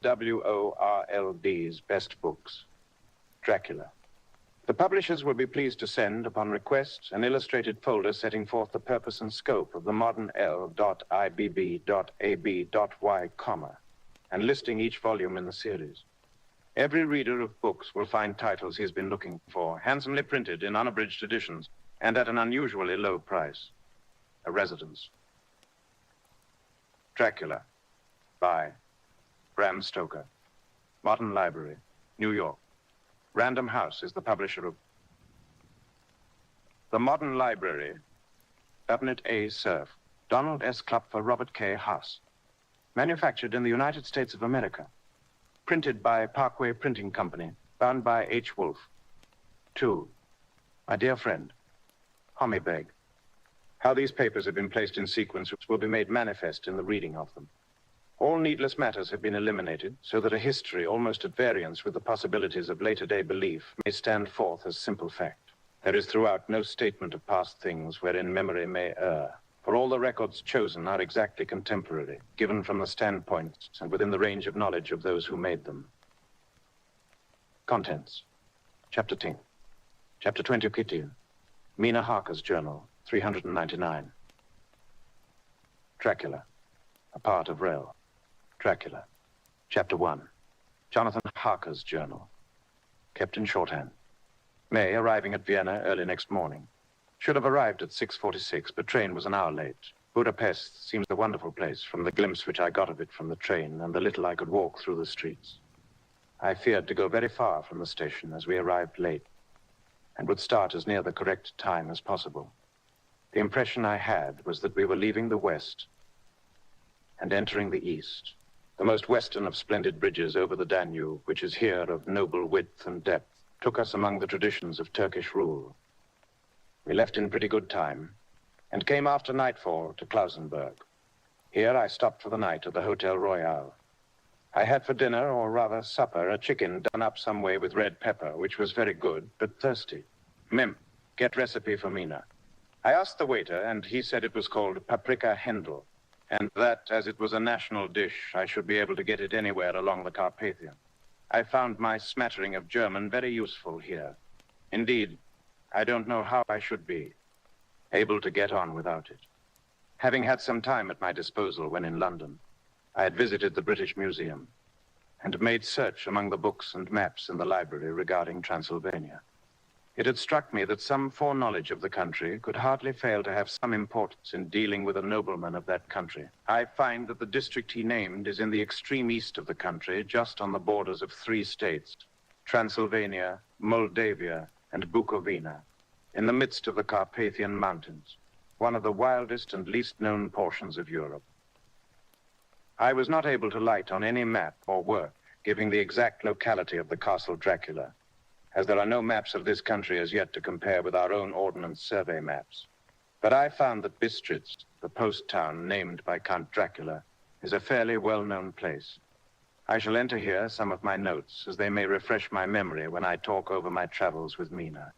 WORLD's best books, Dracula. The publishers will be pleased to send, upon request, an illustrated folder setting forth the purpose and scope of the modern L.IBB.AB.Y, and listing each volume in the series. Every reader of books will find titles he's been looking for, handsomely printed in unabridged editions, and at an unusually low price. A Residence. Dracula, by Bram Stoker. Modern Library, New York. Random House is the publisher of The Modern Library, Bernard A. Cerf, Donald S. Klopfer, Robert K. Haas. Manufactured in the United States of America. Printed by Parkway Printing Company, bound by H. Wolfe. 2. My dear friend, Hommybeg. How these papers have been placed in sequence will be made manifest in the reading of them. All needless matters have been eliminated, so that a history almost at variance with the possibilities of later-day belief may stand forth as simple fact. There is throughout no statement of past things wherein memory may err, for all the records chosen are exactly contemporary, given from the standpoints and within the range of knowledge of those who made them. Contents. Chapter 10. Chapter 20, Kitty. Mina Harker's Journal, 399. Dracula, a part of Rel. Dracula. Chapter 1. Jonathan Harker's Journal. Kept in shorthand. May, arriving at Vienna early next morning. Should have arrived at 6:46, but train was an hour late. Budapest seems a wonderful place from the glimpse which I got of it from the train and the little I could walk through the streets. I feared to go very far from the station as we arrived late and would start as near the correct time as possible. The impression I had was that we were leaving the west and entering the east. The most western of splendid bridges over the Danube, which is here of noble width and depth, took us among the traditions of Turkish rule. We left in pretty good time and came after nightfall to Klausenberg. Here I stopped for the night at the Hotel Royal. I had for dinner, or rather supper, a chicken done up some way with red pepper, which was very good, but thirsty. Mim, get recipe for Mina. I asked the waiter, and he said it was called paprika Hendel, and that, as it was a national dish, I should be able to get it anywhere along the Carpathian. I found my smattering of German very useful here. Indeed, I don't know how I should be able to get on without it. Having had some time at my disposal when in London, I had visited the British Museum and made search among the books and maps in the library regarding Transylvania. It had struck me that some foreknowledge of the country could hardly fail to have some importance in dealing with a nobleman of that country. I find that the district he named is in the extreme east of the country, just on the borders of 3 states, Transylvania, Moldavia, and Bukovina, in the midst of the Carpathian Mountains, one of the wildest and least known portions of Europe. I was not able to light on any map or work giving the exact locality of the Castle Dracula, as there are no maps of this country as yet to compare with our own Ordnance Survey maps. But I found that Bistritz, the post town named by Count Dracula, is a fairly well-known place. I shall enter here some of my notes, as they may refresh my memory when I talk over my travels with Mina.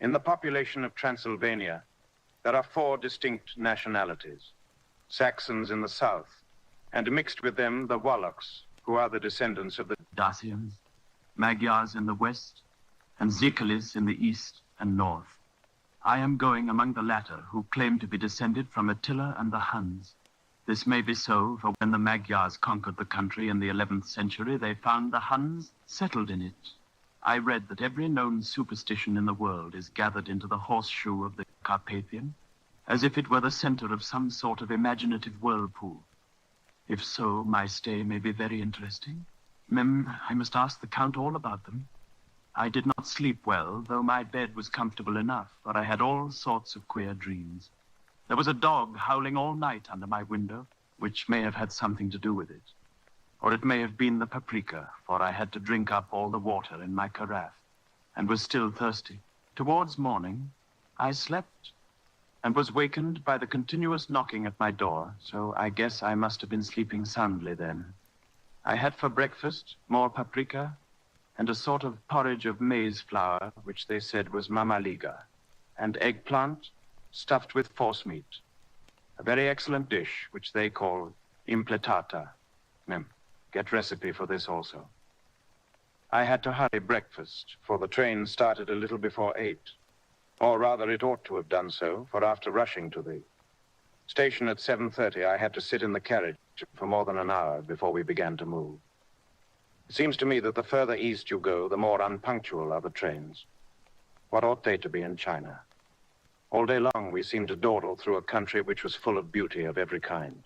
In the population of Transylvania, there are 4 distinct nationalities: Saxons in the south, and mixed with them the Wallachs, who are the descendants of the Dacians, Magyars in the west, and Zikalis in the east and north. I am going among the latter, who claim to be descended from Attila and the Huns. This may be so, for when the Magyars conquered the country in the 11th century, they found the Huns settled in it. I read that every known superstition in the world is gathered into the horseshoe of the Carpathian, as if it were the center of some sort of imaginative whirlpool. If so, my stay may be very interesting. I must ask the Count all about them. I did not sleep well, though my bed was comfortable enough, for I had all sorts of queer dreams. There was a dog howling all night under my window, which may have had something to do with it. Or it may have been the paprika, for I had to drink up all the water in my carafe, and was still thirsty. Towards morning, I slept, and was wakened by the continuous knocking at my door, so I guess I must have been sleeping soundly then. I had for breakfast more paprika and a sort of porridge of maize flour, which they said was mamaliga, and eggplant stuffed with forcemeat, a very excellent dish which they call impletata. get recipe for this also. I had to hurry breakfast, for the train started a little before 8. Or rather, it ought to have done so, for after rushing to the station at 7:30, I had to sit in the carriage for more than an hour before we began to move. It seems to me that the further east you go, the more unpunctual are the trains. What ought they to be in China? All day long, we seemed to dawdle through a country which was full of beauty of every kind.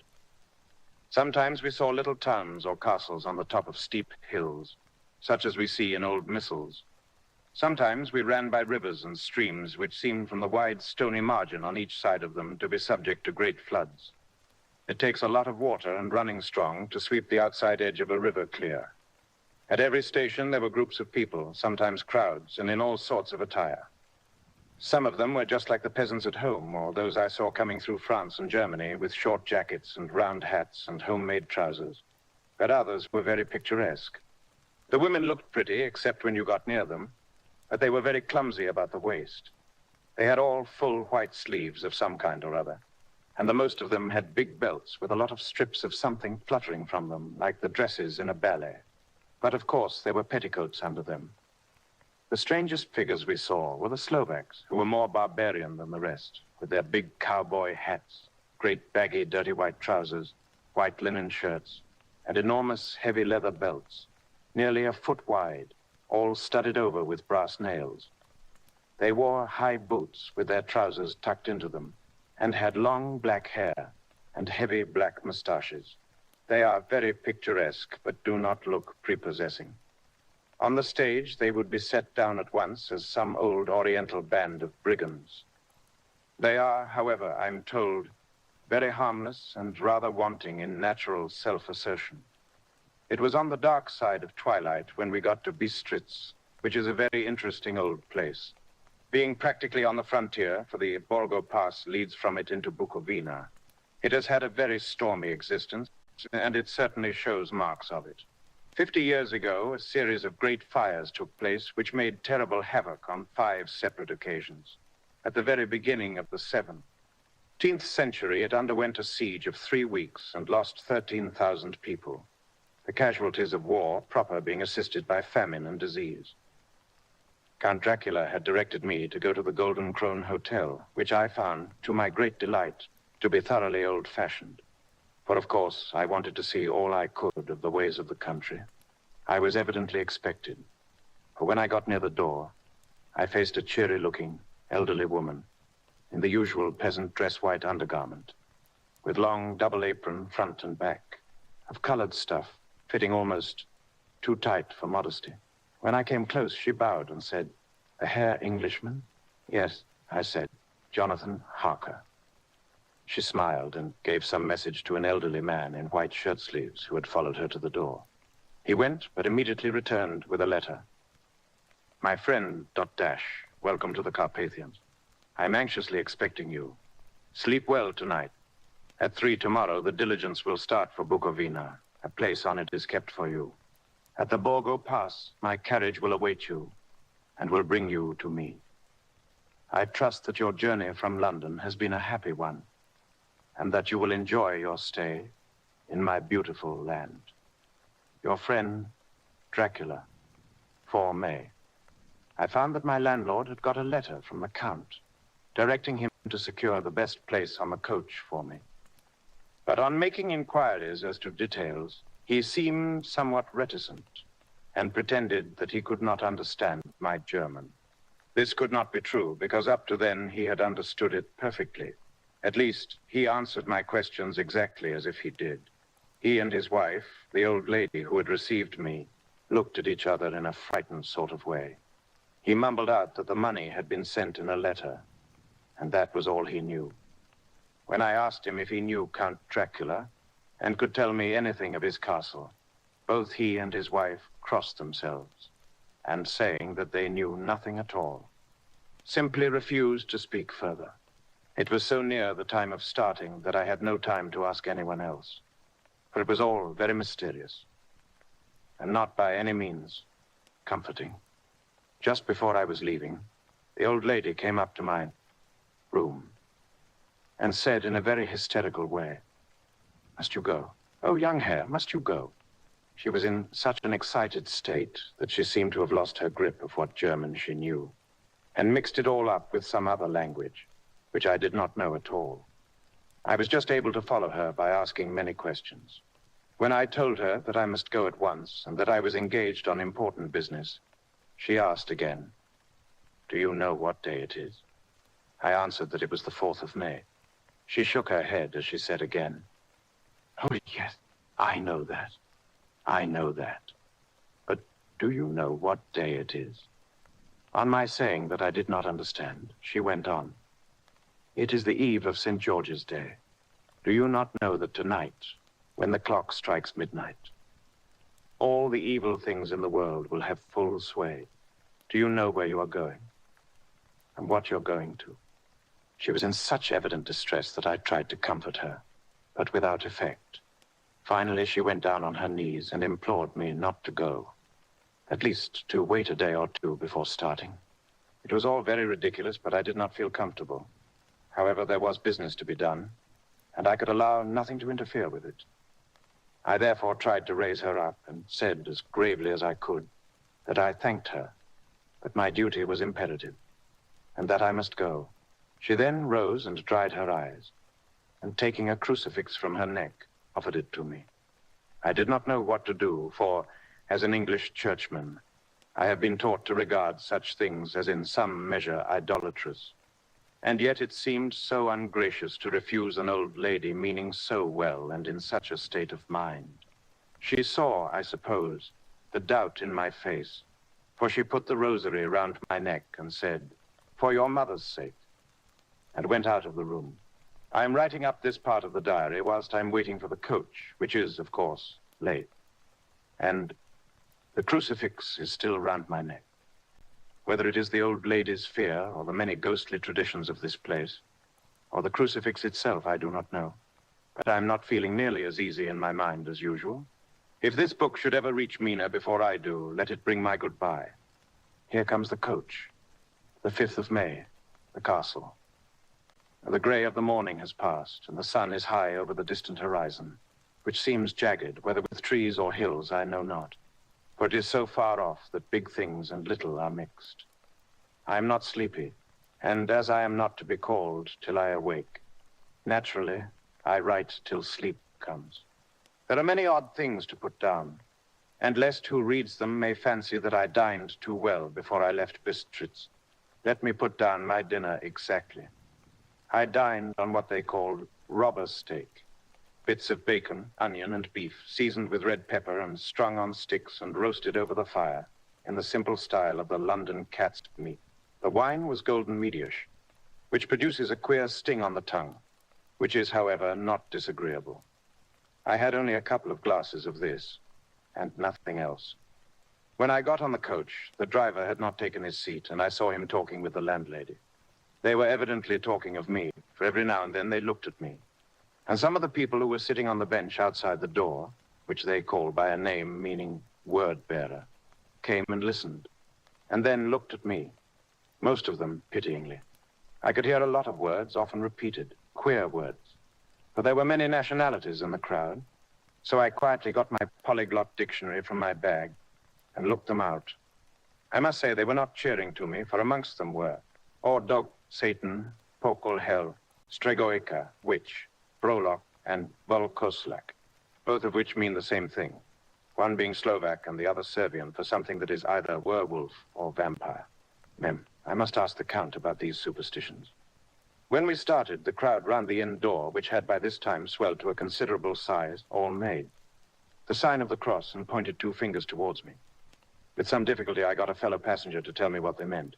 Sometimes we saw little towns or castles on the top of steep hills, such as we see in old missals. Sometimes we ran by rivers and streams which seemed from the wide stony margin on each side of them to be subject to great floods. It takes a lot of water and running strong to sweep the outside edge of a river clear. At every station there were groups of people, sometimes crowds, and in all sorts of attire. Some of them were just like the peasants at home, or those I saw coming through France and Germany with short jackets and round hats and homemade trousers. But others were very picturesque. The women looked pretty, except when you got near them, but they were very clumsy about the waist. They had all full white sleeves of some kind or other, and the most of them had big belts with a lot of strips of something fluttering from them, like the dresses in a ballet. But of course, there were petticoats under them. The strangest figures we saw were the Slovaks, who were more barbarian than the rest, with their big cowboy hats, great baggy dirty white trousers, white linen shirts, and enormous heavy leather belts, nearly a foot wide, all studded over with brass nails. They wore high boots with their trousers tucked into them, and had long black hair and heavy black moustaches. They are very picturesque, but do not look prepossessing. On the stage, they would be set down at once as some old Oriental band of brigands. They are, however, I'm told, very harmless and rather wanting in natural self-assertion. It was on the dark side of twilight when we got to Bistritz, which is a very interesting old place. Being practically on the frontier, for the Borgo Pass leads from it into Bukovina, it has had a very stormy existence, and it certainly shows marks of it. 50 years ago, a series of great fires took place which made terrible havoc on 5 separate occasions. At the very beginning of the 17th century, it underwent a siege of 3 weeks and lost 13,000 people. The casualties of war proper being assisted by famine and disease. Count Dracula had directed me to go to the Golden Krone Hotel, which I found, to my great delight, to be thoroughly old-fashioned. For, of course, I wanted to see all I could of the ways of the country. I was evidently expected, for when I got near the door, I faced a cheery-looking, elderly woman in the usual peasant dress-white undergarment, with long double apron front and back, of colored stuff, fitting almost too tight for modesty. When I came close, she bowed and said, "A Herr Englishman?" "Yes," I said, "Jonathan Harker." She smiled and gave some message to an elderly man in white shirt sleeves who had followed her to the door. He went, but immediately returned with a letter. "My friend, ... welcome to the Carpathians. I'm anxiously expecting you. Sleep well tonight. At 3 tomorrow, the diligence will start for Bukovina. A place on it is kept for you. At the Borgo Pass, my carriage will await you and will bring you to me. I trust that your journey from London has been a happy one, and that you will enjoy your stay in my beautiful land. Your friend, Dracula, 4 May. I found that my landlord had got a letter from the Count, directing him to secure the best place on the coach for me. But on making inquiries as to details, he seemed somewhat reticent and pretended that he could not understand my German. This could not be true, because up to then he had understood it perfectly. At least, he answered my questions exactly as if he did. He and his wife, the old lady who had received me, looked at each other in a frightened sort of way. He mumbled out that the money had been sent in a letter, and that was all he knew. When I asked him if he knew Count Dracula and could tell me anything of his castle, both he and his wife crossed themselves, and saying that they knew nothing at all, simply refused to speak further. It was so near the time of starting that I had no time to ask anyone else, for it was all very mysterious, and not by any means comforting. Just before I was leaving, the old lady came up to my room and said in a very hysterical way, "Must you go? Oh, young Herr, must you go? She was in such an excited state that she seemed to have lost her grip of what German she knew, and mixed it all up with some other language, which I did not know at all. I was just able to follow her by asking many questions. When I told her that I must go at once and that I was engaged on important business, she asked again, "Do you know what day it is?" I answered that it was the 4th of May. She shook her head as she said again, "Oh, yes, I know that. I know that. But do you know what day it is?" On my saying that I did not understand, she went on, "It is the eve of St. George's Day. Do you not know that tonight, when the clock strikes midnight, all the evil things in the world will have full sway? Do you know where you are going and what you're going to?" She was in such evident distress that I tried to comfort her, but without effect. Finally, she went down on her knees and implored me not to go, at least to wait a day or two before starting. It was all very ridiculous, but I did not feel comfortable. However, there was business to be done, and I could allow nothing to interfere with it. I therefore tried to raise her up and said as gravely as I could that I thanked her, but my duty was imperative, and that I must go. She then rose and dried her eyes, and taking a crucifix from her neck, offered it to me. I did not know what to do, for, as an English churchman, I have been taught to regard such things as in some measure idolatrous. And yet it seemed so ungracious to refuse an old lady meaning so well and in such a state of mind. She saw, I suppose, the doubt in my face, for she put the rosary round my neck and said, "For your mother's sake," and went out of the room. I am writing up this part of the diary whilst I'm waiting for the coach, which is, of course, late. And the crucifix is still round my neck. Whether it is the old lady's fear or the many ghostly traditions of this place, or the crucifix itself, I do not know. But I'm not feeling nearly as easy in my mind as usual. If this book should ever reach Mina before I do, let it bring my goodbye. Here comes the coach. The 5th of May, the castle. The gray of the morning has passed, and the sun is high over the distant horizon, which seems jagged, whether with trees or hills, I know not. For it is so far off that big things and little are mixed. I am not sleepy, and as I am not to be called till I awake, naturally, I write till sleep comes. There are many odd things to put down, and lest who reads them may fancy that I dined too well before I left Bistritz, let me put down my dinner exactly. I dined on what they called robber steak, bits of bacon, onion, and beef, seasoned with red pepper and strung on sticks and roasted over the fire in the simple style of the London cat's meat. The wine was golden mediash, which produces a queer sting on the tongue, which is, however, not disagreeable. I had only a couple of glasses of this, and nothing else. When I got on the coach, the driver had not taken his seat, and I saw him talking with the landlady. They were evidently talking of me, for every now and then they looked at me. And some of the people who were sitting on the bench outside the door, which they called by a name meaning word-bearer, came and listened, and then looked at me, most of them pityingly. I could hear a lot of words, often repeated, queer words, for there were many nationalities in the crowd, so I quietly got my polyglot dictionary from my bag and looked them out. I must say they were not cheering to me, for amongst them were Ordog, Satan, Pokol Hell, Stregoica, Witch, Brolok, and Volkoslak, both of which mean the same thing, one being Slovak and the other Serbian for something that is either werewolf or vampire. I must ask the Count about these superstitions. When we started, the crowd round the inn door, which had by this time swelled to a considerable size, all made the sign of the cross and pointed 2 fingers towards me. With some difficulty, I got a fellow passenger to tell me what they meant.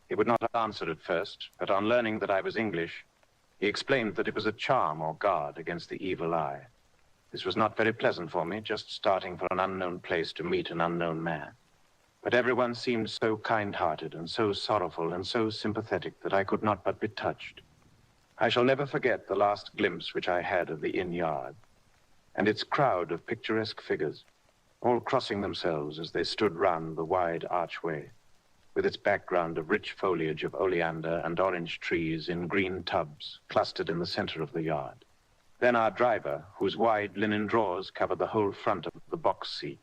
He would not answer at first, but on learning that I was English, he explained that it was a charm or guard against the evil eye. This was not very pleasant for me, just starting for an unknown place to meet an unknown man. But everyone seemed so kind-hearted and so sorrowful and so sympathetic that I could not but be touched. I shall never forget the last glimpse which I had of the inn yard, and its crowd of picturesque figures, all crossing themselves as they stood round the wide archway, with its background of rich foliage of oleander and orange trees in green tubs clustered in the center of the yard. Then our driver, whose wide linen drawers covered the whole front of the box seat,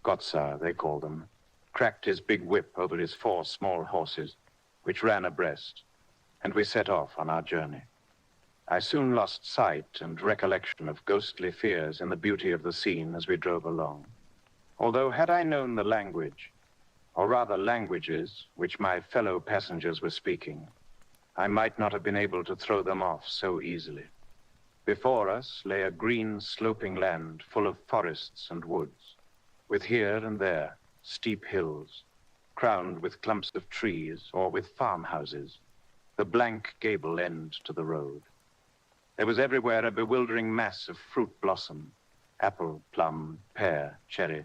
Gothic, they call them, cracked his big whip over his 4 small horses, which ran abreast, and we set off on our journey. I soon lost sight and recollection of ghostly fears in the beauty of the scene as we drove along. Although had I known the language, or rather languages, which my fellow passengers were speaking, I might not have been able to throw them off so easily. Before us lay a green, sloping land full of forests and woods, with here and there steep hills, crowned with clumps of trees or with farmhouses, the blank gable end to the road. There was everywhere a bewildering mass of fruit blossom, apple, plum, pear, cherry,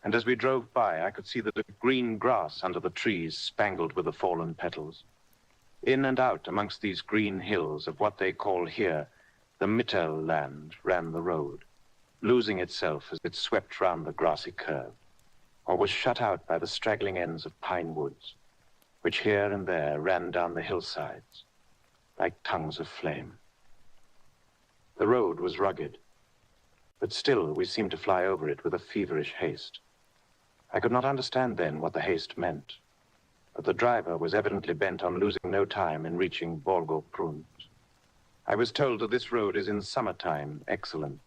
and as we drove by, I could see the green grass under the trees spangled with the fallen petals. In and out amongst these green hills of what they call here the Mittel land ran the road, losing itself as it swept round the grassy curve, or was shut out by the straggling ends of pine woods, which here and there ran down the hillsides like tongues of flame. The road was rugged, but still we seemed to fly over it with a feverish haste. I could not understand then what the haste meant, but the driver was evidently bent on losing no time in reaching Borgo Prunt. I was told that this road is in summertime excellent,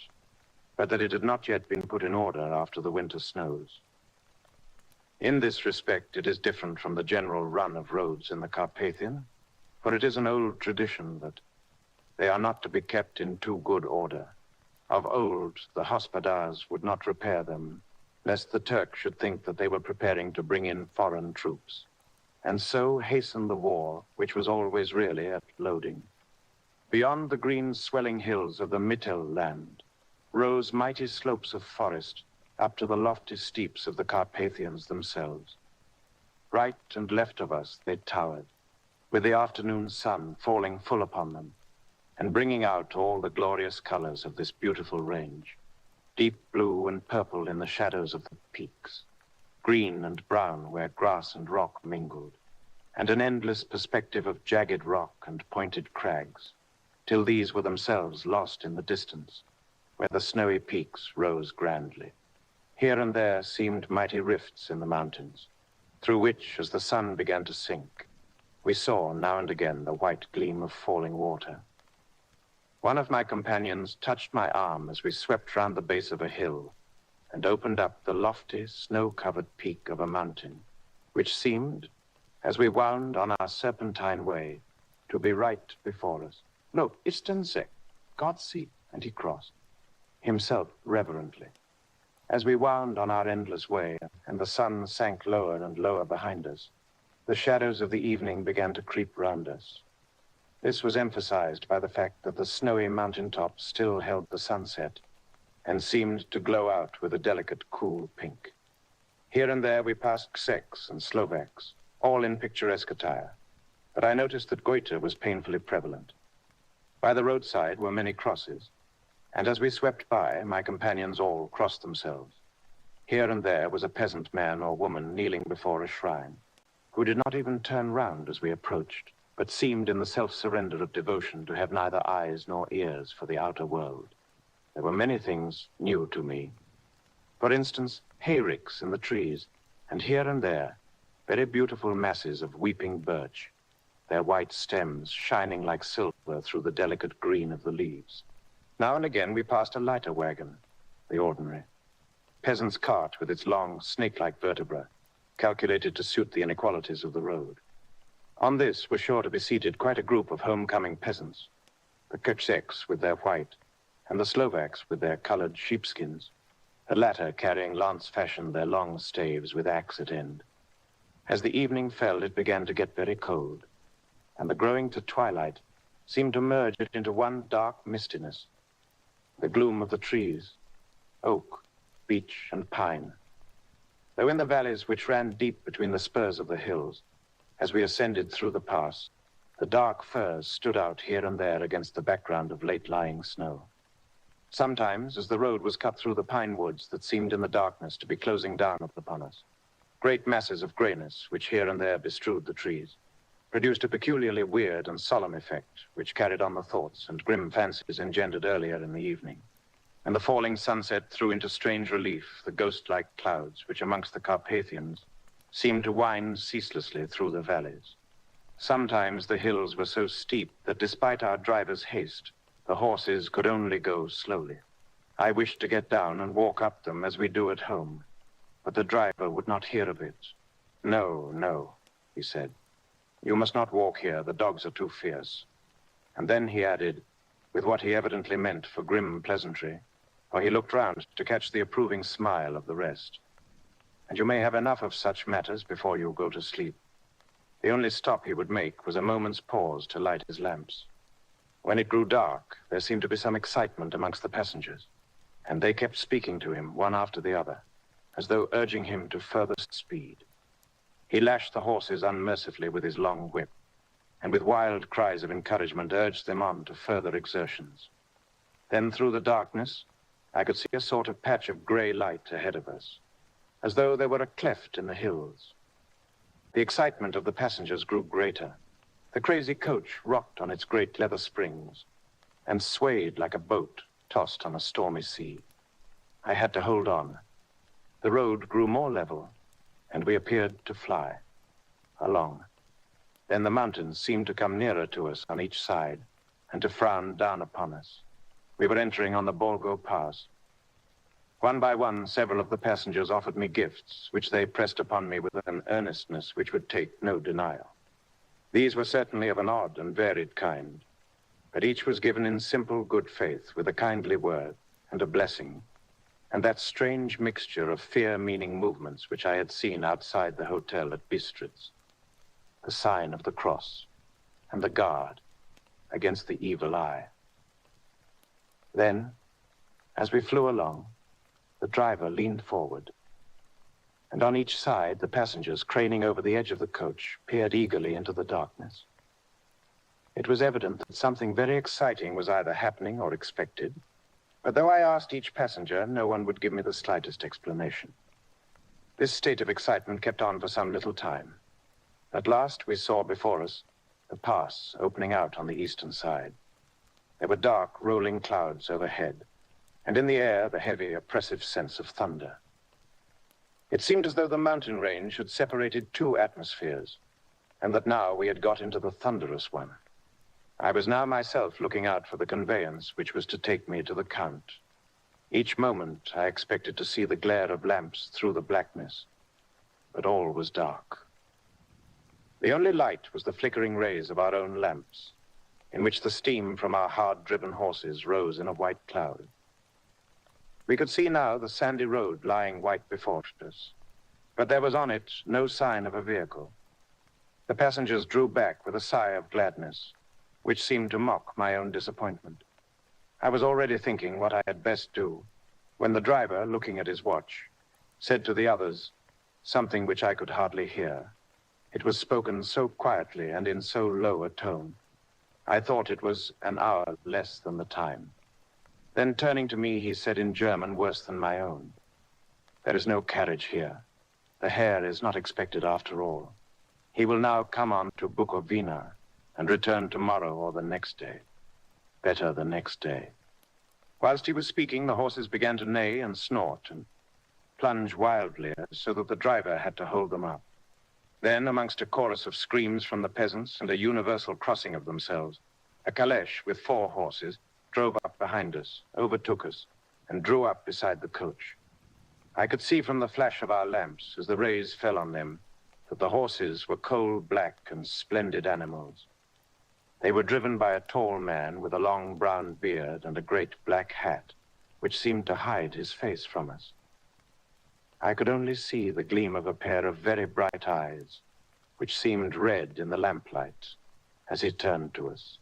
but that it had not yet been put in order after the winter snows. In this respect, it is different from the general run of roads in the Carpathian, for it is an old tradition that they are not to be kept in too good order. Of old, the Hospodars would not repair them, lest the Turk should think that they were preparing to bring in foreign troops, and so hasten the war, which was always really at loading. Beyond the green swelling hills of the Mittel land rose mighty slopes of forest up to the lofty steeps of the Carpathians themselves. Right and left of us they towered, with the afternoon sun falling full upon them and bringing out all the glorious colors of this beautiful range, deep blue and purple in the shadows of the peaks, green and brown where grass and rock mingled, and an endless perspective of jagged rock and pointed crags, till these were themselves lost in the distance, where the snowy peaks rose grandly. Here and there seemed mighty rifts in the mountains, through which, as the sun began to sink, we saw now and again the white gleam of falling water. One of my companions touched my arm as we swept round the base of a hill and opened up the lofty, snow-covered peak of a mountain, which seemed, as we wound on our serpentine way, to be right before us. "Look, it's Tensek, God's seat," and he crossed, himself reverently. As we wound on our endless way, and the sun sank lower and lower behind us, the shadows of the evening began to creep round us. This was emphasized by the fact that the snowy mountaintops still held the sunset and seemed to glow out with a delicate, cool pink. Here and there we passed Czechs and Slovaks, all in picturesque attire, but I noticed that Goethe was painfully prevalent. By the roadside were many crosses, and as we swept by, my companions all crossed themselves. Here and there was a peasant man or woman kneeling before a shrine, who did not even turn round as we approached, but seemed in the self-surrender of devotion to have neither eyes nor ears for the outer world. There were many things new to me. For instance, hayricks in the trees, and here and there, very beautiful masses of weeping birch, their white stems shining like silver through the delicate green of the leaves. Now and again we passed a lighter wagon, the ordinary, peasant's cart with its long, snake-like vertebra, calculated to suit the inequalities of the road. On this were sure to be seated quite a group of homecoming peasants, the Cossacks with their white, and the Slovaks with their colored sheepskins, the latter carrying lance-fashion their long staves with axe at end. As the evening fell, it began to get very cold, and the growing to twilight seemed to merge it into one dark mistiness. The gloom of the trees, oak, beech, and pine. Though in the valleys which ran deep between the spurs of the hills, as we ascended through the pass, the dark firs stood out here and there against the background of late-lying snow. Sometimes, as the road was cut through the pine woods that seemed in the darkness to be closing down upon us, great masses of grayness which here and there bestrewed the trees. produced a peculiarly weird and solemn effect, which carried on the thoughts and grim fancies engendered earlier in the evening. And the falling sunset threw into strange relief the ghost-like clouds which amongst the Carpathians seemed to wind ceaselessly through the valleys. Sometimes the hills were so steep that despite our driver's haste, the horses could only go slowly. I wished to get down and walk up them as we do at home, but the driver would not hear of it. "No, no," he said. "You must not walk here. The dogs are too fierce." And then he added, with what he evidently meant for grim pleasantry, for he looked round to catch the approving smile of the rest, "And you may have enough of such matters before you go to sleep." The only stop he would make was a moment's pause to light his lamps. When it grew dark, there seemed to be some excitement amongst the passengers, and they kept speaking to him, one after the other, as though urging him to further speed. He lashed the horses unmercifully with his long whip, and with wild cries of encouragement urged them on to further exertions. Then through the darkness, I could see a sort of patch of gray light ahead of us, as though there were a cleft in the hills. The excitement of the passengers grew greater. The crazy coach rocked on its great leather springs and swayed like a boat tossed on a stormy sea. I had to hold on. The road grew more level, and we appeared to fly along. Then the mountains seemed to come nearer to us on each side and to frown down upon us. We were entering on the Borgo Pass. One by one, several of the passengers offered me gifts, which they pressed upon me with an earnestness which would take no denial. These were certainly of an odd and varied kind, but each was given in simple good faith with a kindly word and a blessing, and that strange mixture of fear-meaning movements which I had seen outside the hotel at Bistritz, the sign of the cross and the guard against the evil eye. Then, as we flew along, the driver leaned forward, and on each side the passengers, craning over the edge of the coach, peered eagerly into the darkness. It was evident that something very exciting was either happening or expected, but though I asked each passenger, no one would give me the slightest explanation. This state of excitement kept on for some little time. At last we saw before us the pass opening out on the eastern side. There were dark, rolling clouds overhead, and in the air the heavy, oppressive sense of thunder. It seemed as though the mountain range had separated two atmospheres, and that now we had got into the thunderous one. I was now myself looking out for the conveyance which was to take me to the Count. Each moment I expected to see the glare of lamps through the blackness, but all was dark. The only light was the flickering rays of our own lamps, in which the steam from our hard-driven horses rose in a white cloud. We could see now the sandy road lying white before us, but there was on it no sign of a vehicle. The passengers drew back with a sigh of gladness, which seemed to mock my own disappointment. I was already thinking what I had best do, when the driver, looking at his watch, said to the others something which I could hardly hear. It was spoken so quietly and in so low a tone. I thought it was an hour less than the time. Then turning to me, he said in German worse than my own, "There is no carriage here. The Herr is not expected after all. He will now come on to Bukovina and return tomorrow or the next day. Better the next day." Whilst he was speaking, the horses began to neigh and snort and plunge wildly, so that the driver had to hold them up. Then, amongst a chorus of screams from the peasants and a universal crossing of themselves, a caleche with 4 horses drove up behind us, overtook us, and drew up beside the coach. I could see from the flash of our lamps, as the rays fell on them, that the horses were coal-black and splendid animals. They were driven by a tall man with a long brown beard and a great black hat, which seemed to hide his face from us. I could only see the gleam of a pair of very bright eyes, which seemed red in the lamplight, as he turned to us.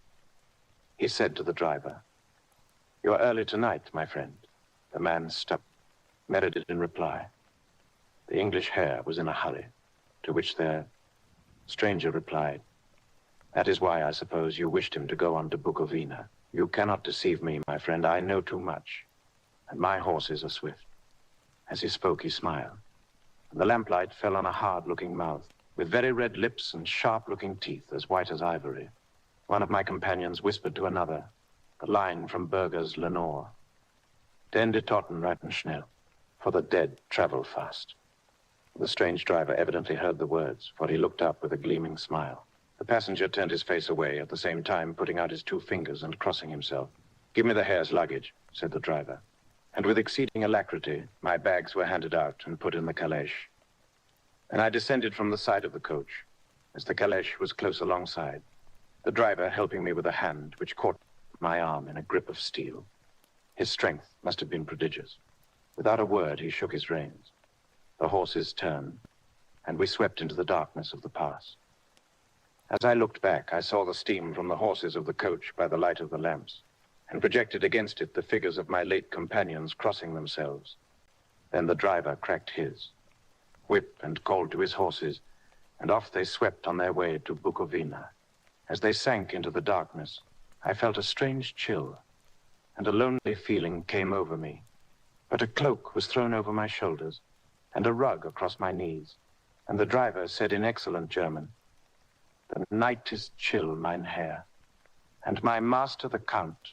He said to the driver, "You are early tonight, my friend." The man stopped. Meredith in reply. The English Herr was in a hurry, to which their stranger replied, "That is why, I suppose, you wished him to go on to Bukovina. You cannot deceive me, my friend. I know too much, and my horses are swift." As he spoke, he smiled, and the lamplight fell on a hard-looking mouth, with very red lips and sharp-looking teeth as white as ivory. One of my companions whispered to another, a line from Berger's Lenore. Den die Toten reiten schnell, for the dead travel fast. The strange driver evidently heard the words, for he looked up with a gleaming smile. The passenger turned his face away, at the same time putting out his 2 fingers and crossing himself. "Give me the hare's luggage," said the driver. And with exceeding alacrity, my bags were handed out and put in the calèche. And I descended from the side of the coach, as the calèche was close alongside, the driver helping me with a hand which caught my arm in a grip of steel. His strength must have been prodigious. Without a word, he shook his reins. The horses turned, and we swept into the darkness of the pass. As I looked back, I saw the steam from the horses of the coach by the light of the lamps, and projected against it the figures of my late companions crossing themselves. Then the driver cracked his whip and called to his horses, and off they swept on their way to Bukovina. As they sank into the darkness, I felt a strange chill, and a lonely feeling came over me. But a cloak was thrown over my shoulders, and a rug across my knees, and the driver said in excellent German, "The night is chill, mein Herr, and my master the Count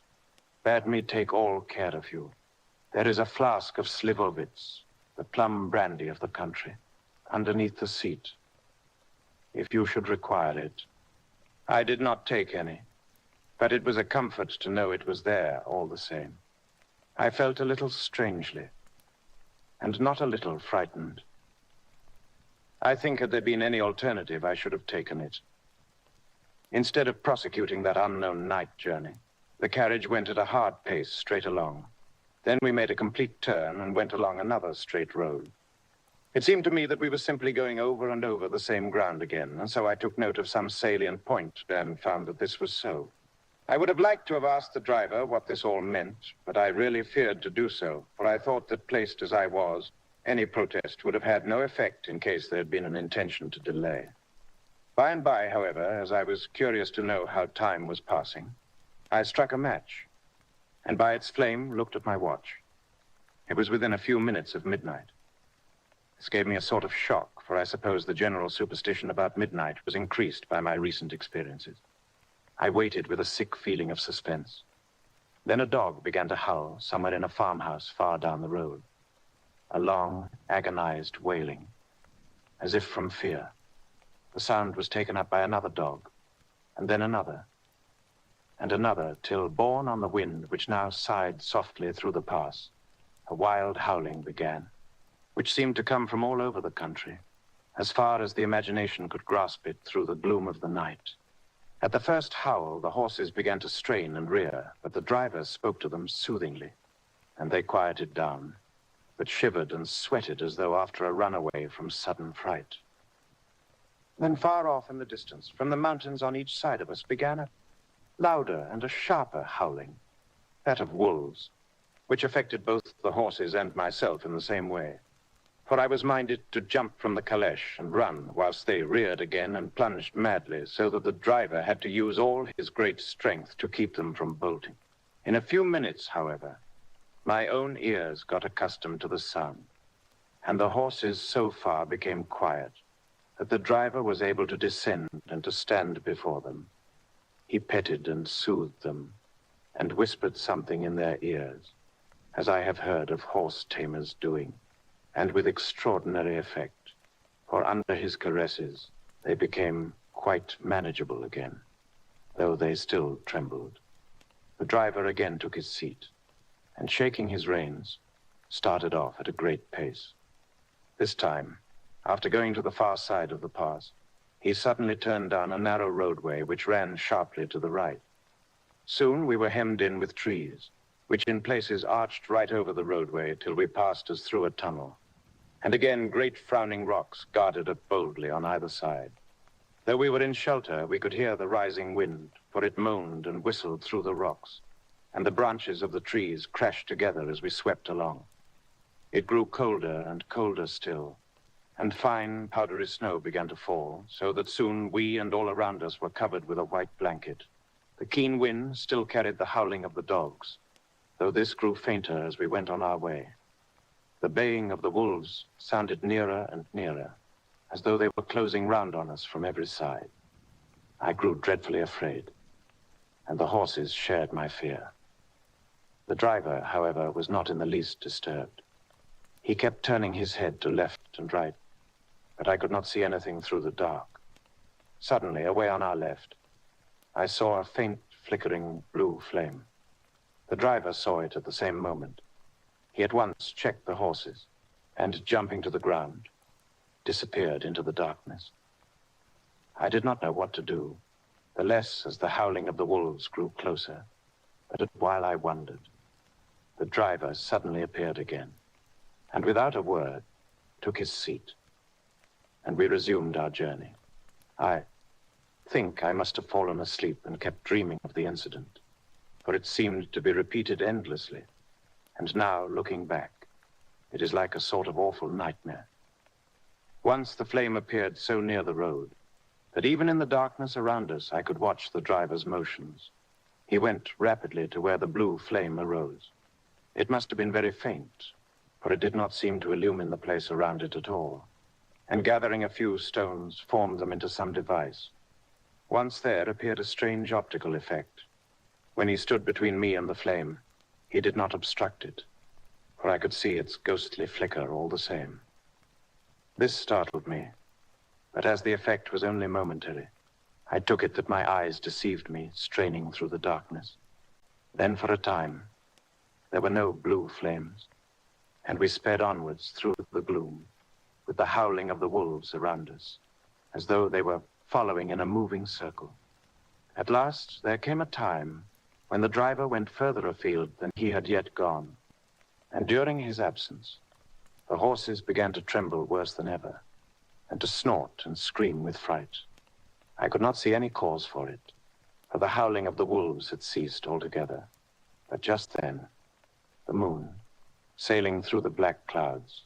bade me take all care of you. There is a flask of Slivovitz, the plum brandy of the country, underneath the seat, if you should require it." I did not take any, but it was a comfort to know it was there all the same. I felt a little strangely, and not a little frightened. I think had there been any alternative, I should have taken it. Instead of prosecuting that unknown night journey, the carriage went at a hard pace straight along. Then we made a complete turn and went along another straight road. It seemed to me that we were simply going over and over the same ground again, and so I took note of some salient point and found that this was so. I would have liked to have asked the driver what this all meant, but I really feared to do so, for I thought that placed as I was, any protest would have had no effect in case there had been an intention to delay. By and by, however, as I was curious to know how time was passing, I struck a match, and by its flame looked at my watch. It was within a few minutes of midnight. This gave me a sort of shock, for I suppose the general superstition about midnight was increased by my recent experiences. I waited with a sick feeling of suspense. Then a dog began to howl somewhere in a farmhouse far down the road. A long, agonized wailing, as if from fear. The sound was taken up by another dog, and then another, and another, till, borne on the wind, which now sighed softly through the pass, a wild howling began, which seemed to come from all over the country, as far as the imagination could grasp it through the gloom of the night. At the first howl, the horses began to strain and rear, but the driver spoke to them soothingly, and they quieted down, but shivered and sweated as though after a runaway from sudden fright. Then far off in the distance, from the mountains on each side of us, began a louder and a sharper howling, that of wolves, which affected both the horses and myself in the same way. For I was minded to jump from the calèche and run, whilst they reared again and plunged madly, so that the driver had to use all his great strength to keep them from bolting. In a few minutes, however, my own ears got accustomed to the sound, and the horses so far became quiet that the driver was able to descend and to stand before them. He petted and soothed them, and whispered something in their ears, as I have heard of horse tamers doing, and with extraordinary effect, for under his caresses they became quite manageable again, though they still trembled. The driver again took his seat, and shaking his reins, started off at a great pace. This time, after going to the far side of the pass, he suddenly turned down a narrow roadway which ran sharply to the right. Soon we were hemmed in with trees, which in places arched right over the roadway till we passed as through a tunnel. And again great frowning rocks guarded it boldly on either side. Though we were in shelter, we could hear the rising wind, for it moaned and whistled through the rocks, and the branches of the trees crashed together as we swept along. It grew colder and colder still, and fine, powdery snow began to fall, so that soon we and all around us were covered with a white blanket. The keen wind still carried the howling of the dogs, though this grew fainter as we went on our way. The baying of the wolves sounded nearer and nearer, as though they were closing round on us from every side. I grew dreadfully afraid, and the horses shared my fear. The driver, however, was not in the least disturbed. He kept turning his head to left and right, but I could not see anything through the dark. Suddenly, away on our left, I saw a faint, flickering blue flame. The driver saw it at the same moment. He at once checked the horses, and jumping to the ground, disappeared into the darkness. I did not know what to do, the less as the howling of the wolves grew closer. But while I wondered, the driver suddenly appeared again, and without a word, took his seat, and we resumed our journey. I think I must have fallen asleep and kept dreaming of the incident, for it seemed to be repeated endlessly, and now, looking back, it is like a sort of awful nightmare. Once the flame appeared so near the road that even in the darkness around us I could watch the driver's motions. He went rapidly to where the blue flame arose. It must have been very faint, for it did not seem to illumine the place around it at all, and gathering a few stones, formed them into some device. Once there appeared a strange optical effect. When he stood between me and the flame, he did not obstruct it, for I could see its ghostly flicker all the same. This startled me, but as the effect was only momentary, I took it that my eyes deceived me, straining through the darkness. Then for a time, there were no blue flames, and we sped onwards through the gloom, with the howling of the wolves around us, as though they were following in a moving circle. At last, there came a time when the driver went further afield than he had yet gone, and during his absence, the horses began to tremble worse than ever, and to snort and scream with fright. I could not see any cause for it, for the howling of the wolves had ceased altogether. But just then, the moon, sailing through the black clouds,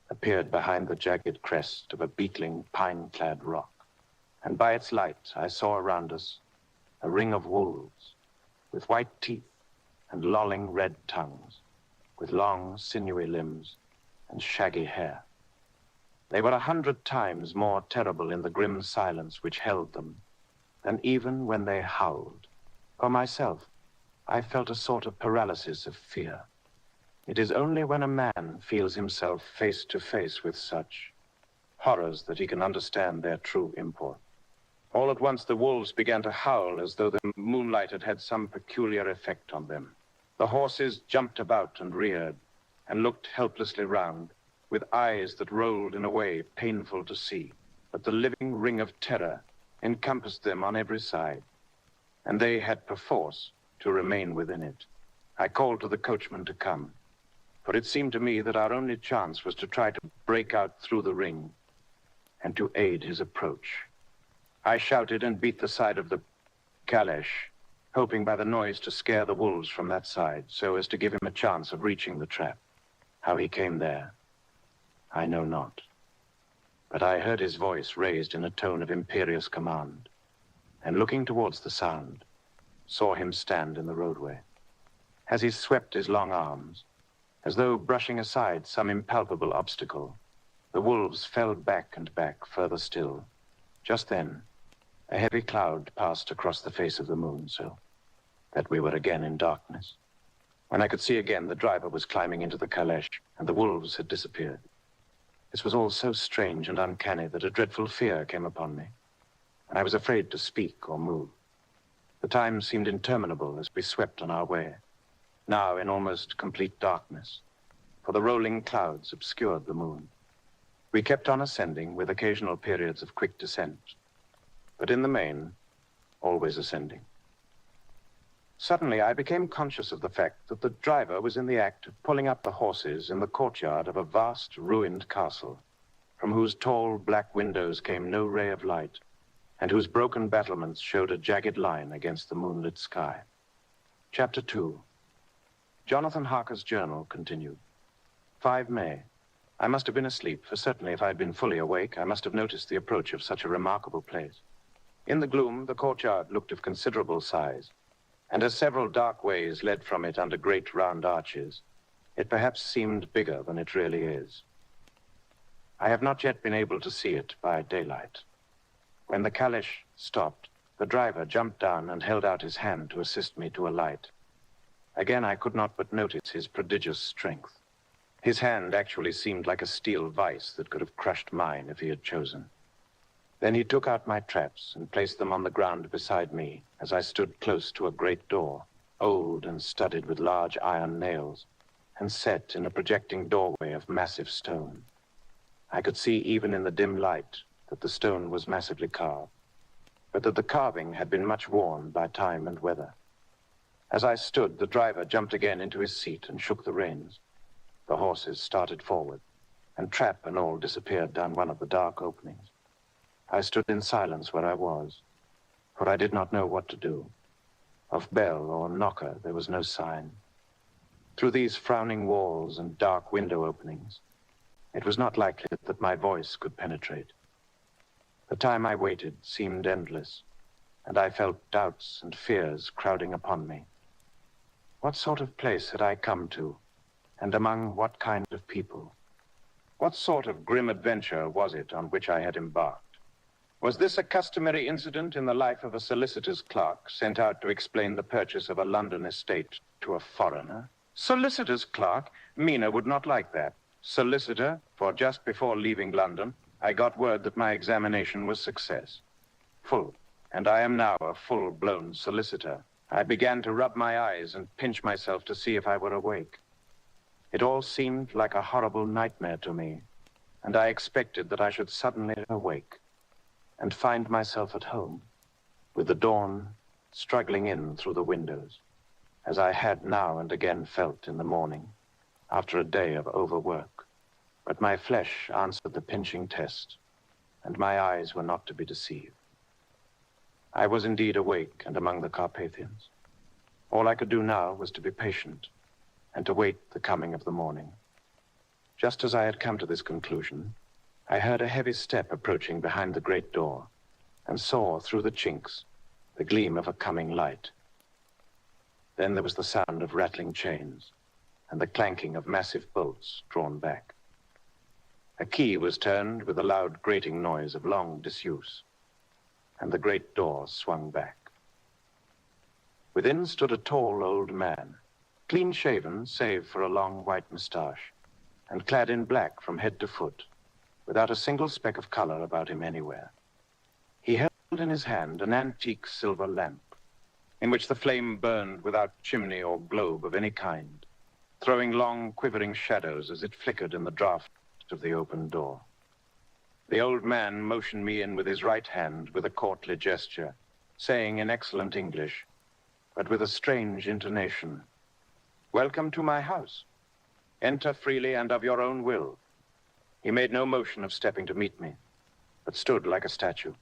appeared behind the jagged crest of a beetling, pine-clad rock, and by its light I saw around us a ring of wolves, with white teeth and lolling red tongues, with long, sinewy limbs and shaggy hair. They were 100 times more terrible in the grim silence which held them than even when they howled. For myself, I felt a sort of paralysis of fear. It is only when a man feels himself face to face with such horrors that he can understand their true import. All at once the wolves began to howl as though the moonlight had had some peculiar effect on them. The horses jumped about and reared and looked helplessly round, with eyes that rolled in a way painful to see. But the living ring of terror encompassed them on every side, and they had perforce to remain within it. I called to the coachman to come, for it seemed to me that our only chance was to try to break out through the ring and to aid his approach. I shouted and beat the side of the caleche, hoping by the noise to scare the wolves from that side, so as to give him a chance of reaching the trap. How he came there, I know not, but I heard his voice raised in a tone of imperious command, and looking towards the sound, saw him stand in the roadway. As he swept his long arms, as though brushing aside some impalpable obstacle, the wolves fell back and back further still. Just then, a heavy cloud passed across the face of the moon, so that we were again in darkness. When I could see again, the driver was climbing into the caleche, and the wolves had disappeared. This was all so strange and uncanny that a dreadful fear came upon me, and I was afraid to speak or move. The time seemed interminable as we swept on our way, now in almost complete darkness, for the rolling clouds obscured the moon. We kept on ascending with occasional periods of quick descent, but in the main, always ascending. Suddenly, I became conscious of the fact that the driver was in the act of pulling up the horses in the courtyard of a vast, ruined castle, from whose tall, black windows came no ray of light, and whose broken battlements showed a jagged line against the moonlit sky. Chapter 2. Jonathan Harker's journal continued. 5 May. I must have been asleep, for certainly if I had been fully awake, I must have noticed the approach of such a remarkable place. In the gloom, the courtyard looked of considerable size, and as several dark ways led from it under great round arches, it perhaps seemed bigger than it really is. I have not yet been able to see it by daylight. When the caleche stopped, the driver jumped down and held out his hand to assist me to alight. Again, I could not but notice his prodigious strength. His hand actually seemed like a steel vise that could have crushed mine if he had chosen. Then he took out my traps and placed them on the ground beside me as I stood close to a great door, old and studded with large iron nails, and set in a projecting doorway of massive stone. I could see even in the dim light that the stone was massively carved, but that the carving had been much worn by time and weather. As I stood, the driver jumped again into his seat and shook the reins. The horses started forward, and trap and all disappeared down one of the dark openings. I stood in silence where I was, for I did not know what to do. Of bell or knocker there was no sign. Through these frowning walls and dark window openings, it was not likely that my voice could penetrate. The time I waited seemed endless, and I felt doubts and fears crowding upon me. What sort of place had I come to, and among what kind of people? What sort of grim adventure was it on which I had embarked? Was this a customary incident in the life of a solicitor's clerk sent out to explain the purchase of a London estate to a foreigner? Solicitor's clerk? Mina would not like that. Solicitor, for just before leaving London, I got word that my examination was success. Full, and I am now a full-blown solicitor. I began to rub my eyes and pinch myself to see if I were awake. It all seemed like a horrible nightmare to me, and I expected that I should suddenly awake and find myself at home, with the dawn struggling in through the windows, as I had now and again felt in the morning, after a day of overwork. But my flesh answered the pinching test, and my eyes were not to be deceived. I was indeed awake and among the Carpathians. All I could do now was to be patient and to wait the coming of the morning. Just as I had come to this conclusion, I heard a heavy step approaching behind the great door and saw through the chinks the gleam of a coming light. Then there was the sound of rattling chains and the clanking of massive bolts drawn back. A key was turned with a loud grating noise of long disuse, and the great door swung back. Within stood a tall old man, clean-shaven save for a long white moustache, and clad in black from head to foot, without a single speck of color about him anywhere. He held in his hand an antique silver lamp, in which the flame burned without chimney or globe of any kind, throwing long, quivering shadows as it flickered in the draught of the open door. The old man motioned me in with his right hand with a courtly gesture, saying in excellent English, but with a strange intonation, "Welcome to my house. Enter freely and of your own will." He made no motion of stepping to meet me, but stood like a statue,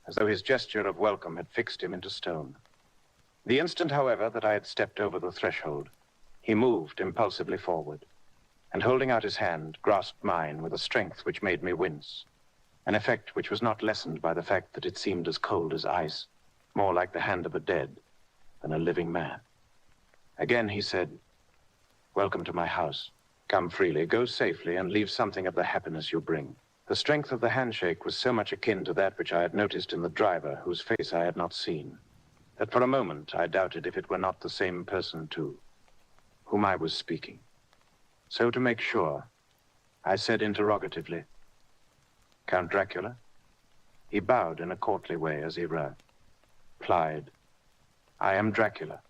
as though his gesture of welcome had fixed him into stone. The instant, however, that I had stepped over the threshold, he moved impulsively forward, and holding out his hand, grasped mine with a strength which made me wince, an effect which was not lessened by the fact that it seemed as cold as ice, more like the hand of a dead than a living man. Again he said, "Welcome to my house. Come freely, go safely, and leave something of the happiness you bring." The strength of the handshake was so much akin to that which I had noticed in the driver, whose face I had not seen, that for a moment I doubted if it were not the same person, too, whom I was speaking. So to make sure, I said interrogatively, "Count Dracula?" He bowed in a courtly way as he replied, "I am Dracula,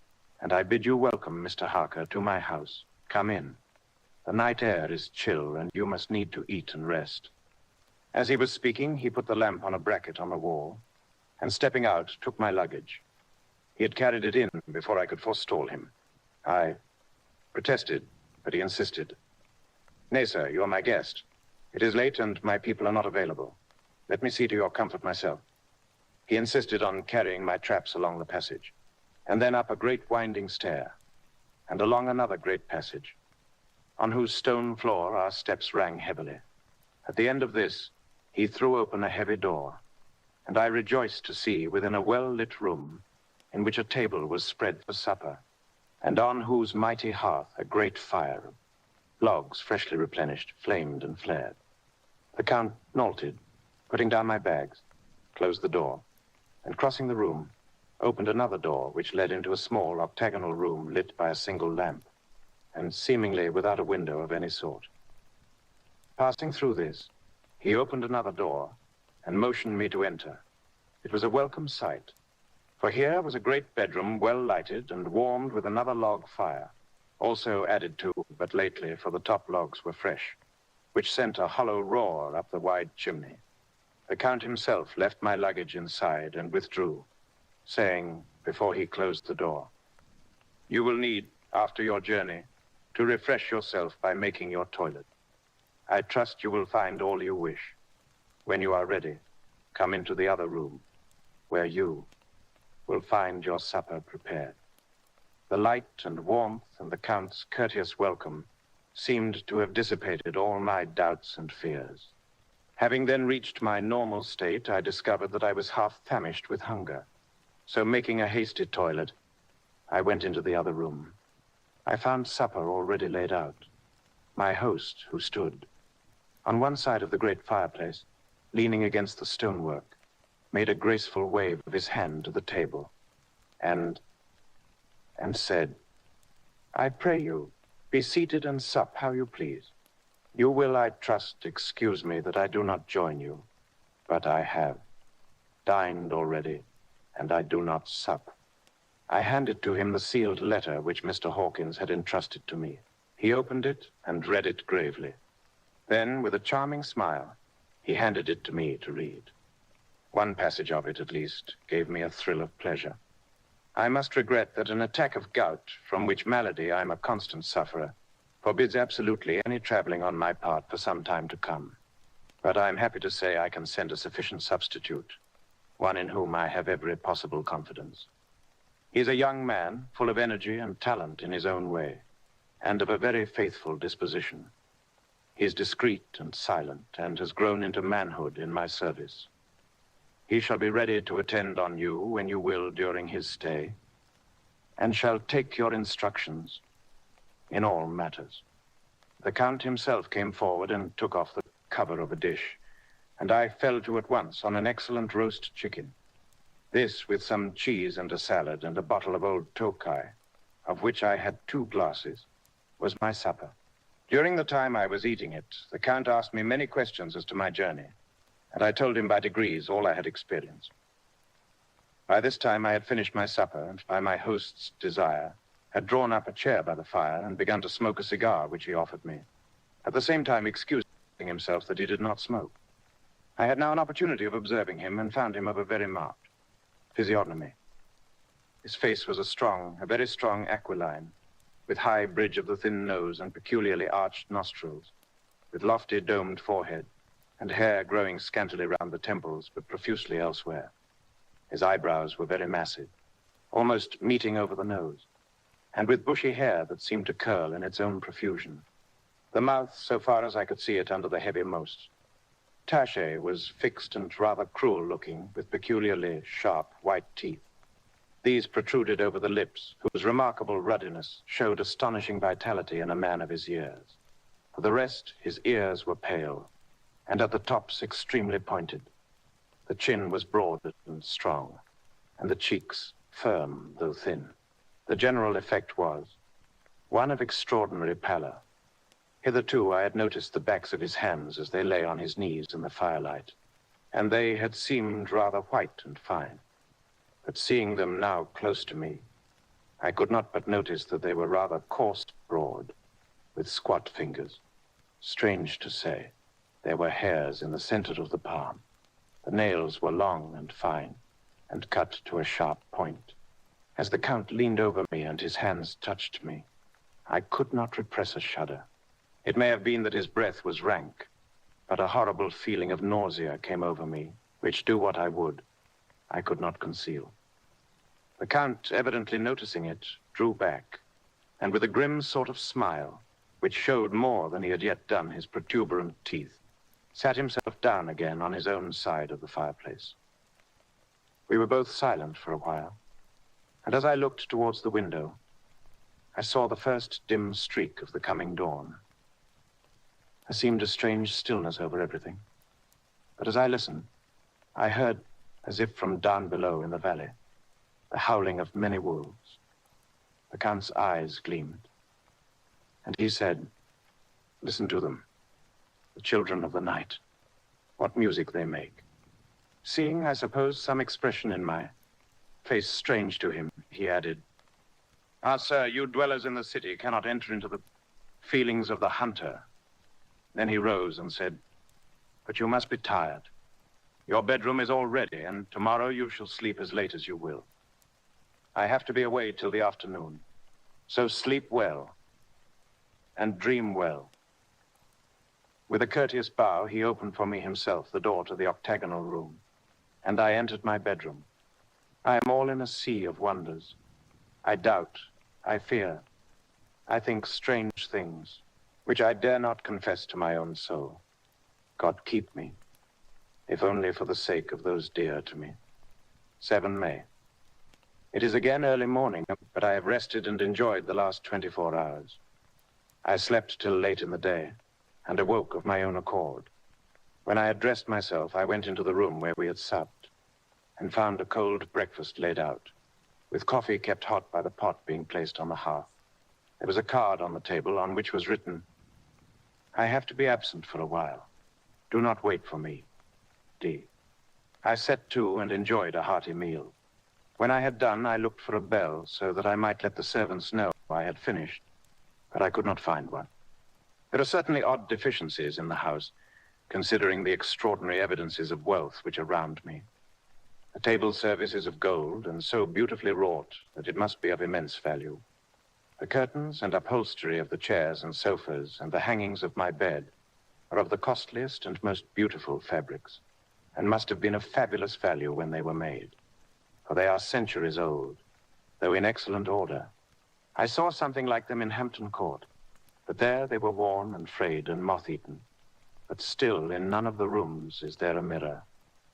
and I bid you welcome, Mr. Harker, to my house. Come in. The night air is chill, and you must need to eat and rest." As he was speaking, he put the lamp on a bracket on the wall, and stepping out, took my luggage. He had carried it in before I could forestall him. I protested, but he insisted. "Nay, sir, you are my guest. It is late, and my people are not available. Let me see to your comfort myself." He insisted on carrying my traps along the passage, and then up a great winding stair, and along another great passage, on whose stone floor our steps rang heavily. At the end of this, he threw open a heavy door, and I rejoiced to see within a well-lit room, in which a table was spread for supper, and on whose mighty hearth a great fire, logs freshly replenished, flamed and flared. The Count halted, putting down my bags, closed the door, and crossing the room, opened another door which led into a small octagonal room lit by a single lamp, and seemingly without a window of any sort. Passing through this, he opened another door and motioned me to enter. It was a welcome sight, for here was a great bedroom well lighted and warmed with another log fire, also added to but lately, for the top logs were fresh, which sent a hollow roar up the wide chimney. The Count himself left my luggage inside and withdrew, saying, before he closed the door, "You will need, after your journey, to refresh yourself by making your toilet. I trust you will find all you wish. When you are ready, come into the other room, where you will find your supper prepared." The light and warmth and the Count's courteous welcome seemed to have dissipated all my doubts and fears. Having then reached my normal state, I discovered that I was half famished with hunger. So making a hasty toilet, I went into the other room. I found supper already laid out. My host, who stood on one side of the great fireplace, leaning against the stonework, made a graceful wave of his hand to the table, and said, "I pray you, be seated and sup how you please. You will, I trust, excuse me that I do not join you, but I have dined already, and I do not sup." I handed to him the sealed letter which Mr. Hawkins had entrusted to me. He opened it and read it gravely. Then, with a charming smile, he handed it to me to read. One passage of it, at least, gave me a thrill of pleasure. I must regret that an attack of gout, from which malady I am a constant sufferer, forbids absolutely any traveling on my part for some time to come. But I am happy to say I can send a sufficient substitute, one in whom I have every possible confidence. He is a young man, full of energy and talent in his own way, and of a very faithful disposition. He is discreet and silent, and has grown into manhood in my service. He shall be ready to attend on you when you will during his stay, and shall take your instructions in all matters. The Count himself came forward and took off the cover of a dish, and I fell to at once on an excellent roast chicken. This, with some cheese and a salad and a bottle of old Tokai, of which I had 2 glasses, was my supper. During the time I was eating it, the Count asked me many questions as to my journey, and I told him by degrees all I had experienced. By this time I had finished my supper, and by my host's desire, had drawn up a chair by the fire and begun to smoke a cigar which he offered me, at the same time excusing himself that he did not smoke. I had now an opportunity of observing him and found him of a very marked physiognomy. His face was a very strong aquiline, with high bridge of the thin nose and peculiarly arched nostrils, with lofty domed forehead, and hair growing scantily round the temples, but profusely elsewhere. His eyebrows were very massive, almost meeting over the nose, and with bushy hair that seemed to curl in its own profusion. The mouth, so far as I could see it under the heavy moustache, was fixed and rather cruel-looking, with peculiarly sharp white teeth. These protruded over the lips, whose remarkable ruddiness showed astonishing vitality in a man of his years. For the rest, his ears were pale, and at the tops extremely pointed. The chin was broad and strong, and the cheeks firm, though thin. The general effect was one of extraordinary pallor. Hitherto I had noticed the backs of his hands as they lay on his knees in the firelight, and they had seemed rather white and fine. But seeing them now close to me, I could not but notice that they were rather coarse, broad, with squat fingers. Strange to say, there were hairs in the center of the palm. The nails were long and fine, and cut to a sharp point. As the Count leaned over me and his hands touched me, I could not repress a shudder. It may have been that his breath was rank, but a horrible feeling of nausea came over me, which, do what I would, I could not conceal. The Count, evidently noticing it, drew back, and with a grim sort of smile, which showed more than he had yet done his protuberant teeth, sat himself down again on his own side of the fireplace. We were both silent for a while, and as I looked towards the window, I saw the first dim streak of the coming dawn. There seemed a strange stillness over everything. But as I listened, I heard, as if from down below in the valley, the howling of many wolves. The Count's eyes gleamed, and he said, "Listen to them, the children of the night. What music they make." Seeing, I suppose, some expression in my face strange to him, he added, "Ah, sir, you dwellers in the city cannot enter into the feelings of the hunter." Then he rose and said, "But you must be tired. Your bedroom is all ready, and tomorrow you shall sleep as late as you will. I have to be away till the afternoon. So sleep well and dream well." With a courteous bow, he opened for me himself the door to the octagonal room, and I entered my bedroom. I am all in a sea of wonders. I doubt, I fear, I think strange things, which I dare not confess to my own soul. God keep me, if only for the sake of those dear to me. 7 May. It is again early morning, but I have rested and enjoyed the last 24 hours. I slept till late in the day, and awoke of my own accord. When I had dressed myself, I went into the room where we had supped, and found a cold breakfast laid out, with coffee kept hot by the pot being placed on the hearth. There was a card on the table on which was written, "I have to be absent for a while. Do not wait for me. D." I set to and enjoyed a hearty meal. When I had done, I looked for a bell so that I might let the servants know I had finished, but I could not find one. There are certainly odd deficiencies in the house, considering the extraordinary evidences of wealth which are round me. The table service is of gold and so beautifully wrought that it must be of immense value. The curtains and upholstery of the chairs and sofas and the hangings of my bed are of the costliest and most beautiful fabrics, and must have been of fabulous value when they were made, for they are centuries old, though in excellent order. I saw something like them in Hampton Court, but there they were worn and frayed and moth-eaten. But still, in none of the rooms is there a mirror.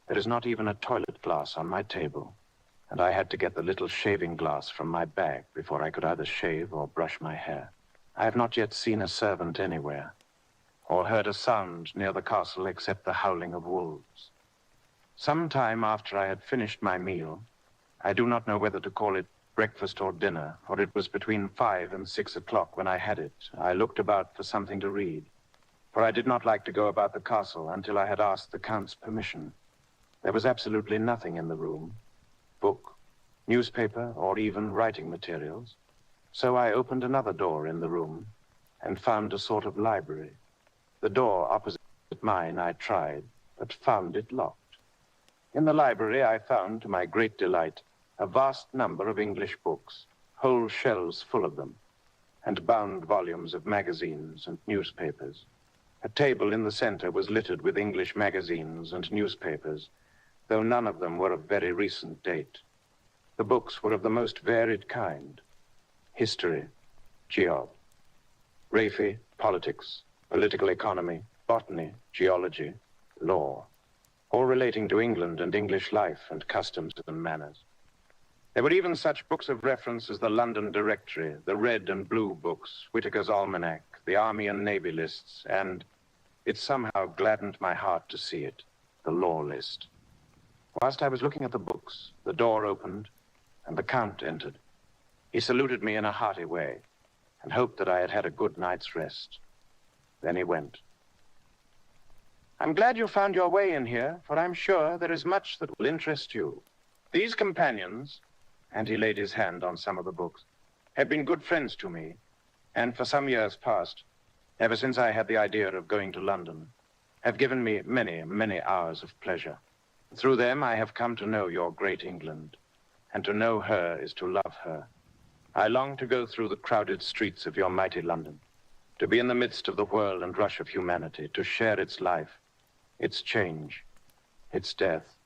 There is not even a toilet glass on my table, and I had to get the little shaving glass from my bag before I could either shave or brush my hair. I have not yet seen a servant anywhere, or heard a sound near the castle except the howling of wolves. Some time after I had finished my meal, I do not know whether to call it breakfast or dinner, for it was between 5 and 6 o'clock when I had it. I looked about for something to read, for I did not like to go about the castle until I had asked the Count's permission. There was absolutely nothing in the room, book, newspaper, or even writing materials. So I opened another door in the room and found a sort of library. The door opposite mine I tried, but found it locked. In the library I found, to my great delight, a vast number of English books, whole shelves full of them, and bound volumes of magazines and newspapers. A table in the center was littered with English magazines and newspapers, though none of them were of very recent date. The books were of the most varied kind: history, geography, politics, political economy, botany, geology, law, all relating to England and English life and customs and manners. There were even such books of reference as the London Directory, the Red and Blue books, Whitaker's Almanac, the Army and Navy lists, and, it somehow gladdened my heart to see it, the Law List. Whilst I was looking at the books, the door opened, and the Count entered. He saluted me in a hearty way, and hoped that I had had a good night's rest. Then he went. "I'm glad you found your way in here, for I'm sure there is much that will interest you. These companions," and he laid his hand on some of the books, "have been good friends to me, and for some years past, ever since I had the idea of going to London, have given me many, many hours of pleasure. Through them I have come to know your great England, and to know her is to love her. I long to go through the crowded streets of your mighty London, to be in the midst of the whirl and rush of humanity, to share its life, its change, its death,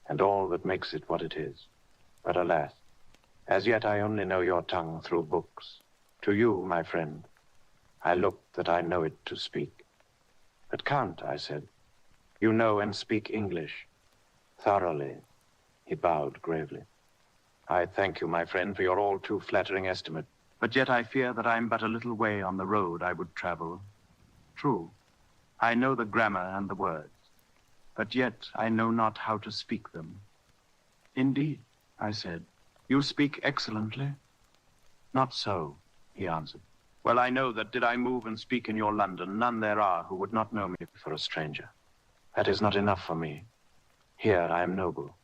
and all that makes it what it is. But alas, as yet I only know your tongue through books. To you, my friend, I look that I know it to speak." "But Count," I said, "you know and speak English." "Thoroughly," he bowed gravely. "I thank you, my friend, for your all too flattering estimate, but yet I fear that I am but a little way on the road I would travel. True, I know the grammar and the words, but yet I know not how to speak them. Indeed, I said, you speak excellently. Not so, he answered. Well, I know that did I move and speak in your London, none there are who would not know me for a stranger. That is not enough for me. Here I am noble.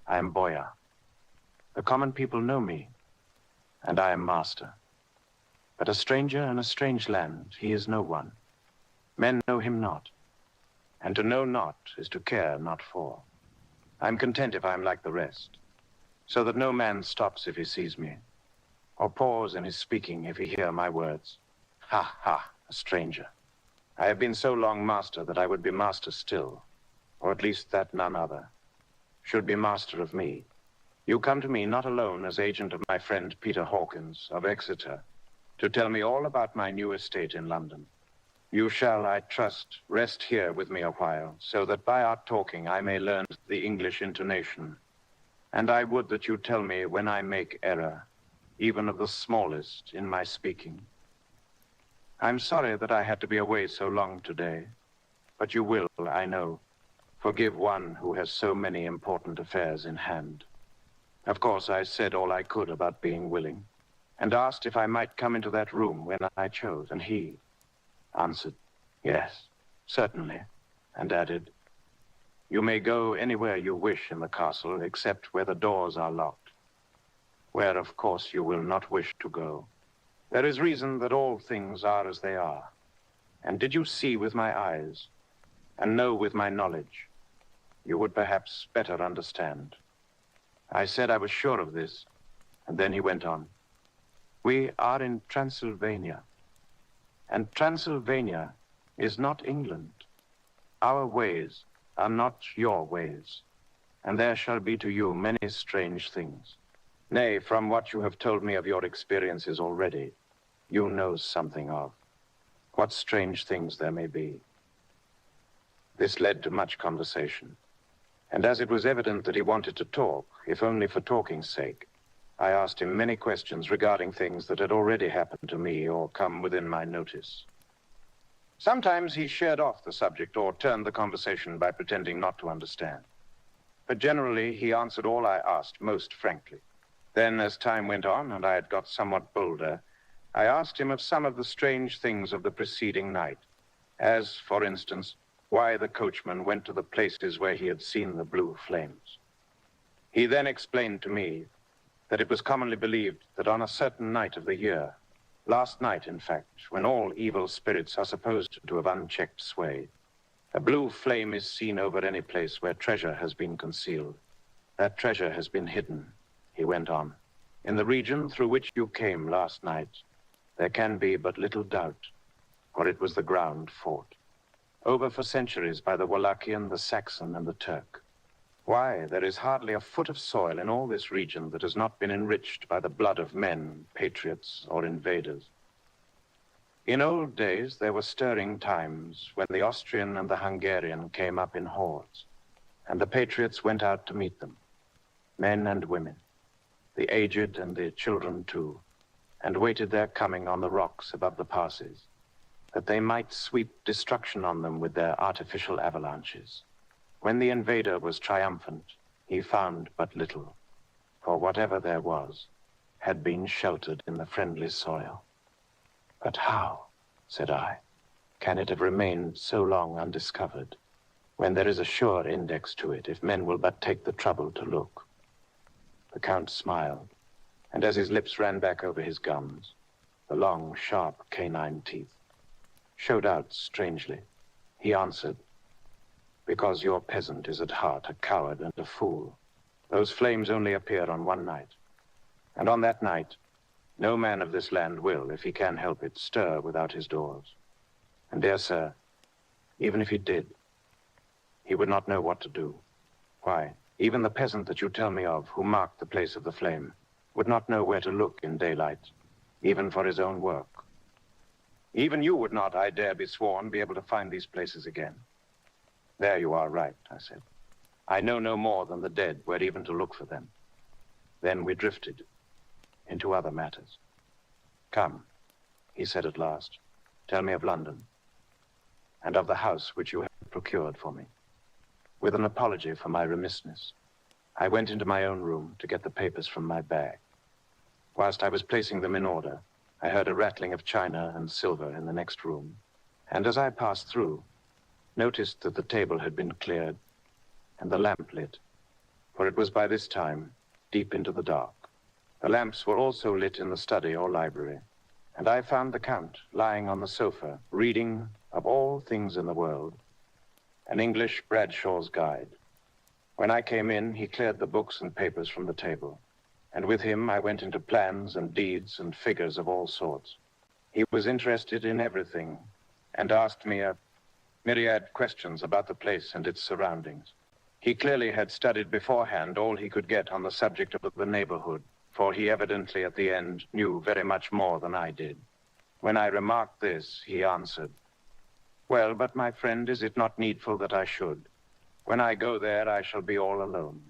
I am boyar. The common people know me, and I am master. But a stranger in a strange land, he is no one. Men know him not, and to know not is to care not for. I'm content if I'm like the rest, so that no man stops if he sees me, or pause in his speaking if he hear my words. Ha, ha, a stranger. I have been so long master that I would be master still, or at least that none other should be master of me. You come to me not alone as agent of my friend Peter Hawkins of Exeter, to tell me all about my new estate in London. You shall, I trust, rest here with me a while, so that by our talking I may learn the English intonation. And I would that you tell me when I make error, even of the smallest, in my speaking. I'm sorry that I had to be away so long today, but you will, I know, forgive one who has so many important affairs in hand. Of course, I said all I could about being willing, and asked if I might come into that room when I chose, and he answered, yes, certainly, and added, you may go anywhere you wish in the castle, except where the doors are locked, where, of course, you will not wish to go. There is reason that all things are as they are. And did you see with my eyes, and know with my knowledge, you would perhaps better understand. I said I was sure of this, and then he went on. We are in Transylvania, and Transylvania is not England. Our ways are not your ways, and there shall be to you many strange things. Nay, from what you have told me of your experiences already, you know something of what strange things there may be. This led to much conversation, and as it was evident that he wanted to talk, if only for talking's sake, I asked him many questions regarding things that had already happened to me or come within my notice. Sometimes he sheered off the subject or turned the conversation by pretending not to understand. But generally, he answered all I asked most frankly. Then, as time went on and I had got somewhat bolder, I asked him of some of the strange things of the preceding night, as, for instance, why the coachman went to the places where he had seen the blue flames. He then explained to me that it was commonly believed that on a certain night of the year, last night, in fact, when all evil spirits are supposed to have unchecked sway, a blue flame is seen over any place where treasure has been concealed. That treasure has been hidden, he went on. In the region through which you came last night, there can be but little doubt, for it was the ground fought over for centuries by the Wallachian, the Saxon, and the Turk. Why, there is hardly a foot of soil in all this region that has not been enriched by the blood of men, patriots, or invaders. In old days, there were stirring times when the Austrian and the Hungarian came up in hordes, and the patriots went out to meet them, men and women, the aged and the children too, and waited their coming on the rocks above the passes, that they might sweep destruction on them with their artificial avalanches. When the invader was triumphant, he found but little, for whatever there was had been sheltered in the friendly soil. But how, said I, can it have remained so long undiscovered, when there is a sure index to it, if men will but take the trouble to look? The Count smiled, and as his lips ran back over his gums, the long, sharp canine teeth showed out strangely. He answered, because your peasant is at heart a coward and a fool. Those flames only appear on one night, and on that night, no man of this land will, if he can help it, stir without his doors. And dear sir, even if he did, he would not know what to do. Why, even the peasant that you tell me of, who marked the place of the flame, would not know where to look in daylight, even for his own work. Even you would not, I dare be sworn, be able to find these places again. There you are right, I said. I know no more than the dead where even to look for them. Then we drifted into other matters. Come, he said at last, tell me of London. and of the house which you have procured for me. With an apology for my remissness, I went into my own room to get the papers from my bag. Whilst I was placing them in order, I heard a rattling of china and silver in the next room, and as I passed through, noticed that the table had been cleared and the lamp lit, for it was by this time deep into the dark. The lamps were also lit in the study or library, and I found the Count lying on the sofa, reading, of all things in the world, an English Bradshaw's Guide. When I came in, he cleared the books and papers from the table, and with him I went into plans and deeds and figures of all sorts. He was interested in everything and asked me a myriad questions about the place and its surroundings. He clearly had studied beforehand all he could get on the subject of the neighborhood, for he evidently at the end knew very much more than I did. When I remarked this, he answered, "Well, but my friend, is it not needful that I should? When I go there, I shall be all alone.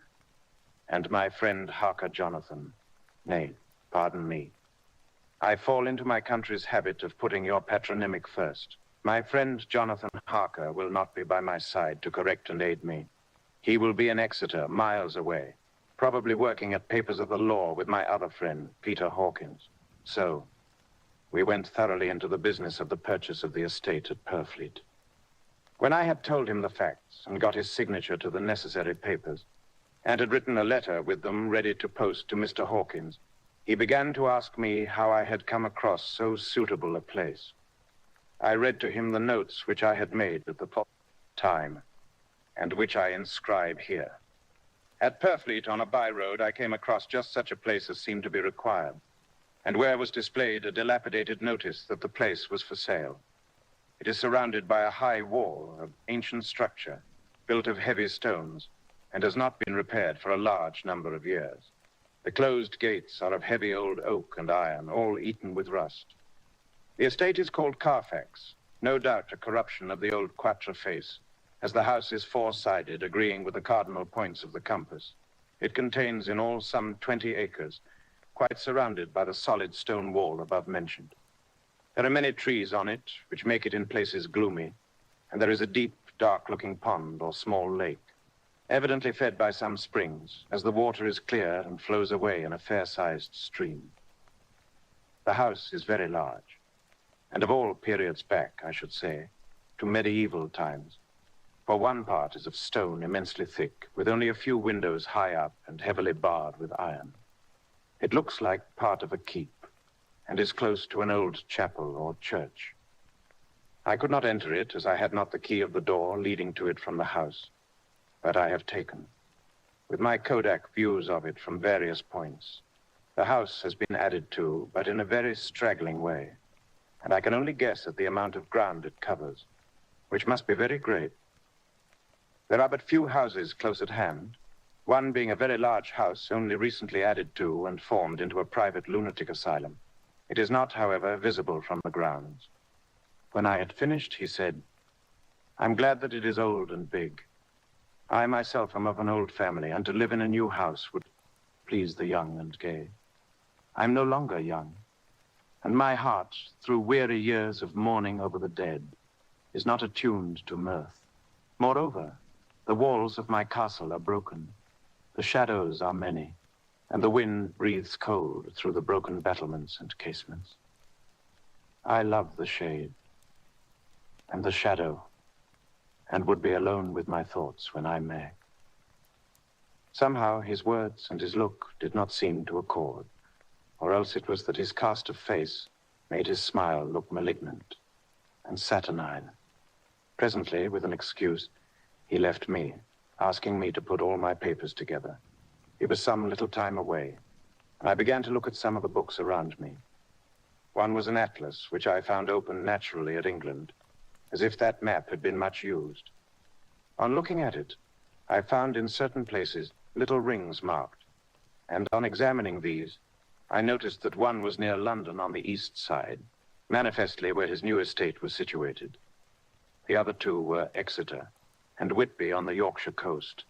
And my friend Harker Jonathan, nay, pardon me, I fall into my country's habit of putting your patronymic first. My friend Jonathan Harker will not be by my side to correct and aid me. He will be in Exeter, miles away, probably working at papers of the law with my other friend, Peter Hawkins. So, we went thoroughly into the business of the purchase of the estate at Purfleet. When I had told him the facts and got his signature to the necessary papers, and had written a letter with them ready to post to Mr. Hawkins, he began to ask me how I had come across so suitable a place. I read to him the notes which I had made at the time, and which I inscribe here. At Purfleet, on a by-road, I came across just such a place as seemed to be required, and where was displayed a dilapidated notice that the place was for sale. It is surrounded by a high wall of ancient structure, built of heavy stones, and has not been repaired for a large number of years. The closed gates are of heavy old oak and iron, all eaten with rust. The estate is called Carfax, no doubt a corruption of the old quatre face, as the house is four-sided, agreeing with the cardinal points of the compass. It contains in all some 20 acres, quite surrounded by the solid stone wall above mentioned. There are many trees on it, which make it in places gloomy, and there is a deep, dark-looking pond or small lake, evidently fed by some springs, as the water is clear and flows away in a fair-sized stream. The house is very large, and of all periods back, I should say, to medieval times, for one part is of stone immensely thick, with only a few windows high up and heavily barred with iron. It looks like part of a keep, and is close to an old chapel or church. I could not enter it, as I had not the key of the door leading to it from the house, but I have taken, with my Kodak, views of it from various points. The house has been added to, but in a very straggling way, and I can only guess at the amount of ground it covers, which must be very great. There are but few houses close at hand, one being a very large house only recently added to and formed into a private lunatic asylum. It is not, however, visible from the grounds. When I had finished, he said, "I'm glad that it is old and big. I myself am of an old family, and to live in a new house would please the young and gay. I'm no longer young, and my heart, through weary years of mourning over the dead, is not attuned to mirth. Moreover, the walls of my castle are broken, the shadows are many, and the wind breathes cold through the broken battlements and casements. I love the shade and the shadow, and would be alone with my thoughts when I may." Somehow his words and his look did not seem to accord, or else it was that his cast of face made his smile look malignant and saturnine. Presently, with an excuse, he left me, asking me to put all my papers together. He was some little time away, and I began to look at some of the books around me. One was an atlas, which I found open naturally at England, as if that map had been much used. On looking at it, I found in certain places little rings marked, and on examining these, I noticed that one was near London on the east side, manifestly where his new estate was situated. The other two were Exeter and Whitby on the Yorkshire coast.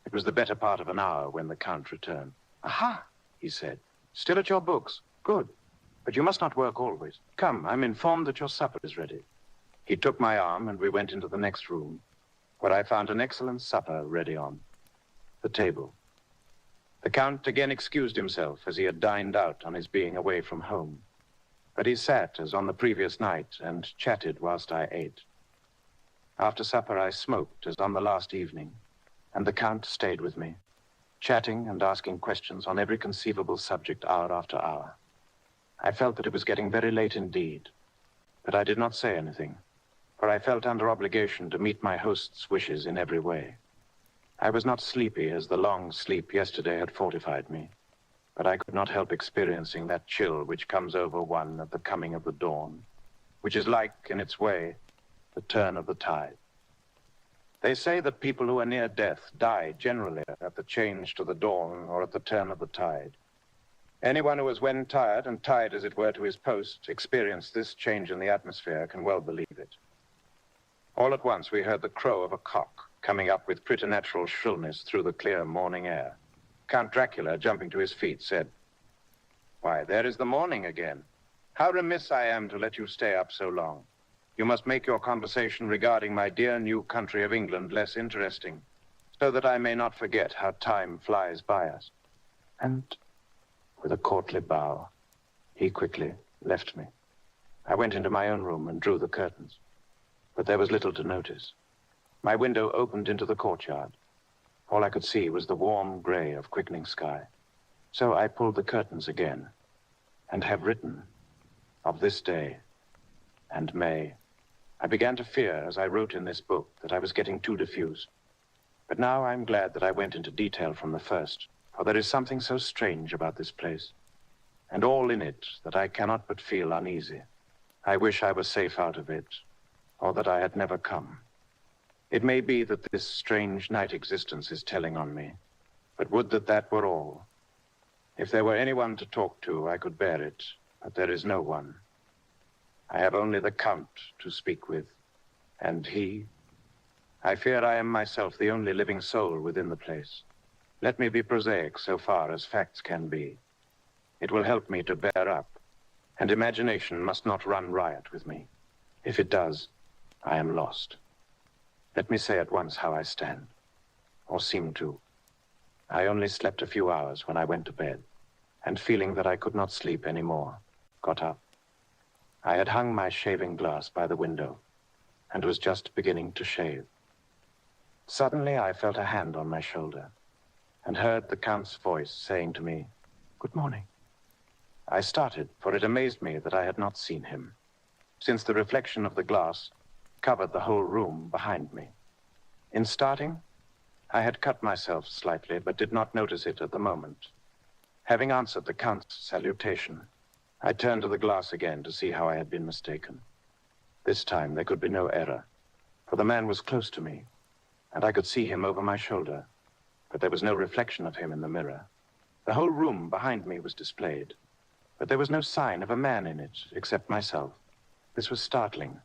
It was the better part of an hour when the Count returned. "Aha," he said, "still at your books? Good. But you must not work always. Come, I'm informed that your supper is ready." He took my arm and we went into the next room, where I found an excellent supper ready on the table. The Count again excused himself, as he had dined out on his being away from home. But he sat, as on the previous night, and chatted whilst I ate. After supper, I smoked, as on the last evening, and the Count stayed with me, chatting and asking questions on every conceivable subject hour after hour. I felt that it was getting very late indeed, but I did not say anything, for I felt under obligation to meet my host's wishes in every way. I was not sleepy, as the long sleep yesterday had fortified me, but I could not help experiencing that chill which comes over one at the coming of the dawn, which is like, in its way, the turn of the tide. They say that people who are near death die generally at the change to the dawn or at the turn of the tide. Anyone who has, when tired, and tied as it were to his post, experienced this change in the atmosphere can well believe it. All at once we heard the crow of a cock coming up with preternatural shrillness through the clear morning air. Count Dracula, jumping to his feet, said, "Why, there is the morning again. How remiss I am to let you stay up so long. You must make your conversation regarding my dear new country of England less interesting, so that I may not forget how time flies by us." And with a courtly bow, he quickly left me. I went into my own room and drew the curtains, but there was little to notice. My window opened into the courtyard. All I could see was the warm gray of quickening sky. So I pulled the curtains again, and have written of this day and May. I began to fear, as I wrote in this book, that I was getting too diffuse. But now I'm glad that I went into detail from the first, for there is something so strange about this place, and all in it, that I cannot but feel uneasy. I wish I were safe out of it, or that I had never come. It may be that this strange night existence is telling on me, but would that that were all. If there were anyone to talk to, I could bear it, but there is no one. I have only the Count to speak with, and he... I fear I am myself the only living soul within the place. Let me be prosaic so far as facts can be. It will help me to bear up, and imagination must not run riot with me. If it does, I am lost. Let me say at once how I stand, or seem to. I only slept a few hours when I went to bed, and feeling that I could not sleep any more, got up. I had hung my shaving glass by the window, and was just beginning to shave. Suddenly I felt a hand on my shoulder, and heard the Count's voice saying to me, "Good morning." I started, for it amazed me that I had not seen him, since the reflection of the glass covered the whole room behind me. In starting, I had cut myself slightly, but did not notice it at the moment. Having answered the Count's salutation, I turned to the glass again to see how I had been mistaken. This time there could be no error, for the man was close to me, and I could see him over my shoulder, but there was no reflection of him in the mirror. The whole room behind me was displayed, but there was no sign of a man in it, except myself. This was startling,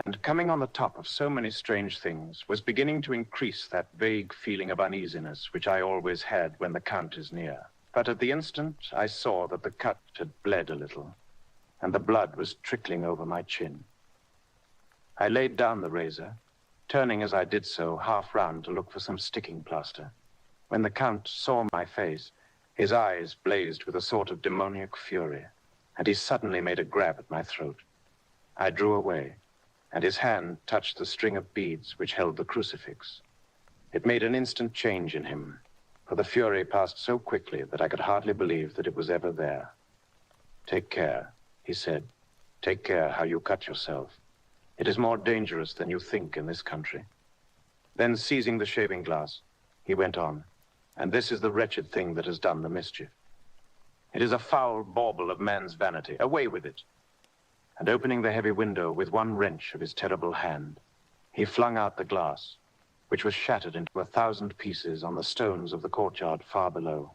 and coming on the top of so many strange things, was beginning to increase that vague feeling of uneasiness which I always had when the Count is near. But at the instant, I saw that the cut had bled a little, and the blood was trickling over my chin. I laid down the razor, turning as I did so half round to look for some sticking plaster. When the Count saw my face, his eyes blazed with a sort of demoniac fury, and he suddenly made a grab at my throat. I drew away, and his hand touched the string of beads which held the crucifix. It made an instant change in him, for the fury passed so quickly that I could hardly believe that it was ever there. "Take care," he said. "Take care how you cut yourself. It is more dangerous than you think in this country." Then, seizing the shaving glass, he went on, "And this is the wretched thing that has done the mischief. It is a foul bauble of man's vanity. Away with it." And opening the heavy window with one wrench of his terrible hand, he flung out the glass, which was shattered into 1,000 pieces on the stones of the courtyard far below.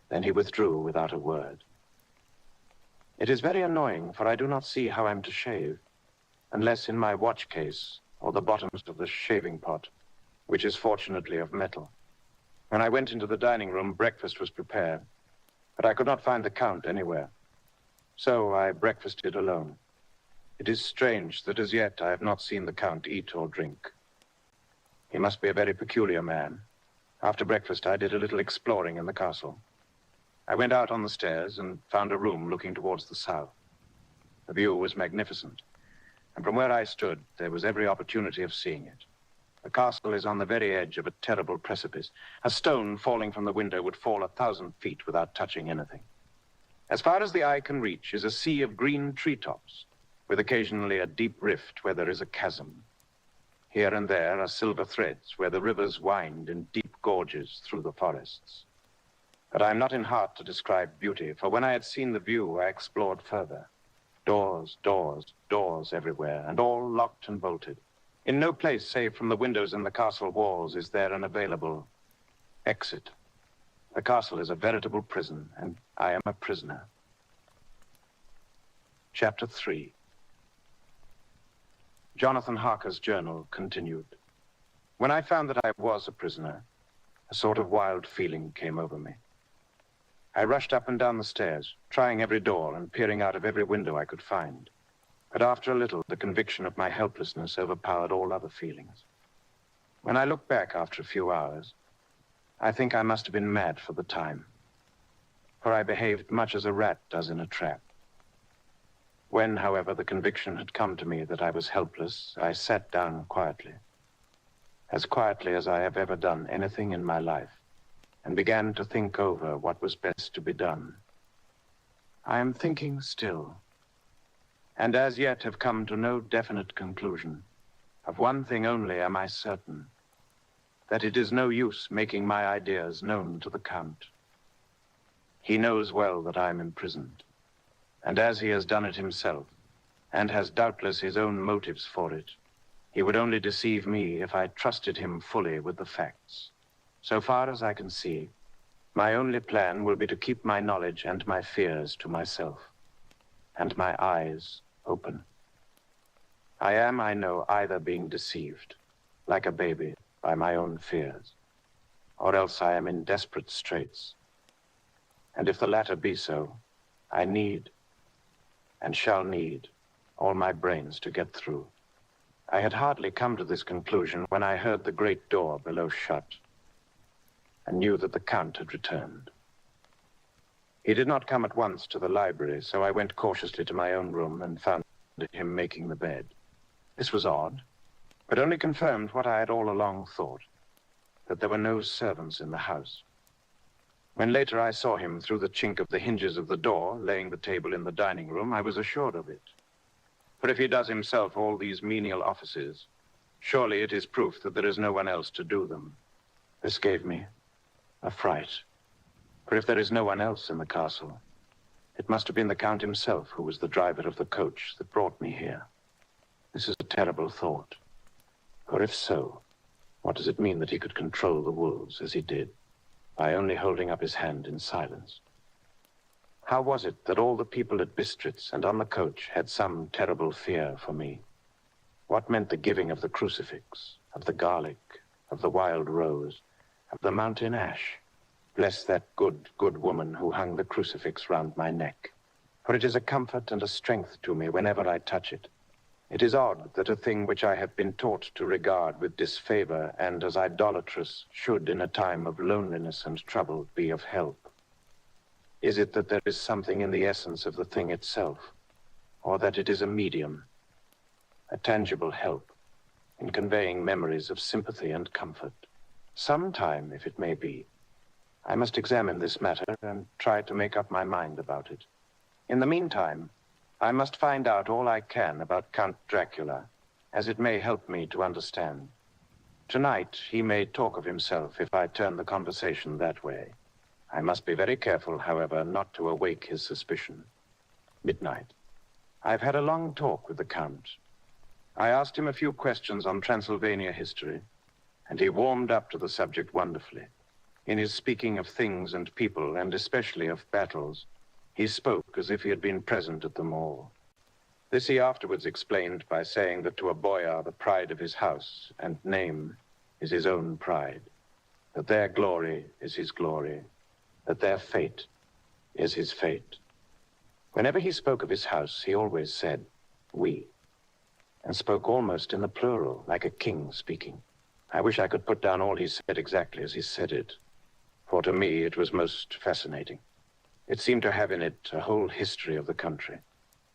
Then he withdrew without a word. It is very annoying, for I do not see how I'm to shave, unless in my watch case or the bottoms of the shaving pot, which is fortunately of metal. When I went into the dining room, breakfast was prepared, but I could not find the Count anywhere. So I breakfasted alone. It is strange that as yet I have not seen the Count eat or drink. He must be a very peculiar man. After breakfast, I did a little exploring in the castle. I went out on the stairs and found a room looking towards the south. The view was magnificent, and from where I stood, there was every opportunity of seeing it. The castle is on the very edge of a terrible precipice. A stone falling from the window would fall 1,000 feet without touching anything. As far as the eye can reach is a sea of green treetops, with occasionally a deep rift where there is a chasm. Here and there are silver threads where the rivers wind in deep gorges through the forests. But I am not in heart to describe beauty, for when I had seen the view, I explored further. Doors, doors, doors everywhere, and all locked and bolted. In no place, save from the windows in the castle walls, is there an available exit. The castle is a veritable prison, and I am a prisoner. Chapter 3. Jonathan Harker's journal continued. When I found that I was a prisoner, a sort of wild feeling came over me. I rushed up and down the stairs, trying every door and peering out of every window I could find. But after a little, the conviction of my helplessness overpowered all other feelings. When I look back after a few hours, I think I must have been mad for the time, for I behaved much as a rat does in a trap. When, however, the conviction had come to me that I was helpless, I sat down quietly as I have ever done anything in my life, and began to think over what was best to be done. I am thinking still, and as yet have come to no definite conclusion. Of one thing only am I certain, that it is no use making my ideas known to the Count. He knows well that I am imprisoned, and as he has done it himself, and has doubtless his own motives for it, he would only deceive me if I trusted him fully with the facts. So far as I can see, my only plan will be to keep my knowledge and my fears to myself, and my eyes open. I am, I know, either being deceived, like a baby, by my own fears, or else I am in desperate straits. And if the latter be so, I need, and shall need, all my brains to get through. I had hardly come to this conclusion when I heard the great door below shut, and knew that the Count had returned. He did not come at once to the library, so I went cautiously to my own room and found him making the bed. This was odd, but only confirmed what I had all along thought, that there were no servants in the house. When later I saw him through the chink of the hinges of the door, laying the table in the dining room, I was assured of it. For if he does himself all these menial offices, surely it is proof that there is no one else to do them. This gave me a fright. For if there is no one else in the castle, it must have been the Count himself who was the driver of the coach that brought me here. This is a terrible thought. For if so, what does it mean that he could control the wolves as he did, by only holding up his hand in silence? How was it that all the people at Bistritz and on the coach had some terrible fear for me? What meant the giving of the crucifix, of the garlic, of the wild rose, of the mountain ash? Bless that good, good woman who hung the crucifix round my neck, for it is a comfort and a strength to me whenever I touch it. It is odd that a thing which I have been taught to regard with disfavor and as idolatrous should, in a time of loneliness and trouble, be of help. Is it that there is something in the essence of the thing itself, or that it is a medium, a tangible help in conveying memories of sympathy and comfort? Sometime, if it may be, I must examine this matter and try to make up my mind about it. In the meantime, I must find out all I can about Count Dracula, as it may help me to understand. Tonight, he may talk of himself if I turn the conversation that way. I must be very careful, however, not to awake his suspicion. Midnight. I've had a long talk with the Count. I asked him a few questions on Transylvania history, and he warmed up to the subject wonderfully. In his speaking of things and people, and especially of battles, he spoke as if he had been present at them all. This he afterwards explained by saying that to a boyar the pride of his house and name is his own pride, that their glory is his glory, that their fate is his fate. Whenever he spoke of his house, he always said, we, and spoke almost in the plural, like a king speaking. I wish I could put down all he said exactly as he said it, for to me it was most fascinating. It seemed to have in it a whole history of the country.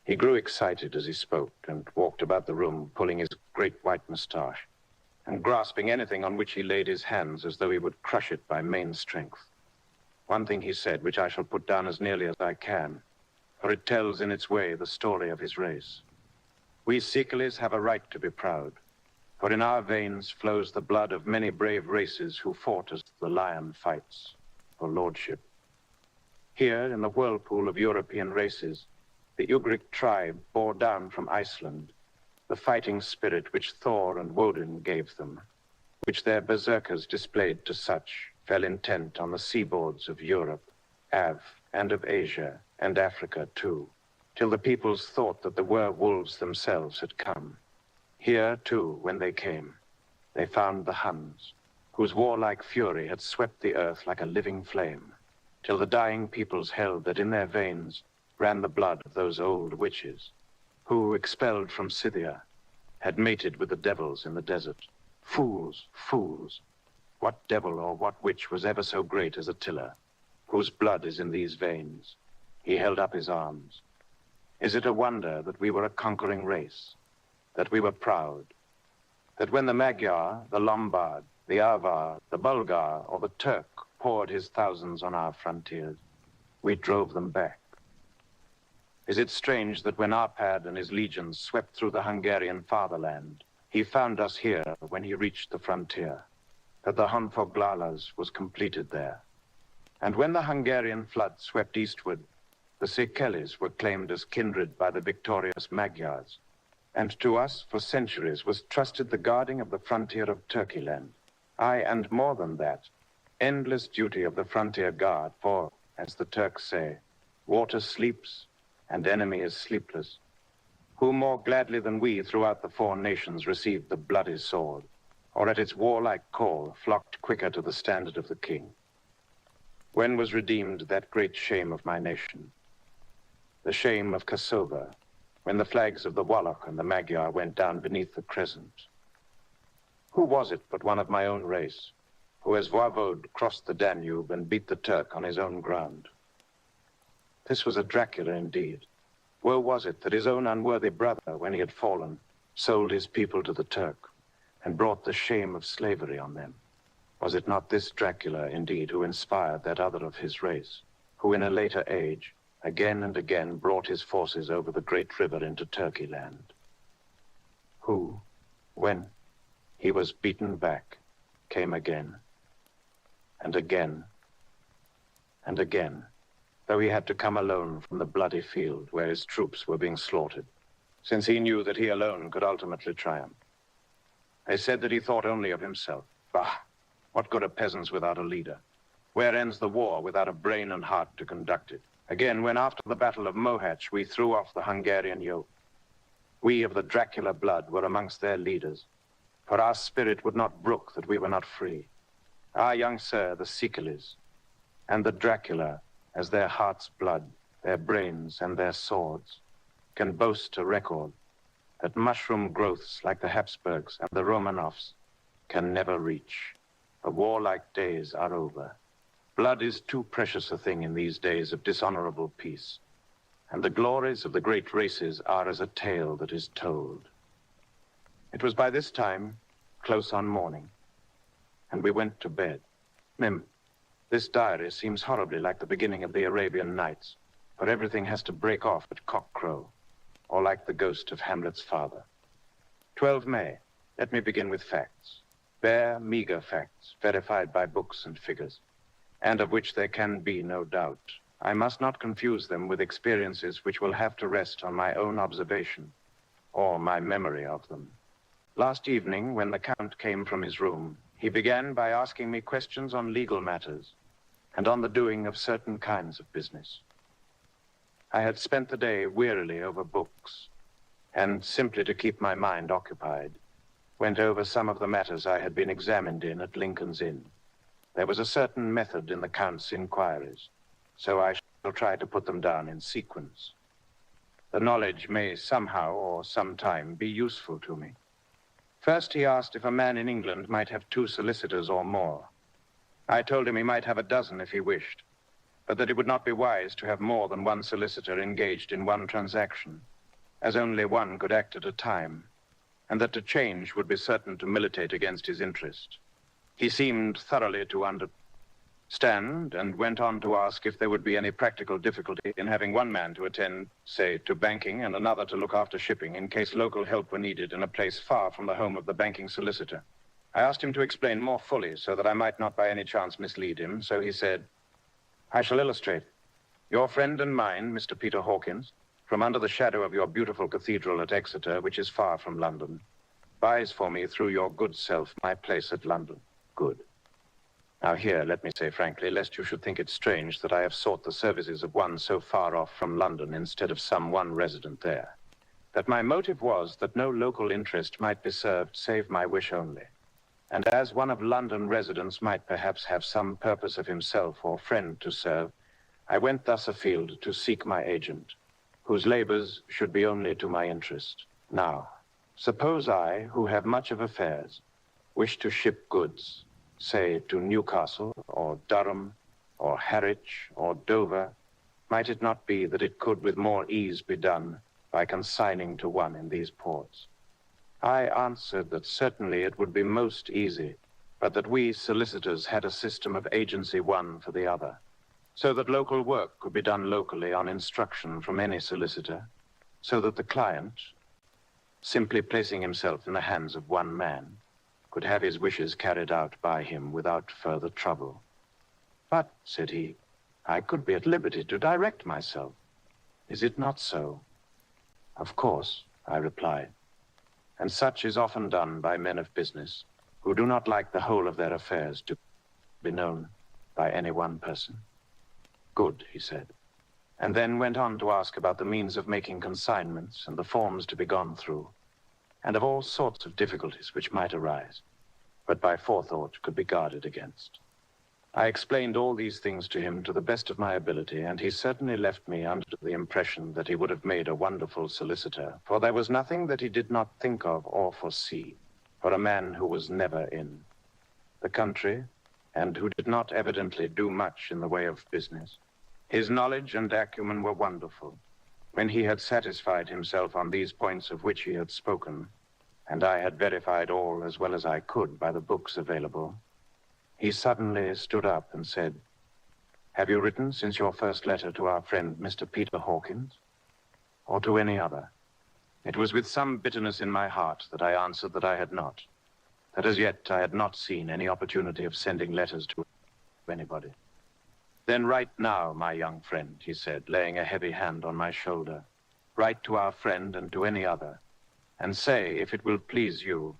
He grew excited as he spoke and walked about the room, pulling his great white moustache and grasping anything on which he laid his hands as though he would crush it by main strength. One thing he said, which I shall put down as nearly as I can, for it tells in its way the story of his race. We Sekeles have a right to be proud, for in our veins flows the blood of many brave races who fought as the lion fights for lordship. Here, in the whirlpool of European races, the Ugric tribe bore down from Iceland the fighting spirit which Thor and Woden gave them, which their berserkers displayed to such, fell intent on the seaboards of Europe, Av, and of Asia, and Africa too, till the peoples thought that the werewolves themselves had come. Here, too, when they came, they found the Huns, whose warlike fury had swept the earth like a living flame, till the dying peoples held that in their veins ran the blood of those old witches, who, expelled from Scythia, had mated with the devils in the desert. Fools, fools! What devil or what witch was ever so great as Attila, whose blood is in these veins? He held up his arms. Is it a wonder that we were a conquering race, that we were proud, that when the Magyar, the Lombard, the Avar, the Bulgar, or the Turk poured his thousands on our frontiers, we drove them back? Is it strange that when Arpad and his legions swept through the Hungarian fatherland, he found us here when he reached the frontier, that the Honfoglalas was completed there? And when the Hungarian flood swept eastward, the Sekeles were claimed as kindred by the victorious Magyars, and to us for centuries was trusted the guarding of the frontier of Turkeyland. Aye, and more than that, endless duty of the frontier guard, for, as the Turks say, water sleeps and enemy is sleepless. Who more gladly than we throughout the four nations received the bloody sword, or at its warlike call flocked quicker to the standard of the king? When was redeemed that great shame of my nation? The shame of Kosovo, when the flags of the Wallach and the Magyar went down beneath the crescent. Who was it but one of my own race, who as Voivode crossed the Danube and beat the Turk on his own ground? This was a Dracula indeed. Woe was it that his own unworthy brother, when he had fallen, sold his people to the Turk and brought the shame of slavery on them. Was it not this Dracula indeed who inspired that other of his race, who in a later age again and again brought his forces over the great river into Turkeyland? Who, when he was beaten back, came again, and again, and again, though he had to come alone from the bloody field where his troops were being slaughtered, since he knew that he alone could ultimately triumph. They said that he thought only of himself. Bah! What good are peasants without a leader? Where ends the war without a brain and heart to conduct it? Again, when after the Battle of Mohacs we threw off the Hungarian yoke, we of the Dracula blood were amongst their leaders, for our spirit would not brook that we were not free. Our young sir, the Sekeles, and the Dracula, as their heart's blood, their brains, and their swords, can boast a record that mushroom growths like the Habsburgs and the Romanovs can never reach. The warlike days are over. Blood is too precious a thing in these days of dishonorable peace, and the glories of the great races are as a tale that is told. It was by this time close on morning, and we went to bed. Mim, this diary seems horribly like the beginning of the Arabian Nights, for everything has to break off at cockcrow, or like the ghost of Hamlet's father. 12 May. Let me begin with facts. Bare, meager facts, verified by books and figures, and of which there can be no doubt. I must not confuse them with experiences which will have to rest on my own observation, or my memory of them. Last evening, when the Count came from his room, he began by asking me questions on legal matters and on the doing of certain kinds of business. I had spent the day wearily over books, and simply to keep my mind occupied, went over some of the matters I had been examined in at Lincoln's Inn. There was a certain method in the Count's inquiries, so I shall try to put them down in sequence. The knowledge may somehow or sometime be useful to me. First, he asked if a man in England might have 2 solicitors or more. I told him he might have a dozen if he wished, but that it would not be wise to have more than 1 solicitor engaged in one transaction, as only one could act at a time, and that to change would be certain to militate against his interest. He seemed thoroughly to understand and went on to ask if there would be any practical difficulty in having one man to attend, say, to banking and another to look after shipping in case local help were needed in a place far from the home of the banking solicitor. I asked him to explain more fully so that I might not by any chance mislead him, so he said, "I shall illustrate. Your friend and mine, Mr. Peter Hawkins, from under the shadow of your beautiful cathedral at Exeter, which is far from London, buys for me through your good self my place at London." Good. Now here, let me say frankly, lest you should think it strange that I have sought the services of one so far off from London instead of some one resident there, that my motive was that no local interest might be served save my wish only, and as one of London residents might perhaps have some purpose of himself or friend to serve, I went thus afield to seek my agent, whose labors should be only to my interest. Now, suppose I, who have much of affairs, wish to ship goods, say to Newcastle or Durham or Harwich or Dover, might it not be that it could with more ease be done by consigning to one in these ports? I answered that certainly it would be most easy, but that we solicitors had a system of agency one for the other, so that local work could be done locally on instruction from any solicitor, so that the client, simply placing himself in the hands of one man, could have his wishes carried out by him without further trouble. "But," said he, "I could be at liberty to direct myself. Is it not so?" "Of course," I replied, "and such is often done by men of business who do not like the whole of their affairs to be known by any one person." "Good," he said, and then went on to ask about the means of making consignments and the forms to be gone through, and of all sorts of difficulties which might arise, but by forethought could be guarded against. I explained all these things to him to the best of my ability, and he certainly left me under the impression that he would have made a wonderful solicitor, for there was nothing that he did not think of or foresee for a man who was never in the country and who did not evidently do much in the way of business. His knowledge and acumen were wonderful. When he had satisfied himself on these points of which he had spoken, and I had verified all as well as I could by the books available, he suddenly stood up and said, "Have you written since your first letter to our friend Mr. Peter Hawkins, or to any other?" It was with some bitterness in my heart that I answered that I had not, that as yet I had not seen any opportunity of sending letters to anybody. "Then write now, my young friend," he said, laying a heavy hand on my shoulder. "Write to our friend and to any other, and say, if it will please you,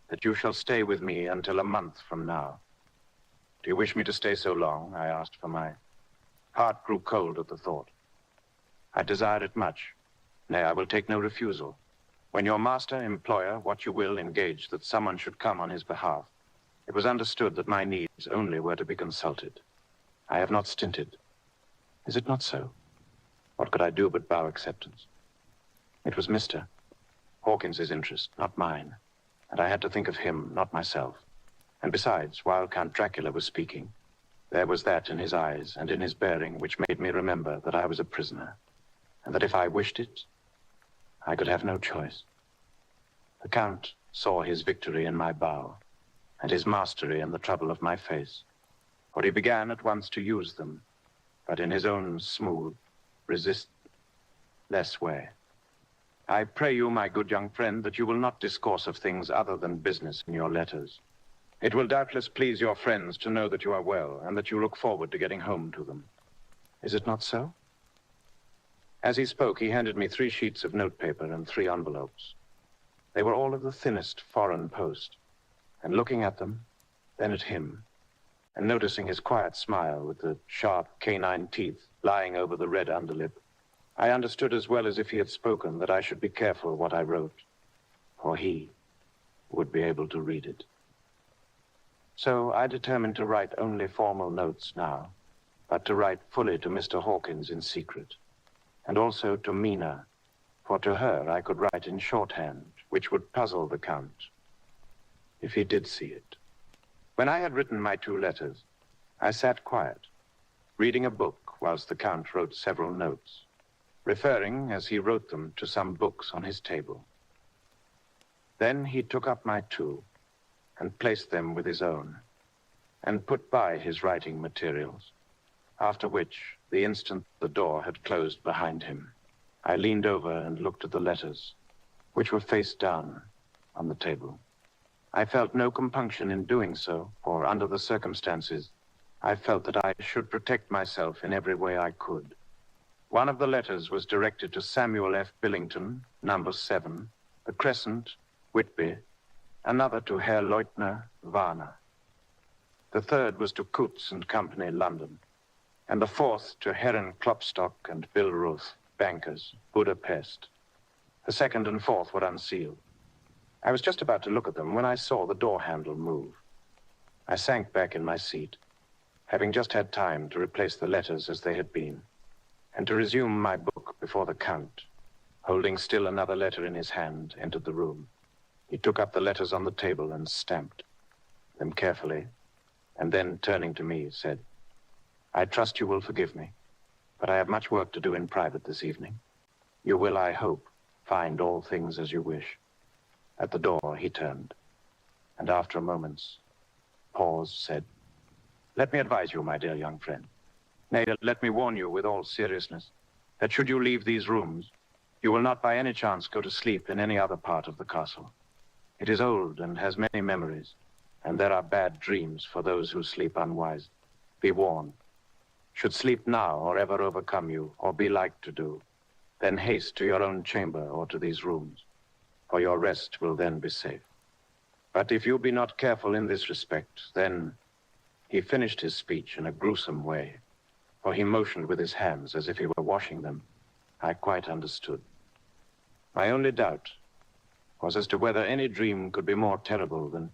that you shall stay with me until a month from now." "Do you wish me to stay so long?" I asked, for my heart grew cold at the thought. "I desire it much. Nay, I will take no refusal. When your master, employer, what you will, engaged that someone should come on his behalf, it was understood that my needs only were to be consulted. I have not stinted. Is it not so? What could I do but bow acceptance? It was Mr. Hawkins's interest, not mine, and I had to think of him, not myself. And besides, while Count Dracula was speaking, there was that in his eyes and in his bearing which made me remember that I was a prisoner, and that if I wished it, I could have no choice. The Count saw his victory in my bow, and his mastery in the trouble of my face, for he began at once to use them, but in his own smooth, resistless way. "I pray you, my good young friend, that you will not discourse of things other than business in your letters. It will doubtless please your friends to know that you are well, and that you look forward to getting home to them. Is it not so?" As he spoke, he handed me 3 sheets of notepaper and 3 envelopes. They were all of the thinnest foreign post, and looking at them, then at him, and noticing his quiet smile with the sharp canine teeth lying over the red underlip, I understood as well as if he had spoken that I should be careful what I wrote, for he would be able to read it. So I determined to write only formal notes now, but to write fully to Mr. Hawkins in secret, and also to Mina, for to her I could write in shorthand, which would puzzle the Count, if he did see it. When I had written my 2 letters, I sat quiet, reading a book whilst the Count wrote several notes, referring, as he wrote them, to some books on his table. Then he took up my 2 and placed them with his own, and put by his writing materials, after which, the instant the door had closed behind him, I leaned over and looked at the letters, which were face down on the table. I felt no compunction in doing so, for under the circumstances, I felt that I should protect myself in every way I could. One of the letters was directed to Samuel F. Billington, number 7, The Crescent, Whitby, another to Herr Leutner, Varna. The third was to Coutts and Company, London, and the fourth to Herren Klopstock and Bill Ruth, bankers, Budapest. The second and fourth were unsealed. I was just about to look at them when I saw the door handle move. I sank back in my seat, having just had time to replace the letters as they had been, and to resume my book before the Count, holding still another letter in his hand, entered the room. He took up the letters on the table and stamped them carefully, and then, turning to me, said, "I trust you will forgive me, but I have much work to do in private this evening. You will, I hope, find all things as you wish." At the door he turned, and after a moment's pause said, "Let me advise you, my dear young friend, nay, let me warn you with all seriousness, that should you leave these rooms, you will not by any chance go to sleep in any other part of the castle. It is old and has many memories, and there are bad dreams for those who sleep unwise. Be warned. Should sleep now or ever overcome you, or be like to do, then haste to your own chamber or to these rooms, for your rest will then be safe. But if you be not careful in this respect, then..." He finished his speech in a gruesome way, for he motioned with his hands as if he were washing them. I quite understood. My only doubt was as to whether any dream could be more terrible than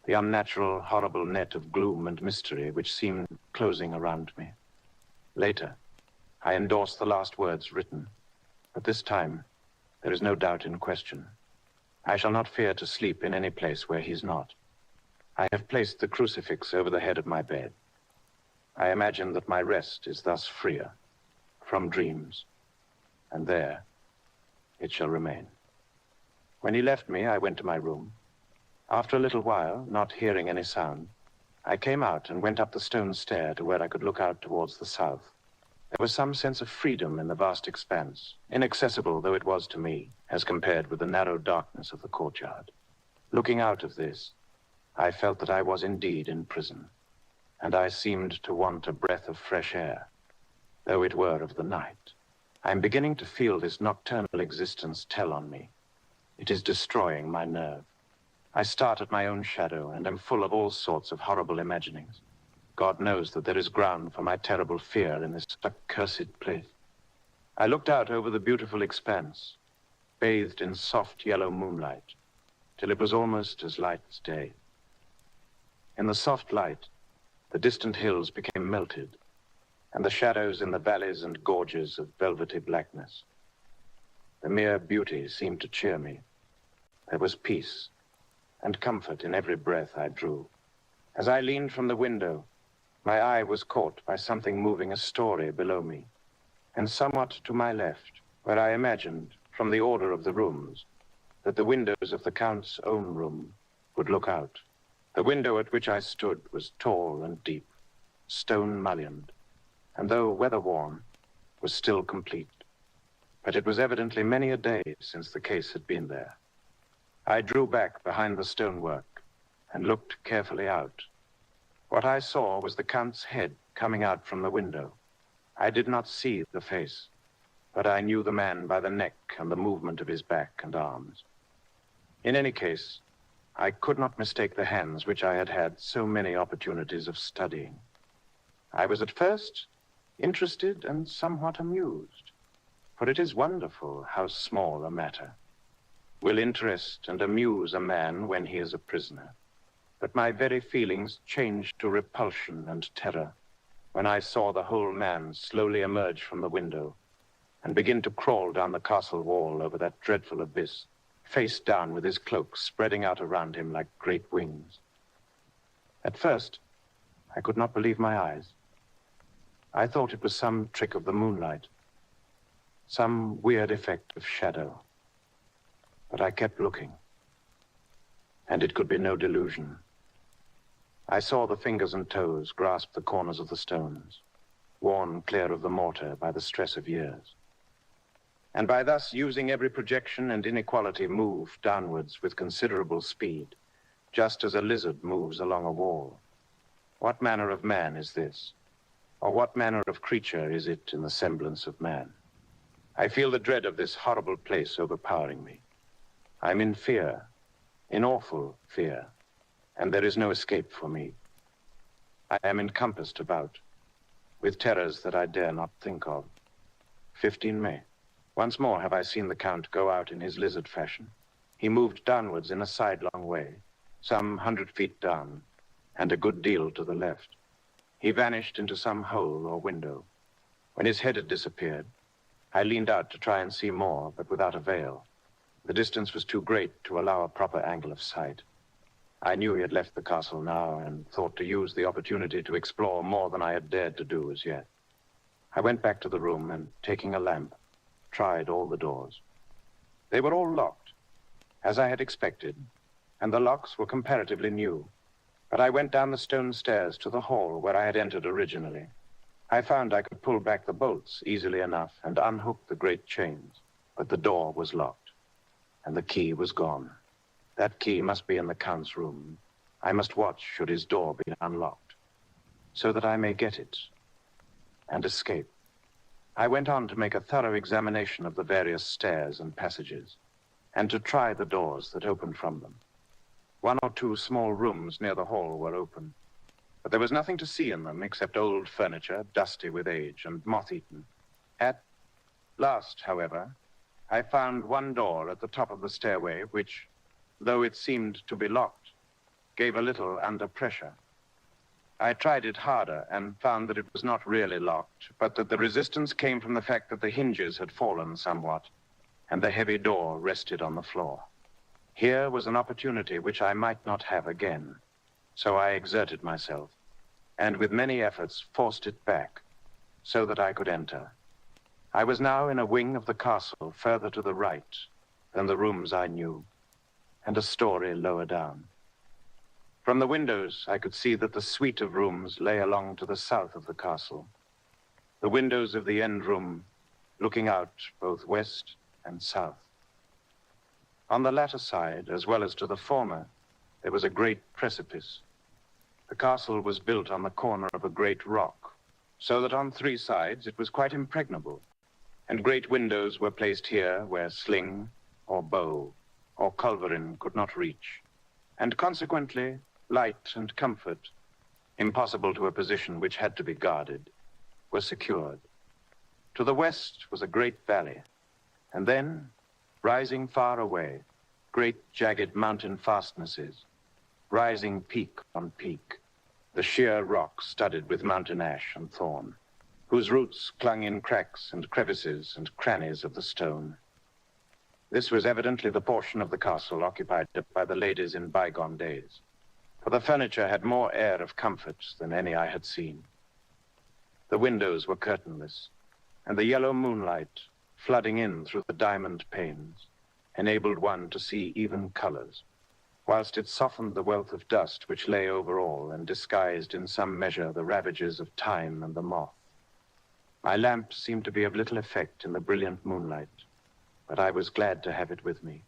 the unnatural, horrible net of gloom and mystery which seemed closing around me. Later, I endorsed the last words written, but this time there is no doubt in question. I shall not fear to sleep in any place where he's not. I have placed the crucifix over the head of my bed. I imagine that my rest is thus freer from dreams, and there it shall remain. When he left me, I went to my room. After a little while, not hearing any sound, I came out and went up the stone stair to where I could look out towards the south. There was some sense of freedom in the vast expanse, inaccessible though it was to me, as compared with the narrow darkness of the courtyard. Looking out of this, I felt that I was indeed in prison, and I seemed to want a breath of fresh air, though it were of the night. I am beginning to feel this nocturnal existence tell on me. It is destroying my nerve. I start at my own shadow and am full of all sorts of horrible imaginings. God knows that there is ground for my terrible fear in this accursed place. I looked out over the beautiful expanse, bathed in soft yellow moonlight, till it was almost as light as day. In the soft light, the distant hills became melted, and the shadows in the valleys and gorges of velvety blackness. The mere beauty seemed to cheer me. There was peace and comfort in every breath I drew. As I leaned from the window, my eye was caught by something moving a story below me, and somewhat to my left, where I imagined, from the order of the rooms, that the windows of the Count's own room would look out. The window at which I stood was tall and deep, stone-mullioned, and though weather-worn, was still complete. But it was evidently many a day since the case had been there. I drew back behind the stonework and looked carefully out. What I saw was the Count's head coming out from the window. I did not see the face, but I knew the man by the neck and the movement of his back and arms. In any case, I could not mistake the hands which I had had so many opportunities of studying. I was at first interested and somewhat amused, for it is wonderful how small a matter will interest and amuse a man when he is a prisoner. But my very feelings changed to repulsion and terror when I saw the whole man slowly emerge from the window and begin to crawl down the castle wall over that dreadful abyss, face down with his cloak spreading out around him like great wings. At first, I could not believe my eyes. I thought it was some trick of the moonlight, some weird effect of shadow. But I kept looking, and it could be no delusion. I saw the fingers and toes grasp the corners of the stones, worn clear of the mortar by the stress of years. And by thus using every projection and inequality move downwards with considerable speed, just as a lizard moves along a wall. What manner of man is this? Or what manner of creature is it in the semblance of man? I feel the dread of this horrible place overpowering me. I'm in fear, in awful fear, and there is no escape for me. I am encompassed about with terrors that I dare not think of. 15 May. Once more have I seen the Count go out in his lizard fashion. He moved downwards in a sidelong way, some 100 feet down, and a good deal to the left. He vanished into some hole or window. When his head had disappeared, I leaned out to try and see more, but without avail. The distance was too great to allow a proper angle of sight. I knew he had left the castle now and thought to use the opportunity to explore more than I had dared to do as yet. I went back to the room and, taking a lamp, tried all the doors. They were all locked, as I had expected, and the locks were comparatively new. But I went down the stone stairs to the hall where I had entered originally. I found I could pull back the bolts easily enough and unhook the great chains, but the door was locked, and the key was gone. That key must be in the Count's room. I must watch should his door be unlocked, so that I may get it and escape. I went on to make a thorough examination of the various stairs and passages, and to try the doors that opened from them. 1 or 2 small rooms near the hall were open, but there was nothing to see in them except old furniture, dusty with age and moth-eaten. At last, however, I found one door at the top of the stairway which, though it seemed to be locked, gave a little under pressure. I tried it harder and found that it was not really locked, but that the resistance came from the fact that the hinges had fallen somewhat, and the heavy door rested on the floor. Here was an opportunity which I might not have again, so I exerted myself, and with many efforts forced it back, so that I could enter. I was now in a wing of the castle further to the right than the rooms I knew, and a story lower down. From the windows, I could see that the suite of rooms lay along to the south of the castle, the windows of the end room looking out both west and south. On the latter side, as well as to the former, there was a great precipice. The castle was built on the corner of a great rock, so that on 3 sides it was quite impregnable, and great windows were placed here where sling or bow or culverin could not reach, and consequently light and comfort, impossible to a position which had to be guarded, were secured. To the west was a great valley, and then, rising far away, great jagged mountain fastnesses, rising peak on peak, the sheer rock studded with mountain ash and thorn, whose roots clung in cracks and crevices and crannies of the stone. This was evidently the portion of the castle occupied by the ladies in bygone days, for the furniture had more air of comfort than any I had seen. The windows were curtainless, and the yellow moonlight, flooding in through the diamond panes, enabled one to see even colors, whilst it softened the wealth of dust which lay over all and disguised in some measure the ravages of time and the moth. My lamp seemed to be of little effect in the brilliant moonlight, but I was glad to have it with me,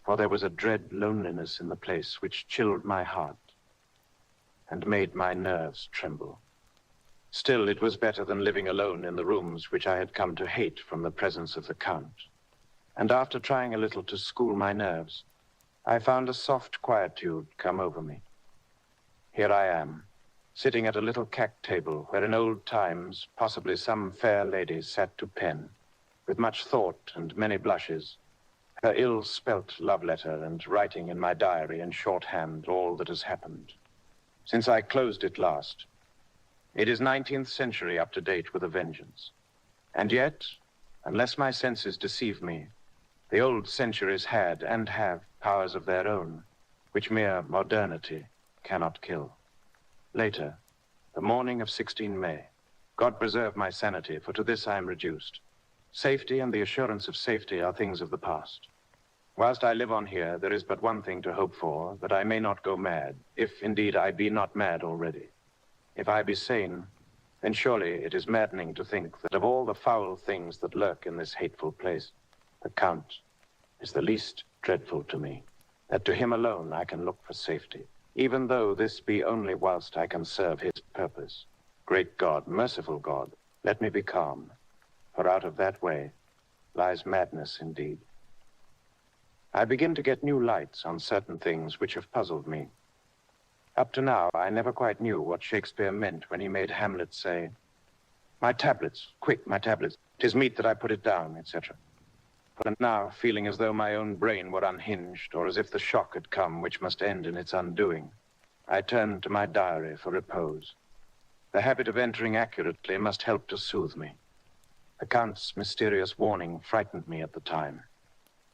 for there was a dread loneliness in the place which chilled my heart and made my nerves tremble. Still, it was better than living alone in the rooms which I had come to hate from the presence of the Count. And after trying a little to school my nerves, I found a soft quietude come over me. Here I am, sitting at a little cack table where in old times possibly some fair lady sat to pen, with much thought and many blushes, her ill-spelt love letter and writing in my diary in shorthand all that has happened since I closed it last. It is 19th century up to date with a vengeance. And yet, Unless my senses deceive me, the old centuries had and have powers of their own, which mere modernity cannot kill. Later, the morning of 16 May, God preserve my sanity, for to this I am reduced. Safety and the assurance of safety are things of the past. Whilst I live on here, there is but one thing to hope for, that I may not go mad, if indeed I be not mad already. If I be sane, then surely it is maddening to think that of all the foul things that lurk in this hateful place, the Count is the least dreadful to me, that to him alone I can look for safety, even though this be only whilst I can serve his purpose. Great God, merciful God, let me be calm, for out of that way lies madness indeed. I begin to get new lights on certain things which have puzzled me. Up to now, I never quite knew what Shakespeare meant when he made Hamlet say, "My tablets, quick, my tablets, 'tis meet that I put it down," etc. But now, feeling as though my own brain were unhinged, or as if the shock had come which must end in its undoing, I turned to my diary for repose. The habit of entering accurately must help to soothe me. The Count's mysterious warning frightened me at the time.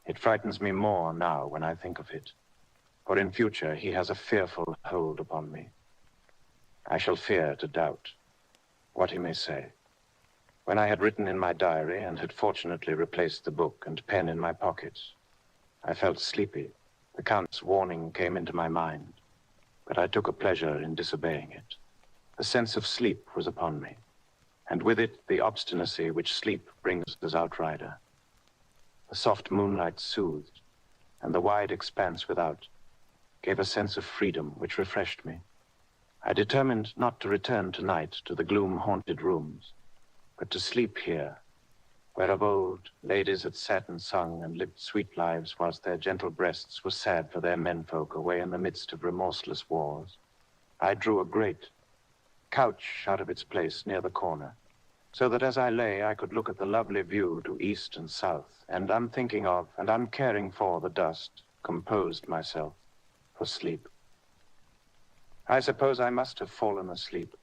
It frightens me more now when I think of it, for in future he has a fearful hold upon me. I shall fear to doubt what he may say. When I had written in my diary and had fortunately replaced the book and pen in my pockets, I felt sleepy. The Count's warning came into my mind, but I took a pleasure in disobeying it. The sense of sleep was upon me, and with it the obstinacy which sleep brings as outrider. The soft moonlight soothed, and the wide expanse without gave a sense of freedom which refreshed me. I determined not to return tonight to the gloom-haunted rooms, but to sleep here, where of old ladies had sat and sung and lived sweet lives whilst their gentle breasts were sad for their menfolk away in the midst of remorseless wars. I drew a great couch out of its place near the corner, so that as I lay, I could look at the lovely view to east and south, and unthinking of and uncaring for the dust, composed myself for sleep. I suppose I must have fallen asleep.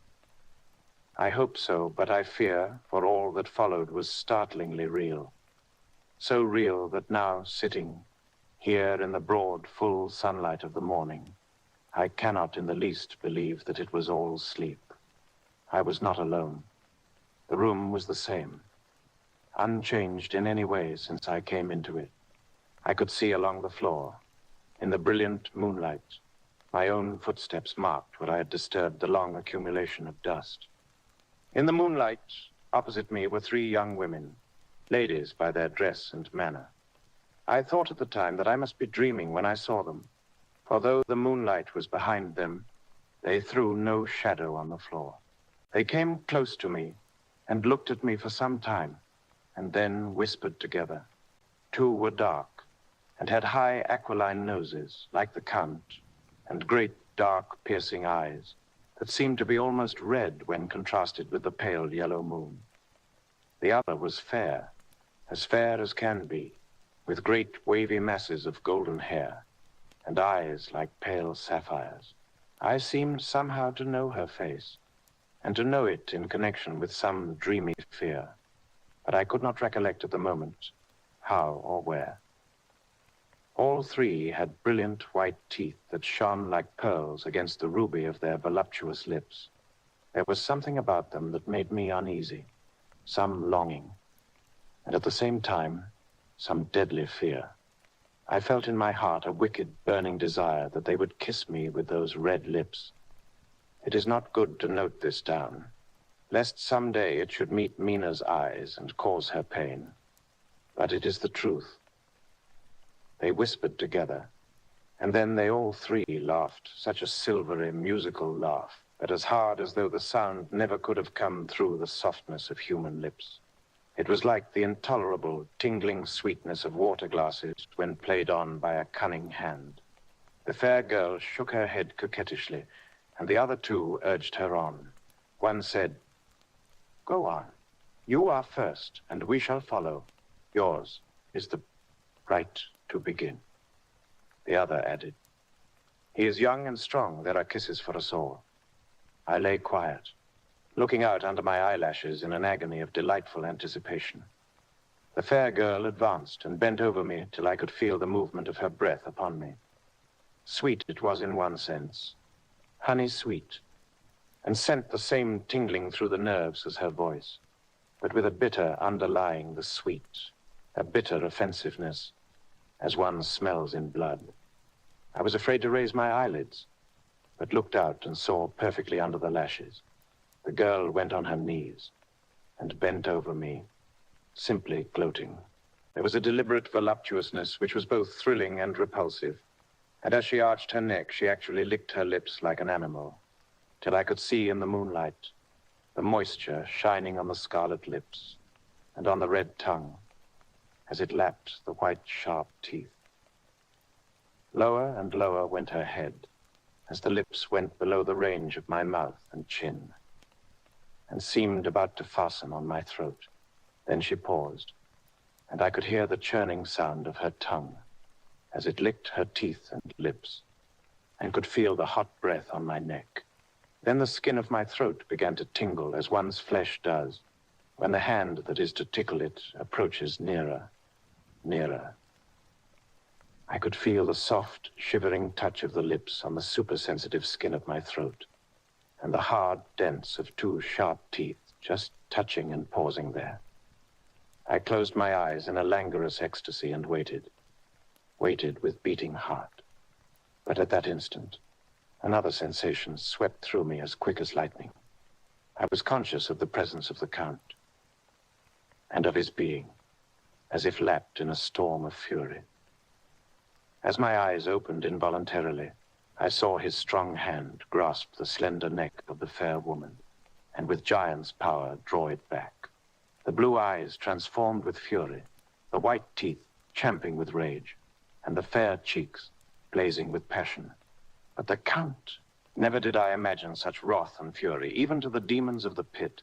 I hope so, but I fear, for all that followed was startlingly real. So real that now, sitting here in the broad, full sunlight of the morning, I cannot in the least believe that it was all sleep. I was not alone. The room was the same, unchanged in any way since I came into it. I could see along the floor, in the brilliant moonlight, my own footsteps marked where I had disturbed the long accumulation of dust. In the moonlight, opposite me were 3 young women, ladies by their dress and manner. I thought at the time that I must be dreaming when I saw them, for though the moonlight was behind them, they threw no shadow on the floor. They came close to me and looked at me for some time, and then whispered together. 2 were dark, and had high aquiline noses, like the Count, and great dark piercing eyes that seemed to be almost red when contrasted with the pale yellow moon. The other was fair as can be, with great wavy masses of golden hair, and eyes like pale sapphires. I seemed somehow to know her face, and to know it in connection with some dreamy fear, but I could not recollect at the moment how or where. All 3 had brilliant white teeth that shone like pearls against the ruby of their voluptuous lips. There was something about them that made me uneasy, some longing, and at the same time, some deadly fear. I felt in my heart a wicked, burning desire that they would kiss me with those red lips. It is not good to note this down, lest some day it should meet Mina's eyes and cause her pain. But it is the truth. They whispered together, and then they all 3 laughed, such a silvery, musical laugh, but as hard as though the sound never could have come through the softness of human lips. It was like the intolerable, tingling sweetness of water glasses when played on by a cunning hand. The fair girl shook her head coquettishly, and the other 2 urged her on. One said, "Go on. You are first, and we shall follow. Yours is the right to begin." The other added, "He is young and strong. There are kisses for us all." I lay quiet, looking out under my eyelashes in an agony of delightful anticipation. The fair girl advanced and bent over me till I could feel the movement of her breath upon me. Sweet it was in one sense, honey sweet, and sent the same tingling through the nerves as her voice, but with a bitter underlying the sweet, a bitter offensiveness, as one smells in blood. I was afraid to raise my eyelids, but looked out and saw perfectly under the lashes. The girl went on her knees and bent over me, simply gloating. There was a deliberate voluptuousness which was both thrilling and repulsive, and as she arched her neck, she actually licked her lips like an animal, till I could see in the moonlight the moisture shining on the scarlet lips and on the red tongue as it lapped the white, sharp teeth. Lower and lower went her head as the lips went below the range of my mouth and chin, and seemed about to fasten on my throat. Then she paused, and I could hear the churning sound of her tongue as it licked her teeth and lips, and could feel the hot breath on my neck. Then the skin of my throat began to tingle as one's flesh does when the hand that is to tickle it approaches nearer, nearer. I could feel the soft, shivering touch of the lips on the supersensitive skin of my throat, and the hard dents of two sharp teeth just touching and pausing there. I closed my eyes in a languorous ecstasy and waited with beating heart. But at that instant, another sensation swept through me as quick as lightning. I was conscious of the presence of the Count, and of his being, as if lapped in a storm of fury. As my eyes opened involuntarily, I saw his strong hand grasp the slender neck of the fair woman, and with giant's power draw it back. The blue eyes transformed with fury, the white teeth champing with rage, and the fair cheeks blazing with passion. But the Count, never did I imagine such wrath and fury, even to the demons of the pit.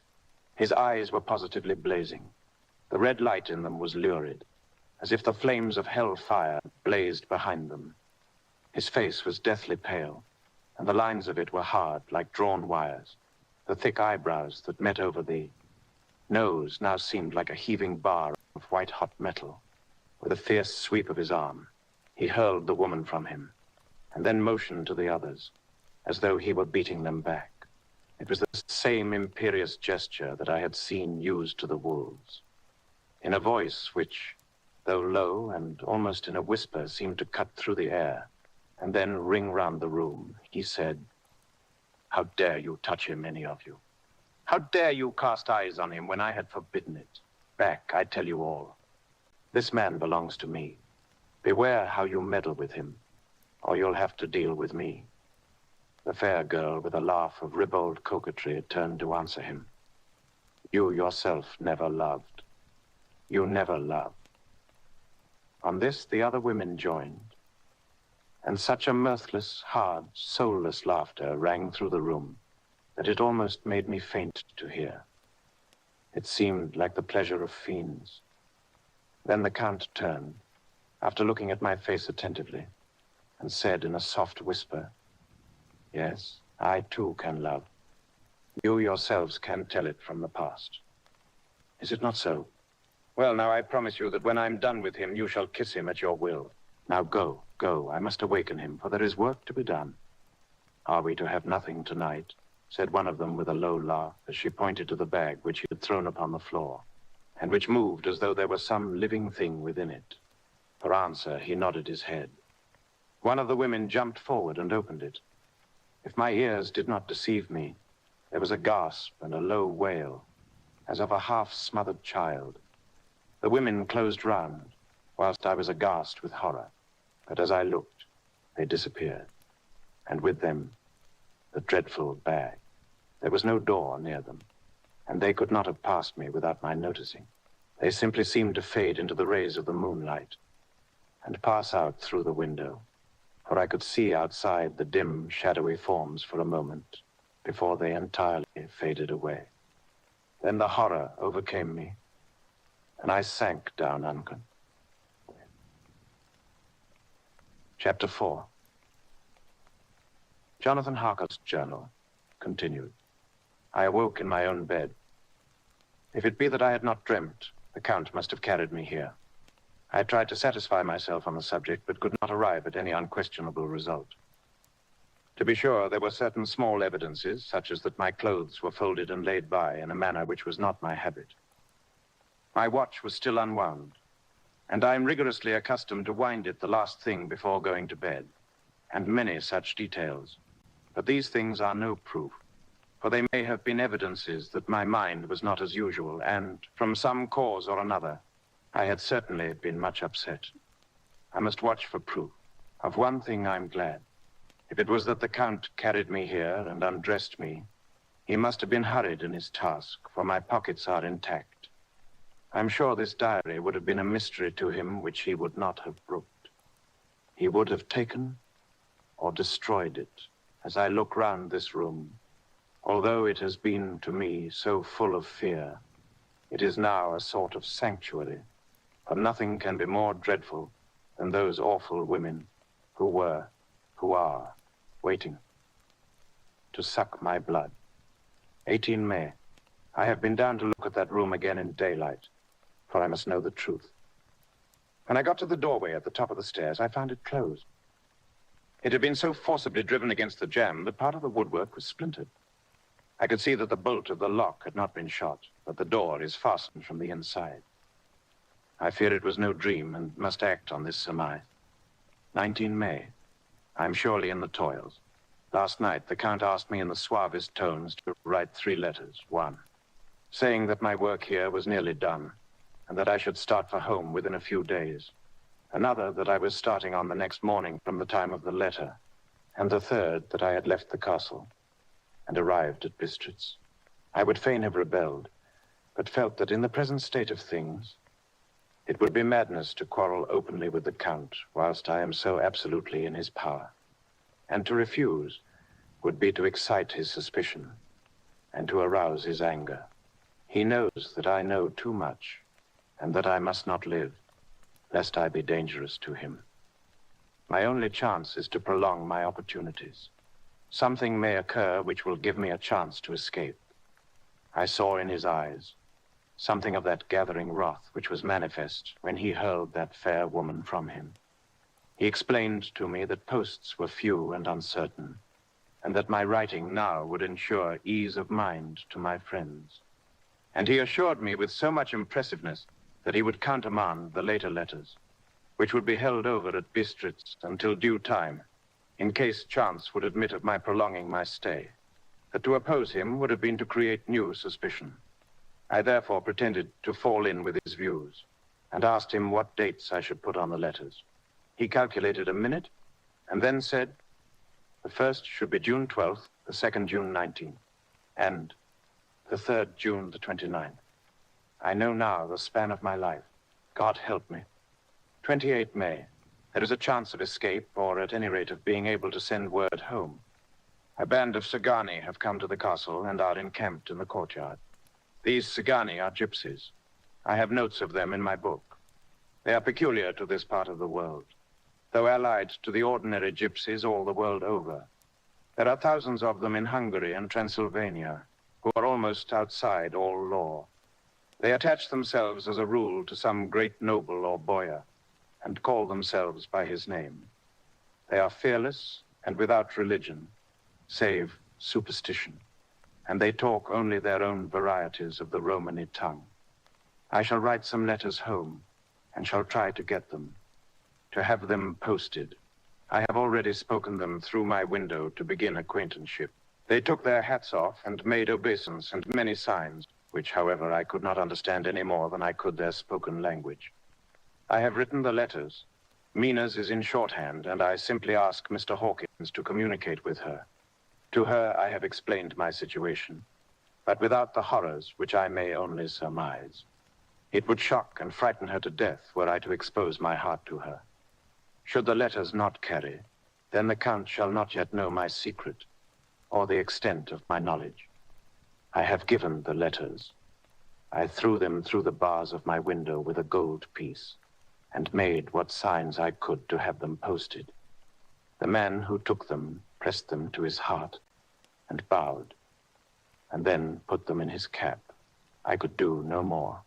His eyes were positively blazing. The red light in them was lurid, as if the flames of hell fire blazed behind them. His face was deathly pale, and the lines of it were hard, like drawn wires. The thick eyebrows that met over the nose now seemed like a heaving bar of white-hot metal. With a fierce sweep of his arm, he hurled the woman from him, and then motioned to the others, as though he were beating them back. It was the same imperious gesture that I had seen used to the wolves. In a voice which, though low and almost in a whisper, seemed to cut through the air and then ring round the room, he said, "How dare you touch him, any of you? How dare you cast eyes on him when I had forbidden it? Back, I tell you all. This man belongs to me. Beware how you meddle with him, or you'll have to deal with me." The fair girl, with a laugh of ribald coquetry, turned to answer him. "You yourself never loved. You never loved." On this, the other women joined, and such a mirthless, hard, soulless laughter rang through the room that it almost made me faint to hear. It seemed like the pleasure of fiends. Then the Count turned, after looking at my face attentively, and said in a soft whisper, "Yes, I too can love. You yourselves can tell it from the past. Is it not so? Well, now I promise you that when I'm done with him, you shall kiss him at your will. Now go, go, I must awaken him, for there is work to be done." "Are we to have nothing tonight?" said one of them with a low laugh, as she pointed to the bag which he had thrown upon the floor, and which moved as though there were some living thing within it. For answer, he nodded his head. One of the women jumped forward and opened it. If my ears did not deceive me, there was a gasp and a low wail, as of a half-smothered child. The women closed round, whilst I was aghast with horror. But as I looked, they disappeared, and with them, the dreadful bag. There was no door near them, and they could not have passed me without my noticing. They simply seemed to fade into the rays of the moonlight and pass out through the window, for I could see outside the dim, shadowy forms for a moment before they entirely faded away. Then the horror overcame me, and I sank down unconscious. Chapter 4. Jonathan Harker's journal continued. I awoke in my own bed. If it be that I had not dreamt, The Count must have carried me here. I tried to satisfy myself on the subject, but could not arrive at any unquestionable result. To be sure, there were certain small evidences, such as that my clothes were folded and laid by in a manner which was not my habit. My watch was still unwound, and I am rigorously accustomed to wind it the last thing before going to bed, and many such details. But these things are no proof, for they may have been evidences that my mind was not as usual, and from some cause or another, I had certainly been much upset. I must watch for proof. Of one thing I'm glad. If it was that the Count carried me here and undressed me, he must have been hurried in his task, for my pockets are intact. I'm sure this diary would have been a mystery to him which he would not have brooked. He would have taken or destroyed it. As I look round this room, although it has been to me so full of fear, it is now a sort of sanctuary, for nothing can be more dreadful than those awful women who were, who are, waiting to suck my blood. 18 May. I have been down to look at that room again in daylight, for I must know the truth. When I got to the doorway at the top of the stairs, I found it closed. It had been so forcibly driven against the jamb that part of the woodwork was splintered. I could see that the bolt of the lock had not been shot, but the door is fastened from the inside. I fear it was no dream and must act on this surmise. 19 May. I'm surely in the toils. Last night, the Count asked me in the suavest tones to write 3 letters. 1, saying that my work here was nearly done, and that I should start for home within a few days. Another, that I was starting on the next morning from the time of the letter. And the third, that I had left the castle and arrived at Bistritz. I would fain have rebelled, but felt that in the present state of things, it would be madness to quarrel openly with the Count whilst I am so absolutely in his power. And to refuse would be to excite his suspicion and to arouse his anger. He knows that I know too much and that I must not live, lest I be dangerous to him. My only chance is to prolong my opportunities. Something may occur which will give me a chance to escape. I saw in his eyes something of that gathering wrath which was manifest when he hurled that fair woman from him. He explained to me that posts were few and uncertain, and that my writing now would ensure ease of mind to my friends. And he assured me with so much impressiveness that he would countermand the later letters, which would be held over at Bistritz until due time, in case chance would admit of my prolonging my stay. That to oppose him would have been to create new suspicion. I therefore pretended to fall in with his views, and asked him what dates I should put on the letters. He calculated a minute, and then said, the first should be June 12th, the second June 19th, and the third June the 29th. I know now the span of my life. God help me. 28 May. There is a chance of escape, or at any rate of being able to send word home. A band of Sagani have come to the castle and are encamped in the courtyard. These Sagani are gypsies. I have notes of them in my book. They are peculiar to this part of the world, though allied to the ordinary gypsies all the world over. There are thousands of them in Hungary and Transylvania, who are almost outside all law. They attach themselves as a rule to some great noble or boyar, and call themselves by his name. They are fearless and without religion, save superstition, and they talk only their own varieties of the Romany tongue. I shall write some letters home, and shall try to get them, to have them posted. I have already spoken them through my window to begin acquaintanceship. They took their hats off and made obeisance and many signs, which, however, I could not understand any more than I could their spoken language. I have written the letters. Mina's is in shorthand, and I simply ask Mr. Hawkins to communicate with her. To her I have explained my situation, but without the horrors which I may only surmise. It would shock and frighten her to death were I to expose my heart to her. Should the letters not carry, then the Count shall not yet know my secret, or the extent of my knowledge. I have given the letters. I threw them through the bars of my window with a gold piece, and made what signs I could to have them posted. The man who took them pressed them to his heart, and bowed, and then put them in his cap. I could do no more.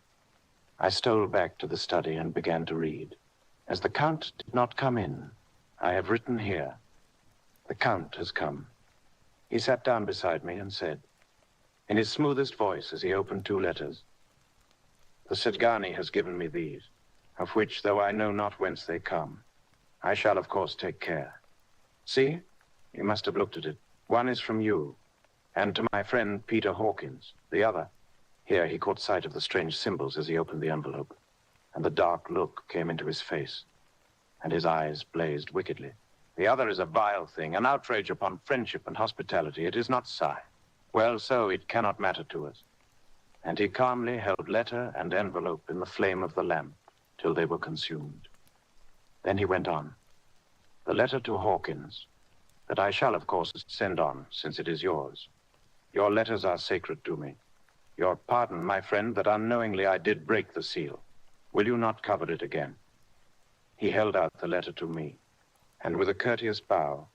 I stole back to the study and began to read. As the Count did not come in, I have written here, "The Count has come." He sat down beside me and said, in his smoothest voice as he opened 2 letters, "The Sidgani has given me these, of which, though I know not whence they come, I shall of course take care. See, you must have looked at it. One is from you, and to my friend Peter Hawkins. The other," here he caught sight of the strange symbols as he opened the envelope, and the dark look came into his face, and his eyes blazed wickedly. "The other is a vile thing, an outrage upon friendship and hospitality. It is not so. Well, so it cannot matter to us." And he calmly held letter and envelope in the flame of the lamp till they were consumed. Then he went on, "The letter to Hawkins, that I shall, of course, send on, since it is yours. Your letters are sacred to me. Your pardon, my friend, that unknowingly I did break the seal. Will you not cover it again?" He held out the letter to me, and with a courteous bow,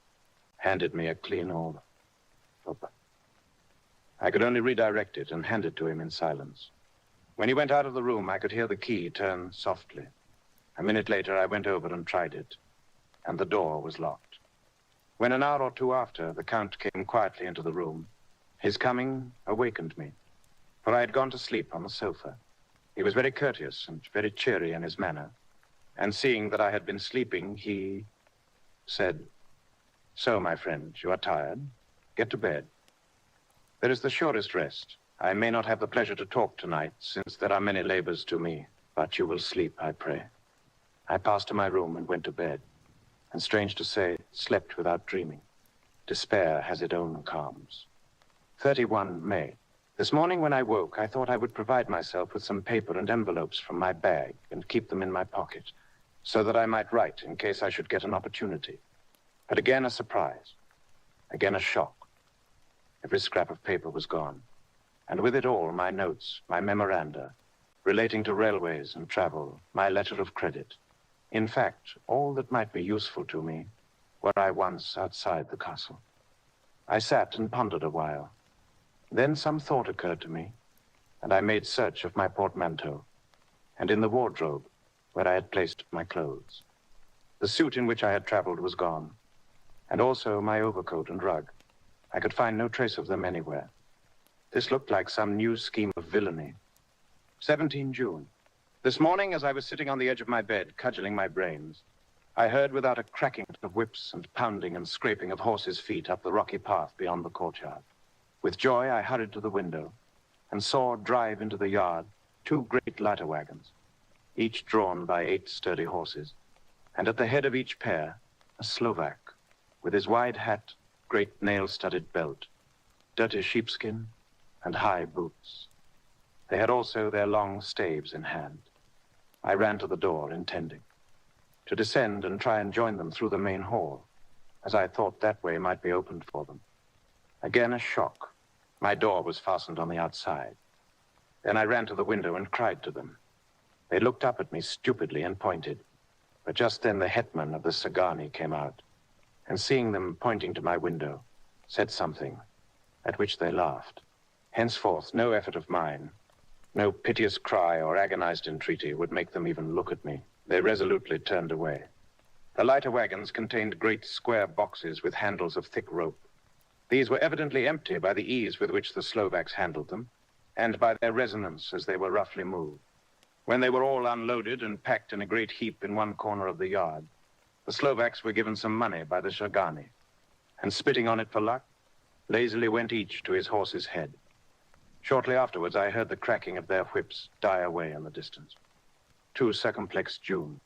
handed me a clean envelope. I could only redirect it and hand it to him in silence. When he went out of the room, I could hear the key turn softly. A minute later, I went over and tried it, and the door was locked. When an hour or 2 after, the Count came quietly into the room, his coming awakened me, for I had gone to sleep on the sofa. He was very courteous and very cheery in his manner, and seeing that I had been sleeping, he said, "So, my friend, you are tired. Get to bed. There is the surest rest. I may not have the pleasure to talk tonight, since there are many labors to me, but you will sleep, I pray." I passed to my room and went to bed, and strange to say, slept without dreaming. Despair has its own calms. 31 May. This morning when I woke, I thought I would provide myself with some paper and envelopes from my bag and keep them in my pocket, so that I might write in case I should get an opportunity. But again a surprise, again a shock. Every scrap of paper was gone, and with it all my notes, my memoranda, relating to railways and travel, my letter of credit. In fact, all that might be useful to me were I once outside the castle. I sat and pondered a while. Then some thought occurred to me, and I made search of my portmanteau, and in the wardrobe where I had placed my clothes. The suit in which I had traveled was gone, and also my overcoat and rug. I could find no trace of them anywhere. This looked like some new scheme of villainy. 17 June. This morning, as I was sitting on the edge of my bed, cudgeling my brains, I heard without a cracking of whips and pounding and scraping of horses' feet up the rocky path beyond the courtyard. With joy, I hurried to the window and saw drive into the yard 2 great ladder wagons, each drawn by 8 sturdy horses, and at the head of each pair, a Slovak, with his wide hat, great nail-studded belt, dirty sheepskin, and high boots. They had also their long staves in hand. I ran to the door, intending to descend and try and join them through the main hall, as I thought that way might be opened for them. Again a shock. My door was fastened on the outside. Then I ran to the window and cried to them. They looked up at me stupidly and pointed, but just then the hetman of the Sidgani came out, and seeing them pointing to my window, said something, at which they laughed. Henceforth, no effort of mine, no piteous cry or agonized entreaty would make them even look at me. They resolutely turned away. The lighter wagons contained great square boxes with handles of thick rope. These were evidently empty by the ease with which the Slovaks handled them, and by their resonance as they were roughly moved. When they were all unloaded and packed in a great heap in one corner of the yard, the Slovaks were given some money by the Sidgani, and spitting on it for luck, lazily went each to his horse's head. Shortly afterwards, I heard the cracking of their whips die away in the distance. 2 circumflex June,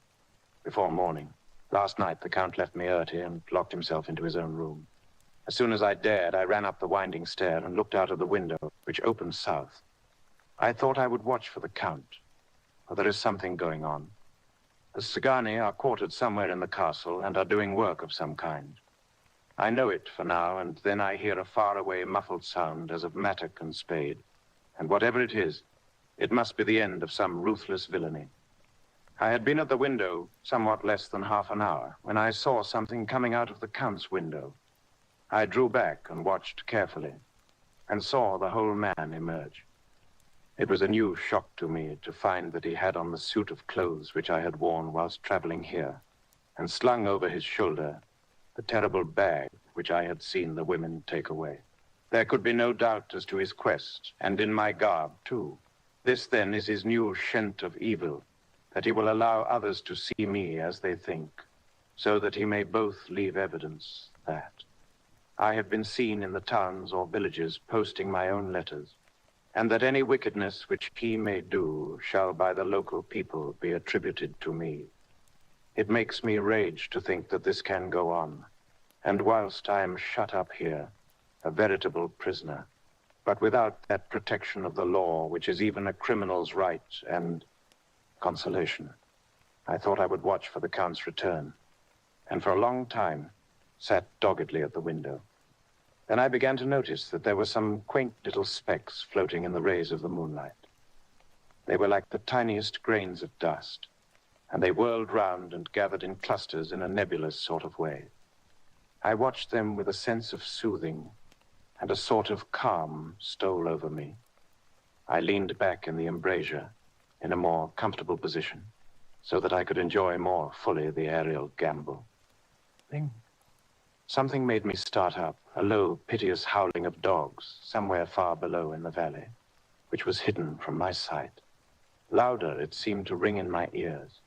before morning. Last night, the Count left me early and locked himself into his own room. As soon as I dared, I ran up the winding stair and looked out of the window, which opened south. I thought I would watch for the Count, for there is something going on. The Sidgani are quartered somewhere in the castle and are doing work of some kind. I know it for now, and then I hear a faraway muffled sound as of mattock and spade. And whatever it is, it must be the end of some ruthless villainy. I had been at the window somewhat less than half an hour when I saw something coming out of the Count's window. I drew back and watched carefully and saw the whole man emerge. It was a new shock to me to find that he had on the suit of clothes which I had worn whilst traveling here, and slung over his shoulder the terrible bag which I had seen the women take away. There could be no doubt as to his quest, and in my garb, too. This, then, is his new scent of evil, that he will allow others to see me as they think, so that he may both leave evidence that I have been seen in the towns or villages posting my own letters, and that any wickedness which he may do shall by the local people be attributed to me. It makes me rage to think that this can go on, and whilst I am shut up here, a veritable prisoner, but without that protection of the law which is even a criminal's right and consolation, I thought I would watch for the Count's return, and for a long time sat doggedly at the window. Then I began to notice that there were some quaint little specks floating in the rays of the moonlight. They were like the tiniest grains of dust, and they whirled round and gathered in clusters in a nebulous sort of way. I watched them with a sense of soothing, and a sort of calm stole over me. I leaned back in the embrasure in a more comfortable position, so that I could enjoy more fully the aerial gambol. Something made me start up, a low, piteous howling of dogs somewhere far below in the valley, which was hidden from my sight. Louder it seemed to ring in my ears,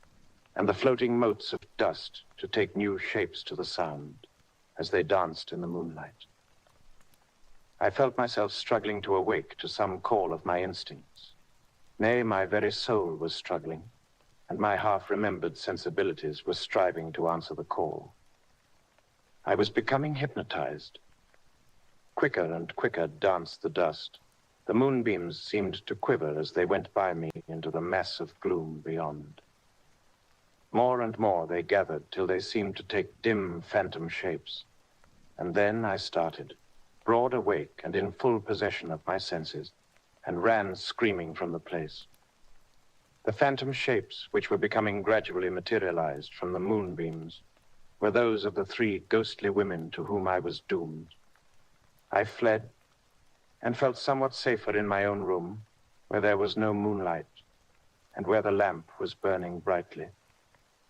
and the floating motes of dust to take new shapes to the sound as they danced in the moonlight. I felt myself struggling to awake to some call of my instincts. Nay, my very soul was struggling, and my half-remembered sensibilities were striving to answer the call. I was becoming hypnotized. Quicker and quicker danced the dust. The moonbeams seemed to quiver as they went by me into the mass of gloom beyond. More and more they gathered till they seemed to take dim phantom shapes. And then I started, broad awake and in full possession of my senses, and ran screaming from the place. The phantom shapes, which were becoming gradually materialized from the moonbeams, were those of the 3 ghostly women to whom I was doomed. I fled and felt somewhat safer in my own room, where there was no moonlight and where the lamp was burning brightly.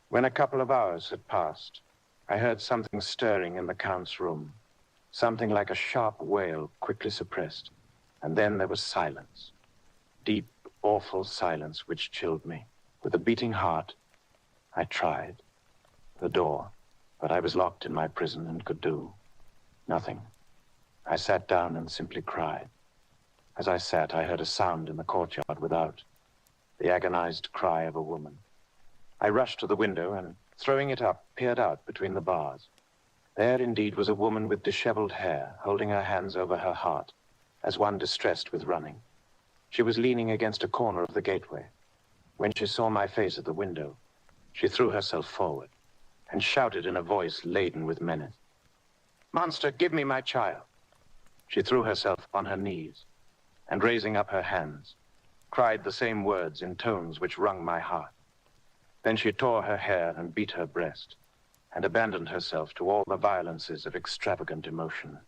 When a couple of hours had passed, I heard something stirring in the Count's room, something like a sharp wail quickly suppressed, and then there was silence, deep, awful silence which chilled me. With a beating heart, I tried the door, but I was locked in my prison and could do nothing. I sat down and simply cried. As I sat, I heard a sound in the courtyard without, the agonized cry of a woman. I rushed to the window and, throwing it up, peered out between the bars. There indeed was a woman with disheveled hair, holding her hands over her heart, as one distressed with running. She was leaning against a corner of the gateway. When she saw my face at the window, she threw herself forward and shouted in a voice laden with menace, "Monster, give me my child!" She threw herself on her knees, and raising up her hands, cried the same words in tones which wrung my heart. Then she tore her hair and beat her breast, and abandoned herself to all the violences of extravagant emotion.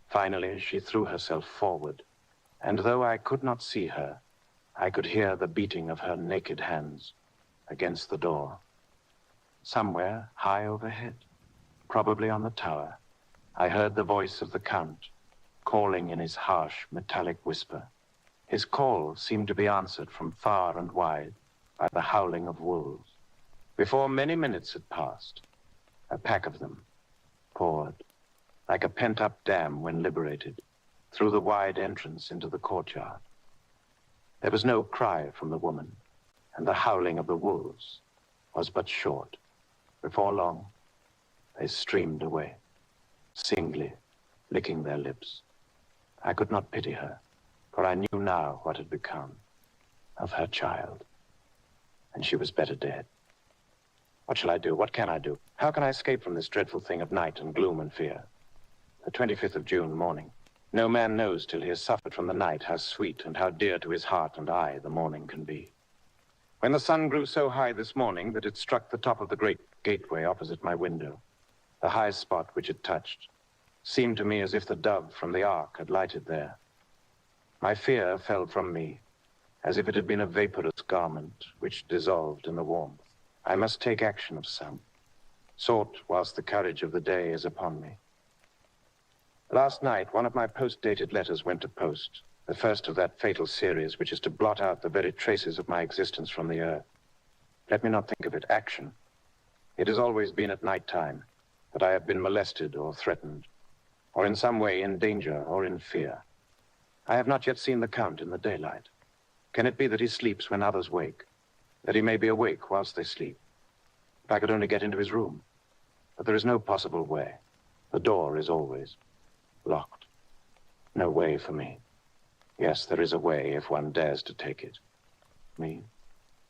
Finally, she threw herself forward, and though I could not see her, I could hear the beating of her naked hands against the door. Somewhere high overhead, probably on the tower, I heard the voice of the Count, calling in his harsh, metallic whisper. His call seemed to be answered from far and wide by the howling of wolves. Before many minutes had passed, a pack of them poured, like a pent-up dam when liberated, through the wide entrance into the courtyard. There was no cry from the woman, and the howling of the wolves was but short. Before long, they streamed away, singly, licking their lips. I could not pity her, for I knew now what had become of her child, and she was better dead. What shall I do? What can I do? How can I escape from this dreadful thing of night and gloom and fear? The 25th of June morning. No man knows till he has suffered from the night how sweet and how dear to his heart and eye the morning can be. When the sun grew so high this morning that it struck the top of the great gateway opposite my window, the high spot which it touched seemed to me as if the dove from the ark had lighted there. My fear fell from me, as if it had been a vaporous garment which dissolved in the warmth. I must take action of some sort whilst the courage of the day is upon me. Last night, one of my post-dated letters went to post, the first of that fatal series which is to blot out the very traces of my existence from the earth. Let me not think of it action. It has always been at night time that I have been molested or threatened, or in some way in danger or in fear. I have not yet seen the Count in the daylight. Can it be that he sleeps when others wake, that he may be awake whilst they sleep? If I could only get into his room. But there is no possible way. The door is always locked. No way for me. Yes, there is a way if one dares to take it. Me?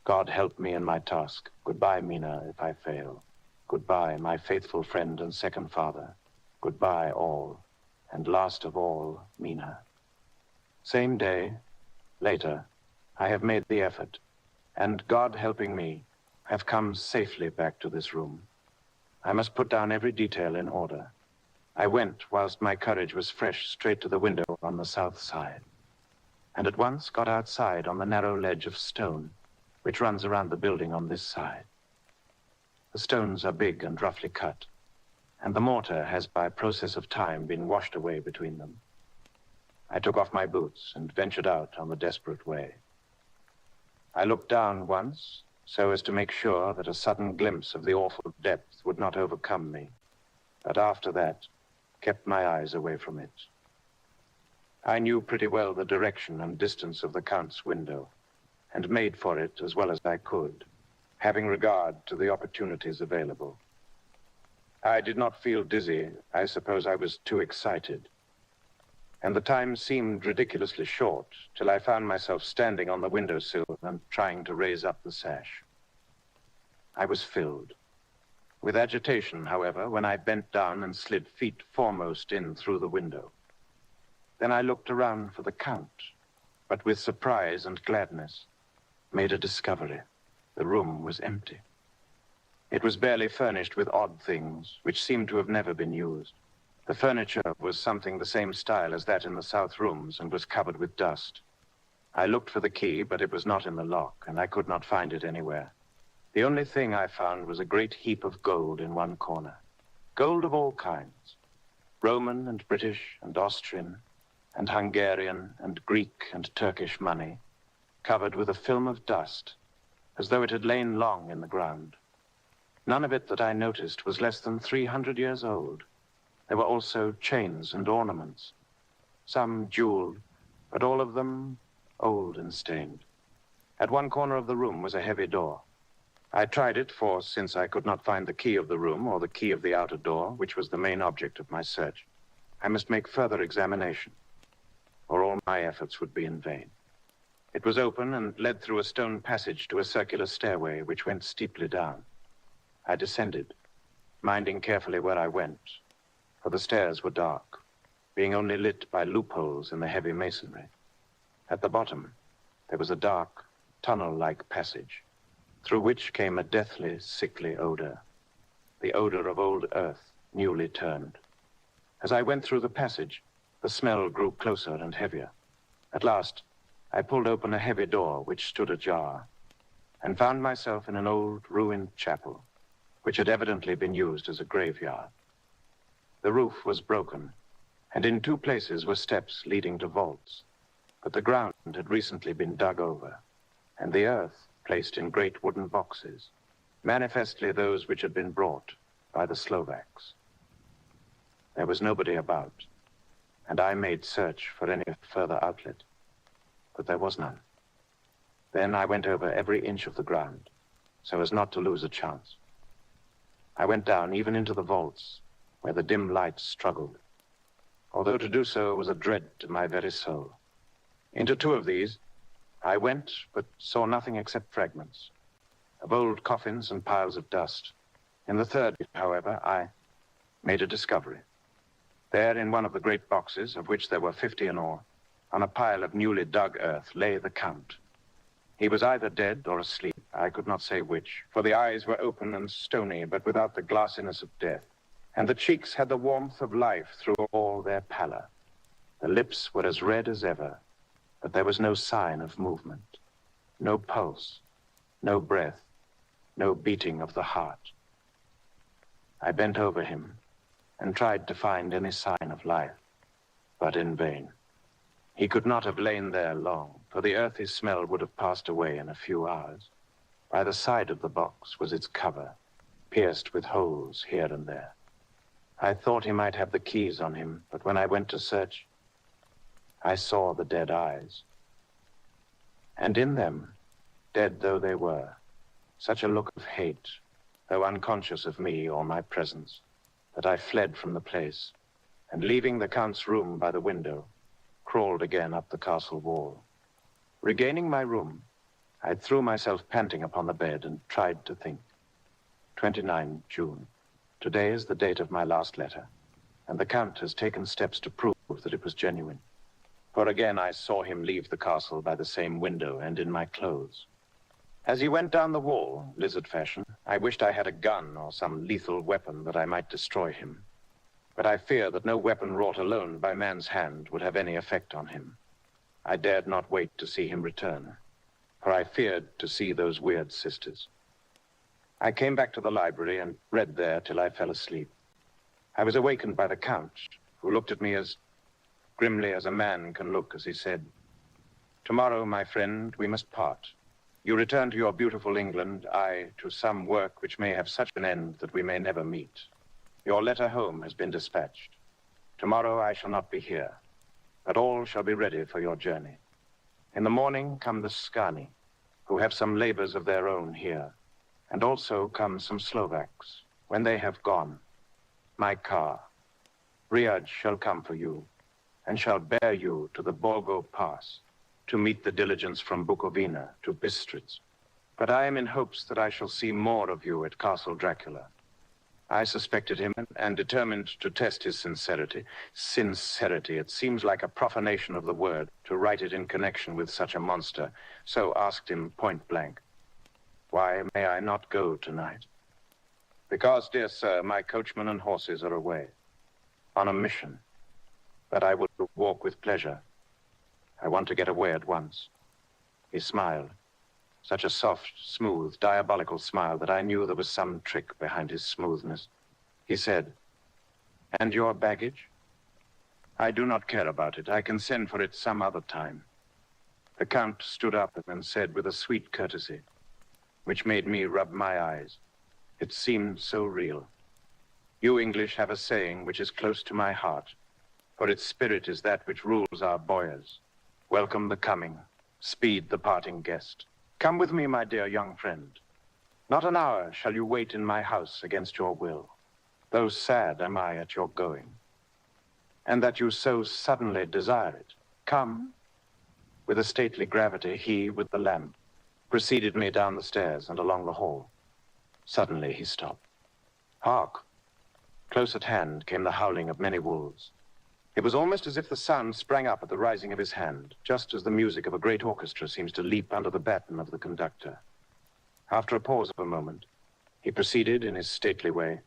God help me in my task. Goodbye, Mina, if I fail. Goodbye, my faithful friend and second father. Goodbye, all. And last of all, Mina. Same day, later, I have made the effort, and God helping me, have come safely back to this room. I must put down every detail in order. I went, whilst my courage was fresh, straight to the window on the south side, and at once got outside on the narrow ledge of stone, which runs around the building on this side. The stones are big and roughly cut, and the mortar has, by process of time, been washed away between them. I took off my boots and ventured out on the desperate way. I looked down once, so as to make sure that a sudden glimpse of the awful depth would not overcome me, but after that, kept my eyes away from it. I knew pretty well the direction and distance of the Count's window, and made for it as well as I could, having regard to the opportunities available. I did not feel dizzy. I suppose I was too excited. And the time seemed ridiculously short till I found myself standing on the windowsill and trying to raise up the sash. I was filled with agitation, however, when I bent down and slid feet foremost in through the window. Then I looked around for the Count, but with surprise and gladness, made a discovery. The room was empty. It was barely furnished with odd things, which seemed to have never been used. The furniture was something the same style as that in the south rooms and was covered with dust. I looked for the key, but it was not in the lock, and I could not find it anywhere. The only thing I found was a great heap of gold in one corner. Gold of all kinds. Roman and British and Austrian and Hungarian and Greek and Turkish money, covered with a film of dust, as though it had lain long in the ground. None of it that I noticed was less than 300 years old. There were also chains and ornaments, some jeweled, but all of them old and stained. At one corner of the room was a heavy door. I tried it, for since I could not find the key of the room or the key of the outer door, which was the main object of my search, I must make further examination, or all my efforts would be in vain. It was open and led through a stone passage to a circular stairway which went steeply down. I descended, minding carefully where I went, for the stairs were dark, being only lit by loopholes in the heavy masonry. At the bottom, there was a dark, tunnel-like passage, through which came a deathly, sickly odor, the odor of old earth, newly turned. As I went through the passage, the smell grew closer and heavier. At last, I pulled open a heavy door which stood ajar, and found myself in an old, ruined chapel, which had evidently been used as a graveyard. The roof was broken, and in two places were steps leading to vaults, but the ground had recently been dug over, and the earth placed in great wooden boxes, manifestly those which had been brought by the Slovaks. There was nobody about, and I made search for any further outlet, but there was none. Then I went over every inch of the ground, so as not to lose a chance. I went down even into the vaults, where the dim lights struggled, although to do so was a dread to my very soul. Into two of these I went, but saw nothing except fragments of old coffins and piles of dust. In the third, however, I made a discovery. There, in one of the great boxes, of which there were 50 in all, on a pile of newly dug earth, lay the Count. He was either dead or asleep, I could not say which, for the eyes were open and stony, but without the glassiness of death, and the cheeks had the warmth of life through all their pallor. The lips were as red as ever, but there was no sign of movement. No pulse, no breath, no beating of the heart. I bent over him and tried to find any sign of life, but in vain. He could not have lain there long, for the earthy smell would have passed away in a few hours. By the side of the box was its cover, pierced with holes here and there. I thought he might have the keys on him, but when I went to search, I saw the dead eyes. And in them, dead though they were, such a look of hate, though unconscious of me or my presence, that I fled from the place, and leaving the Count's room by the window, crawled again up the castle wall. Regaining my room, I threw myself panting upon the bed and tried to think. 29 June. Today is the date of my last letter, and the Count has taken steps to prove that it was genuine. For again I saw him leave the castle by the same window and in my clothes. As he went down the wall, lizard fashion, I wished I had a gun or some lethal weapon that I might destroy him. But I fear that no weapon wrought alone by man's hand would have any effect on him. I dared not wait to see him return, for I feared to see those weird sisters. I came back to the library and read there till I fell asleep. I was awakened by the Count, who looked at me as grimly as a man can look as he said, "Tomorrow, my friend, we must part. You return to your beautiful England, I to some work which may have such an end that we may never meet. Your letter home has been dispatched. Tomorrow I shall not be here, but all shall be ready for your journey. In the morning come the Scani, who have some labors of their own here, and also come some Slovaks. When they have gone, my car, Riaj, shall come for you, and shall bear you to the Borgo Pass, to meet the diligence from Bukovina to Bistritz. But I am in hopes that I shall see more of you at Castle Dracula. I suspected him and determined to test his sincerity. Sincerity, it seems like a profanation of the word to write it in connection with such a monster, so asked him point blank, "Why may I not go tonight?" "Because, dear sir, my coachman and horses are away, on a mission, but I would walk with pleasure. I want to get away at once." He smiled, such a soft, smooth, diabolical smile that I knew there was some trick behind his smoothness. He said, "And your baggage?" "I do not care about it. I can send for it some other time." The Count stood up and said with a sweet courtesy, which made me rub my eyes. It seemed so real. "You English have a saying which is close to my heart, for its spirit is that which rules our boyars. Welcome the coming, speed the parting guest. Come with me, my dear young friend. Not an hour shall you wait in my house against your will, though sad am I at your going, and that you so suddenly desire it. Come." With a stately gravity, he, with the lamp, preceded me down the stairs and along the hall. Suddenly he stopped. Hark! Close at hand came the howling of many wolves. It was almost as if the sound sprang up at the rising of his hand, just as the music of a great orchestra seems to leap under the baton of the conductor. After a pause of a moment, he proceeded in his stately way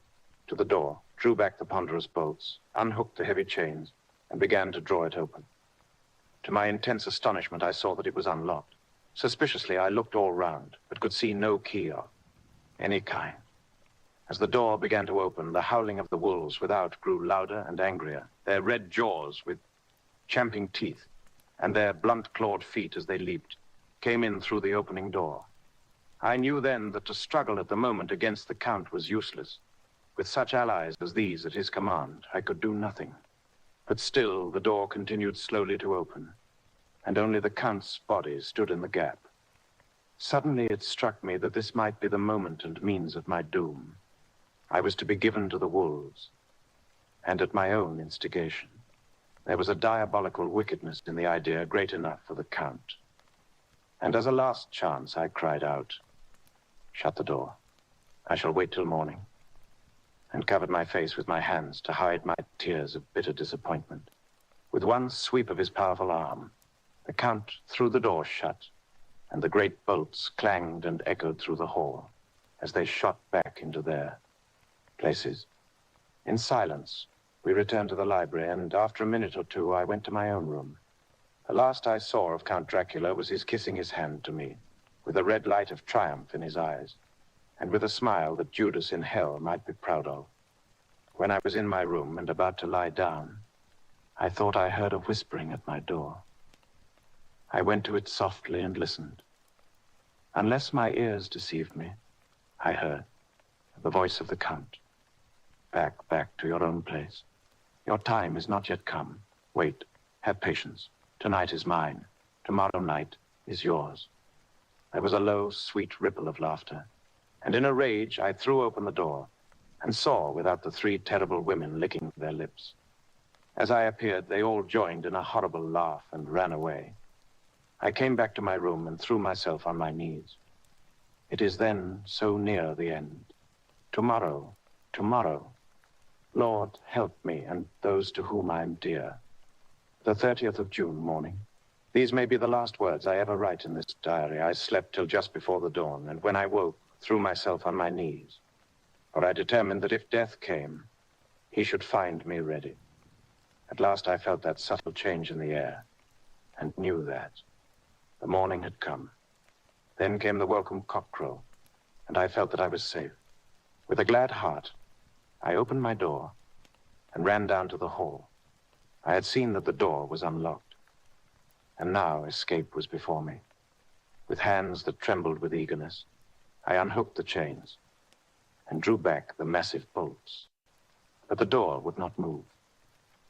to the door, drew back the ponderous bolts, unhooked the heavy chains, and began to draw it open. To my intense astonishment, I saw that it was unlocked. Suspiciously, I looked all round, but could see no key of any kind. As the door began to open, the howling of the wolves without grew louder and angrier, their red jaws with champing teeth, and their blunt-clawed feet as they leaped, came in through the opening door. I knew then that to struggle at the moment against the Count was useless. With such allies as these at his command, I could do nothing. But still the door continued slowly to open, and only the Count's body stood in the gap. Suddenly it struck me that this might be the moment and means of my doom. I was to be given to the wolves, and at my own instigation. There was a diabolical wickedness in the idea great enough for the Count. And as a last chance, I cried out, "Shut the door. I shall wait till morning," and covered my face with my hands to hide my tears of bitter disappointment. With one sweep of his powerful arm, the Count threw the door shut, and the great bolts clanged and echoed through the hall as they shot back into their places. In silence, we returned to the library, and after a minute or two, I went to my own room. The last I saw of Count Dracula was his kissing his hand to me, with a red light of triumph in his eyes, and with a smile that Judas in hell might be proud of. When I was in my room and about to lie down, I thought I heard a whispering at my door. I went to it softly and listened. Unless my ears deceived me, I heard the voice of the Count. Back to your own place. Your time is not yet come. Wait, have patience. Tonight is mine. Tomorrow night is yours. There was a low, sweet ripple of laughter, and in a rage I threw open the door and saw without the three terrible women licking their lips. As I appeared, they all joined in a horrible laugh and ran away. I came back to my room and threw myself on my knees. It is then so near the end. Tomorrow. Lord, help me and those to whom I am dear. The 30th of June morning. These may be the last words I ever write in this diary. I slept till just before the dawn, and when I woke, threw myself on my knees. For I determined that if death came, he should find me ready. At last I felt that subtle change in the air, and knew that the morning had come. Then came the welcome cockcrow, and I felt that I was safe. With a glad heart, I opened my door and ran down to the hall. I had seen that the door was unlocked, and now escape was before me. With hands that trembled with eagerness, I unhooked the chains and drew back the massive bolts. But the door would not move.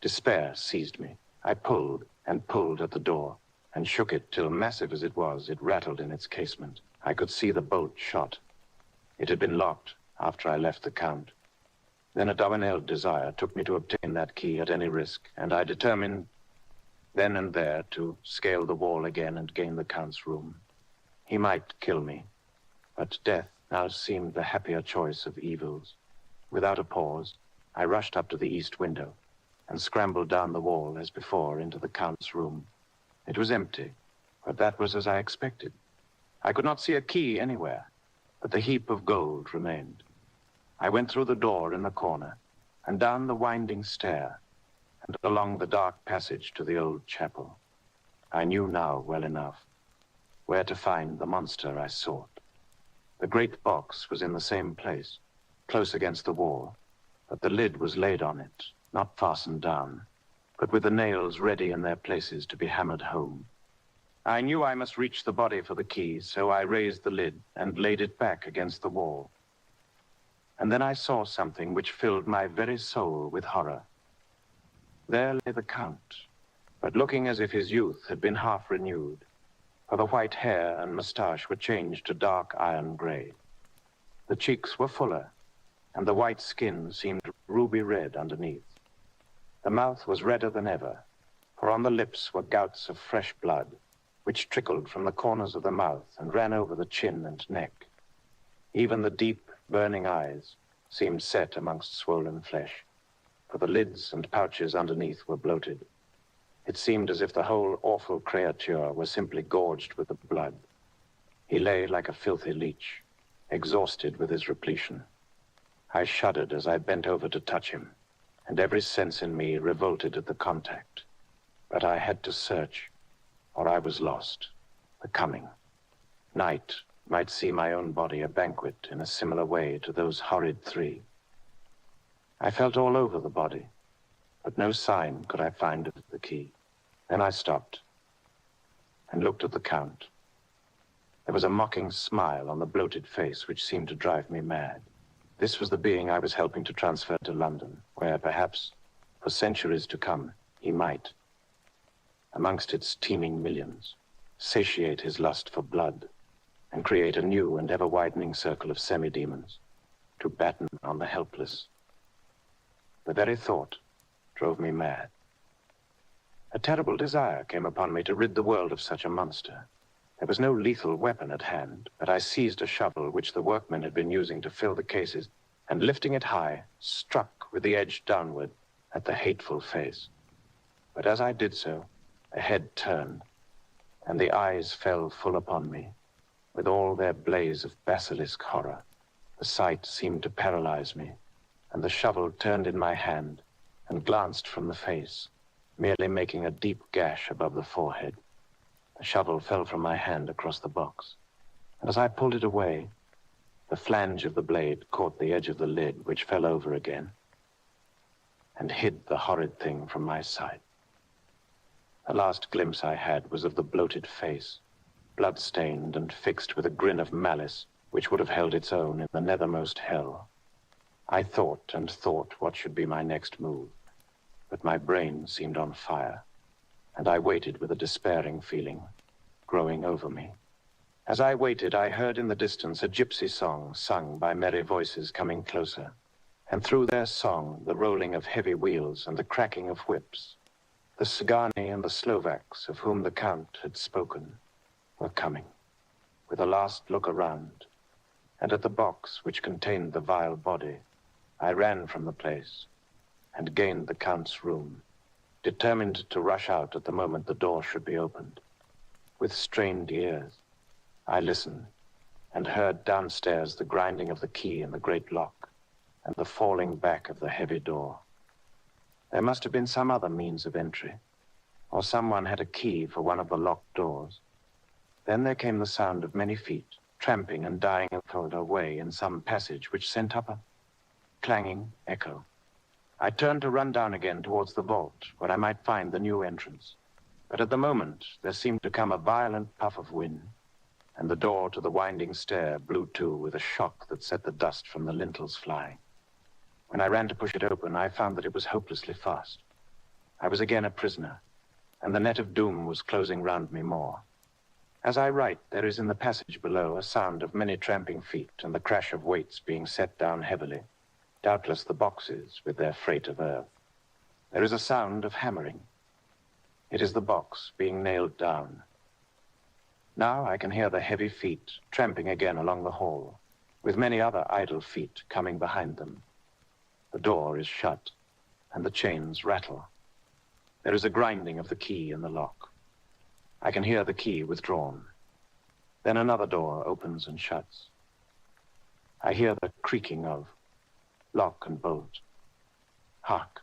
Despair seized me. I pulled and pulled at the door and shook it till, massive as it was, it rattled in its casement. I could see the bolt shot. It had been locked after I left the Count. Then a dominant desire took me to obtain that key at any risk, and I determined then and there to scale the wall again and gain the Count's room. He might kill me, but death now seemed the happier choice of evils. Without a pause, I rushed up to the east window and scrambled down the wall as before into the Count's room. It was empty, but that was as I expected. I could not see a key anywhere, but the heap of gold remained. I went through the door in the corner and down the winding stair and along the dark passage to the old chapel. I knew now well enough where to find the monster I sought. The great box was in the same place, close against the wall, but the lid was laid on it, not fastened down, but with the nails ready in their places to be hammered home. I knew I must reach the body for the key, so I raised the lid and laid it back against the wall. And then I saw something which filled my very soul with horror. There lay the Count, but looking as if his youth had been half renewed, for the white hair and moustache were changed to dark iron gray. The cheeks were fuller, and the white skin seemed ruby red underneath. The mouth was redder than ever, for on the lips were gouts of fresh blood, which trickled from the corners of the mouth and ran over the chin and neck. Even the deep, burning eyes seemed set amongst swollen flesh, for the lids and pouches underneath were bloated. It seemed as if the whole awful creature were simply gorged with the blood. He lay like a filthy leech, exhausted with his repletion. I shuddered as I bent over to touch him, and every sense in me revolted at the contact. But I had to search, or I was lost. The coming night might see my own body a banquet in a similar way to those horrid three. I felt all over the body, but no sign could I find of the key. Then I stopped and looked at the Count. There was a mocking smile on the bloated face which seemed to drive me mad. This was the being I was helping to transfer to London, where perhaps, for centuries to come, he might, amongst its teeming millions, satiate his lust for blood and create a new and ever-widening circle of semi-demons to batten on the helpless. The very thought drove me mad. A terrible desire came upon me to rid the world of such a monster. There was no lethal weapon at hand, but I seized a shovel which the workmen had been using to fill the cases, and lifting it high, struck with the edge downward at the hateful face. But as I did so, the head turned, and the eyes fell full upon me, with all their blaze of basilisk horror. The sight seemed to paralyze me, and the shovel turned in my hand and glanced from the face, merely making a deep gash above the forehead. The shovel fell from my hand across the box. And as I pulled it away, the flange of the blade caught the edge of the lid, which fell over again and hid the horrid thing from my sight. The last glimpse I had was of the bloated face, blood-stained and fixed with a grin of malice which would have held its own in the nethermost hell. I thought and thought what should be my next move, but my brain seemed on fire, and I waited with a despairing feeling growing over me. As I waited, I heard in the distance a gypsy song sung by merry voices coming closer, and through their song the rolling of heavy wheels and the cracking of whips. The Cigani and the Slovaks, of whom the Count had spoken, were coming, with a last look around, and at the box which contained the vile body, I ran from the place and gained the Count's room, determined to rush out at the moment the door should be opened. With strained ears, I listened and heard downstairs the grinding of the key in the great lock and the falling back of the heavy door. There must have been some other means of entry, or someone had a key for one of the locked doors. Then there came the sound of many feet, tramping and dying away in some passage which sent up a clanging echo. I turned to run down again towards the vault, where I might find the new entrance. But at the moment, there seemed to come a violent puff of wind, and the door to the winding stair blew to with a shock that set the dust from the lintels flying. When I ran to push it open, I found that it was hopelessly fast. I was again a prisoner, and the net of doom was closing round me more. As I write, there is in the passage below a sound of many tramping feet and the crash of weights being set down heavily, doubtless the boxes with their freight of earth. There is a sound of hammering. It is the box being nailed down. Now I can hear the heavy feet tramping again along the hall, with many other idle feet coming behind them. The door is shut, and the chains rattle. There is a grinding of the key in the lock. I can hear the key withdrawn. Then another door opens and shuts. I hear the creaking of lock and bolt. Hark!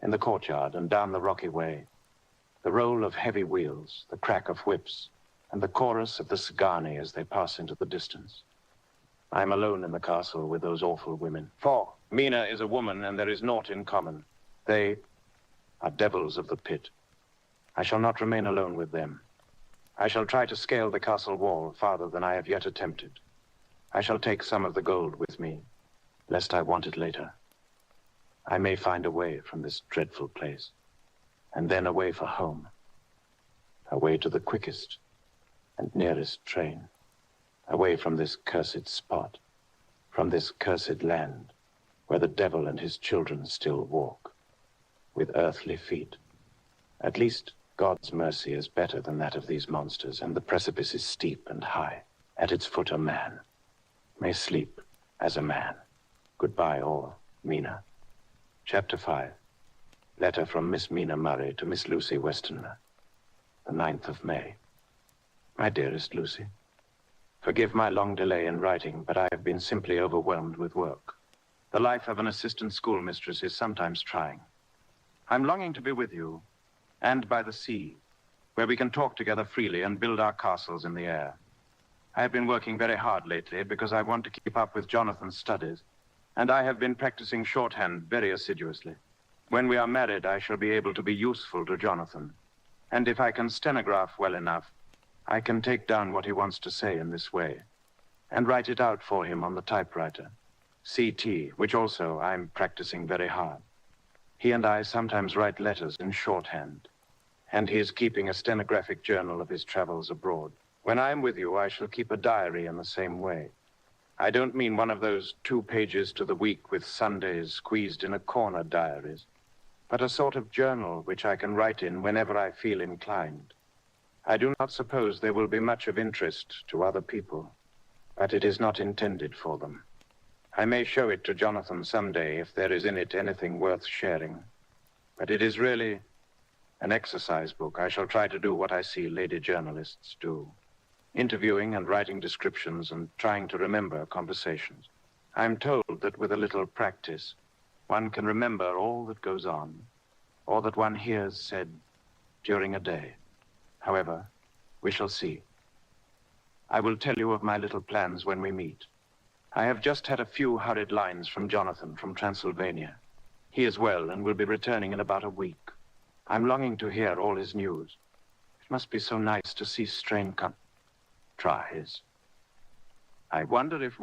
In the courtyard and down the rocky way, the roll of heavy wheels, the crack of whips, and the chorus of the Cigani as they pass into the distance. I am alone in the castle with those awful women. For Mina is a woman, and there is naught in common. They are devils of the pit. I shall not remain alone with them. I shall try to scale the castle wall farther than I have yet attempted. I shall take some of the gold with me, lest I want it later. I may find a way from this dreadful place, and then a way for home, a way to the quickest and nearest train, away from this cursed spot, from this cursed land, where the devil and his children still walk, with earthly feet. At least God's mercy is better than that of these monsters, and the precipice is steep and high. At its foot a man may sleep as a man. Goodbye all, Mina. Chapter 5. Letter from Miss Mina Murray to Miss Lucy Westenra. The 9th of May. My dearest Lucy, forgive my long delay in writing, but I have been simply overwhelmed with work. The life of an assistant schoolmistress is sometimes trying. I'm longing to be with you, and by the sea, where we can talk together freely and build our castles in the air. I have been working very hard lately because I want to keep up with Jonathan's studies, and I have been practicing shorthand very assiduously. When we are married, I shall be able to be useful to Jonathan, and if I can stenograph well enough, I can take down what he wants to say in this way, and write it out for him on the typewriter, CT, which also I'm practicing very hard. He and I sometimes write letters in shorthand, and he is keeping a stenographic journal of his travels abroad. When I am with you, I shall keep a diary in the same way. I don't mean one of those 2 pages to the week with Sundays squeezed in a corner diaries, but a sort of journal which I can write in whenever I feel inclined. I do not suppose there will be much of interest to other people, but it is not intended for them. I may show it to Jonathan someday if there is in it anything worth sharing, but it is really an exercise book. I shall try to do what I see lady journalists do, interviewing and writing descriptions and trying to remember conversations. I'm told that with a little practice, one can remember all that goes on, or that one hears said during a day. However, we shall see. I will tell you of my little plans when we meet. I have just had a few hurried lines from Jonathan from Transylvania. He is well and will be returning in about a week. I'm longing to hear all his news. It must be so nice to see strange tries. I wonder if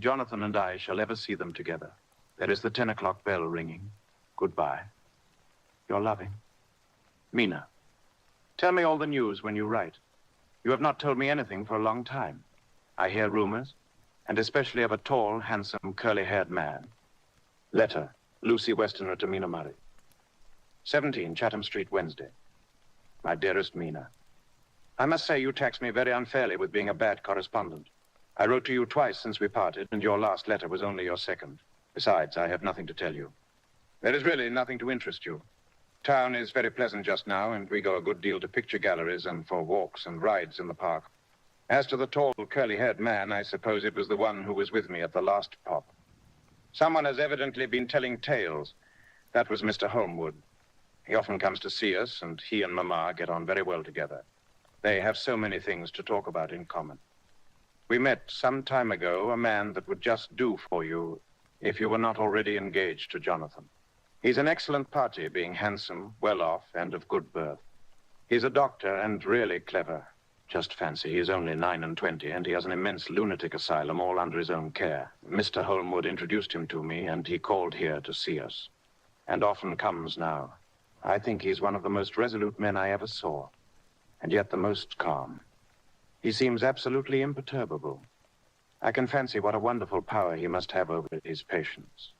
Jonathan and I shall ever see them together. There is the 10 o'clock bell ringing. Goodbye. Your loving, Mina. Tell me all the news when you write. You have not told me anything for a long time. I hear rumors, and especially of a tall, handsome, curly-haired man. Letter, Lucy Westerner to Mina Murray. 17 Chatham Street, Wednesday. My dearest Mina, I must say you tax me very unfairly with being a bad correspondent. I wrote to you twice since we parted, and your last letter was only your second. Besides, I have nothing to tell you. There is really nothing to interest you. Town is very pleasant just now, and we go a good deal to picture galleries and for walks and rides in the park. As to the tall, curly-haired man, I suppose it was the one who was with me at the last pop. Someone has evidently been telling tales. That was Mr. Holmwood. He often comes to see us, and he and Mama get on very well together. They have so many things to talk about in common. We met some time ago a man that would just do for you if you were not already engaged to Jonathan. He's an excellent party, being handsome, well-off, and of good birth. He's a doctor and really clever. Just fancy, he's only 9 and 20, and he has an immense lunatic asylum all under his own care. Mr. Holmwood introduced him to me, and he called here to see us, and often comes now. I think he's one of the most resolute men I ever saw, and yet the most calm. He seems absolutely imperturbable. I can fancy what a wonderful power he must have over his patients.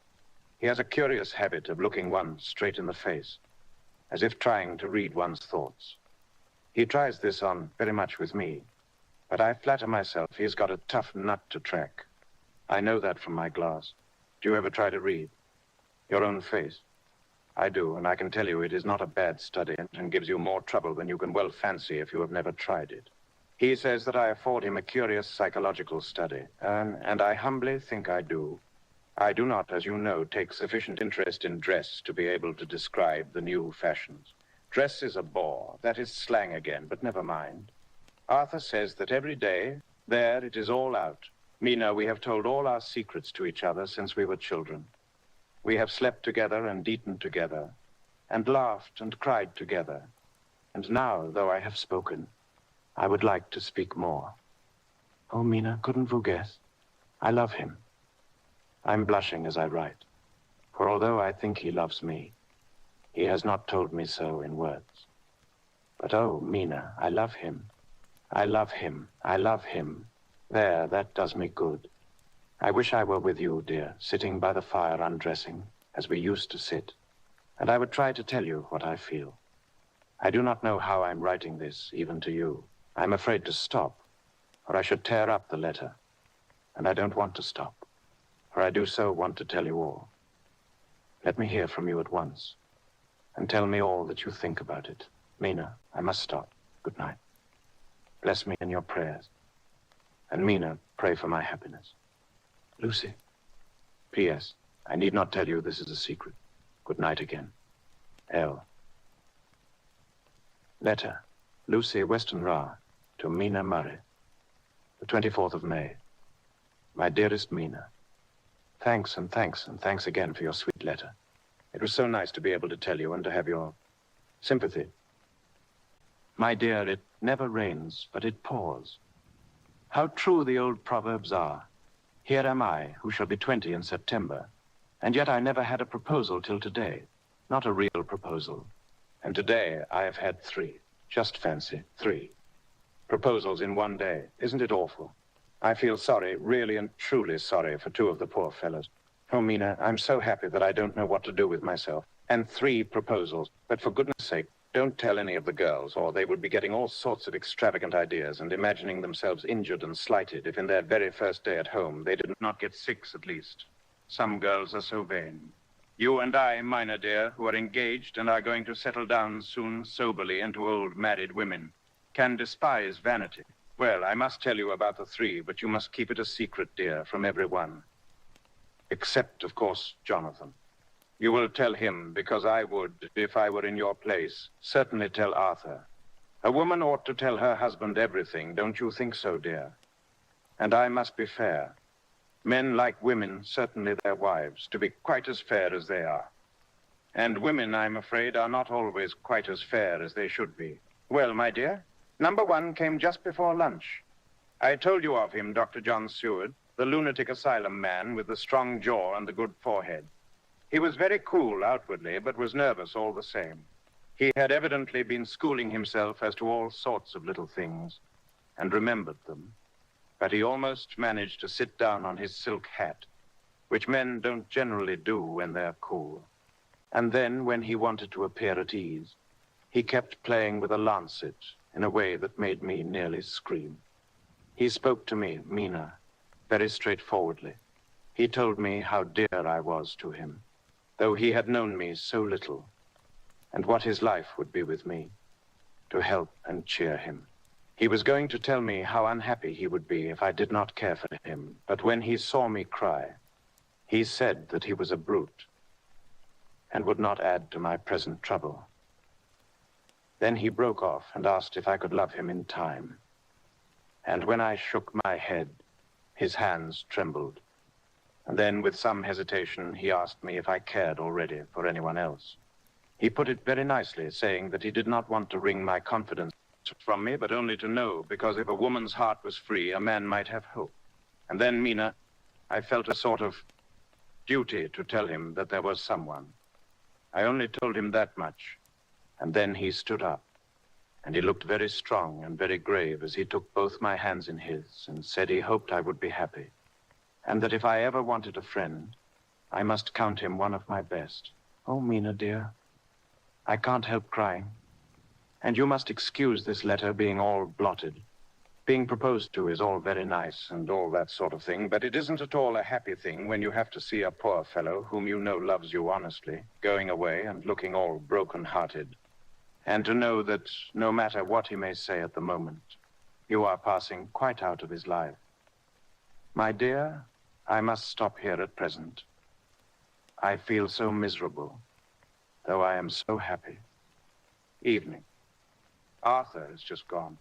He has a curious habit of looking one straight in the face, as if trying to read one's thoughts. He tries this on very much with me, but I flatter myself he's got a tough nut to crack. I know that from my glass. Do you ever try to read your own face? I do, and I can tell you it is not a bad study and gives you more trouble than you can well fancy if you have never tried it. He says that I afford him a curious psychological study, and I humbly think I do. I do not, as you know, take sufficient interest in dress to be able to describe the new fashions. Dress is a bore. That is slang again, but never mind. Arthur says that every day, there it is all out. Mina, we have told all our secrets to each other since we were children. We have slept together and eaten together, and laughed and cried together. And now, though I have spoken, I would like to speak more. Oh, Mina, couldn't you guess? I love him. I'm blushing as I write, for although I think he loves me, he has not told me so in words. But oh, Mina, I love him. I love him. I love him. There, that does me good. I wish I were with you, dear, sitting by the fire undressing, as we used to sit, and I would try to tell you what I feel. I do not know how I'm writing this, even to you. I'm afraid to stop, or I should tear up the letter, and I don't want to stop, for I do so want to tell you all. Let me hear from you at once, and tell me all that you think about it. Mina, I must stop. Good night. Bless me in your prayers, and Mina, pray for my happiness. Lucy. P.S. I need not tell you this is a secret. Good night again. L. Letter, Lucy Westenra to Mina Murray, the 24th of May. My dearest Mina, thanks and thanks and thanks again for your sweet letter. It was so nice to be able to tell you and to have your sympathy. My dear, it never rains, but it pours. How true the old proverbs are. Here am I, who shall be 20 in September, and yet I never had a proposal till today. Not a real proposal. And today I have had 3. Just fancy, 3. Proposals in one day. Isn't it awful? I feel sorry, really and truly sorry for 2 of the poor fellows. Oh, Mina, I'm so happy that I don't know what to do with myself. And 3 proposals. But for goodness sake, don't tell any of the girls, or they would be getting all sorts of extravagant ideas and imagining themselves injured and slighted if in their very first day at home they did not get 6 at least. Some girls are so vain. You and I, Mina dear, who are engaged and are going to settle down soon soberly into old married women, can despise vanity. Well, I must tell you about the 3, but you must keep it a secret, dear, from everyone. Except, of course, Jonathan. You will tell him, because I would, if I were in your place, certainly tell Arthur. A woman ought to tell her husband everything, don't you think so, dear? And I must be fair. Men like women, certainly their wives, to be quite as fair as they are. And women, I'm afraid, are not always quite as fair as they should be. Well, my dear, number one came just before lunch. I told you of him, Dr. John Seward, the lunatic asylum man with the strong jaw and the good forehead. He was very cool outwardly, but was nervous all the same. He had evidently been schooling himself as to all sorts of little things, and remembered them. But he almost managed to sit down on his silk hat, which men don't generally do when they're cool. And then, when he wanted to appear at ease, he kept playing with a lancet in a way that made me nearly scream. He spoke to me, Mina, very straightforwardly. He told me how dear I was to him, though he had known me so little, and what his life would be with me, to help and cheer him. He was going to tell me how unhappy he would be if I did not care for him, but when he saw me cry, he said that he was a brute and would not add to my present trouble. Then he broke off and asked if I could love him in time. And when I shook my head, his hands trembled. And then, with some hesitation, he asked me if I cared already for anyone else. He put it very nicely, saying that he did not want to wring my confidence from me, but only to know, because if a woman's heart was free, a man might have hope. And then, Mina, I felt a sort of duty to tell him that there was someone. I only told him that much, and then he stood up, and he looked very strong and very grave as he took both my hands in his and said he hoped I would be happy, and that if I ever wanted a friend, I must count him one of my best. Oh, Mina, dear, I can't help crying. And you must excuse this letter being all blotted. Being proposed to is all very nice and all that sort of thing, but it isn't at all a happy thing when you have to see a poor fellow whom you know loves you honestly, going away and looking all broken-hearted, and to know that no matter what he may say at the moment, you are passing quite out of his life. My dear, I must stop here at present. I feel so miserable, though I am so happy. Evening. Arthur has just gone,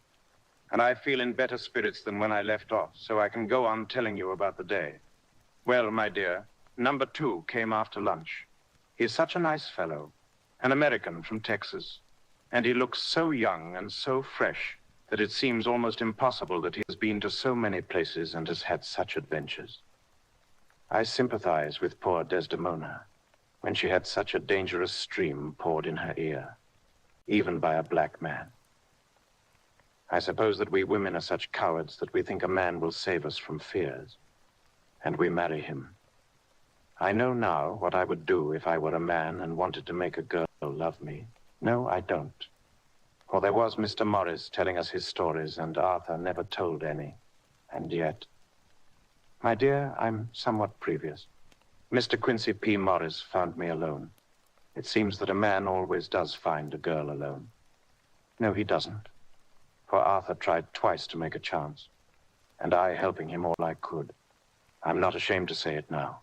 and I feel in better spirits than when I left off, so I can go on telling you about the day. Well, my dear, number 2 came after lunch. He's such a nice fellow, an American from Texas, and he looks so young and so fresh that it seems almost impossible that he has been to so many places and has had such adventures. I sympathize with poor Desdemona when she had such a dangerous stream poured in her ear, even by a black man. I suppose that we women are such cowards that we think a man will save us from fears, and we marry him. I know now what I would do if I were a man and wanted to make a girl love me. No, I don't. For there was Mr. Morris telling us his stories, and Arthur never told any. And yet... My dear, I'm somewhat previous. Mr. Quincy P. Morris found me alone. It seems that a man always does find a girl alone. No, he doesn't. For Arthur tried twice to make a chance, and I helping him all I could. I'm not ashamed to say it now.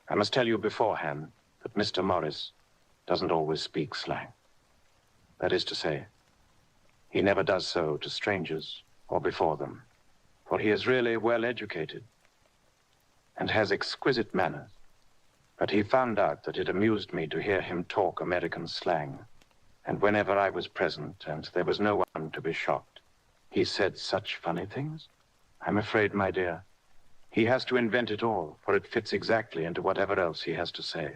I must tell you beforehand that Mr. Morris doesn't always speak slang. That is to say, he never does so to strangers or before them, for he is really well educated and has exquisite manners. But he found out that it amused me to hear him talk American slang, and whenever I was present and there was no one to be shocked, he said such funny things. I'm afraid, my dear, he has to invent it all, for it fits exactly into whatever else he has to say.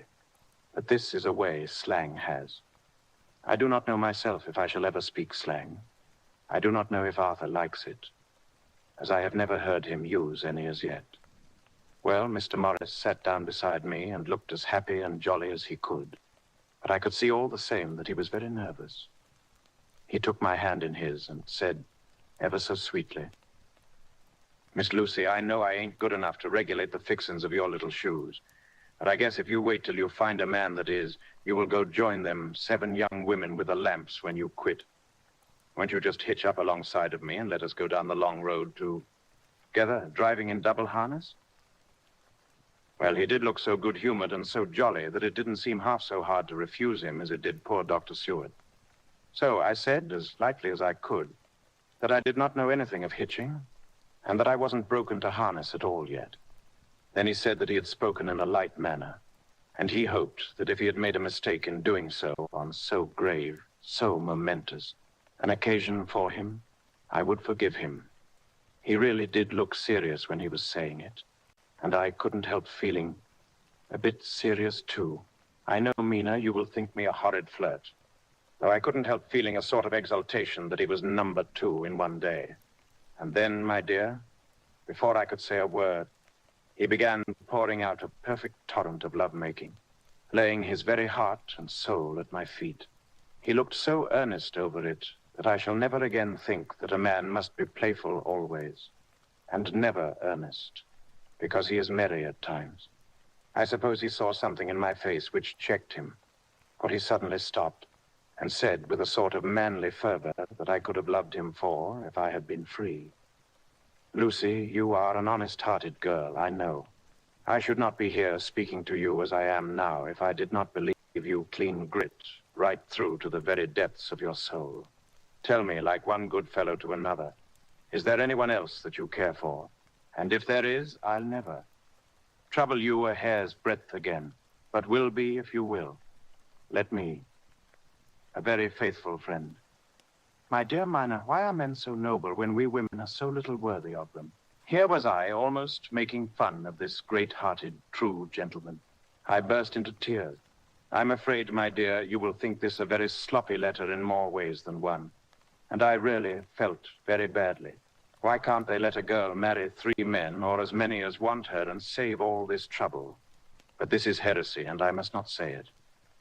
But this is a way slang has. I do not know myself if I shall ever speak slang. I do not know if Arthur likes it, as I have never heard him use any as yet. Well, Mr. Morris sat down beside me and looked as happy and jolly as he could, but I could see all the same that he was very nervous. He took my hand in his and said, ever so sweetly, Miss Lucy, I know I ain't good enough to regulate the fixings of your little shoes, but I guess if you wait till you find a man that is, you will go join them 7 young women with the lamps when you quit. Won't you just hitch up alongside of me and let us go down the long road together, driving in double harness? Well, he did look so good-humored and so jolly that it didn't seem half so hard to refuse him as it did poor Dr. Seward. So I said, as lightly as I could, that I did not know anything of hitching, and that I wasn't broken to harness at all yet. Then he said that he had spoken in a light manner, and he hoped that if he had made a mistake in doing so on so grave, so momentous an occasion for him, I would forgive him. He really did look serious when he was saying it, and I couldn't help feeling a bit serious too. I know, Mina, you will think me a horrid flirt, though I couldn't help feeling a sort of exultation that he was number 2 in one day. And then, my dear, before I could say a word, he began pouring out a perfect torrent of lovemaking, laying his very heart and soul at my feet. He looked so earnest over it that I shall never again think that a man must be playful always, and never earnest, because he is merry at times. I suppose he saw something in my face which checked him, for he suddenly stopped and said with a sort of manly fervor that I could have loved him for if I had been free. Lucy, you are an honest-hearted girl, I know. I should not be here speaking to you as I am now if I did not believe you clean grit right through to the very depths of your soul. Tell me, like one good fellow to another, is there anyone else that you care for? And if there is, I'll never trouble you a hair's breadth again, but will be if you will. Let me, a very faithful friend. My dear Mina, why are men so noble when we women are so little worthy of them? Here was I, almost making fun of this great-hearted, true gentleman. I burst into tears. I'm afraid, my dear, you will think this a very sloppy letter in more ways than one. And I really felt very badly. Why can't they let a girl marry 3 men, or as many as want her, and save all this trouble? But this is heresy, and I must not say it.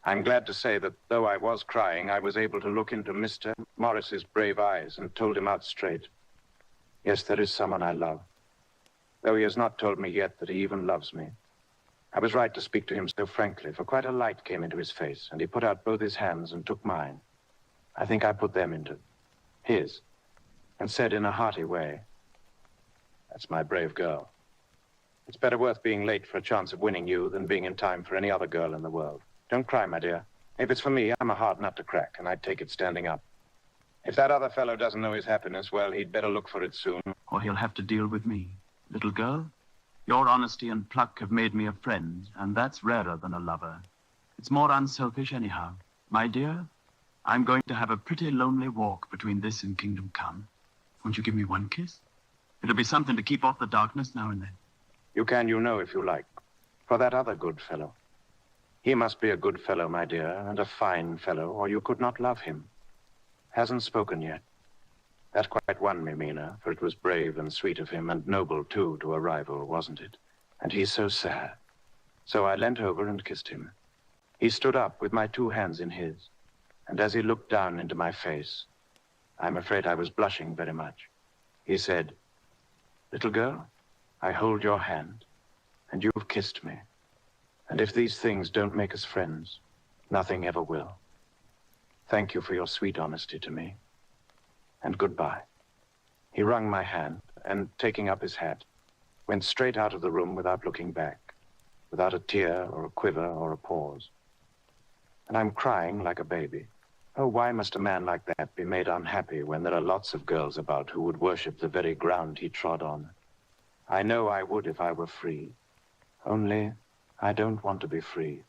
I'm glad to say that though I was crying, I was able to look into Mr. Morris's brave eyes and told him out straight. Yes, there is someone I love, though he has not told me yet that he even loves me. I was right to speak to him so frankly, for quite a light came into his face, and he put out both his hands and took mine. I think I put them into his, and said in a hearty way, "That's my brave girl. It's better worth being late for a chance of winning you than being in time for any other girl in the world. Don't cry, my dear. If it's for me, I'm a hard nut to crack, and I'd take it standing up. If that other fellow doesn't know his happiness, well, he'd better look for it soon. Or he'll have to deal with me. Little girl, your honesty and pluck have made me a friend, and that's rarer than a lover. It's more unselfish anyhow. My dear, I'm going to have a pretty lonely walk between this and Kingdom Come. Won't you give me one kiss? It'll be something to keep off the darkness now and then." You can, you know, if you like. For that other good fellow. He must be a good fellow, my dear, and a fine fellow, or you could not love him. Hasn't spoken yet. That quite won me, Mina, for it was brave and sweet of him, and noble, too, to a rival, wasn't it? And he's so sad. So I leant over and kissed him. He stood up with my 2 hands in his, and as he looked down into my face, I'm afraid I was blushing very much. He said, "Little girl, I hold your hand, and you've kissed me. And if these things don't make us friends, nothing ever will. Thank you for your sweet honesty to me. And goodbye." He wrung my hand, and taking up his hat, went straight out of the room without looking back, without a tear or a quiver or a pause. And I'm crying like a baby. Oh, why must a man like that be made unhappy when there are lots of girls about who would worship the very ground he trod on? I know I would if I were free. Only I don't want to be free.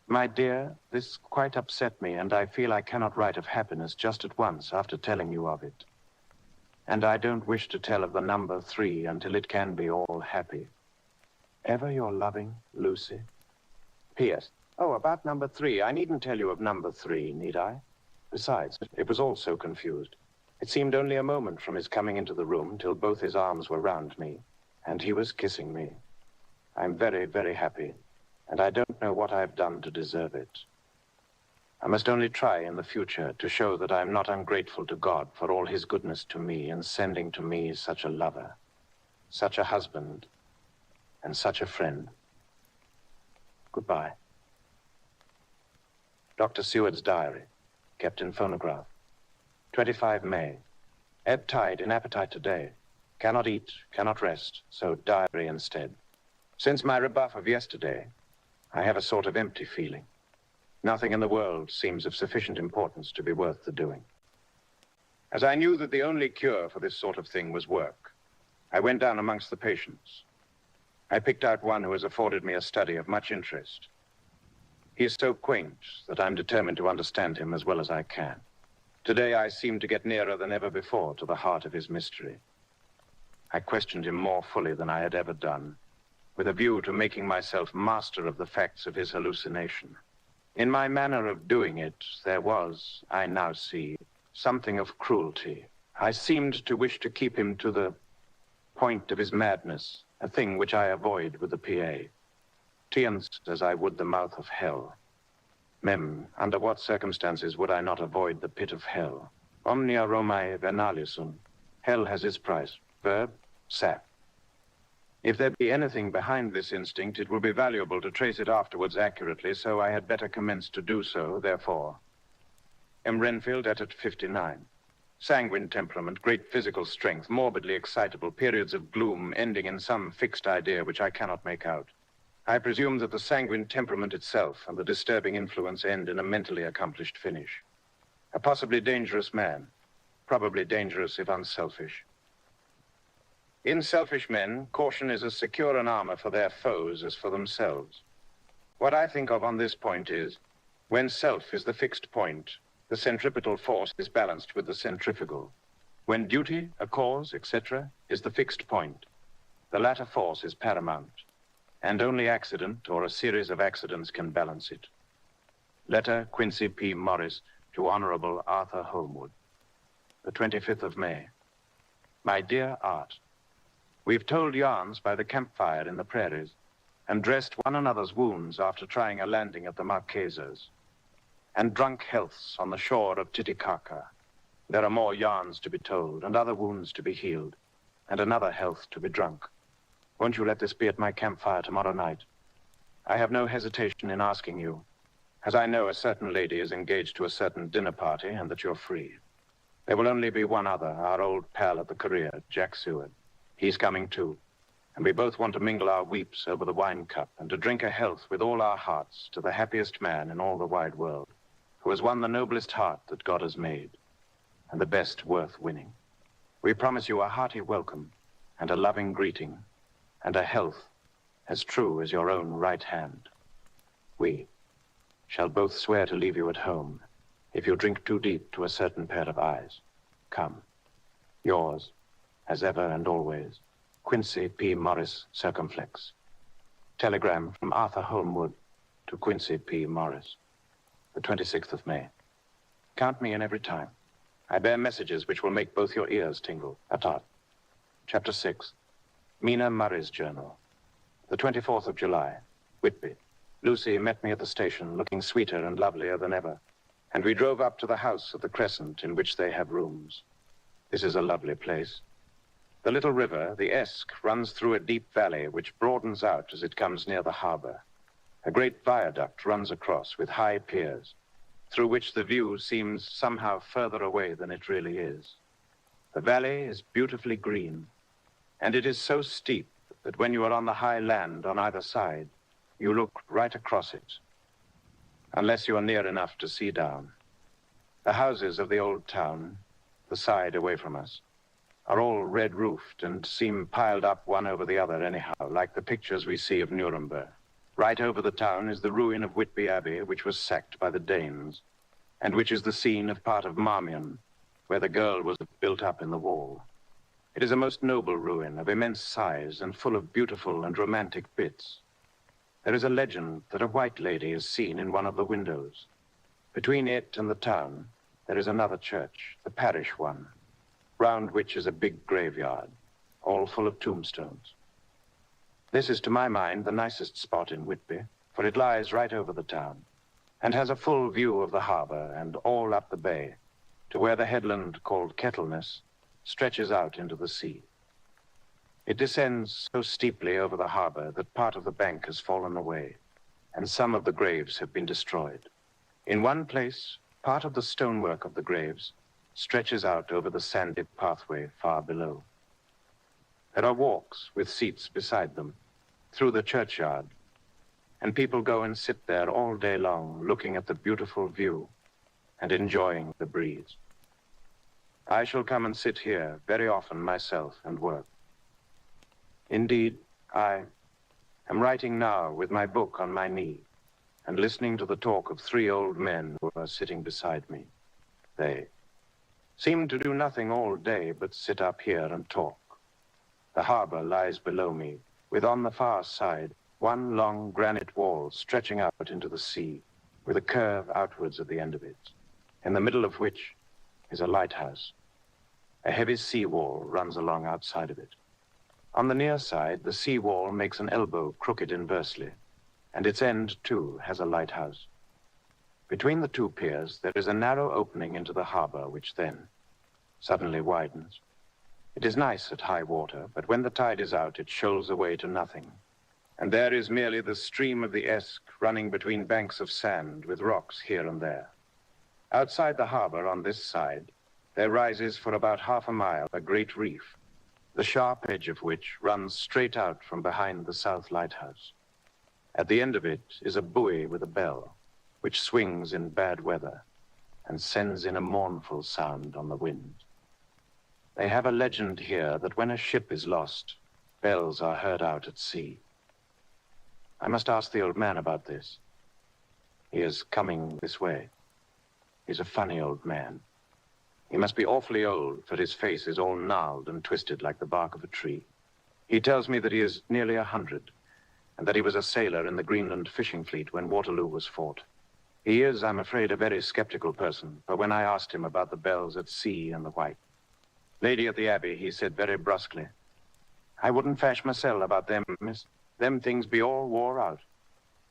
My dear, this quite upset me, and I feel I cannot write of happiness just at once after telling you of it. And I don't wish to tell of the number 3 until it can be all happy. Ever your loving, Lucy. P.S. Oh, about number 3, I needn't tell you of number 3, need I? Besides, it was all so confused. It seemed only a moment from his coming into the room till both his arms were round me, and he was kissing me. I'm very, very happy, and I don't know what I've done to deserve it. I must only try in the future to show that I'm not ungrateful to God for all his goodness to me in sending to me such a lover, such a husband, and such a friend. Goodbye. Dr. Seward's diary, kept in phonograph. 25 May. Ebb tide in appetite today. Cannot eat, cannot rest, so diary instead. Since my rebuff of yesterday, I have a sort of empty feeling. Nothing in the world seems of sufficient importance to be worth the doing. As I knew that the only cure for this sort of thing was work, I went down amongst the patients. I picked out one who has afforded me a study of much interest. He is so quaint that I'm determined to understand him as well as I can. Today I seem to get nearer than ever before to the heart of his mystery. I questioned him more fully than I had ever done, with a view to making myself master of the facts of his hallucination. In my manner of doing it, there was, I now see, something of cruelty. I seemed to wish to keep him to the point of his madness, a thing which I avoid with the PA. Tience as I would the mouth of hell. Mem, under what circumstances would I not avoid the pit of hell? Omnia Romae venalia sunt. Hell has its price. Verb, sap. If there be anything behind this instinct, it will be valuable to trace it afterwards accurately, so I had better commence to do so, therefore. M. Renfield at 59. Sanguine temperament, great physical strength, morbidly excitable, periods of gloom ending in some fixed idea which I cannot make out. I presume that the sanguine temperament itself and the disturbing influence end in a mentally accomplished finish. A possibly dangerous man, probably dangerous if unselfish. In selfish men, caution is as secure an armor for their foes as for themselves. What I think of on this point is, when self is the fixed point, the centripetal force is balanced with the centrifugal. When duty, a cause, etc., is the fixed point, the latter force is paramount, and only accident or a series of accidents can balance it. Letter Quincy P. Morris to Honorable Arthur Holmwood. The 25th of May. My dear Art, we've told yarns by the campfire in the prairies and dressed one another's wounds after trying a landing at the Marquesas, and drunk healths on the shore of Titicaca. There are more yarns to be told and other wounds to be healed and another health to be drunk. Won't you let this be at my campfire tomorrow night? I have no hesitation in asking you, as I know a certain lady is engaged to a certain dinner party and that you're free. There will only be one other, our old pal at the career, Jack Seward. He's coming too, and we both want to mingle our weeps over the wine cup and to drink a health with all our hearts to the happiest man in all the wide world, who has won the noblest heart that God has made, and the best worth winning. We promise you a hearty welcome and a loving greeting, and a health as true as your own right hand. We shall both swear to leave you at home if you drink too deep to a certain pair of eyes. Come. Yours, as ever and always, Quincy P. Morris, Circumflex. Telegram from Arthur Holmwood to Quincy P. Morris. The 26th of May. Count me in every time. I bear messages which will make both your ears tingle. Atat. Chapter 6. Mina Murray's Journal. The 24th of July. Whitby. Lucy met me at the station, looking sweeter and lovelier than ever, and we drove up to the house at the Crescent in which they have rooms. This is a lovely place. The little river, the Esk, runs through a deep valley which broadens out as it comes near the harbor. A great viaduct runs across with high piers, through which the view seems somehow further away than it really is. The valley is beautifully green, and it is so steep that when you are on the high land on either side, you look right across it, unless you are near enough to see down. The houses of the old town, the side away from us, are all red-roofed and seem piled up one over the other anyhow, like the pictures we see of Nuremberg. Right over the town is the ruin of Whitby Abbey, which was sacked by the Danes, and which is the scene of part of Marmion, where the girl was built up in the wall. It is a most noble ruin of immense size and full of beautiful and romantic bits. There is a legend that a white lady is seen in one of the windows. Between it and the town, there is another church, the parish one, round which is a big graveyard, all full of tombstones. This is, to my mind, the nicest spot in Whitby, for it lies right over the town, and has a full view of the harbor and all up the bay, to where the headland called Kettleness stretches out into the sea. It descends so steeply over the harbor that part of the bank has fallen away, and some of the graves have been destroyed. In one place, part of the stonework of the graves stretches out over the sandy pathway far below. There are walks with seats beside them through the churchyard, and people go and sit there all day long, looking at the beautiful view and enjoying the breeze. I shall come and sit here very often myself and work. Indeed, I am writing now with my book on my knee and listening to the talk of 3 old men who are sitting beside me. They seem to do nothing all day but sit up here and talk. The harbor lies below me, with on the far side one long granite wall stretching out into the sea, with a curve outwards at the end of it, in the middle of which is a lighthouse. A heavy sea wall runs along outside of it. On the near side, the sea wall makes an elbow crooked inversely, and its end, too, has a lighthouse. Between the 2 piers, there is a narrow opening into the harbor, which then suddenly widens. It is nice at high water, but when the tide is out, it shoals away to nothing. And there is merely the stream of the Esk running between banks of sand with rocks here and there. Outside the harbor on this side, there rises for about half a mile a great reef, the sharp edge of which runs straight out from behind the south lighthouse. At the end of it is a buoy with a bell, which swings in bad weather and sends in a mournful sound on the wind. They have a legend here that when a ship is lost, bells are heard out at sea. I must ask the old man about this. He is coming this way. He's a funny old man. He must be awfully old, for his face is all gnarled and twisted like the bark of a tree. He tells me that he is nearly 100, and that he was a sailor in the Greenland fishing fleet when Waterloo was fought. He is, I'm afraid, a very skeptical person, for when I asked him about the bells at sea and the white lady at the Abbey, he said very brusquely, "I wouldn't fash mysel' about them, miss. Them things be all wore out.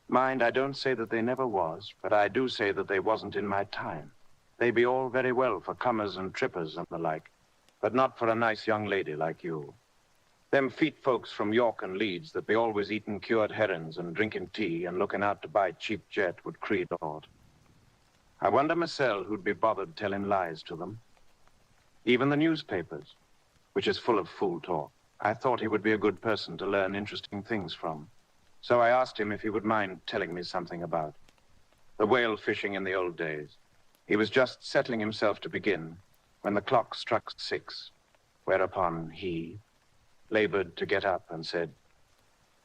Mind, I don't say that they never was, but I do say that they wasn't in my time. They be all very well for comers and trippers and the like, but not for a nice young lady like you. Them feet folks from York and Leeds that be always eating cured herrings and drinking tea and looking out to buy cheap jet would creed aught. I wonder mysel' who'd be bothered telling lies to them. Even the newspapers, which is full of fool talk. I thought he would be a good person to learn interesting things from. So I asked him if he would mind telling me something about the whale fishing in the old days. He was just settling himself to begin when the clock struck 6, whereupon he labored to get up and said,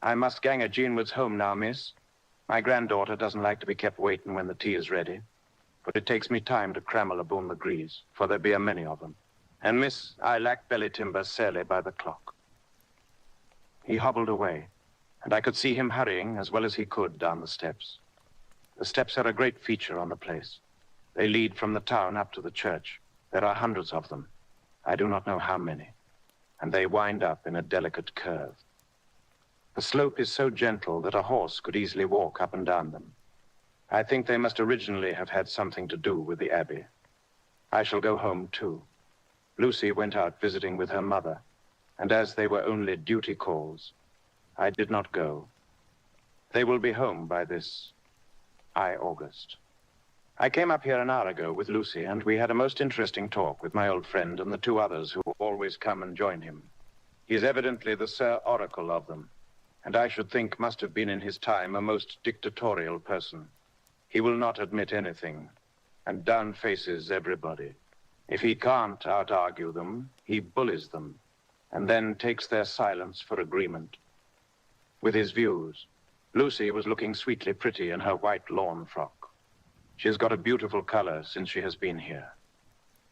"I must gang a Jeanwards home now, miss. My granddaughter doesn't like to be kept waiting when the tea is ready, but it takes me time to crammel aboon the grease, for there be a many of them. And, miss, I lack belly timber sairly by the clock." He hobbled away, and I could see him hurrying as well as he could down the steps. The steps are a great feature on the place. They lead from the town up to the church. There are hundreds of them. I do not know how many. And they wind up in a delicate curve. The slope is so gentle that a horse could easily walk up and down them. I think they must originally have had something to do with the Abbey. I shall go home, too. Lucy went out visiting with her mother, and as they were only duty calls, I did not go. They will be home by this August. I came up here an hour ago with Lucy, and we had a most interesting talk with my old friend and the 2 others who always come and join him. He is evidently the Sir Oracle of them, and I should think must have been in his time a most dictatorial person. He will not admit anything, and down-faces everybody. If he can't out-argue them, he bullies them, and then takes their silence for agreement with his views. Lucy was looking sweetly pretty in her white lawn frock. She has got a beautiful color since she has been here.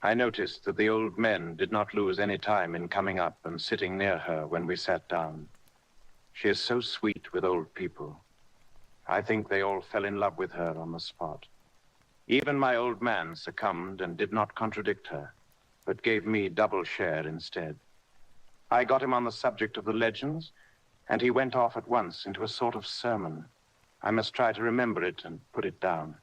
I noticed that the old men did not lose any time in coming up and sitting near her when we sat down. She is so sweet with old people. I think they all fell in love with her on the spot. Even my old man succumbed and did not contradict her, but gave me double share instead. I got him on the subject of the legends, and he went off at once into a sort of sermon. I must try to remember it and put it down.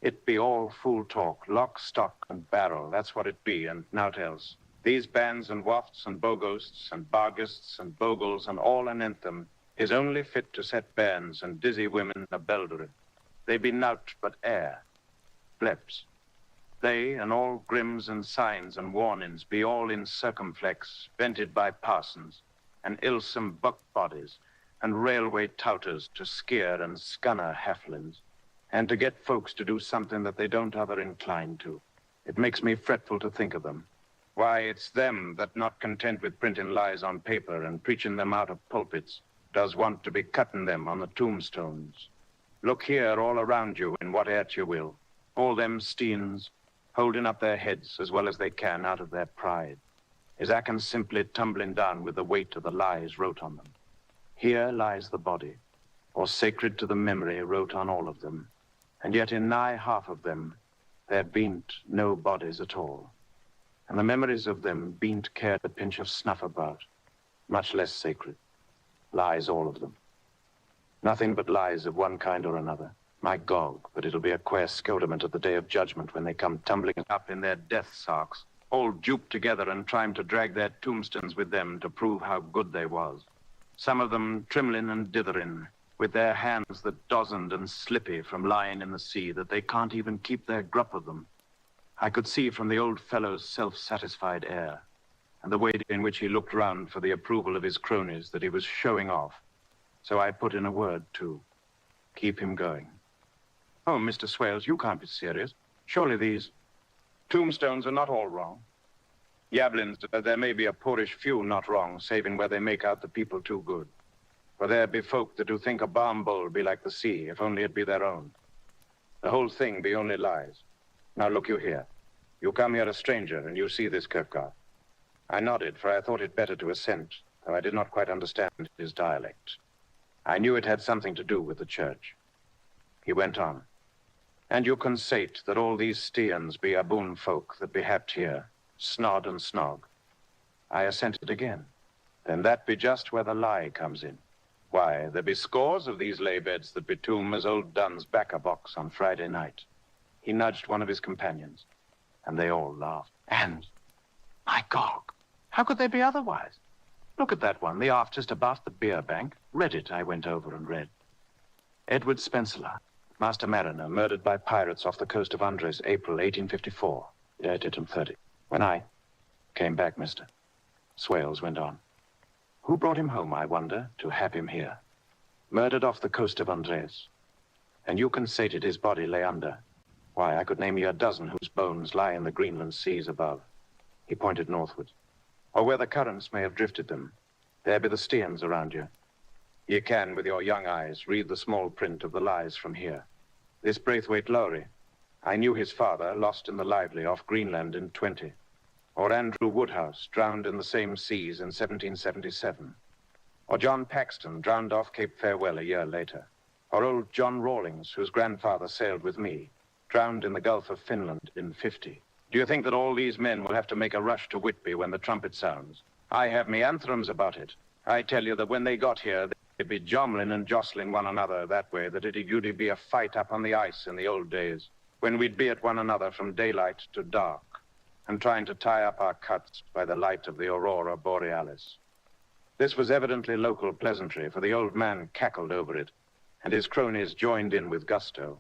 It be all fool talk, lock, stock, and barrel. That's what it be, and naught else. These bands and wafts and boghosts and barghists and bogles and all anent them is only fit to set bairns and dizzy women a beldery. They be naught but air, bleps. They and all grims and signs and warnings be all in circumflex, vented by parsons, and illsome buck bodies, and railway touters to skeer and scunner halflings, and to get folks to do something that they don't other incline to. It makes me fretful to think of them. Why, it's them that, not content with printing lies on paper and preaching them out of pulpits, does want to be cutting them on the tombstones. Look here all around you in what earth you will. All them steens holding up their heads as well as they can out of their pride, is akin simply tumbling down with the weight of the lies wrote on them. Here lies the body, or sacred to the memory wrote on all of them, and yet in nigh half of them there bean't no bodies at all, and the memories of them bean't cared a pinch of snuff about, much less sacred. Lies, all of them. Nothing but lies of one kind or another. My Gog, but it'll be a queer scuttlement at the day of judgment when they come tumbling up in their death sarks, all duped together and trying to drag their tombstones with them to prove how good they was. Some of them trimlin and dithering, with their hands that dozened and slippy from lying in the sea that they can't even keep their grup of them. I could see from the old fellow's self-satisfied air, and the way in which he looked round for the approval of his cronies, that he was showing off. So I put in a word to keep him going. Oh, Mr. Swales, you can't be serious. Surely these tombstones are not all wrong. Yablins, there may be a poorish few not wrong, saving where they make out the people too good. For there be folk that do think a balm bowl be like the sea, if only it be their own. The whole thing be only lies. Now look you here. You come here a stranger, and you see this kirkgarth. I nodded, for I thought it better to assent, though I did not quite understand his dialect. I knew it had something to do with the church. He went on. And you consate that all these steans be aboon folk that be happed here, snod and snog. I assented again. Then that be just where the lie comes in. Why, there be scores of these lay beds that be tomb as old Dunn's backer box on Friday night. He nudged one of his companions, and they all laughed. And, my God, how could they be otherwise? Look at that one, the aft just abaft the beer bank. Read it, I went over and read. Edward Spenceler, master mariner, murdered by pirates off the coast of Andres, April 1854. Yeah, it did him 30. When I came back, mister. Swales went on. Who brought him home, I wonder, to have him here? Murdered off the coast of Andres. And you constated his body lay under. Why, I could name you a dozen whose bones lie in the Greenland seas above. He pointed northward. Or where the currents may have drifted them. There be the steans around you. Ye can, with your young eyes, read the small print of the lies from here. This Braithwaite Lowry, I knew his father, lost in the Lively off Greenland in 20. Or Andrew Woodhouse, drowned in the same seas in 1777. Or John Paxton, drowned off Cape Farewell a year later. Or old John Rawlings, whose grandfather sailed with me, drowned in the Gulf of Finland in 50. Do you think that all these men will have to make a rush to Whitby when the trumpet sounds? I have me anthems about it. I tell you that when they got here, they'd be jomling and jostling one another that way, that it'd be a fight up on the ice in the old days, when we'd be at one another from daylight to dark, and trying to tie up our cuts by the light of the aurora borealis. This was evidently local pleasantry, for the old man cackled over it, and his cronies joined in with gusto.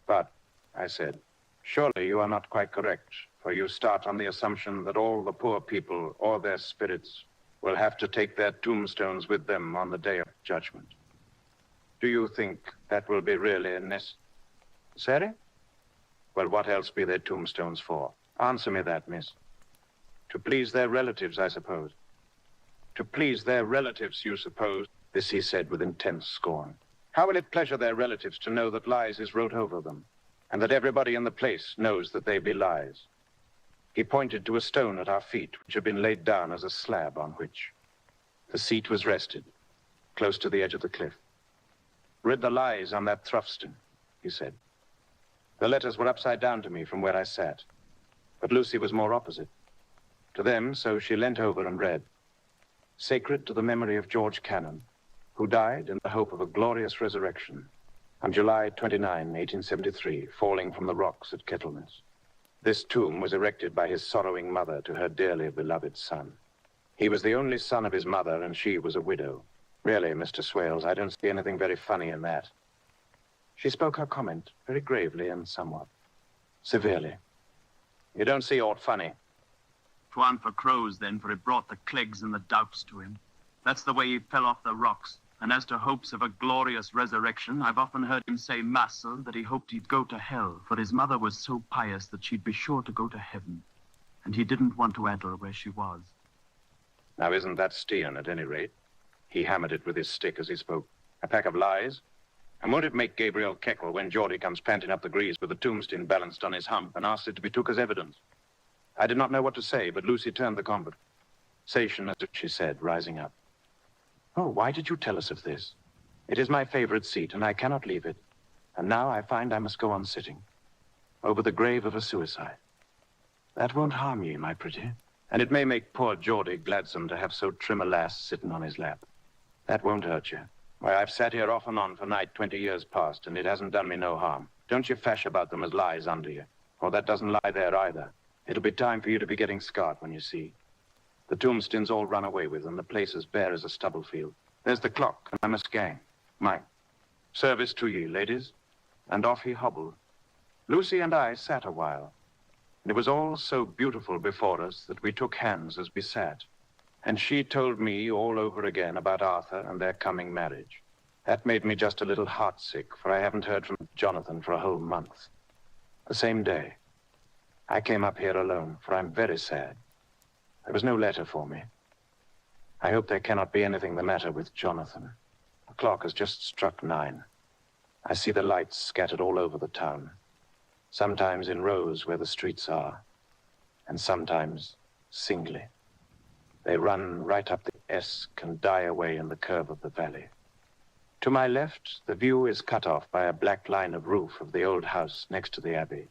But, I said, surely you are not quite correct, for you start on the assumption that all the poor people or their spirits will have to take their tombstones with them on the day of judgment. Do you think that will be really necessary? Well, what else be their tombstones for? Answer me that, miss. To please their relatives, I suppose. To please their relatives, you suppose? This he said with intense scorn. How will it pleasure their relatives to know that lies is wrote over them, and that everybody in the place knows that they be lies? He pointed to a stone at our feet, which had been laid down as a slab on which the seat was rested, close to the edge of the cliff. Read the lies on that thrufston, he said. The letters were upside down to me from where I sat, but Lucy was more opposite to them, so she leant over and read, Sacred to the memory of George Cannon, who died in the hope of a glorious resurrection on July 29, 1873, falling from the rocks at Kettleness. This tomb was erected by his sorrowing mother to her dearly beloved son. He was the only son of his mother, and she was a widow. Really, Mr. Swales, I don't see anything very funny in that. She spoke her comment very gravely and somewhat severely. You don't see aught funny. 'Twan for crows, then, for it brought the clegs and the doughts to him. That's the way he fell off the rocks. And as to hopes of a glorious resurrection, I've often heard him say, Master, that he hoped he'd go to hell, for his mother was so pious that she'd be sure to go to heaven. And he didn't want to add her where she was. Now, isn't that Stian, at any rate? He hammered it with his stick as he spoke. A pack of lies? And won't it make Gabriel cackle when Geordie comes panting up the grease with the tombstone balanced on his hump and asks it to be took as evidence? I did not know what to say, but Lucy turned the conversation as she said, rising up. Oh, why did you tell us of this? It is my favorite seat, and I cannot leave it. And now I find I must go on sitting over the grave of a suicide. That won't harm ye, my pretty. And it may make poor Geordie gladsome to have so trim a lass sitting on his lap. That won't hurt you. Why, I've sat here off and on for nigh 20 years past, and it hasn't done me no harm. Don't you fash about them as lies under you. Or that doesn't lie there either. It'll be time for you to be getting scarred when you see. The tombstones all run away with, and the place as bare as a stubble field. There's the clock, and I must gang. My service to ye, ladies. And off he hobbled. Lucy and I sat a while, and it was all so beautiful before us that we took hands as we sat. And she told me all over again about Arthur and their coming marriage. That made me just a little heartsick, for I haven't heard from Jonathan for a whole month. The same day, I came up here alone, for I'm very sad. There was no letter for me. I hope there cannot be anything the matter with Jonathan. The clock has just struck 9. I see the lights scattered all over the town, sometimes in rows where the streets are, and sometimes singly. They run right up the Esk and die away in the curve of the valley. To my left, the view is cut off by a black line of roof of the old house next to the abbey.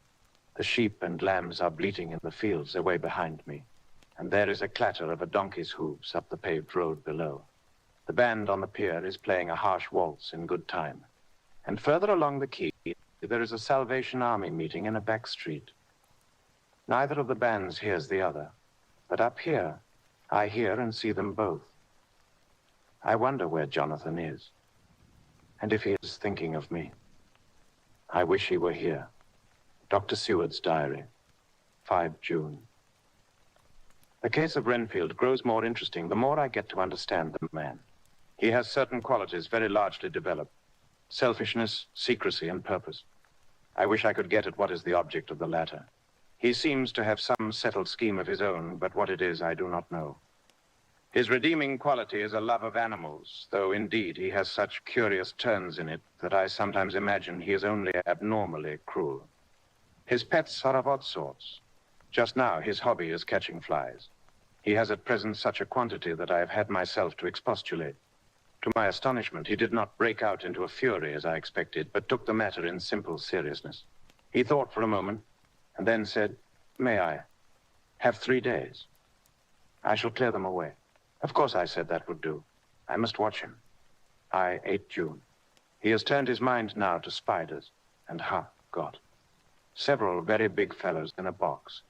The sheep and lambs are bleating in the fields away behind me, and there is a clatter of a donkey's hooves up the paved road below. The band on the pier is playing a harsh waltz in good time. And further along the quay, there is a Salvation Army meeting in a back street. Neither of the bands hears the other, but up here, I hear and see them both. I wonder where Jonathan is, and if he is thinking of me. I wish he were here. Dr. Seward's diary, 5 June. The case of Renfield grows more interesting the more I get to understand the man. He has certain qualities very largely developed: selfishness, secrecy, and purpose. I wish I could get at what is the object of the latter. He seems to have some settled scheme of his own, but what it is, I do not know. His redeeming quality is a love of animals, though indeed he has such curious turns in it that I sometimes imagine he is only abnormally cruel. His pets are of odd sorts. Just now, his hobby is catching flies. He has at present such a quantity that I have had myself to expostulate. To my astonishment, he did not break out into a fury as I expected, but took the matter in simple seriousness. He thought for a moment, and then said, "May I have 3 days? I shall clear them away." Of course, I said that would do. I must watch him. 8 June. He has turned his mind now to spiders, and God. Several very big fellows in a box.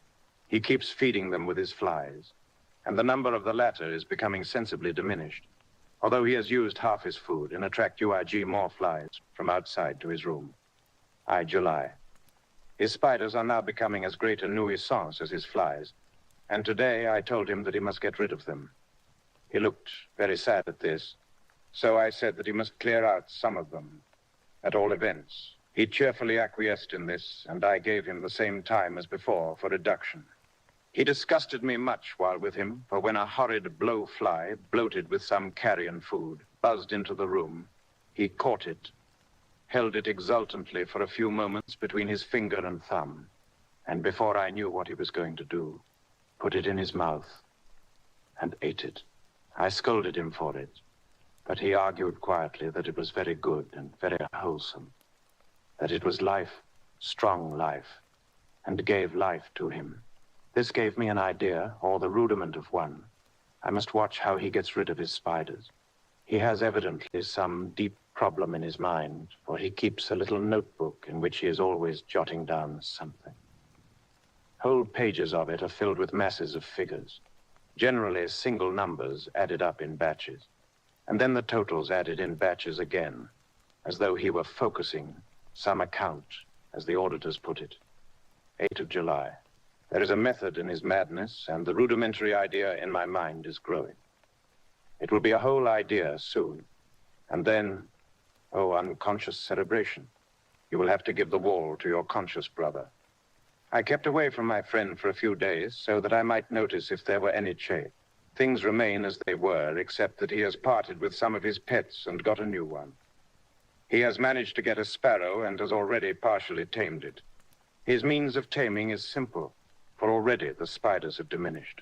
He keeps feeding them with his flies, and the number of the latter is becoming sensibly diminished, although he has used half his food and attract UIG more flies from outside to his room. July. His spiders are now becoming as great a nuisance as his flies, and today I told him that he must get rid of them. He looked very sad at this, so I said that he must clear out some of them, at all events. He cheerfully acquiesced in this, and I gave him the same time as before for reduction. He disgusted me much while with him, for when a horrid blowfly, bloated with some carrion food, buzzed into the room, he caught it, held it exultantly for a few moments between his finger and thumb, and before I knew what he was going to do, put it in his mouth and ate it. I scolded him for it, but he argued quietly that it was very good and very wholesome, that it was life, strong life, and gave life to him. This gave me an idea, or the rudiment of one. I must watch how he gets rid of his spiders. He has evidently some deep problem in his mind, for he keeps a little notebook in which he is always jotting down something. Whole pages of it are filled with masses of figures, generally single numbers added up in batches, and then the totals added in batches again, as though he were focusing some account, as the auditors put it. 8 of July. There is a method in his madness, and the rudimentary idea in my mind is growing. It will be a whole idea soon. And then, oh, unconscious cerebration. You will have to give the wall to your conscious brother. I kept away from my friend for a few days so that I might notice if there were any change. Things remain as they were, except that he has parted with some of his pets and got a new one. He has managed to get a sparrow and has already partially tamed it. His means of taming is simple, for already the spiders have diminished.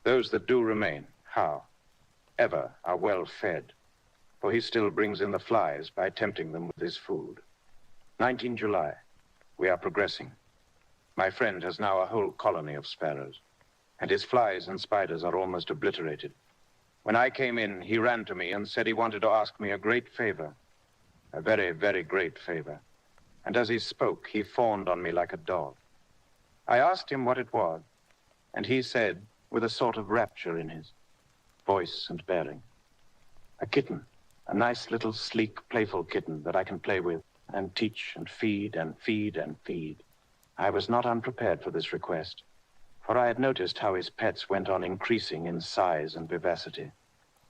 Those that do remain, however, are well fed, for he still brings in the flies by tempting them with his food. 19 July. We are progressing. My friend has now a whole colony of sparrows, and his flies and spiders are almost obliterated. When I came in, he ran to me and said he wanted to ask me a great favor, a very, very great favor. And as he spoke, he fawned on me like a dog. I asked him what it was, and he said, with a sort of rapture in his voice and bearing, a kitten, a nice little sleek, playful kitten that I can play with and teach and feed and feed and feed. I was not unprepared for this request, for I had noticed how his pets went on increasing in size and vivacity.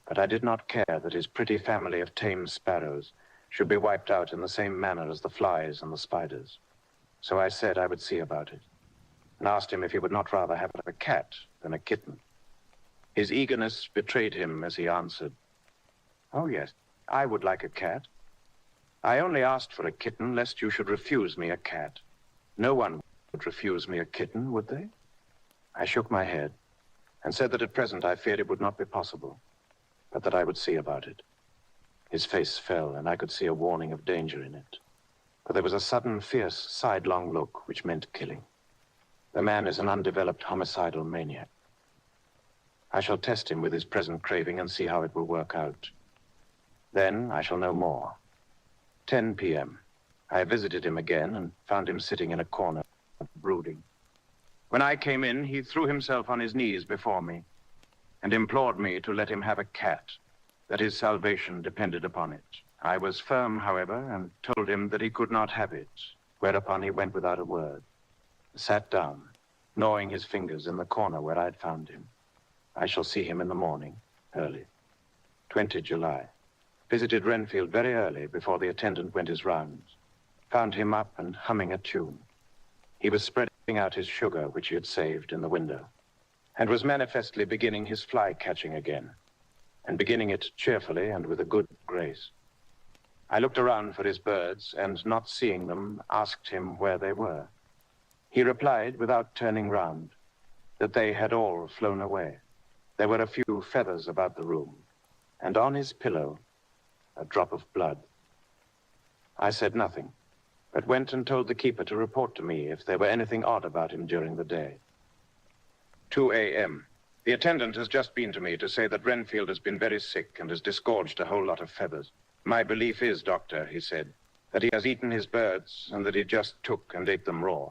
But I did not care that his pretty family of tame sparrows should be wiped out in the same manner as the flies and the spiders. So I said I would see about it, and asked him if he would not rather have a cat than a kitten. His eagerness betrayed him as he answered, "Oh, yes, I would like a cat. I only asked for a kitten lest you should refuse me a cat. No one would refuse me a kitten, would they?" I shook my head and said that at present I feared it would not be possible, but that I would see about it. His face fell, and I could see a warning of danger in it. But there was a sudden, fierce, sidelong look which meant killing. The man is an undeveloped homicidal maniac. I shall test him with his present craving and see how it will work out. Then I shall know more. 10 p.m. I visited him again and found him sitting in a corner, brooding. When I came in, he threw himself on his knees before me and implored me to let him have a cat, that his salvation depended upon it. I was firm, however, and told him that he could not have it, whereupon he went without a word, sat down, gnawing his fingers in the corner where I had found him. I shall see him in the morning, early. 20 July. Visited Renfield very early before the attendant went his rounds. Found him up and humming a tune. He was spreading out his sugar, which he had saved, in the window, and was manifestly beginning his fly-catching again, and beginning it cheerfully and with a good grace. I looked around for his birds, and not seeing them, asked him where they were. He replied, without turning round, that they had all flown away. There were a few feathers about the room, and on his pillow, a drop of blood. I said nothing, but went and told the keeper to report to me if there were anything odd about him during the day. 2 a.m. The attendant has just been to me to say that Renfield has been very sick and has disgorged a whole lot of feathers. My belief is, doctor, he said, that he has eaten his birds and that he just took and ate them raw.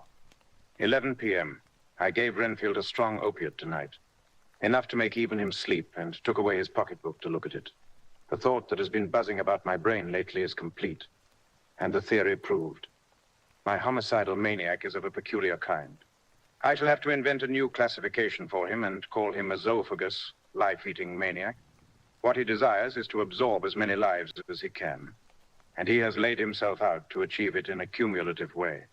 11 p.m. I gave Renfield a strong opiate tonight, enough to make even him sleep, and took away his pocketbook to look at it. The thought that has been buzzing about my brain lately is complete, and the theory proved. My homicidal maniac is of a peculiar kind. I shall have to invent a new classification for him and call him a zoophagous, life-eating maniac. What he desires is to absorb as many lives as he can, and he has laid himself out to achieve it in a cumulative way.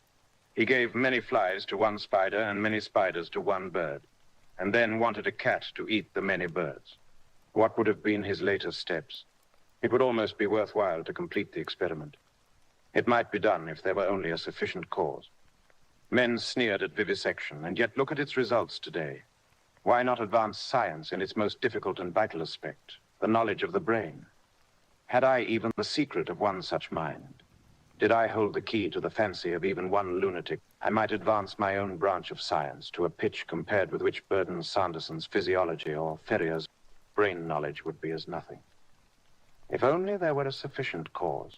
He gave many flies to one spider and many spiders to one bird, and then wanted a cat to eat the many birds. What would have been his later steps? It would almost be worthwhile to complete the experiment. It might be done if there were only a sufficient cause. Men sneered at vivisection, and yet look at its results today. Why not advance science in its most difficult and vital aspect, the knowledge of the brain? Had I even the secret of one such mind? Did I hold the key to the fancy of even one lunatic, I might advance my own branch of science to a pitch compared with which Burden Sanderson's physiology or Ferrier's brain knowledge would be as nothing. If only there were a sufficient cause.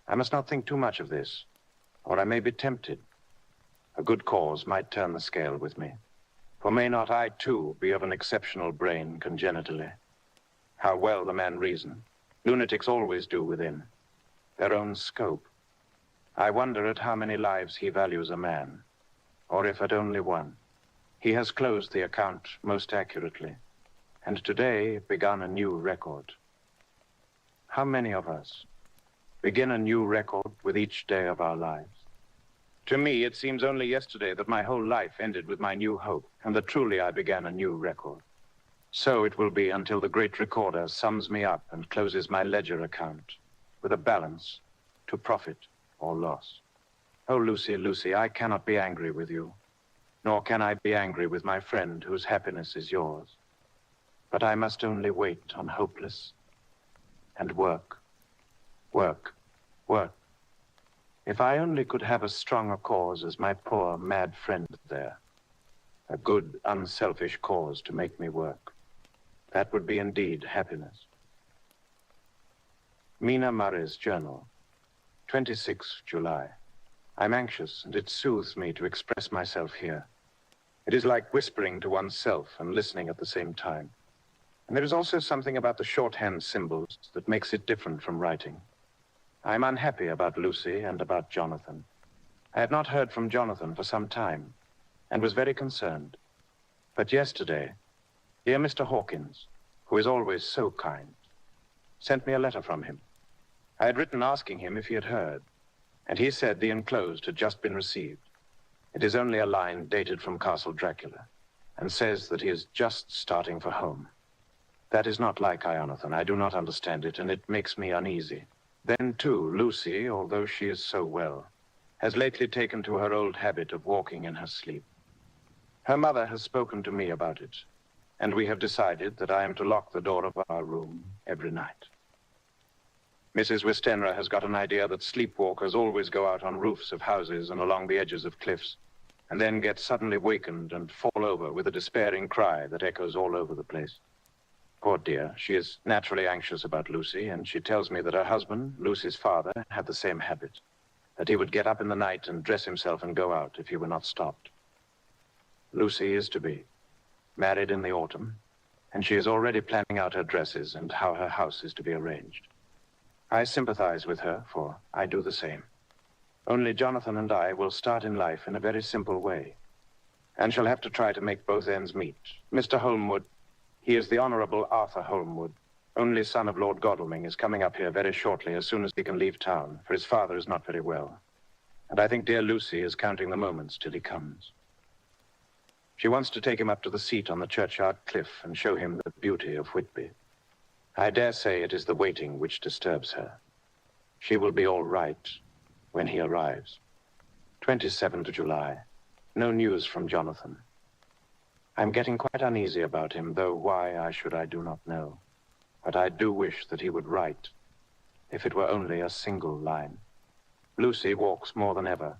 I must not think too much of this, or I may be tempted. A good cause might turn the scale with me. For may not I, too, be of an exceptional brain congenitally? How well the man reasoned. Lunatics always do within their own scope. I wonder at how many lives he values a man, or if at only one. He has closed the account most accurately, and today begun a new record. How many of us begin a new record with each day of our lives? To me, it seems only yesterday that my whole life ended with my new hope, and that truly I began a new record. So it will be until the great recorder sums me up and closes my ledger account with a balance to profit or loss. Oh, Lucy, Lucy, I cannot be angry with you, nor can I be angry with my friend whose happiness is yours. But I must only wait on hopeless and work, work, work. If I only could have as strong a cause as my poor, mad friend there, a good, unselfish cause to make me work, that would be indeed happiness. Mina Murray's journal, 26th July. I'm anxious, and it soothes me to express myself here. It is like whispering to oneself and listening at the same time. And there is also something about the shorthand symbols that makes it different from writing. I'm unhappy about Lucy and about Jonathan. I had not heard from Jonathan for some time, and was very concerned. But yesterday, dear Mr. Hawkins, who is always so kind, sent me a letter from him. I had written asking him if he had heard, and he said the enclosed had just been received. It is only a line dated from Castle Dracula, and says that he is just starting for home. That is not like Jonathan. I do not understand it, and it makes me uneasy. Then, too, Lucy, although she is so well, has lately taken to her old habit of walking in her sleep. Her mother has spoken to me about it, and we have decided that I am to lock the door of our room every night. Mrs. Westenra has got an idea that sleepwalkers always go out on roofs of houses and along the edges of cliffs, and then get suddenly wakened and fall over with a despairing cry that echoes all over the place. Poor dear, she is naturally anxious about Lucy, and she tells me that her husband, Lucy's father, had the same habit, that he would get up in the night and dress himself and go out if he were not stopped. Lucy is to be married in the autumn, and she is already planning out her dresses and how her house is to be arranged. I sympathize with her, for I do the same. Only Jonathan and I will start in life in a very simple way, and shall have to try to make both ends meet. Mr. Holmwood, he is the Honorable Arthur Holmwood, only son of Lord Godalming, is coming up here very shortly as soon as he can leave town, for his father is not very well. And I think dear Lucy is counting the moments till he comes. She wants to take him up to the seat on the churchyard cliff and show him the beauty of Whitby. I dare say it is the waiting which disturbs her. She will be all right when he arrives. 27th July. No news from Jonathan. I'm getting quite uneasy about him, though why I do not know. But I do wish that he would write, if it were only a single line. Lucy walks more than ever,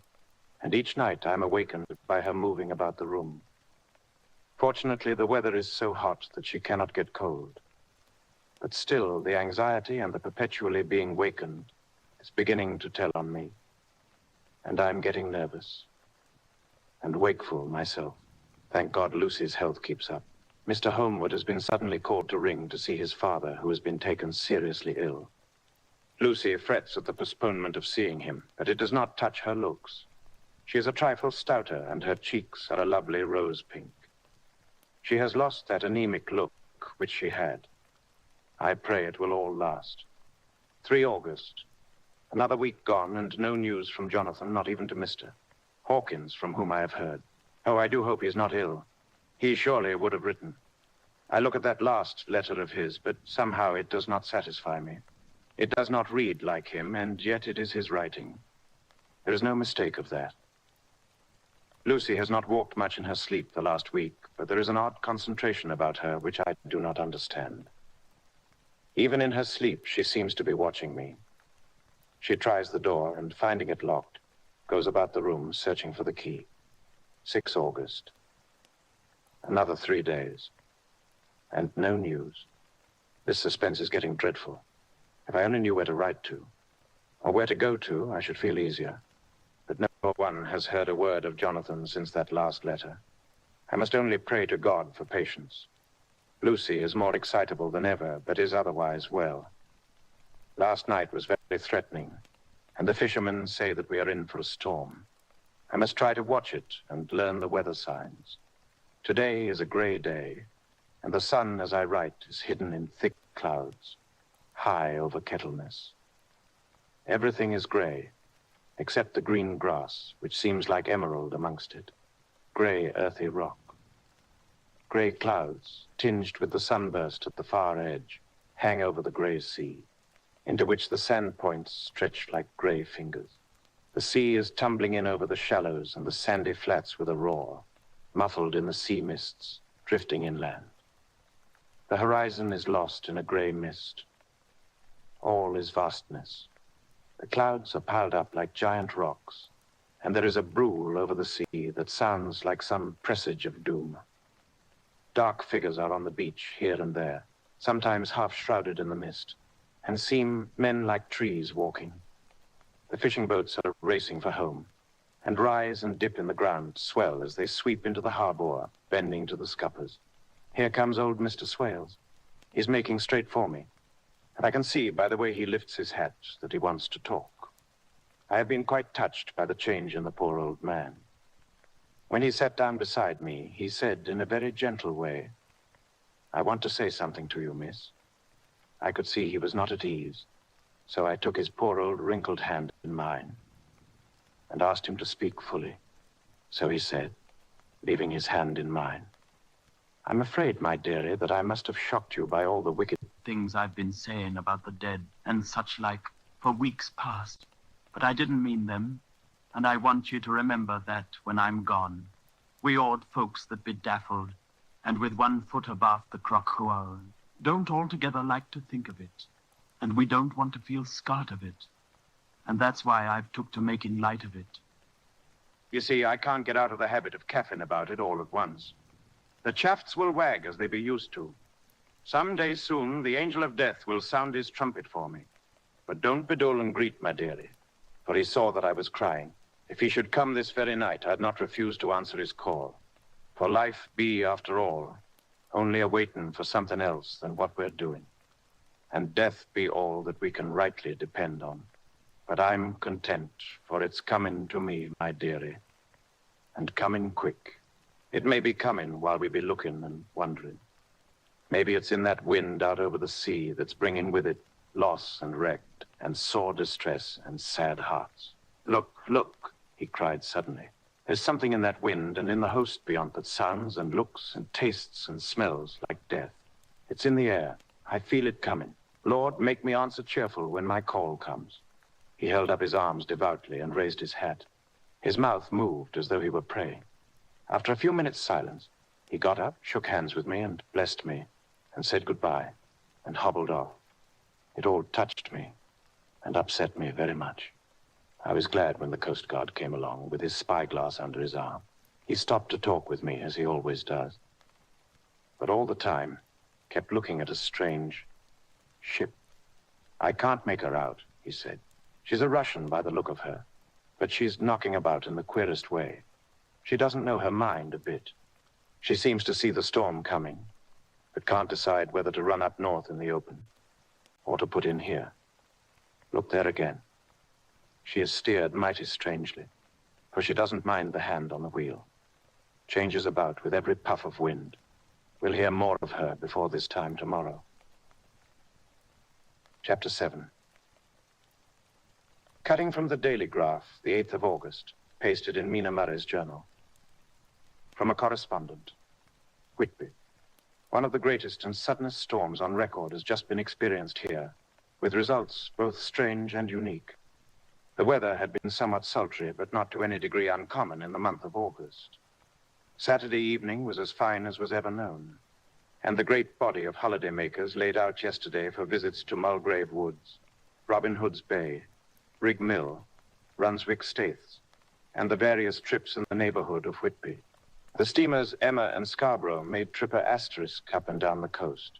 and each night I'm awakened by her moving about the room. Fortunately, the weather is so hot that she cannot get cold. But still, the anxiety and the perpetually being wakened is beginning to tell on me. And I'm getting nervous and wakeful myself. Thank God Lucy's health keeps up. Mr. Holmwood has been suddenly called to ring to see his father, who has been taken seriously ill. Lucy frets at the postponement of seeing him, but it does not touch her looks. She is a trifle stouter, and her cheeks are a lovely rose pink. She has lost that anemic look which she had. I pray it will all last. 3 August. Another week gone, and no news from Jonathan, not even to Mr. Hawkins, from whom I have heard. Oh, I do hope he is not ill. He surely would have written. I look at that last letter of his, but somehow it does not satisfy me. It does not read like him, and yet it is his writing. There is no mistake of that. Lucy has not walked much in her sleep the last week, but there is an odd concentration about her which I do not understand. Even in her sleep, she seems to be watching me. She tries the door, and finding it locked, goes about the room searching for the key. 6 August. Another 3 days. And no news. This suspense is getting dreadful. If I only knew where to write to, or where to go to, I should feel easier. But no one has heard a word of Jonathan since that last letter. I must only pray to God for patience. Lucy is more excitable than ever, but is otherwise well. Last night was very threatening, and the fishermen say that we are in for a storm. I must try to watch it and learn the weather signs. Today is a gray day, and the sun, as I write, is hidden in thick clouds. high over Kettleness. Everything is gray, except the green grass, which seems like emerald amongst it. Gray, earthy rock. Gray clouds, tinged with the sunburst at the far edge, hang over the gray sea, into which the sand points stretch like gray fingers. The sea is tumbling in over the shallows and the sandy flats with a roar, muffled in the sea mists, drifting inland. The horizon is lost in a gray mist. All is vastness. The clouds are piled up like giant rocks, and there is a brool over the sea that sounds like some presage of doom. Dark figures are on the beach here and there, sometimes half shrouded in the mist, and seem men like trees walking. The fishing boats are racing for home, and rise and dip in the ground, swell as they sweep into the harbor, bending to the scuppers. Here comes old Mr. Swales. He's making straight for me, and I can see by the way he lifts his hat that he wants to talk. I have been quite touched by the change in the poor old man. When he sat down beside me, he said in a very gentle way, "I want to say something to you, miss." I could see he was not at ease, so I took his poor old wrinkled hand in mine and asked him to speak fully. So he said, leaving his hand in mine, "I'm afraid, my dearie, that I must have shocked you by all the wicked things I've been saying about the dead and such like for weeks past. But I didn't mean them, and I want you to remember that when I'm gone, we old folks that be daffled and with 1 foot above the crock don't altogether like to think of it, and we don't want to feel scarred of it. And that's why I've took to making light of it." You see, I can't get out of the habit of caffing about it all at once. The shafts will wag as they be used to. Some day soon, the angel of death will sound his trumpet for me. But don't bedole and greet, my dearie, for he saw that I was crying. If he should come this very night, I'd not refuse to answer his call. For life be, after all, only a waiting for something else than what we're doing. And death be all that we can rightly depend on. But I'm content, for it's coming to me, my dearie, and coming quick. It may be coming while we be looking and wondering. Maybe it's in that wind out over the sea that's bringing with it loss and wreck and sore distress and sad hearts. Look, look, he cried suddenly. There's something in that wind and in the host beyond that sounds and looks and tastes and smells like death. It's in the air. I feel it coming. Lord, make me answer cheerful when my call comes. He held up his arms devoutly and raised his hat. His mouth moved as though he were praying. After a few minutes' silence, he got up, shook hands with me, and blessed me, and said goodbye, and hobbled off. It all touched me and upset me very much. I was glad when the Coast Guard came along with his spyglass under his arm. He stopped to talk with me, as he always does. But all the time, kept looking at a strange ship. "I can't make her out," he said. "She's a Russian by the look of her, but she's knocking about in the queerest way. She doesn't know her mind a bit. She seems to see the storm coming, but can't decide whether to run up north in the open or to put in here. Look there again. She is steered mighty strangely, for she doesn't mind the hand on the wheel. Changes about with every puff of wind. We'll hear more of her before this time tomorrow." Chapter 7. Cutting from the Daily Graph, the 8th of August, pasted in Mina Murray's journal. From a correspondent. Whitby. One of the greatest and suddenest storms on record has just been experienced here, with results both strange and unique. The weather had been somewhat sultry, but not to any degree uncommon in the month of August. Saturday evening was as fine as was ever known, and the great body of holiday-makers laid out yesterday for visits to Mulgrave Woods, Robin Hood's Bay, Rig Mill, Runswick Staithes, and the various trips in the neighborhood of Whitby. The steamers Emma and Scarborough made tripper asterisk up and down the coast,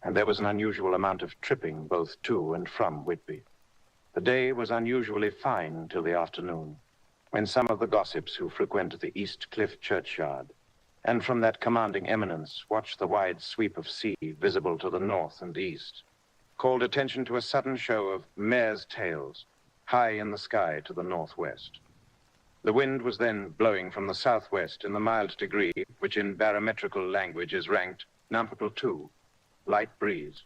and there was an unusual amount of tripping both to and from Whitby. The day was unusually fine till the afternoon, when some of the gossips who frequent the East Cliff churchyard, and from that commanding eminence watched the wide sweep of sea visible to the north and east, called attention to a sudden show of mares' tails high in the sky to the northwest. The wind was then blowing from the southwest in the mild degree, which in barometrical language is ranked number 2, light breeze.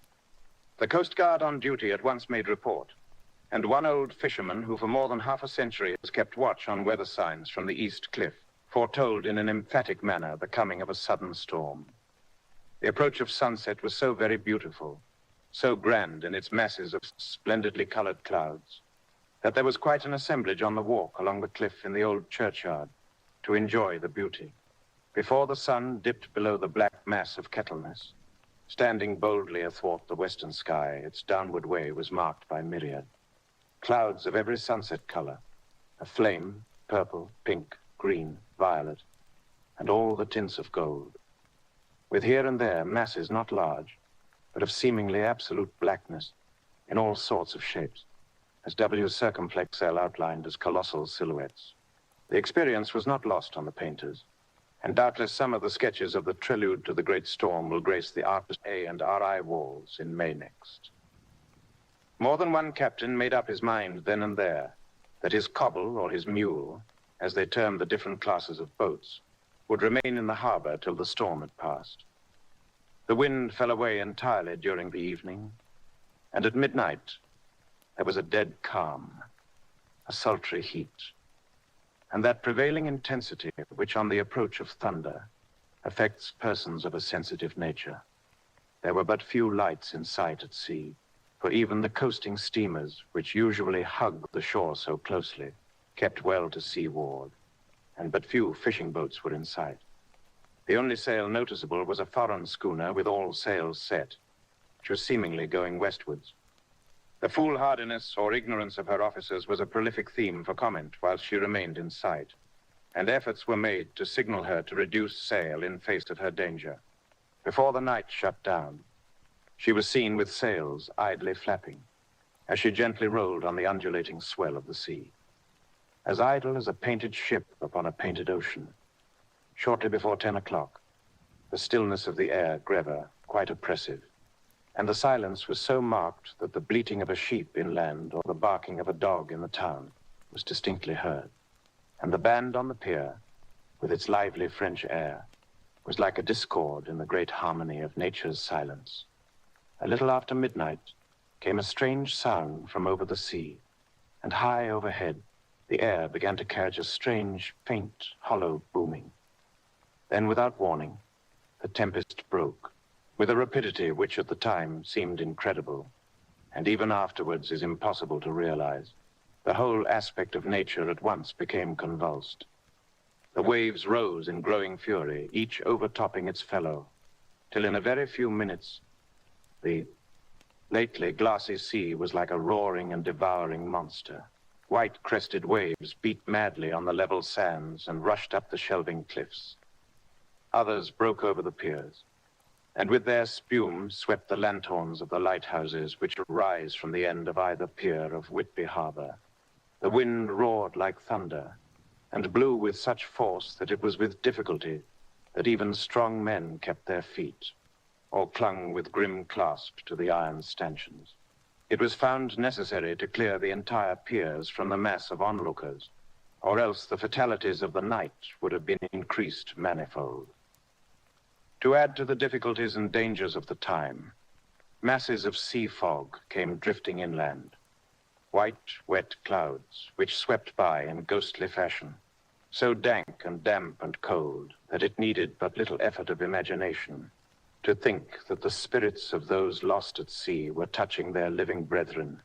The Coast Guard on duty at once made report, and one old fisherman who for more than half a century has kept watch on weather signs from the east cliff foretold in an emphatic manner the coming of a sudden storm. The approach of sunset was so very beautiful, so grand in its masses of splendidly colored clouds, that there was quite an assemblage on the walk along the cliff in the old churchyard to enjoy the beauty. Before the sun dipped below the black mass of Kettleness, standing boldly athwart the western sky, its downward way was marked by myriad clouds of every sunset color, aflame, purple, pink, green, violet, and all the tints of gold, with here and there masses not large, but of seemingly absolute blackness in all sorts of shapes, as W. Circumflex L outlined as colossal silhouettes. The experience was not lost on the painters, and doubtless some of the sketches of the prelude to the great storm will grace the A and RI walls in May next. More than one captain made up his mind then and there that his cobble or his mule, as they termed the different classes of boats, would remain in the harbor till the storm had passed. The wind fell away entirely during the evening, and at midnight there was a dead calm, a sultry heat, and that prevailing intensity which on the approach of thunder affects persons of a sensitive nature. There were but few lights in sight at sea, for even the coasting steamers, which usually hug the shore so closely, kept well to seaward, and but few fishing boats were in sight. The only sail noticeable was a foreign schooner with all sails set, which was seemingly going westwards. The foolhardiness or ignorance of her officers was a prolific theme for comment while she remained in sight, and efforts were made to signal her to reduce sail in face of her danger. Before the night shut down, she was seen with sails idly flapping as she gently rolled on the undulating swell of the sea, as idle as a painted ship upon a painted ocean. Shortly before 10 o'clock, the stillness of the air grew ever quite oppressive, and the silence was so marked that the bleating of a sheep inland or the barking of a dog in the town was distinctly heard, and the band on the pier, with its lively French air, was like a discord in the great harmony of nature's silence. A little after midnight came a strange sound from over the sea, and high overhead the air began to catch a strange, faint, hollow booming. Then, without warning, the tempest broke, with a rapidity which at the time seemed incredible, and even afterwards is impossible to realize. The whole aspect of nature at once became convulsed. The waves rose in growing fury, each overtopping its fellow, till in a very few minutes the lately glassy sea was like a roaring and devouring monster. White-crested waves beat madly on the level sands and rushed up the shelving cliffs. Others broke over the piers, and with their spume swept the lanthorns of the lighthouses which rise from the end of either pier of Whitby Harbor. The wind roared like thunder, and blew with such force that it was with difficulty that even strong men kept their feet, or clung with grim clasp to the iron stanchions. It was found necessary to clear the entire piers from the mass of onlookers, or else the fatalities of the night would have been increased manifold. To add to the difficulties and dangers of the time, masses of sea fog came drifting inland, white, wet clouds which swept by in ghostly fashion, so dank and damp and cold that it needed but little effort of imagination to think that the spirits of those lost at sea were touching their living brethren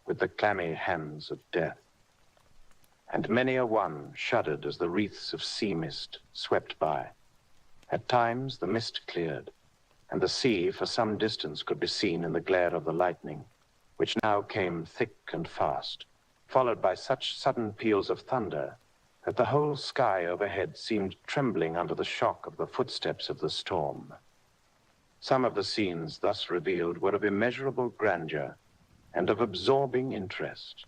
with the clammy hands of death. And many a one shuddered as the wreaths of sea mist swept by. At times the mist cleared, and the sea for some distance could be seen in the glare of the lightning, which now came thick and fast, followed by such sudden peals of thunder that the whole sky overhead seemed trembling under the shock of the footsteps of the storm. Some of the scenes thus revealed were of immeasurable grandeur and of absorbing interest.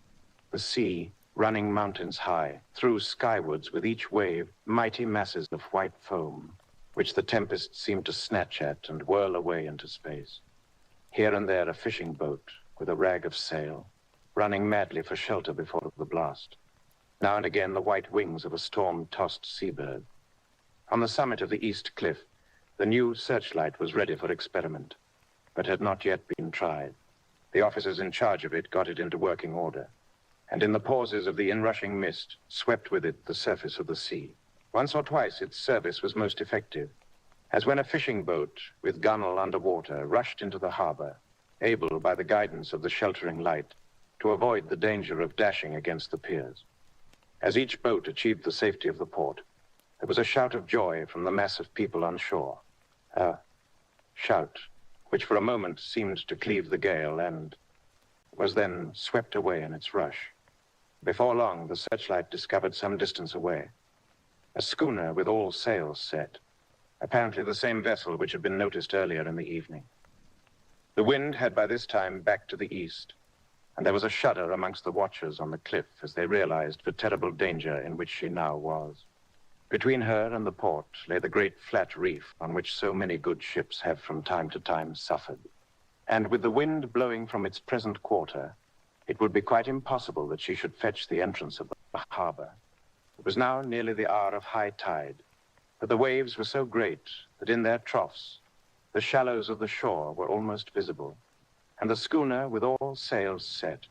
The sea, running mountains high, threw skywards with each wave mighty masses of white foam, which the tempest seemed to snatch at and whirl away into space. Here and there a fishing boat with a rag of sail, running madly for shelter before the blast. Now and again the white wings of a storm-tossed seabird. On the summit of the east cliff, the new searchlight was ready for experiment, but had not yet been tried. The officers in charge of it got it into working order, and in the pauses of the inrushing mist, swept with it the surface of the sea. Once or twice its service was most effective, as when a fishing boat with gunwale underwater rushed into the harbor, able by the guidance of the sheltering light to avoid the danger of dashing against the piers. As each boat achieved the safety of the port, there was a shout of joy from the mass of people on shore, a shout which for a moment seemed to cleave the gale and was then swept away in its rush. Before long, the searchlight discovered some distance away a schooner with all sails set, apparently the same vessel which had been noticed earlier in the evening. The wind had by this time backed to the east, and there was a shudder amongst the watchers on the cliff as they realized the terrible danger in which she now was. Between her and the port lay the great flat reef on which so many good ships have from time to time suffered. And with the wind blowing from its present quarter, it would be quite impossible that she should fetch the entrance of the harbor. It was now nearly the hour of high tide, but the waves were so great that in their troughs, the shallows of the shore were almost visible, and the schooner, with all sails set,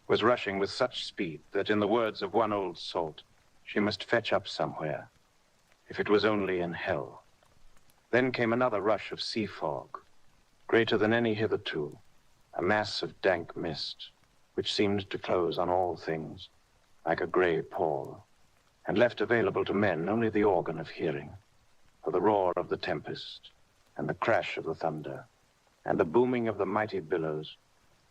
was rushing with such speed that, in the words of one old salt, she must fetch up somewhere, if it was only in hell. Then came another rush of sea fog, greater than any hitherto, a mass of dank mist, which seemed to close on all things, like a gray pall, and left available to men only the organ of hearing, for the roar of the tempest, and the crash of the thunder, and the booming of the mighty billows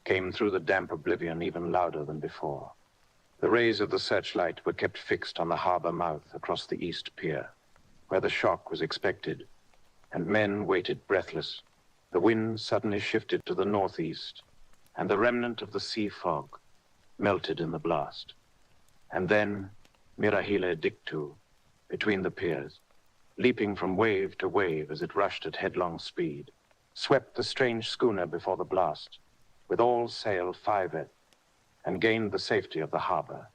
came through the damp oblivion even louder than before. The rays of the searchlight were kept fixed on the harbor mouth across the east pier, where the shock was expected, and men waited breathless. The wind suddenly shifted to the northeast, and the remnant of the sea fog melted in the blast. And then Mirahile Dictu, between the piers, leaping from wave to wave as it rushed at headlong speed, swept the strange schooner before the blast, with all sail five-et, and gained the safety of the harbor.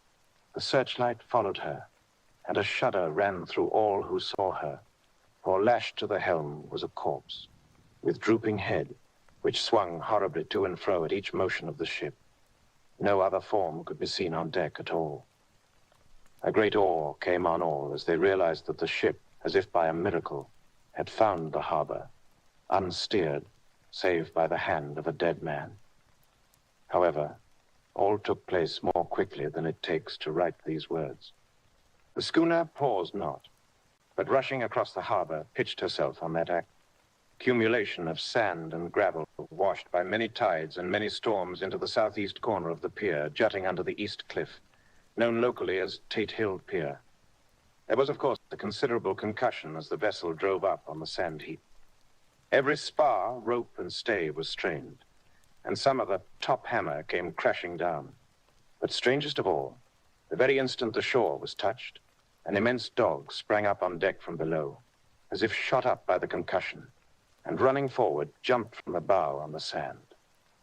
The searchlight followed her, and a shudder ran through all who saw her, for lashed to the helm was a corpse, with drooping head, which swung horribly to and fro at each motion of the ship. No other form could be seen on deck at all. A great awe came on all as they realized that the ship, as if by a miracle, had found the harbor, unsteered, save by the hand of a dead man. However, all took place more quickly than it takes to write these words. The schooner paused not, but rushing across the harbor, pitched herself on that accumulation of sand and gravel washed by many tides and many storms into the southeast corner of the pier, jutting under the east cliff, known locally as Tate Hill Pier. There was, of course, a considerable concussion as the vessel drove up on the sand heap. Every spar, rope, and stay was strained, and some of the top hammer came crashing down. But strangest of all, the very instant the shore was touched, an immense dog sprang up on deck from below, as if shot up by the concussion, and running forward, jumped from the bow on the sand,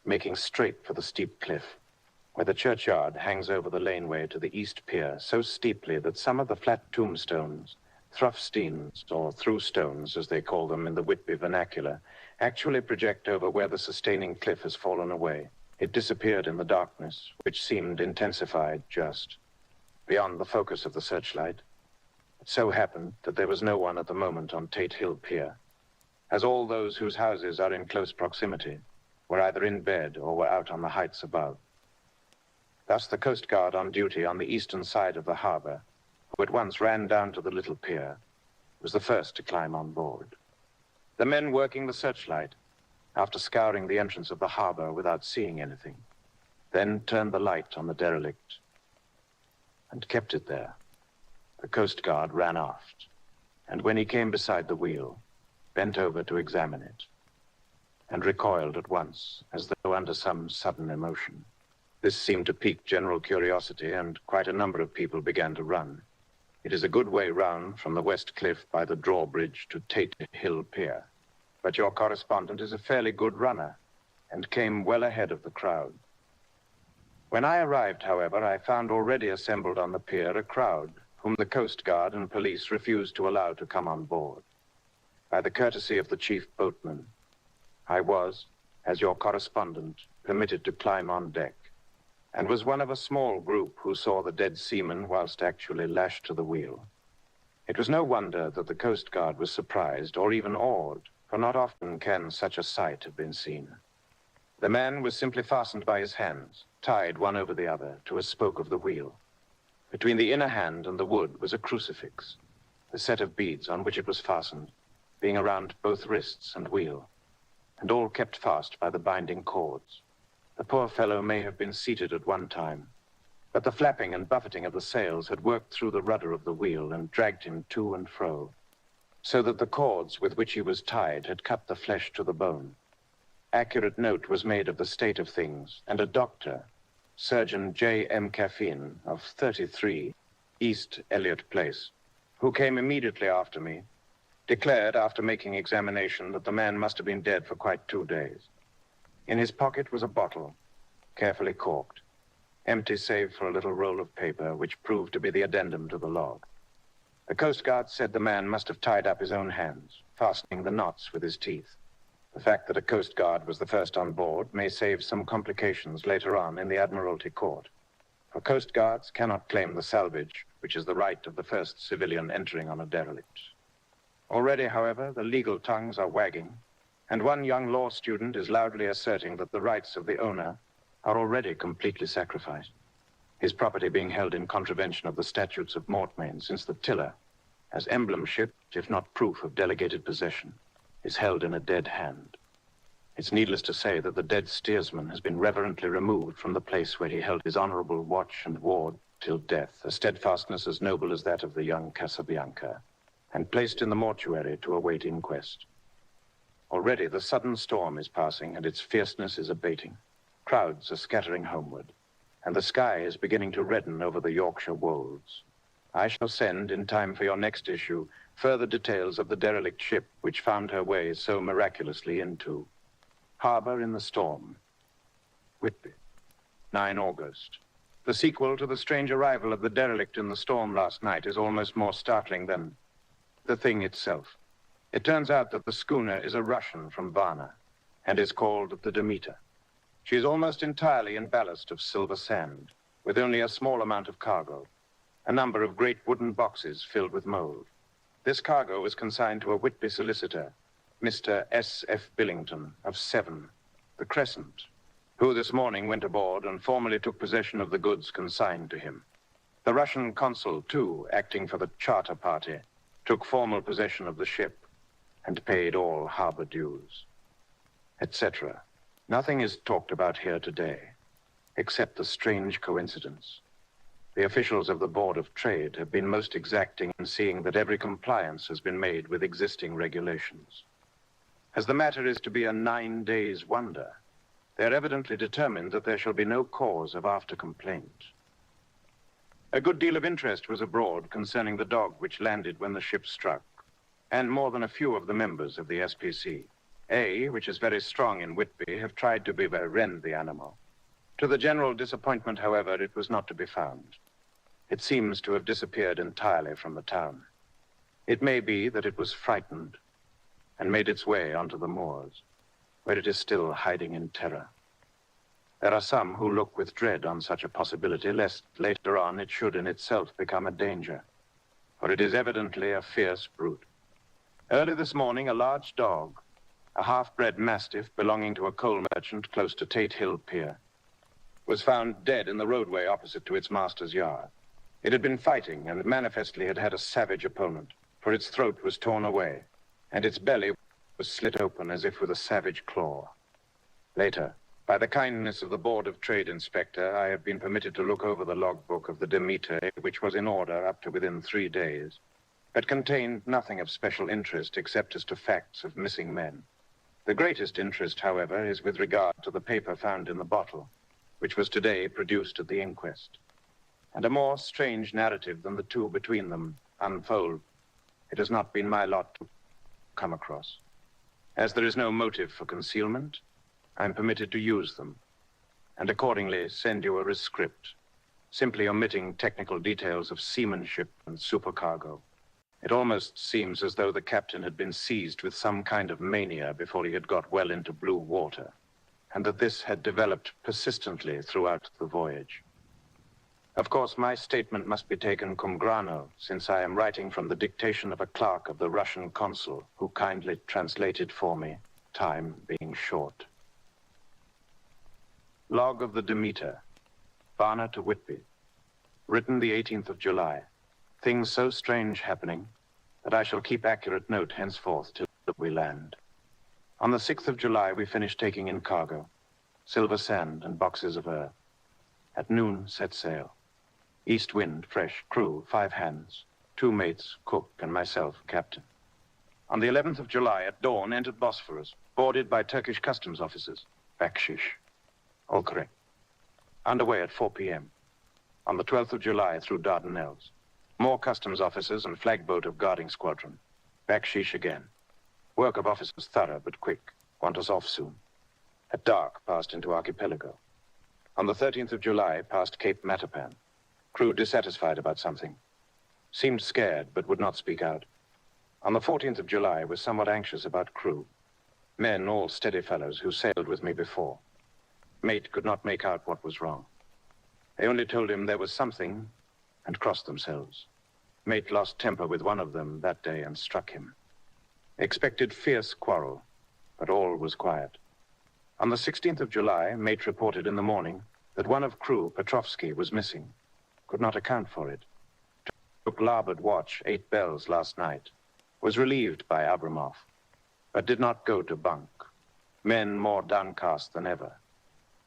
making straight for the steep cliff, where the churchyard hangs over the laneway to the east pier so steeply that some of the flat tombstones, thruffsteins, or through-stones, as they call them in the Whitby vernacular, actually project over where the sustaining cliff has fallen away. It disappeared in the darkness, which seemed intensified just beyond the focus of the searchlight. It so happened that there was no one at the moment on Tate Hill Pier, as all those whose houses are in close proximity were either in bed or were out on the heights above. Thus the Coast Guard on duty on the eastern side of the harbor, who at once ran down to the little pier, was the first to climb on board. The men working the searchlight, after scouring the entrance of the harbor without seeing anything, then turned the light on the derelict and kept it there. The Coast Guard ran aft, and when he came beside the wheel, bent over to examine it, and recoiled at once, as though under some sudden emotion. This seemed to pique general curiosity, and quite a number of people began to run. It is a good way round from the west cliff by the drawbridge to Tate Hill Pier, but your correspondent is a fairly good runner, and came well ahead of the crowd. When I arrived, however, I found already assembled on the pier a crowd whom the Coast Guard and police refused to allow to come on board. By the courtesy of the chief boatman, I was, as your correspondent, permitted to climb on deck, and was one of a small group who saw the dead seaman whilst actually lashed to the wheel. It was no wonder that the Coast Guard was surprised or even awed, for not often can such a sight have been seen. The man was simply fastened by his hands, tied one over the other, to a spoke of the wheel. Between the inner hand and the wood was a crucifix, the set of beads on which it was fastened being around both wrists and wheel, and all kept fast by the binding cords. The poor fellow may have been seated at one time, but the flapping and buffeting of the sails had worked through the rudder of the wheel and dragged him to and fro, so that the cords with which he was tied had cut the flesh to the bone. Accurate note was made of the state of things, and a doctor, Surgeon J.M. Caffin, of 33, East Elliot Place, who came immediately after me, declared after making examination that the man must have been dead for quite 2 days. In his pocket was a bottle, carefully corked, empty save for a little roll of paper, which proved to be the addendum to the log. The Coast Guard said the man must have tied up his own hands, fastening the knots with his teeth. The fact that a Coast Guard was the first on board may save some complications later on in the Admiralty Court, for Coast Guards cannot claim the salvage, which is the right of the first civilian entering on a derelict. Already, however, the legal tongues are wagging, and one young law student is loudly asserting that the rights of the owner are already completely sacrificed, his property being held in contravention of the statutes of mortmain, since the tiller, as emblem ship, if not proof of delegated possession, is held in a dead hand. It's needless to say that the dead steersman has been reverently removed from the place where he held his honorable watch and ward till death, a steadfastness as noble as that of the young Casabianca, and placed in the mortuary to await inquest. Already the sudden storm is passing, and its fierceness is abating. Crowds are scattering homeward, and the sky is beginning to redden over the Yorkshire wolds. I shall send, in time for your next issue, further details of the derelict ship which found her way so miraculously into Harbor in the Storm, Whitby, 9 August. The sequel to the strange arrival of the derelict in the storm last night is almost more startling than the thing itself. It turns out that the schooner is a Russian from Varna and is called the Demeter. She is almost entirely in ballast of silver sand, with only a small amount of cargo, a number of great wooden boxes filled with mold. This cargo was consigned to a Whitby solicitor, Mr. S.F. Billington of 7, the Crescent, who this morning went aboard and formally took possession of the goods consigned to him. The Russian consul, too, acting for the charter party, took formal possession of the ship and paid all harbor dues, etc. Nothing is talked about here today, except the strange coincidence. The officials of the Board of Trade have been most exacting in seeing that every compliance has been made with existing regulations. As the matter is to be a 9 days wonder, they are evidently determined that there shall be no cause of after-complaint. A good deal of interest was abroad concerning the dog which landed when the ship struck, and more than a few of the members of the SPC, which is very strong in Whitby, have tried to rend the animal. To the general disappointment, however, it was not to be found. It seems to have disappeared entirely from the town. It may be that it was frightened and made its way onto the moors, where it is still hiding in terror. There are some who look with dread on such a possibility, lest later on it should in itself become a danger, for it is evidently a fierce brute. Early this morning, a large dog, a half-bred mastiff belonging to a coal merchant close to Tate Hill Pier, was found dead in the roadway opposite to its master's yard. It had been fighting and manifestly had had a savage opponent, for its throat was torn away, and its belly was slit open as if with a savage claw. Later, by the kindness of the Board of Trade Inspector, I have been permitted to look over the logbook of the Demeter, which was in order up to within 3 days, but contained nothing of special interest except as to facts of missing men. The greatest interest, however, is with regard to the paper found in the bottle, which was today produced at the inquest. And a more strange narrative than the two between them unfold, it has not been my lot to come across. As there is no motive for concealment, I am permitted to use them, and accordingly send you a rescript, simply omitting technical details of seamanship and supercargo. It almost seems as though the captain had been seized with some kind of mania before he had got well into blue water, and that this had developed persistently throughout the voyage. Of course, my statement must be taken cum grano, since I am writing from the dictation of a clerk of the Russian consul, who kindly translated for me, time being short. Log of the Demeter, Varna to Whitby. Written the 18th of July. Things so strange happening that I shall keep accurate note henceforth till we land. On the 6th of July, we finished taking in cargo, silver sand and boxes of earth. At noon, set sail. East wind, fresh, crew, 5 hands, 2 mates, cook, and myself, captain. On the 11th of July, at dawn, entered Bosphorus, boarded by Turkish customs officers. Bakshish. All correct. Underway at 4 p.m. On the 12th of July, through Dardanelles. More customs officers and flagboat of guarding squadron. Bakshish again. Work of officers thorough but quick. Want us off soon. At dark, passed into archipelago. On the 13th of July, passed Cape Matapan. Crew dissatisfied about something. Seemed scared, but would not speak out. On the 14th of July, was somewhat anxious about crew. Men, all steady fellows, who sailed with me before. Mate could not make out what was wrong. They only told him there was something, and crossed themselves. Mate lost temper with one of them that day and struck him. Expected fierce quarrel, but all was quiet. On the 16th of July, mate reported in the morning that one of crew, Petrovsky, was missing. Could not account for it. Took larboard watch 8 bells last night. Was relieved by Abramov, but did not go to bunk. Men more downcast than ever.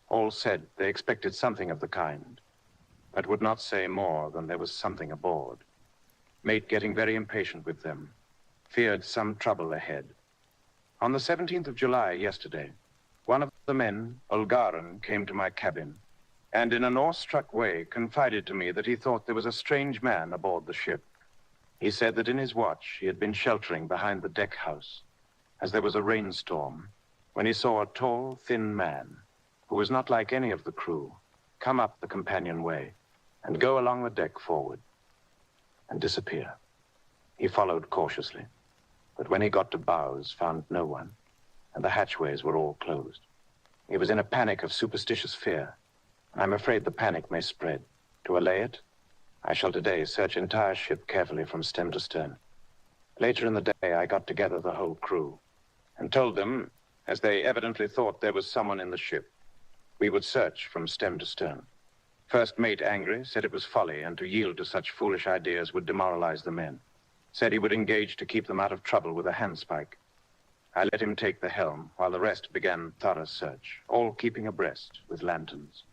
All said they expected something of the kind, but would not say more than there was something aboard. Mate getting very impatient with them. Feared some trouble ahead. On the 17th of July, yesterday, one of the men, Olgarin, came to my cabin, and in an awestruck way confided to me that he thought there was a strange man aboard the ship. He said that in his watch he had been sheltering behind the deck house, as there was a rainstorm, when he saw a tall, thin man, who was not like any of the crew, come up the companionway and go along the deck forward and disappear. He followed cautiously, but when he got to bows, found no one, and the hatchways were all closed. He was in a panic of superstitious fear. I'm afraid the panic may spread. To allay it, I shall today search entire ship carefully from stem to stern. Later in the day, I got together the whole crew and told them, as they evidently thought there was someone in the ship, we would search from stem to stern. First mate, angry, said it was folly, and to yield to such foolish ideas would demoralize the men. Said he would engage to keep them out of trouble with a handspike. I let him take the helm, while the rest began thorough search, all keeping abreast with lanterns.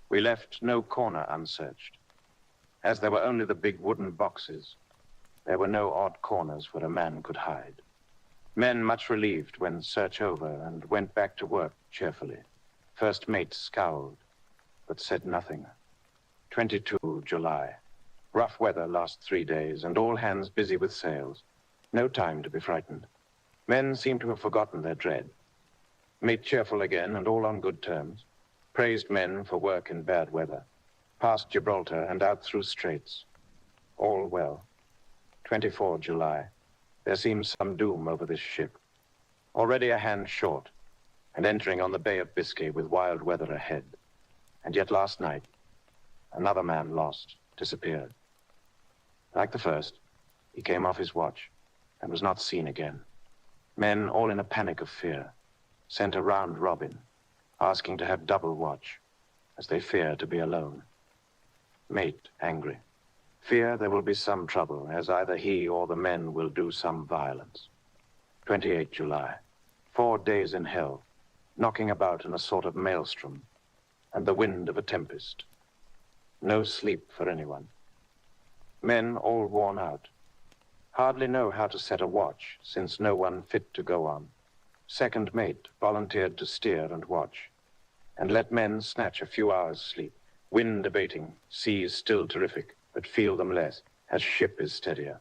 We left no corner unsearched. As there were only the big wooden boxes, there were no odd corners where a man could hide. Men much relieved when search over and went back to work cheerfully. First mate scowled, but said nothing. 22 July. Rough weather last 3 days, and all hands busy with sails. No time to be frightened. Men seem to have forgotten their dread. Mate cheerful again, and all on good terms. Praised men for work in bad weather. Past Gibraltar and out through straits. All well. 24 July. There seems some doom over this ship. Already a hand short, and entering on the Bay of Biscay with wild weather ahead. And yet last night, another man lost, disappeared. Like the first, he came off his watch and was not seen again. Men all in a panic of fear, sent a round robin, asking to have double watch, as they fear to be alone. Mate, angry. Fear there will be some trouble, as either he or the men will do some violence. 28 July. 4 days in hell, knocking about in a sort of maelstrom, and the wind of a tempest. No sleep for anyone. Men all worn out. Hardly know how to set a watch, since no one fit to go on. Second mate volunteered to steer and watch, and let men snatch a few hours' sleep. Wind abating, seas still terrific, but feel them less, as ship is steadier.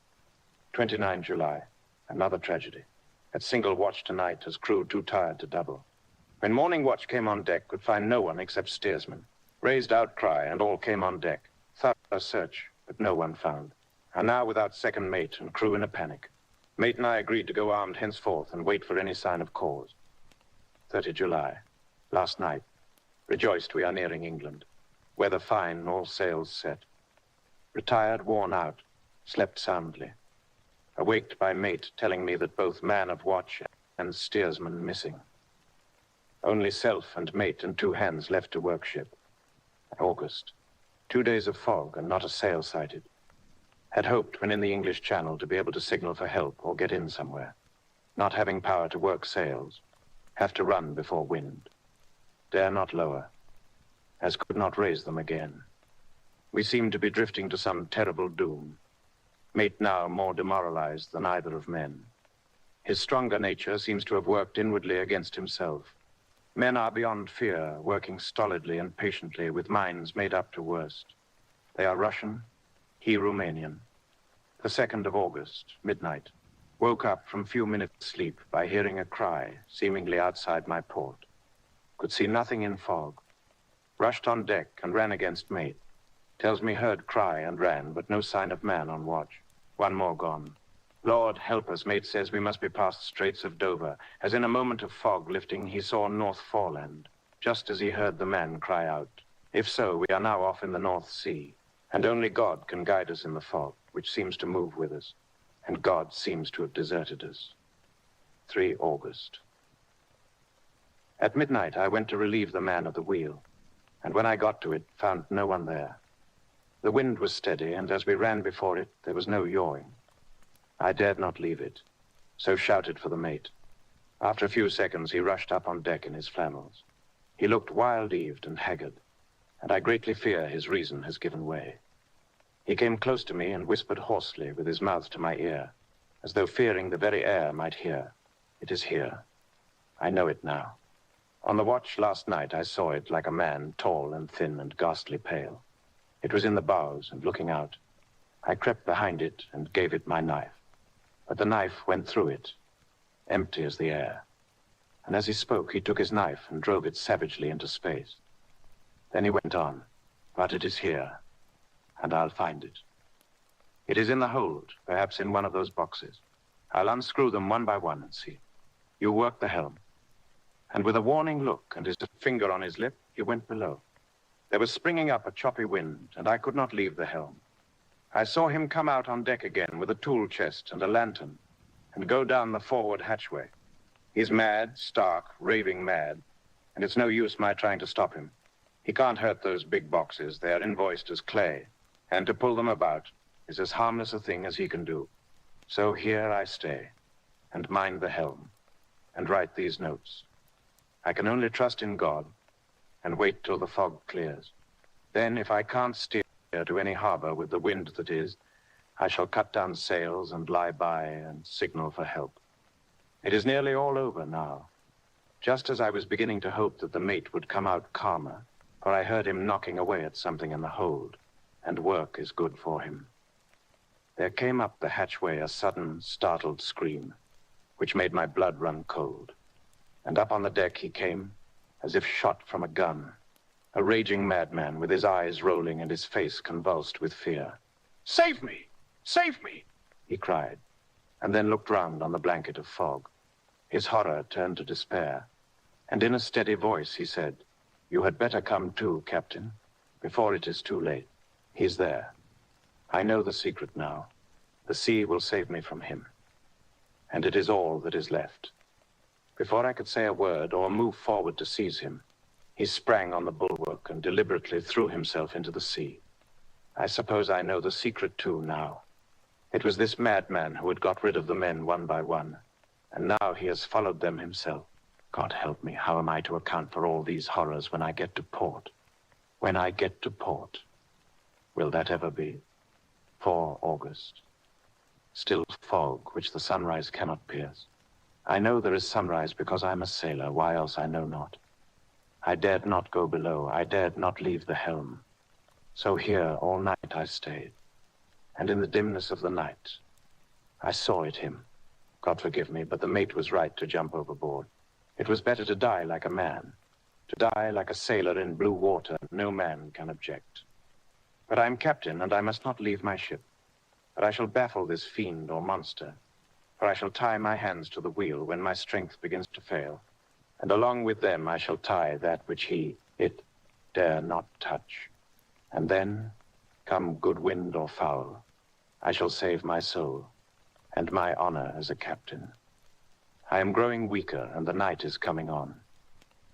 29 July, another tragedy. At single watch tonight, as crew too tired to double. When morning watch came on deck, could find no one except steersman. Raised outcry, and all came on deck. Thorough search, but no one found. And now without second mate and crew in a panic. Mate and I agreed to go armed henceforth and wait for any sign of cause. 30 July. Last night, rejoiced we are nearing England. Weather fine, all sails set. Retired, worn out, slept soundly. Awaked by mate telling me that both man of watch and steersman missing. Only self and mate and 2 hands left to work ship. August. 2 days of fog and not a sail sighted. Had hoped when in the English Channel to be able to signal for help or get in somewhere. Not having power to work sails. Have to run before wind. Dare not lower, as could not raise them again. We seem to be drifting to some terrible doom. Mate now more demoralized than either of men. His stronger nature seems to have worked inwardly against himself. Men are beyond fear, working stolidly and patiently with minds made up to worst. They are Russian, he Romanian. The 2nd of August, midnight. Woke up from few minutes' sleep by hearing a cry, seemingly outside my port. Could see nothing in fog. Rushed on deck and ran against mate. Tells me heard cry and ran, but no sign of man on watch. 1 more gone. Lord help us, mate says we must be past Straits of Dover, as in a moment of fog lifting he saw North Foreland, just as he heard the man cry out. If so, we are now off in the North Sea, and only God can guide us in the fog, which seems to move with us, and God seems to have deserted us. 3 August. At midnight, I went to relieve the man at the wheel, and when I got to it, found no one there. The wind was steady, and as we ran before it, there was no yawing. I dared not leave it, so shouted for the mate. After a few seconds, he rushed up on deck in his flannels. He looked wild-eaved and haggard, and I greatly fear his reason has given way. He came close to me and whispered hoarsely with his mouth to my ear, as though fearing the very air might hear. It is here. I know it now. On the watch last night, I saw it like a man, tall and thin and ghastly pale. It was in the bows and looking out. I crept behind it and gave it my knife. But the knife went through it, empty as the air. And as he spoke, he took his knife and drove it savagely into space. Then he went on, but it is here, and I'll find it. It is in the hold, perhaps in one of those boxes. I'll unscrew them one by one and see. You work the helm. And with a warning look and his finger on his lip, he went below. There was springing up a choppy wind, and I could not leave the helm. I saw him come out on deck again with a tool chest and a lantern, and go down the forward hatchway. He's mad, stark, raving mad, and it's no use my trying to stop him. He can't hurt those big boxes. They're invoiced as clay, and to pull them about is as harmless a thing as he can do. So here I stay, and mind the helm, and write these notes. I can only trust in God, and wait till the fog clears. Then, if I can't steer to any harbor with the wind that is, I shall cut down sails and lie by and signal for help. It is nearly all over now. Just as I was beginning to hope that the mate would come out calmer, for I heard him knocking away at something in the hold, and work is good for him. There came up the hatchway a sudden, startled scream, which made my blood run cold. And up on the deck he came, as if shot from a gun, a raging madman with his eyes rolling and his face convulsed with fear. "Save me! Save me!" he cried, and then looked round on the blanket of fog. His horror turned to despair, and in a steady voice he said, "You had better come too, Captain, before it is too late. He's there. I know the secret now. The sea will save me from him, and it is all that is left." Before I could say a word or move forward to seize him, he sprang on the bulwark and deliberately threw himself into the sea. I suppose I know the secret too now. It was this madman who had got rid of the men one by one, and now he has followed them himself. God help me, how am I to account for all these horrors when I get to port? When I get to port. Will that ever be? 4 August. Still fog, which the sunrise cannot pierce. I know there is sunrise because I'm a sailor, why else I know not. I dared not go below, I dared not leave the helm. So here all night I stayed, and in the dimness of the night, I saw it him. God forgive me, but the mate was right to jump overboard. It was better to die like a man. To die like a sailor in blue water, no man can object. But I'm captain, and I must not leave my ship. But I shall baffle this fiend or monster, for I shall tie my hands to the wheel when my strength begins to fail. and along with them I shall tie that which it, dare not touch. And then, come good wind or foul, I shall save my soul and my honor as a captain. I am growing weaker, and the night is coming on.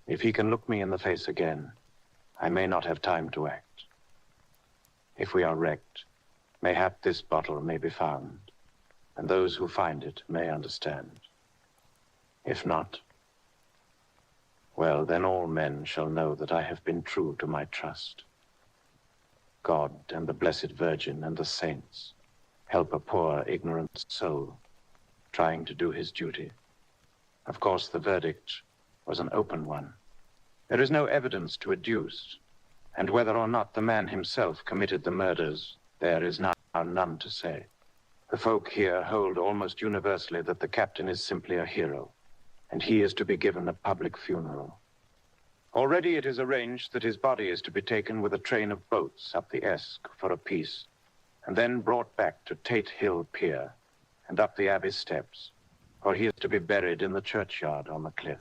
If he can look me in the face again, I may not have time to act. If we are wrecked, mayhap this bottle may be found, and those who find it may understand. If not, well, then all men shall know that I have been true to my trust. God and the Blessed Virgin and the saints help a poor, ignorant soul trying to do his duty. Of course, the verdict was an open one. There is no evidence to adduce, and whether or not the man himself committed the murders, there is now none to say. The folk here hold almost universally that the captain is simply a hero, and he is to be given a public funeral. Already it is arranged that his body is to be taken with a train of boats up the Esk for a peace, and then brought back to Tate Hill Pier and up the Abbey steps, for he is to be buried in the churchyard on the cliff.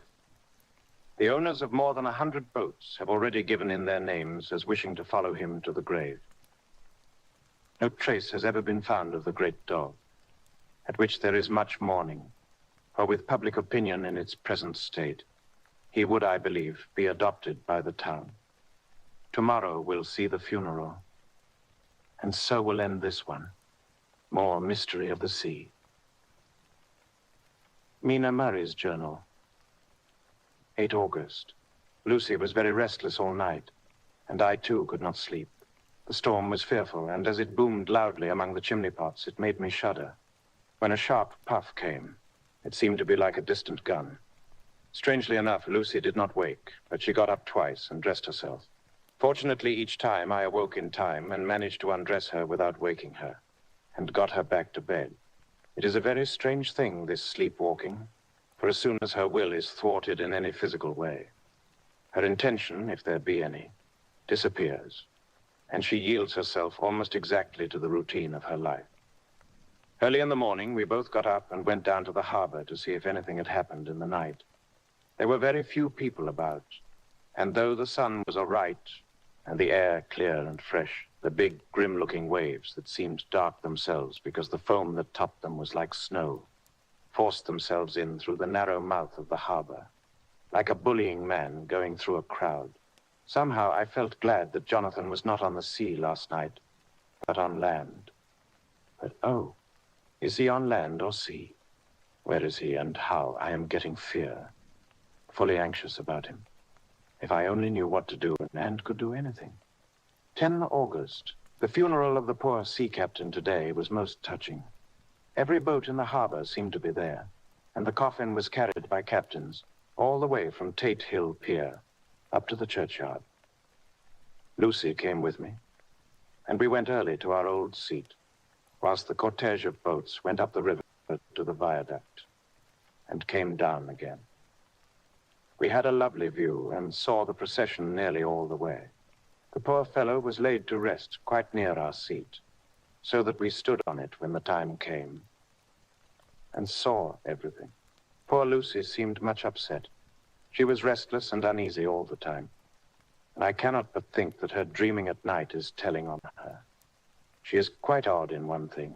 The owners of more than 100 boats have already given in their names as wishing to follow him to the grave. No trace has ever been found of the great dog, at which there is much mourning, for with public opinion in its present state, he would, I believe, be adopted by the town. Tomorrow we'll see the funeral, and so will end this one. More mystery of the sea. Mina Murray's journal. 8 August. Lucy was very restless all night, and I too could not sleep. The storm was fearful, and as it boomed loudly among the chimney pots, it made me shudder. When a sharp puff came, it seemed to be like a distant gun. Strangely enough, Lucy did not wake, but she got up twice and dressed herself. Fortunately, each time I awoke in time and managed to undress her without waking her, and got her back to bed. It is a very strange thing, this sleepwalking, for as soon as her will is thwarted in any physical way, her intention, if there be any, disappears, and she yields herself almost exactly to the routine of her life. Early in the morning, we both got up and went down to the harbor to see if anything had happened in the night. There were very few people about, and though the sun was all right and the air clear and fresh, the big, grim-looking waves that seemed dark themselves because the foam that topped them was like snow, forced themselves in through the narrow mouth of the harbor, like a bullying man going through a crowd. Somehow I felt glad that Jonathan was not on the sea last night, but on land. But oh, is he on land or sea? Where is he and how? I am getting fear, fully anxious about him. If I only knew what to do and could do anything. 10 August. The funeral of the poor sea captain today was most touching. Every boat in the harbor seemed to be there, and the coffin was carried by captains all the way from Tate Hill Pier up to the churchyard. Lucy came with me, and we went early to our old seat, whilst the cortege of boats went up the river to the viaduct and came down again. We had a lovely view and saw the procession nearly all the way. The poor fellow was laid to rest quite near our seat, so that we stood on it when the time came and saw everything. Poor Lucy seemed much upset. She was restless and uneasy all the time, and I cannot but think that her dreaming at night is telling on her. She is quite odd in one thing.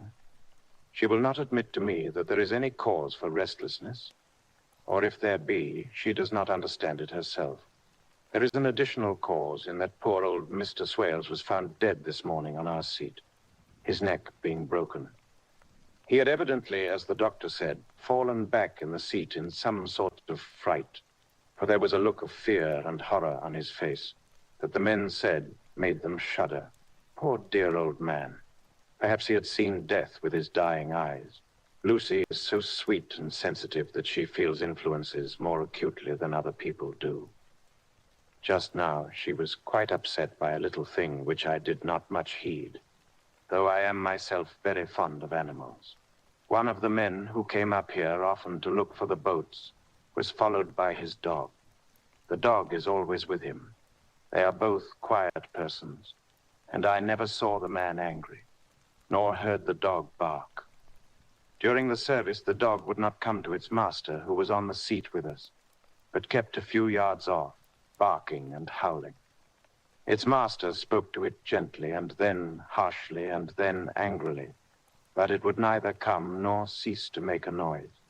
She will not admit to me that there is any cause for restlessness, or if there be, she does not understand it herself. There is an additional cause in that poor old Mr. Swales was found dead this morning on our seat, his neck being broken. He had evidently, as the doctor said, fallen back in the seat in some sort of fright, for there was a look of fear and horror on his face that the men said made them shudder. Poor dear old man. Perhaps he had seen death with his dying eyes. Lucy is so sweet and sensitive that she feels influences more acutely than other people do. Just now, she was quite upset by a little thing which I did not much heed, though I am myself very fond of animals. One of the men who came up here often to look for the boats was followed by his dog. The dog is always with him. They are both quiet persons, and I never saw the man angry, nor heard the dog bark. During the service, the dog would not come to its master, who was on the seat with us, but kept a few yards off, barking and howling. Its master spoke to it gently, and then harshly, and then angrily, but it would neither come nor cease to make a noise.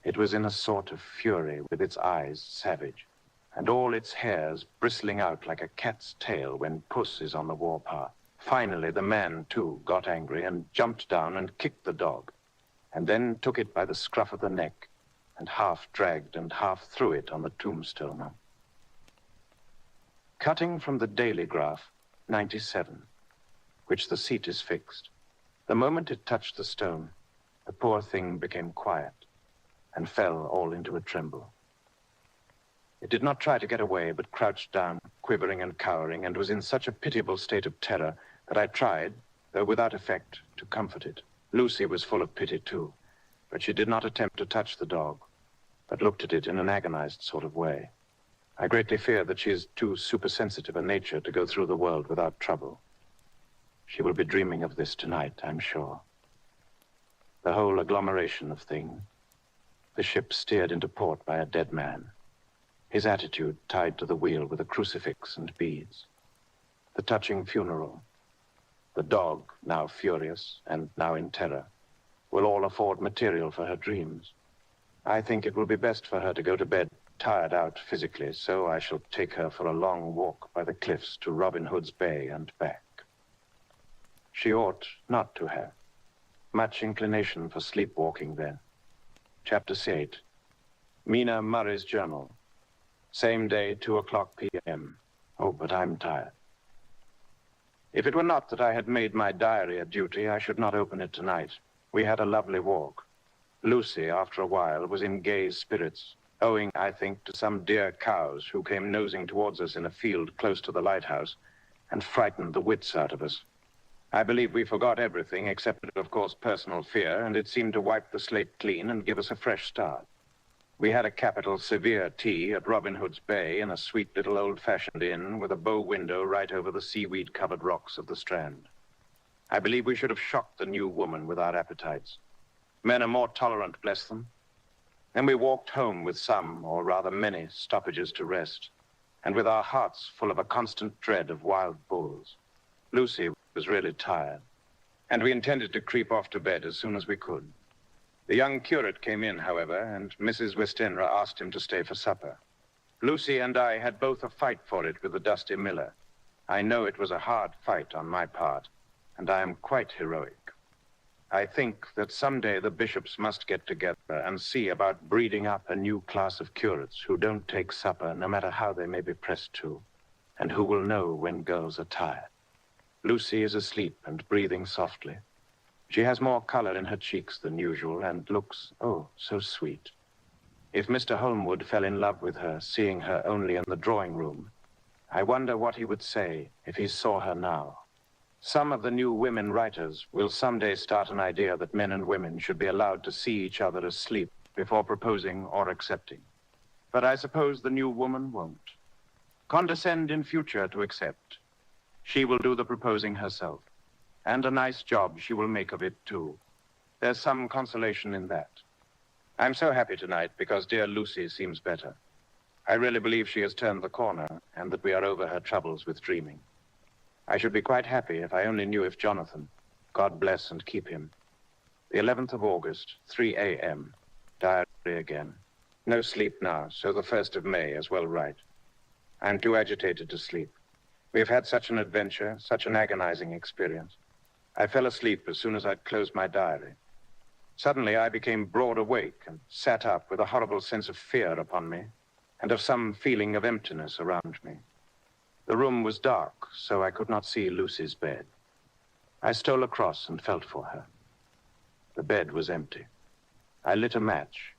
It was in a sort of fury, with its eyes savage, and all its hairs bristling out like a cat's tail when puss is on the warpath. Finally, the man, too, got angry and jumped down and kicked the dog, and then took it by the scruff of the neck and half dragged and half threw it on the tombstone. Cutting from the daily graph, 97, which the seat is fixed, the moment it touched the stone, the poor thing became quiet and fell all into a tremble. It did not try to get away, but crouched down, quivering and cowering, and was in such a pitiable state of terror that I tried, though without effect, to comfort it. Lucy was full of pity, too, but she did not attempt to touch the dog, but looked at it in an agonized sort of way. I greatly fear that she is too supersensitive a nature to go through the world without trouble. She will be dreaming of this tonight, I'm sure. The whole agglomeration of things. The ship steered into port by a dead man, his attitude tied to the wheel with a crucifix and beads. The touching funeral. The dog, now furious and now in terror, will all afford material for her dreams. I think it will be best for her to go to bed tired out physically, so I shall take her for a long walk by the cliffs to Robin Hood's Bay and back. She ought not to have. Much inclination for sleepwalking then. Chapter 8. Mina Murray's Journal. Same day, 2:00 p.m. Oh, but I'm tired. If it were not that I had made my diary a duty, I should not open it tonight. We had a lovely walk. Lucy, after a while, was in gay spirits, owing, I think, to some dear cows who came nosing towards us in a field close to the lighthouse and frightened the wits out of us. I believe we forgot everything except, of course, personal fear, and it seemed to wipe the slate clean and give us a fresh start. We had a capital severe tea at Robin Hood's Bay in a sweet little old-fashioned inn with a bow window right over the seaweed-covered rocks of the Strand. I believe we should have shocked the new woman with our appetites. Men are more tolerant, bless them. Then we walked home with some, or rather many, stoppages to rest, and with our hearts full of a constant dread of wild bulls. Lucy was really tired, and we intended to creep off to bed as soon as we could. The young curate came in, however, and Mrs. Westenra asked him to stay for supper. Lucy and I had both a fight for it with the dusty miller. I know it was a hard fight on my part, and I am quite heroic. I think that someday the bishops must get together and see about breeding up a new class of curates who don't take supper no matter how they may be pressed to, and who will know when girls are tired. Lucy is asleep and breathing softly. She has more color in her cheeks than usual and looks, oh, so sweet. If Mr. Holmwood fell in love with her, seeing her only in the drawing room, I wonder what he would say if he saw her now. Some of the new women writers will someday start an idea that men and women should be allowed to see each other asleep before proposing or accepting. But I suppose the new woman won't. Condescend in future to accept. She will do the proposing herself. And a nice job she will make of it, too. There's some consolation in that. I'm so happy tonight because dear Lucy seems better. I really believe she has turned the corner and that we are over her troubles with dreaming. I should be quite happy if I only knew if Jonathan, God bless and keep him. The 11th of August, 3 a.m. Diary again. No sleep now, so the 1st of May as well write. I'm too agitated to sleep. We have had such an adventure, such an agonizing experience. I fell asleep as soon as I'd closed my diary. Suddenly I became broad awake and sat up with a horrible sense of fear upon me and of some feeling of emptiness around me. The room was dark, so I could not see Lucy's bed. I stole across and felt for her. The bed was empty. I lit a match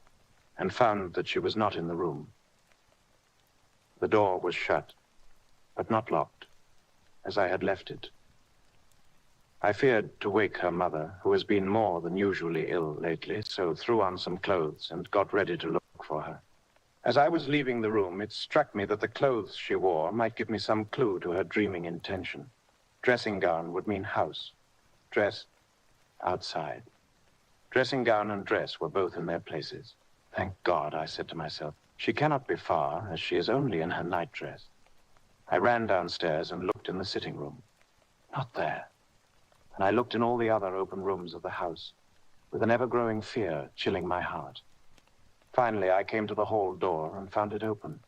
and found that she was not in the room. The door was shut, but not locked, as I had left it. I feared to wake her mother, who has been more than usually ill lately, so threw on some clothes and got ready to look for her. As I was leaving the room, it struck me that the clothes she wore might give me some clue to her dreaming intention. Dressing gown would mean house. Dress, outside. Dressing gown and dress were both in their places. Thank God, I said to myself. She cannot be far, as she is only in her nightdress. I ran downstairs and looked in the sitting room. Not there. And I looked in all the other open rooms of the house, with an ever-growing fear chilling my heart. Finally, I came to the hall door and found it open.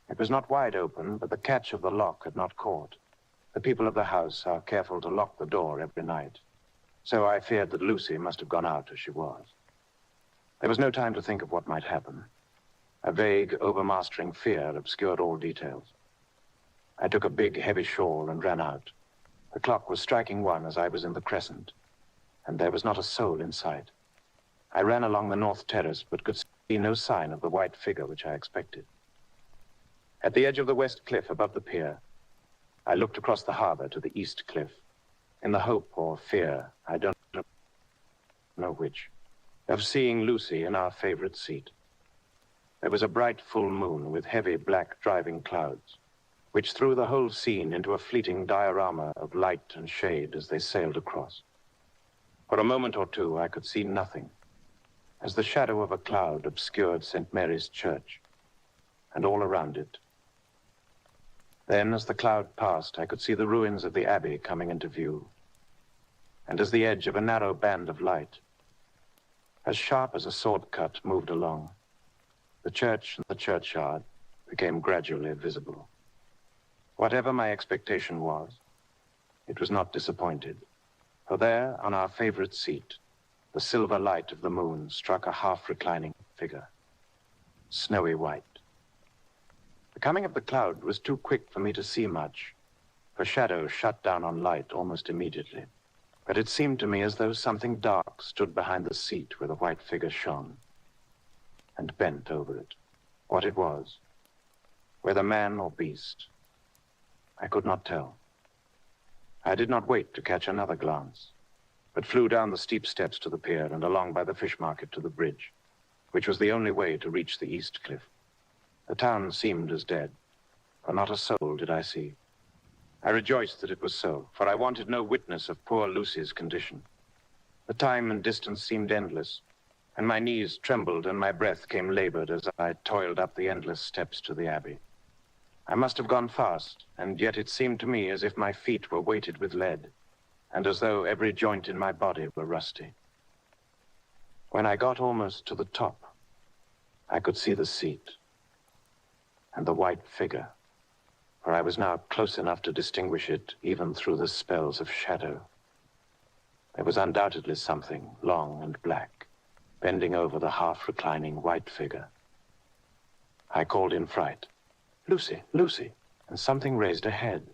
It was not wide open, but the catch of the lock had not caught. The people of the house are careful to lock the door every night. So I feared that Lucy must have gone out as she was. There was no time to think of what might happen. A vague, overmastering fear obscured all details. I took a big, heavy shawl and ran out. The clock was striking 1 as I was in the crescent, and there was not a soul in sight. I ran along the north terrace, but could see no sign of the white figure which I expected. At the edge of the west cliff above the pier, I looked across the harbor to the east cliff, in the hope or fear, I don't know which, of seeing Lucy in our favorite seat. There was a bright full moon with heavy black driving clouds, which threw the whole scene into a fleeting diorama of light and shade as they sailed across. For a moment or two, I could see nothing, as the shadow of a cloud obscured St. Mary's Church, and all around it. Then, as the cloud passed, I could see the ruins of the abbey coming into view, and as the edge of a narrow band of light, as sharp as a sword cut, moved along, the church and the churchyard became gradually visible. Whatever my expectation was, it was not disappointed, for there, on our favorite seat, the silver light of the moon struck a half-reclining figure, snowy white. The coming of the cloud was too quick for me to see much, for shadows shut down on light almost immediately. But it seemed to me as though something dark stood behind the seat where the white figure shone, and bent over it. What it was, whether man or beast, I could not tell. I did not wait to catch another glance, but flew down the steep steps to the pier and along by the fish market to the bridge, which was the only way to reach the east cliff. The town seemed as dead, for not a soul did I see. I rejoiced that it was so, for I wanted no witness of poor Lucy's condition. The time and distance seemed endless, and my knees trembled and my breath came labored as I toiled up the endless steps to the abbey. I must have gone fast, and yet it seemed to me as if my feet were weighted with lead, and as though every joint in my body were rusty. When I got almost to the top, I could see the seat and the white figure, for I was now close enough to distinguish it even through the spells of shadow. There was undoubtedly something long and black, bending over the half-reclining white figure. I called in fright, "Lucy, Lucy," and something raised a head,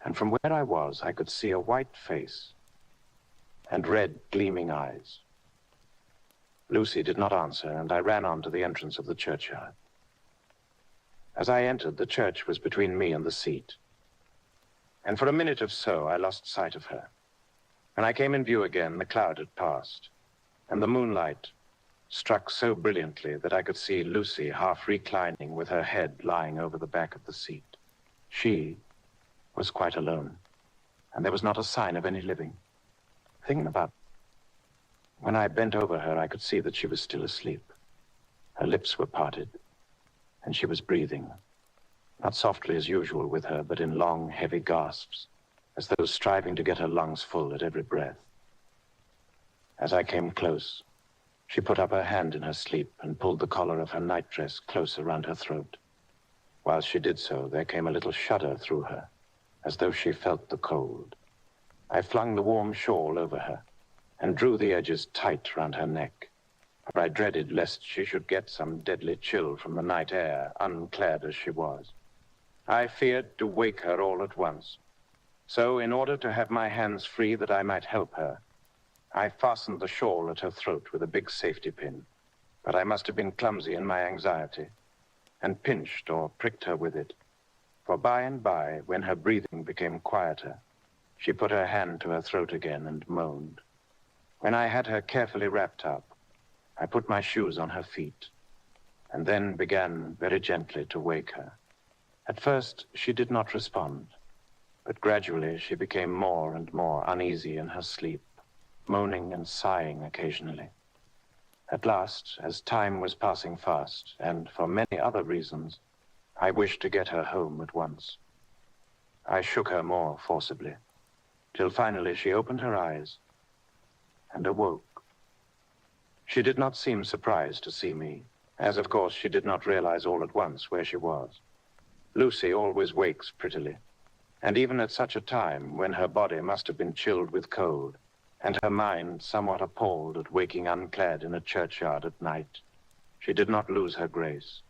and from where I was, I could see a white face and red, gleaming eyes. Lucy did not answer, and I ran on to the entrance of the churchyard. As I entered, the church was between me and the seat, and for a minute or so, I lost sight of her. When I came in view again, the cloud had passed, and the moonlight struck so brilliantly that I could see Lucy half reclining with her head lying over the back of the seat. She was quite alone, and there was not a sign of any living. Thinking about it, when I bent over her, I could see that she was still asleep. Her lips were parted, and she was breathing, not softly as usual with her, but in long, heavy gasps, as though striving to get her lungs full at every breath. As I came close, she put up her hand in her sleep and pulled the collar of her nightdress close around her throat. While she did so, there came a little shudder through her, as though she felt the cold. I flung the warm shawl over her and drew the edges tight round her neck, for I dreaded lest she should get some deadly chill from the night air, unclad as she was. I feared to wake her all at once. So, in order to have my hands free that I might help her, I fastened the shawl at her throat with a big safety pin, but I must have been clumsy in my anxiety, and pinched or pricked her with it, for by and by, when her breathing became quieter, she put her hand to her throat again and moaned. When I had her carefully wrapped up, I put my shoes on her feet, and then began very gently to wake her. At first, she did not respond, but gradually she became more and more uneasy in her sleep, moaning and sighing occasionally. At last, as time was passing fast, and for many other reasons, I wished to get her home at once. I shook her more forcibly, till finally she opened her eyes and awoke. She did not seem surprised to see me, as of course she did not realize all at once where she was. Lucy always wakes prettily, and even at such a time when her body must have been chilled with cold, and her mind somewhat appalled at waking unclad in a churchyard at night, she did not lose her grace.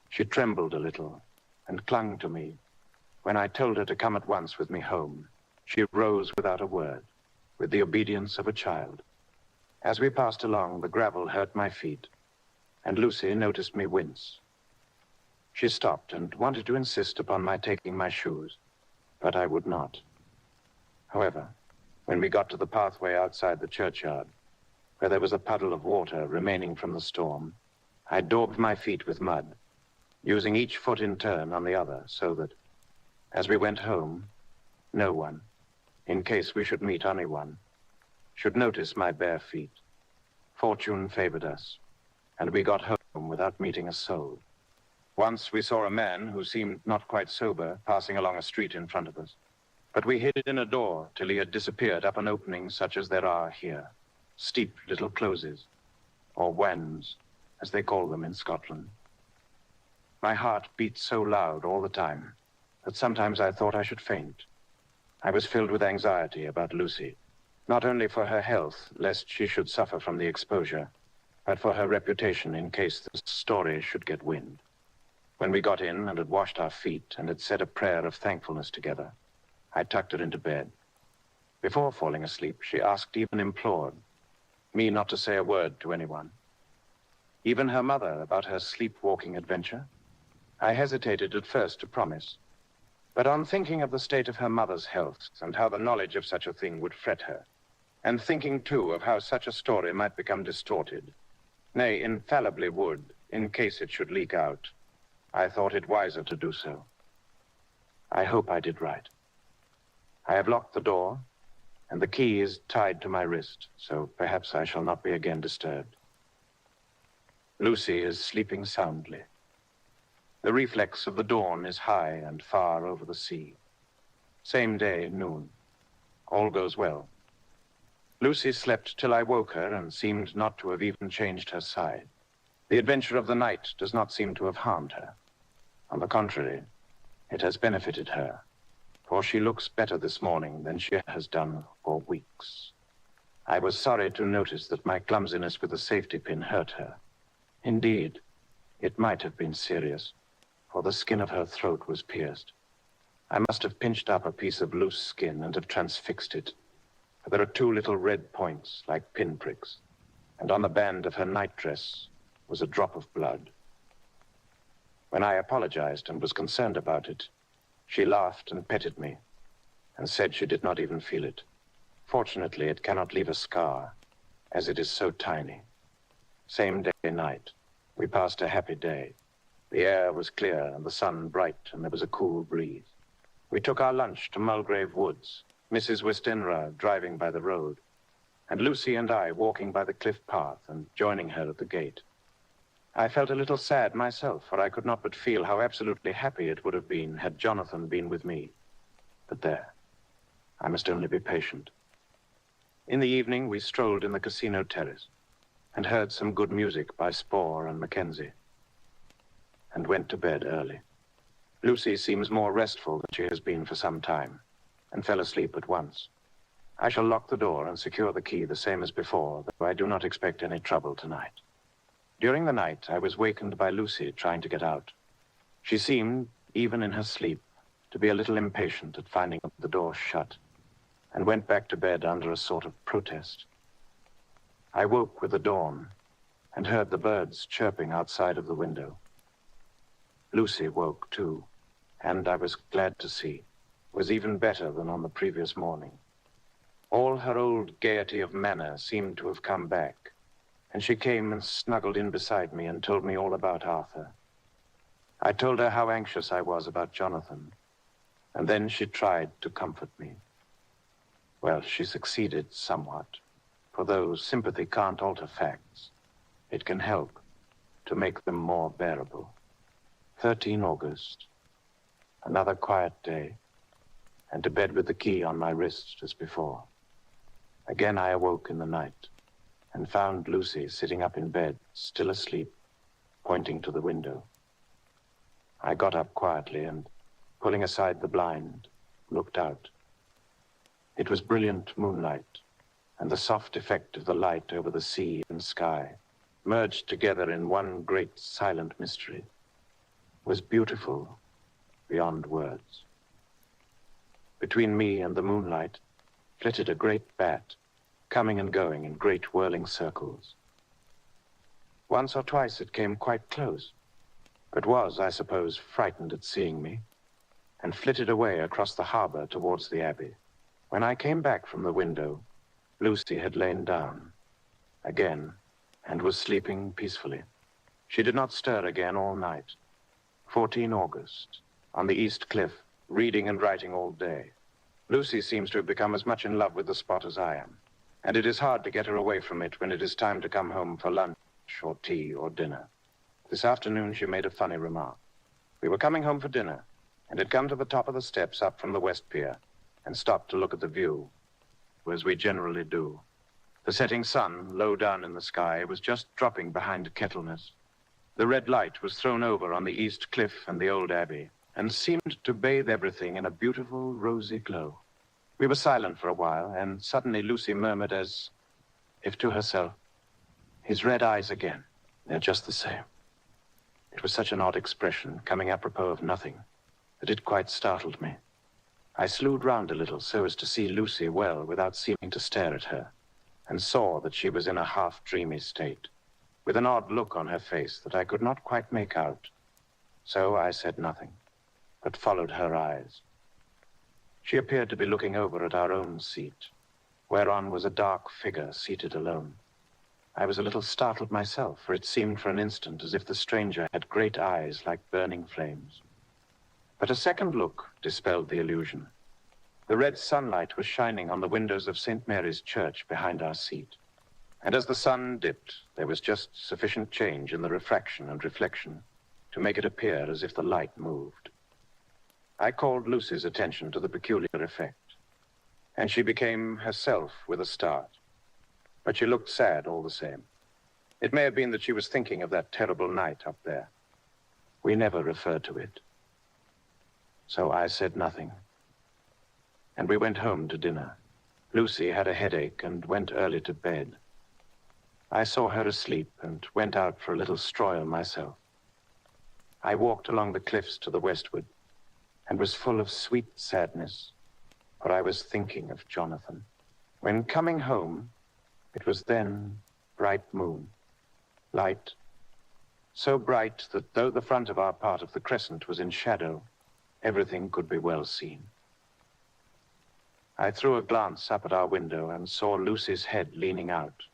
She trembled a little and clung to me. When I told her to come at once with me home, she rose without a word, with the obedience of a child. As we passed along, the gravel hurt my feet, and Lucy noticed me wince. She stopped and wanted to insist upon my taking my shoes, but I would not. However, when we got to the pathway outside the churchyard, where there was a puddle of water remaining from the storm, I daubed my feet with mud, using each foot in turn on the other, so that, as we went home, no one, in case we should meet anyone, should notice my bare feet. Fortune favored us, and we got home without meeting a soul. Once we saw a man who seemed not quite sober passing along a street in front of us, but we hid in a door till he had disappeared up an opening such as there are here, steep little closes, or wans, as they call them in Scotland. My heart beat so loud all the time that sometimes I thought I should faint. I was filled with anxiety about Lucy, not only for her health, lest she should suffer from the exposure, but for her reputation in case the story should get wind. When we got in and had washed our feet and had said a prayer of thankfulness together, I tucked her into bed. Before falling asleep, she asked, even implored, me not to say a word to anyone. Even her mother about her sleepwalking adventure. I hesitated at first to promise, but on thinking of the state of her mother's health and how the knowledge of such a thing would fret her, and thinking too of how such a story might become distorted, nay, infallibly would, in case it should leak out, I thought it wiser to do so. I hope I did right. I have locked the door, and the key is tied to my wrist, so perhaps I shall not be again disturbed. Lucy is sleeping soundly. The reflex of the dawn is high and far over the sea. Same day, noon. All goes well. Lucy slept till I woke her and seemed not to have even changed her side. The adventure of the night does not seem to have harmed her. On the contrary, it has benefited her, for she looks better this morning than she has done for weeks. I was sorry to notice that my clumsiness with the safety pin hurt her. Indeed, it might have been serious, for the skin of her throat was pierced. I must have pinched up a piece of loose skin and have transfixed it, for there are two little red points like pinpricks, and on the band of her nightdress was a drop of blood. When I apologized and was concerned about it, she laughed and petted me, and said she did not even feel it. Fortunately, it cannot leave a scar, as it is so tiny. Same day night, we passed a happy day. The air was clear and the sun bright, and there was a cool breeze. We took our lunch to Mulgrave Woods, Mrs. Westenra driving by the road, and Lucy and I walking by the cliff path and joining her at the gate. I felt a little sad myself, for I could not but feel how absolutely happy it would have been had Jonathan been with me. But there, I must only be patient. In the evening, we strolled in the casino terrace and heard some good music by Spohr and Mackenzie, and went to bed early. Lucy seems more restful than she has been for some time, and fell asleep at once. I shall lock the door and secure the key the same as before, though I do not expect any trouble tonight. During the night, I was wakened by Lucy trying to get out. She seemed, even in her sleep, to be a little impatient at finding the door shut, and went back to bed under a sort of protest. I woke with the dawn and heard the birds chirping outside of the window. Lucy woke too, and I was glad to see, was even better than on the previous morning. All her old gaiety of manner seemed to have come back, and she came and snuggled in beside me and told me all about Arthur. I told her how anxious I was about Jonathan, and then she tried to comfort me. Well, she succeeded somewhat, for though sympathy can't alter facts, It can help to make them more bearable. 13 August. Another quiet day, and to bed with the key on my wrist as before. Again I awoke in the night and found Lucy sitting up in bed, still asleep, pointing to the window. I got up quietly and, pulling aside the blind, looked out. It was brilliant moonlight, and the soft effect of the light over the sea and sky, merged together in one great silent mystery, was beautiful beyond words. Between me and the moonlight flitted a great bat, coming and going in great whirling circles. Once or twice it came quite close, but was, I suppose, frightened at seeing me, and flitted away across the harbor towards the abbey. When I came back from the window, Lucy had lain down again and was sleeping peacefully. She did not stir again all night. 14 August, on the East Cliff, reading and writing all day. Lucy seems to have become as much in love with the spot as I am, and it is hard to get her away from it when it is time to come home for lunch or tea or dinner. This afternoon she made a funny remark. We were coming home for dinner, and had come to the top of the steps up from the West Pier, and stopped to look at the view, as we generally do. The setting sun, low down in the sky, was just dropping behind Kettleness. The red light was thrown over on the East Cliff and the old abbey, and seemed to bathe everything in a beautiful, rosy glow. We were silent for a while, and suddenly Lucy murmured as if to herself, "His red eyes again. They're just the same." It was such an odd expression, coming apropos of nothing, that it quite startled me. I slewed round a little so as to see Lucy well without seeming to stare at her, and saw that she was in a half-dreamy state, with an odd look on her face that I could not quite make out. So I said nothing, but followed her eyes. She appeared to be looking over at our own seat, whereon was a dark figure seated alone. I was a little startled myself, for it seemed for an instant as if the stranger had great eyes like burning flames. But a second look dispelled the illusion. The red sunlight was shining on the windows of St. Mary's Church behind our seat, and as the sun dipped, there was just sufficient change in the refraction and reflection to make it appear as if the light moved. I called Lucy's attention to the peculiar effect, and she became herself with a start, but she looked sad all the same. It may have been that she was thinking of that terrible night up there. We never referred to it. So I said nothing, and we went home to dinner. Lucy had a headache and went early to bed. I saw her asleep and went out for a little stroll myself. I walked along the cliffs to the westward and was full of sweet sadness, for I was thinking of Jonathan. When coming home, it was then bright moon, light, so bright that though the front of our part of the crescent was in shadow, everything could be well seen. I threw a glance up at our window and saw Lucy's head leaning out.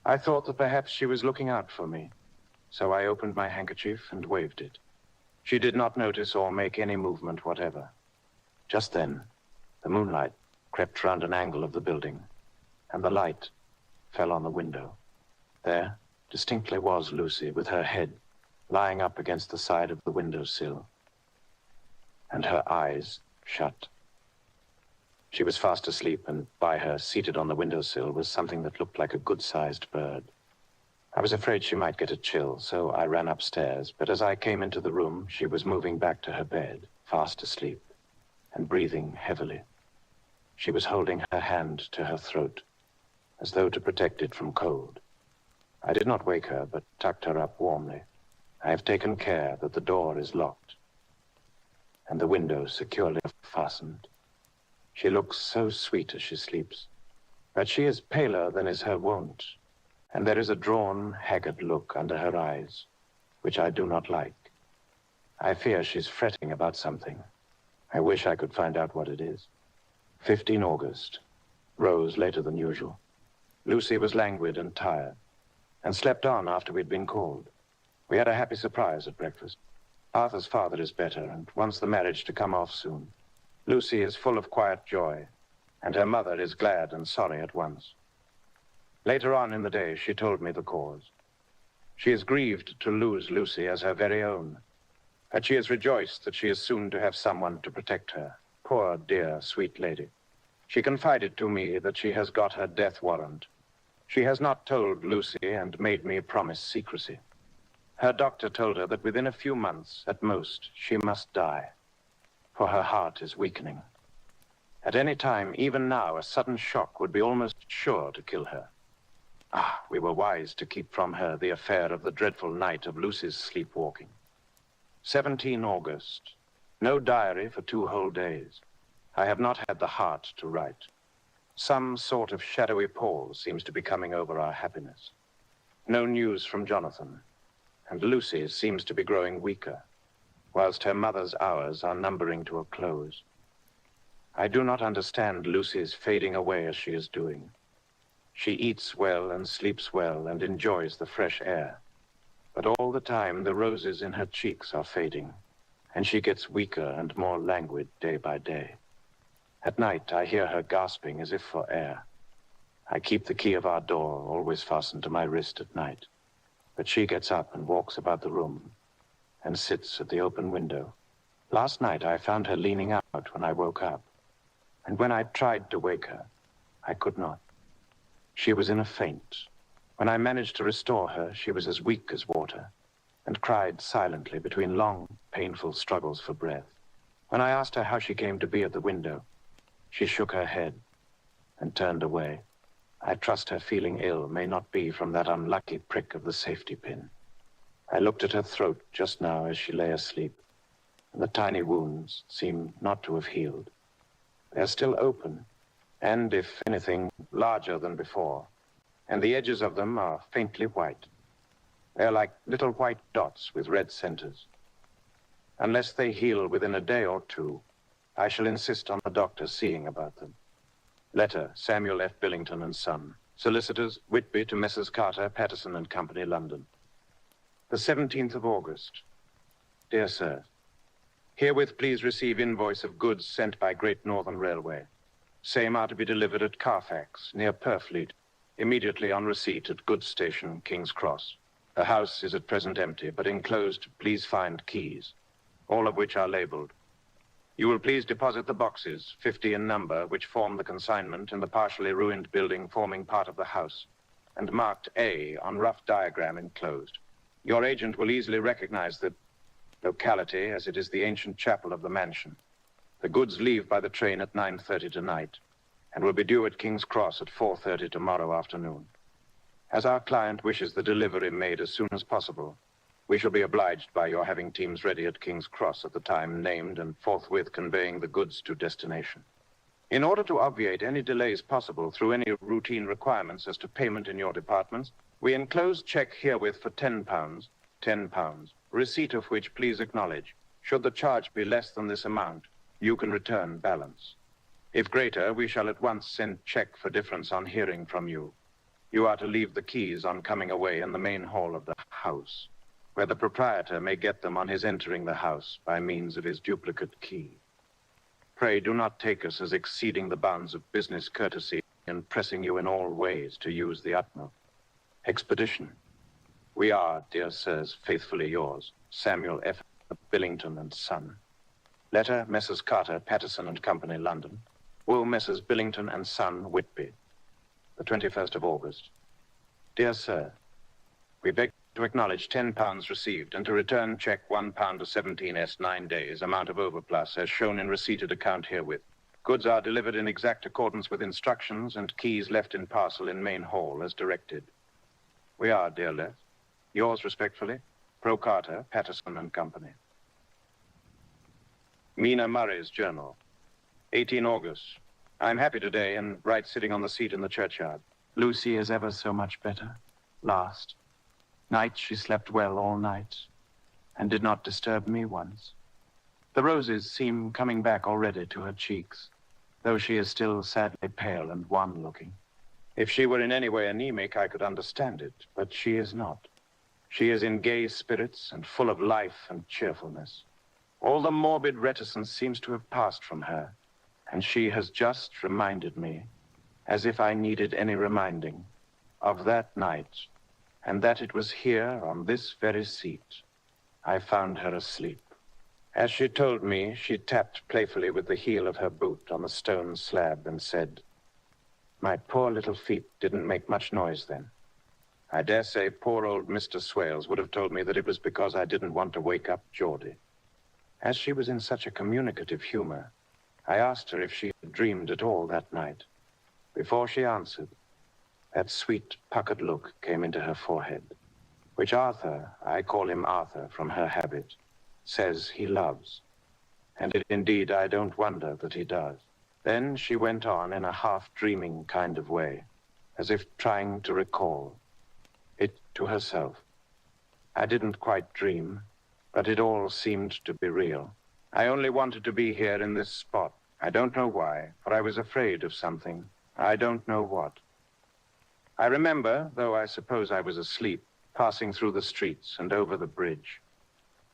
I thought that perhaps she was looking out for me, so I opened my handkerchief and waved it. She did not notice or make any movement whatever. Just then, the moonlight crept round an angle of the building, and the light fell on the window. There distinctly was Lucy with her head lying up against the side of the windowsill, and her eyes shut. She was fast asleep, and by her, seated on the windowsill, was something that looked like a good-sized bird. I was afraid she might get a chill, so I ran upstairs, but as I came into the room, she was moving back to her bed, fast asleep, and breathing heavily. She was holding her hand to her throat, as though to protect it from cold. I did not wake her, but tucked her up warmly. I have taken care that the door is locked and the window securely fastened. She looks so sweet as she sleeps, but she is paler than is her wont, and there is a drawn, haggard look under her eyes, which I do not like. I fear she's fretting about something. I wish I could find out what it is. 15 August. Rose later than usual. Lucy was languid and tired, and slept on after we'd been called. We had a happy surprise at breakfast. Arthur's father is better and wants the marriage to come off soon. Lucy is full of quiet joy, and her mother is glad and sorry at once. Later on in the day, she told me the cause. She is grieved to lose Lucy as her very own, but she is rejoiced that she is soon to have someone to protect her. Poor, dear, sweet lady. She confided to me that she has got her death warrant. She has not told Lucy and made me promise secrecy. Her doctor told her that within a few months, at most, she must die, for her heart is weakening. At any time, even now, a sudden shock would be almost sure to kill her. Ah, we were wise to keep from her the affair of the dreadful night of Lucy's sleepwalking. 17 August. No diary for 2 whole days. I have not had the heart to write. Some sort of shadowy pall seems to be coming over our happiness. No news from Jonathan, and Lucy seems to be growing weaker, whilst her mother's hours are numbering to a close. I do not understand Lucy's fading away as she is doing. She eats well and sleeps well and enjoys the fresh air. But all the time, the roses in her cheeks are fading, and she gets weaker and more languid day by day. At night, I hear her gasping as if for air. I keep the key of our door always fastened to my wrist at night, but she gets up and walks about the room and sits at the open window. Last night, I found her leaning out when I woke up, and when I tried to wake her, I could not. She was in a faint. When I managed to restore her, she was as weak as water and cried silently between long, painful struggles for breath. When I asked her how she came to be at the window, she shook her head and turned away. I trust her feeling ill may not be from that unlucky prick of the safety pin. I looked at her throat just now as she lay asleep, and the tiny wounds seem not to have healed. They're still open, and, if anything, larger than before, and the edges of them are faintly white. They're like little white dots with red centers. Unless they heal within a day or two, I shall insist on the doctor seeing about them. Letter, Samuel F. Billington and Son. Solicitors, Whitby to Messrs. Carter, Patterson and Company, London. The 17th of August. Dear Sir, herewith please receive invoice of goods sent by Great Northern Railway. Same are to be delivered at Carfax, near Purfleet, immediately on receipt at goods station, King's Cross. The house is at present empty, but enclosed, please find keys, all of which are labeled. You will please deposit the boxes, 50 in number, which form the consignment in the partially ruined building forming part of the house, and marked A on rough diagram enclosed. Your agent will easily recognize the locality, as it is the ancient chapel of the mansion. The goods leave by the train at 9:30 tonight, and will be due at King's Cross at 4:30 tomorrow afternoon. As our client wishes the delivery made as soon as possible, we shall be obliged by your having teams ready at King's Cross at the time named and forthwith conveying the goods to destination. In order to obviate any delays possible through any routine requirements as to payment in your departments, we enclose check herewith for £10, receipt of which please acknowledge. Should the charge be less than this amount, you can return balance. If greater, we shall at once send check for difference on hearing from you. You are to leave the keys on coming away in the main hall of the house, where the proprietor may get them on his entering the house by means of his duplicate key. Pray do not take us as exceeding the bounds of business courtesy and pressing you in all ways to use the utmost expedition. We are, dear sirs, faithfully yours, Samuel F. Billington and Son. Letter, Messrs. Carter, Patterson and Company, London. Will Messrs. Billington and Son, Whitby. The 21st of August. Dear Sir, we beg to acknowledge £10 received and to return check £1 to 17S 9 days, amount of overplus, as shown in receipted account herewith. Goods are delivered in exact accordance with instructions and keys left in parcel in main hall as directed. We are, dear Les, yours respectfully, Pro Carter, Patterson and Company. Mina Murray's Journal, 18 August. I'm happy today and write sitting on the seat in the churchyard. Lucy is ever so much better. Last night she slept well all night and did not disturb me once. The roses seem coming back already to her cheeks, though she is still sadly pale and wan-looking. If she were in any way anemic, I could understand it, but she is not. She is in gay spirits and full of life and cheerfulness. All the morbid reticence seems to have passed from her, and she has just reminded me, as if I needed any reminding, of that night, and that it was here, on this very seat, I found her asleep. As she told me, she tapped playfully with the heel of her boot on the stone slab and said, "My poor little feet didn't make much noise then. I dare say poor old Mr. Swales would have told me that it was because I didn't want to wake up Geordie." As she was in such a communicative humor, I asked her if she had dreamed at all that night. Before she answered, that sweet, puckered look came into her forehead, which Arthur, I call him Arthur from her habit, says he loves. And indeed, I don't wonder that he does. Then she went on in a half-dreaming kind of way, as if trying to recall it to herself. I didn't quite dream, but it all seemed to be real. I only wanted to be here in this spot. I don't know why, for I was afraid of something. I don't know what. I remember, though I suppose I was asleep, passing through the streets and over the bridge.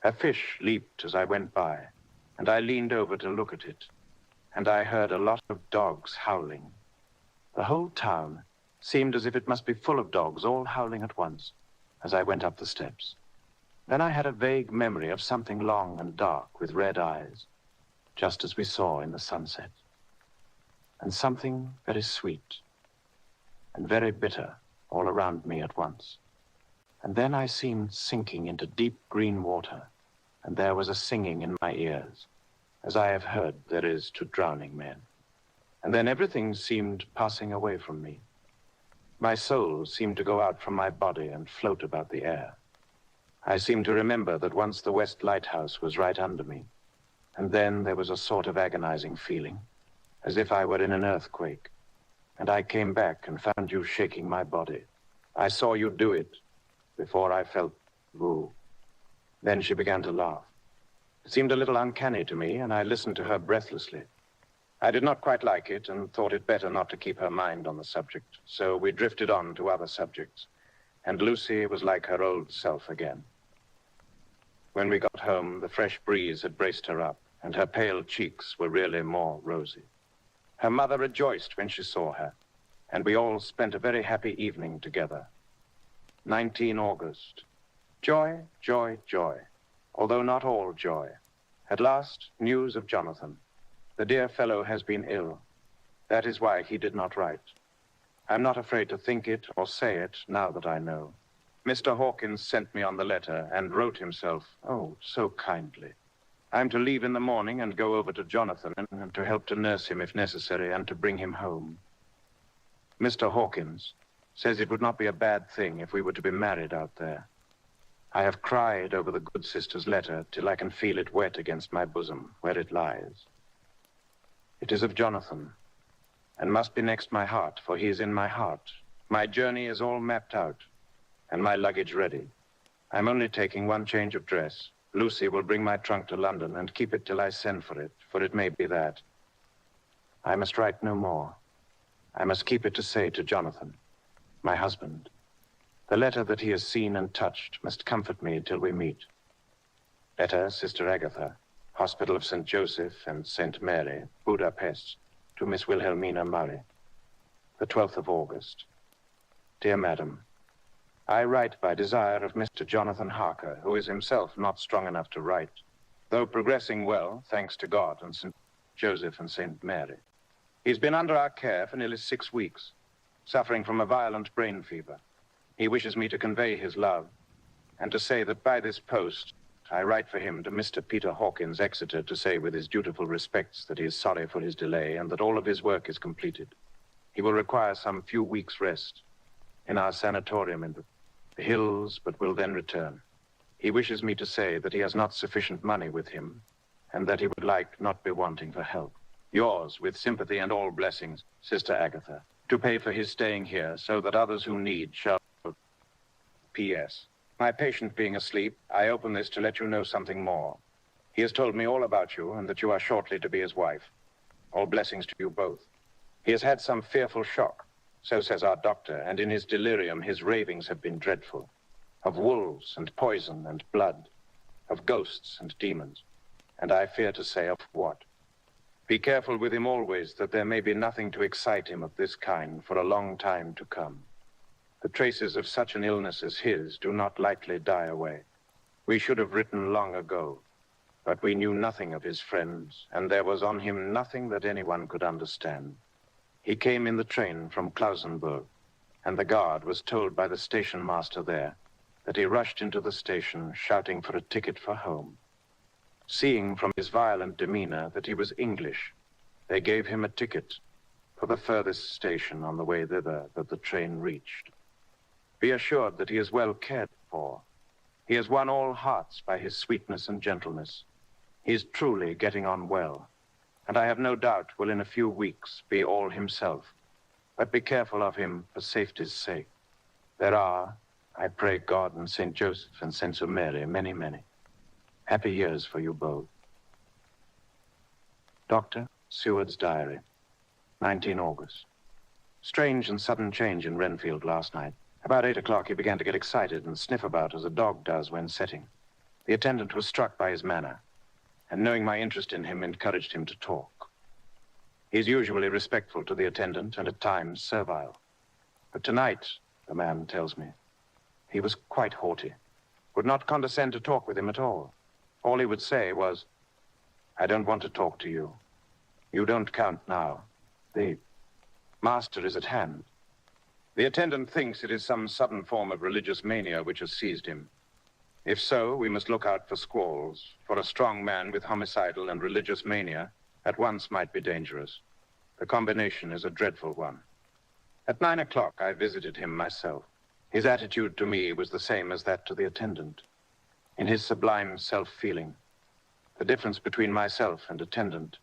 A fish leaped as I went by, and I leaned over to look at it, and I heard a lot of dogs howling. The whole town seemed as if it must be full of dogs, all howling at once, as I went up the steps. Then I had a vague memory of something long and dark with red eyes, just as we saw in the sunset, and something very sweet and very bitter all around me at once. And then I seemed sinking into deep green water, and there was a singing in my ears, as I have heard there is to drowning men. And then everything seemed passing away from me. My soul seemed to go out from my body and float about the air. I seem to remember that once the West Lighthouse was right under me, and then there was a sort of agonizing feeling, as if I were in an earthquake, and I came back and found you shaking my body. I saw you do it before I felt woo. Then she began to laugh. It seemed a little uncanny to me, and I listened to her breathlessly. I did not quite like it and thought it better not to keep her mind on the subject, so we drifted on to other subjects, and Lucy was like her old self again. When we got home, the fresh breeze had braced her up, and her pale cheeks were really more rosy. Her mother rejoiced when she saw her, and we all spent a very happy evening together. 19 August. Joy, joy, joy, although not all joy. At last, news of Jonathan. The dear fellow has been ill. That is why he did not write. I'm not afraid to think it or say it now that I know. Mr. Hawkins sent me on the letter and wrote himself, oh, so kindly. I'm to leave in the morning and go over to Jonathan and to help to nurse him if necessary and to bring him home. Mr. Hawkins says it would not be a bad thing if we were to be married out there. I have cried over the good sister's letter till I can feel it wet against my bosom where it lies. It is of Jonathan, and must be next my heart, for he is in my heart. My journey is all mapped out, and my luggage ready. I'm only taking one change of dress. Lucy will bring my trunk to London and keep it till I send for it may be that. I must write no more. I must keep it to say to Jonathan, my husband. The letter that he has seen and touched must comfort me till we meet. Letter, Sister Agatha, Hospital of St. Joseph and St. Mary, Budapest, to Miss Wilhelmina Murray. The 12th of August. Dear Madam, I write by desire of Mr. Jonathan Harker, who is himself not strong enough to write, though progressing well, thanks to God and St. Joseph and St. Mary. He's been under our care for nearly 6 weeks, suffering from a violent brain fever. He wishes me to convey his love, and to say that by this post, I write for him to Mr. Peter Hawkins, Exeter, to say with his dutiful respects that he is sorry for his delay and that all of his work is completed. He will require some few weeks' rest in our sanatorium in the hills, but will then return. He wishes me to say that he has not sufficient money with him and that he would like not be wanting for help. Yours, with sympathy and all blessings, Sister Agatha, to pay for his staying here so that others who need shall... P.S. My patient being asleep, I open this to let you know something more. He has told me all about you and that you are shortly to be his wife. All blessings to you both. He has had some fearful shock, so says our doctor, and in his delirium his ravings have been dreadful. Of wolves and poison and blood, of ghosts and demons, and I fear to say of what. Be careful with him always that there may be nothing to excite him of this kind for a long time to come. The traces of such an illness as his do not lightly die away. We should have written long ago, but we knew nothing of his friends, and there was on him nothing that anyone could understand. He came in the train from Klausenburg, and the guard was told by the station master there that he rushed into the station shouting for a ticket for home. Seeing from his violent demeanor that he was English, they gave him a ticket for the furthest station on the way thither that the train reached. Be assured that he is well cared for. He has won all hearts by his sweetness and gentleness. He is truly getting on well, and I have no doubt will in a few weeks be all himself. But be careful of him for safety's sake. There are, I pray God and St. Joseph and St. Mary, many, many happy years for you both. Dr. Seward's diary, 19 August. Strange and sudden change in Renfield last night. About 8 o'clock, he began to get excited and sniff about as a dog does when setting. The attendant was struck by his manner, and knowing my interest in him, encouraged him to talk. He is usually respectful to the attendant and at times servile. But tonight, the man tells me, he was quite haughty, would not condescend to talk with him at all. All he would say was, "I don't want to talk to you. You don't count now. The master is at hand." The attendant thinks it is some sudden form of religious mania which has seized him. If so, we must look out for squalls, for a strong man with homicidal and religious mania at once might be dangerous. The combination is a dreadful one. At 9 o'clock, I visited him myself. His attitude to me was the same as that to the attendant. In his sublime self-feeling, the difference between myself and attendant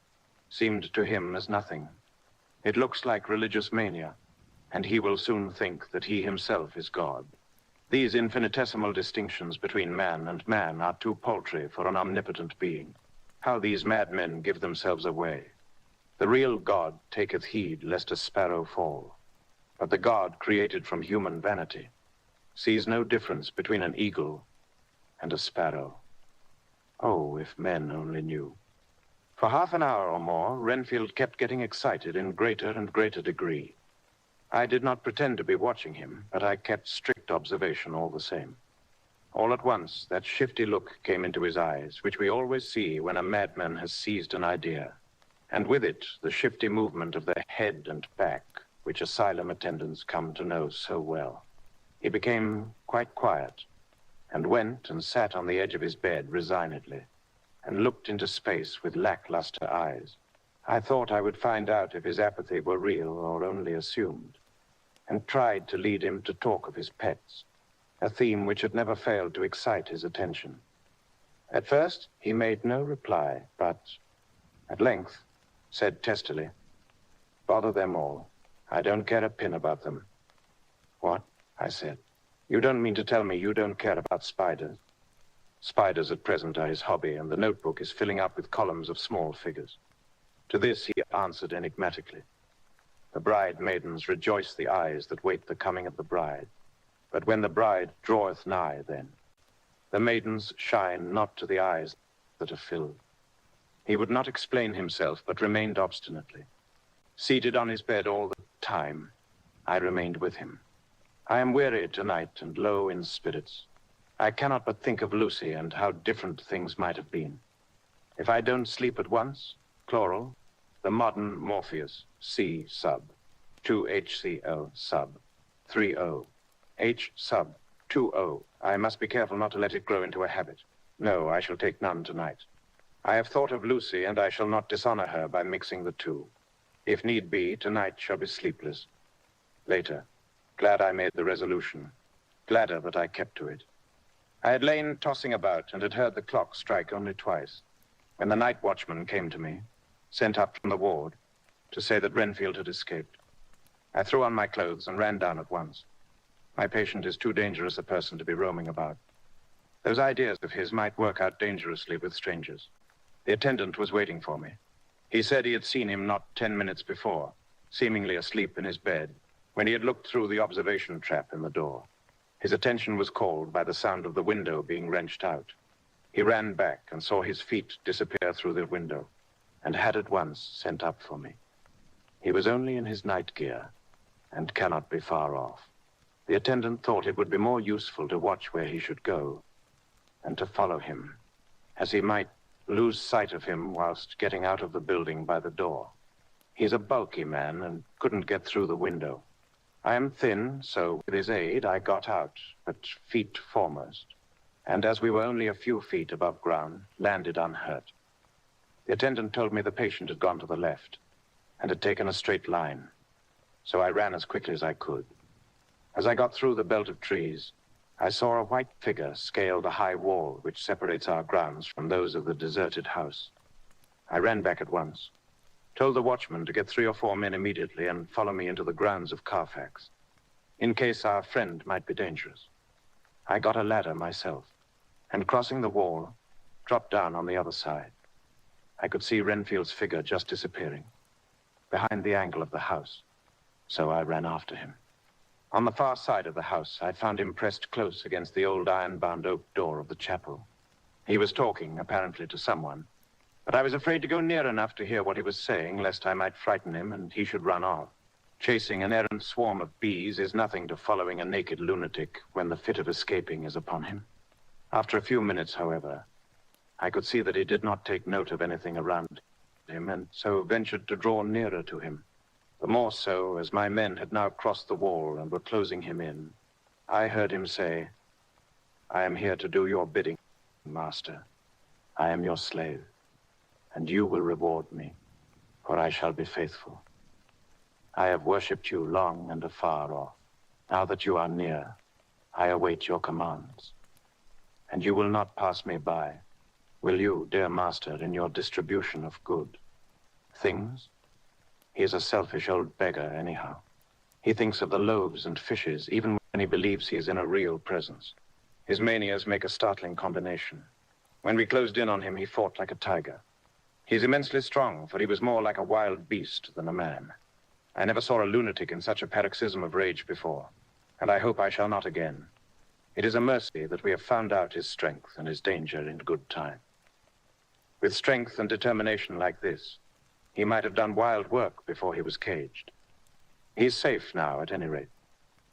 seemed to him as nothing. It looks like religious mania, and he will soon think that he himself is God. These infinitesimal distinctions between man and man are too paltry for an omnipotent being. How these madmen give themselves away. The real God taketh heed lest a sparrow fall. But the God created from human vanity sees no difference between an eagle and a sparrow. Oh, if men only knew. For half an hour or more, Renfield kept getting excited in greater and greater degree. I did not pretend to be watching him, but I kept strict observation all the same. All at once, that shifty look came into his eyes, which we always see when a madman has seized an idea, and with it, the shifty movement of the head and back, which asylum attendants come to know so well. He became quite quiet, and went and sat on the edge of his bed resignedly, and looked into space with lackluster eyes. I thought I would find out if his apathy were real or only assumed, and tried to lead him to talk of his pets, a theme which had never failed to excite his attention. At first, he made no reply, but at length said testily, "Bother them all. I don't care a pin about them." "What?" I said. "You don't mean to tell me you don't care about spiders?" Spiders at present are his hobby, and the notebook is filling up with columns of small figures. To this he answered enigmatically, "The bride maidens rejoice the eyes that wait the coming of the bride. But when the bride draweth nigh, then the maidens shine not to the eyes that are filled." He would not explain himself, but remained obstinately. Seated on his bed all the time, I remained with him. I am weary tonight and low in spirits. I cannot but think of Lucy and how different things might have been. If I don't sleep at once, chloral, the modern Morpheus, C sub, 2HCl sub, 3O, H sub, 2O. I must be careful not to let it grow into a habit. No, I shall take none tonight. I have thought of Lucy, and I shall not dishonor her by mixing the two. If need be, tonight shall be sleepless. Later, glad I made the resolution, gladder that I kept to it. I had lain tossing about and had heard the clock strike only twice, when the night watchman came to me, sent up from the ward, to say that Renfield had escaped. I threw on my clothes and ran down at once. My patient is too dangerous a person to be roaming about. Those ideas of his might work out dangerously with strangers. The attendant was waiting for me. He said he had seen him not 10 minutes before, seemingly asleep in his bed, when he had looked through the observation trap in the door. His attention was called by the sound of the window being wrenched out. He ran back and saw his feet disappear through the window, and had at once sent up for me. He was only in his night gear, and cannot be far off. The attendant thought it would be more useful to watch where he should go than to follow him, as he might lose sight of him whilst getting out of the building by the door. He's a bulky man and couldn't get through the window. I am thin, so with his aid I got out, but feet foremost, and as we were only a few feet above ground, landed unhurt. The attendant told me the patient had gone to the left and had taken a straight line, so I ran as quickly as I could. As I got through the belt of trees, I saw a white figure scale the high wall which separates our grounds from those of the deserted house. I ran back at once, told the watchman to get 3 or 4 men immediately and follow me into the grounds of Carfax, in case our friend might be dangerous. I got a ladder myself, and crossing the wall, dropped down on the other side. I could see Renfield's figure just disappearing, behind the angle of the house, so I ran after him. On the far side of the house, I found him pressed close against the old iron-bound oak door of the chapel. He was talking, apparently, to someone, but I was afraid to go near enough to hear what he was saying, lest I might frighten him and he should run off. Chasing an errant swarm of bees is nothing to following a naked lunatic when the fit of escaping is upon him. After a few minutes, however, I could see that he did not take note of anything around him, and so ventured to draw nearer to him. The more so as my men had now crossed the wall and were closing him in. I heard him say, "I am here to do your bidding, master. I am your slave, and you will reward me, for I shall be faithful. I have worshipped you long and afar off. Now that you are near, I await your commands. And you will not pass me by, will you, dear master, in your distribution of good things?" He is a selfish old beggar, anyhow. He thinks of the loaves and fishes, even when he believes he is in a real presence. His manias make a startling combination. When we closed in on him, he fought like a tiger. He's immensely strong, for he was more like a wild beast than a man. I never saw a lunatic in such a paroxysm of rage before, and I hope I shall not again. It is a mercy that we have found out his strength and his danger in good time. With strength and determination like this, he might have done wild work before he was caged. He's safe now, at any rate.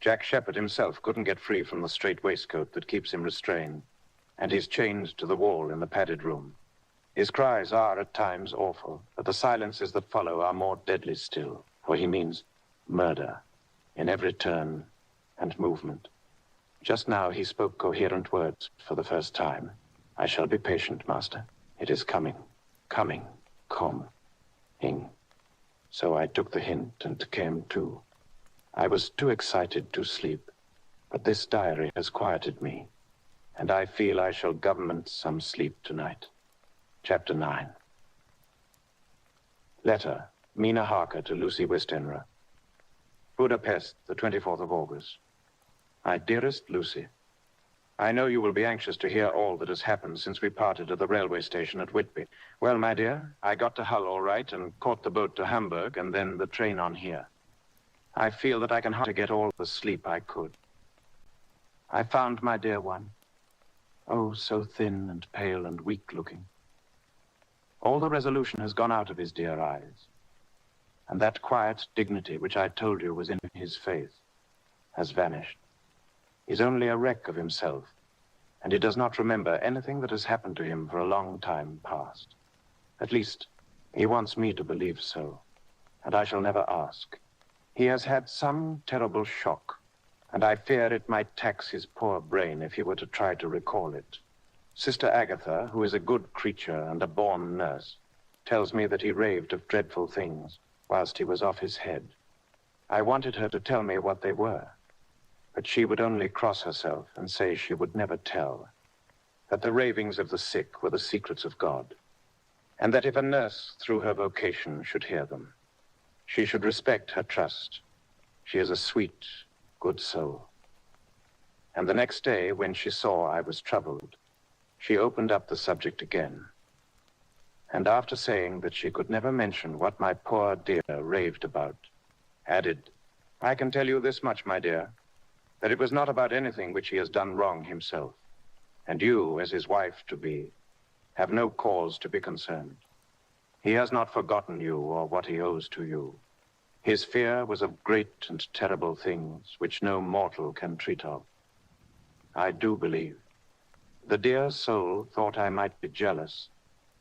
Jack Shepherd himself couldn't get free from the straight waistcoat that keeps him restrained, and he's chained to the wall in the padded room. His cries are at times awful, but the silences that follow are more deadly still, for he means murder in every turn and movement. Just now he spoke coherent words for the first time. "I shall be patient, master. It is coming, coming, come. So I took the hint and came to. I was too excited to sleep, but this diary has quieted me, and I feel I shall government some sleep tonight. Chapter 9. Letter, Mina Harker to Lucy Westenra. Budapest, the 24th of August. My dearest Lucy, I know you will be anxious to hear all that has happened since we parted at the railway station at Whitby. Well, my dear, I got to Hull all right and caught the boat to Hamburg and then the train on here. I feel that I can hardly get all the sleep I could. I found my dear one. Oh, so thin and pale and weak-looking. All the resolution has gone out of his dear eyes, and that quiet dignity which I told you was in his face has vanished. He's only a wreck of himself, and he does not remember anything that has happened to him for a long time past. At least, he wants me to believe so, and I shall never ask. He has had some terrible shock, and I fear it might tax his poor brain if he were to try to recall it. Sister Agatha, who is a good creature and a born nurse, tells me that he raved of dreadful things whilst he was off his head. I wanted her to tell me what they were, but she would only cross herself and say she would never tell, that the ravings of the sick were the secrets of God, and that if a nurse through her vocation should hear them, she should respect her trust. She is a sweet, good soul. And the next day, when she saw I was troubled, she opened up the subject again. And after saying that she could never mention what my poor dear raved about, added, "I can tell you this much, my dear, that it was not about anything which he has done wrong himself, and you, as his wife-to-be, have no cause to be concerned. He has not forgotten you or what he owes to you. His fear was of great and terrible things which no mortal can treat of. I do believe. The dear soul thought I might be jealous,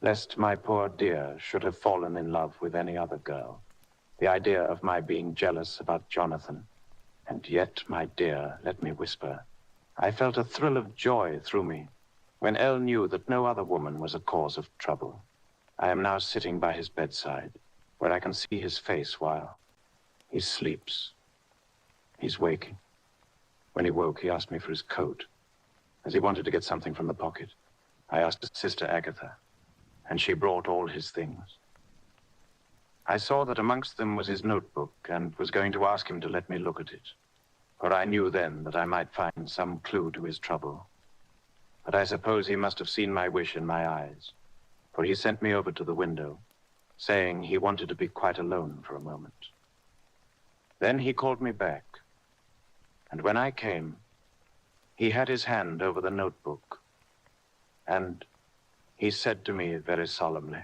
lest my poor dear should have fallen in love with any other girl. The idea of my being jealous about Jonathan. And yet, my dear, let me whisper, I felt a thrill of joy through me when Elle knew that no other woman was a cause of trouble. I am now sitting by his bedside, where I can see his face while he sleeps. He's waking. When he woke, he asked me for his coat, as he wanted to get something from the pocket. I asked Sister Agatha, and she brought all his things. I saw that amongst them was his notebook, and was going to ask him to let me look at it, for I knew then that I might find some clue to his trouble. But I suppose he must have seen my wish in my eyes, for he sent me over to the window, saying he wanted to be quite alone for a moment. Then he called me back, and when I came, he had his hand over the notebook, and he said to me very solemnly,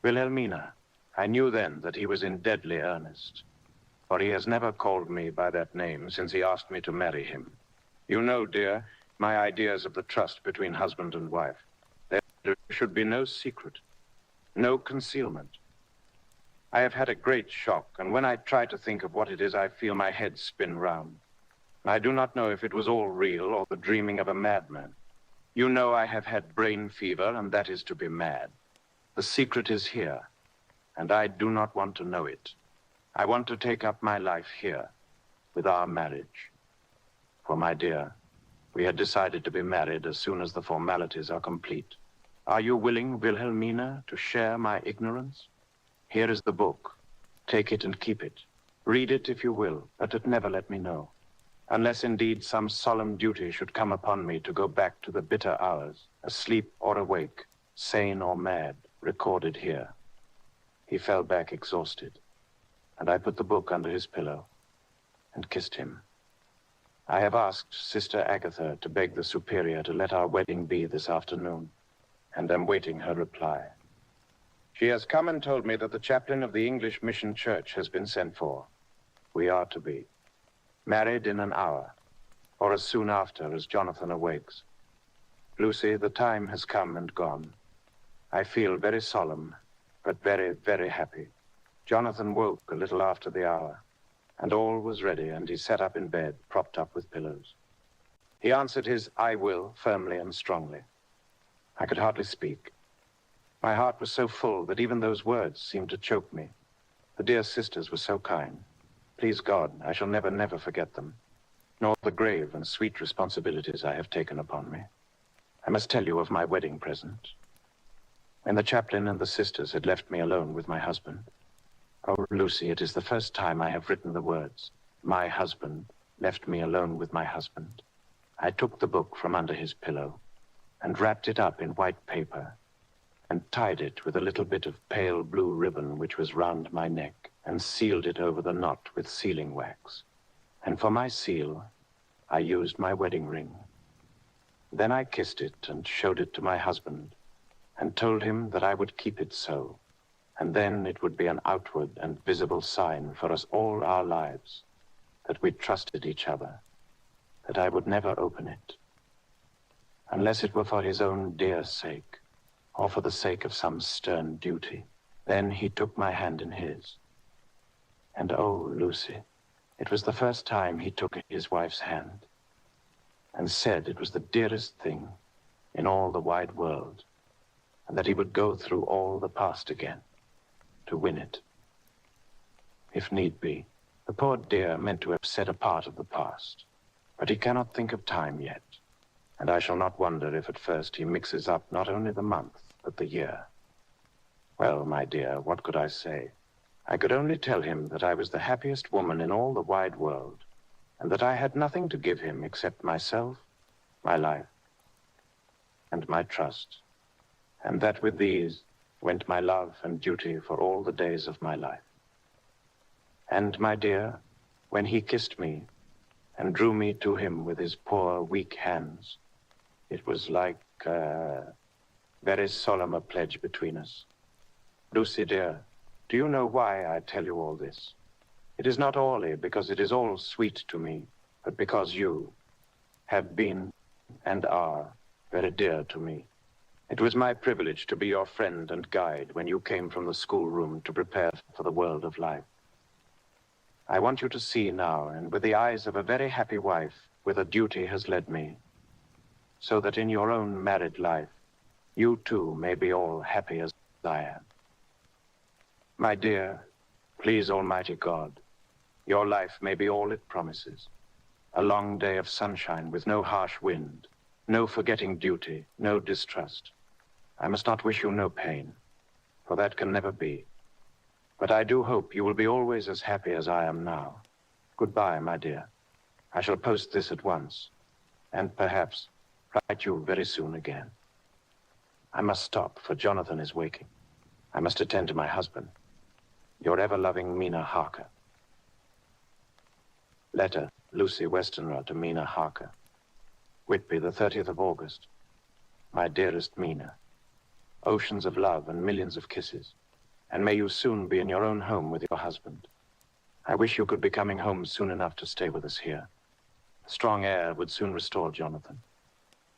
"Wilhelmina," I knew then that he was in deadly earnest, for he has never called me by that name since he asked me to marry him. You know, dear, my ideas of the trust between husband and wife. There should be no secret, no concealment. I have had a great shock, and when I try to think of what it is, I feel my head spin round. I do not know if it was all real or the dreaming of a madman. You know I have had brain fever, and that is to be mad. The secret is here, and I do not want to know it. I want to take up my life here, with our marriage. For, my dear, we had decided to be married as soon as the formalities are complete. Are you willing, Wilhelmina, to share my ignorance? Here is the book. Take it and keep it. Read it if you will, but never let me know. Unless indeed some solemn duty should come upon me to go back to the bitter hours, asleep or awake, sane or mad, recorded here. He fell back exhausted, and I put the book under his pillow and kissed him. I have asked Sister Agatha to beg the Superior to let our wedding be this afternoon, and am waiting her reply. She has come and told me that the chaplain of the English Mission Church has been sent for. We are to be married in an hour, or as soon after as Jonathan awakes. Lucy, the time has come and gone. I feel very solemn, but very, very happy. Jonathan woke a little after the hour, and all was ready, and he sat up in bed, propped up with pillows. He answered his "I will" firmly and strongly. I could hardly speak. My heart was so full that even those words seemed to choke me. The dear sisters were so kind. Please God, I shall never, never forget them, nor the grave and sweet responsibilities I have taken upon me. I must tell you of my wedding present. When the chaplain and the sisters had left me alone with my husband, oh, Lucy, it is the first time I have written the words, "My husband left me alone with my husband." I took the book from under his pillow and wrapped it up in white paper and tied it with a little bit of pale blue ribbon which was round my neck, and sealed it over the knot with sealing wax. And for my seal, I used my wedding ring. Then I kissed it and showed it to my husband, and told him that I would keep it so, and then it would be an outward and visible sign for us all our lives, that we trusted each other, that I would never open it, unless it were for his own dear sake, or for the sake of some stern duty. Then he took my hand in his. And oh, Lucy, it was the first time he took his wife's hand, and said it was the dearest thing in all the wide world, and that he would go through all the past again to win it, if need be. The poor dear meant to have said a part of the past, but he cannot think of time yet, and I shall not wonder if at first he mixes up not only the month, but the year. Well, my dear, what could I say? I could only tell him that I was the happiest woman in all the wide world, and that I had nothing to give him except myself, my life, and my trust, and that with these went my love and duty for all the days of my life. And, my dear, when he kissed me and drew me to him with his poor, weak hands, it was like very solemn a pledge between us. Lucy, dear, do you know why I tell you all this? It is not Orly because it is all sweet to me, but because you have been and are very dear to me. It was my privilege to be your friend and guide when you came from the schoolroom to prepare for the world of life. I want you to see now, and with the eyes of a very happy wife, whither duty has led me, so that in your own married life, you too may be all happy as I am. My dear, please Almighty God, your life may be all it promises. A long day of sunshine with no harsh wind, no forgetting duty, no distrust. I must not wish you no pain, for that can never be. But I do hope you will be always as happy as I am now. Goodbye, my dear. I shall post this at once, and perhaps write you very soon again. I must stop, for Jonathan is waking. I must attend to my husband. Your ever-loving Mina Harker. Letter, Lucy Westenra to Mina Harker. Whitby, the 30th of August. My dearest Mina, oceans of love and millions of kisses, and may you soon be in your own home with your husband. I wish you could be coming home soon enough to stay with us here. The strong air would soon restore Jonathan.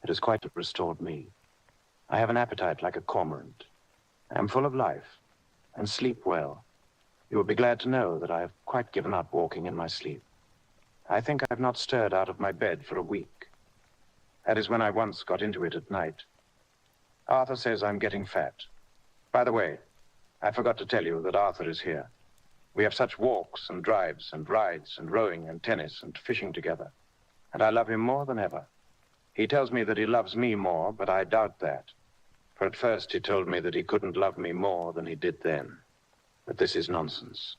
It has quite restored me. I have an appetite like a cormorant. I am full of life and sleep well. You will be glad to know that I have quite given up walking in my sleep. I think I have not stirred out of my bed for a week. That is when I once got into it at night. Arthur says I'm getting fat. By the way, I forgot to tell you that Arthur is here. We have such walks and drives and rides and rowing and tennis and fishing together. And I love him more than ever. He tells me that he loves me more, but I doubt that. For at first he told me that he couldn't love me more than he did then. But this is nonsense.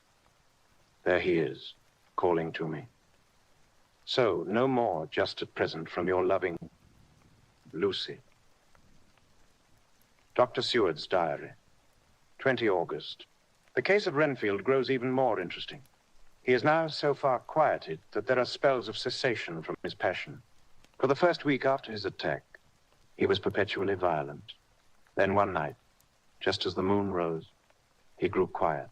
There he is, calling to me. So, no more just at present from your loving Lucy. Dr. Seward's diary. 20 August. The case of Renfield grows even more interesting. He is now so far quieted that there are spells of cessation from his passion. For the first week after his attack, he was perpetually violent. Then one night, just as the moon rose, he grew quiet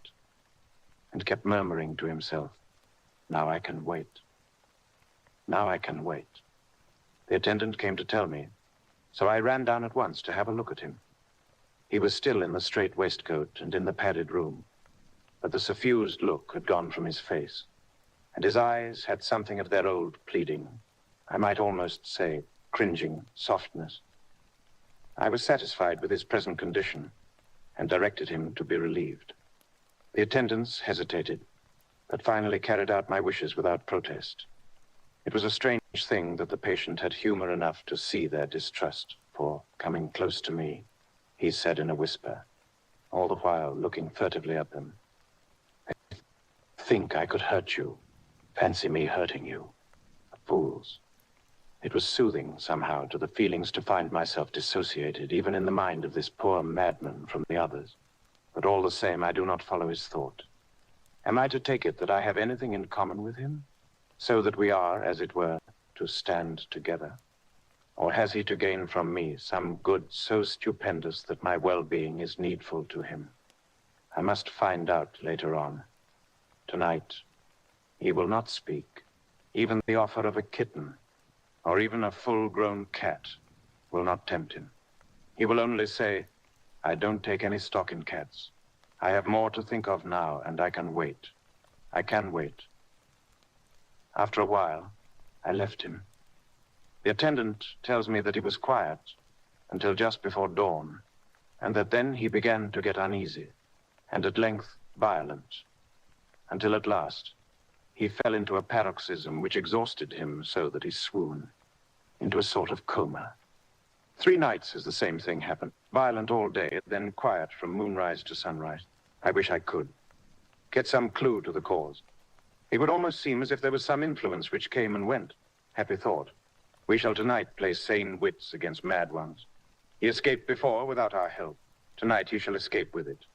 and kept murmuring to himself, "Now I can wait. Now I can wait." The attendant came to tell me, so I ran down at once to have a look at him. He was still in the straight waistcoat and in the padded room, but the suffused look had gone from his face, and his eyes had something of their old pleading, I might almost say cringing softness. I was satisfied with his present condition and directed him to be relieved. The attendants hesitated, but finally carried out my wishes without protest. It was a strange thing that the patient had humor enough to see their distrust, for, coming close to me, he said in a whisper, all the while looking furtively at them, "I think I could hurt you. Fancy me hurting you. Fools." It was soothing, somehow, to the feelings to find myself dissociated, even in the mind of this poor madman, from the others. But all the same, I do not follow his thought. Am I to take it that I have anything in common with him, so that we are, as it were, to stand together? Or has he to gain from me some good so stupendous that my well-being is needful to him? I must find out later on. Tonight, he will not speak. Even the offer of a kitten, or even a full-grown cat, will not tempt him. He will only say, "I don't take any stock in cats. I have more to think of now, and I can wait. I can wait." After a while, I left him. The attendant tells me that he was quiet until just before dawn, and that then he began to get uneasy, and at length violent, until at last he fell into a paroxysm which exhausted him so that he swooned, into a sort of coma. 3 nights has the same thing happened, violent all day, then quiet from moonrise to sunrise. I wish I could get some clue to the cause. It would almost seem as if there was some influence which came and went. Happy thought. We shall tonight play sane wits against mad ones. He escaped before without our help. Tonight he shall escape with it.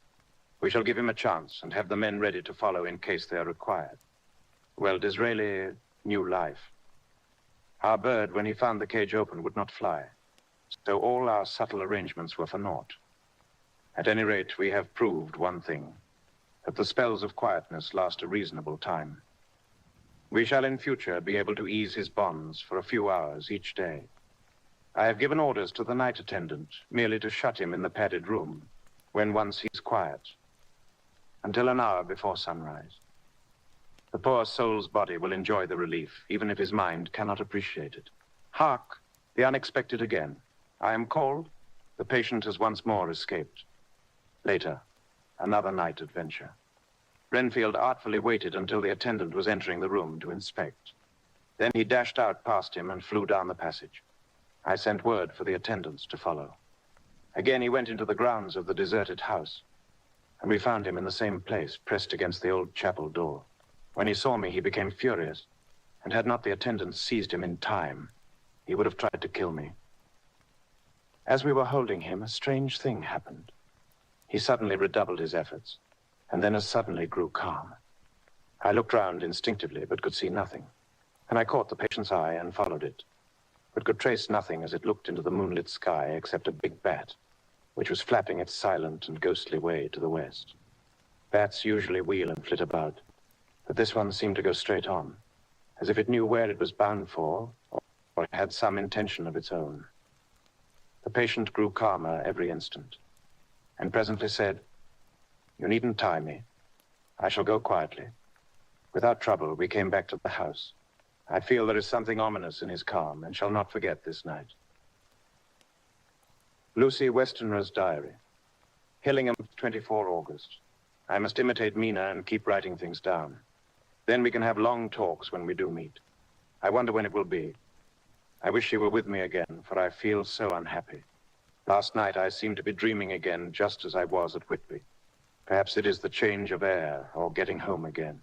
We shall give him a chance and have the men ready to follow in case they are required. Well, Disraeli knew life. Our bird, when he found the cage open, would not fly. So all our subtle arrangements were for naught. At any rate, we have proved one thing, that the spells of quietness last a reasonable time. We shall in future be able to ease his bonds for a few hours each day. I have given orders to the night attendant merely to shut him in the padded room when once he's quiet, until an hour before sunrise. The poor soul's body will enjoy the relief, even if his mind cannot appreciate it. Hark, the unexpected again. I am called. The patient has once more escaped. Later, another night adventure. Renfield artfully waited until the attendant was entering the room to inspect. Then he dashed out past him and flew down the passage. I sent word for the attendants to follow. Again, he went into the grounds of the deserted house, and we found him in the same place, pressed against the old chapel door. When he saw me, he became furious, and had not the attendants seized him in time, he would have tried to kill me. As we were holding him, a strange thing happened. He suddenly redoubled his efforts, and then as suddenly grew calm. I looked round instinctively, but could see nothing, and I caught the patient's eye and followed it, but could trace nothing as it looked into the moonlit sky except a big bat, which was flapping its silent and ghostly way to the west. Bats usually wheel and flit about, but this one seemed to go straight on, as if it knew where it was bound for, or had some intention of its own. The patient grew calmer every instant, and presently said, "You needn't tie me. I shall go quietly." Without trouble, we came back to the house. I feel there is something ominous in his calm, and shall not forget this night. Lucy Westenra's diary. Hillingham, 24 August. I must imitate Mina and keep writing things down. Then we can have long talks when we do meet. I wonder when it will be. I wish she were with me again, for I feel so unhappy. Last night I seemed to be dreaming again, just as I was at Whitby. Perhaps it is the change of air, or getting home again.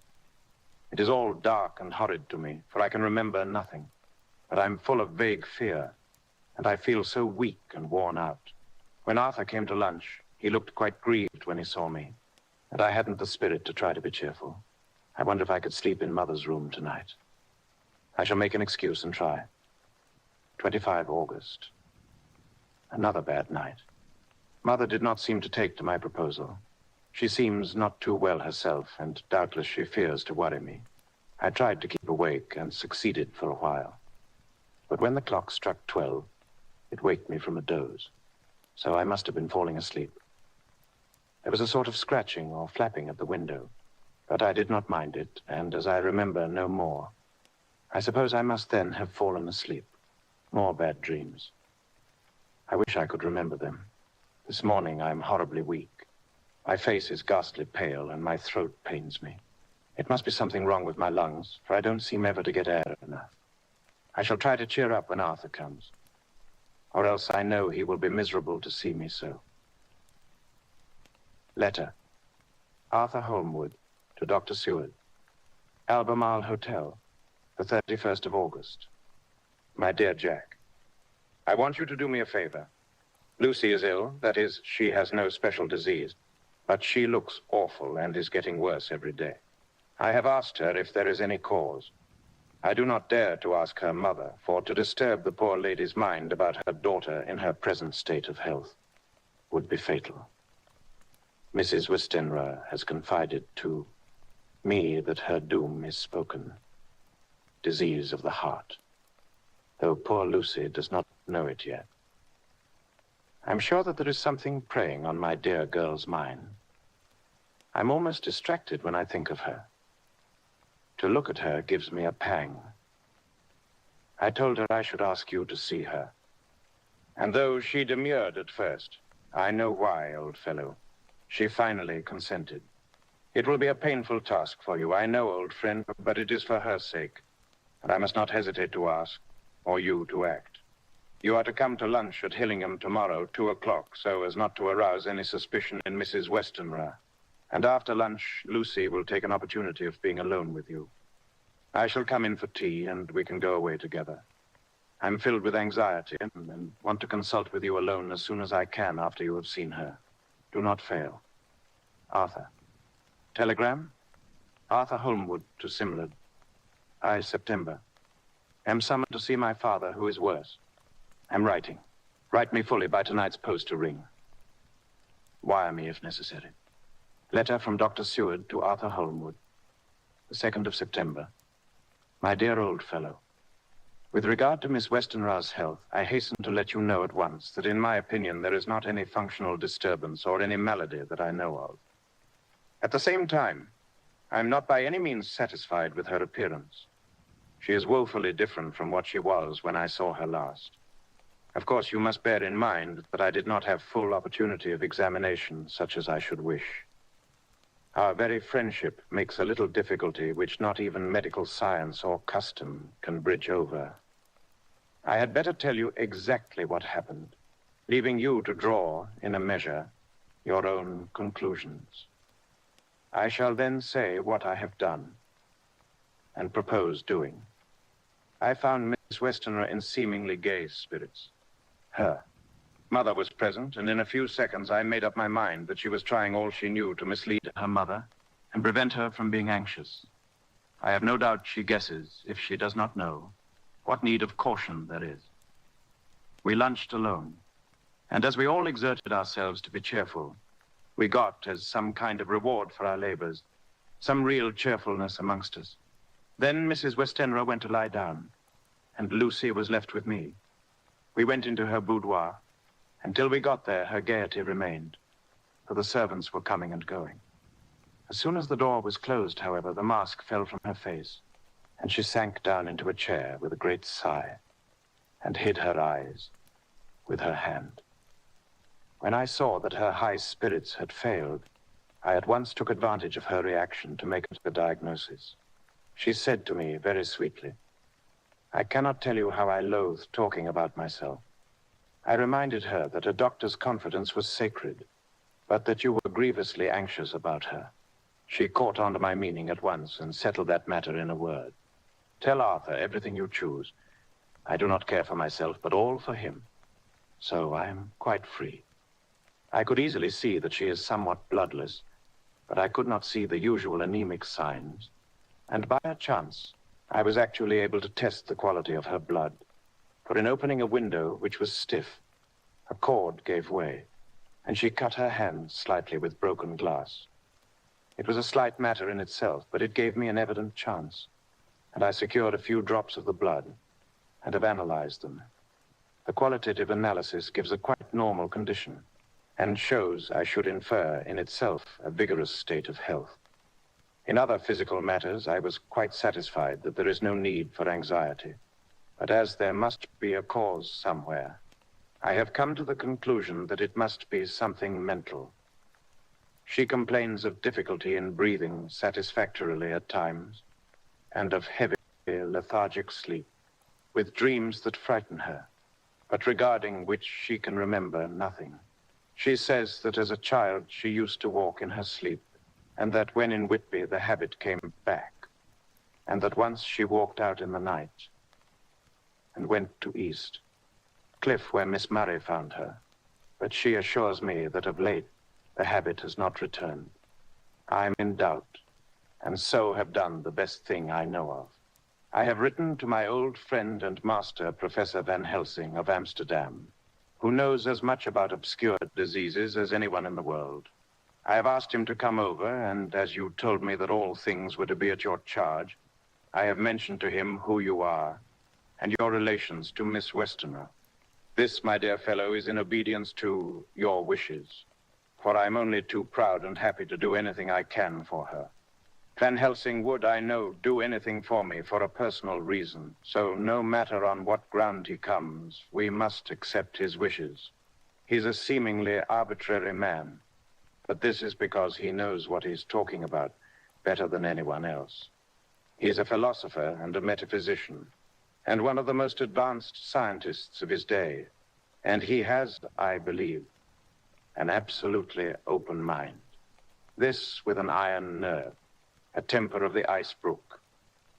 It is all dark and horrid to me, for I can remember nothing. But I'm full of vague fear, and I feel so weak and worn out. When Arthur came to lunch, he looked quite grieved when he saw me, and I hadn't the spirit to try to be cheerful. I wonder if I could sleep in Mother's room tonight. I shall make an excuse and try. 25 August. Another bad night. Mother did not seem to take to my proposal. She seems not too well herself, and doubtless she fears to worry me. I tried to keep awake and succeeded for a while. But when the clock struck 12, it waked me from a doze. So I must have been falling asleep. There was a sort of scratching or flapping at the window, but I did not mind it, and as I remember no more, I suppose I must then have fallen asleep. More bad dreams. I wish I could remember them. This morning I am horribly weak. My face is ghastly pale, and my throat pains me. It must be something wrong with my lungs, for I don't seem ever to get air enough. I shall try to cheer up when Arthur comes, or else I know he will be miserable to see me so. Letter. Arthur Holmwood to Dr. Seward. Albemarle Hotel, the 31st of August. My dear Jack, I want you to do me a favor. Lucy is ill, that is, she has no special disease, but she looks awful and is getting worse every day. I have asked her if there is any cause. I do not dare to ask her mother, for to disturb the poor lady's mind about her daughter in her present state of health would be fatal. Mrs. Westenra has confided to me that her doom is spoken. Disease of the heart, though poor Lucy does not know it yet. I'm sure that there is something preying on my dear girl's mind. I'm almost distracted when I think of her. To look at her gives me a pang. I told her I should ask you to see her. And though she demurred at first, I know why, old fellow. She finally consented. It will be a painful task for you, I know, old friend, but it is for her sake. And I must not hesitate to ask, or you to act. You are to come to lunch at Hillingham tomorrow, 2 o'clock, so as not to arouse any suspicion in Mrs. Westenra. And after lunch, Lucy will take an opportunity of being alone with you. I shall come in for tea, and we can go away together. I'm filled with anxiety and want to consult with you alone as soon as I can after you have seen her. Do not fail. Arthur. Telegram? Arthur Holmwood to Simlard. I, September. Am summoned to see my father, who is worse. Am writing. Write me fully by tonight's post to ring. Wire me if necessary. Letter from Dr. Seward to Arthur Holmwood. The 2nd of September. My dear old fellow, with regard to Miss Westenra's health, I hasten to let you know at once that in my opinion there is not any functional disturbance or any malady that I know of. At the same time, I am not by any means satisfied with her appearance. She is woefully different from what she was when I saw her last. Of course, you must bear in mind that I did not have full opportunity of examination such as I should wish. Our very friendship makes a little difficulty which not even medical science or custom can bridge over. I had better tell you exactly what happened, leaving you to draw, in a measure, your own conclusions. I shall then say what I have done and propose doing. I found Miss Westenra in seemingly gay spirits. Her mother was present, and in a few seconds I made up my mind that she was trying all she knew to mislead her mother and prevent her from being anxious. I have no doubt she guesses, if she does not know, what need of caution there is. We lunched alone, and as we all exerted ourselves to be cheerful, we got, as some kind of reward for our labors, some real cheerfulness amongst us. Then Mrs. Westenra went to lie down, and Lucy was left with me. We went into her boudoir. Until we got there, her gaiety remained, for the servants were coming and going. As soon as the door was closed, however, the mask fell from her face, and she sank down into a chair with a great sigh, and hid her eyes with her hand. When I saw that her high spirits had failed, I at once took advantage of her reaction to make a diagnosis. She said to me very sweetly, "I cannot tell you how I loathe talking about myself." I reminded her that a doctor's confidence was sacred, but that you were grievously anxious about her. She caught on to my meaning at once and settled that matter in a word. "Tell Arthur everything you choose. I do not care for myself, but all for him. So I am quite free." I could easily see that she is somewhat bloodless, but I could not see the usual anemic signs. And by a chance, I was actually able to test the quality of her blood. For in opening a window which was stiff, a cord gave way, and she cut her hand slightly with broken glass. It was a slight matter in itself, but it gave me an evident chance, and I secured a few drops of the blood and have analyzed them. The qualitative analysis gives a quite normal condition, and shows, I should infer, in itself a vigorous state of health. In other physical matters, I was quite satisfied that there is no need for anxiety. But as there must be a cause somewhere, I have come to the conclusion that it must be something mental. She complains of difficulty in breathing satisfactorily at times, and of heavy, lethargic sleep, with dreams that frighten her, but regarding which she can remember nothing. She says that as a child she used to walk in her sleep, and that when in Whitby the habit came back, and that once she walked out in the night and went to East Cliff, where Miss Murray found her, but she assures me that of late the habit has not returned. I'm in doubt, and so have done the best thing I know of. I have written to my old friend and master, Professor Van Helsing of Amsterdam, who knows as much about obscure diseases as anyone in the world. I have asked him to come over, and as you told me that all things were to be at your charge, I have mentioned to him who you are and your relations to Miss Westenra. This, my dear fellow, is in obedience to your wishes, for I am only too proud and happy to do anything I can for her. Van Helsing would, I know, do anything for me for a personal reason, so no matter on what ground he comes, we must accept his wishes. He's a seemingly arbitrary man, but this is because he knows what he's talking about better than anyone else. He's a philosopher and a metaphysician, and one of the most advanced scientists of his day, and he has, I believe, an absolutely open mind. This with an iron nerve, a temper of the ice brook,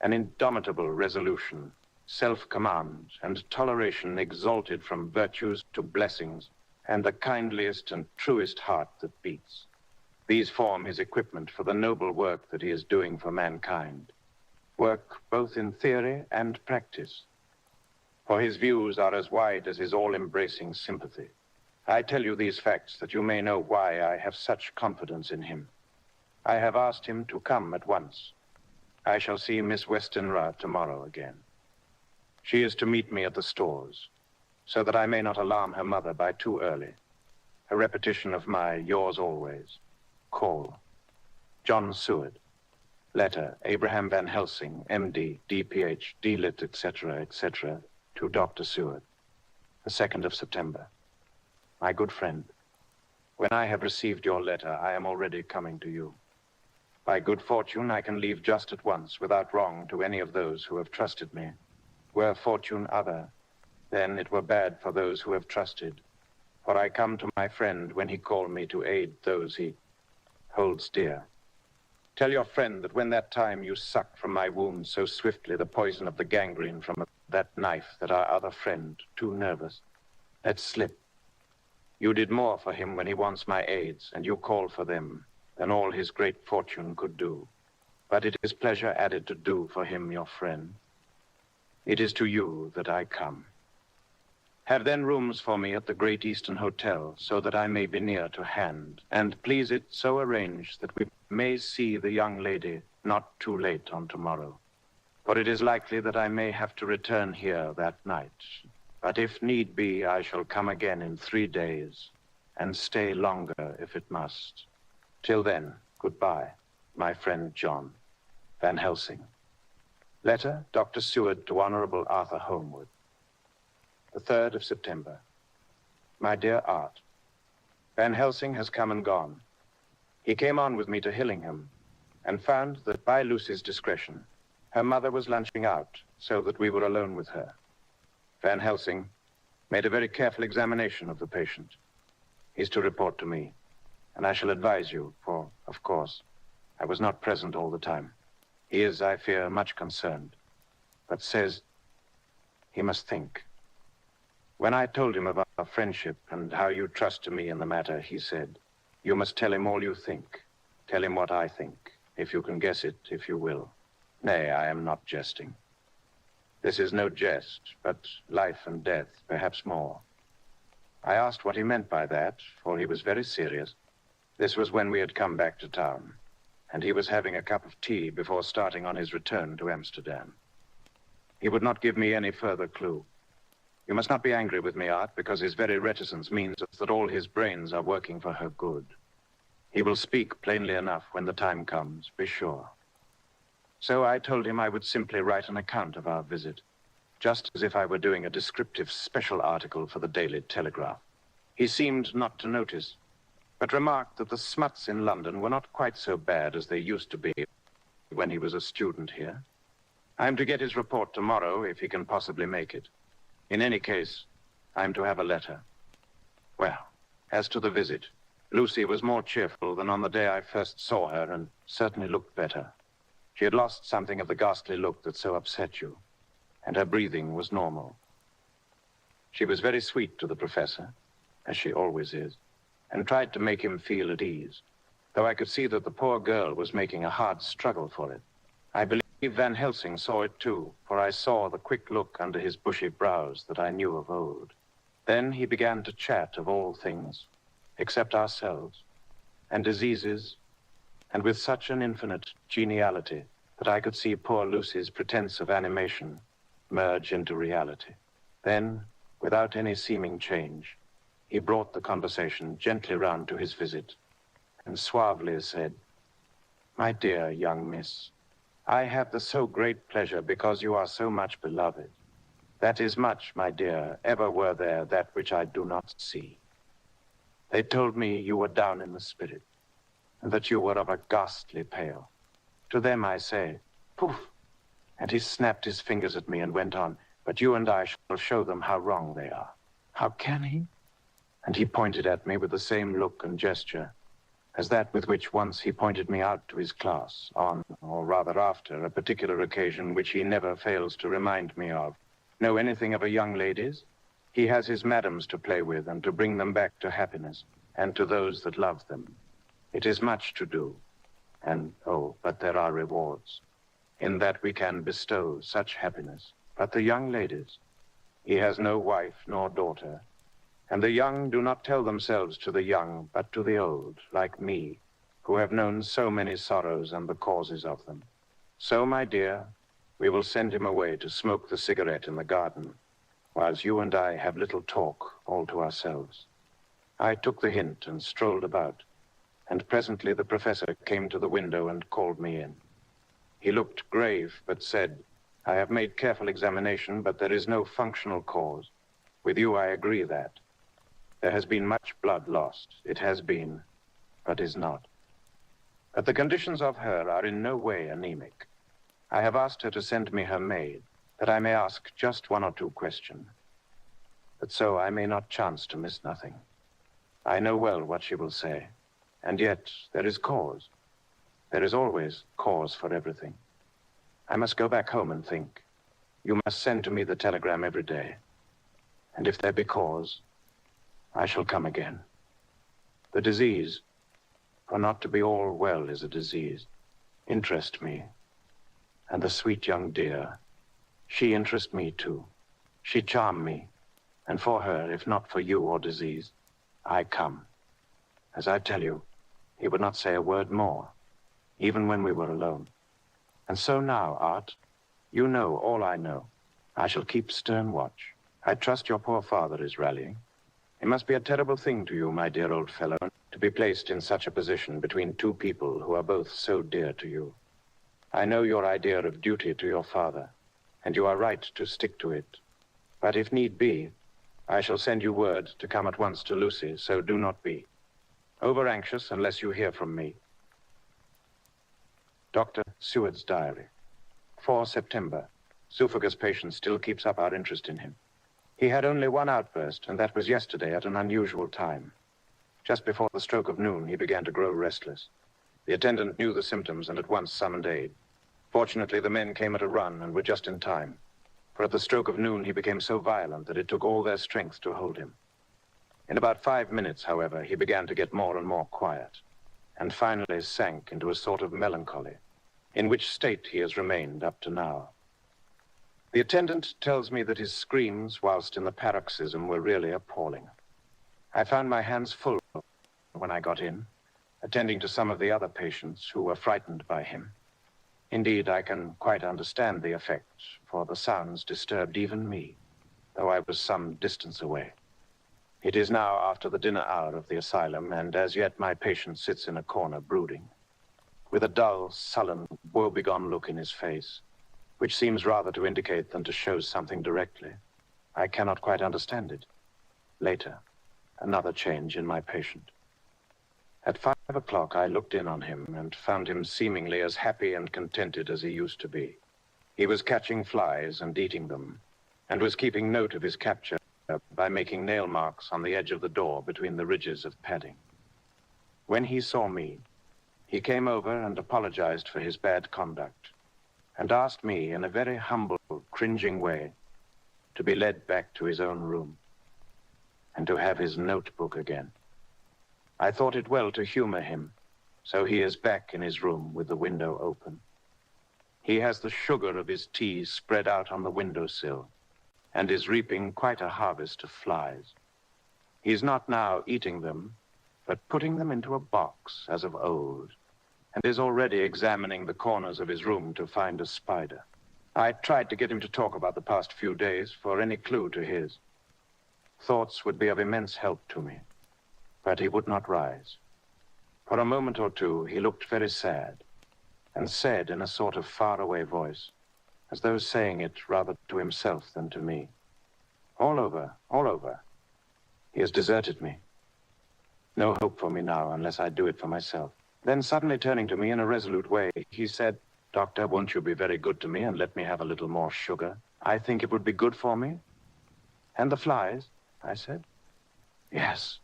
an indomitable resolution, self-command, and toleration exalted from virtues to blessings, and the kindliest and truest heart that beats. These form his equipment for the noble work that he is doing for mankind. Work both in theory and practice. For his views are as wide as his all-embracing sympathy. I tell you these facts that you may know why I have such confidence in him. I have asked him to come at once. I shall see Miss Westenra tomorrow again. She is to meet me at the stores, so that I may not alarm her mother by too early. A repetition of my yours always. Call. John Seward. Letter, Abraham Van Helsing, M.D., D.Ph., D.Lit., etc., etc., to Dr. Seward. The 2nd of September. My good friend, when I have received your letter, I am already coming to you. By good fortune, I can leave just at once, without wrong to any of those who have trusted me. Were fortune other, then it were bad for those who have trusted. For I come to my friend when he called me to aid those he holds dear. Tell your friend that when that time you sucked from my wound so swiftly the poison of the gangrene from that knife that our other friend, too nervous, let slip. You did more for him when he wants my aids, and you called for them, than all his great fortune could do. But it is pleasure added to do for him, your friend. It is to you that I come. Have then rooms for me at the Great Eastern Hotel, so that I may be near to hand, and please it so arrange that we may see the young lady not too late on tomorrow. For it is likely that I may have to return here that night. But if need be, I shall come again in 3 days, and stay longer if it must. Till then, goodbye, my friend John Van Helsing. Letter, Dr. Seward to Honorable Arthur Holmwood. The 3rd of September. My dear Art, Van Helsing has come and gone. He came on with me to Hillingham and found that by Lucy's discretion, her mother was lunching out so that we were alone with her. Van Helsing made a very careful examination of the patient. He's to report to me, and I shall advise you, for, of course, I was not present all the time. He is, I fear, much concerned, but says he must think. When I told him of our friendship and how you trust to me in the matter, he said, you must tell him all you think. Tell him what I think, if you can guess it, if you will. Nay, I am not jesting. This is no jest, but life and death, perhaps more. I asked what he meant by that, for he was very serious. This was when we had come back to town, and he was having a cup of tea before starting on his return to Amsterdam. He would not give me any further clue. You must not be angry with me, Art, because his very reticence means that all his brains are working for her good. He will speak plainly enough when the time comes, be sure. So I told him I would simply write an account of our visit, just as if I were doing a descriptive special article for the Daily Telegraph. He seemed not to notice, but remarked that the smuts in London were not quite so bad as they used to be when he was a student here. I'm to get his report tomorrow, if he can possibly make it. In any case, I'm to have a letter. Well, as to the visit, Lucy was more cheerful than on the day I first saw her, and certainly looked better. She had lost something of the ghastly look that so upset you, and her breathing was normal. She was very sweet to the professor, as she always is, and tried to make him feel at ease, though I could see that the poor girl was making a hard struggle for it. I believe Van Helsing saw it too, for I saw the quick look under his bushy brows that I knew of old. Then he began to chat of all things, except ourselves, and diseases, and with such an infinite geniality that I could see poor Lucy's pretense of animation merge into reality. Then, without any seeming change, he brought the conversation gently round to his visit, and suavely said, "My dear young miss, I have the so great pleasure because you are so much beloved. That is much, my dear, ever were there that which I do not see. They told me you were down in the spirit, and that you were of a ghastly pale. To them I say, poof!" And he snapped his fingers at me and went on, "But you and I shall show them how wrong they are." "How can he?" And he pointed at me with the same look and gesture as that with which once he pointed me out to his class on, or rather after, a particular occasion which he never fails to remind me of. Know anything of a young lady's? He has his madams to play with and to bring them back to happiness, and to those that love them. It is much to do, and, oh, but there are rewards, in that we can bestow such happiness. But the young ladies, he has no wife nor daughter, and the young do not tell themselves to the young, but to the old, like me, who have known so many sorrows and the causes of them. So, my dear, we will send him away to smoke the cigarette in the garden, whilst you and I have little talk all to ourselves." I took the hint and strolled about, and presently the professor came to the window and called me in. He looked grave, but said, "I have made careful examination, but there is no functional cause. With you, I agree that. There has been much blood lost. It has been, but is not. But the conditions of her are in no way anemic. I have asked her to send me her maid, that I may ask just one or two questions, but so I may not chance to miss nothing. I know well what she will say, and yet there is cause. There is always cause for everything. I must go back home and think. You must send to me the telegram every day, and if there be cause, I shall come again. The disease, for not to be all well is a disease, interest me, and the sweet young dear, she interest me too. She charm me, and for her, if not for you or disease, I come. As I tell you, he would not say a word more, even when we were alone. And so now, Art, you know all I know. I shall keep stern watch. I trust your poor father is rallying. It must be a terrible thing to you, my dear old fellow, to be placed in such a position between two people who are both so dear to you. I know your idea of duty to your father, and you are right to stick to it. But if need be, I shall send you word to come at once to Lucy, so do not be over-anxious unless you hear from me. Dr. Seward's diary. 4 September. Zoophagous patient still keeps up our interest in him. He had only one outburst, and that was yesterday at an unusual time. Just before the stroke of noon, he began to grow restless. The attendant knew the symptoms and at once summoned aid. Fortunately, the men came at a run and were just in time, for at the stroke of noon he became so violent that it took all their strength to hold him. In about 5 minutes, however, he began to get more and more quiet, and finally sank into a sort of melancholy, in which state he has remained up to now. The attendant tells me that his screams whilst in the paroxysm were really appalling. I found my hands full when I got in, attending to some of the other patients who were frightened by him. Indeed, I can quite understand the effect, for the sounds disturbed even me, though I was some distance away. It is now after the dinner hour of the asylum, and as yet my patient sits in a corner brooding, with a dull, sullen, woebegone look in his face, which seems rather to indicate than to show something directly. I cannot quite understand it. Later, another change in my patient. At 5 o'clock, I looked in on him and found him seemingly as happy and contented as he used to be. He was catching flies and eating them, and was keeping note of his capture by making nail marks on the edge of the door between the ridges of padding. When he saw me, he came over and apologized for his bad conduct, and asked me in a very humble, cringing way to be led back to his own room and to have his notebook again. I thought it well to humor him, so he is back in his room with the window open. He has the sugar of his tea spread out on the windowsill and is reaping quite a harvest of flies. He's not now eating them, but putting them into a box as of old, and is already examining the corners of his room to find a spider. I tried to get him to talk about the past few days for any clue to his. Thoughts would be of immense help to me, but he would not rise. For a moment or two, he looked very sad, and said in a sort of faraway voice, as though saying it rather to himself than to me, all over, all over. He has deserted me. No hope for me now unless I do it for myself." Then suddenly turning to me in a resolute way, he said, "Doctor, won't you be very good to me and let me have a little more sugar? I think it would be good for me." "And the flies?" I said. "Yes,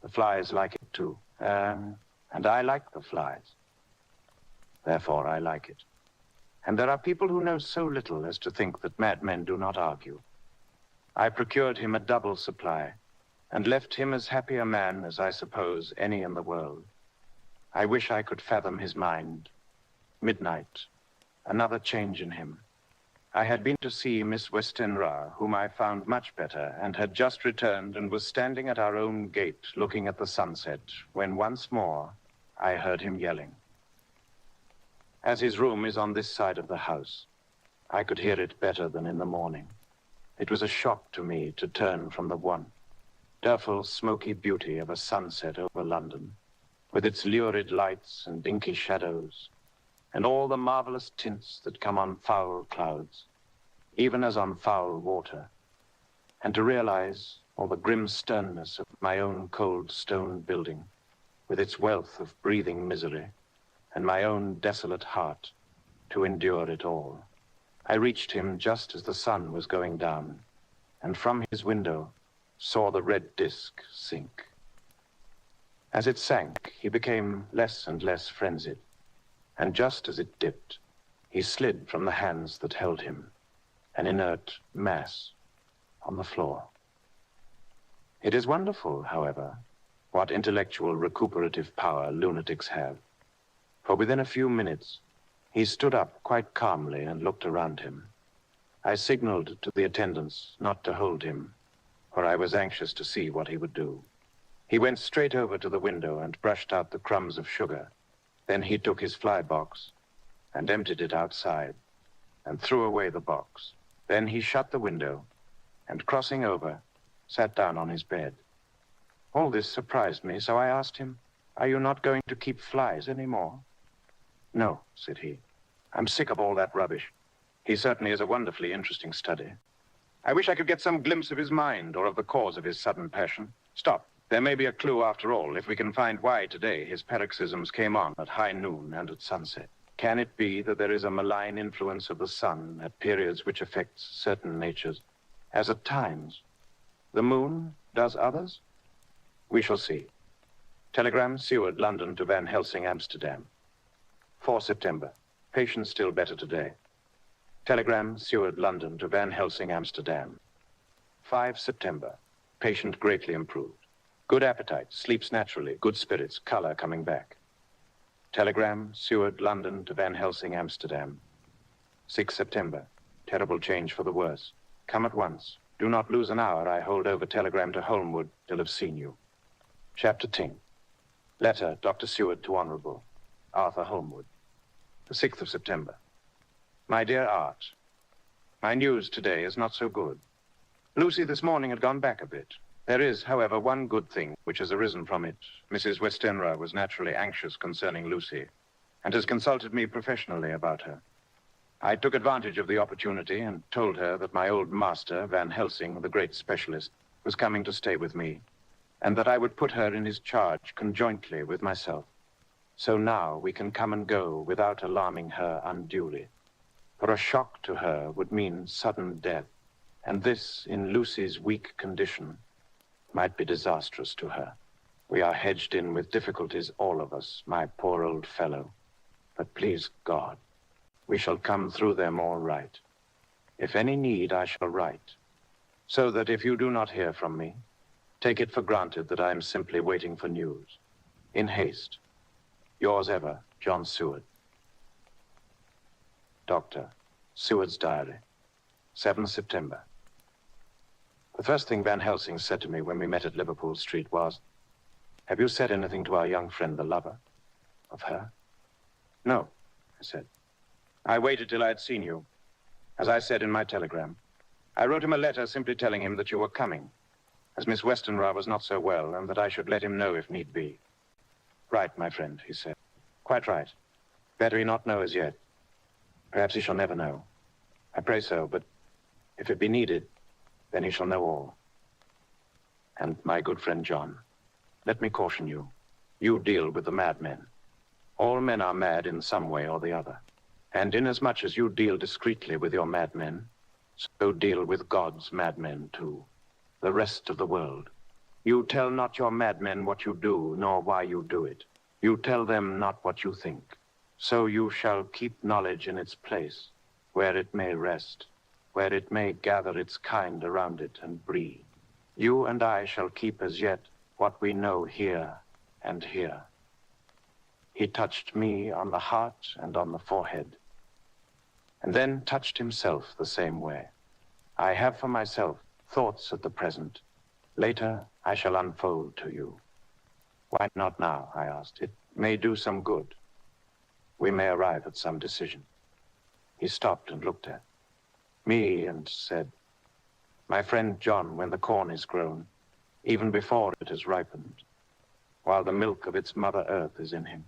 the flies like it too. And I like the flies. Therefore, I like it. And there are people who know so little as to think that madmen do not argue. I procured him a double supply, and left him as happy a man as I suppose any in the world. I wish I could fathom his mind. Midnight, another change in him. I had been to see Miss Westenra, whom I found much better, and had just returned and was standing at our own gate looking at the sunset, when once more I heard him yelling. As his room is on this side of the house, I could hear it better than in the morning. It was a shock to me to turn from the wonderful, smoky beauty of a sunset over London, with its lurid lights and inky shadows, and all the marvelous tints that come on foul clouds, even as on foul water, and to realize all the grim sternness of my own cold stone building, with its wealth of breathing misery, and my own desolate heart to endure it all. I reached him just as the sun was going down, and from his window saw the red disk sink. As it sank, he became less and less frenzied, and just as it dipped, he slid from the hands that held him, an inert mass on the floor. It is wonderful, however, what intellectual recuperative power lunatics have. For within a few minutes, he stood up quite calmly and looked around him. I signaled to the attendants not to hold him, for I was anxious to see what he would do. He went straight over to the window and brushed out the crumbs of sugar. Then he took his fly box and emptied it outside and threw away the box. Then he shut the window and, crossing over, sat down on his bed. All this surprised me, so I asked him, "Are you not going to keep flies anymore?" "No," said he. "I'm sick of all that rubbish." He certainly is a wonderfully interesting study. I wish I could get some glimpse of his mind or of the cause of his sudden passion. Stop. There may be a clue after all if we can find why today his paroxysms came on at high noon and at sunset. Can it be that there is a malign influence of the sun at periods which affects certain natures, as at times the moon does others? We shall see. Telegram, Seward, London to Van Helsing, Amsterdam. 4 September. Patient still better today. Telegram, Seward, London to Van Helsing, Amsterdam. 5 September. Patient greatly improved. Good appetite, sleeps naturally, good spirits, color coming back. Telegram, Seward, London to Van Helsing, Amsterdam. 6 September. Terrible change for the worse. Come at once. Do not lose an hour. I hold over telegram to Holmwood till have seen you. Chapter 10. Letter, Dr. Seward to Honorable Arthur Holmwood. The 6th of September. My dear Art, my news today is not so good. Lucy this morning had gone back a bit. There is, however, one good thing which has arisen from it. Mrs. Westenra was naturally anxious concerning Lucy, and has consulted me professionally about her. I took advantage of the opportunity and told her that my old master, Van Helsing, the great specialist, was coming to stay with me, and that I would put her in his charge conjointly with myself. So now we can come and go without alarming her unduly. For a shock to her would mean sudden death, and this, in Lucy's weak condition, might be disastrous to her. We are hedged in with difficulties, all of us, my poor old fellow. But please God, we shall come through them all right. If any need, I shall write, so that if you do not hear from me, take it for granted that I am simply waiting for news. In haste, yours ever, John Seward. Doctor, Seward's diary, 7 September. The first thing Van Helsing said to me when we met at Liverpool Street was, "Have you said anything to our young friend, the lover of her?" "No," I said. "I waited till I had seen you, as I said in my telegram. I wrote him a letter simply telling him that you were coming, as Miss Westenra was not so well, and that I should let him know if need be." "Right, my friend," he said. "Quite right. Better he not know as yet. Perhaps he shall never know. I pray so, but if it be needed, then he shall know all. And my good friend John, let me caution you. You deal with the madmen. All men are mad in some way or the other. And inasmuch as you deal discreetly with your madmen, so deal with God's madmen too, the rest of the world. You tell not your madmen what you do, nor why you do it. You tell them not what you think. So you shall keep knowledge in its place, where it may rest, where it may gather its kind around it and breathe. You and I shall keep as yet what we know here and here. He touched me on the heart and on the forehead, and then touched himself the same way. I have for myself thoughts at the present. Later, I shall unfold to you. Why not now, I asked. It may do some good. We may arrive at some decision. He stopped and looked at me and said, "My friend John, when the corn is grown, even before it has ripened, while the milk of its mother earth is in him,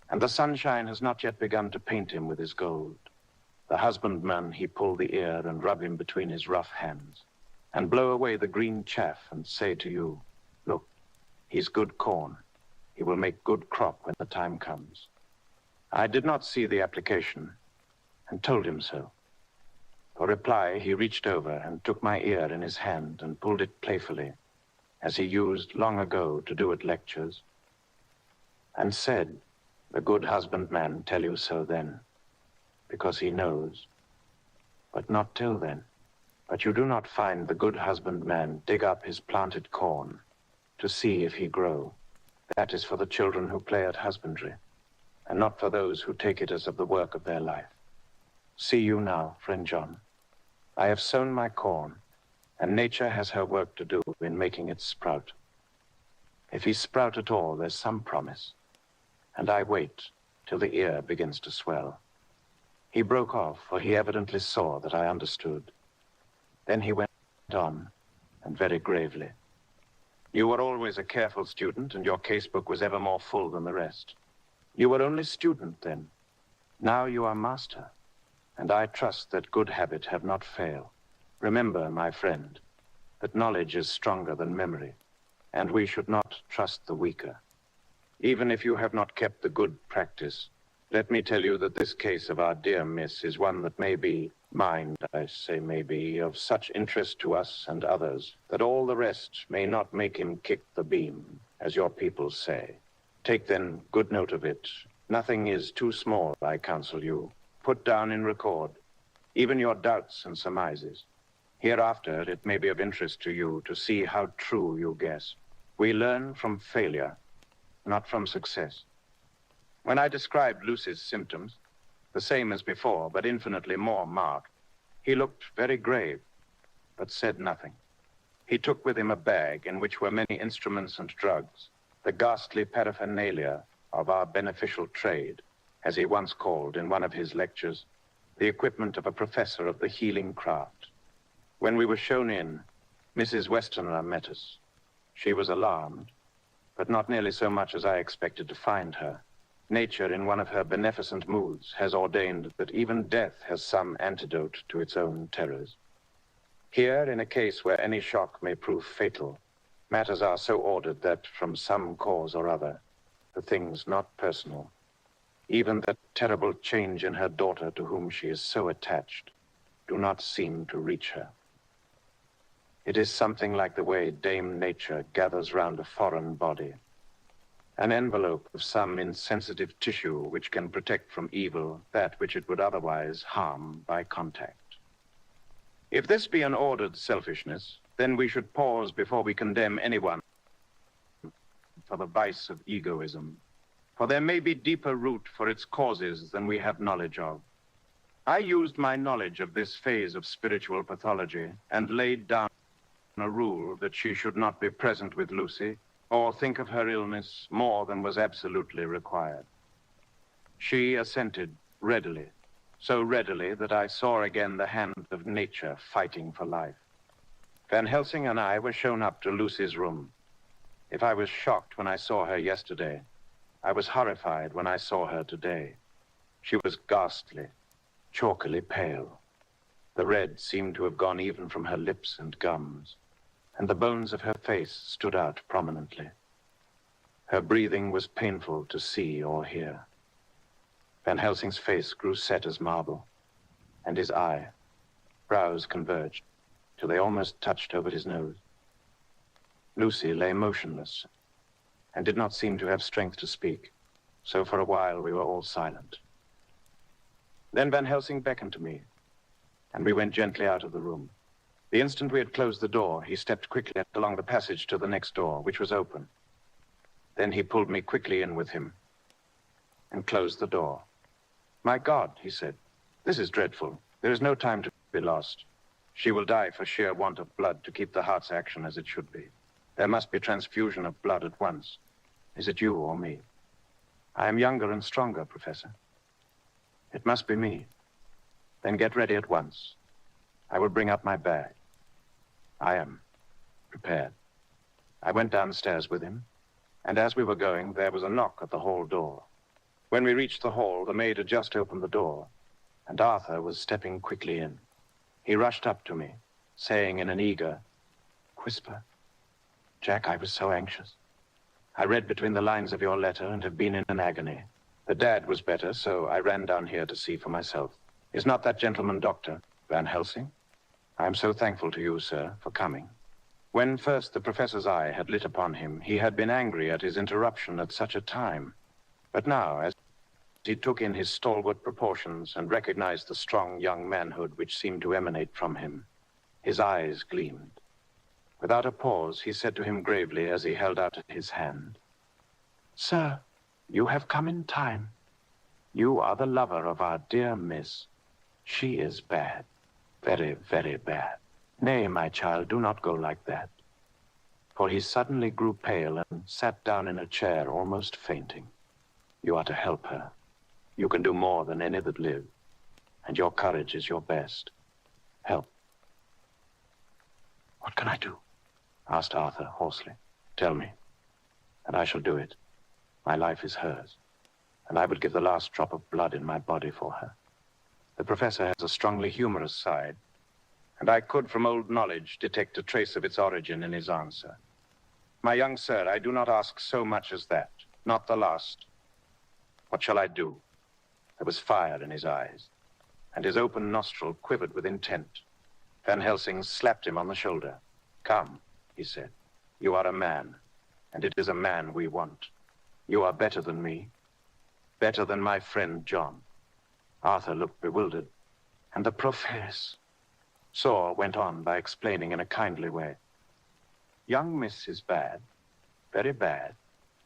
and the sunshine has not yet begun to paint him with his gold, the husbandman he pull the ear and rub him between his rough hands, and blow away the green chaff and say to you, 'Look, he's good corn. He will make good crop when the time comes.' I did not see the application and told him so. For reply, he reached over and took my ear in his hand and pulled it playfully, as he used long ago to do at lectures, and said, 'The good husbandman tell you so then, because he knows, but not till then. But you do not find the good husbandman dig up his planted corn to see if he grow. That is for the children who play at husbandry, and not for those who take it as of the work of their life. See you now, friend John, I have sown my corn, and nature has her work to do in making it sprout. If he sprout at all, there's some promise, and I wait till the ear begins to swell.' He broke off, for he evidently saw that I understood. Then he went on, and very gravely, 'You were always a careful student, and your casebook was ever more full than the rest. You were only student then. Now you are master, and I trust that good habit have not failed. Remember, my friend, that knowledge is stronger than memory, and we should not trust the weaker. Even if you have not kept the good practice, let me tell you that this case of our dear miss is one that may be, mind, I say may be, of such interest to us and others, that all the rest may not make him kick the beam, as your people say. Take then good note of it. Nothing is too small, I counsel you. Put down in record, even your doubts and surmises. Hereafter it may be of interest to you to see how true you guess. We learn from failure, not from success. When I described Lucy's symptoms, the same as before, but infinitely more marked, he looked very grave, but said nothing. He took with him a bag in which were many instruments and drugs, the ghastly paraphernalia of our beneficial trade, as he once called in one of his lectures, the equipment of a professor of the healing craft. When we were shown in, Mrs. Westerner met us. She was alarmed, but not nearly so much as I expected to find her. Nature, in one of her beneficent moods, has ordained that even death has some antidote to its own terrors. Here, in a case where any shock may prove fatal, matters are so ordered that, from some cause or other, the things not personal, even that terrible change in her daughter to whom she is so attached, do not seem to reach her. It is something like the way Dame Nature gathers round a foreign body, an envelope of some insensitive tissue which can protect from evil that which it would otherwise harm by contact. If this be an ordered selfishness, then we should pause before we condemn anyone for the vice of egoism, for there may be deeper root for its causes than we have knowledge of. I used my knowledge of this phase of spiritual pathology and laid down a rule that she should not be present with Lucy or think of her illness more than was absolutely required. She assented readily, so readily that I saw again the hand of nature fighting for life. Van Helsing and I were shown up to Lucy's room. If I was shocked when I saw her yesterday, I was horrified when I saw her today. She was ghastly, chalkily pale. The red seemed to have gone even from her lips and gums, and the bones of her face stood out prominently. Her breathing was painful to see or hear. Van Helsing's face grew set as marble, and his brows converged till they almost touched over his nose. Lucy lay motionless and did not seem to have strength to speak, so for a while we were all silent. Then Van Helsing beckoned to me, and we went gently out of the room. The instant we had closed the door, he stepped quickly along the passage to the next door, which was open. Then he pulled me quickly in with him and closed the door. "My God," he said, "this is dreadful. There is no time to be lost. She will die for sheer want of blood to keep the heart's action as it should be. There must be transfusion of blood at once. Is it you or me?" I am younger and stronger, Professor. It must be me. Then get ready at once. I will bring up my bag. I am prepared. I went downstairs with him, and as we were going, there was a knock at the hall door. When we reached the hall, the maid had just opened the door, and Arthur was stepping quickly in. He rushed up to me, saying in an eager whisper, "Jack, I was so anxious. I read between the lines of your letter and have been in an agony. The dad was better, so I ran down here to see for myself. Is not that gentleman Dr. Van Helsing? I am so thankful to you, sir, for coming." When first the professor's eye had lit upon him, he had been angry at his interruption at such a time. But now, as he took in his stalwart proportions and recognized the strong young manhood which seemed to emanate from him, his eyes gleamed. Without a pause, he said to him gravely as he held out his hand, "Sir, you have come in time. You are the lover of our dear miss. She is bad, very, very bad. Nay, my child, do not go like that." For he suddenly grew pale and sat down in a chair, almost fainting. "You are to help her. You can do more than any that live, and your courage is your best. Help." "What can I do?" asked Arthur hoarsely. "Tell me, and I shall do it. My life is hers, and I would give the last drop of blood in my body for her." The professor has a strongly humorous side, and I could, from old knowledge, detect a trace of its origin in his answer. "My young sir, I do not ask so much as that, not the last. What shall I do?" There was fire in his eyes, and his open nostril quivered with intent. Van Helsing slapped him on the shoulder. "Come," he said. "You are a man, and it is a man we want. You are better than me, better than my friend John." Arthur looked bewildered, and the professor went on by explaining in a kindly way. "Young miss is bad, very bad.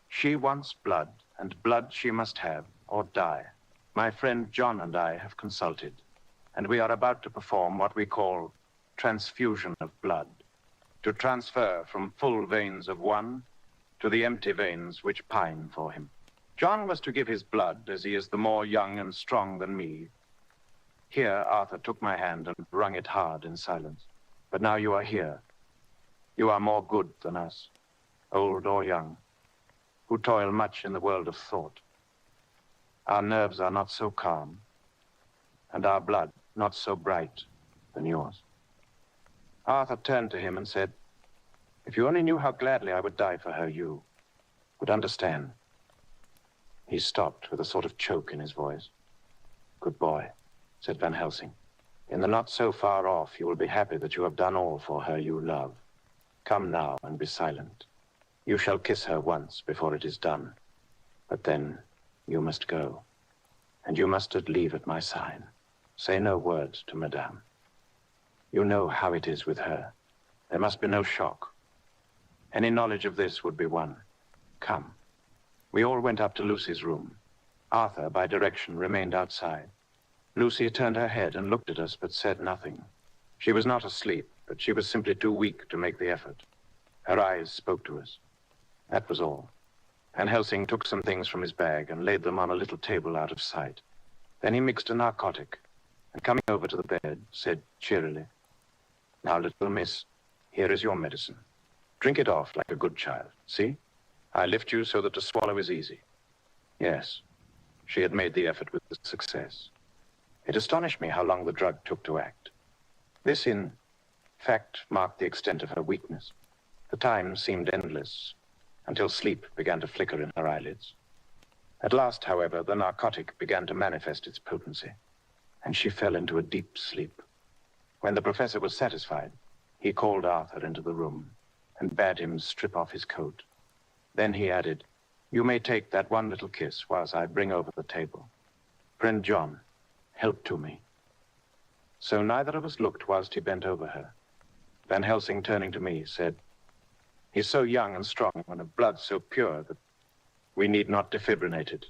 She wants blood, and blood she must have, or die. My friend John and I have consulted, and we are about to perform what we call transfusion of blood, to transfer from full veins of one to the empty veins which pine for him. John was to give his blood, as he is the more young and strong than me." Here Arthur took my hand and wrung it hard in silence. "But now you are here. You are more good than us, old or young, who toil much in the world of thought. Our nerves are not so calm, and our blood not so bright than yours." Arthur turned to him and said, "If you only knew how gladly I would die for her, you would understand." He stopped with a sort of choke in his voice. "Good boy," said Van Helsing. "In the not so far off, you will be happy that you have done all for her you love. Come now and be silent. You shall kiss her once before it is done. But then you must go, and you must leave at my sign. Say no word to Madame. You know how it is with her. There must be no shock. Any knowledge of this would be won. Come." We all went up to Lucy's room. Arthur, by direction, remained outside. Lucy turned her head and looked at us, but said nothing. She was not asleep, but she was simply too weak to make the effort. Her eyes spoke to us. That was all. Van Helsing took some things from his bag and laid them on a little table out of sight. Then he mixed a narcotic, and coming over to the bed, said cheerily, "Now, little miss, here is your medicine. Drink it off like a good child. See? I lift you so that to swallow is easy." Yes, she had made the effort with success. It astonished me how long the drug took to act. This, in fact, marked the extent of her weakness. The time seemed endless, until sleep began to flicker in her eyelids. At last, however, the narcotic began to manifest its potency, and she fell into a deep sleep. When the professor was satisfied, he called Arthur into the room and bade him strip off his coat. Then he added, "You may take that one little kiss whilst I bring over the table. Friend John, help to me." So neither of us looked whilst he bent over her. Van Helsing, turning to me, said, "He's so young and strong and of blood so pure that we need not defibrillate it."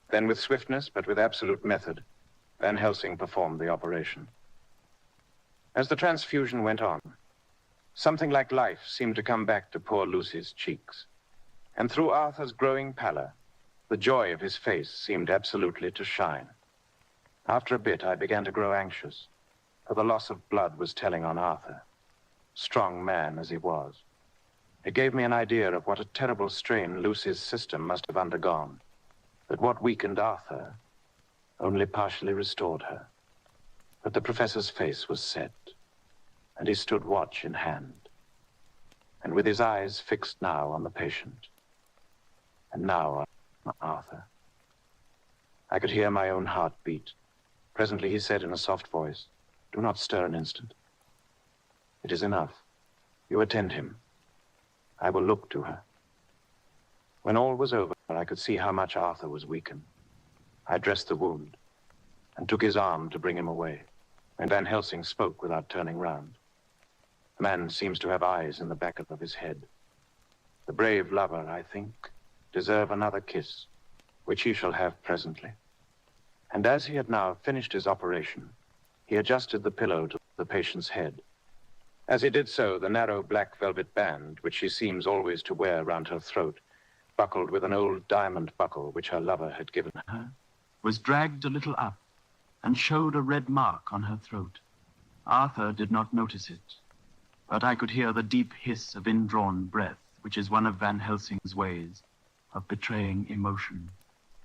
Then with swiftness, but with absolute method, Van Helsing performed the operation. As the transfusion went on, something like life seemed to come back to poor Lucy's cheeks. And through Arthur's growing pallor, The joy of his face seemed absolutely to shine. After a bit, I began to grow anxious, for the loss of blood was telling on Arthur, strong man as he was. It gave me an idea of what a terrible strain Lucy's system must have undergone, that what weakened Arthur only partially restored her. But the professor's face was set, and he stood watch in hand, and with his eyes fixed now on the patient, and now on Arthur. I could hear my own heart beat. Presently he said in a soft voice, "Do not stir an instant. It is enough. You attend him. I will look to her." When all was over, I could see how much Arthur was weakened. I dressed the wound and took his arm to bring him away, and Van Helsing spoke without turning round. The man seems to have eyes in the back of his head. The brave lover, I think, deserve another kiss, which he shall have presently. And as he had now finished his operation, he adjusted the pillow to the patient's head. As he did so, the narrow black velvet band, which she seems always to wear round her throat, buckled with an old diamond buckle which her lover had given her, was dragged a little up and showed a red mark on her throat. Arthur did not notice it, but I could hear the deep hiss of indrawn breath, which is one of Van Helsing's ways of betraying emotion.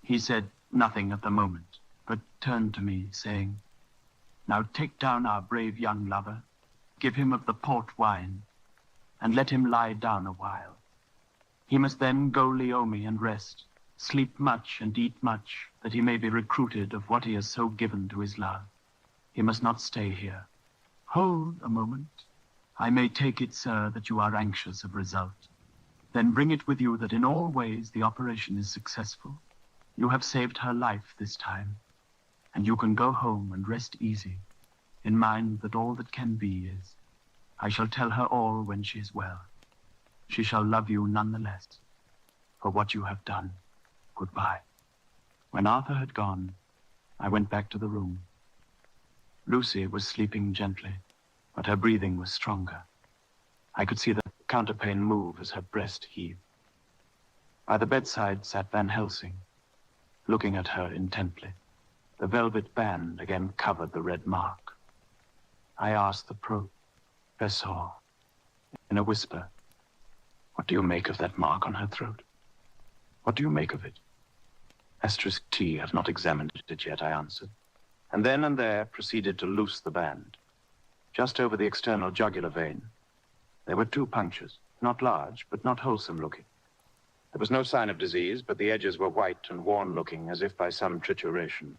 He said nothing at the moment, but turned to me, saying, "Now take down our brave young lover, give him of the port wine, and let him lie down a while. He must then go Leomi and rest, sleep much and eat much, that he may be recruited of what he has so given to his love. He must not stay here. Hold a moment. I may take it, sir, that you are anxious of result. Then bring it with you that in all ways the operation is successful. You have saved her life this time, and you can go home and rest easy, in mind that all that can be is. I shall tell her all when she is well. She shall love you none the less for what you have done. Goodbye." When Arthur had gone, I went back to the room. Lucy was sleeping gently, but her breathing was stronger. I could see the counterpane move as her breast heaved. By the bedside sat Van Helsing, looking at her intently. The velvet band again covered the red mark. I asked the professor in a whisper, "What do you make of that mark on her throat? What do you make of it?" *T have not examined it yet, I answered, and then and there proceeded to loose the band. Just over the external jugular vein, there were 2 punctures, not large, but not wholesome looking. There was no sign of disease, but the edges were white and worn-looking, as if by some trituration.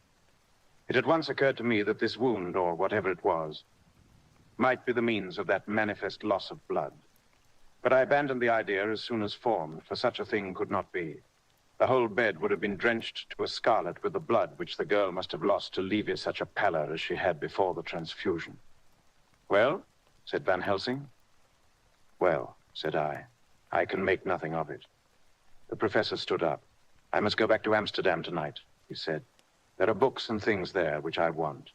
It at once occurred to me that this wound, or whatever it was, might be the means of that manifest loss of blood. But I abandoned the idea as soon as formed, for such a thing could not be. The whole bed would have been drenched to a scarlet with the blood which the girl must have lost to leave it such a pallor as she had before the transfusion. "Well?" said Van Helsing. "Well," said I can make nothing of it." The professor stood up. "I must go back to Amsterdam tonight," he said. "There are books and things there which I want.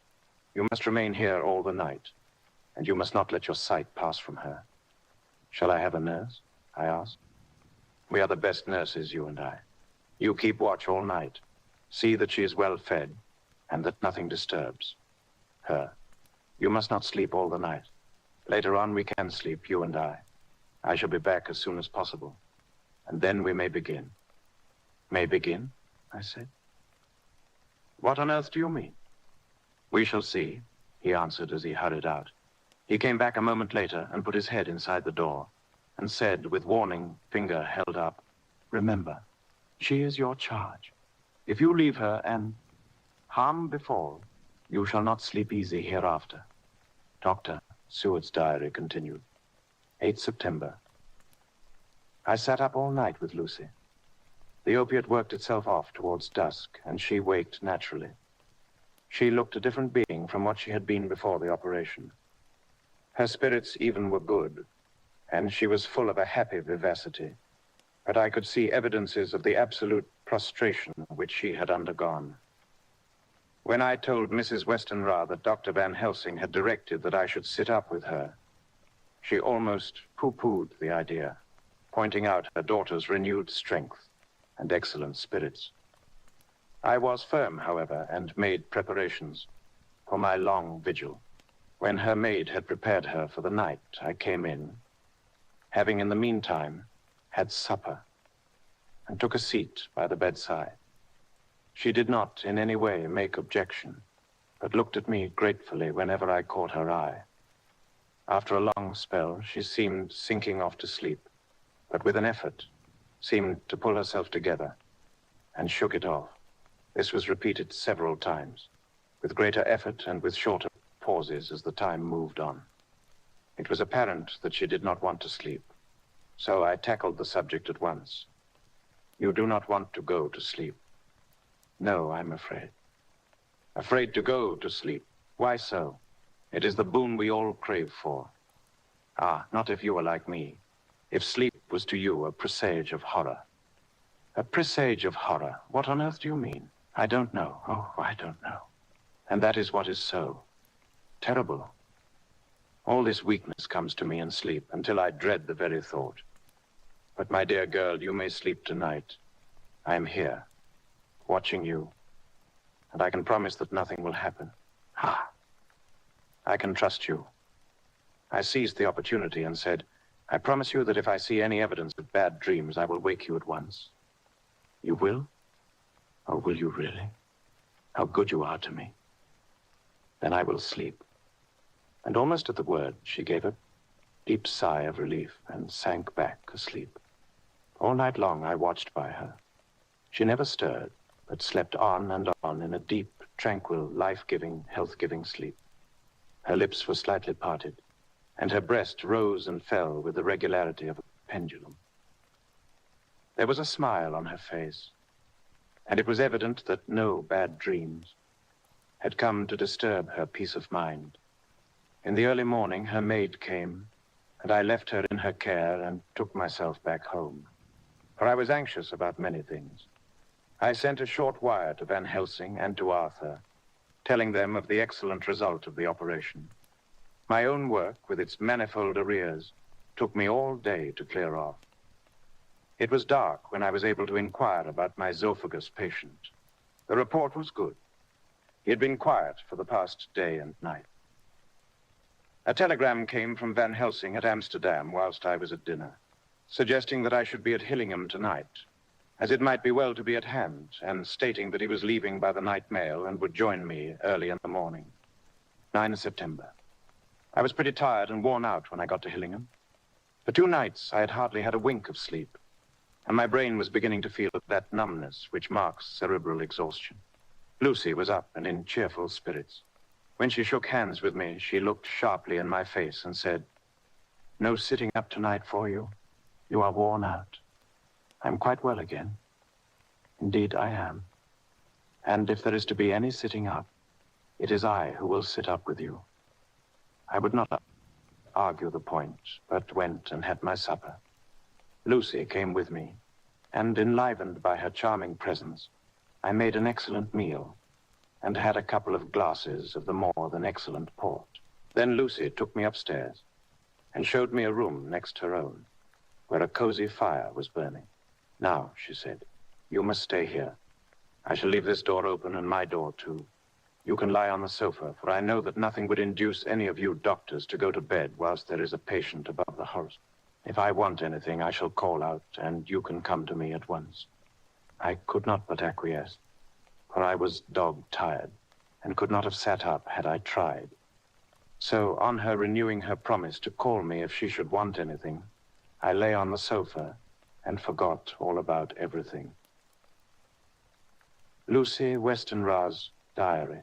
You must remain here all the night, and you must not let your sight pass from her." "Shall I have a nurse?" I asked. "We are the best nurses, you and I. You keep watch all night. See that she is well fed, and that nothing disturbs her. You must not sleep all the night. Later on we can sleep, you and I. I shall be back as soon as possible, and then we may begin." "May begin?" I said. "What on earth do you mean?" "We shall see," he answered as he hurried out. He came back a moment later and put his head inside the door and said, with warning finger held up, "Remember, she is your charge. If you leave her and harm befall, you shall not sleep easy hereafter." Dr. Seward's diary continued. 8 September. I sat up all night with Lucy. The opiate worked itself off towards dusk, and she waked naturally. She looked a different being from what she had been before the operation. Her spirits even were good, and she was full of a happy vivacity, but I could see evidences of the absolute prostration which she had undergone. When I told Mrs. Westenra that Dr. Van Helsing had directed that I should sit up with her, she almost pooh-poohed the idea, pointing out her daughter's renewed strength and excellent spirits. I was firm, however, and made preparations for my long vigil. When her maid had prepared her for the night, I came in, having in the meantime had supper, and took a seat by the bedside. She did not in any way make objection, but looked at me gratefully whenever I caught her eye. After a long spell, she seemed sinking off to sleep, but with an effort seemed to pull herself together and shook it off. This was repeated several times, with greater effort and with shorter pauses as the time moved on. It was apparent that she did not want to sleep, so I tackled the subject at once. You do not want to go to sleep? No, I'm afraid. Afraid to go to sleep? Why so? It is the boon we all crave for. Ah, not if you are like me. If sleep was to you a presage of horror. A presage of horror? What on earth do you mean? I don't know. Oh, I don't know. And that is what is so terrible. All this weakness comes to me in sleep until I dread the very thought. But my dear girl, you may sleep tonight. I am here, watching you, and I can promise that nothing will happen. Ah, I can trust you. I seized the opportunity and said, I promise you that if I see any evidence of bad dreams, I will wake you at once. You will? Oh, will you really? How good you are to me. Then I will sleep. And almost at the word, she gave a deep sigh of relief and sank back asleep. All night long, I watched by her. She never stirred, but slept on and on in a deep, tranquil, life-giving, health-giving sleep. Her lips were slightly parted, and her breast rose and fell with the regularity of a pendulum. There was a smile on her face, and it was evident that no bad dreams had come to disturb her peace of mind. In the early morning, her maid came, and I left her in her care and took myself back home, for I was anxious about many things. I sent a short wire to Van Helsing and to Arthur, telling them of the excellent result of the operation. My own work, with its manifold arrears, took me all day to clear off. It was dark when I was able to inquire about my zoophagous patient. The report was good. He had been quiet for the past day and night. A telegram came from Van Helsing at Amsterdam whilst I was at dinner, suggesting that I should be at Hillingham tonight, as it might be well to be at hand, and stating that he was leaving by the night mail and would join me early in the morning. 9 September. I was pretty tired and worn out when I got to Hillingham. For 2 nights, I had hardly had a wink of sleep, and my brain was beginning to feel that numbness which marks cerebral exhaustion. Lucy was up and in cheerful spirits. When she shook hands with me, she looked sharply in my face and said, "No sitting up tonight for you. You are worn out. I'm quite well again. Indeed, I am. And if there is to be any sitting up, it is I who will sit up with you." I would not argue the point, but went and had my supper. Lucy came with me, and enlivened by her charming presence, I made an excellent meal and had a couple of glasses of the more than excellent port. Then Lucy took me upstairs and showed me a room next her own, where a cozy fire was burning. "Now," she said, "you must stay here. I shall leave this door open and my door too. You can lie on the sofa, for I know that nothing would induce any of you doctors to go to bed whilst there is a patient above the house. If I want anything, I shall call out, and you can come to me at once." I could not but acquiesce, for I was dog-tired, and could not have sat up had I tried. So, on her renewing her promise to call me if she should want anything, I lay on the sofa and forgot all about everything. Lucy Westenra's diary.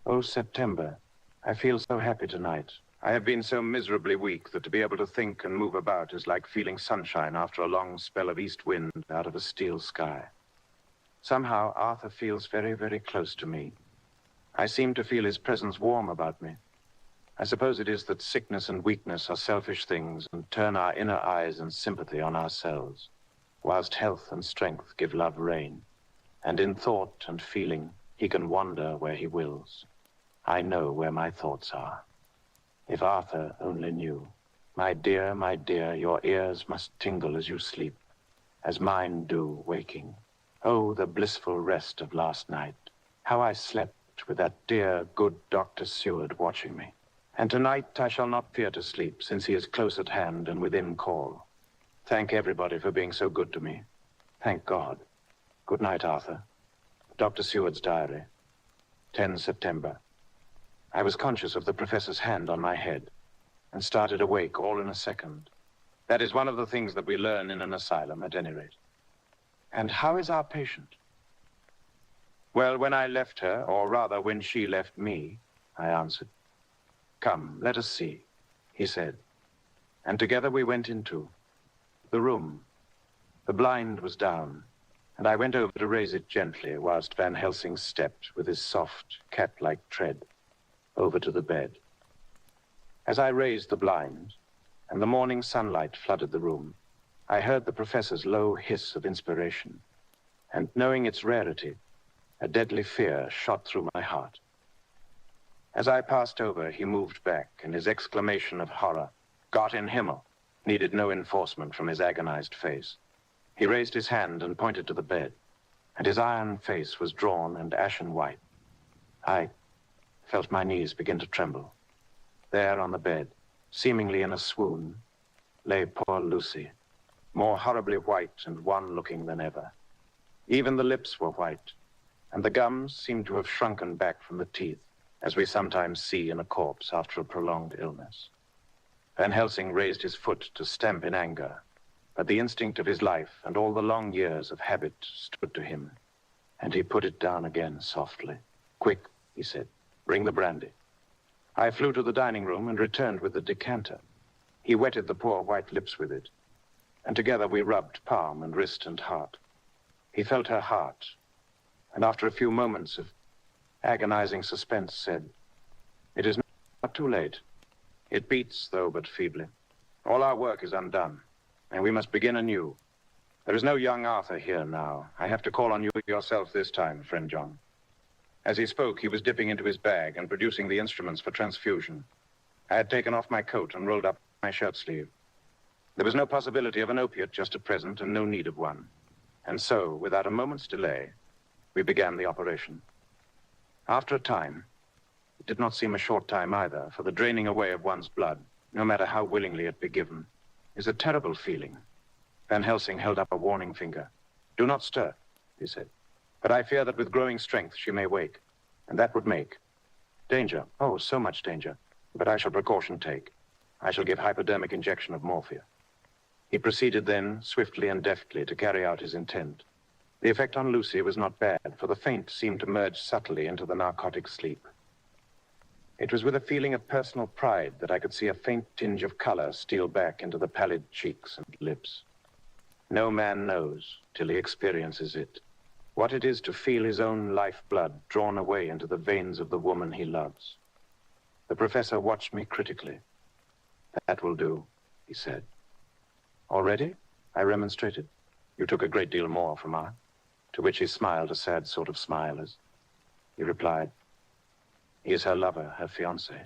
Oh, September, I feel so happy tonight. I have been so miserably weak that to be able to think and move about is like feeling sunshine after a long spell of east wind out of a steel sky. Somehow, Arthur feels very, very close to me. I seem to feel his presence warm about me. I suppose it is that sickness and weakness are selfish things and turn our inner eyes and sympathy on ourselves, whilst health and strength give love rein, and in thought and feeling he can wander where he wills. I know where my thoughts are. If Arthur only knew. My dear, your ears must tingle as you sleep, as mine do waking. Oh, the blissful rest of last night. How I slept with that dear, good Dr. Seward watching me. And tonight I shall not fear to sleep, since he is close at hand and within call. Thank everybody for being so good to me. Thank God. Good night, Arthur. Dr. Seward's diary. 10 September. I was conscious of the professor's hand on my head and started awake all in a second. That is one of the things that we learn in an asylum, at any rate. And how is our patient? Well, when I left her, or rather when she left me, I answered. Come, let us see, he said. And together we went into the room. The blind was down, and I went over to raise it gently whilst Van Helsing stepped with his soft, cat-like tread over to the bed. As I raised the blind, and the morning sunlight flooded the room, I heard the professor's low hiss of inspiration, and knowing its rarity, a deadly fear shot through my heart. As I passed over, he moved back, and his exclamation of horror, Gott in Himmel, needed no enforcement from his agonized face. He raised his hand and pointed to the bed, and his iron face was drawn and ashen white. I felt my knees begin to tremble. There on the bed, seemingly in a swoon, lay poor Lucy, more horribly white and wan-looking than ever. Even the lips were white, and the gums seemed to have shrunken back from the teeth, as we sometimes see in a corpse after a prolonged illness. Van Helsing raised his foot to stamp in anger, but the instinct of his life and all the long years of habit stood to him, and he put it down again softly. Quick, he said, bring the brandy. I flew to the dining room and returned with the decanter. He wetted the poor white lips with it, and together we rubbed palm and wrist and heart. He felt her heart, and after a few moments of agonizing suspense said, It is not too late. It beats, though but feebly. All our work is undone, and we must begin anew. There is no young Arthur here now. I have to call on you yourself this time, friend John. As he spoke, he was dipping into his bag and producing the instruments for transfusion. I had taken off my coat and rolled up my shirt sleeve. There was no possibility of an opiate just at present, and no need of one. And so, without a moment's delay, we began the operation. After a time, it did not seem a short time either, for the draining away of one's blood, no matter how willingly it be given, is a terrible feeling. Van Helsing held up a warning finger. Do not stir, he said. But I fear that with growing strength she may wake, and that would make danger. Oh, so much danger. But I shall precaution take. I shall give hypodermic injection of morphia. He proceeded then, swiftly and deftly, to carry out his intent. The effect on Lucy was not bad, for the faint seemed to merge subtly into the narcotic sleep. It was with a feeling of personal pride that I could see a faint tinge of color steal back into the pallid cheeks and lips. No man knows, till he experiences it, what it is to feel his own lifeblood drawn away into the veins of the woman he loves. The professor watched me critically. That will do, he said. Already? I remonstrated. You took a great deal more from her. To which he smiled a sad sort of smile as he replied, He is her lover, her fiancé.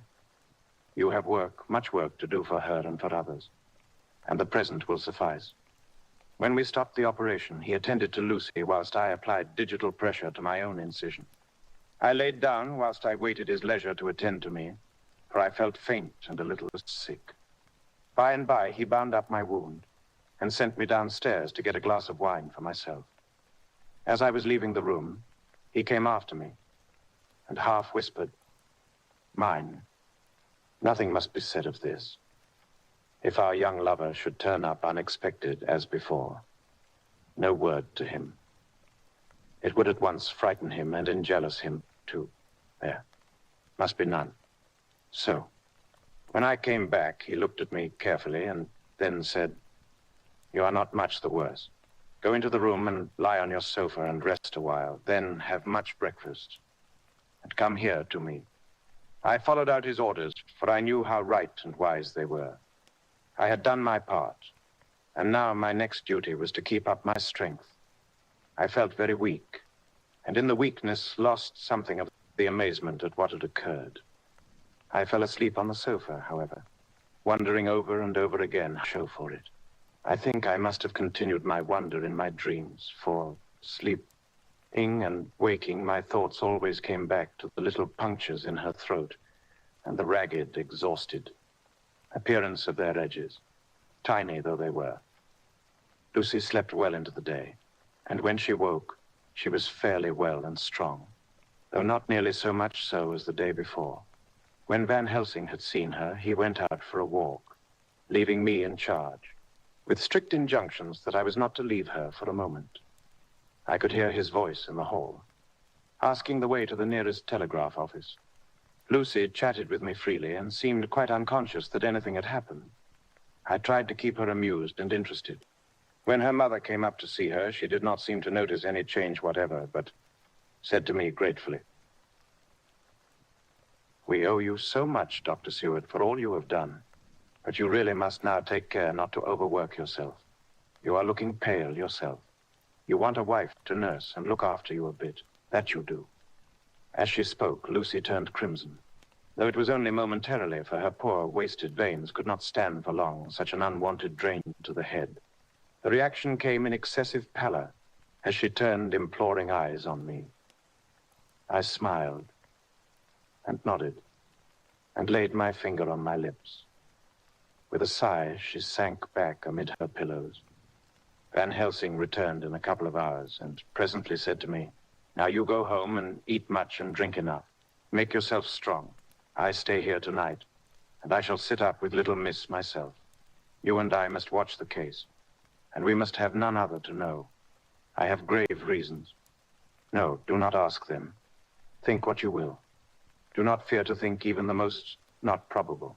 You have work, much work to do for her and for others, and the present will suffice. When we stopped the operation, he attended to Lucy whilst I applied digital pressure to my own incision. I laid down whilst I waited his leisure to attend to me, for I felt faint and a little sick. By and by, he bound up my wound and sent me downstairs to get a glass of wine for myself. As I was leaving the room, he came after me and half whispered, Mine. Nothing must be said of this. If our young lover should turn up unexpected as before, no word to him. It would at once frighten him and enjealous him too. There. Must be none. So, when I came back, he looked at me carefully and then said, You are not much the worse. Go into the room and lie on your sofa and rest a while, then have much breakfast, and come here to me. I followed out his orders, for I knew how right and wise they were. I had done my part, and now my next duty was to keep up my strength. I felt very weak, and in the weakness lost something of the amazement at what had occurred. I fell asleep on the sofa, however, wondering over and over again how to show for it. I think I must have continued my wonder in my dreams, for sleep Ing and waking, my thoughts always came back to the little punctures in her throat and the ragged, exhausted appearance of their edges, tiny though they were. Lucy slept well into the day, and when she woke, she was fairly well and strong, though not nearly so much so as the day before. When Van Helsing had seen her, he went out for a walk, leaving me in charge, with strict injunctions that I was not to leave her for a moment. I could hear his voice in the hall, asking the way to the nearest telegraph office. Lucy chatted with me freely and seemed quite unconscious that anything had happened. I tried to keep her amused and interested. When her mother came up to see her, she did not seem to notice any change whatever, but said to me gratefully, "We owe you so much, Dr. Seward, for all you have done, but you really must now take care not to overwork yourself. You are looking pale yourself. You want a wife to nurse and look after you a bit. That you do." As she spoke, Lucy turned crimson, though it was only momentarily, for her poor, wasted veins could not stand for long such an unwanted drain to the head. The reaction came in excessive pallor as she turned imploring eyes on me. I smiled and nodded and laid my finger on my lips. With a sigh, she sank back amid her pillows. Van Helsing returned in a couple of hours and presently said to me, "Now you go home and eat much and drink enough. Make yourself strong. I stay here tonight, and I shall sit up with little Miss myself. You and I must watch the case, and we must have none other to know. I have grave reasons. No, do not ask them. Think what you will. Do not fear to think even the most not probable.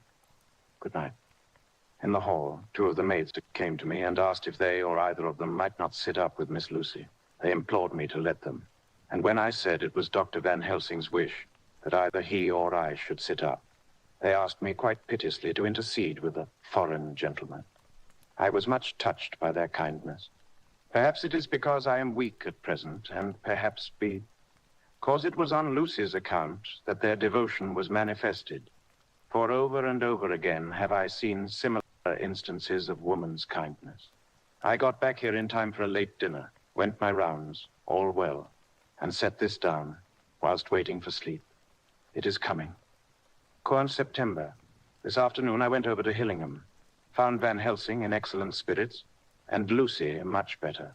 Good night." In the hall, two of the maids came to me and asked if they or either of them might not sit up with Miss Lucy. They implored me to let them, and when I said it was Dr. Van Helsing's wish that either he or I should sit up, they asked me quite piteously to intercede with the foreign gentleman. I was much touched by their kindness. Perhaps it is because I am weak at present, and perhaps because it was on Lucy's account that their devotion was manifested. For over and over again have I seen similar instances of woman's kindness. I got back here in time for a late dinner, went my rounds, all well, and set this down whilst waiting for sleep. It is coming. Corn September. This afternoon I went over to Hillingham, found Van Helsing in excellent spirits, and Lucy much better.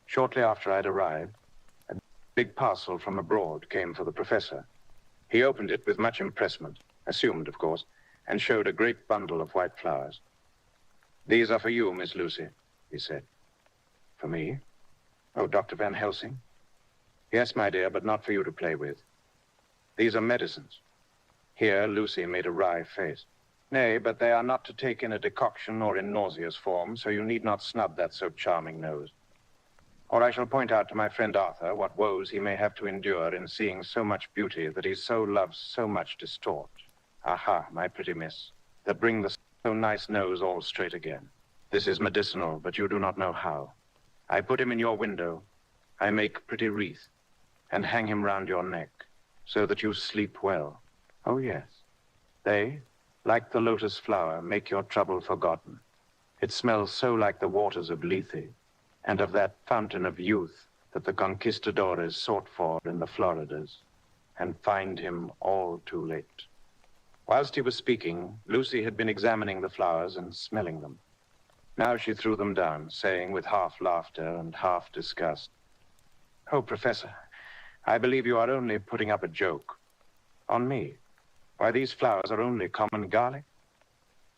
Shortly after I'd arrived, a big parcel from abroad came for the professor. He opened it with much impressment, assumed, of course, and showed a great bundle of white flowers. "These are for you, Miss Lucy," he said. "For me? Oh, Dr. Van Helsing?" "Yes, my dear, but not for you to play with. These are medicines." Here Lucy made a wry face. "Nay, but they are not to take in a decoction or in nauseous form, so you need not snub that so charming nose. Or I shall point out to my friend Arthur what woes he may have to endure in seeing so much beauty that he so loves so much distort. Aha, my pretty miss, that bring the so nice nose all straight again. This is medicinal, but you do not know how. I put him in your window, I make pretty wreath, and hang him round your neck, so that you sleep well. Oh yes, they, like the lotus flower, make your trouble forgotten. It smells so like the waters of Lethe, and of that fountain of youth that the conquistadores sought for in the Floridas, and find him all too late." Whilst he was speaking, Lucy had been examining the flowers and smelling them. Now she threw them down, saying with half laughter and half disgust, "Oh, Professor, I believe you are only putting up a joke. On me. Why, these flowers are only common garlic."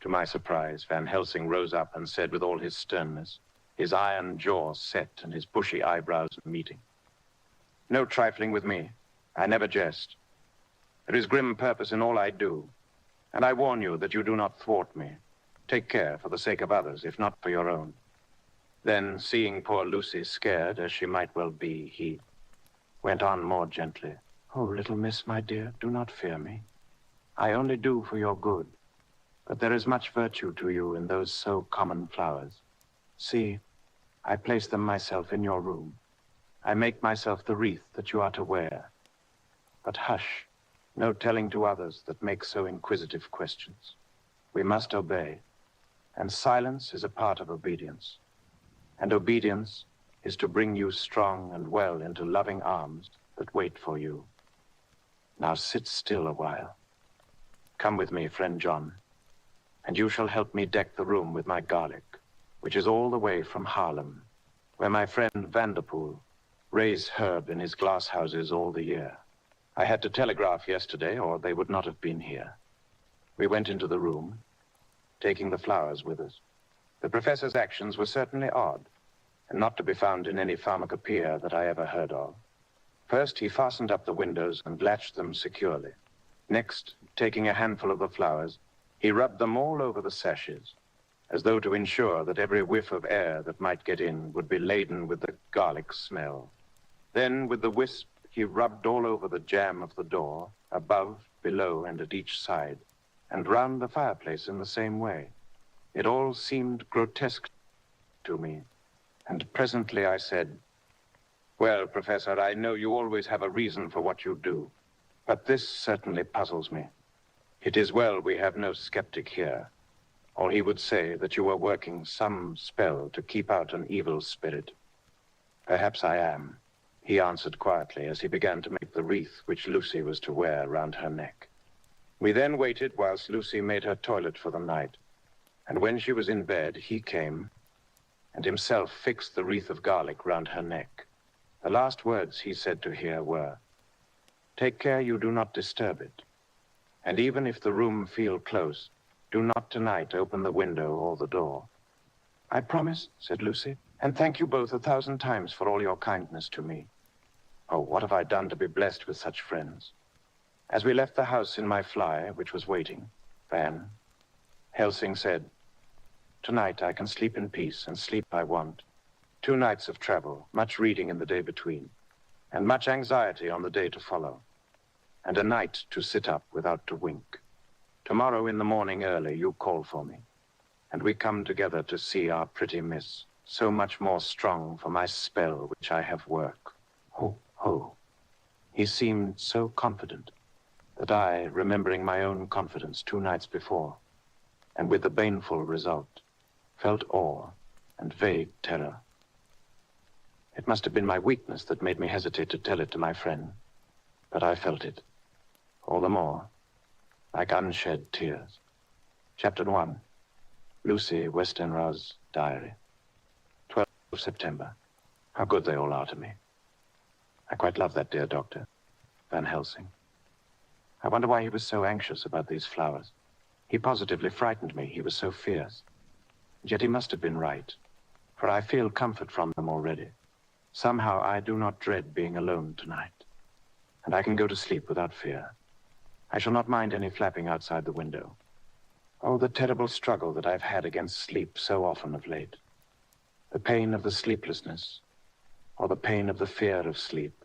To my surprise, Van Helsing rose up and said with all his sternness, his iron jaw set and his bushy eyebrows meeting, "No trifling with me. I never jest. There is grim purpose in all I do, and I warn you that you do not thwart me. Take care for the sake of others, if not for your own." Then, seeing poor Lucy scared, as she might well be, he went on more gently. "Oh, little miss, my dear, do not fear me. I only do for your good. But there is much virtue to you in those so common flowers. See, I place them myself in your room. I make myself the wreath that you are to wear. But hush, no telling to others that make so inquisitive questions. We must obey, and silence is a part of obedience. And obedience is to bring you strong and well into loving arms that wait for you. Now sit still a while. Come with me, friend John, and you shall help me deck the room with my garlic, which is all the way from Haarlem, where my friend Vanderpool raised herb in his glass houses all the year. I had to telegraph yesterday, or they would not have been here. We went into the room, taking the flowers with us. The professor's actions were certainly odd, and not to be found in any pharmacopoeia that I ever heard of. First, he fastened up the windows and latched them securely. Next, taking a handful of the flowers, he rubbed them all over the sashes, as though to ensure that every whiff of air that might get in would be laden with the garlic smell. Then, with the wisp, he rubbed all over the jamb of the door, above, below, and at each side, and round the fireplace in the same way. It all seemed grotesque to me, and presently I said, "Well, Professor, I know you always have a reason for what you do, but this certainly puzzles me. It is well we have no skeptic here, or he would say that you are working some spell to keep out an evil spirit." "Perhaps I am," he answered quietly as he began to make the wreath which Lucy was to wear round her neck. We then waited whilst Lucy made her toilet for the night, and when she was in bed, he came and himself fixed the wreath of garlic round her neck. The last words he said to her were, "Take care you do not disturb it, and even if the room feel close, do not tonight open the window or the door." "I promise," said Lucy, "and thank you both 1,000 times for all your kindness to me." Oh, what have I done to be blessed with such friends? As we left the house in my fly, which was waiting, Van Helsing said, "Tonight I can sleep in peace, and sleep I want. 2 nights of travel, much reading in the day between, and much anxiety on the day to follow, and a night to sit up without to wink. Tomorrow in the morning early you call for me, and we come together to see our pretty miss, so much more strong for my spell which I have work." Ho, ho. He seemed so confident that I, remembering my own confidence 2 nights before, and with the baneful result, felt awe and vague terror. It must have been my weakness that made me hesitate to tell it to my friend, but I felt it, all the more, like unshed tears. Chapter 1. Lucy Westenra's Diary. 12th of September. How good they all are to me. I quite love that dear doctor, Van Helsing. I wonder why he was so anxious about these flowers. He positively frightened me. He was so fierce. And yet he must have been right, for I feel comfort from them already. Somehow I do not dread being alone tonight, and I can go to sleep without fear. I shall not mind any flapping outside the window. Oh, the terrible struggle that I've had against sleep so often of late. The pain of the sleeplessness, or the pain of the fear of sleep,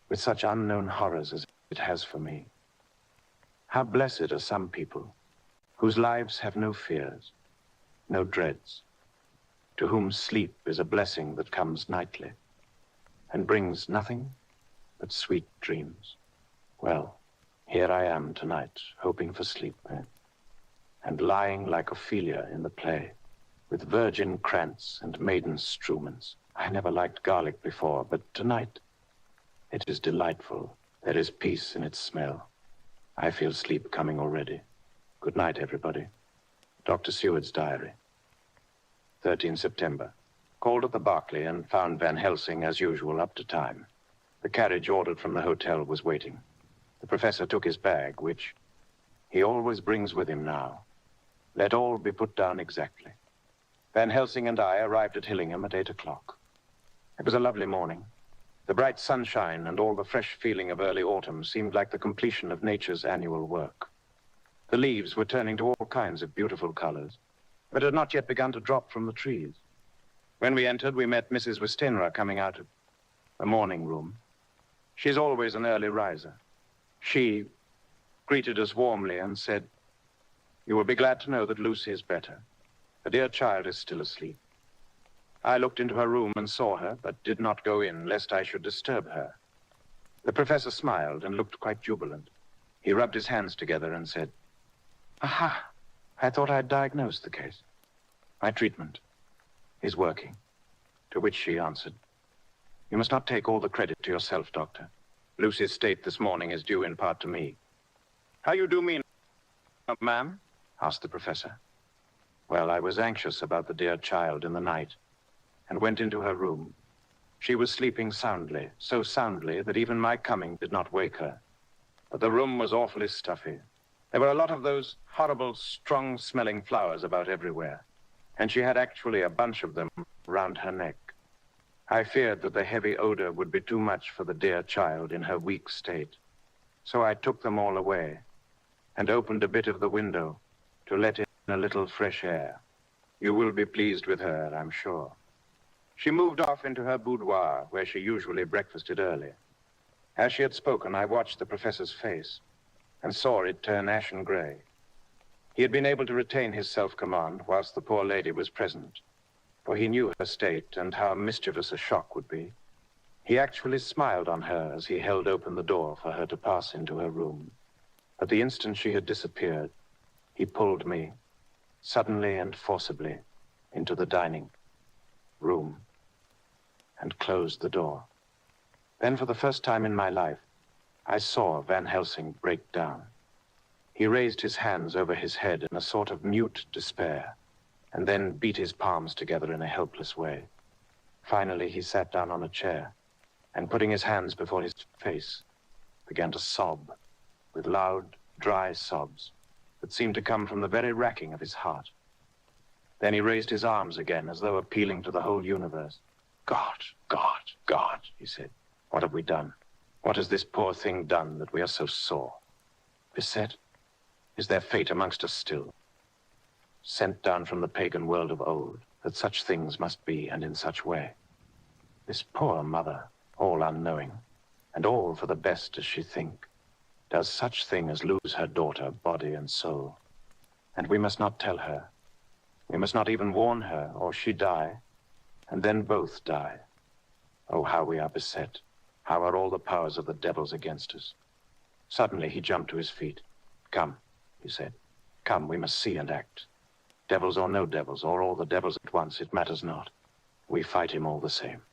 with such unknown horrors as it has for me. How blessed are some people whose lives have no fears, no dreads, to whom sleep is a blessing that comes nightly and brings nothing but sweet dreams. Well, here I am tonight, hoping for sleep, and lying like Ophelia in the play, with virgin krantz and maiden strumens. I never liked garlic before, but tonight it is delightful. There is peace in its smell. I feel sleep coming already. Good night, everybody. Dr. Seward's Diary. 13 September. Called at the Berkeley and found Van Helsing, as usual, up to time. The carriage ordered from the hotel was waiting. The professor took his bag, which he always brings with him now. Let all be put down exactly. Van Helsing and I arrived at Hillingham at 8 o'clock. It was a lovely morning. The bright sunshine and all the fresh feeling of early autumn seemed like the completion of nature's annual work. The leaves were turning to all kinds of beautiful colors, but had not yet begun to drop from the trees. When we entered, we met Mrs. Westenra coming out of the morning room. She's always an early riser. She greeted us warmly and said, "You will be glad to know that Lucy is better. The dear child is still asleep." I looked into her room and saw her, but did not go in, lest I should disturb her. The professor smiled and looked quite jubilant. He rubbed his hands together and said, "Aha, I thought I'd diagnosed the case. My treatment is working." To which she answered, You must not take all the credit to yourself, Doctor. Lucy's state this morning is due in part to me. How you do mean, ma'am? Asked the professor. Well, I was anxious about the dear child in the night and went into her room. She was sleeping soundly, so soundly that even my coming did not wake her. But the room was awfully stuffy. There were a lot of those horrible, strong-smelling flowers about everywhere, and she had actually a bunch of them round her neck. I feared that the heavy odor would be too much for the dear child in her weak state. So I took them all away and opened a bit of the window to let in a little fresh air. You will be pleased with her, I'm sure. She moved off into her boudoir, where she usually breakfasted early. As she had spoken, I watched the professor's face and saw it turn ashen gray. He had been able to retain his self-command whilst the poor lady was present, for he knew her state and how mischievous a shock would be. He actually smiled on her as he held open the door for her to pass into her room. But the instant she had disappeared, he pulled me, suddenly and forcibly, into the dining room and closed the door. Then, for the first time in my life, I saw Van Helsing break down. He raised his hands over his head in a sort of mute despair, and then beat his palms together in a helpless way. Finally, he sat down on a chair, and putting his hands before his face, began to sob, with loud, dry sobs that seemed to come from the very racking of his heart. Then he raised his arms again, as though appealing to the whole universe. God, God, God, he said, what have we done? What has this poor thing done that we are so sore? Beset? Is there fate amongst us still? Sent down from the pagan world of old, that such things must be, and in such way. This poor mother, all unknowing, and all for the best as she think, does such thing as lose her daughter, body and soul. And we must not tell her. We must not even warn her, or she die, and then both die. Oh, how we are beset. How are all the powers of the devils against us? Suddenly he jumped to his feet. Come, he said. Come, we must see and act. Devils or no devils, or all the devils at once, it matters not. We fight him all the same.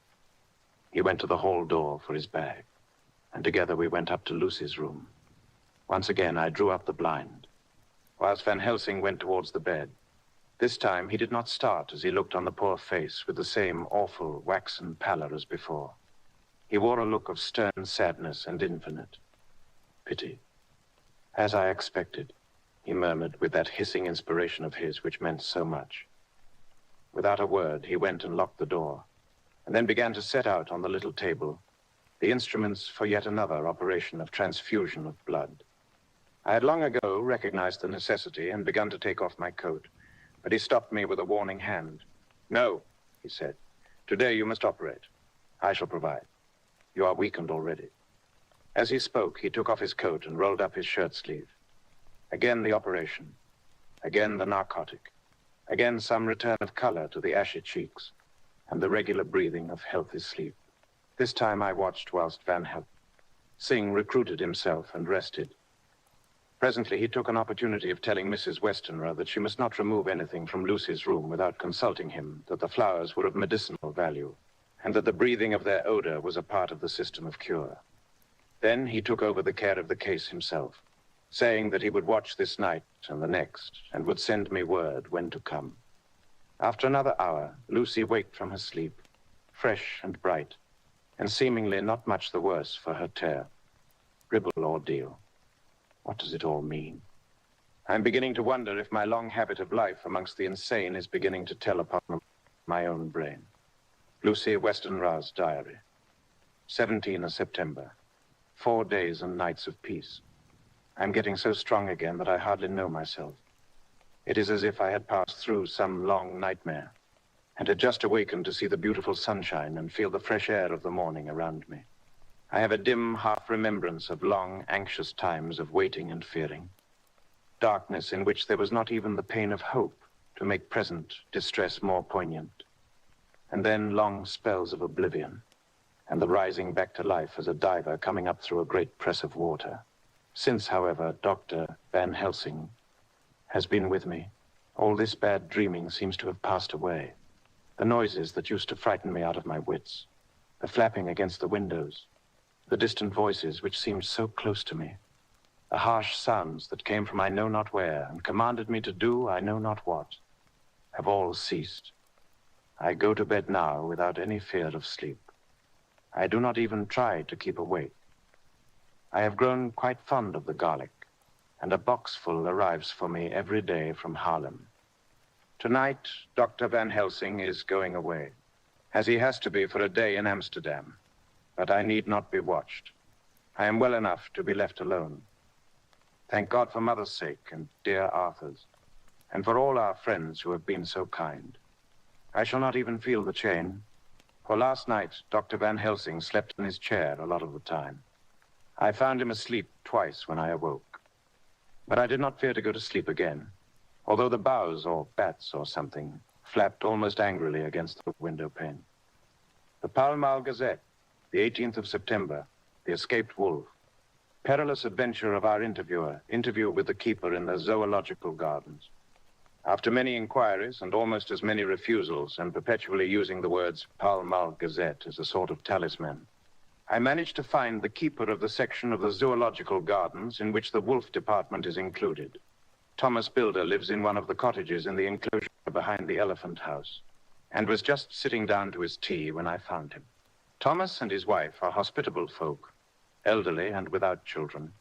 He went to the hall door for his bag, and together we went up to Lucy's room. Once again, I drew up the blind, whilst Van Helsing went towards the bed. This time, he did not start as he looked on the poor face with the same awful waxen pallor as before. He wore a look of stern sadness and infinite pity. As I expected, he murmured with that hissing inspiration of his which meant so much. Without a word, he went and locked the door, and then began to set out on the little table the instruments for yet another operation of transfusion of blood. I had long ago recognized the necessity and begun to take off my coat, but he stopped me with a warning hand. No, he said. Today you must operate. I shall provide. You are weakened already. As he spoke, he took off his coat and rolled up his shirt sleeve. Again the operation. Again the narcotic. Again some return of color to the ashy cheeks and the regular breathing of healthy sleep. This time I watched whilst Van Helsing recruited himself and rested. Presently, he took an opportunity of telling Mrs. Westenra that she must not remove anything from Lucy's room without consulting him, that the flowers were of medicinal value, and that the breathing of their odor was a part of the system of cure. Then he took over the care of the case himself, saying that he would watch this night and the next, and would send me word when to come. After another hour, Lucy waked from her sleep, fresh and bright, and seemingly not much the worse for her terrible ordeal. What does it all mean? I'm beginning to wonder if my long habit of life amongst the insane is beginning to tell upon my own brain. Lucy Westenra's diary. 17 of September. 4 days and nights of peace. I'm getting so strong again that I hardly know myself. It is as if I had passed through some long nightmare and had just awakened to see the beautiful sunshine and feel the fresh air of the morning around me. I have a dim half-remembrance of long, anxious times of waiting and fearing. Darkness in which there was not even the pain of hope to make present distress more poignant. And then long spells of oblivion, and the rising back to life as a diver coming up through a great press of water. Since, however, Dr. Van Helsing has been with me, all this bad dreaming seems to have passed away. The noises that used to frighten me out of my wits, the flapping against the windows, the distant voices which seemed so close to me, the harsh sounds that came from I know not where and commanded me to do I know not what, have all ceased. I go to bed now without any fear of sleep. I do not even try to keep awake. I have grown quite fond of the garlic, and a boxful arrives for me every day from Haarlem. Tonight, Dr. Van Helsing is going away, as he has to be for a day in Amsterdam, but I need not be watched. I am well enough to be left alone. Thank God for Mother's sake and dear Arthur's, and for all our friends who have been so kind. I shall not even feel the chain, for last night, Dr. Van Helsing slept in his chair a lot of the time. I found him asleep twice when I awoke. But I did not fear to go to sleep again, although the boughs or bats or something flapped almost angrily against the window pane. The Pall Mall Gazette, the 18th of September, The Escaped Wolf. Perilous adventure of our interview with the keeper in the zoological gardens. After many inquiries and almost as many refusals, and perpetually using the words Pall Mall Gazette as a sort of talisman, I managed to find the keeper of the section of the zoological gardens in which the wolf department is included. Thomas Bilder lives in one of the cottages in the enclosure behind the elephant house, and was just sitting down to his tea when I found him. Thomas and his wife are hospitable folk, elderly and without children,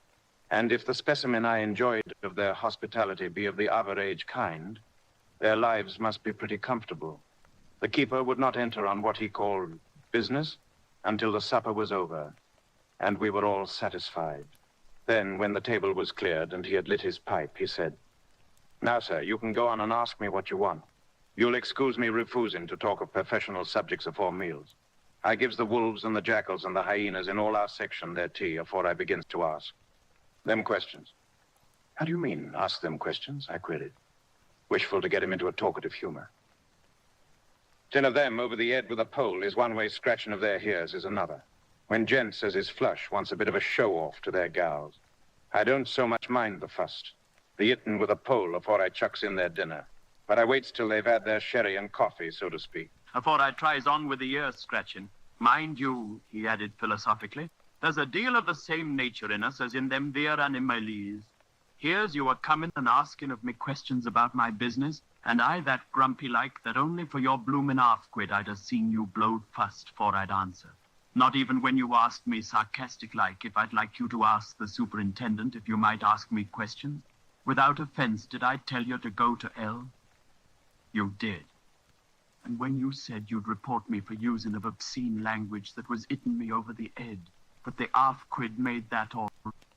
and if the specimen I enjoyed of their hospitality be of the average kind, their lives must be pretty comfortable. The keeper would not enter on what he called business until the supper was over, and we were all satisfied. Then, when the table was cleared and he had lit his pipe, he said, "Now, sir, you can go on and ask me what you want. You'll excuse me refusing to talk of professional subjects afore meals. I gives the wolves and the jackals and the hyenas in all our section their tea afore I begins to ask them questions." "How do you mean, ask them questions?" I queried, wishful to get him into a talkative humor. "Ten of them over the head with a pole is one way, scratching of their ears is another. When gents as is flush wants a bit of a show-off to their gals, I don't so much mind the fuss, the hittin' with a pole afore I chucks in their dinner. But I waits till they've had their sherry and coffee, so to speak. Afore I tries on with the ear scratching. Mind you," he added philosophically, "there's a deal of the same nature in us as in them there animales. Here's you are coming and asking of me questions about my business, and I that grumpy like that only for your bloomin' half-quid I'd have seen you blowed fust 'fore I'd answer. Not even when you asked me sarcastic-like if I'd like you to ask the superintendent if you might ask me questions. Without offense, did I tell you to go to L? You did. And when you said you'd report me for using of obscene language that was hitting me over the head, but the half-quid made that all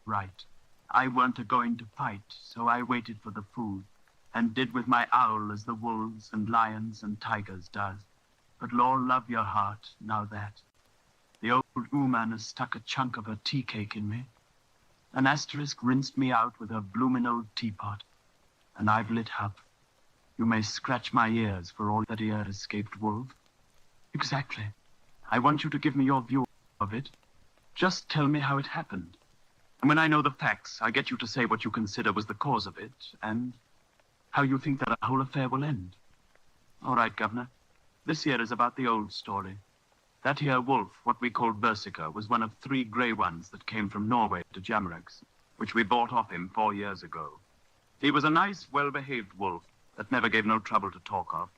right. I weren't a-going to fight, so I waited for the food, and did with my owl as the wolves and lions and tigers does. But Lord love your heart, now that. The old ooman has stuck a chunk of her tea cake in me. An asterisk rinsed me out with her bloomin' old teapot, and I've lit up. You may scratch my ears for all that ear escaped wolf. Exactly. I want you to give me your view of it. Just tell me how it happened. And when I know the facts, I get you to say what you consider was the cause of it, and how you think that the whole affair will end. All right, Governor. This here is about the old story. That here wolf, what we called Berserker, was one of 3 grey ones that came from Norway to Jamrex, which we bought off him 4 years ago. He was a nice, well-behaved wolf that never gave no trouble to talk of.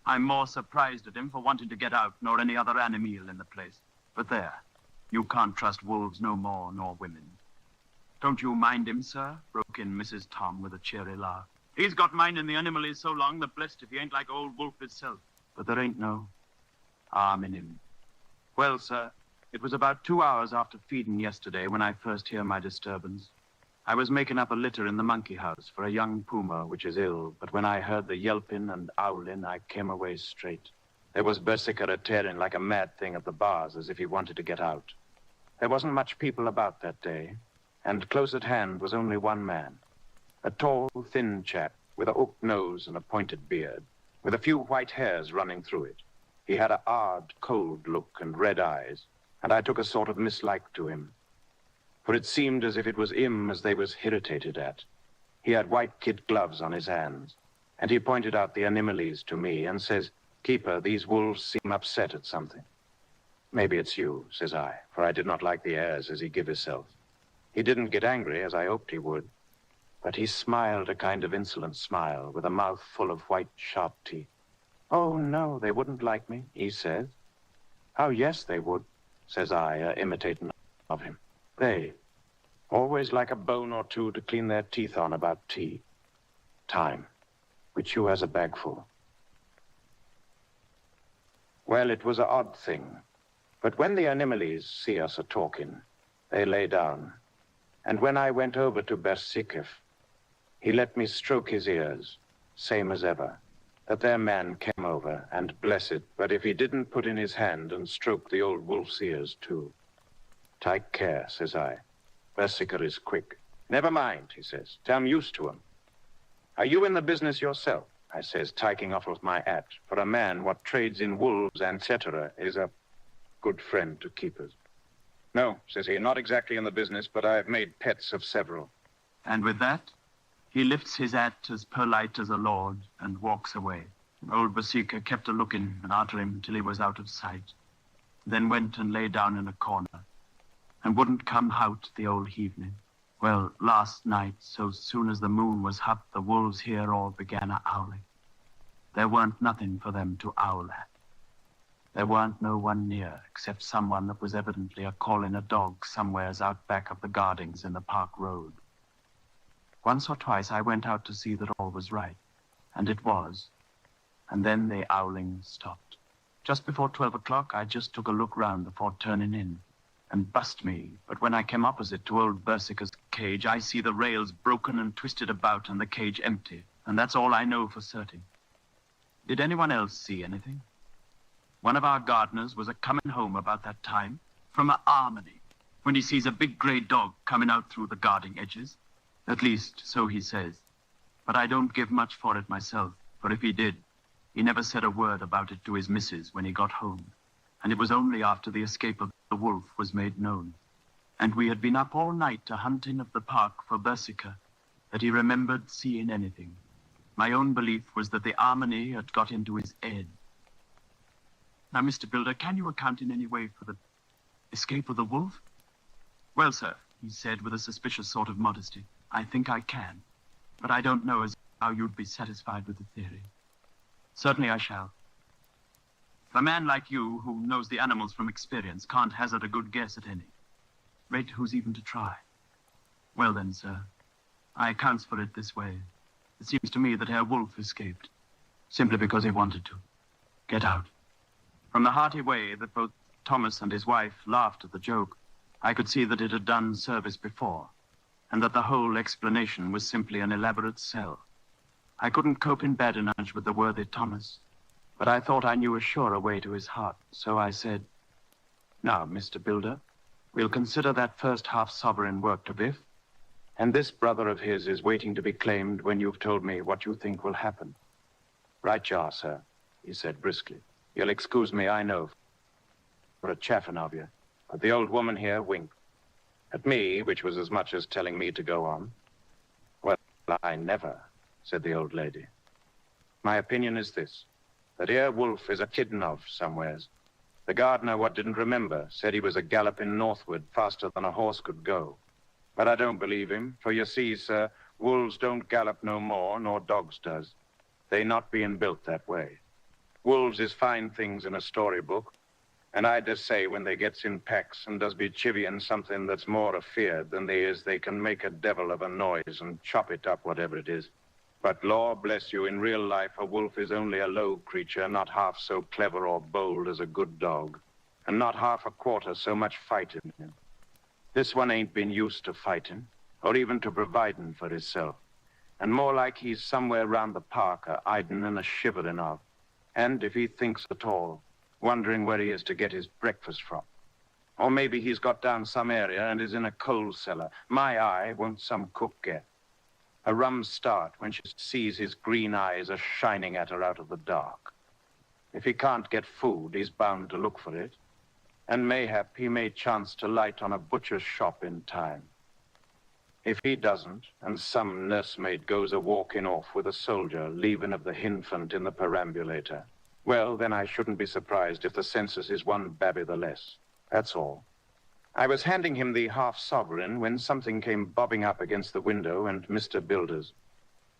I'm more surprised at him for wanting to get out nor any other animal in the place. But there, you can't trust wolves no more nor women. Don't you mind him, sir? Broke in Mrs. Tom with a cheery laugh. He's got minding the animals so long that blessed if he ain't like old wolf itself. But there ain't no harm in him. Well, sir, it was about 2 hours after feeding yesterday when I first hear my disturbance. I was making up a litter in the monkey house for a young puma which is ill, but when I heard the yelping and owling, I came away straight. There was Berserker a-tearing like a mad thing at the bars as if he wanted to get out. There wasn't much people about that day, and close at hand was only one man. A tall, thin chap with a hooked nose and a pointed beard, with a few white hairs running through it. He had a hard, cold look and red eyes, and I took a sort of mislike to him. For it seemed as if it was him as they was irritated at. He had white kid gloves on his hands, and he pointed out the animales to me and says, "Keeper, these wolves seem upset at something." Maybe it's you, says I, for I did not like the airs as he give himself. He didn't get angry, as I hoped he would, but he smiled a kind of insolent smile, with a mouth full of white, sharp teeth. Oh, no, they wouldn't like me, he says. Oh, yes, they would, says I, imitating of him. They always like a bone or two to clean their teeth on about tea. Time, which you has a bag full. Well, it was an odd thing, but when the animals see us a-talking, they lay down. And when I went over to Bersikif, he let me stroke his ears, same as ever. That there man came over, and bless it, but if he didn't put in his hand and stroke the old wolf's ears, too. Take care, says I. Berserker is quick. Never mind, he says. I'm used to him. Are you in the business yourself? I says, taking off with my hat. For a man what trades in wolves, etc., is a good friend to keepers. No, says he, not exactly in the business, but I have made pets of several. And with that, he lifts his hat as polite as a lord and walks away. Old Berserker kept a-looking after him till he was out of sight, then went and lay down in a corner, and wouldn't come out the old evening. Well, last night, so soon as the moon was up, the wolves here all began a-owling. There weren't nothing for them to owl at. There weren't no one near, except someone that was evidently a-calling a dog somewheres out back of the gardings in the park road. Once or twice I went out to see that all was right, and it was. And then the owling stopped. Just before 12 o'clock, I just took a look round before turning in, and bust me. But when I came opposite to old Berserker's cage, I see the rails broken and twisted about and the cage empty, and that's all I know for certain. Did anyone else see anything? One of our gardeners was a-coming home about that time from a harmony when he sees a big grey dog coming out through the garden edges. At least, so he says. But I don't give much for it myself, for if he did, he never said a word about it to his missus when he got home. And it was only after the escape of the wolf was made known, and we had been up all night a-hunting of the park for Berserker, that he remembered seeing anything. My own belief was that the harmony had got into his head. Now, Mr. Builder, can you account in any way for the escape of the wolf? Well, sir, he said with a suspicious sort of modesty, I think I can, but I don't know as how you'd be satisfied with the theory. Certainly I shall. A man like you, who knows the animals from experience, can't hazard a good guess at any. Rate who's even to try. Well then, sir, I accounts for it this way. It seems to me that Herr Wolf escaped, simply because he wanted to. Get out. From the hearty way that both Thomas and his wife laughed at the joke, I could see that it had done service before, and that the whole explanation was simply an elaborate sell. I couldn't cope in badinage with the worthy Thomas, but I thought I knew a surer way to his heart, so I said, now, Mr. Builder, we'll consider that first half-sovereign worked a biff, and this brother of his is waiting to be claimed when you've told me what you think will happen. Right you are, sir, he said briskly. You'll excuse me, I know, for a chaffing of you, but the old woman here winked at me, which was as much as telling me to go on. Well, I never, said the old lady. My opinion is this, that here Wolf is a kidden of somewheres. The gardener what didn't remember said he was a galloping northward faster than a horse could go. But I don't believe him, for you see, sir, wolves don't gallop no more nor dogs does. They not being built that way. Wolves is fine things in a storybook, and I just say when they gets in packs and does be chivying something that's more afeared than they is, they can make a devil of a noise and chop it up, whatever it is. But law bless you, in real life, a wolf is only a low creature, not half so clever or bold as a good dog, and not half a quarter so much fighting in him. This one ain't been used to fighting, or even to providing for himself, and more like he's somewhere round the park a-iding and a-shivering of, and if he thinks at all, wondering where he is to get his breakfast from. Or maybe he's got down some area and is in a coal cellar. My eye won't some cook get. A rum start when she sees his green eyes a-shining at her out of the dark. If he can't get food, he's bound to look for it. And mayhap he may chance to light on a butcher's shop in time. If he doesn't, and some nursemaid goes a-walking off with a soldier, leaving of the hinfant in the perambulator, Well, then I shouldn't be surprised if the census is one babby the less. That's all. I was handing him the half-sovereign when something came bobbing up against the window, and Mr. Builder's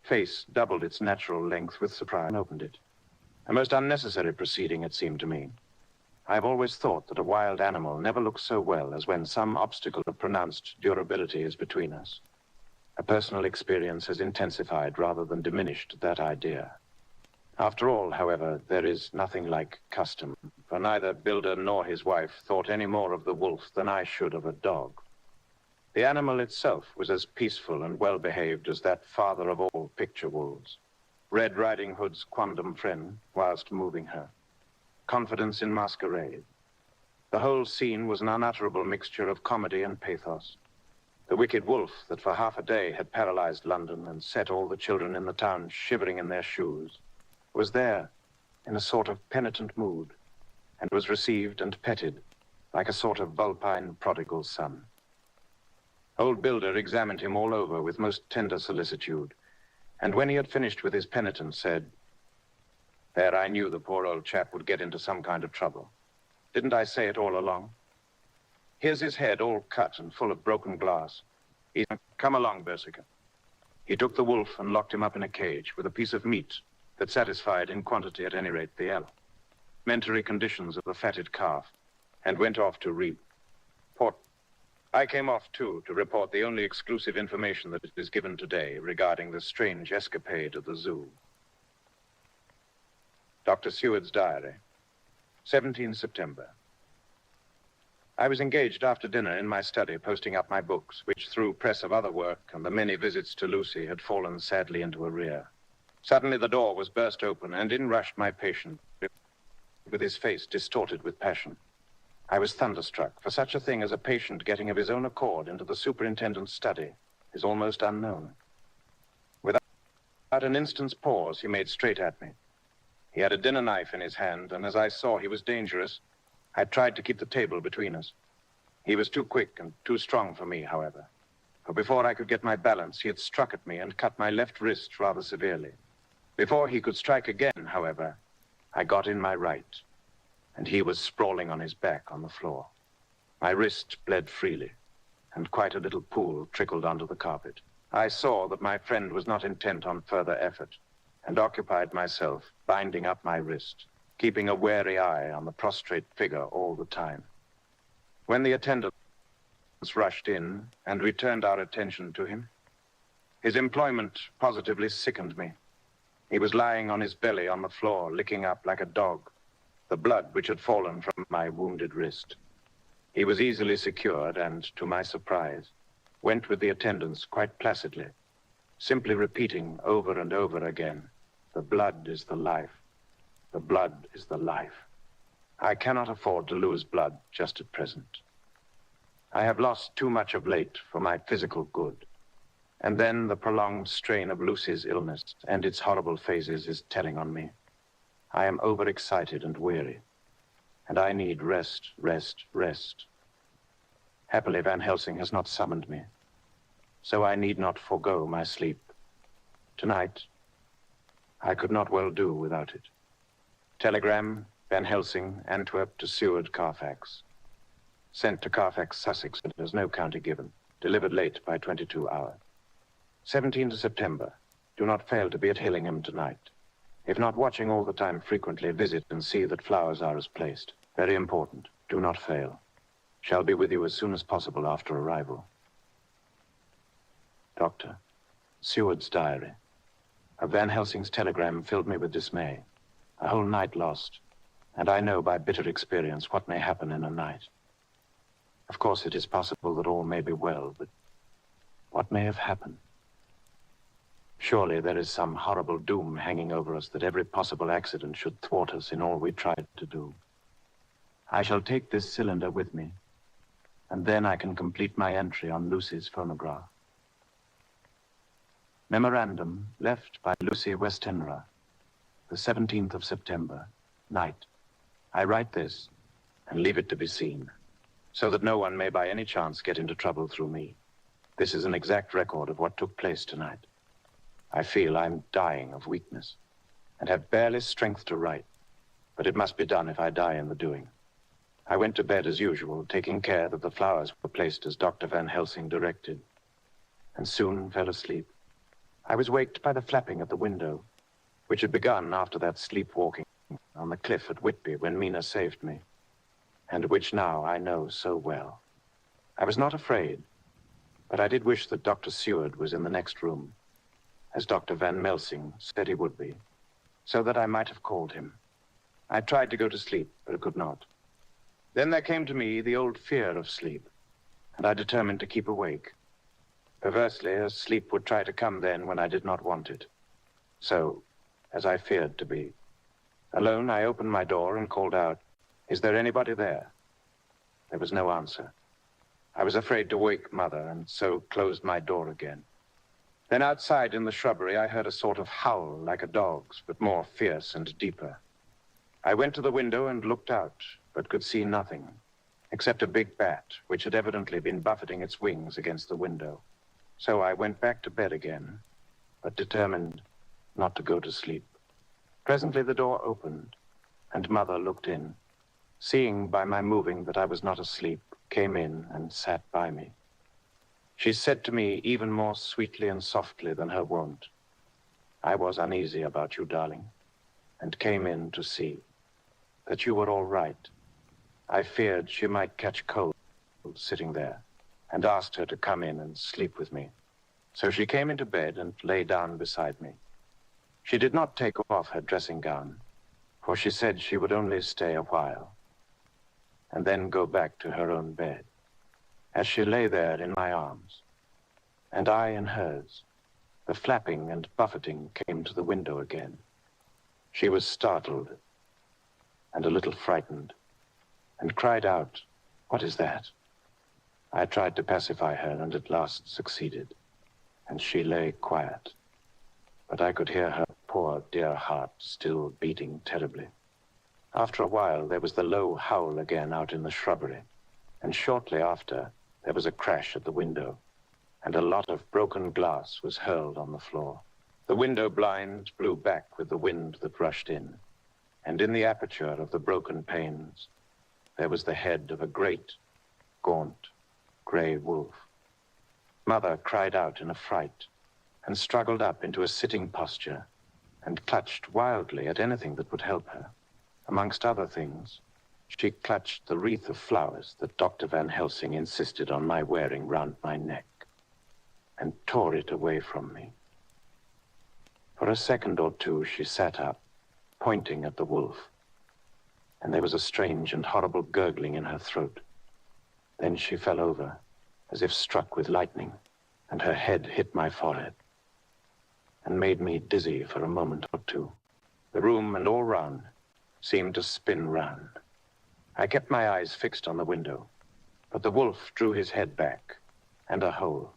face doubled its natural length with surprise and opened it. A most unnecessary proceeding, it seemed to me. I've always thought that a wild animal never looks so well as when some obstacle of pronounced durability is between us. A personal experience has intensified rather than diminished that idea. After all, however, there is nothing like custom, for neither Builder nor his wife thought any more of the wolf than I should of a dog. The animal itself was as peaceful and well-behaved as that father of all picture wolves, Red Riding Hood's quondam friend, whilst moving her. Confidence in masquerade. The whole scene was an unutterable mixture of comedy and pathos. The wicked wolf that for half a day had paralyzed London and set all the children in the town shivering in their shoes was there in a sort of penitent mood and was received and petted like a sort of vulpine prodigal son. Old Builder examined him all over with most tender solicitude, and when he had finished with his penitence said, "There, I knew the poor old chap would get into some kind of trouble. Didn't I say it all along? Here's his head all cut and full of broken glass. Come along, Berserker." He took the wolf and locked him up in a cage with a piece of meat that satisfied, in quantity at any rate, the elementary conditions of the fatted calf, and went off to report. I came off, too, to report the only exclusive information that is given today regarding the strange escapade of the zoo. Dr. Seward's diary, 17 September. I was engaged after dinner in my study posting up my books, which through press of other work and the many visits to Lucy had fallen sadly into arrear. Suddenly the door was burst open, and in rushed my patient, with his face distorted with passion. I was thunderstruck, for such a thing as a patient getting of his own accord into the superintendent's study is almost unknown. Without an instant's pause, he made straight at me. He had a dinner knife in his hand, and as I saw he was dangerous, I tried to keep the table between us. He was too quick and too strong for me, however, for before I could get my balance, he had struck at me and cut my left wrist rather severely. Before he could strike again, however, I got in my right, and he was sprawling on his back on the floor. My wrist bled freely, and quite a little pool trickled onto the carpet. I saw that my friend was not intent on further effort, and occupied myself binding up my wrist, keeping a wary eye on the prostrate figure all the time. When the attendants rushed in and we turned our attention to him, his employment positively sickened me. He was lying on his belly on the floor, licking up like a dog the blood which had fallen from my wounded wrist. He was easily secured and, to my surprise, went with the attendants quite placidly, simply repeating over and over again, "The blood is the life. The blood is the life." I cannot afford to lose blood just at present. I have lost too much of late for my physical good. And then the prolonged strain of Lucy's illness and its horrible phases is telling on me. I am overexcited and weary, and I need rest, rest, rest. Happily, Van Helsing has not summoned me, so I need not forego my sleep. Tonight, I could not well do without it. Telegram, Van Helsing, Antwerp to Seward, Carfax. Sent to Carfax, Sussex, but there's no county given. Delivered late by 22 hours. 17th September. Do not fail to be at Hillingham tonight. If not watching all the time, frequently visit and see that flowers are as placed. Very important. Do not fail. Shall be with you as soon as possible after arrival. Doctor, Seward's diary. Of Van Helsing's telegram filled me with dismay. A whole night lost, and I know by bitter experience what may happen in a night. Of course, it is possible that all may be well, but what may have happened? Surely there is some horrible doom hanging over us that every possible accident should thwart us in all we tried to do. I shall take this cylinder with me, and then I can complete my entry on Lucy's phonograph. Memorandum left by Lucy Westenra, the 17th of September, night. I write this and leave it to be seen, so that no one may by any chance get into trouble through me. This is an exact record of what took place tonight. I feel I'm dying of weakness and have barely strength to write. but it must be done if I die in the doing. I went to bed as usual, taking care that the flowers were placed as Dr. Van Helsing directed, and soon fell asleep. I was waked by the flapping at the window, which had begun after that sleepwalking on the cliff at Whitby when Mina saved me, and which now I know so well. I was not afraid, but I did wish that Dr. Seward was in the next room, as Dr. Van Helsing said he would be, so that I might have called him. I tried to go to sleep, but I could not. Then there came to me the old fear of sleep, and I determined to keep awake. Perversely, as sleep would try to come then when I did not want it. So, as I feared to be, alone I opened my door and called out, "Is there anybody there?" There was no answer. I was afraid to wake Mother, and so closed my door again. Then outside in the shrubbery I heard a sort of howl like a dog's, but more fierce and deeper. I went to the window and looked out, but could see nothing, except a big bat, which had evidently been buffeting its wings against the window. So I went back to bed again, but determined not to go to sleep. Presently the door opened, and Mother looked in. Seeing by my moving that I was not asleep, came in and sat by me. She said to me even more sweetly and softly than her wont, "I was uneasy about you, darling, and came in to see that you were all right. I feared she might catch cold sitting there, and asked her to come in and sleep with me. So she came into bed and lay down beside me. She did not take off her dressing gown, for she said she would only stay a while, and then go back to her own bed. As she lay there in my arms, and I in hers, the flapping and buffeting came to the window again. She was startled and a little frightened, and cried out, 'What is that?' I tried to pacify her, and at last succeeded, and she lay quiet. But I could hear her poor dear heart still beating terribly. After a while, there was the low howl again out in the shrubbery, and shortly after, there was a crash at the window, and a lot of broken glass was hurled on the floor. The window blind blew back with the wind that rushed in, and in the aperture of the broken panes, there was the head of a great, gaunt, gray wolf. Mother cried out in a fright, and struggled up into a sitting posture, and clutched wildly at anything that would help her. Amongst other things, she clutched the wreath of flowers that Dr. Van Helsing insisted on my wearing round my neck, and tore it away from me. For a second or two she sat up, pointing at the wolf, and there was a strange and horrible gurgling in her throat. Then she fell over, as if struck with lightning, and her head hit my forehead, and made me dizzy for a moment or two. The room and all round seemed to spin round. I kept my eyes fixed on the window, but the wolf drew his head back, and a whole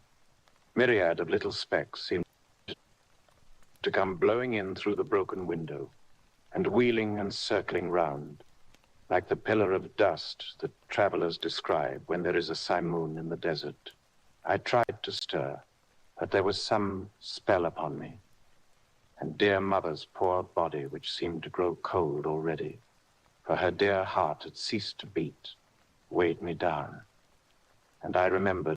myriad of little specks seemed to come blowing in through the broken window, and wheeling and circling round, like the pillar of dust that travelers describe when there is a simoon in the desert. I tried to stir, but there was some spell upon me, and dear Mother's poor body, which seemed to grow cold already, for her dear heart had ceased to beat, weighed me down, and I remembered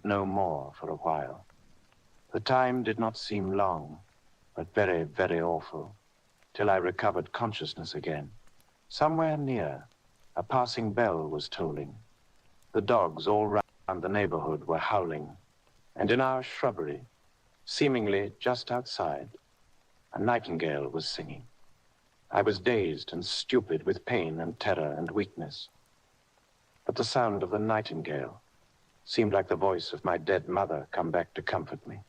no more for a while. The time did not seem long, but very, very awful, till I recovered consciousness again. Somewhere near, a passing bell was tolling. The dogs all round the neighborhood were howling, and in our shrubbery, seemingly just outside, a nightingale was singing. I was dazed and stupid with pain and terror and weakness, but the sound of the nightingale seemed like the voice of my dead mother come back to comfort me.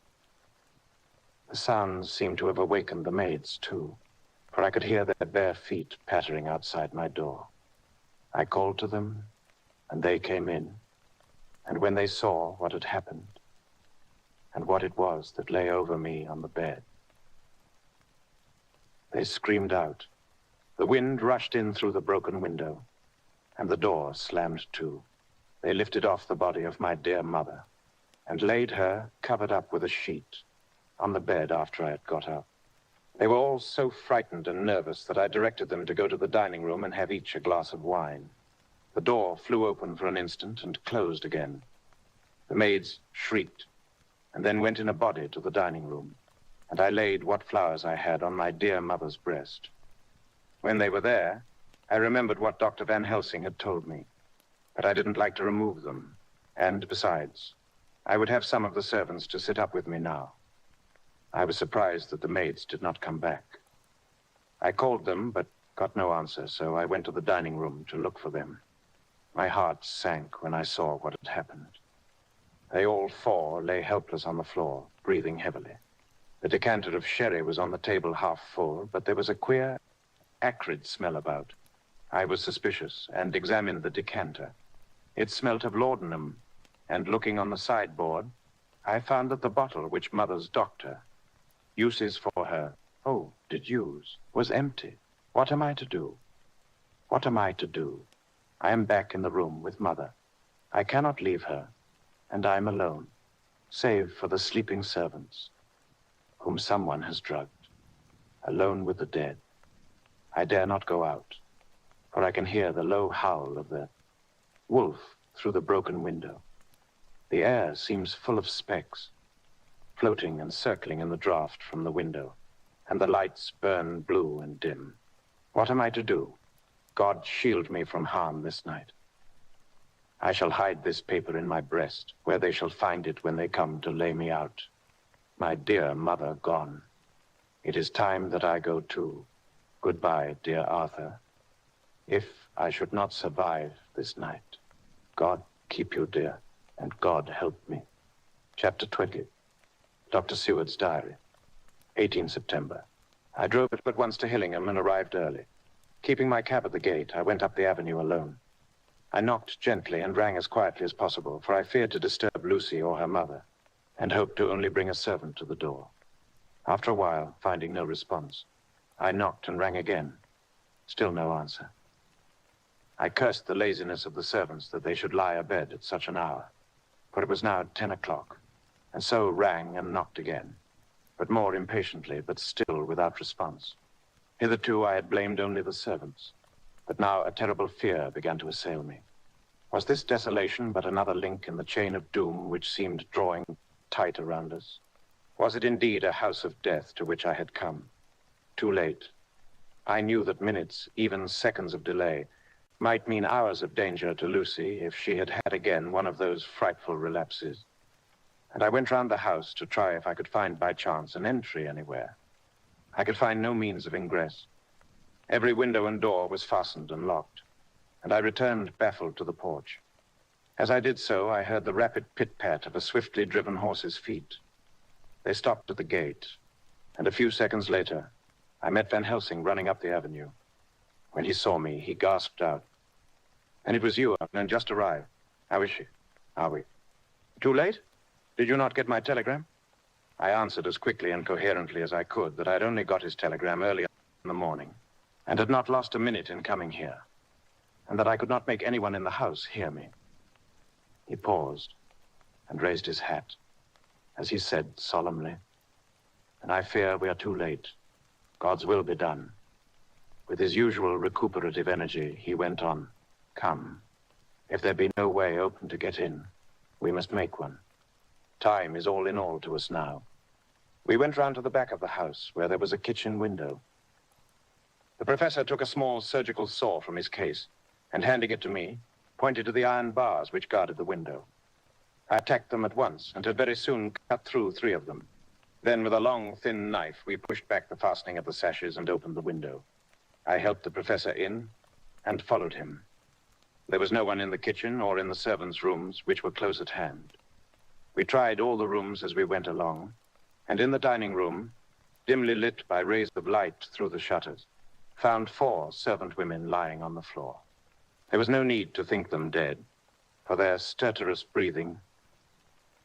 The sounds seemed to have awakened the maids, too, for I could hear their bare feet pattering outside my door. I called to them, and they came in, and when they saw what had happened, and what it was that lay over me on the bed, they screamed out. The wind rushed in through the broken window, and the door slammed to. They lifted off the body of my dear mother, and laid her, covered up with a sheet, on the bed after I had got up. They were all so frightened and nervous that I directed them to go to the dining room and have each a glass of wine. The door flew open for an instant and closed again. The maids shrieked and then went in a body to the dining room, and I laid what flowers I had on my dear mother's breast. When they were there, I remembered what Dr. Van Helsing had told me, but I didn't like to remove them, and besides, I would have some of the servants to sit up with me now. I was surprised that the maids did not come back. I called them, but got no answer, so I went to the dining room to look for them. My heart sank when I saw what had happened. They all four lay helpless on the floor, breathing heavily. The decanter of sherry was on the table half full, but there was a queer, acrid smell about. I was suspicious and examined the decanter. It smelt of laudanum, and looking on the sideboard, I found that the bottle which Mother's doctor uses for her, did use, was empty. What am I to do? What am I to do? I am back in the room with Mother. I cannot leave her, and I am alone, save for the sleeping servants, whom someone has drugged, alone with the dead. I dare not go out, for I can hear the low howl of the wolf through the broken window. The air seems full of specks, floating and circling in the draught from the window, and the lights burn blue and dim. What am I to do? God shield me from harm this night. I shall hide this paper in my breast, where they shall find it when they come to lay me out. My dear mother gone. It is time that I go too. Goodbye, dear Arthur. If I should not survive this night, God keep you, dear, and God help me. Chapter 20. Dr. Seward's Diary. 18 September. I drove it but once to Hillingham and arrived early. Keeping my cab at the gate, I went up the avenue alone. I knocked gently and rang as quietly as possible, for I feared to disturb Lucy or her mother, and hoped to only bring a servant to the door. After a while, finding no response, I knocked and rang again. Still no answer. I cursed the laziness of the servants that they should lie abed at such an hour, for it was now 10 o'clock, and so rang and knocked again, but more impatiently, but still without response. Hitherto I had blamed only the servants, but now a terrible fear began to assail me. Was this desolation but another link in the chain of doom which seemed drawing tight around us? Was it indeed a house of death to which I had come? Too late. I knew that minutes, even seconds of delay, might mean hours of danger to Lucy if she had had again one of those frightful relapses. And I went round the house to try if I could find by chance an entry anywhere. I could find no means of ingress. Every window and door was fastened and locked, and I returned baffled to the porch. As I did so, I heard the rapid pit-pat of a swiftly driven horse's feet. They stopped at the gate, and a few seconds later, I met Van Helsing running up the avenue. When he saw me, he gasped out, "And it was you, and just arrived. How is she? Are we? Too late? Did you not get my telegram?" I answered as quickly and coherently as I could that I had only got his telegram early in the morning, and had not lost a minute in coming here, and that I could not make anyone in the house hear me. He paused and raised his hat, as he said solemnly, "And I fear we are too late. God's will be done." With his usual recuperative energy, he went on, "Come. If there be no way open to get in, we must make one. Time is all in all to us now." We went round to the back of the house, where there was a kitchen window. The professor took a small surgical saw from his case, and handing it to me, pointed to the iron bars which guarded the window. I attacked them at once, and had very soon cut through 3 of them. Then, with a long, thin knife, we pushed back the fastening of the sashes and opened the window. I helped the professor in, and followed him. There was no one in the kitchen or in the servants' rooms, which were close at hand. We tried all the rooms as we went along, and in the dining room, dimly lit by rays of light through the shutters, found 4 servant women lying on the floor. There was no need to think them dead, for their stertorous breathing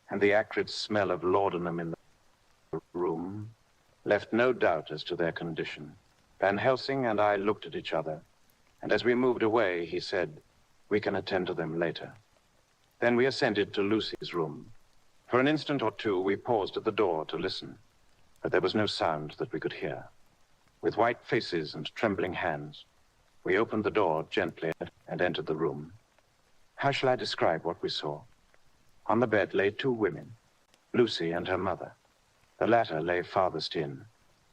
and the acrid smell of laudanum in the room left no doubt as to their condition. Van Helsing and I looked at each other, and as we moved away, he said, "We can attend to them later." Then we ascended to Lucy's room. For an instant or two, we paused at the door to listen, but there was no sound that we could hear. With white faces and trembling hands, we opened the door gently and entered the room. How shall I describe what we saw? On the bed lay two women, Lucy and her mother. The latter lay farthest in,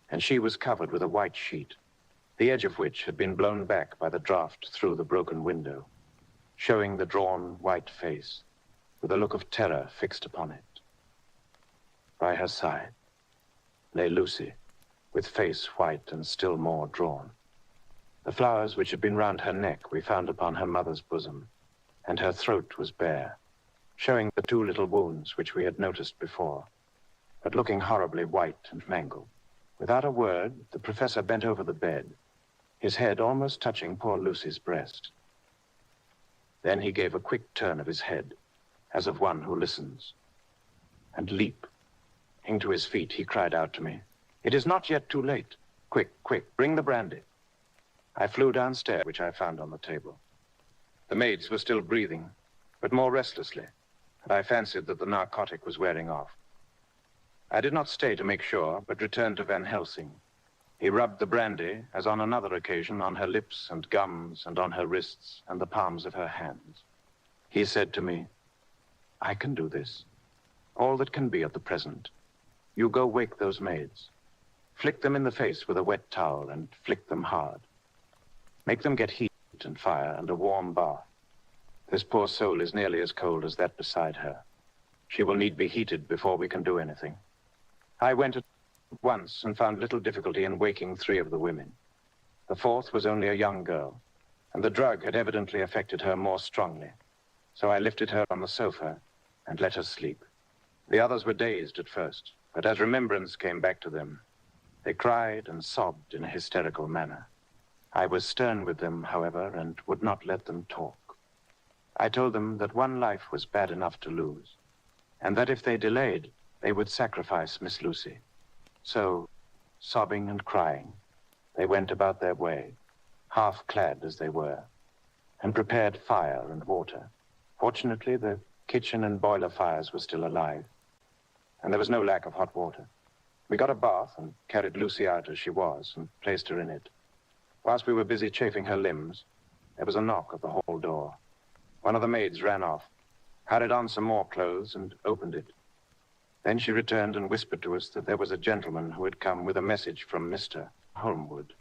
and she was covered with a white sheet, the edge of which had been blown back by the draught through the broken window, showing the drawn white face with a look of terror fixed upon it. By her side lay Lucy, with face white and still more drawn. The flowers which had been round her neck we found upon her mother's bosom, and her throat was bare, showing the two little wounds which we had noticed before, but looking horribly white and mangled. Without a word, the professor bent over the bed, his head almost touching poor Lucy's breast. Then he gave a quick turn of his head, as of one who listens, and leaping to his feet, he cried out to me, "It is not yet too late. Quick, quick, bring the brandy." I flew downstairs, which I found on the table. The maids were still breathing, but more restlessly, and I fancied that the narcotic was wearing off. I did not stay to make sure, but returned to Van Helsing. He rubbed the brandy, as on another occasion, on her lips and gums and on her wrists and the palms of her hands. He said to me, "I can do this, all that can be at the present. You go wake those maids. Flick them in the face with a wet towel and flick them hard. Make them get heat and fire and a warm bath. This poor soul is nearly as cold as that beside her. She will need be heated before we can do anything." I went at once and found little difficulty in waking three of the women. The fourth was only a young girl, and the drug had evidently affected her more strongly. So I lifted her on the sofa and let her sleep. The others were dazed at first, but as remembrance came back to them, they cried and sobbed in a hysterical manner. I was stern with them, however, and would not let them talk. I told them that one life was bad enough to lose, and that if they delayed, they would sacrifice Miss Lucy. So, sobbing and crying, they went about their way, half-clad as they were, and prepared fire and water. Fortunately, the kitchen and boiler fires were still alive, and there was no lack of hot water. We got a bath and carried Lucy out as she was and placed her in it. Whilst we were busy chafing her limbs, there was a knock at the hall door. One of the maids ran off, hurried on some more clothes, and opened it. Then she returned and whispered to us that there was a gentleman who had come with a message from Mr. Holmwood.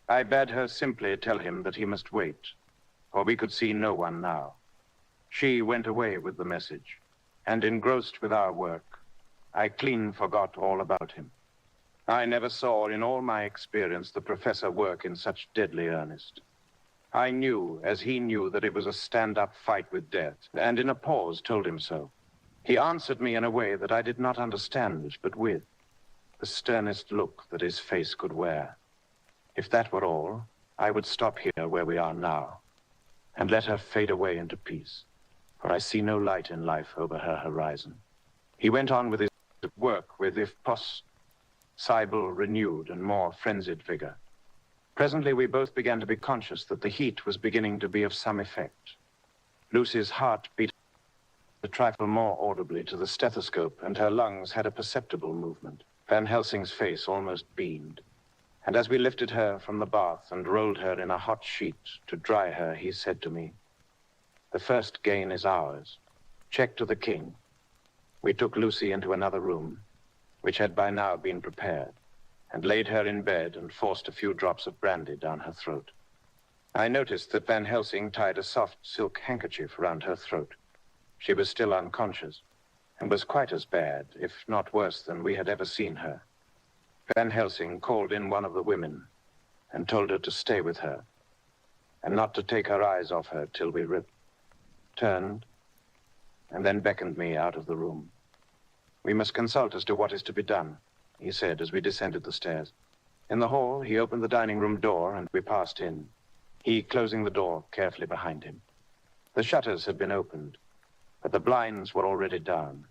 I bade her simply tell him that he must wait, for we could see no one now. She went away with the message, and engrossed with our work, I clean forgot all about him. I never saw in all my experience the professor work in such deadly earnest. I knew, as he knew, that it was a stand-up fight with death, and in a pause told him so. He answered me in a way that I did not understand, but with the sternest look that his face could wear. If that were all, I would stop here where we are now, and let her fade away into peace, for I see no light in life over her horizon. He went on with his work with, if possible, renewed and more frenzied vigor. Presently, we both began to be conscious that the heat was beginning to be of some effect. Lucy's heart beat a trifle more audibly to the stethoscope, and her lungs had a perceptible movement. Van Helsing's face almost beamed, and as we lifted her from the bath and rolled her in a hot sheet to dry her, he said to me, "The first gain is ours. Check to the king." We took Lucy into another room, which had by now been prepared, and laid her in bed and forced a few drops of brandy down her throat. I noticed that Van Helsing tied a soft silk handkerchief round her throat. She was still unconscious, and was quite as bad, if not worse, than we had ever seen her. Van Helsing called in one of the women and told her to stay with her, and not to take her eyes off her till we returned, and then beckoned me out of the room. "We must consult as to what is to be done," he said as we descended the stairs. In the hall, he opened the dining room door, and we passed in, he closing the door carefully behind him. The shutters had been opened, but the blinds were already down,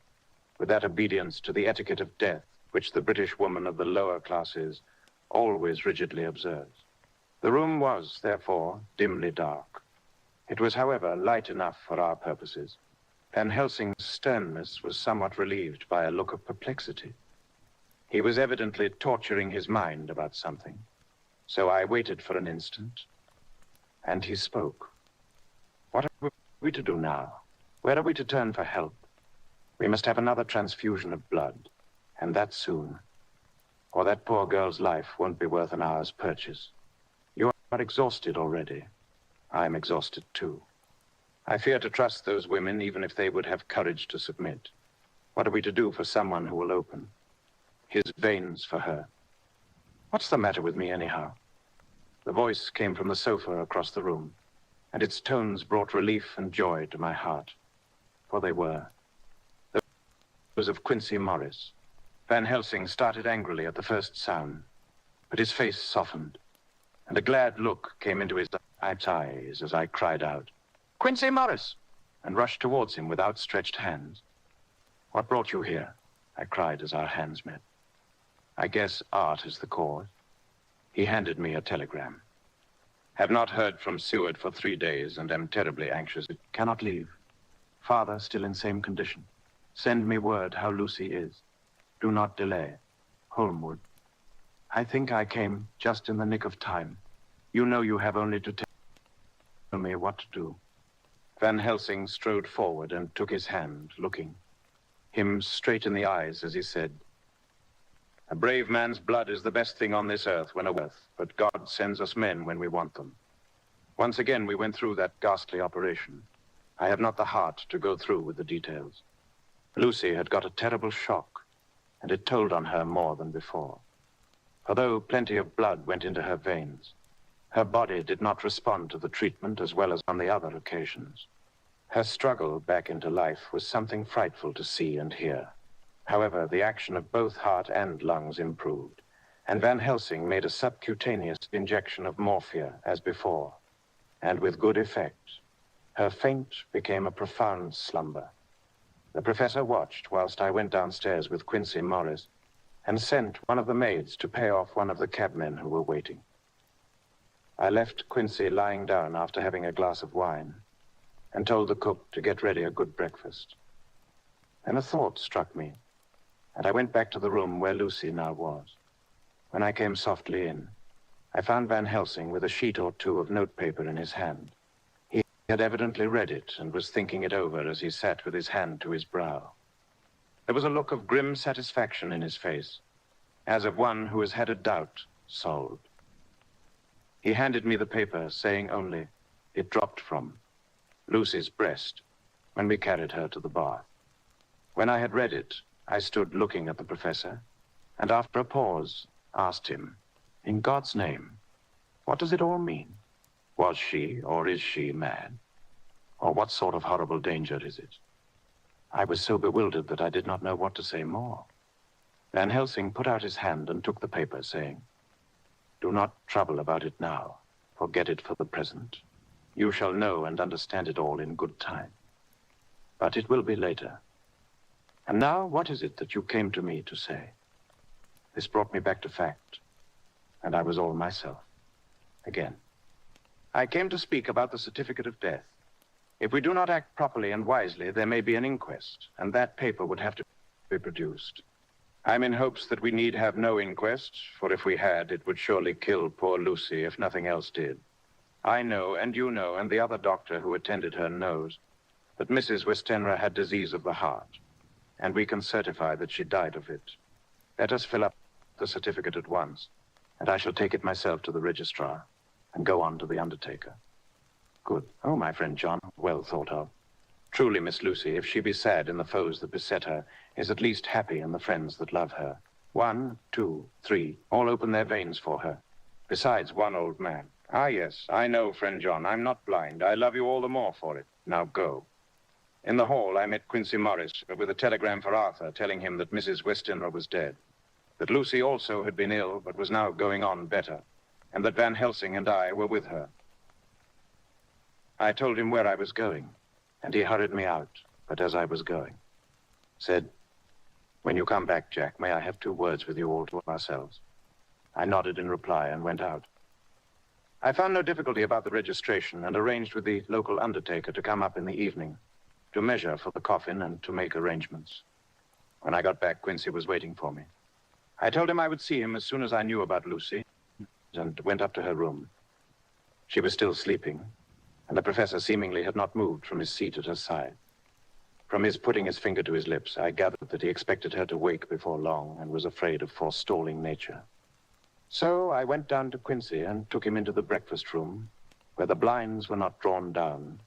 with that obedience to the etiquette of death which the British woman of the lower classes always rigidly observes. The room was, therefore, dimly dark. It was, however, light enough for our purposes. Van Helsing's sternness was somewhat relieved by a look of perplexity. He was evidently torturing his mind about something. So I waited for an instant, and he spoke. What are we to do now? Where are we to turn for help? We must have another transfusion of blood, and that soon. Or that poor girl's life won't be worth an hour's purchase. You are exhausted already. I'm exhausted too. I fear to trust those women, even if they would have courage to submit. What are we to do for someone who will open his veins for her? What's the matter with me, anyhow? The voice came from the sofa across the room, and its tones brought relief and joy to my heart. For they were those of Quincy Morris. Van Helsing started angrily at the first sound, but his face softened, and a glad look came into his eyes as I cried out, "Quincy Morris!" and rushed towards him with outstretched hands. "What brought you here?" I cried as our hands met. "I guess art is the cause." He handed me a telegram. "Have not heard from Seward for 3 days and am terribly anxious. Cannot leave. Father still in same condition. Send me word how Lucy is. Do not delay. Holmwood." I think I came just in the nick of time. You know you have only to tell me what to do. Van Helsing strode forward and took his hand, looking him straight in the eyes as he said, "A brave man's blood is the best thing on this earth when but God sends us men when we want them." Once again we went through that ghastly operation. I have not the heart to go through with the details. Lucy had got a terrible shock, and it told on her more than before. For though plenty of blood went into her veins, her body did not respond to the treatment as well as on the other occasions. Her struggle back into life was something frightful to see and hear. However, the action of both heart and lungs improved, and Van Helsing made a subcutaneous injection of morphia as before, and with good effect. Her faint became a profound slumber. The professor watched whilst I went downstairs with Quincy Morris and sent one of the maids to pay off one of the cabmen who were waiting. I left Quincy lying down after having a glass of wine and told the cook to get ready a good breakfast. Then a thought struck me, and I went back to the room where Lucy now was. When I came softly in, I found Van Helsing with a sheet or two of notepaper in his hand. He had evidently read it and was thinking it over as he sat with his hand to his brow. There was a look of grim satisfaction in his face, as of one who has had a doubt solved. He handed me the paper, saying only, "It dropped from Lucy's breast when we carried her to the bath." When I had read it, I stood looking at the professor, and after a pause, asked him, "In God's name, what does it all mean? Was she, or is she, mad? Or what sort of horrible danger is it?" I was so bewildered that I did not know what to say more. Van Helsing put out his hand and took the paper, saying, "Do not trouble about it now. Forget it for the present. You shall know and understand it all in good time. But it will be later. And now, what is it that you came to me to say?" This brought me back to fact, and I was all myself again. "I came to speak about the certificate of death. If we do not act properly and wisely, there may be an inquest, and that paper would have to be produced. I'm in hopes that we need have no inquest, for if we had, it would surely kill poor Lucy if nothing else did. I know, and you know, and the other doctor who attended her knows, that Mrs. Westenra had disease of the heart, and we can certify that she died of it. Let us fill up the certificate at once, and I shall take it myself to the registrar and go on to the undertaker." "Good. Oh, my friend John, well thought of. Truly, Miss Lucy, if she be sad in the foes that beset her, is at least happy in the friends that love her. 1, 2, 3, all open their veins for her. Besides one old man. Ah, yes, I know, friend John, I'm not blind. I love you all the more for it. Now go." In the hall, I met Quincy Morris with a telegram for Arthur telling him that Mrs. Westenra was dead, that Lucy also had been ill but was now going on better, and that Van Helsing and I were with her. I told him where I was going, and he hurried me out, but as I was going, said, "When you come back, Jack, may I have 2 words with you all to ourselves?" I nodded in reply and went out. I found no difficulty about the registration and arranged with the local undertaker to come up in the evening to measure for the coffin and to make arrangements. When I got back, Quincy was waiting for me. I told him I would see him as soon as I knew about Lucy, and went up to her room. She was still sleeping, and the professor seemingly had not moved from his seat at her side. From his putting his finger to his lips, I gathered that he expected her to wake before long and was afraid of forestalling nature. So I went down to Quincy and took him into the breakfast room, where the blinds were not drawn down,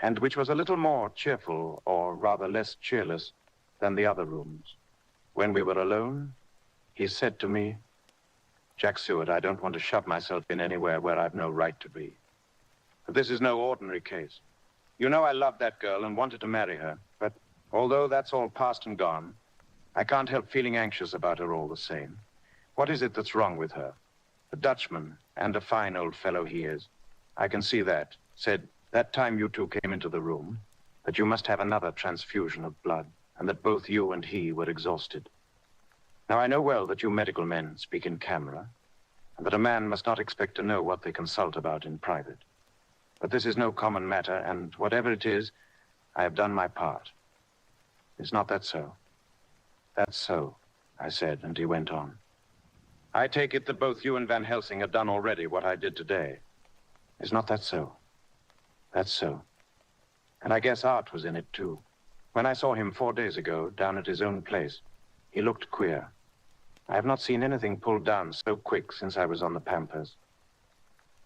and which was a little more cheerful, or rather less cheerless, than the other rooms. When we were alone, he said to me, "Jack Seward, I don't want to shove myself in anywhere where I've no right to be. But this is no ordinary case. You know I loved that girl and wanted to marry her, but although that's all past and gone, I can't help feeling anxious about her all the same. What is it that's wrong with her? A Dutchman, and a fine old fellow he is. I can see that. Said, that time you two came into the room, that you must have another transfusion of blood, and that both you and he were exhausted. Now, I know well that you medical men speak in camera, and that a man must not expect to know what they consult about in private. But this is no common matter, and whatever it is, I have done my part. Is not that so?" "That's so," I said, and he went on. "I take it that both you and Van Helsing have done already what I did today. Is not that so?" "That's so. And I guess Art was in it, too. When I saw him 4 days ago, down at his own place, he looked queer. I have not seen anything pulled down so quick since I was on the Pampas,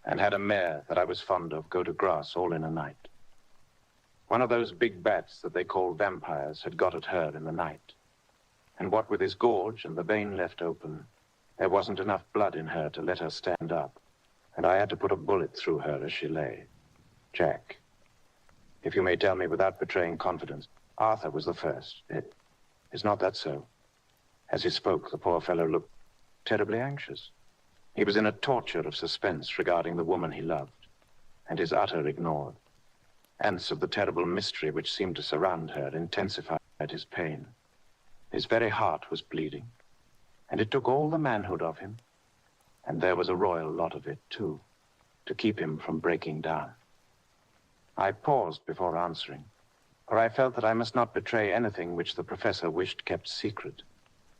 and had a mare that I was fond of go to grass all in a night. One of those big bats that they call vampires had got at her in the night, and what with his gorge and the vein left open, there wasn't enough blood in her to let her stand up, and I had to put a bullet through her as she lay. Jack, if you may tell me without betraying confidence, Arthur was the first. Is not that so?" As he spoke, the poor fellow looked terribly anxious. He was in a torture of suspense regarding the woman he loved, and his utter ignored. Ants of the terrible mystery which seemed to surround her intensified his pain. His very heart was bleeding, and it took all the manhood of him, and there was a royal lot of it, too, to keep him from breaking down. I paused before answering, for I felt that I must not betray anything which the professor wished kept secret.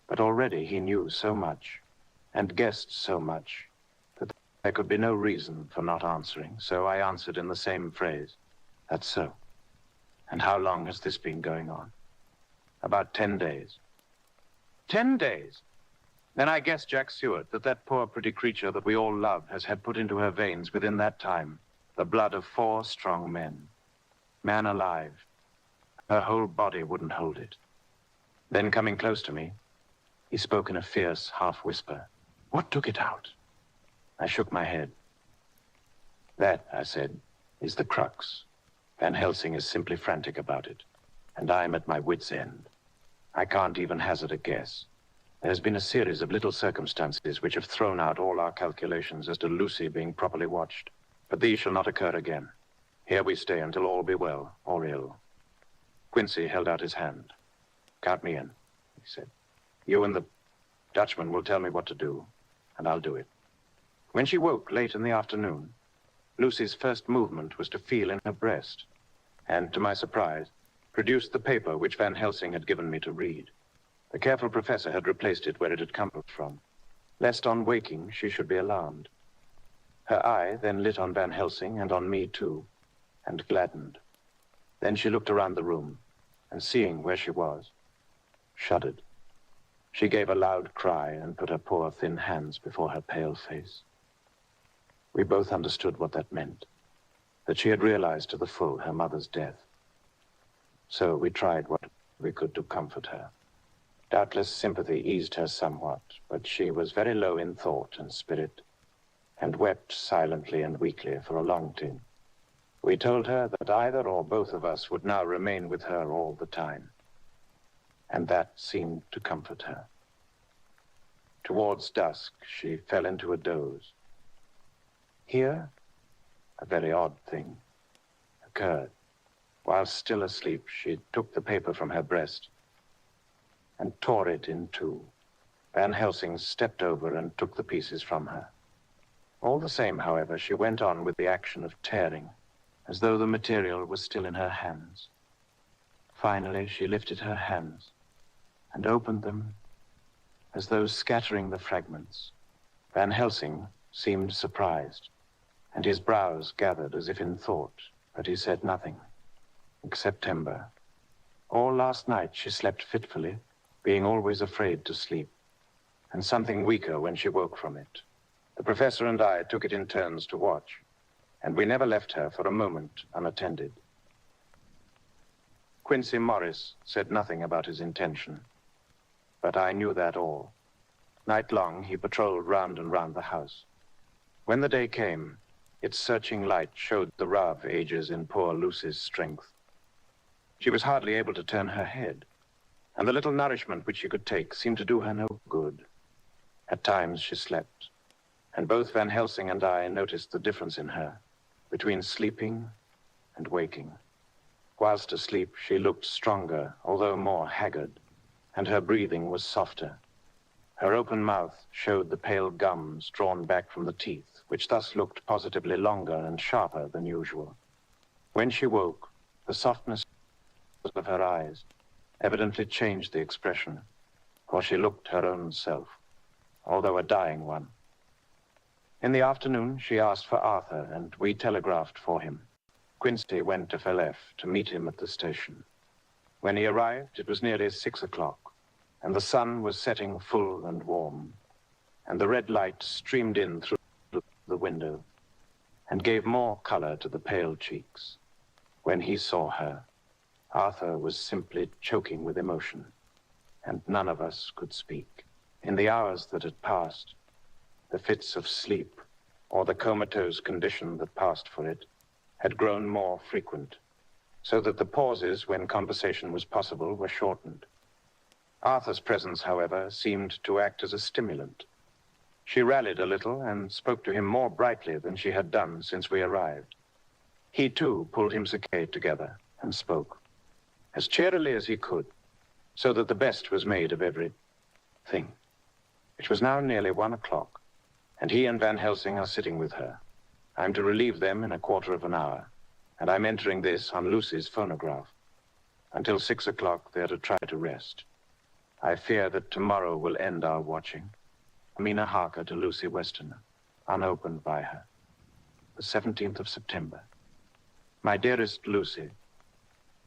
But already he knew so much, and guessed so much, that there could be no reason for not answering, so I answered in the same phrase, "That's so. And how long has this been going on?" "About 10 days. 10 days? Then I guess, Jack Seward, that poor pretty creature that we all love has had put into her veins within that time the blood of 4 strong men. Man alive. Her whole body wouldn't hold it." Then coming close to me, he spoke in a fierce half-whisper. "What took it out?" I shook my head. "That," I said, "is the crux. Van Helsing is simply frantic about it, and I'm at my wit's end. I can't even hazard a guess. There's been a series of little circumstances which have thrown out all our calculations as to Lucy being properly watched, but these shall not occur again. Here we stay until all be well or ill." Quincy held out his hand. "Count me in," he said. "You and the Dutchman will tell me what to do, and I'll do it." When she woke late in the afternoon, Lucy's first movement was to feel in her breast, and, to my surprise, produced the paper which Van Helsing had given me to read. The careful professor had replaced it where it had come from, lest on waking she should be alarmed. Her eye then lit on Van Helsing and on me too, and gladdened. Then she looked around the room, and seeing where she was, shuddered. She gave a loud cry and put her poor thin hands before her pale face. We both understood what that meant, that she had realized to the full her mother's death. So we tried what we could to comfort her. Doubtless sympathy eased her somewhat, but she was very low in thought and spirit, and wept silently and weakly for a long time. We told her that either or both of us would now remain with her all the time, and that seemed to comfort her. Towards dusk, she fell into a doze. Here, a very odd thing occurred. While still asleep, she took the paper from her breast and tore it in two. Van Helsing stepped over and took the pieces from her. All the same, however, she went on with the action of tearing, as though the material was still in her hands. Finally, she lifted her hands and opened them as though scattering the fragments, Van Helsing seemed surprised, and his brows gathered as if in thought, but he said nothing, except September. All last night she slept fitfully, being always afraid to sleep, and something weaker when she woke from it. The professor and I took it in turns to watch, and we never left her for a moment unattended. Quincy Morris said nothing about his intention, but I knew that all. Night long, he patrolled round and round the house. When the day came, its searching light showed the rough ages in poor Lucy's strength. She was hardly able to turn her head, and the little nourishment which she could take seemed to do her no good. At times she slept, and both Van Helsing and I noticed the difference in her between sleeping and waking. Whilst asleep, she looked stronger, although more haggard, and her breathing was softer. Her open mouth showed the pale gums drawn back from the teeth, which thus looked positively longer and sharper than usual. When she woke, the softness of her eyes evidently changed the expression, for she looked her own self, although a dying one. In the afternoon, she asked for Arthur, and we telegraphed for him. Quincy went to Felef to meet him at the station. When he arrived, it was nearly 6 o'clock, and the sun was setting full and warm, and the red light streamed in through the window and gave more color to the pale cheeks. When he saw her, Arthur was simply choking with emotion, and none of us could speak. In the hours that had passed, the fits of sleep, or the comatose condition that passed for it, had grown more frequent, so that the pauses when conversation was possible were shortened. Arthur's presence, however, seemed to act as a stimulant. She rallied a little and spoke to him more brightly than she had done since we arrived. He, too, pulled himself together and spoke, as cheerily as he could, so that the best was made of every thing. It was now nearly 1 o'clock, and he and Van Helsing are sitting with her. I'm to relieve them in a quarter of an hour, and I'm entering this on Lucy's phonograph. Until 6 o'clock, they're to try to rest. I fear that tomorrow will end our watching. Amina Harker to Lucy Westerner, unopened by her. The 17th of September. My dearest Lucy,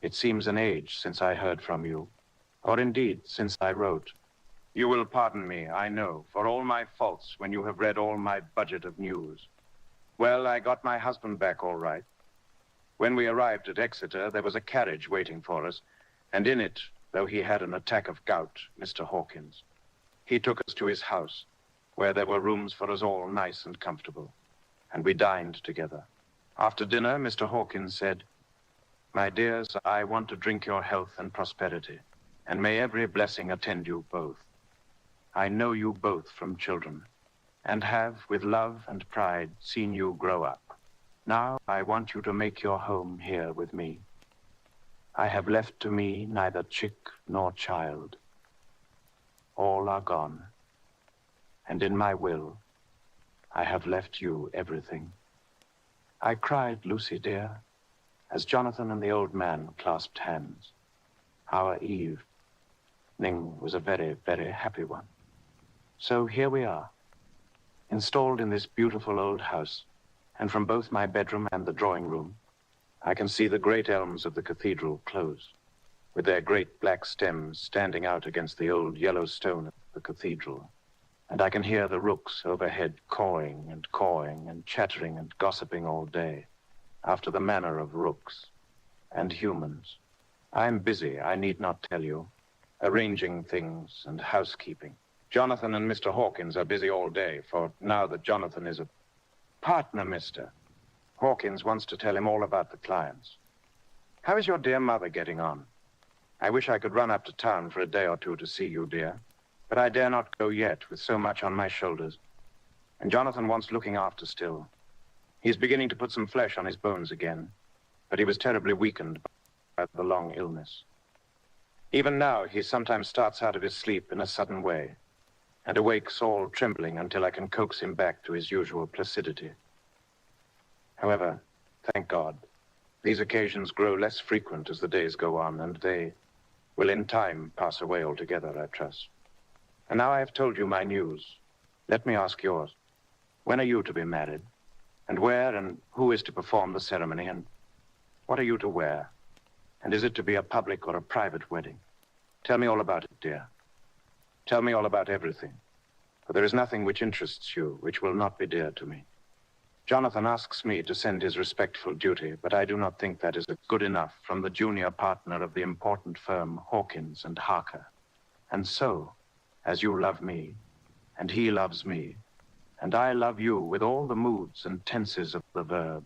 it seems an age since I heard from you, or indeed since I wrote. You will pardon me, I know, for all my faults when you have read all my budget of news. Well, I got my husband back all right. When we arrived at Exeter, there was a carriage waiting for us, and in it, though he had an attack of gout, Mr. Hawkins. He took us to his house, where there were rooms for us all nice and comfortable, and we dined together. After dinner, Mr. Hawkins said, "My dears, I want to drink your health and prosperity, and may every blessing attend you both. I know you both from children, and have, with love and pride, seen you grow up. Now I want you to make your home here with me. I have left to me neither chick nor child. All are gone, and in my will, I have left you everything." I cried, Lucy dear, as Jonathan and the old man clasped hands. Our evening was a very, very happy one. So here we are, installed in this beautiful old house, and from both my bedroom and the drawing room, I can see the great elms of the cathedral close, with their great black stems standing out against the old yellow stone of the cathedral. And I can hear the rooks overhead cawing and chattering and gossiping all day, after the manner of rooks and humans. I'm busy, I need not tell you, arranging things and housekeeping. Jonathan and Mr. Hawkins are busy all day, for now that Jonathan is a partner, mister, Hawkins wants to tell him all about the clients. How is your dear mother getting on? I wish I could run up to town for a day or two to see you, dear, but I dare not go yet with so much on my shoulders. And Jonathan wants looking after still. He's beginning to put some flesh on his bones again, but he was terribly weakened by the long illness. Even now, he sometimes starts out of his sleep in a sudden way, and awakes all trembling until I can coax him back to his usual placidity. However, thank God, these occasions grow less frequent as the days go on, and they will in time pass away altogether, I trust. And now I have told you my news. Let me ask yours. When are you to be married? And where and who is to perform the ceremony? And what are you to wear? And is it to be a public or a private wedding? Tell me all about it, dear. Tell me all about everything. For there is nothing which interests you, which will not be dear to me. Jonathan asks me to send his respectful duty, but I do not think that is good enough from the junior partner of the important firm Hawkins and Harker. And so, as you love me, and he loves me, and I love you with all the moods and tenses of the verb,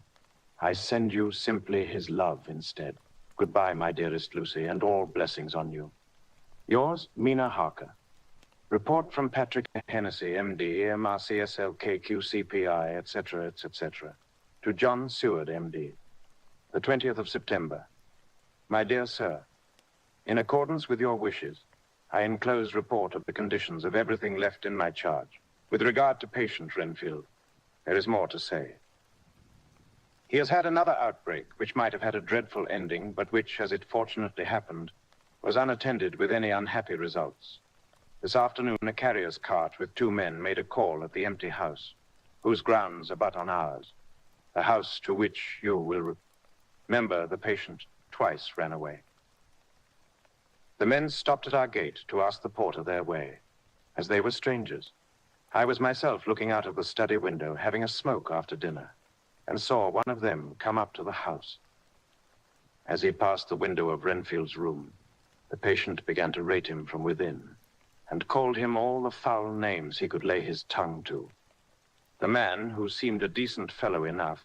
I send you simply his love instead. Goodbye, my dearest Lucy, and all blessings on you. Yours, Mina Harker. Report from Patrick Hennessy, MD, MRCSL, KQCPI, etc., etc., to John Seward, MD, the 20th of September. My dear sir, in accordance with your wishes, I enclose report of the conditions of everything left in my charge. With regard to patient Renfield, there is more to say. He has had another outbreak, which might have had a dreadful ending, but which, as it fortunately happened, was unattended with any unhappy results. This afternoon, a carrier's cart with 2 men made a call at the empty house, whose grounds abut on ours, the house to which you will remember the patient twice ran away. The men stopped at our gate to ask the porter their way, as they were strangers. I was myself looking out of the study window, having a smoke after dinner, and saw one of them come up to the house. As he passed the window of Renfield's room, the patient began to rate him from within, and called him all the foul names he could lay his tongue to. The man, who seemed a decent fellow enough,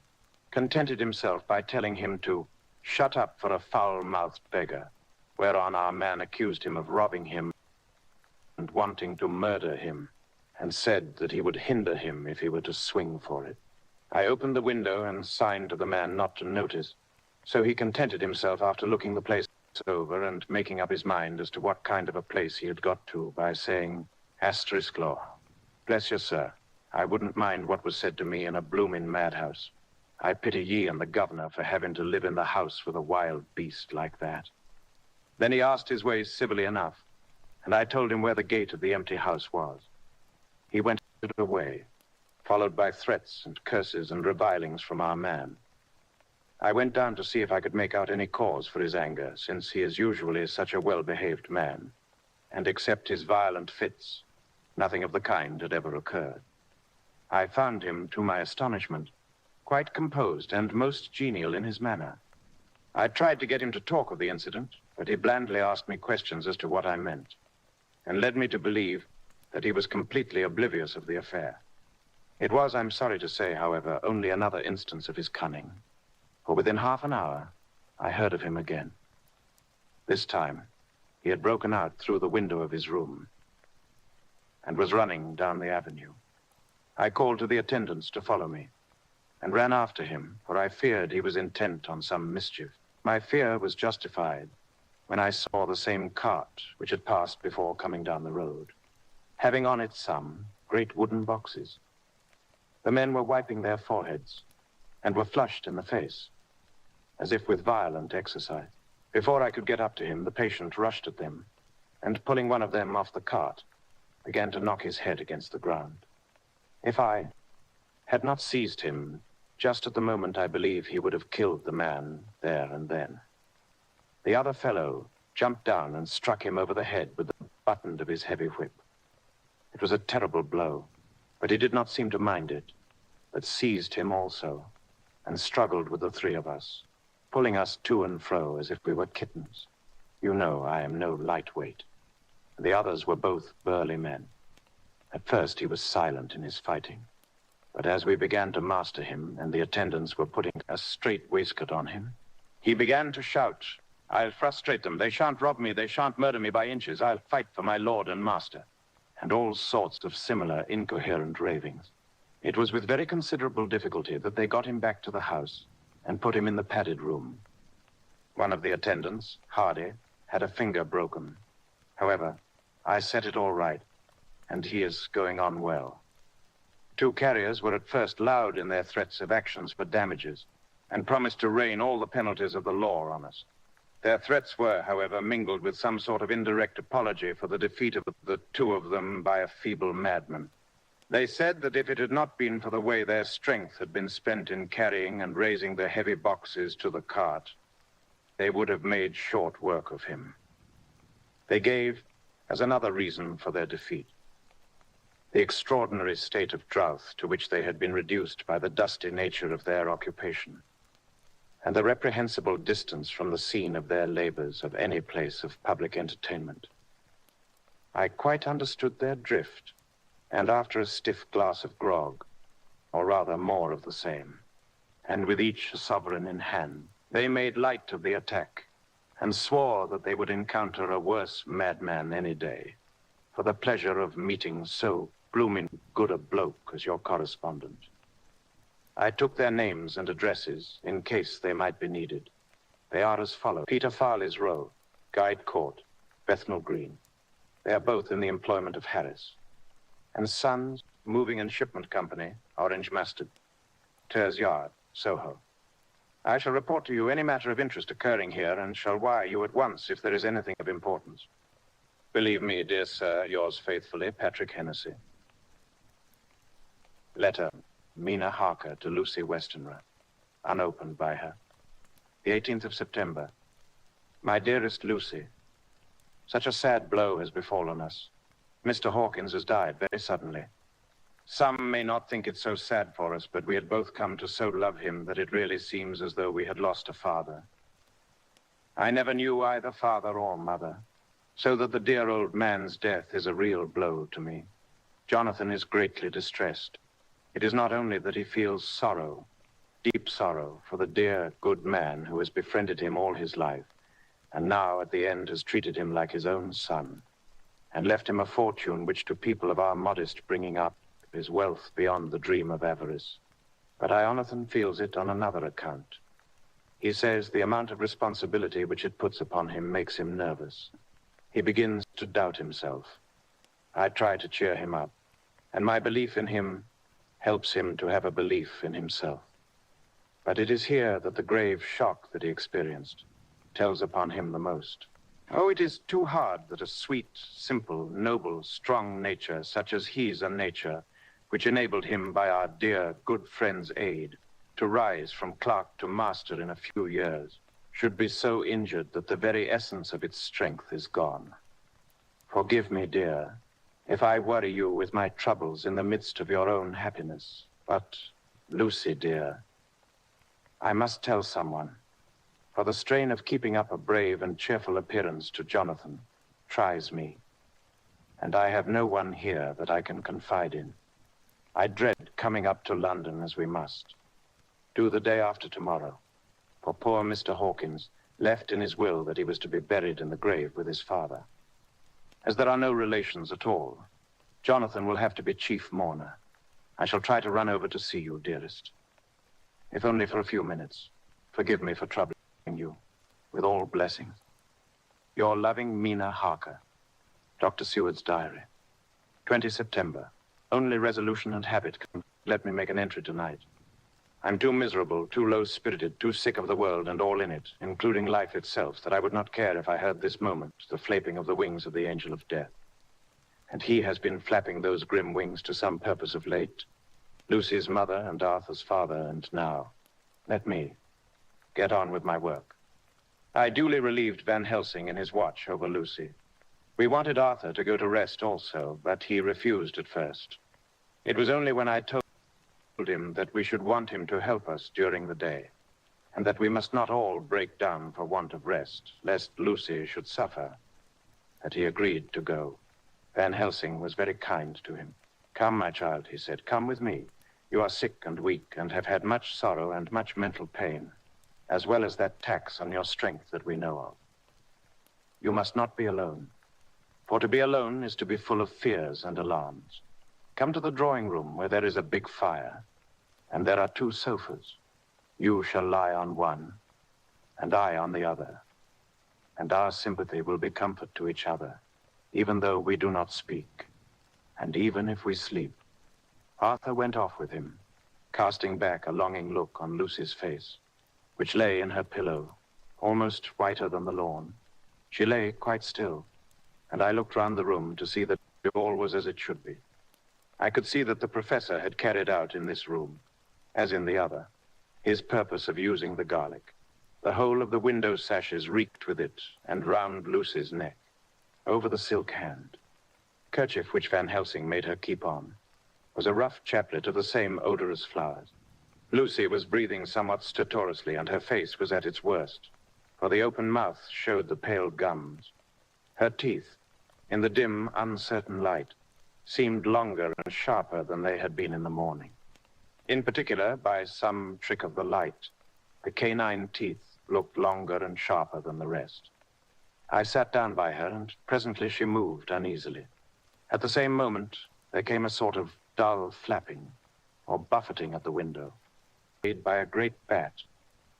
contented himself by telling him to shut up for a foul-mouthed beggar, whereon our man accused him of robbing him and wanting to murder him, and said that he would hinder him if he were to swing for it. I opened the window and signed to the man not to notice, so he contented himself after looking the place over and making up his mind as to what kind of a place he had got to by saying, asterisk law. Bless you, sir, I wouldn't mind what was said to me in a bloomin' madhouse. I pity ye and the governor for having to live in the house with a wild beast like that. Then he asked his way civilly enough, and I told him where the gate of the empty house was. He went away, followed by threats and curses and revilings from our man. I went down to see if I could make out any cause for his anger, since he is usually such a well-behaved man, and except his violent fits, nothing of the kind had ever occurred. I found him, to my astonishment, quite composed and most genial in his manner. I tried to get him to talk of the incident, but he blandly asked me questions as to what I meant, and led me to believe that he was completely oblivious of the affair. It was, I'm sorry to say, however, only another instance of his cunning, for within half an hour, I heard of him again. This time, he had broken out through the window of his room and was running down the avenue. I called to the attendants to follow me and ran after him, for I feared he was intent on some mischief. My fear was justified when I saw the same cart which had passed before coming down the road, having on it some great wooden boxes. The men were wiping their foreheads and were flushed in the face, as if with violent exercise. Before I could get up to him, the patient rushed at them, and pulling one of them off the cart, began to knock his head against the ground. If I had not seized him, just at the moment I believe he would have killed the man there and then. The other fellow jumped down and struck him over the head with the butt of his heavy whip. It was a terrible blow, but he did not seem to mind it, but seized him also, and struggled with the 3 of us, pulling us to and fro as if we were kittens. You know I am no lightweight. The others were both burly men. At first he was silent in his fighting, but as we began to master him and the attendants were putting a straight waistcoat on him, he began to shout, "I'll frustrate them. They shan't rob me. They shan't murder me by inches. I'll fight for my lord and master," and all sorts of similar incoherent ravings. It was with very considerable difficulty that they got him back to the house and put him in the padded room. One of the attendants, Hardy, had a finger broken. However, I set it all right, and he is going on well. 2 carriers were at first loud in their threats of actions for damages, and promised to rain all the penalties of the law on us. Their threats were, however, mingled with some sort of indirect apology for the defeat of the 2 of them by a feeble madman. They said that if it had not been for the way their strength had been spent in carrying and raising the heavy boxes to the cart, they would have made short work of him. They gave as another reason for their defeat the extraordinary state of drought to which they had been reduced by the dusty nature of their occupation, and the reprehensible distance from the scene of their labors of any place of public entertainment. I quite understood their drift, and after a stiff glass of grog, or rather more of the same, and with each a sovereign in hand, they made light of the attack, and swore that they would encounter a worse madman any day, for the pleasure of meeting so blooming good a bloke as your correspondent. I took their names and addresses in case they might be needed. They are as follows: Peter Farley's Row, Guide Court, Bethnal Green. They are both in the employment of Harris. And Sons, Moving and Shipment Company, Orange Mustard, Ters Yard, Soho. I shall report to you any matter of interest occurring here and shall wire you at once if there is anything of importance. Believe me, dear sir, yours faithfully, Patrick Hennessy. Letter, Mina Harker to Lucy Westenra, unopened by her. The 18th of September. My dearest Lucy, such a sad blow has befallen us. Mr. Hawkins has died very suddenly. Some may not think it so sad for us, but we had both come to so love him that it really seems as though we had lost a father. I never knew either father or mother, so that the dear old man's death is a real blow to me. Jonathan is greatly distressed. It is not only that he feels sorrow, deep sorrow, for the dear, good man who has befriended him all his life, and now at the end has treated him like his own son, and left him a fortune which to people of our modest bringing up is wealth beyond the dream of avarice. But Jonathan feels it on another account. He says the amount of responsibility which it puts upon him makes him nervous. He begins to doubt himself. I try to cheer him up, and my belief in him helps him to have a belief in himself. But it is here that the grave shock that he experienced tells upon him the most. Oh, it is too hard that a sweet, simple, noble, strong nature, such as his a nature, which enabled him by our dear, good friend's aid to rise from clerk to master in a few years, should be so injured that the very essence of its strength is gone. Forgive me, dear, if I worry you with my troubles in the midst of your own happiness. But, Lucy, dear, I must tell someone, for the strain of keeping up a brave and cheerful appearance to Jonathan tries me, and I have no one here that I can confide in. I dread coming up to London as we must. Do the day after tomorrow, for poor Mr. Hawkins left in his will that he was to be buried in the grave with his father. As there are no relations at all, Jonathan will have to be chief mourner. I shall try to run over to see you, dearest. If only for a few minutes. Forgive me for troubling you, with all blessings. Your loving Mina Harker. Dr. Seward's diary. 20 September. Only resolution and habit can let me make an entry tonight. I'm too miserable, too low-spirited, too sick of the world and all in it, including life itself, that I would not care if I heard this moment the flapping of the wings of the angel of death. And he has been flapping those grim wings to some purpose of late. Lucy's mother and Arthur's father, and now, let me get on with my work. I duly relieved Van Helsing in his watch over Lucy. We wanted Arthur to go to rest also, but he refused at first. It was only when I told him that we should want him to help us during the day, and that we must not all break down for want of rest, lest Lucy should suffer, that he agreed to go. Van Helsing was very kind to him. Come, my child, he said, come with me. You are sick and weak and have had much sorrow and much mental pain, as well as that tax on your strength that we know of. You must not be alone, for to be alone is to be full of fears and alarms. Come to the drawing room where there is a big fire, and there are 2 sofas. You shall lie on one, and I on the other, and our sympathy will be comfort to each other, even though we do not speak, and even if we sleep. Arthur went off with him, casting back a longing look on Lucy's face, which lay in her pillow, almost whiter than the lawn. She lay quite still, and I looked round the room to see that all was as it should be. I could see that the professor had carried out in this room, as in the other, his purpose of using the garlic. The whole of the window sashes reeked with it, and round Lucy's neck, over the silk hand. Kerchief which Van Helsing made her keep on was a rough chaplet of the same odorous flowers. Lucy was breathing somewhat stertorously, and her face was at its worst, for the open mouth showed the pale gums. Her teeth, in the dim, uncertain light, seemed longer and sharper than they had been in the morning. In particular, by some trick of the light, the canine teeth looked longer and sharper than the rest. I sat down by her, and presently she moved uneasily. At the same moment, there came a sort of dull flapping or buffeting at the window, made by a great bat,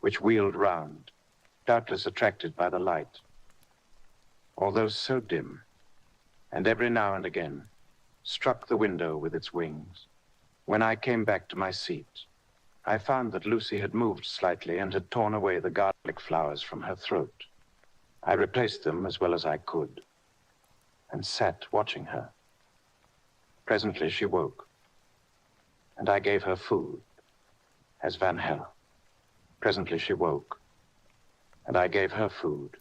which wheeled round, doubtless attracted by the light, although so dim, and every now and again struck the window with its wings. When I came back to my seat, I found that Lucy had moved slightly and had torn away the garlic flowers from her throat. I replaced them as well as I could, and sat watching her. Presently she woke, and I gave her food, as Van Helsing. Presently she woke, and I gave her food,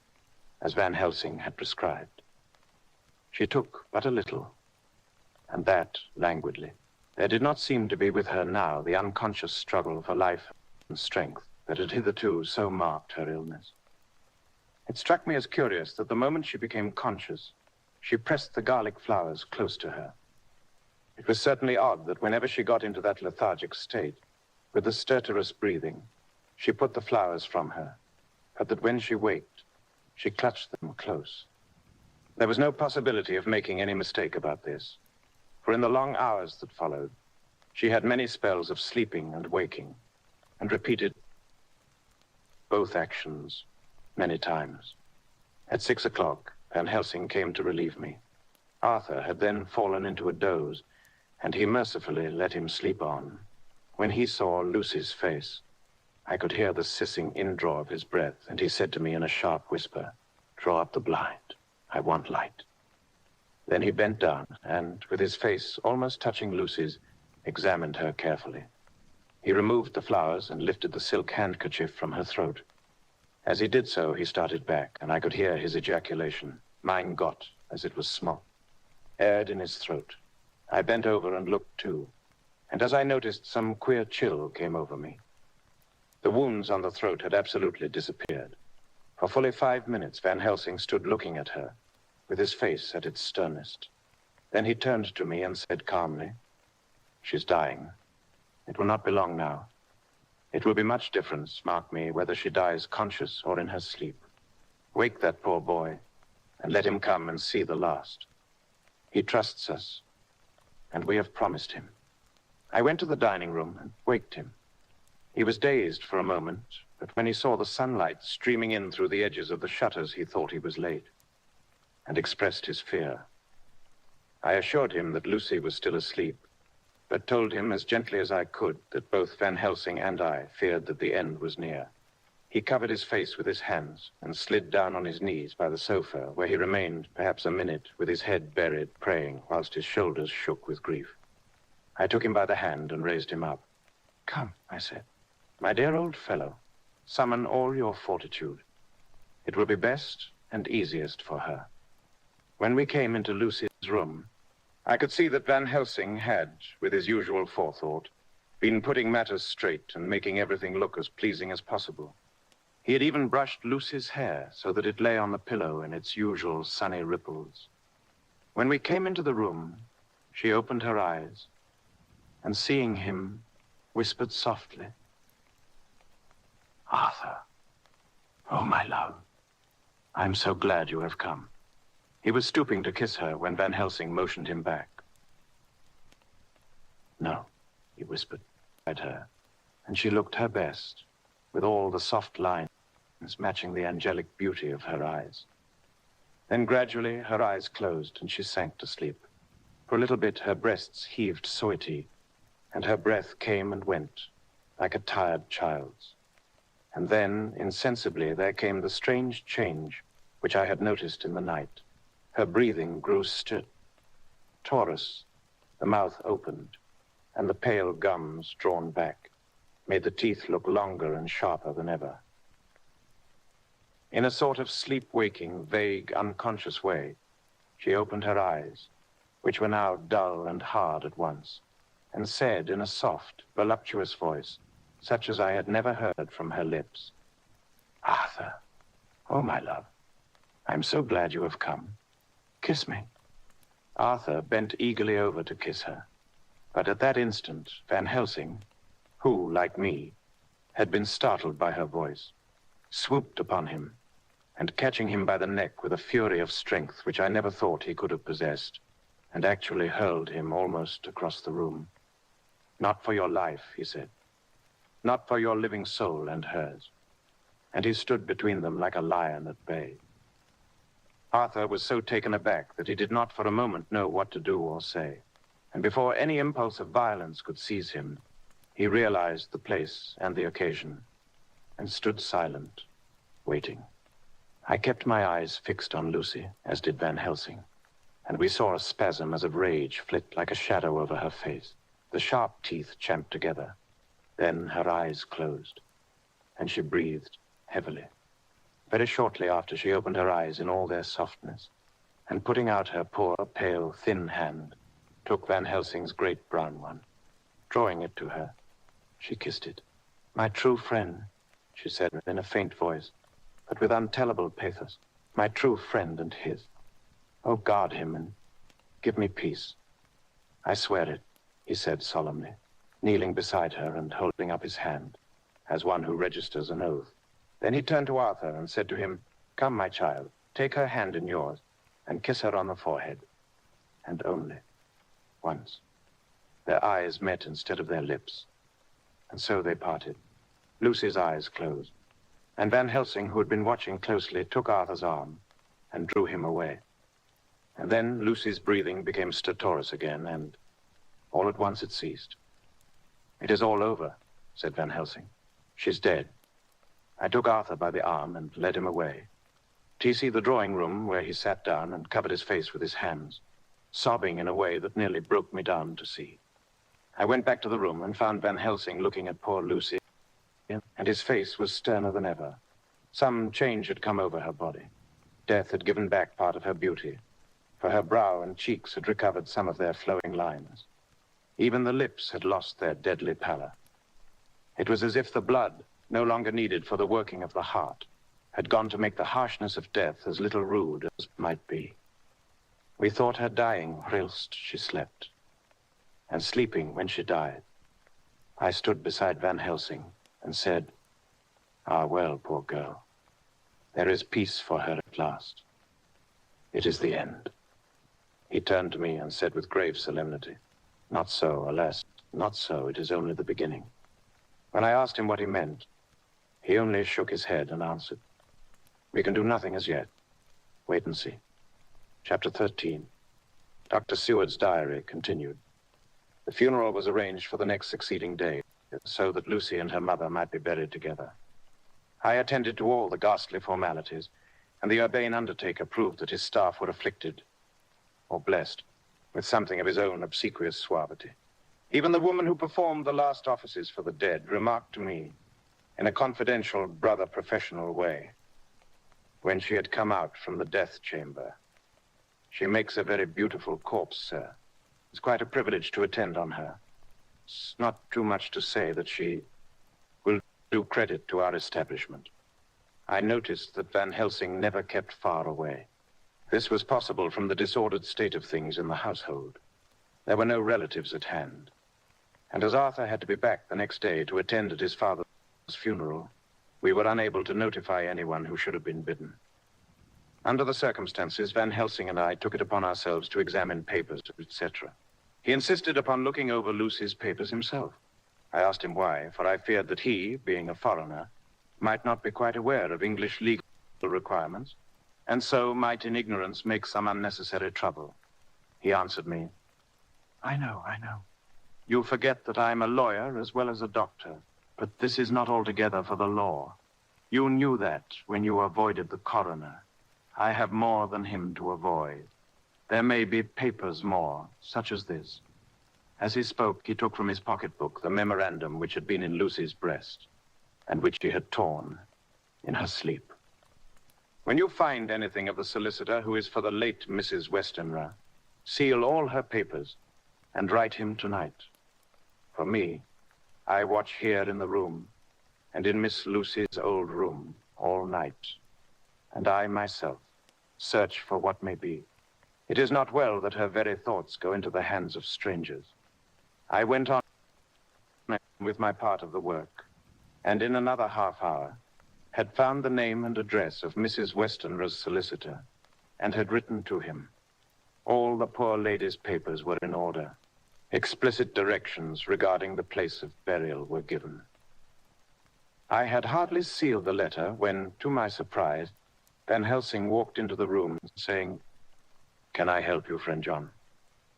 as Van Helsing had prescribed. She took but a little, and that languidly. There did not seem to be with her now the unconscious struggle for life and strength that had hitherto so marked her illness. It struck me as curious that the moment she became conscious, she pressed the garlic flowers close to her. It was certainly odd that whenever she got into that lethargic state, with the stertorous breathing, she put the flowers from her, but that when she waked, she clutched them close. There was no possibility of making any mistake about this, for in the long hours that followed, she had many spells of sleeping and waking, and repeated both actions many times. At 6 o'clock, Van Helsing came to relieve me. Arthur had then fallen into a doze, and he mercifully let him sleep on. When he saw Lucy's face, I could hear the hissing indraw of his breath, and he said to me in a sharp whisper, "Draw up the blind. I want light." Then he bent down and, with his face almost touching Lucy's, examined her carefully. He removed the flowers and lifted the silk handkerchief from her throat. As he did so, he started back, and I could hear his ejaculation, "Mein Gott," as it was small, aired in his throat. I bent over and looked too, and as I noticed, some queer chill came over me. The wounds on the throat had absolutely disappeared. For fully 5 minutes, Van Helsing stood looking at her, with his face at its sternest. Then he turned to me and said calmly, "She's dying. It will not be long now. It will be much difference, mark me, whether she dies conscious or in her sleep. Wake that poor boy, and let him come and see the last. He trusts us, and we have promised him." I went to the dining room and waked him. He was dazed for a moment, but when he saw the sunlight streaming in through the edges of the shutters, he thought he was late, and expressed his fear. I assured him that Lucy was still asleep, but told him as gently as I could that both Van Helsing and I feared that the end was near. He covered his face with his hands and slid down on his knees by the sofa, where he remained perhaps a minute with his head buried, praying, whilst his shoulders shook with grief. I took him by the hand and raised him up. "Come," I said. "My dear old fellow, summon all your fortitude. It will be best and easiest for her." When we came into Lucy's room, I could see that Van Helsing had, with his usual forethought, been putting matters straight and making everything look as pleasing as possible. He had even brushed Lucy's hair so that it lay on the pillow in its usual sunny ripples. When we came into the room, she opened her eyes, and seeing him, whispered softly, "Arthur, oh, my love, I am so glad you have come." He was stooping to kiss her when Van Helsing motioned him back. "No," he whispered at her, and she looked her best, with all the soft lines matching the angelic beauty of her eyes. Then gradually her eyes closed and she sank to sleep. For a little bit her breasts heaved soity, and her breath came and went like a tired child's. And then, insensibly, there came the strange change which I had noticed in the night. Her breathing grew stertorous, The mouth opened, and the pale gums, drawn back, made the teeth look longer and sharper than ever. In a sort of sleep-waking, vague, unconscious way, she opened her eyes, which were now dull and hard at once, and said in a soft, voluptuous voice, such as I had never heard from her lips, "Arthur, oh, my love, I'm so glad you have come. Kiss me." Arthur bent eagerly over to kiss her, but at that instant, Van Helsing, who, like me, had been startled by her voice, swooped upon him, and catching him by the neck with a fury of strength which I never thought he could have possessed, and actually hurled him almost across the room. "Not for your life," he said. "Not for your living soul and hers." And he stood between them like a lion at bay. Arthur was so taken aback that he did not for a moment know what to do or say, and before any impulse of violence could seize him, he realized the place and the occasion, and stood silent, waiting. I kept my eyes fixed on Lucy, as did Van Helsing, and we saw a spasm as of rage flit like a shadow over her face. The sharp teeth champed together. Then her eyes closed, and she breathed heavily. Very shortly after, she opened her eyes in all their softness, and putting out her poor, pale, thin hand, took Van Helsing's great brown one. Drawing it to her, she kissed it. "My true friend," she said in a faint voice, but with untellable pathos. "My true friend and his. Oh, guard him and give me peace." "I swear it," he said solemnly, kneeling beside her and holding up his hand, as one who registers an oath. Then he turned to Arthur and said to him, "Come, my child, take her hand in yours and kiss her on the forehead." And only once. Their eyes met instead of their lips, and so they parted. Lucy's eyes closed, and Van Helsing, who had been watching closely, took Arthur's arm and drew him away. And then Lucy's breathing became stertorous again, and all at once it ceased. "It is all over," said Van Helsing. "She's dead." I took Arthur by the arm and led him away. To see the drawing room, where he sat down and covered his face with his hands, sobbing in a way that nearly broke me down to see. I went back to the room and found Van Helsing looking at poor Lucy, and his face was sterner than ever. Some change had come over her body. Death had given back part of her beauty, for her brow and cheeks had recovered some of their flowing lines. Even the lips had lost their deadly pallor. It was as if the blood, no longer needed for the working of the heart, had gone to make the harshness of death as little rude as might be. We thought her dying whilst she slept, and sleeping when she died. I stood beside Van Helsing and said, "Ah, well, poor girl, there is peace for her at last. It is the end." He turned to me and said with grave solemnity, "Not so, alas, not so. It is only the beginning." When I asked him what he meant, he only shook his head and answered, "We can do nothing as yet. Wait and see." Chapter 13. Dr. Seward's diary continued. The funeral was arranged for the next succeeding day, so that Lucy and her mother might be buried together. I attended to all the ghastly formalities, and the urbane undertaker proved that his staff were afflicted, or blessed, with something of his own obsequious suavity. Even the woman who performed the last offices for the dead remarked to me, in a confidential, brother professional way, when she had come out from the death chamber, "She makes a very beautiful corpse, sir. It's quite a privilege to attend on her. It's not too much to say that she will do credit to our establishment." I noticed that Van Helsing never kept far away. This was possible from the disordered state of things in the household. There were no relatives at hand. And as Arthur had to be back the next day to attend at his father's funeral, we were unable to notify anyone who should have been bidden. Under the circumstances, Van Helsing and I took it upon ourselves to examine papers, etc. He insisted upon looking over Lucy's papers himself. I asked him why, for I feared that he, being a foreigner, might not be quite aware of English legal requirements, and so might in ignorance make some unnecessary trouble. He answered me, I know. You forget that I am a lawyer as well as a doctor, but this is not altogether for the law. You knew that when you avoided the coroner. I have more than him to avoid. There may be papers more, such as this, As he spoke, he took from his pocketbook the memorandum which had been in Lucy's breast, and which she had torn in her sleep. When you find anything of the solicitor who is for the late Mrs. Westenra, seal all her papers and write him tonight. For me, I watch here in the room and in Miss Lucy's old room all night, and I myself search for what may be. It is not well that her very thoughts go into the hands of strangers. I went on with my part of the work, and in another half hour had found the name and address of Mrs. Westenra's solicitor, and had written to him. All the poor lady's papers were in order. Explicit directions regarding the place of burial were given. I had hardly sealed the letter when, to my surprise, Van Helsing walked into the room, saying, "Can I help you, friend John?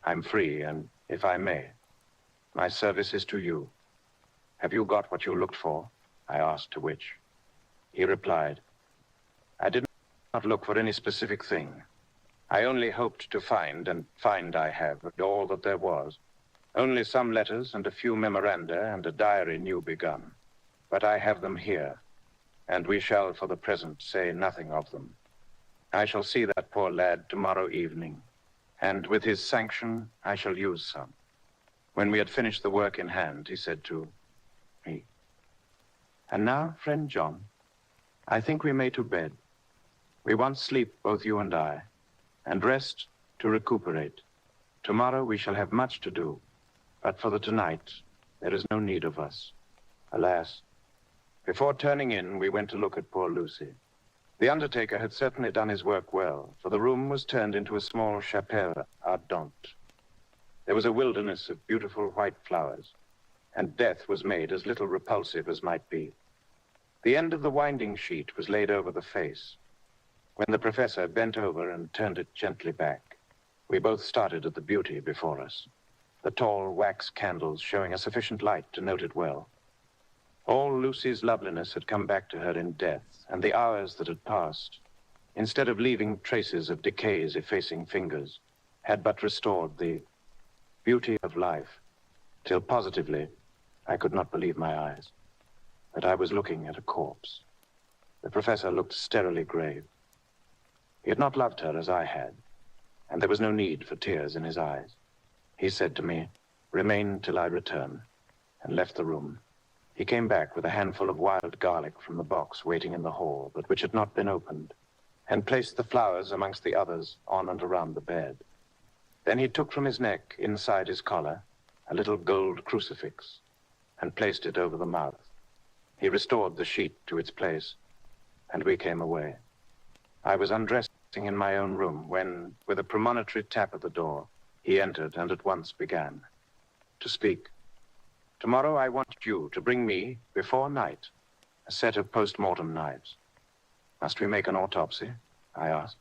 I'm free, and if I may, my service is to you. Have you got what you looked for?" I asked, to which he replied, "I did not look for any specific thing. I only hoped to find, and find I have, all that there was. Only some letters and a few memoranda and a diary new begun. But I have them here, and we shall, for the present, say nothing of them. I shall see that poor lad tomorrow evening, and with his sanction, I shall use some." When we had finished the work in hand, he said to me, "And now, friend John, I think we may to bed. We want sleep, both you and I, and rest to recuperate. Tomorrow we shall have much to do, but for the tonight, there is no need of us. Alas." Before turning in, we went to look at poor Lucy. The undertaker had certainly done his work well, for the room was turned into a small chapelle ardente. There was a wilderness of beautiful white flowers, and death was made as little repulsive as might be. The end of the winding sheet was laid over the face. When the professor bent over and turned it gently back, we both started at the beauty before us, the tall wax candles showing a sufficient light to note it well. All Lucy's loveliness had come back to her in death, and the hours that had passed, instead of leaving traces of decay's effacing fingers, had but restored the beauty of life, till positively I could not believe my eyes, that I was looking at a corpse. The professor looked sterilely grave. He had not loved her as I had, and there was no need for tears in his eyes. He said to me, "Remain till I return," and left the room. He came back with a handful of wild garlic from the box waiting in the hall, but which had not been opened, and placed the flowers amongst the others on and around the bed. Then he took from his neck, inside his collar, a little gold crucifix, and placed it over the mouth. He restored the sheet to its place, and we came away. I was undressing in my own room when, with a premonitory tap at the door, he entered and at once began to speak. "Tomorrow I want you to bring me, before night, a set of post-mortem knives." "Must we make an autopsy?" I asked.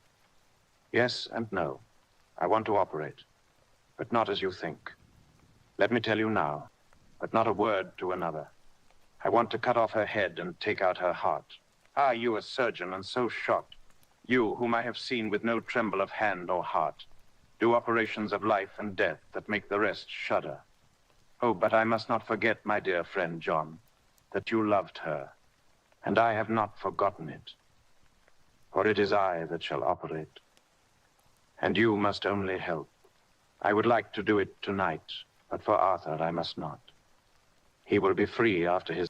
"Yes and no. I want to operate, but not as you think. Let me tell you now, but not a word to another. I want to cut off her head and take out her heart. Ah, you a surgeon and so shocked. You, whom I have seen with no tremble of hand or heart, do operations of life and death that make the rest shudder. Oh, but I must not forget, my dear friend John, that you loved her, and I have not forgotten it. For it is I that shall operate, and you must only help. I would like to do it tonight, but for Arthur I must not. He will be free after his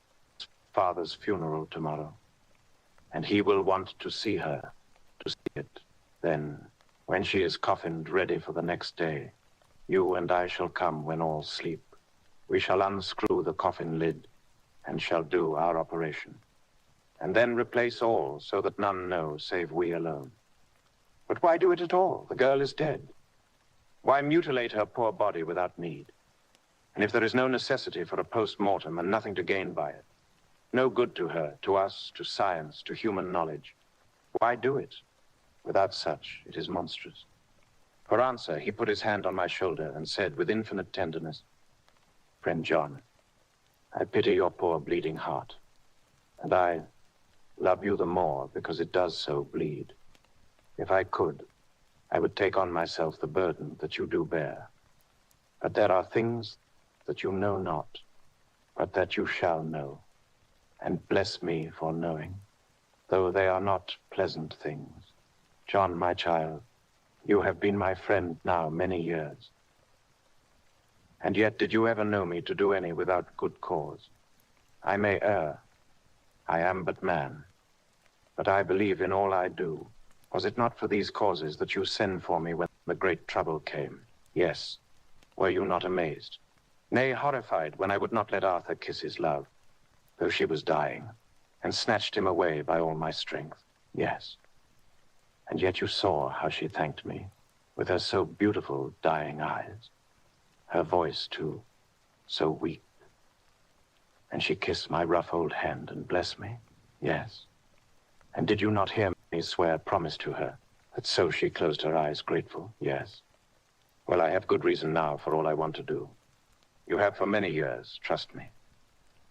father's funeral tomorrow, and he will want to see her, to see it. Then, when she is coffined ready for the next day, you and I shall come when all sleep. We shall unscrew the coffin lid and shall do our operation, and then replace all so that none know save we alone. But why do it at all? The girl is dead. Why mutilate her poor body without need? And if there is no necessity for a post-mortem and nothing to gain by it, no good to her, to us, to science, to human knowledge, why do it? Without such, it is monstrous. For answer, he put his hand on my shoulder and said with infinite tenderness, "Friend John, I pity your poor bleeding heart, and I love you the more because it does so bleed. If I could, I would take on myself the burden that you do bear. But there are things that you know not, but that you shall know, and bless me for knowing, though they are not pleasant things. John, my child, you have been my friend now many years. And yet did you ever know me to do any without good cause? I may err. I am but man. But I believe in all I do. Was it not for these causes that you sent for me when the great trouble came? Yes. Were you not amazed? Nay, horrified when I would not let Arthur kiss his love, though she was dying, and snatched him away by all my strength? Yes. And yet you saw how she thanked me, with her so beautiful dying eyes. Her voice, too, so weak. And she kissed my rough old hand and blessed me? Yes. And did you not hear me swear promise to her, that so she closed her eyes grateful? Yes. Well, I have good reason now for all I want to do. You have for many years, trust me.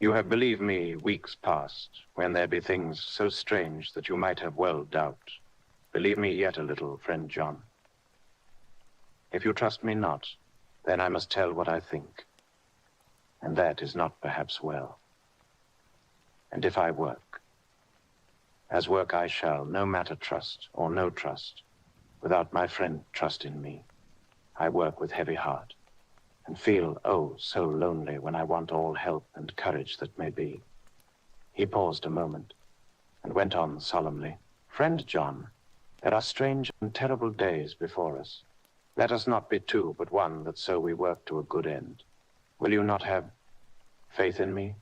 You have believed me weeks past, when there be things so strange that you might have well doubt. Believe me yet a little, friend John. If you trust me not, then I must tell what I think. And that is not perhaps well. And if I work, as work I shall, no matter trust or no trust, without my friend trust in me, I work with heavy heart, and feel, oh, so lonely when I want all help and courage that may be. He paused a moment, and went on solemnly. Friend John, there are strange and terrible days before us. Let us not be two, but one, that so we work to a good end. Will you not have faith in me?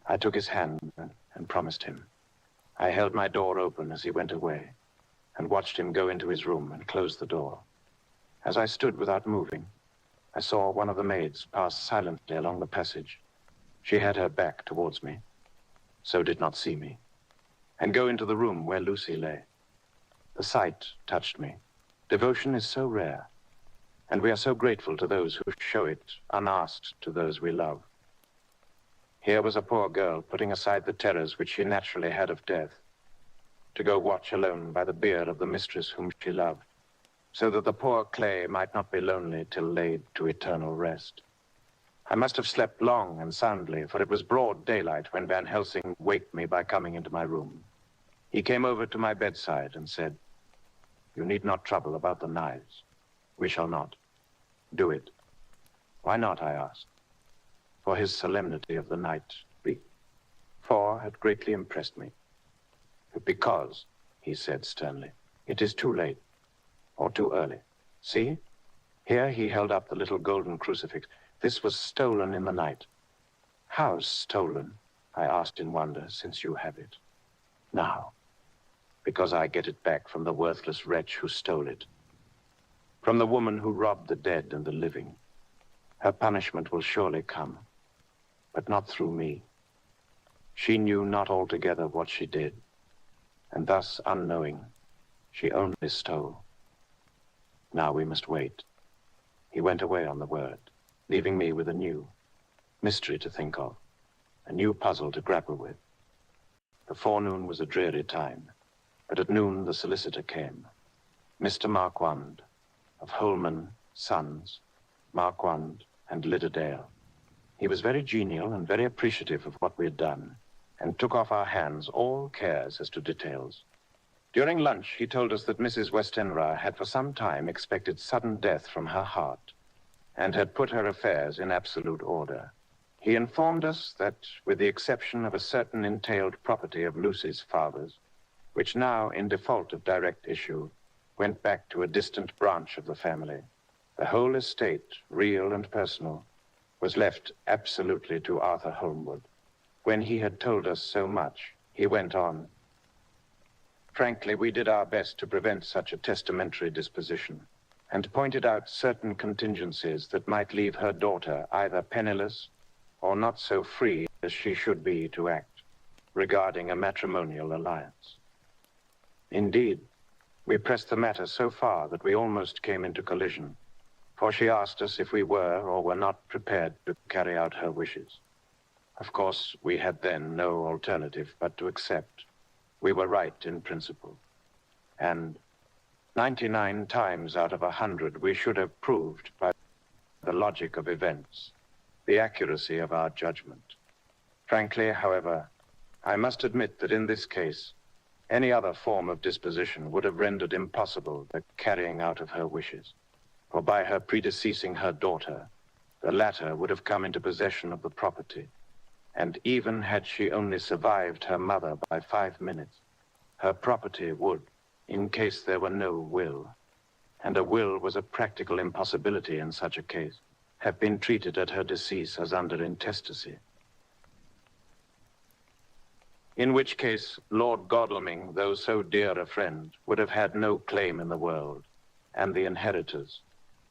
I took his hand and promised him. I held my door open as he went away, and watched him go into his room and close the door. As I stood without moving, I saw one of the maids pass silently along the passage. She had her back towards me, so did not see me, and go into the room where Lucy lay. The sight touched me. Devotion is so rare, and we are so grateful to those who show it unasked to those we love. Here was a poor girl putting aside the terrors which she naturally had of death, to go watch alone by the bier of the mistress whom she loved, so that the poor clay might not be lonely till laid to eternal rest. I must have slept long and soundly, for it was broad daylight when Van Helsing waked me by coming into my room. He came over to my bedside and said, "You need not trouble about the knives. We shall not. Do it." Why not, I asked. For his solemnity of the night, for had greatly impressed me. Because, he said sternly, it is too late, or too early. See? Here he held up the little golden crucifix. This was stolen in the night. How stolen? I asked in wonder, since you have it. Now, because I get it back from the worthless wretch who stole it. From the woman who robbed the dead and the living. Her punishment will surely come, but not through me. She knew not altogether what she did, and thus, unknowing, she only stole. Now we must wait. He went away on the word, leaving me with a new mystery to think of, a new puzzle to grapple with. The forenoon was a dreary time, but at noon the solicitor came, Mr. Marquand, of Holman, Sons, Marquand, and Lidderdale. He was very genial and very appreciative of what we had done, and took off our hands all cares as to details. During lunch, he told us that Mrs. Westenra had for some time expected sudden death from her heart, and had put her affairs in absolute order. He informed us that, with the exception of a certain entailed property of Lucy's father's, which now, in default of direct issue, went back to a distant branch of the family, the whole estate, real and personal, was left absolutely to Arthur Holmwood. When he had told us so much, he went on, "Frankly, we did our best to prevent such a testamentary disposition, and pointed out certain contingencies that might leave her daughter either penniless or not so free as she should be to act regarding a matrimonial alliance. Indeed, we pressed the matter so far that we almost came into collision, for she asked us if we were or were not prepared to carry out her wishes. Of course, we had then no alternative but to accept. We were right in principle, and 99 times out of 100 we should have proved by the logic of events, the accuracy of our judgment. Frankly, however, I must admit that in this case, any other form of disposition would have rendered impossible the carrying out of her wishes. For by her predeceasing her daughter, the latter would have come into possession of the property. And even had she only survived her mother by 5 minutes, her property would, in case there were no will, and a will was a practical impossibility in such a case, have been treated at her decease as under intestacy. In which case, Lord Godalming, though so dear a friend, would have had no claim in the world, and the inheritors,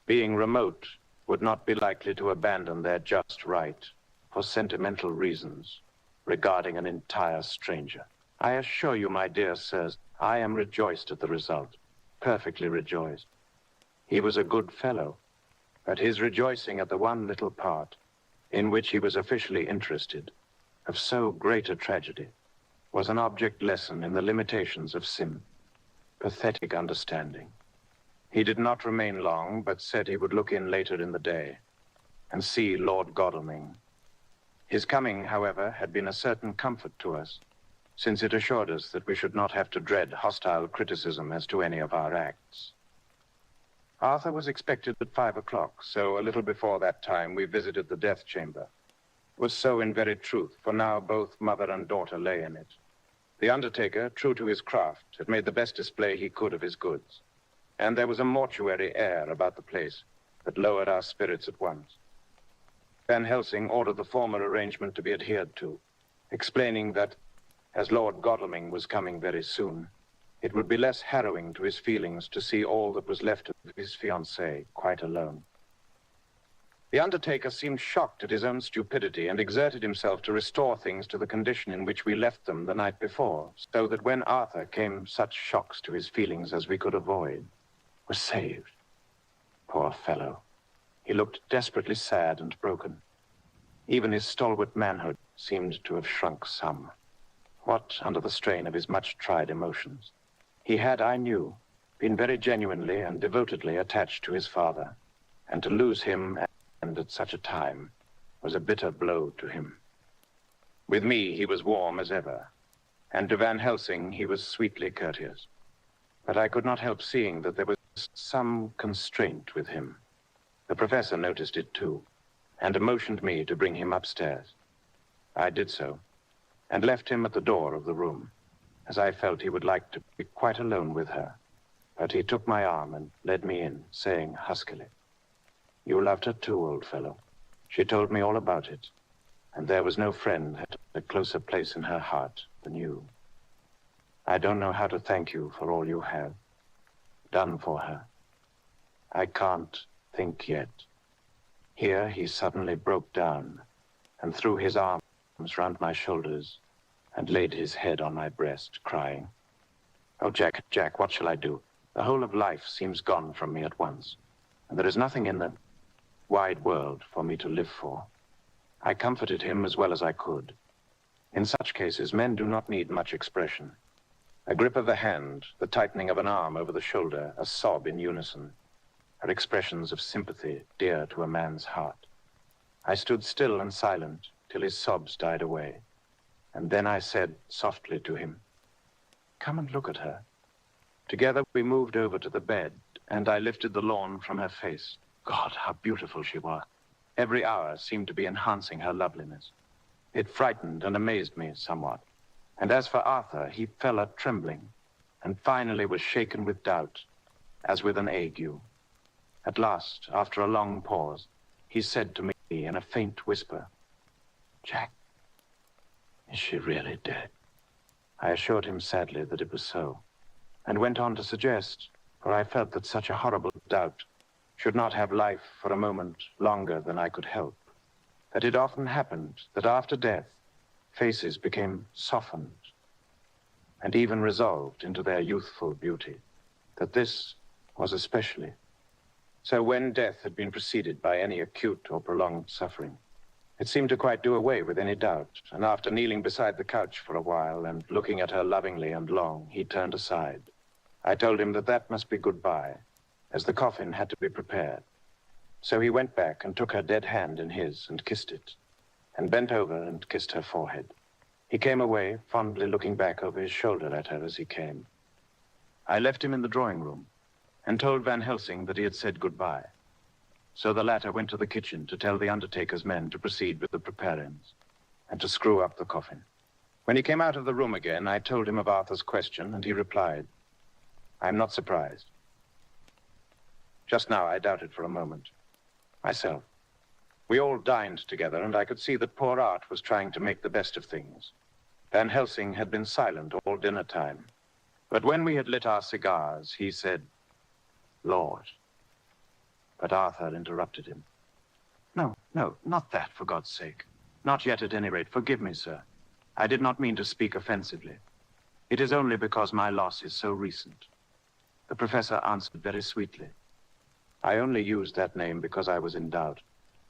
being remote, would not be likely to abandon their just right for sentimental reasons regarding an entire stranger. I assure you, my dear sirs, I am rejoiced at the result, perfectly rejoiced. He was a good fellow, but his rejoicing at the one little part in which he was officially interested of so great a tragedy was an object lesson in the limitations of sin, pathetic understanding. He did not remain long, but said he would look in later in the day and see Lord Godalming. His coming, however, had been a certain comfort to us, since it assured us that we should not have to dread hostile criticism as to any of our acts. Arthur was expected at 5 o'clock, so a little before that time we visited the death chamber. It was so in very truth, for now both mother and daughter lay in it. The undertaker, true to his craft, had made the best display he could of his goods, and there was a mortuary air about the place that lowered our spirits at once. Van Helsing ordered the former arrangement to be adhered to, explaining that, as Lord Godalming was coming very soon, it would be less harrowing to his feelings to see all that was left of his fiancée quite alone. The undertaker seemed shocked at his own stupidity and exerted himself to restore things to the condition in which we left them the night before, so that when Arthur came, such shocks to his feelings as we could avoid were saved. Poor fellow. He looked desperately sad and broken. Even his stalwart manhood seemed to have shrunk some. What, under the strain of his much-tried emotions, he had, I knew, been very genuinely and devotedly attached to his father, and to lose him, and at such a time, was a bitter blow to him. With me he was warm as ever, and to Van Helsing he was sweetly courteous. But I could not help seeing that there was some constraint with him. The professor noticed it too, and motioned me to bring him upstairs. I did so, and left him at the door of the room, as I felt he would like to be quite alone with her. But he took my arm and led me in, saying huskily, "You loved her too, old fellow. She told me all about it, and there was no friend had a closer place in her heart than you. I don't know how to thank you for all you have done for her. I can't think yet." Here he suddenly broke down and threw his arms round my shoulders and laid his head on my breast, crying, "Oh, Jack, Jack, what shall I do? The whole of life seems gone from me at once, and there is nothing in the wide world for me to live for." I comforted him as well as I could. In such cases, men do not need much expression. A grip of the hand, the tightening of an arm over the shoulder, a sob in unison, are expressions of sympathy dear to a man's heart. I stood still and silent till his sobs died away, and then I said softly to him, "Come and look at her." Together we moved over to the bed, and I lifted the lawn from her face. God, how beautiful she was. Every hour seemed to be enhancing her loveliness. It frightened and amazed me somewhat. And as for Arthur, he fell a trembling, and finally was shaken with doubt, as with an ague. At last, after a long pause, he said to me in a faint whisper, "Jack, is she really dead?" I assured him sadly that it was so, and went on to suggest, for I felt that such a horrible doubt should not have life for a moment longer than I could help, that it often happened that after death, faces became softened and even resolved into their youthful beauty, that this was especially. So when death had been preceded by any acute or prolonged suffering, it seemed to quite do away with any doubt, and after kneeling beside the couch for a while and looking at her lovingly and long, he turned aside. I told him that that must be goodbye, as the coffin had to be prepared. So he went back and took her dead hand in his and kissed it, and bent over and kissed her forehead. He came away, fondly looking back over his shoulder at her as he came. I left him in the drawing room and told Van Helsing that he had said goodbye. So the latter went to the kitchen to tell the undertaker's men to proceed with the preparings and to screw up the coffin. When he came out of the room again, I told him of Arthur's question, and he replied, "I'm not surprised." Just now, I doubted for a moment. Myself. We all dined together, and I could see that poor Art was trying to make the best of things. Van Helsing had been silent all dinner time. But when we had lit our cigars, he said, "Lord." But Arthur interrupted him. No, not that, for God's sake. Not yet, at any rate. Forgive me, sir. I did not mean to speak offensively. It is only because my loss is so recent." The professor answered very sweetly. "I only used that name because I was in doubt.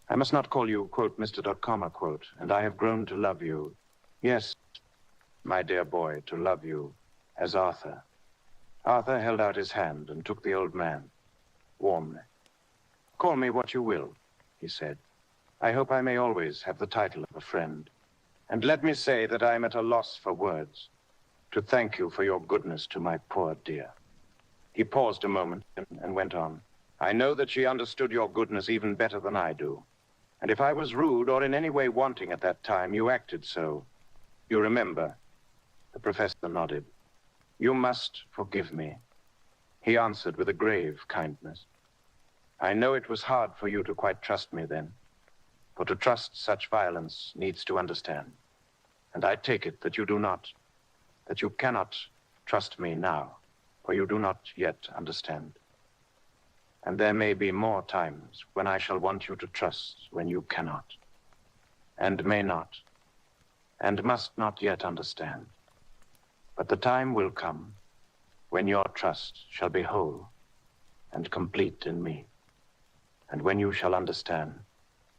I must not call you, quote, Mr. Comma, quote, and I have grown to love you. Yes, my dear boy, to love you as Arthur." Arthur held out his hand and took the old man warmly. "Call me what you will," he said. "I hope I may always have the title of a friend. And let me say that I am at a loss for words to thank you for your goodness to my poor dear." He paused a moment and went on. "I know that she understood your goodness even better than I do. And if I was rude or in any way wanting at that time, you acted so. You remember?" The professor nodded. "You must forgive me," he answered with a grave kindness. "I know it was hard for you to quite trust me then. For to trust such violence needs to understand. And I take it that you do not, that you cannot trust me now, for you do not yet understand. And there may be more times when I shall want you to trust when you cannot, and may not, and must not yet understand. But the time will come when your trust shall be whole and complete in me, and when you shall understand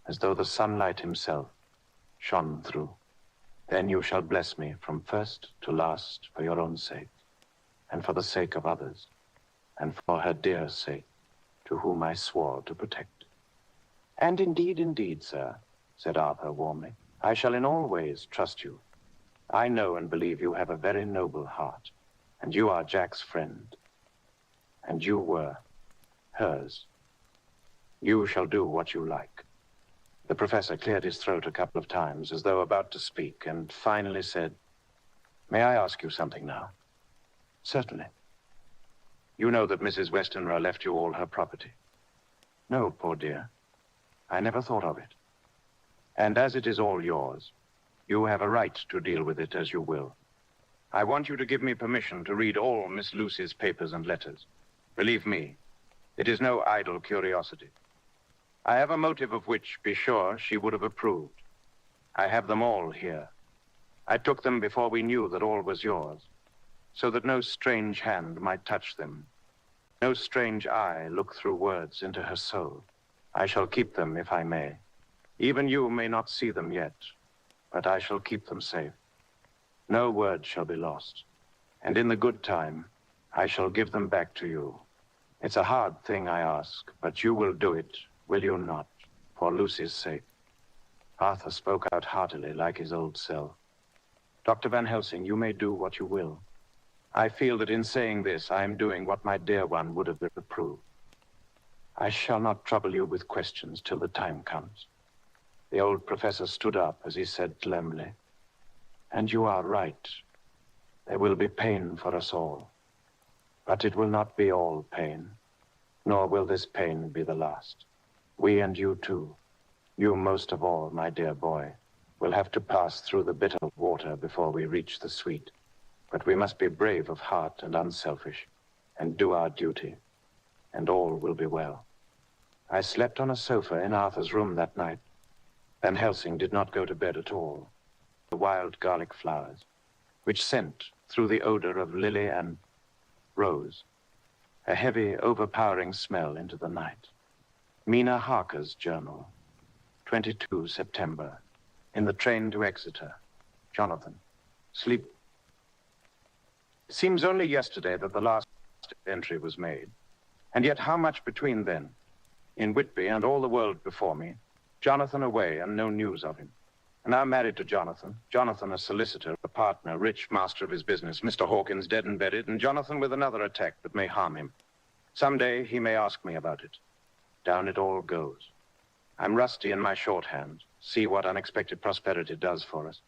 as though the sunlight himself shone through. Then you shall bless me from first to last for your own sake, and for the sake of others, and for her dear sake, to whom I swore to protect." "And indeed, sir," said Arthur warmly, "I shall in all ways trust you. I know and believe you have a very noble heart, and you are Jack's friend, and you were hers. You shall do what you like." The professor cleared his throat a couple of times, as though about to speak, and finally said, "May I ask you something now?" "Certainly." "You know that Mrs. Westenra left you all her property?" "No, poor dear. I never thought of it." "And as it is all yours, you have a right to deal with it as you will. I want you to give me permission to read all Miss Lucy's papers and letters. Believe me, it is no idle curiosity. I have a motive of which, be sure, she would have approved. I have them all here. I took them before we knew that all was yours, so that no strange hand might touch them, no strange eye look through words into her soul. I shall keep them if I may. Even you may not see them yet, but I shall keep them safe. No word shall be lost, and in the good time, I shall give them back to you. It's a hard thing I ask, but you will do it, will you not, for Lucy's sake?" Arthur spoke out heartily, like his old self. "Dr. Van Helsing, you may do what you will. I feel that in saying this, I am doing what my dear one would have approved. I shall not trouble you with questions till the time comes." The old professor stood up as he said glumly, "And you are right. There will be pain for us all. But it will not be all pain, nor will this pain be the last. We and you too, you most of all, my dear boy, will have to pass through the bitter water before we reach the sweet. But we must be brave of heart and unselfish, and do our duty, and all will be well." I slept on a sofa in Arthur's room that night. Van Helsing did not go to bed at all. The wild garlic flowers, which sent through the odor of lily and rose, a heavy, overpowering smell into the night. Mina Harker's journal, 22 September. In the train to Exeter. Jonathan. Sleep. It seems only yesterday that the last entry was made. And yet how much between then In Whitby and all the world before me, Jonathan away and no news of him. And now married to Jonathan. Jonathan a solicitor, a partner, rich master of his business. Mr. Hawkins dead and buried, and Jonathan with another attack that may harm him. Someday he may ask me about it. Down it all goes. I'm rusty in my shorthand. See what unexpected prosperity does for us.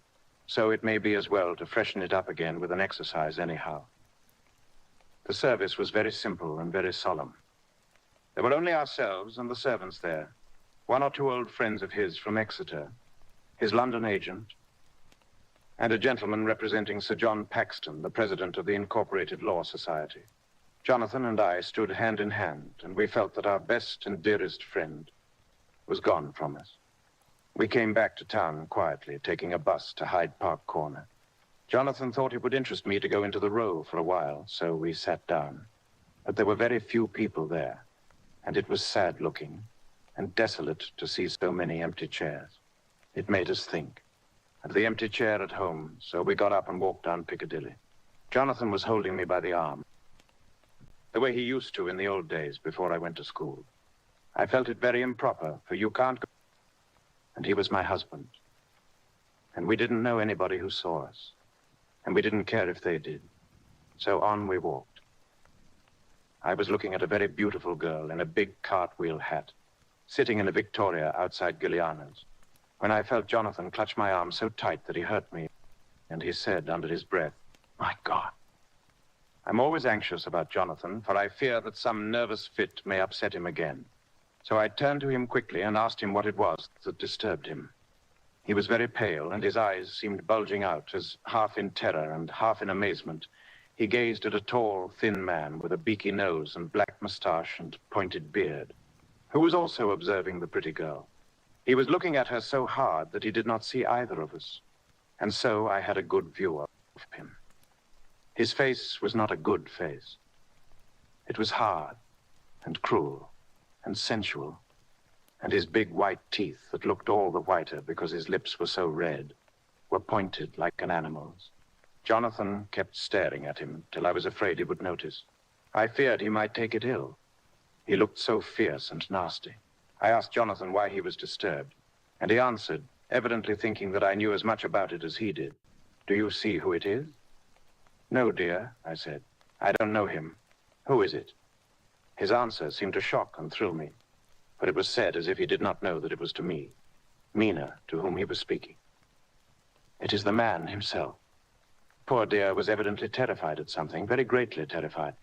So it may be as well to freshen it up again with an exercise anyhow. The service was very simple and very solemn. There were only ourselves and the servants there. One or two old friends of his from Exeter, his London agent, and a gentleman representing Sir John Paxton, the president of the Incorporated Law Society. Jonathan and I stood hand in hand, and we felt that our best and dearest friend was gone from us. We came back to town quietly, taking a bus to Hyde Park Corner. Jonathan thought it would interest me to go into the Row for a while, so we sat down. But there were very few people there, and it was sad looking and desolate to see so many empty chairs. It made us think. And the empty chair at home, so we got up and walked down Piccadilly. Jonathan was holding me by the arm, the way he used to in the old days before I went to school. I felt it very improper, for you can't go. And he was my husband. And we didn't know anybody who saw us. And we didn't care if they did. So on we walked. I was looking at a very beautiful girl in a big cartwheel hat, sitting in a Victoria outside Giuliano's, when I felt Jonathan clutch my arm so tight that he hurt me, and he said under his breath, "My God." I'm always anxious about Jonathan, for I fear that some nervous fit may upset him again. So I turned to him quickly and asked him what it was that disturbed him. He was very pale, and his eyes seemed bulging out as, half in terror and half in amazement, he gazed at a tall, thin man with a beaky nose and black moustache and pointed beard, who was also observing the pretty girl. He was looking at her so hard that he did not see either of us, and so I had a good view of him. His face was not a good face. It was hard and cruel and sensual, and his big white teeth that looked all the whiter because his lips were so red were pointed like an animal's. Jonathan kept staring at him till I was afraid he would notice. I feared he might take it ill. He looked so fierce and nasty. I asked Jonathan why he was disturbed, and he answered, evidently thinking that I knew as much about it as he did. "Do you see who it is?" "No, dear," I said. "I don't know him. Who is it?" His answer seemed to shock and thrill me, but it was said as if he did not know that it was to me, Mina, to whom he was speaking. "It is the man himself." Poor dear was evidently terrified at something, very greatly terrified.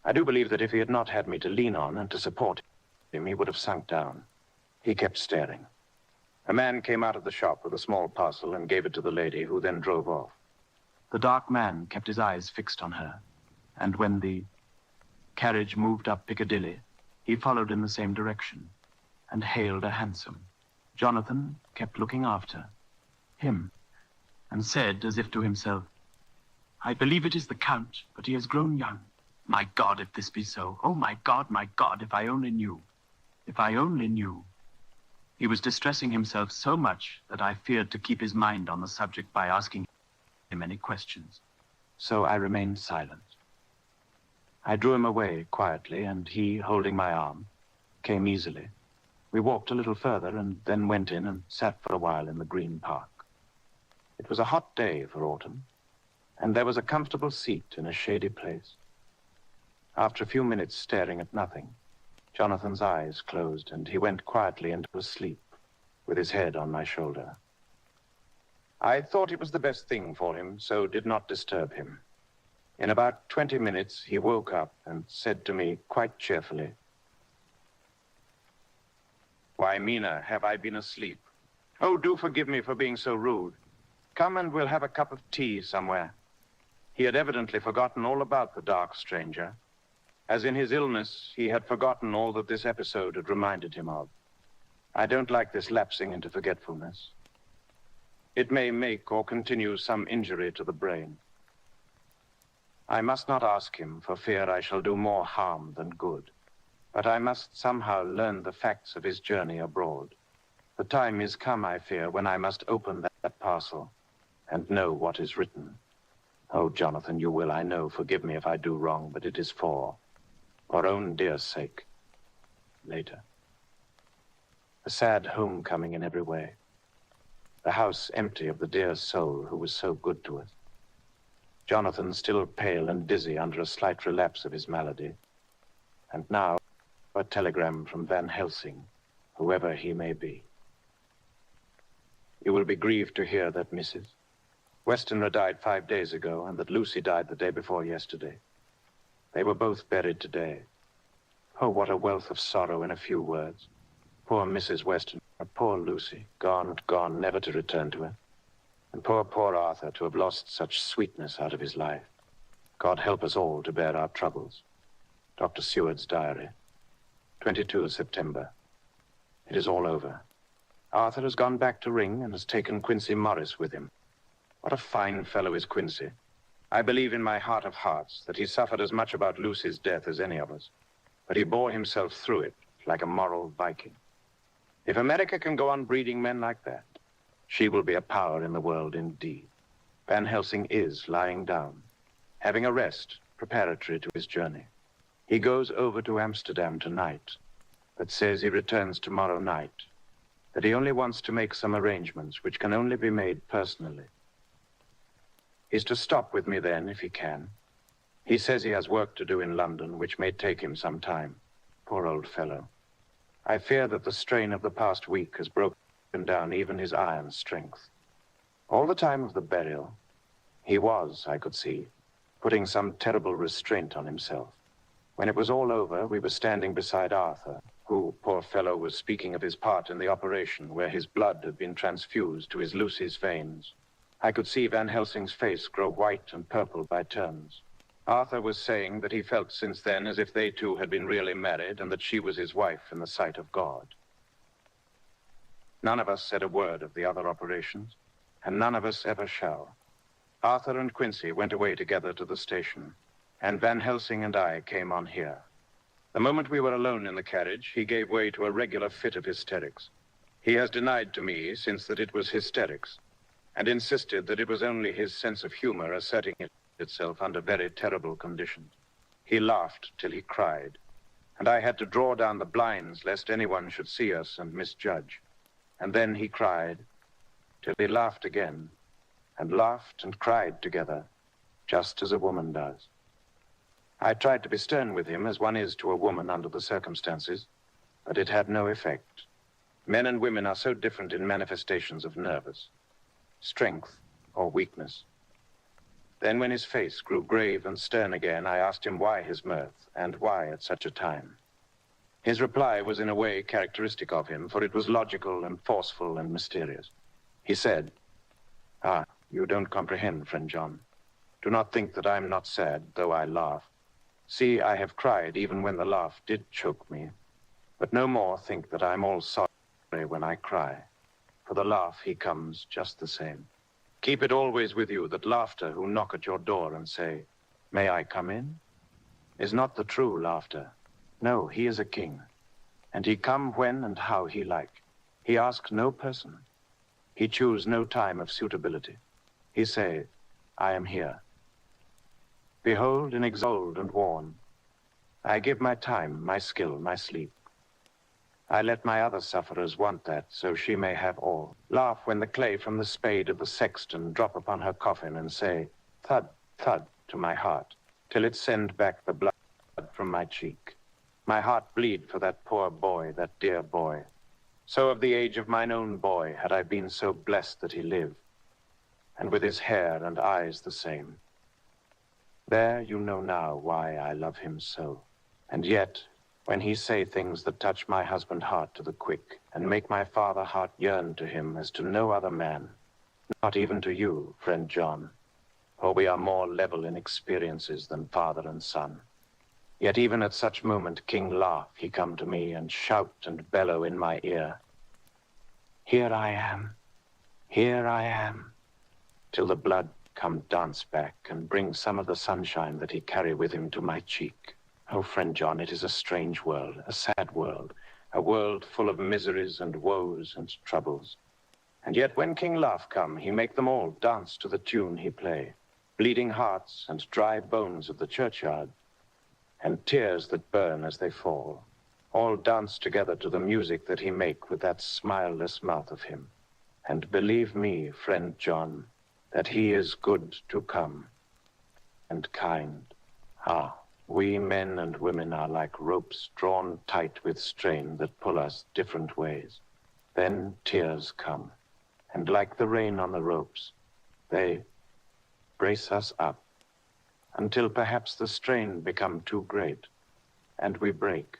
I do believe that if he had not had me to lean on and to support him, he would have sunk down. He kept staring. A man came out of the shop with a small parcel and gave it to the lady, who then drove off. The dark man kept his eyes fixed on her, and when the carriage moved up Piccadilly, he followed in the same direction and hailed a hansom. Jonathan kept looking after him and said, as if to himself, "I believe it is the Count, but he has grown young. My God, if this be so. Oh, my God, if I only knew. If I only knew." He was distressing himself so much that I feared to keep his mind on the subject by asking him any questions. So I remained silent. I drew him away quietly, and he, holding my arm, came easily. We walked a little further and then went in and sat for a while in the Green Park. It was a hot day for autumn, and there was a comfortable seat in a shady place. After a few minutes staring at nothing, Jonathan's eyes closed, and he went quietly into a sleep with his head on my shoulder. I thought it was the best thing for him, so did not disturb him. In about 20 minutes, he woke up and said to me quite cheerfully, "Why, Mina, have I been asleep? Oh, do forgive me for being so rude. Come and we'll have a cup of tea somewhere." He had evidently forgotten all about the dark stranger. As in his illness, he had forgotten all that this episode had reminded him of. I don't like this lapsing into forgetfulness. It may make or continue some injury to the brain. I must not ask him for fear I shall do more harm than good, but I must somehow learn the facts of his journey abroad. The time is come, I fear, when I must open that parcel and know what is written. Oh, Jonathan, you will, I know, forgive me if I do wrong, but it is for our own dear sake. Later. A sad homecoming in every way. The house empty of the dear soul who was so good to us. Jonathan still pale and dizzy under a slight relapse of his malady. And now, a telegram from Van Helsing, whoever he may be. You will be grieved to hear that Mrs. Westenra died 5 days ago, and that Lucy died the day before yesterday. They were both buried today. Oh, what a wealth of sorrow in a few words. Poor Mrs. Westenra, poor Lucy, gone, never to return to her. And poor Arthur, to have lost such sweetness out of his life. God help us all to bear our troubles. Dr. Seward's diary. 22 September. It is all over. Arthur has gone back to Ring and has taken Quincy Morris with him. What a fine fellow is Quincy. I believe in my heart of hearts that he suffered as much about Lucy's death as any of us. But he bore himself through it like a moral Viking. If America can go on breeding men like that, she will be a power in the world indeed. Van Helsing is lying down, having a rest preparatory to his journey. He goes over to Amsterdam tonight, but says he returns tomorrow night, that he only wants to make some arrangements which can only be made personally. He's to stop with me then, if he can. He says he has work to do in London, which may take him some time. Poor old fellow. I fear that the strain of the past week has broken down even his iron strength. All the time of the burial, he was, I could see, putting some terrible restraint on himself. When it was all over, we were standing beside Arthur, who, poor fellow, was speaking of his part in the operation where his blood had been transfused to his Lucy's veins. I could see Van Helsing's face grow white and purple by turns. Arthur was saying that he felt since then as if they two had been really married and that she was his wife in the sight of God. None of us said a word of the other operations, and none of us ever shall. Arthur and Quincy went away together to the station, and Van Helsing and I came on here. The moment we were alone in the carriage, he gave way to a regular fit of hysterics. He has denied to me since that it was hysterics, and insisted that it was only his sense of humor asserting itself under very terrible conditions. He laughed till he cried, and I had to draw down the blinds lest anyone should see us and misjudge. And then he cried, till he laughed again, and laughed and cried together, just as a woman does. I tried to be stern with him, as one is to a woman under the circumstances, but it had no effect. Men and women are so different in manifestations of nervous strength or weakness. Then when his face grew grave and stern again, I asked him why his mirth, and why at such a time. His reply was in a way characteristic of him, for it was logical and forceful and mysterious. He said, "Ah, you don't comprehend, friend John. Do not think that I'm not sad, though I laugh. See, I have cried even when the laugh did choke me. But no more think that I'm all sorry when I cry. For the laugh, he comes just the same. Keep it always with you that laughter who knock at your door and say, 'May I come in?' is not the true laughter. No, he is a king, and he come when and how he like. He ask no person. He choose no time of suitability. He say, 'I am here.' Behold, in exold and worn, I give my time, my skill, my sleep. I let my other sufferers want that, so she may have all. Laugh when the clay from the spade of the sexton drop upon her coffin and say, 'Thud, thud,' to my heart, till it send back the blood from my cheek. My heart bleed for that poor boy, that dear boy. So of the age of mine own boy had I been so blessed that he lived, and with his hair and eyes the same. There you know now why I love him so. And yet, when he say things that touch my husband heart to the quick, and make my father heart yearn to him as to no other man, not even to you, friend John, for we are more level in experiences than father and son. Yet even at such moment, King laugh, he come to me and shout and bellow in my ear, 'Here I am,' till the blood come dance back and bring some of the sunshine that he carry with him to my cheek. Oh, friend John, it is a strange world, a sad world, a world full of miseries and woes and troubles. And yet when King Laugh come, he make them all dance to the tune he play, bleeding hearts and dry bones of the churchyard, and tears that burn as they fall. all dance together to the music that he make with that smileless mouth of him. And believe me, friend John, that he is good to come, and kind. Ah, we men and women are like ropes drawn tight with strain that pull us different ways. Then tears come, and like the rain on the ropes, they brace us up, until perhaps the strain become too great, and we break.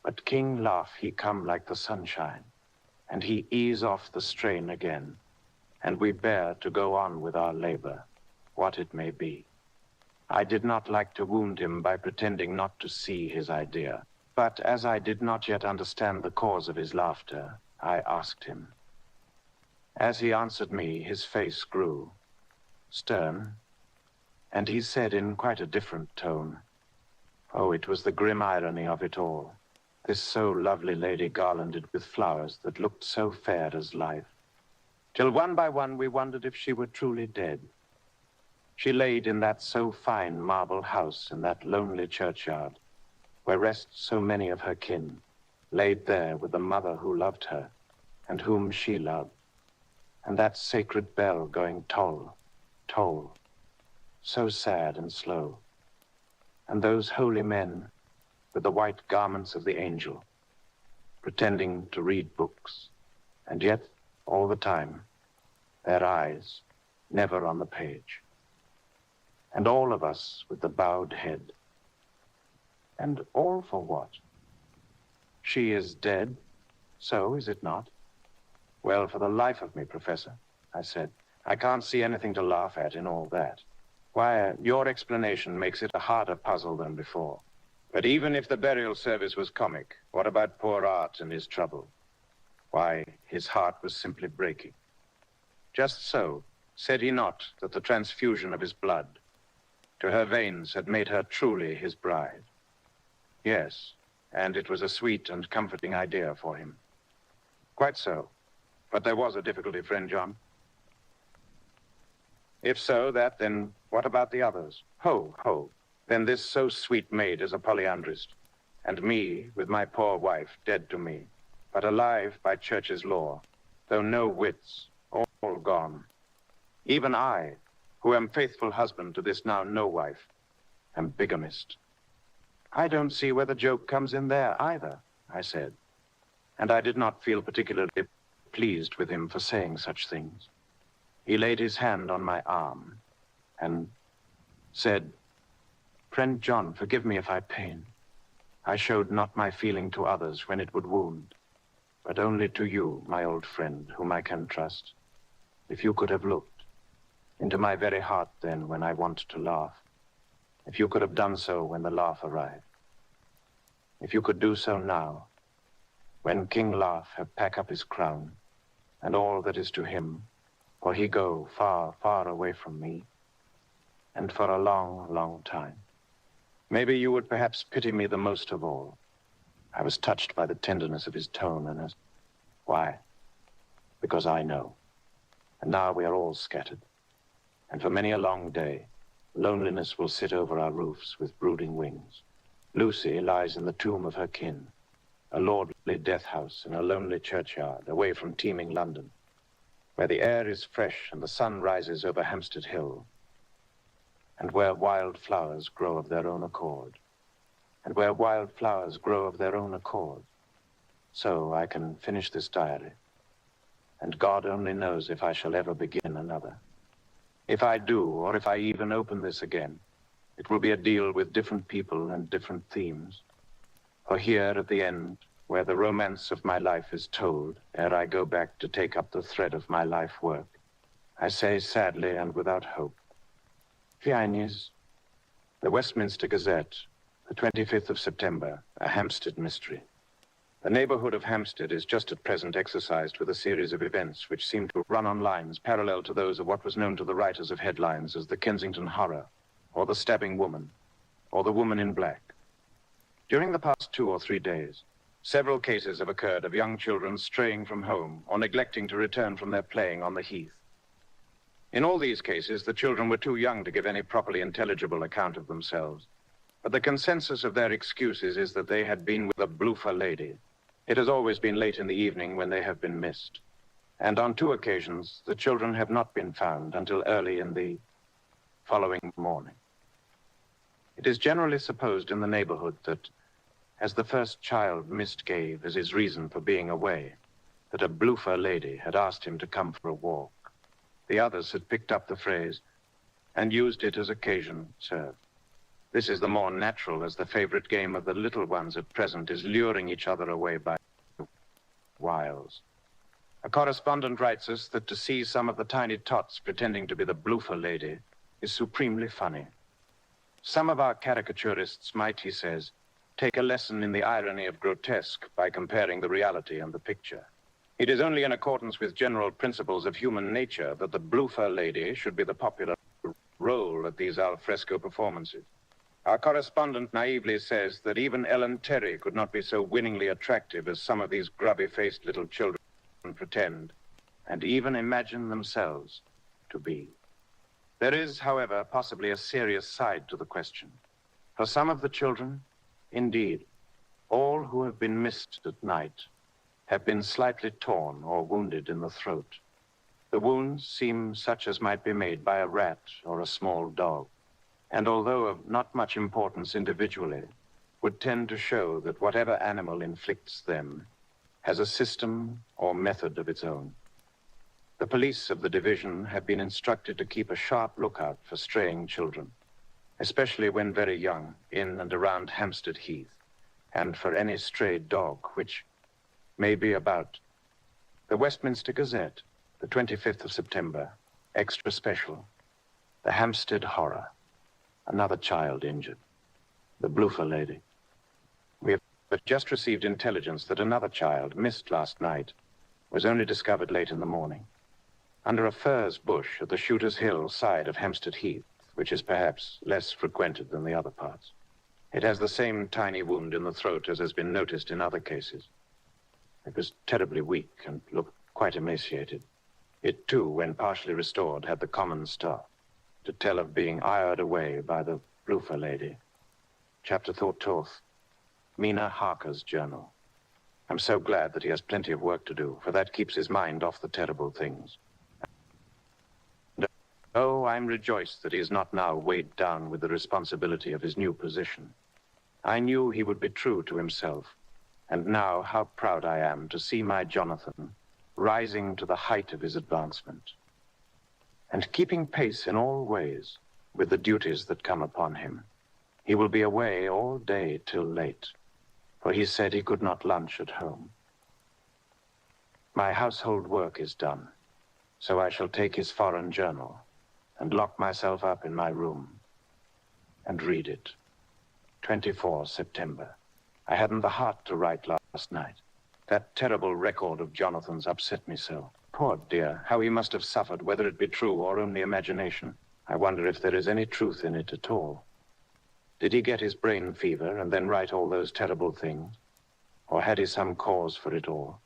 But King Laugh, he come like the sunshine, and he ease off the strain again, and we bear to go on with our labor, what it may be. I did not like to wound him by pretending not to see his idea, but as I did not yet understand the cause of his laughter, I asked him. As he answered me, his face grew stern, and he said in quite a different tone, oh, it was the grim irony of it all, this so lovely lady garlanded with flowers that looked so fair as life, till one by one we wondered if she were truly dead. She laid in that so fine marble house in that lonely churchyard, where rest so many of her kin, laid there with the mother who loved her, and whom she loved, and that sacred bell going toll, toll, so sad and slow, and those holy men with the white garments of the angel, pretending to read books, and yet, all the time, their eyes never on the page. And all of us with the bowed head. And all for what? She is dead, so is it not? Well, for the life of me, Professor, I said, I can't see anything to laugh at in all that. Why, your explanation makes it a harder puzzle than before. But even if the burial service was comic, what about poor Art and his trouble? Why, his heart was simply breaking. Just so, said he not that the transfusion of his blood to her veins had made her truly his bride? Yes, and it was a sweet and comforting idea for him. Quite so, but there was a difficulty, friend John. If so, then what about the others? Ho, ho, then this so sweet maid is a polyandrist, and me, with my poor wife, dead to me, but alive by church's law, though no wits, all gone. Even I, who am faithful husband to this now no wife, am bigamist. I don't see where the joke comes in there either, I said, and I did not feel particularly pleased with him for saying such things. He laid his hand on my arm and said, friend John, forgive me if I pain. I showed not my feeling to others when it would wound, but only to you, my old friend, whom I can trust. If you could have looked into my very heart then when I want to laugh, if you could have done so when the laugh arrived, if you could do so now, when King Laugh have pack up his crown, and all that is to him, for he go far, far away from me, and for a long, long time. Maybe you would perhaps pity me the most of all. I was touched by the tenderness of his tone and his... Why? Because I know. And now we are all scattered. And for many a long day, loneliness will sit over our roofs with brooding wings. Lucy lies in the tomb of her kin, a lordly death house in a lonely churchyard away from teeming London, where the air is fresh and the sun rises over Hampstead Hill, and where wild flowers grow of their own accord, and where wild flowers grow of their own accord. So I can finish this diary, and God only knows if I shall ever begin another. If I do, or if I even open this again, it will be a deal with different people and different themes. For here at the end, where the romance of my life is told, ere I go back to take up the thread of my life work, I say sadly and without hope, Fiennes, the Westminster Gazette, the 25th of September, a Hampstead mystery. The neighborhood of Hampstead is just at present exercised with a series of events which seem to run on lines parallel to those of what was known to the writers of headlines as the Kensington Horror, or the Stabbing Woman, or the Woman in Black. During the past 2 or 3 days, several cases have occurred of young children straying from home or neglecting to return from their playing on the heath. In all these cases, the children were too young to give any properly intelligible account of themselves, But the consensus of their excuses is that they had been with a bloofer lady. It has always been late in the evening when they have been missed. And on 2 occasions, the children have not been found until early in the following morning. It is generally supposed in the neighborhood that, as the first child misgave as his reason for being away, that a bloofer lady had asked him to come for a walk. The others had picked up the phrase and used it as occasion served. This is the more natural, as the favorite game of the little ones at present is luring each other away by wiles. A correspondent writes us that to see some of the tiny tots pretending to be the bloofer lady is supremely funny. Some of our caricaturists might, he says, take a lesson in the irony of grotesque by comparing the reality and the picture. It is only in accordance with general principles of human nature that the bloofer lady should be the popular role at these al fresco performances. Our correspondent naively says that even Ellen Terry could not be so winningly attractive as some of these grubby-faced little children pretend, and even imagine themselves to be. There is, however, possibly a serious side to the question. For some of the children, indeed, all who have been missed at night have been slightly torn or wounded in the throat. The wounds seem such as might be made by a rat or a small dog, and although of not much importance individually, would tend to show that whatever animal inflicts them has a system or method of its own. The police of the division have been instructed to keep a sharp lookout for straying children, especially when very young, in and around Hampstead Heath, and for any stray dog which may be about. The Westminster Gazette, the 25th of September, extra special, the Hampstead Horror. Another child injured. The bloofer lady. We have just received intelligence that another child, missed last night, was only discovered late in the morning, under a furze bush at the Shooter's Hill side of Hampstead Heath, which is perhaps less frequented than the other parts. It has the same tiny wound in the throat as has been noticed in other cases. It was terribly weak and looked quite emaciated. It, too, when partially restored, had the common start, to tell of being ired away by the bloofer lady. Chapter 14, Mina Harker's journal. I'm so glad that he has plenty of work to do, for that keeps his mind off the terrible things. And, oh, I'm rejoiced that he is not now weighed down with the responsibility of his new position. I knew he would be true to himself, and now how proud I am to see my Jonathan rising to the height of his advancement, and keeping pace in all ways with the duties that come upon him. He will be away all day till late, for he said he could not lunch at home. My household work is done, so I shall take his foreign journal and lock myself up in my room and read it. 24 September. I hadn't the heart to write last night. That terrible record of Jonathan's upset me so. Poor dear, how he must have suffered, whether it be true or only imagination. I wonder if there is any truth in it at all. Did he get his brain fever and then write all those terrible things? Or had he some cause for it all?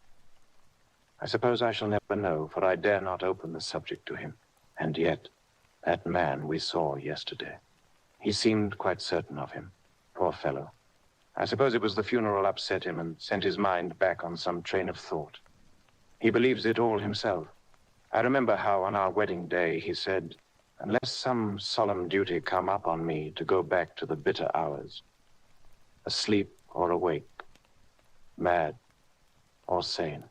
I suppose I shall never know, for I dare not open the subject to him. And yet, that man we saw yesterday, he seemed quite certain of him. Poor fellow. I suppose it was the funeral upset him and sent his mind back on some train of thought. He believes it all himself. I remember how on our wedding day he said, unless some solemn duty come up on me to go back to the bitter hours, asleep or awake, mad or sane,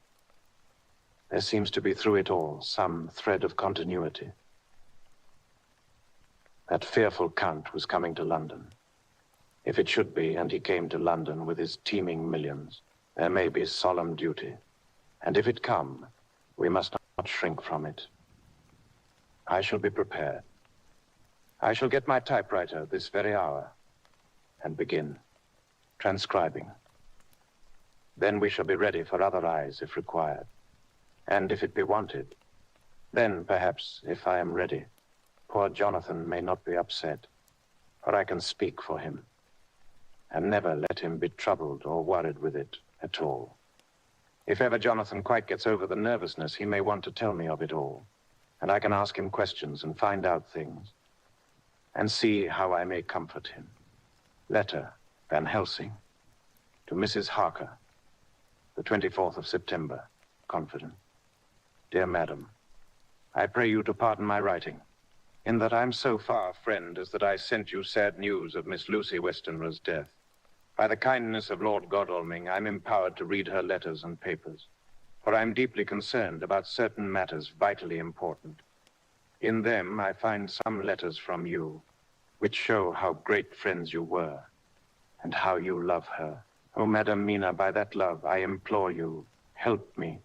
there seems to be through it all some thread of continuity. That fearful Count was coming to London. If it should be, and he came to London with his teeming millions, there may be solemn duty. And if it come, we must not shrink from it. I shall be prepared. I shall get my typewriter this very hour and begin transcribing. Then we shall be ready for other eyes if required. And if it be wanted, then perhaps, if I am ready, poor Jonathan may not be upset, for I can speak for him, and never let him be troubled or worried with it at all. If ever Jonathan quite gets over the nervousness, he may want to tell me of it all, and I can ask him questions and find out things, and see how I may comfort him. Letter, Van Helsing, to Mrs. Harker, the 24th of September, confident. Dear Madam, I pray you to pardon my writing, in that I'm so far a friend as that I sent you sad news of Miss Lucy Westenra's death. By the kindness of Lord Godalming, I'm empowered to read her letters and papers, for I'm deeply concerned about certain matters vitally important. In them, I find some letters from you, which show how great friends you were, and how you love her. Oh, Madam Mina, by that love, I implore you, help me.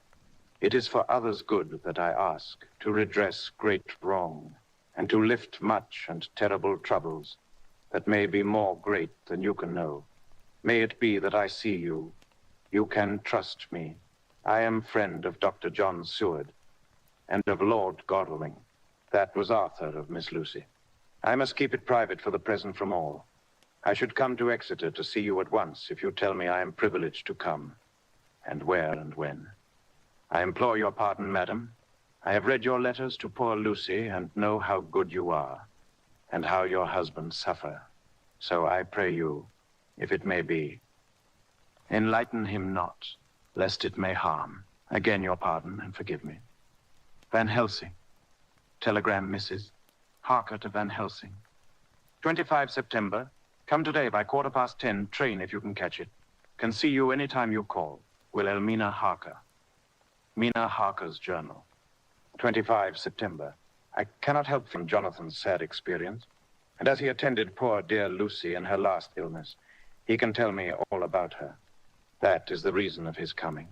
It is for others' good that I ask, to redress great wrong, and to lift much and terrible troubles that may be more great than you can know. May it be that I see you. You can trust me. I am friend of Dr. John Seward, and of Lord Godalming. That was Arthur of Miss Lucy. I must keep it private for the present from all. I should come to Exeter to see you at once if you tell me I am privileged to come, and where and when. I implore your pardon, madam. I have read your letters to poor Lucy and know how good you are, and how your husband suffer. So I pray you, if it may be, enlighten him not, lest it may harm. Again your pardon, and forgive me. Van Helsing. Telegram, Mrs. Harker to Van Helsing. 25 September. Come today by 10:15, train if you can catch it. Can see you any time you call. Wilhelmina Harker. Mina Harker's Journal. 25 September. I cannot help from Jonathan's sad experience, and as he attended poor dear Lucy in her last illness, he can tell me all about her. That is the reason of his coming.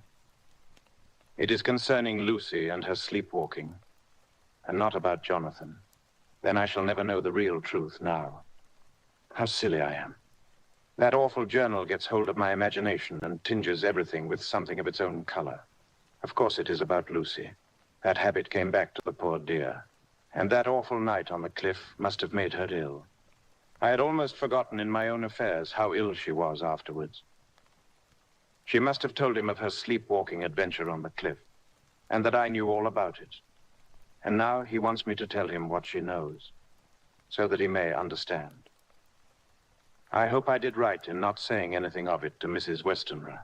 It is concerning Lucy and her sleepwalking, and not about Jonathan. Then I shall never know the real truth now. How silly I am. That awful journal gets hold of my imagination and tinges everything with something of its own color. Of course it is about Lucy. That habit came back to the poor dear. And that awful night on the cliff must have made her ill. I had almost forgotten in my own affairs how ill she was afterwards. She must have told him of her sleepwalking adventure on the cliff, and that I knew all about it. And now he wants me to tell him what she knows, so that he may understand. I hope I did right in not saying anything of it to Mrs. Westenra.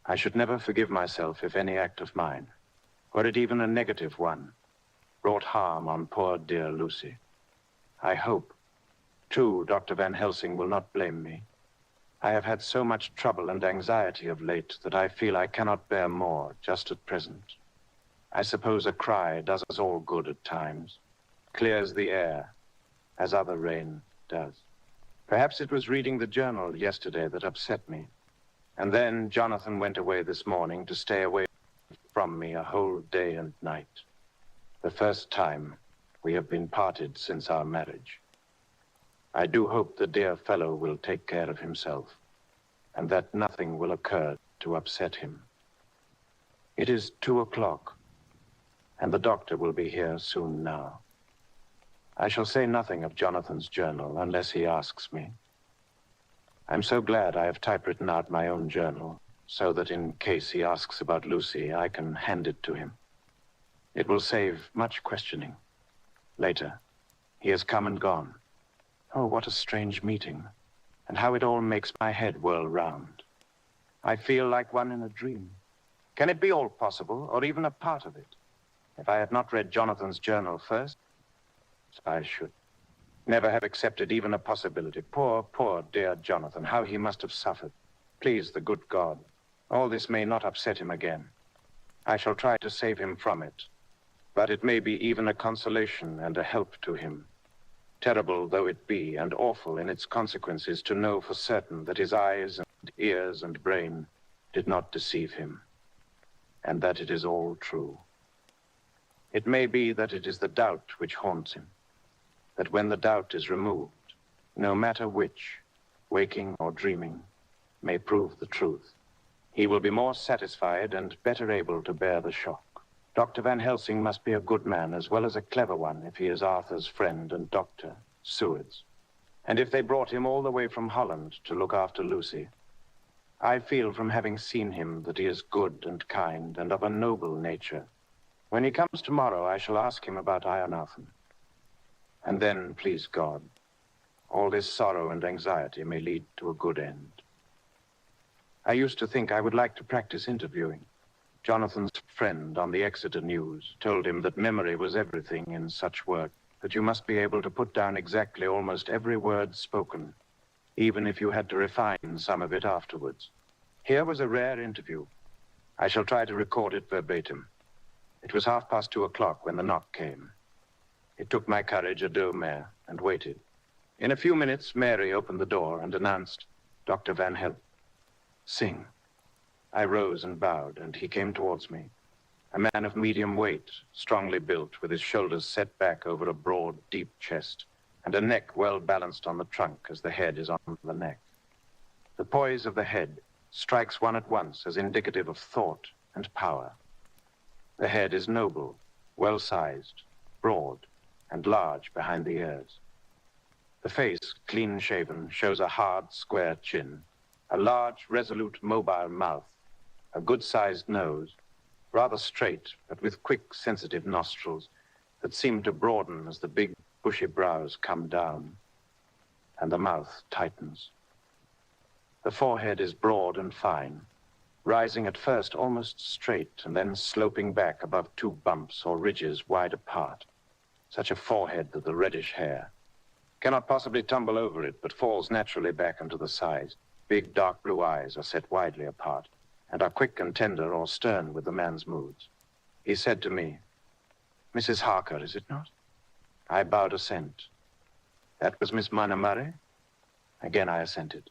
I should never forgive myself if any act of mine, were it even a negative one, brought harm on poor dear Lucy. I hope, too, Dr. Van Helsing will not blame me. I have had so much trouble and anxiety of late that I feel I cannot bear more just at present. I suppose a cry does us all good at times, clears the air, as other rain does. Perhaps it was reading the journal yesterday that upset me. And then Jonathan went away this morning to stay away from me a whole day and night. The first time we have been parted since our marriage. I do hope the dear fellow will take care of himself, and that nothing will occur to upset him. It is 2:00, and the doctor will be here soon now. I shall say nothing of Jonathan's journal unless he asks me. I'm so glad I have typewritten out my own journal, so that in case he asks about Lucy, I can hand it to him. It will save much questioning. Later, he has come and gone. Oh, what a strange meeting, and how it all makes my head whirl round. I feel like one in a dream. Can it be all possible, or even a part of it? If I had not read Jonathan's journal first, I should never have accepted even a possibility. Poor, poor dear Jonathan, how he must have suffered. Please the good God, all this may not upset him again. I shall try to save him from it, but it may be even a consolation and a help to him. Terrible though it be, and awful in its consequences, to know for certain that his eyes and ears and brain did not deceive him, and that it is all true. It may be that it is the doubt which haunts him, that when the doubt is removed, no matter which, waking or dreaming, may prove the truth, he will be more satisfied and better able to bear the shock. Dr. Van Helsing must be a good man as well as a clever one if he is Arthur's friend and Dr. Seward's. And if they brought him all the way from Holland to look after Lucy, I feel from having seen him that he is good and kind and of a noble nature. When he comes tomorrow, I shall ask him about Ironathan. And then, please God, all this sorrow and anxiety may lead to a good end. I used to think I would like to practice interviewing. Jonathan's friend on the Exeter News told him that memory was everything in such work, that you must be able to put down exactly almost every word spoken, even if you had to refine some of it afterwards. Here was a rare interview. I shall try to record it verbatim. It was 2:30 when the knock came. It took my courage a deux mare and waited. In a few minutes, Mary opened the door and announced, Dr. Van Helsing. Sing. I rose and bowed, and he came towards me. A man of medium weight, strongly built, with his shoulders set back over a broad, deep chest, and a neck well balanced on the trunk as the head is on the neck. The poise of the head strikes one at once as indicative of thought and power. The head is noble, well-sized, broad, and large behind the ears. The face, clean-shaven, shows a hard, square chin, a large, resolute, mobile mouth, a good-sized nose, rather straight, but with quick, sensitive nostrils that seem to broaden as the big, bushy brows come down, and the mouth tightens. The forehead is broad and fine, rising at first almost straight and then sloping back above two bumps or ridges wide apart. Such a forehead that the reddish hair cannot possibly tumble over it, but falls naturally back onto the sides. Big, dark blue eyes are set widely apart and are quick and tender or stern with the man's moods. He said to me, Mrs. Harker, is it not? I bowed assent. That was Miss Mina Murray? Again I assented.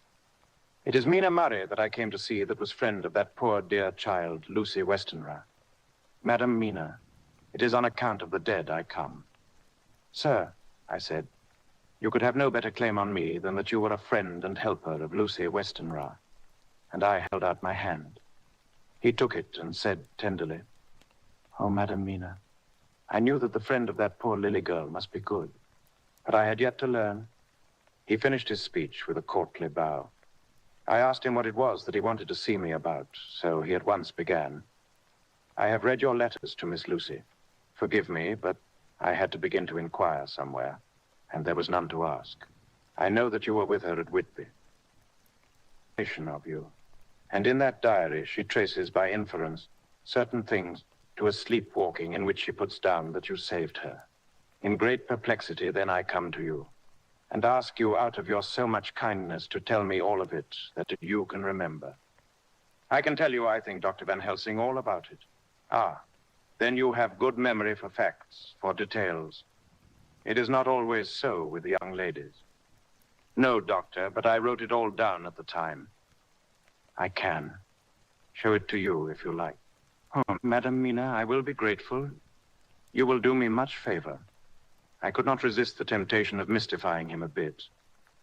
It is Mina Murray that I came to see, that was friend of that poor dear child, Lucy Westenra. Madam Mina, it is on account of the dead I come. Sir, I said, you could have no better claim on me than that you were a friend and helper of Lucy Westenra. And I held out my hand. He took it and said tenderly, Oh, Madam Mina, I knew that the friend of that poor Lily girl must be good, but I had yet to learn. He finished his speech with a courtly bow. I asked him what it was that he wanted to see me about, so he at once began. I have read your letters to Miss Lucy. Forgive me, but I had to begin to inquire somewhere, and there was none to ask. I know that you were with her at Whitby. Of you. And in that diary, she traces by inference certain things to a sleepwalking in which she puts down that you saved her. In great perplexity, then I come to you and ask you out of your so much kindness to tell me all of it that you can remember. I can tell you, I think, Dr. Van Helsing, all about it. Ah, then you have good memory for facts, for details. It is not always so with the young ladies. No, Doctor, but I wrote it all down at the time. I can. Show it to you if you like. Oh, Madam Mina, I will be grateful. You will do me much favor. I could not resist the temptation of mystifying him a bit.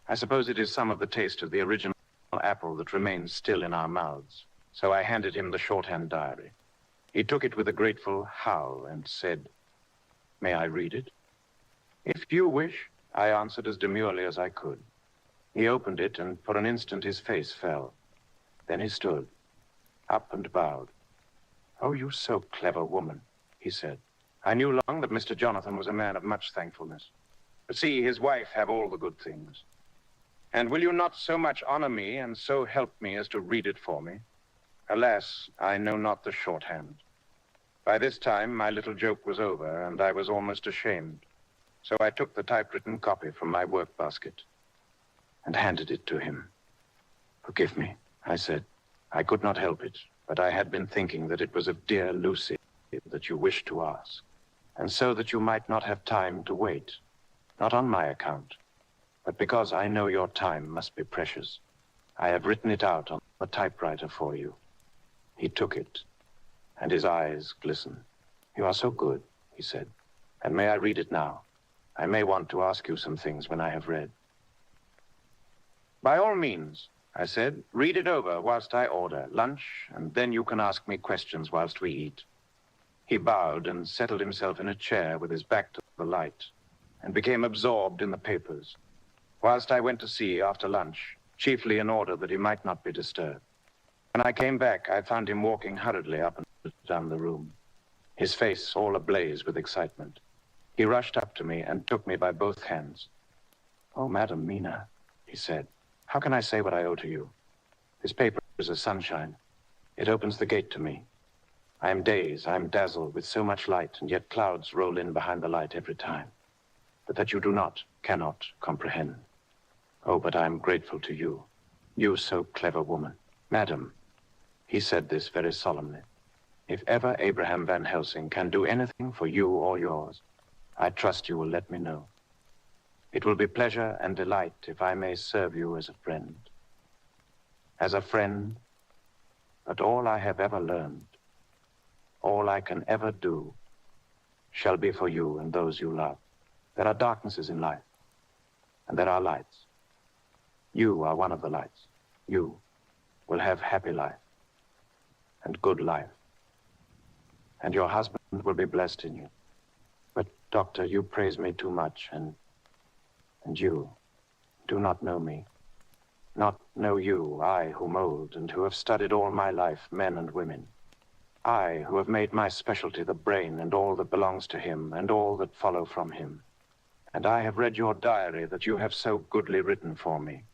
I suppose it is some of the taste of the original apple that remains still in our mouths. So I handed him the shorthand diary. He took it with a grateful howl and said, May I read it? If you wish, I answered as demurely as I could. He opened it, and for an instant his face fell. Then he stood, up and bowed. Oh, you so clever woman, he said. I knew long that Mr. Jonathan was a man of much thankfulness. But see, his wife have all the good things. And will you not so much honor me and so help me as to read it for me? Alas, I know not the shorthand. By this time, my little joke was over, and I was almost ashamed. So I took the typewritten copy from my work basket and handed it to him. Forgive me, I said. I could not help it, but I had been thinking that it was of dear Lucy that you wished to ask, and so that you might not have time to wait, not on my account, but because I know your time must be precious. I have written it out on the typewriter for you. He took it, and his eyes glistened. You are so good, he said. And may I read it now? I may want to ask you some things when I have read. By all means, I said, read it over whilst I order lunch, and then you can ask me questions whilst we eat. He bowed and settled himself in a chair with his back to the light, and became absorbed in the papers, whilst I went to see after lunch, chiefly in order that he might not be disturbed. When I came back, I found him walking hurriedly up and down the room, his face all ablaze with excitement. He rushed up to me and took me by both hands. "Oh, Madam Mina," he said, "how can I say what I owe to you? This paper is a sunshine. It opens the gate to me. I am dazed, I am dazzled with so much light, and yet clouds roll in behind the light every time. But that you do not, cannot comprehend. Oh, but I am grateful to you, you so clever woman. Madam," he said this very solemnly, "if ever Abraham Van Helsing can do anything for you or yours, I trust you will let me know. It will be pleasure and delight if I may serve you as a friend. As a friend, but all I have ever learned, all I can ever do, shall be for you and those you love. There are darknesses in life, and there are lights. You are one of the lights. You will have happy life and good life. And your husband will be blessed in you. But, Doctor, you praise me too much, and you do not know me. Not know you, I who mold and who have studied all my life men and women. I who have made my specialty the brain and all that belongs to him and all that follow from him. And I have read your diary that you have so goodly written for me,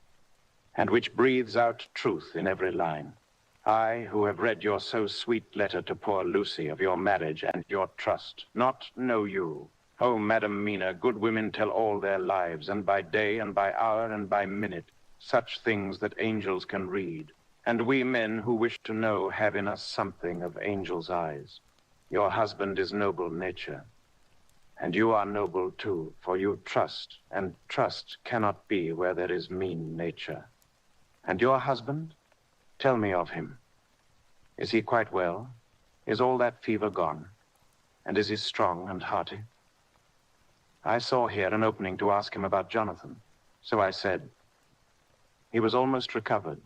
and which breathes out truth in every line. I who have read your so sweet letter to poor Lucy of your marriage and your trust. Not know you. Oh, Madam Mina, good women tell all their lives, and by day and by hour and by minute, such things that angels can read. And we men who wish to know have in us something of angels' eyes. Your husband is noble nature, and you are noble too, for you trust, and trust cannot be where there is mean nature. And your husband? Tell me of him. Is he quite well? Is all that fever gone? And is he strong and hearty? I saw here an opening to ask him about Jonathan, so I said. He was almost recovered,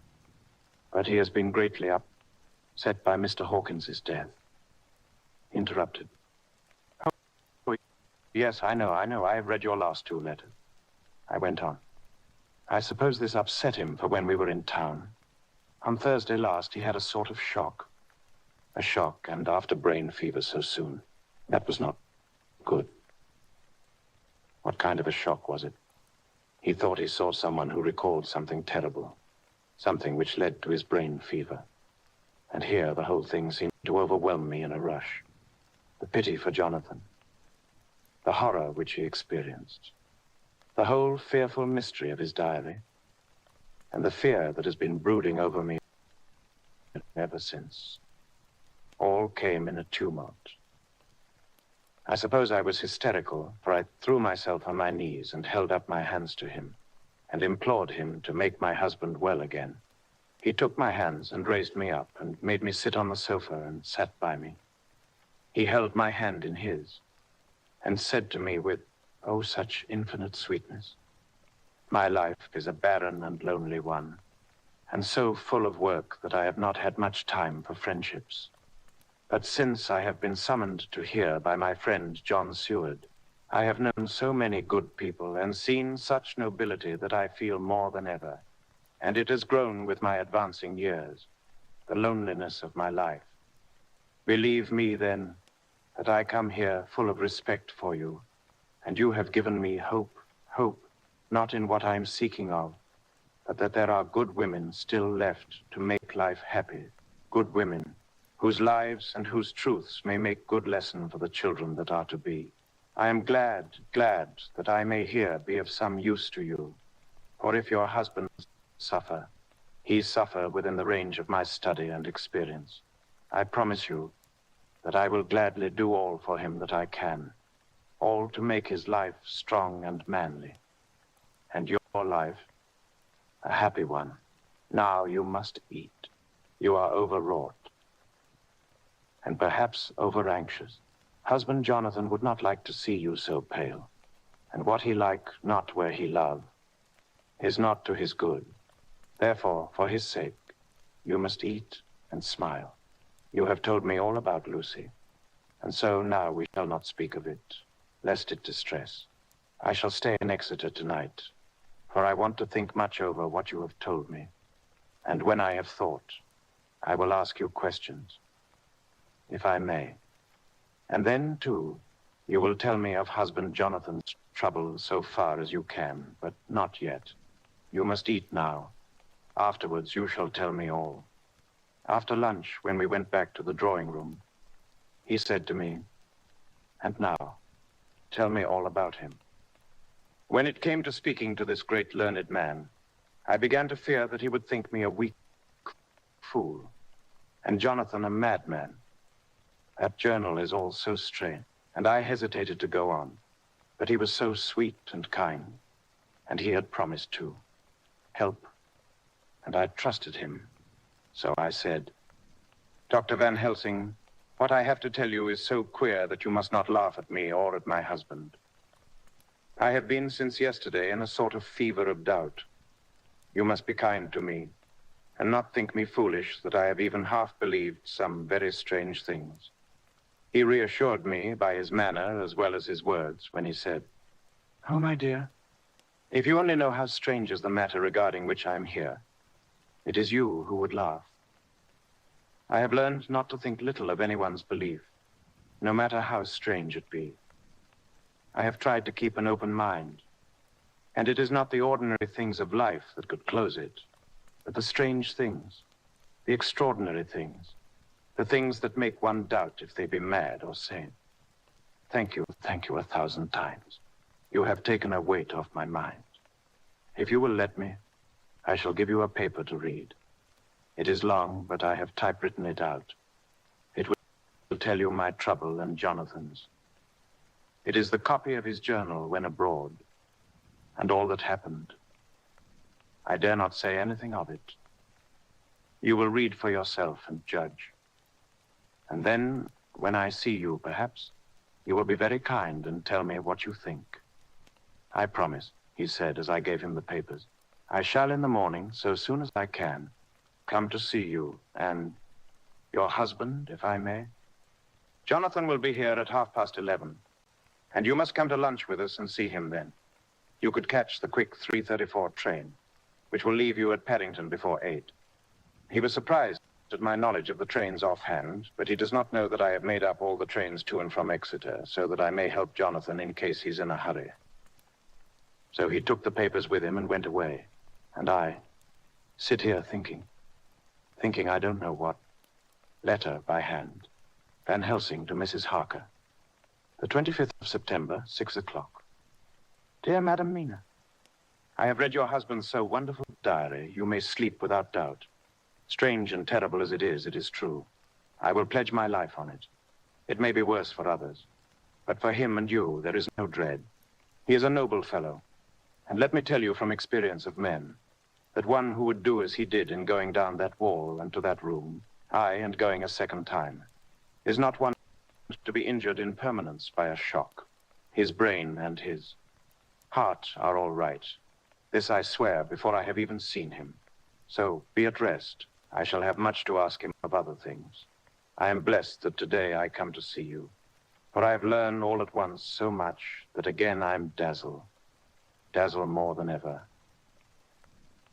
but he has been greatly upset by Mr. Hawkins's death. Interrupted. Oh, yes, I know. I have read your last two letters. I went on. I suppose this upset him, for when we were in town, on Thursday last, he had a sort of shock. A shock, and after brain fever so soon. That was not good. What kind of a shock was it? He thought he saw someone who recalled something terrible, something which led to his brain fever. And here the whole thing seemed to overwhelm me in a rush. The pity for Jonathan, the horror which he experienced, the whole fearful mystery of his diary, and the fear that has been brooding over me ever since. All came in a tumult. I suppose I was hysterical, for I threw myself on my knees and held up my hands to him and implored him to make my husband well again. He took my hands and raised me up and made me sit on the sofa and sat by me. He held my hand in his and said to me with, oh, such infinite sweetness, my life is a barren and lonely one, and so full of work that I have not had much time for friendships. But since I have been summoned to here by my friend John Seward, I have known so many good people and seen such nobility that I feel more than ever, and it has grown with my advancing years, the loneliness of my life. Believe me, then, that I come here full of respect for you, and you have given me hope, not in what I am seeking of, but that there are good women still left to make life happy, good women, whose lives and whose truths may make good lesson for the children that are to be. I am glad that I may here be of some use to you, for if your husband suffer, he suffer within the range of my study and experience. I promise you that I will gladly do all for him that I can, all to make his life strong and manly, and your life a happy one. Now you must eat. You are overwrought, and perhaps over-anxious. Husband Jonathan would not like to see you so pale, and what he like not where he love is not to his good. Therefore, for his sake, you must eat and smile. You have told me all about Lucy, and so now we shall not speak of it, lest it distress. I shall stay in Exeter tonight, for I want to think much over what you have told me, and when I have thought, I will ask you questions, if I may. And then, too, you will tell me of husband Jonathan's trouble so far as you can, but not yet. You must eat now. Afterwards, you shall tell me all. After lunch, when we went back to the drawing room, he said to me, "And now, tell me all about him." When it came to speaking to this great learned man, I began to fear that he would think me a weak fool, and Jonathan a madman. That journal is all so strange, and I hesitated to go on. But he was so sweet and kind, and he had promised to help, and I trusted him. So I said, "Dr. Van Helsing, what I have to tell you is so queer that you must not laugh at me or at my husband. I have been since yesterday in a sort of fever of doubt. You must be kind to me, and not think me foolish that I have even half believed some very strange things." He reassured me by his manner as well as his words when he said, "Oh, my dear, if you only know how strange is the matter regarding which I am here, it is you who would laugh. I have learned not to think little of anyone's belief, no matter how strange it be. I have tried to keep an open mind, and it is not the ordinary things of life that could close it, but the strange things, the extraordinary things, the things that make one doubt if they be mad or sane. Thank you 1,000 times. You have taken a weight off my mind. If you will let me, I shall give you a paper to read. It is long, but I have typewritten it out. It will tell you my trouble and Jonathan's. It is the copy of his journal when abroad, and all that happened. I dare not say anything of it. You will read for yourself and judge. And then, when I see you, perhaps, you will be very kind and tell me what you think. I promise," he said as I gave him the papers. "I shall in the morning, so soon as I can, come to see you and your husband, if I may. Jonathan will be here at 11:30, and you must come to lunch with us and see him then. You could catch the quick 3:34 train, which will leave you at Paddington before 8. He was surprised at my knowledge of the trains offhand, but he does not know that I have made up all the trains to and from Exeter, so that I may help Jonathan in case he's in a hurry. So he took the papers with him and went away, and I sit here thinking I don't know what. Letter by hand. Van Helsing to Mrs. Harker. The 25th of September, 6 o'clock. Dear Madam Mina, I have read your husband's so wonderful diary, you may sleep without doubt. Strange and terrible as it is true. I will pledge my life on it. It may be worse for others, but for him and you, there is no dread. He is a noble fellow, and let me tell you from experience of men, that one who would do as he did in going down that wall and to that room, aye, and going a second time, is not one to be injured in permanence by a shock. His brain and his heart are all right. This I swear before I have even seen him. So be at rest. I shall have much to ask him of other things. I am blessed that today I come to see you, for I have learned all at once so much that again I'm dazzled more than ever.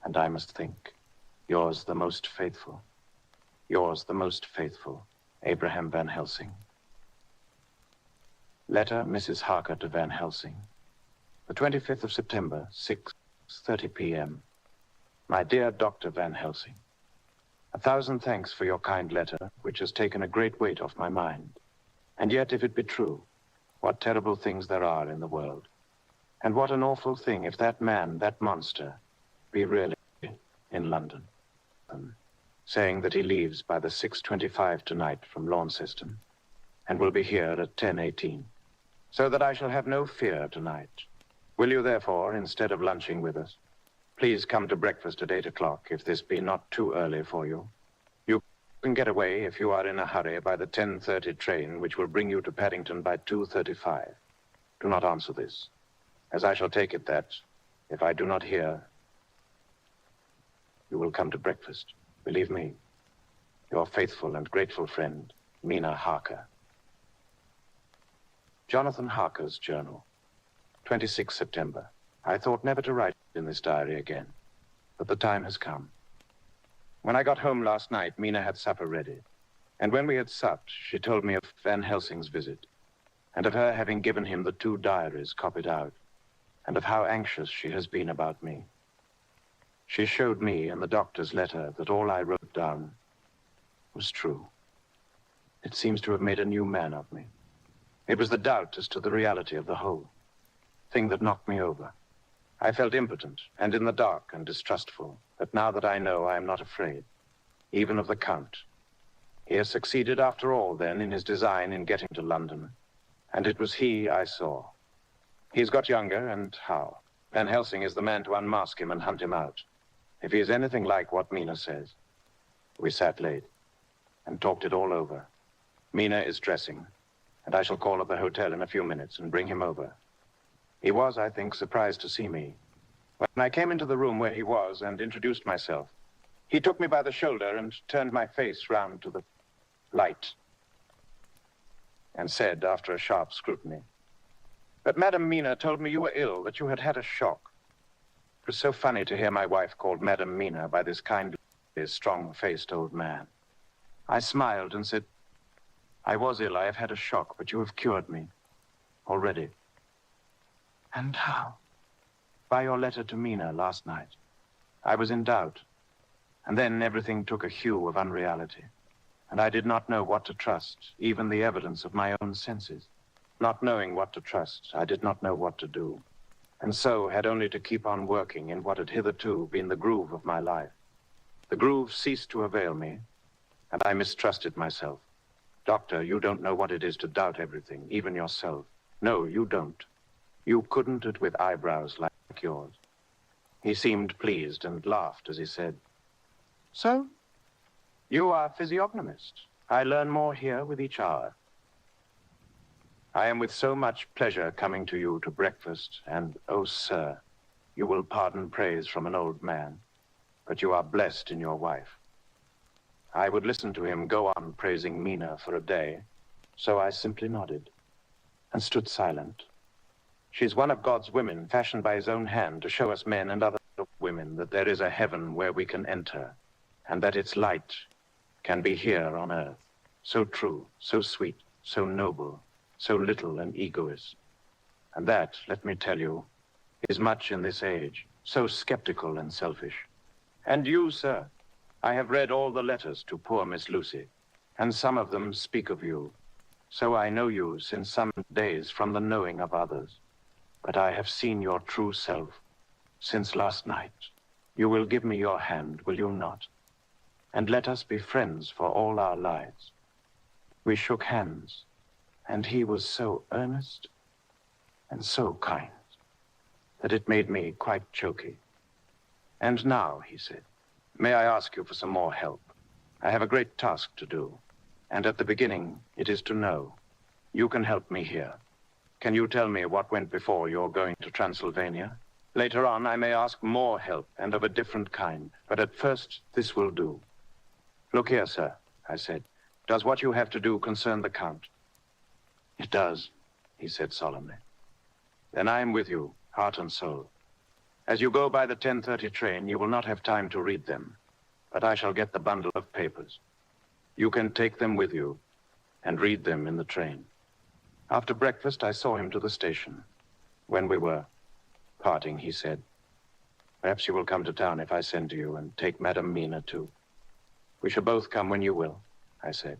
And I must think, yours the most faithful, Abraham Van Helsing. Letter, Mrs. Harker to Van Helsing. The 25th of September, 6:30 p.m. My dear Dr. Van Helsing, 1,000 thanks for your kind letter, which has taken a great weight off my mind. And yet, if it be true, what terrible things there are in the world. And what an awful thing if that man, that monster, be really in London, saying that he leaves by the 6:25 tonight from Launceston, and will be here at 10:18, so that I shall have no fear tonight. Will you, therefore, instead of lunching with us, please come to breakfast at 8 o'clock, if this be not too early for you. You can get away, if you are in a hurry, by the 10:30 train, which will bring you to Paddington by 2:35. Do not answer this, as I shall take it that, if I do not hear, you will come to breakfast. Believe me, your faithful and grateful friend, Mina Harker. Jonathan Harker's journal, 26 September. I thought never to write in this diary again, but the time has come. When I got home last night, Mina had supper ready, and when we had supped, she told me of Van Helsing's visit, and of her having given him the 2 diaries copied out, and of how anxious she has been about me. She showed me in the doctor's letter that all I wrote down was true. It seems to have made a new man of me. It was the doubt as to the reality of the whole thing that knocked me over. I felt impotent and in the dark and distrustful, but now that I know, I am not afraid, even of the Count. He has succeeded after all, then, in his design in getting to London, and it was he I saw. He's got younger, and how? Van Helsing is the man to unmask him and hunt him out, if he is anything like what Mina says. We sat late and talked it all over. Mina is dressing, and I shall call at the hotel in a few minutes and bring him over. He was, I think, surprised to see me. When I came into the room where he was and introduced myself, he took me by the shoulder and turned my face round to the light and said, after a sharp scrutiny, "But Madame Mina told me you were ill, that you had had a shock." It was so funny to hear my wife called Madame Mina by this kindly, strong-faced old man. I smiled and said, "I was ill, I have had a shock, but you have cured me already." "And how?" "By your letter to Mina last night. I was in doubt, and then everything took a hue of unreality, and I did not know what to trust, even the evidence of my own senses. Not knowing what to trust, I did not know what to do, and so had only to keep on working in what had hitherto been the groove of my life. The groove ceased to avail me, and I mistrusted myself. Doctor, you don't know what it is to doubt everything, even yourself. No, you don't. You couldn't it with eyebrows like yours." He seemed pleased and laughed as he said, "So, you are a physiognomist. I learn more here with each hour. I am with so much pleasure coming to you to breakfast, and, oh, sir, you will pardon praise from an old man, but you are blessed in your wife." I would listen to him go on praising Mina for a day, so I simply nodded and stood silent. She's one of God's women, fashioned by his own hand to show us men and other women that there is a heaven where we can enter, and that its light can be here on earth. So true, so sweet, so noble, so little an egoist. And that, let me tell you, is much in this age, so skeptical and selfish. And you, sir, I have read all the letters to poor Miss Lucy, and some of them speak of you. So I know you since some days from the knowing of others. But I have seen your true self since last night. You will give me your hand, will you not? And let us be friends for all our lives. We shook hands, and he was so earnest and so kind that it made me quite choky. "And now," he said, "may I ask you for some more help? I have a great task to do, and at the beginning it is to know. You can help me here. Can you tell me what went before your going to Transylvania? Later on, I may ask more help and of a different kind, but at first, this will do." "Look here, sir," I said. "Does what you have to do concern the Count?" "It does," he said solemnly. "Then I am with you, heart and soul. As you go by the 10:30 train, you will not have time to read them, but I shall get the bundle of papers. You can take them with you and read them in the train." After breakfast, I saw him to the station. When we were parting, he said, "Perhaps you will come to town if I send to you, and take Madame Mina, too." "We shall both come when you will," I said.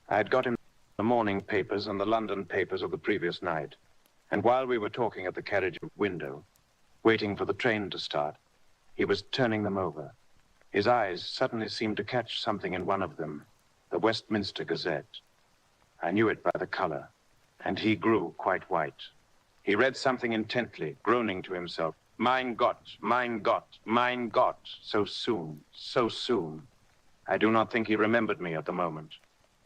I had got him the morning papers and the London papers of the previous night, and while we were talking at the carriage window, waiting for the train to start, he was turning them over. His eyes suddenly seemed to catch something in one of them, the Westminster Gazette. I knew it by the color, and he grew quite white. He read something intently, groaning to himself, mein Gott, mein Gott, mein Gott, so soon, so soon." I do not think he remembered me at the moment.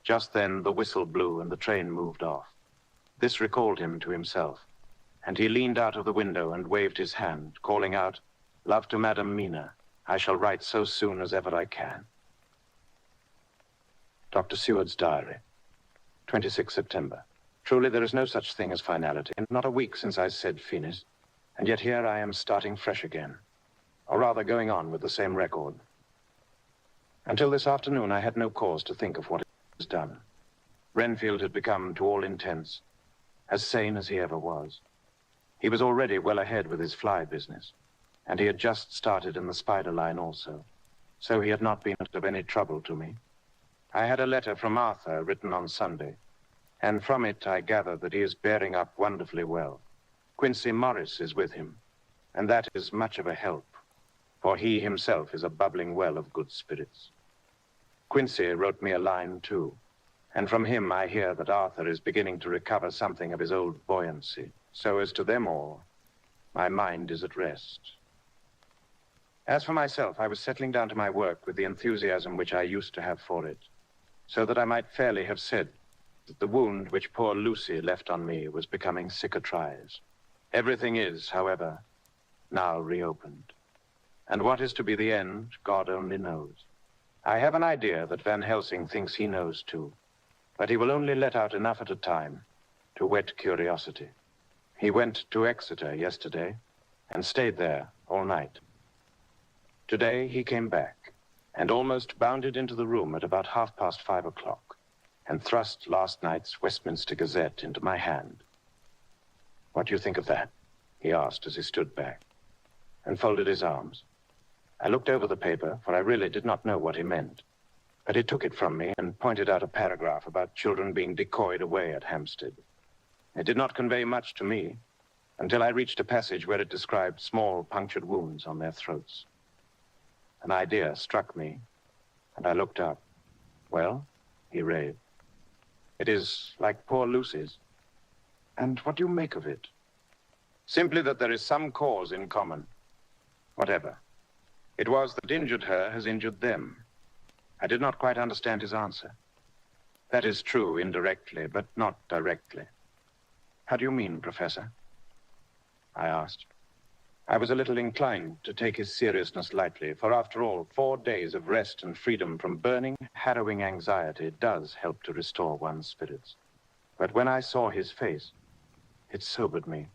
Just then the whistle blew and the train moved off. This recalled him to himself, and he leaned out of the window and waved his hand, calling out, "Love to Madame Mina. I shall write so soon as ever I can." Dr. Seward's diary, 26 September. Truly, there is no such thing as finality, and not a week since I said finis, and yet here I am starting fresh again, or rather going on with the same record. Until this afternoon, I had no cause to think of what it was done. Renfield had become, to all intents, as sane as he ever was. He was already well ahead with his fly business, and he had just started in the spider line also, so he had not been of any trouble to me. I had a letter from Arthur written on Sunday, and from it I gathered that he is bearing up wonderfully well. Quincy Morris is with him, and that is much of a help, for he himself is a bubbling well of good spirits. Quincy wrote me a line too, and from him I hear that Arthur is beginning to recover something of his old buoyancy. So as to them all, my mind is at rest. As for myself, I was settling down to my work with the enthusiasm which I used to have for it, so that I might fairly have said that the wound which poor Lucy left on me was becoming cicatrized. Everything is, however, now reopened. And what is to be the end, God only knows. I have an idea that Van Helsing thinks he knows too, but he will only let out enough at a time to whet curiosity. He went to Exeter yesterday and stayed there all night. Today he came back and almost bounded into the room at about 5:30 and thrust last night's Westminster Gazette into my hand. "What do you think of that?" he asked as he stood back and folded his arms. I looked over the paper, for I really did not know what he meant, but he took it from me and pointed out a paragraph about children being decoyed away at Hampstead. It did not convey much to me until I reached a passage where it described small punctured wounds on their throats. An idea struck me, and I looked up. "Well," he raved, "it is like poor Lucy's. And what do you make of it?" "Simply that there is some cause in common. Whatever. It was that injured her has injured them." I did not quite understand his answer. "That is true indirectly, but not directly." "How do you mean, Professor?" I asked. I was a little inclined to take his seriousness lightly, for after all, 4 days of rest and freedom from burning, harrowing anxiety does help to restore one's spirits. But when I saw his face, it sobered me.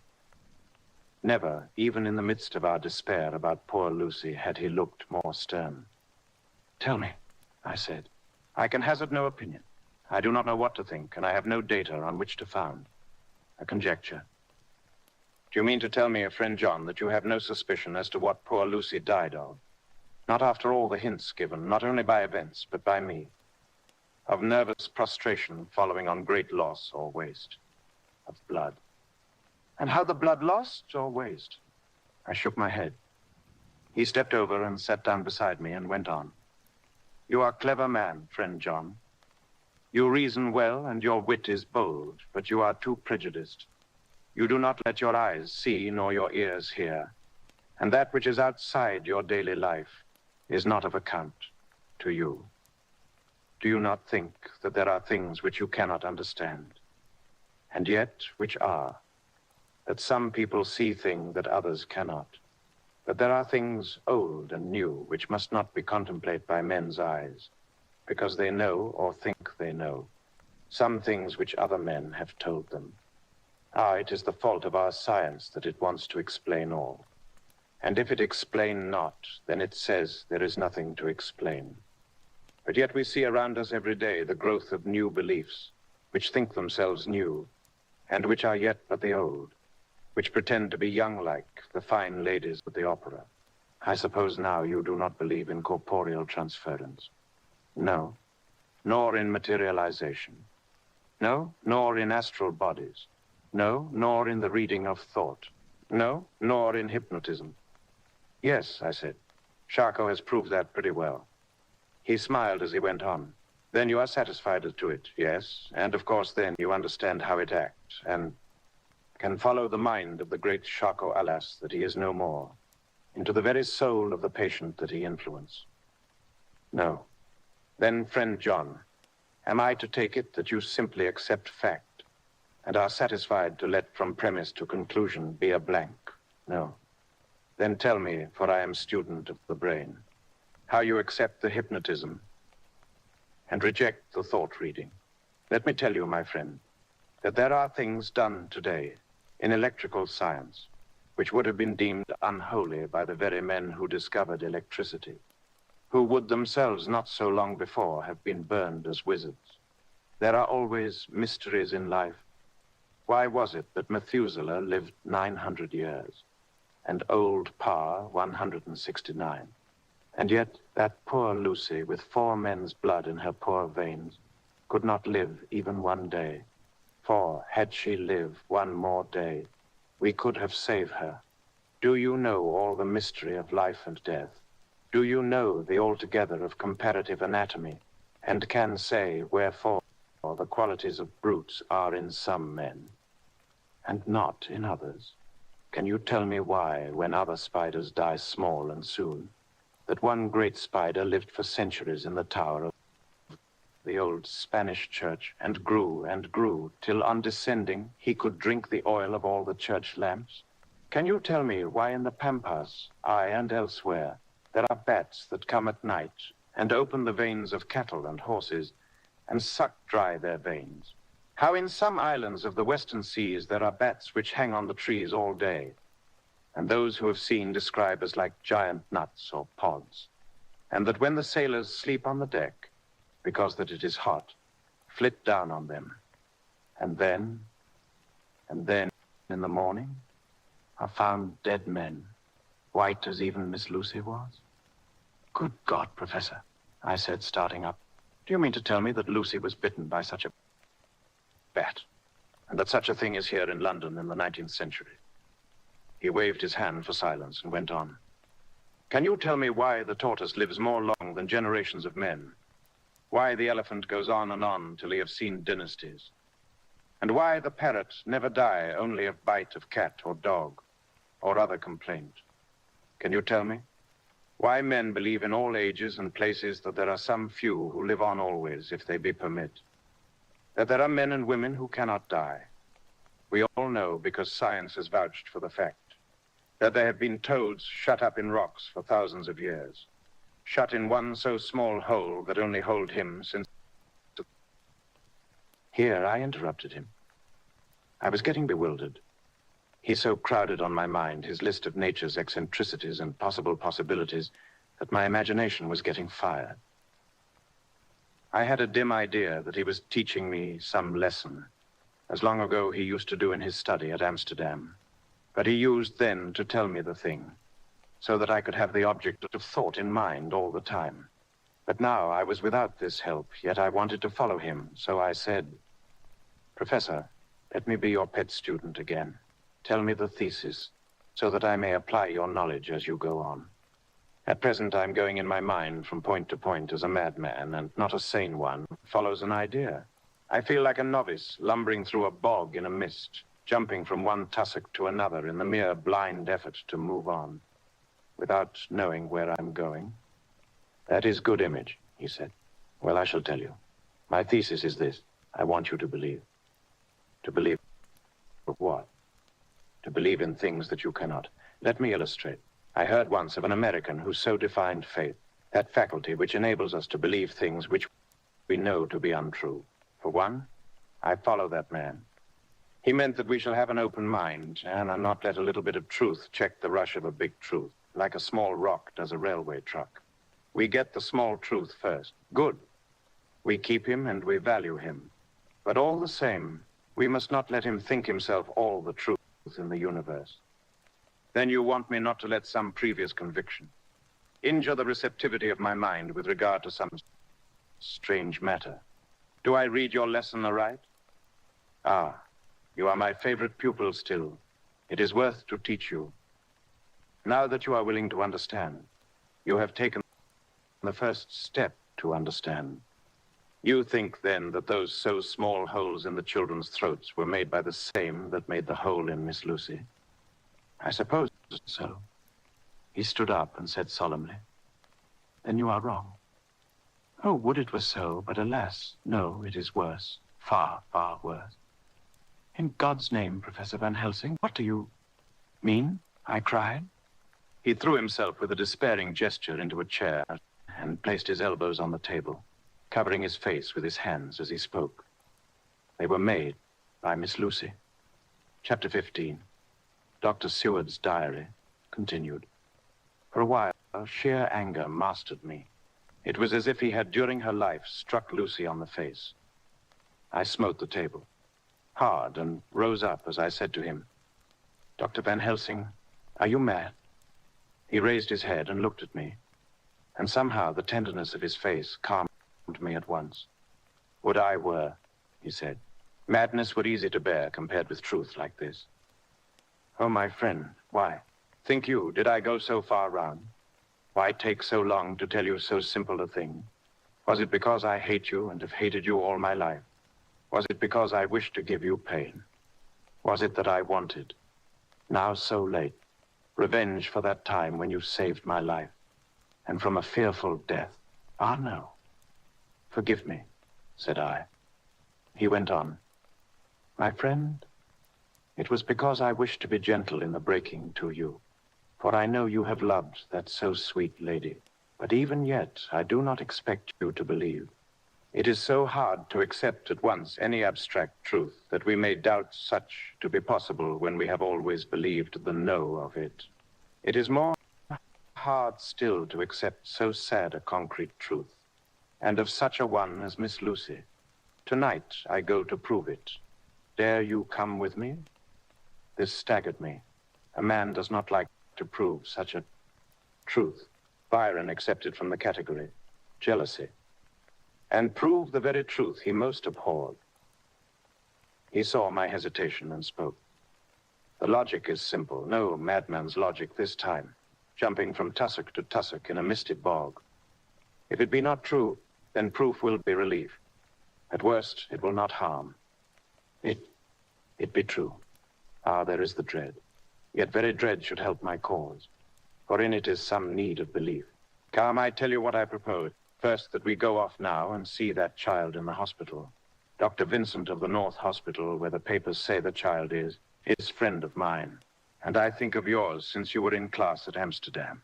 Never, even in the midst of our despair about poor Lucy, had he looked more stern. "Tell me," I said. "I can hazard no opinion. I do not know what to think, and I have no data on which to found. A conjecture. Do you mean to tell me, friend John, that you have no suspicion as to what poor Lucy died of? Not after all the hints given, not only by events, but by me. Of nervous prostration following on great loss or waste. Of blood. And how the blood lost or waste?" I shook my head. He stepped over and sat down beside me and went on. "You are a clever man, friend John. You reason well and your wit is bold, but you are too prejudiced. You do not let your eyes see nor your ears hear, and that which is outside your daily life is not of account to you. Do you not think that there are things which you cannot understand, and yet which are? That some people see things that others cannot, but there are things old and new which must not be contemplated by men's eyes, because they know or think they know some things which other men have told them. It is the fault of our science that it wants to explain all. And if it explain not, then it says there is nothing to explain. But yet we see around us every day the growth of new beliefs, which think themselves new, and which are yet but the old, which pretend to be young like the fine ladies of the opera. I suppose now you do not believe in corporeal transference. No, nor in materialization. No, nor in astral bodies. No, nor in the reading of thought. No, nor in hypnotism. Yes, I said. Charcot has proved that pretty well. He smiled as he went on. Then you are satisfied as to it, yes, and of course then you understand how it acts, and can follow the mind of the great Charcot, alas, that he is no more, into the very soul of the patient that he influenced. No. Then, friend John, am I to take it that you simply accept fact, and are satisfied to let from premise to conclusion be a blank? No. Then tell me, for I am student of the brain, how you accept the hypnotism and reject the thought reading. Let me tell you, my friend, that there are things done today in electrical science which would have been deemed unholy by the very men who discovered electricity, who would themselves not so long before have been burned as wizards. There are always mysteries in life. Why was it that Methuselah lived 900 years, and old Pa 169? And yet that poor Lucy, with 4 men's blood in her poor veins, could not live even one day. For had she lived one more day, we could have saved her. Do you know all the mystery of life and death? Do you know the altogether of comparative anatomy, and can say wherefore the qualities of brutes are in some men, and not in others? Can you tell me why, when other spiders die small and soon, that one great spider lived for centuries in the tower of the old Spanish church, and grew, till on descending he could drink the oil of all the church lamps? Can you tell me why in the pampas, aye, and elsewhere, there are bats that come at night and open the veins of cattle and horses and suck dry their veins? How in some islands of the western seas there are bats which hang on the trees all day, and those who have seen describe as like giant nuts or pods, and that when the sailors sleep on the deck, because that it is hot, flit down on them, and then in the morning are found dead men, white as even Miss Lucy was? Good God, Professor, I said, starting up. Do you mean to tell me that Lucy was bitten by such a bat, and that such a thing is here in London in the 19th century? He waved his hand for silence and went on. Can you tell me why the tortoise lives more long than generations of men? Why the elephant goes on and on till he have seen dynasties? And why the parrot never die only of bite of cat or dog or other complaint? Can you tell me why men believe in all ages and places that there are some few who live on always if they be permit? That there are men and women who cannot die? We all know, because science has vouched for the fact, that there have been toads shut up in rocks for thousands of years, shut in one so small hole that only hold him since... Here I interrupted him. I was getting bewildered. He so crowded on my mind, his list of nature's eccentricities and possible possibilities, that my imagination was getting fired. I had a dim idea that he was teaching me some lesson, as long ago he used to do in his study at Amsterdam. But he used then to tell me the thing, so that I could have the object of thought in mind all the time. But now I was without this help, yet I wanted to follow him, so I said, Professor, let me be your pet student again. Tell me the thesis, so that I may apply your knowledge as you go on. At present, I'm going in my mind from point to point as a madman, and not a sane one follows an idea. I feel like a novice lumbering through a bog in a mist, jumping from one tussock to another in the mere blind effort to move on, without knowing where I'm going. That is good image, he said. Well, I shall tell you. My thesis is this. I want you to believe. To believe of what? To believe in things that you cannot. Let me illustrate. I heard once of an American who so defined faith, that faculty which enables us to believe things which we know to be untrue. For one, I follow that man. He meant that we shall have an open mind and not let a little bit of truth check the rush of a big truth, like a small rock does a railway truck. We get the small truth first. Good. We keep him and we value him. But all the same, we must not let him think himself all the truth in the universe. Then you want me not to let some previous conviction injure the receptivity of my mind with regard to some strange matter. Do I read your lesson aright? Ah, you are my favorite pupil still. It is worth to teach you. Now that you are willing to understand, you have taken the first step to understand. You think, then, that those so small holes in the children's throats were made by the same that made the hole in Miss Lucy? I suppose so. He stood up and said solemnly, Then you are wrong. Oh, would it were so, but alas, no, it is worse. Far, far worse. In God's name, Professor Van Helsing, what do you mean? I cried. He threw himself with a despairing gesture into a chair and placed his elbows on the table, covering his face with his hands as he spoke. They were made by Miss Lucy. Chapter 15. Dr. Seward's diary continued. For a while, sheer anger mastered me. It was as if he had, during her life, struck Lucy on the face. I smote the table. hard and rose up as I said to him, "Dr. Van Helsing, are you mad?" He raised his head and looked at me, and somehow the tenderness of his face calmed me at once. "Would I were," he said. "Madness were easy to bear compared with truth like this." "Oh, my friend, why? Think you, did I go so far round? Why take so long to tell you so simple a thing? Was it because I hate you and have hated you all my life? Was it because I wished to give you pain? Was it that I wanted, now so late, revenge for that time when you saved my life, and from a fearful death? Ah, no. Forgive me," said I. He went on, "My friend, it was because I wished to be gentle in the breaking to you, for I know you have loved that so sweet lady. But even yet, I do not expect you to believe. It is so hard to accept at once any abstract truth that we may doubt such to be possible when we have always believed the no of it. It is more hard still to accept so sad a concrete truth, and of such a one as Miss Lucy. Tonight I go to prove it. Dare you come with me?" This staggered me. A man does not like to prove such a truth. Byron accepted from the category, jealousy, and prove the very truth he most abhorred. He saw my hesitation and spoke. "The logic is simple, no madman's logic this time, jumping from tussock to tussock in a misty bog. If it be not true, then proof will be relief. At worst, it will not harm. It be true. Ah, there is the dread. Yet very dread should help my cause, for in it is some need of belief. Come, I tell you what I propose. First, that we go off now and see that child in the hospital. Dr. Vincent of the North Hospital, where the papers say the child is friend of mine, and I think of yours since you were in class at Amsterdam.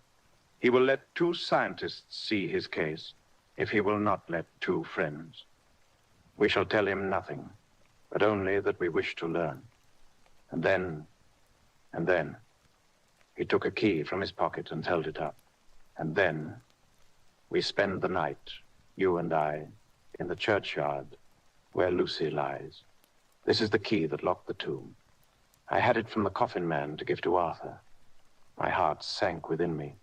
He will let 2 scientists see his case, if he will not let 2 friends. We shall tell him nothing, but only that we wish to learn. And then, he took a key from his pocket and held it up. And then, we spend the night, you and I, in the churchyard where Lucy lies. This is the key that locked the tomb. I had it from the coffin man to give to Arthur. My heart sank within me,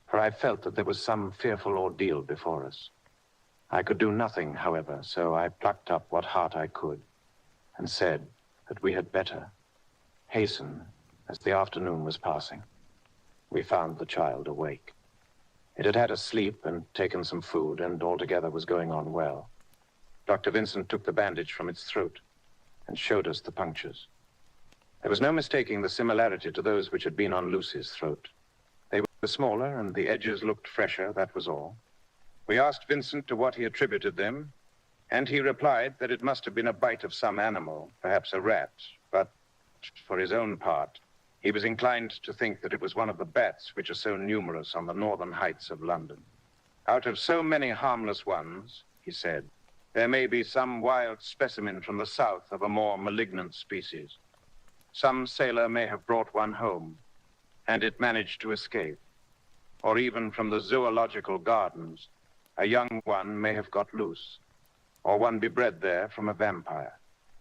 for I felt that there was some fearful ordeal before us. I could do nothing, however, so I plucked up what heart I could and said that we had better hasten as the afternoon was passing. We found the child awake. It had had a sleep and taken some food, and altogether was going on well. Dr. Vincent took the bandage from its throat and showed us the punctures. There was no mistaking the similarity to those which had been on Lucy's throat. They were smaller, and the edges looked fresher, that was all. We asked Vincent to what he attributed them, and he replied that it must have been a bite of some animal, perhaps a rat, but for his own part, he was inclined to think that it was one of the bats which are so numerous on the northern heights of London. Out of so many harmless ones, he said, there may be some wild specimen from the south of a more malignant species. Some sailor may have brought one home, and it managed to escape. Or even from the zoological gardens, a young one may have got loose, or one be bred there from a vampire.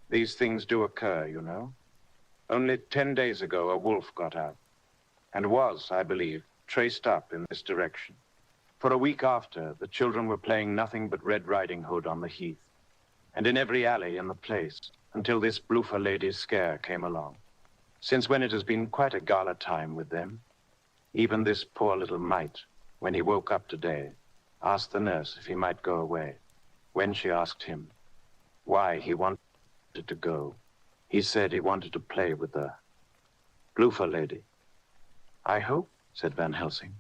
These things do occur, you know. Only 10 days ago, a wolf got out, and was, I believe, traced up in this direction. For a week after, the children were playing nothing but Red Riding Hood on the heath, and in every alley in the place, until this Bloofer lady's scare came along. Since when it has been quite a gala time with them. Even this poor little mite, when he woke up today, asked the nurse if he might go away. When she asked him why he wanted to go, he said he wanted to play with the Bloofer lady. "I hope," said Van Helsing,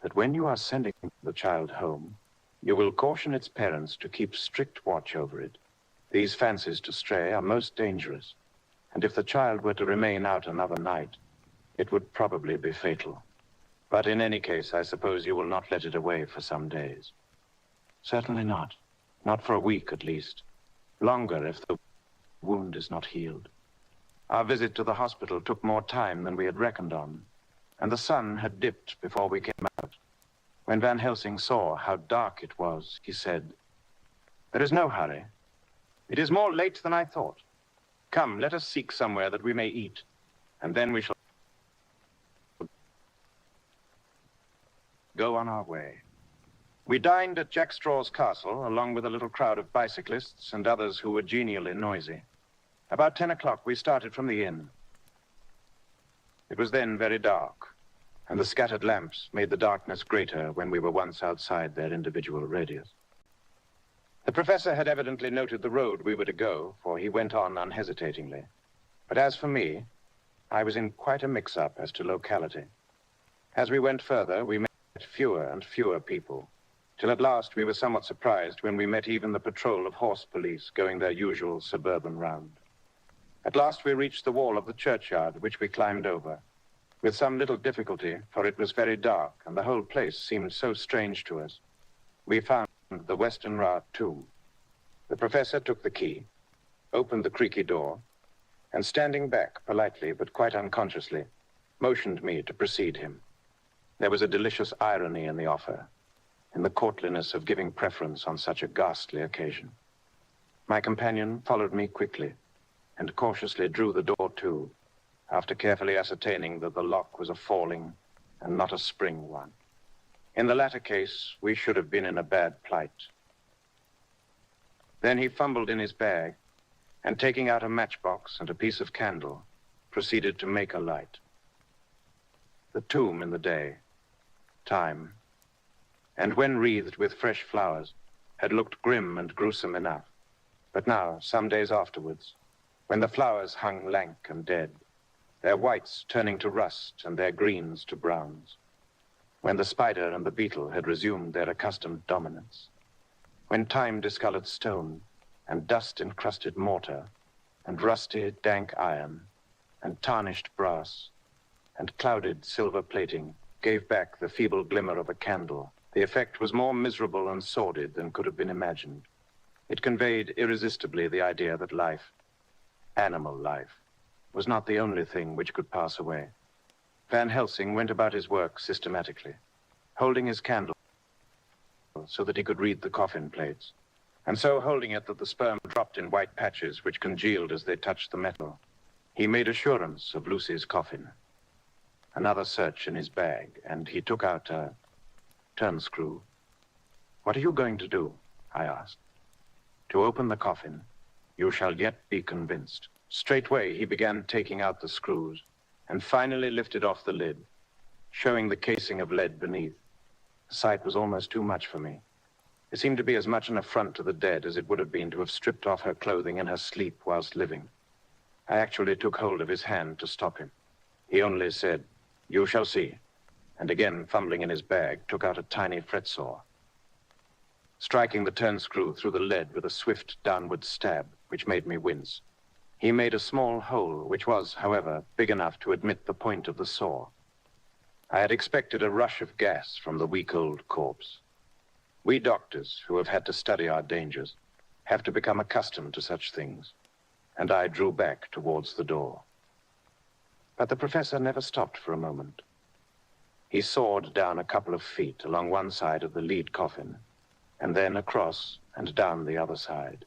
"that when you are sending the child home, you will caution its parents to keep strict watch over it. These fancies to stray are most dangerous, and if the child were to remain out another night, it would probably be fatal. But in any case, I suppose you will not let it away for some days." "Certainly not. Not for a week, at least. Longer if the wound is not healed." Our visit to the hospital took more time than we had reckoned on, and the sun had dipped before we came out. When Van Helsing saw how dark it was, he said, "There is no hurry. It is more late than I thought. Come, let us seek somewhere that we may eat, and then we shall go on our way. We dined at Jack Straw's castle, along with a little crowd of bicyclists and others who were genially noisy. About 10 o'clock, we started from the inn. It was then very dark, and the scattered lamps made the darkness greater when we were once outside their individual radius. The professor had evidently noted the road we were to go, for he went on unhesitatingly. But as for me, I was in quite a mix-up as to locality. As we went further, we met fewer and fewer people, till at last we were somewhat surprised when we met even the patrol of horse police going their usual suburban round. At last we reached the wall of the churchyard, which we climbed over, with some little difficulty, for it was very dark, and the whole place seemed so strange to us. We found the Western Rat tomb. The professor took the key, opened the creaky door, and standing back politely but quite unconsciously, motioned me to precede him. There was a delicious irony in the offer, in the courtliness of giving preference on such a ghastly occasion. My companion followed me quickly, and cautiously drew the door to, after carefully ascertaining that the lock was a falling and not a spring one. In the latter case, we should have been in a bad plight. Then he fumbled in his bag, and taking out a matchbox and a piece of candle, proceeded to make a light. The tomb in the day, time, and when wreathed with fresh flowers, had looked grim and gruesome enough. But now, some days afterwards, when the flowers hung lank and dead, their whites turning to rust and their greens to browns, when the spider and the beetle had resumed their accustomed dominance, when time-discolored stone and dust-encrusted mortar and rusty, dank iron and tarnished brass and clouded silver plating gave back the feeble glimmer of a candle, the effect was more miserable and sordid than could have been imagined. It conveyed irresistibly the idea that life, animal life, was not the only thing which could pass away. Van Helsing went about his work systematically, holding his candle so that he could read the coffin plates, and so holding it that the sperm dropped in white patches which congealed as they touched the metal. He made assurance of Lucy's coffin. Another search in his bag, and he took out a turnscrew. "What are you going to do?" I asked. "To open the coffin. You shall yet be convinced." Straightway he began taking out the screws, and finally lifted off the lid, showing the casing of lead beneath. The sight was almost too much for me. It seemed to be as much an affront to the dead as it would have been to have stripped off her clothing in her sleep whilst living. I actually took hold of his hand to stop him. He only said, "You shall see," and again fumbling in his bag, took out a tiny fret saw. Striking the turnscrew through the lead with a swift downward stab, which made me wince, he made a small hole, which was, however, big enough to admit the point of the saw. I had expected a rush of gas from the weak old corpse. We doctors, who have had to study our dangers, have to become accustomed to such things, and I drew back towards the door. But the professor never stopped for a moment. He soared down a couple of feet along one side of the lead coffin, and then across and down the other side.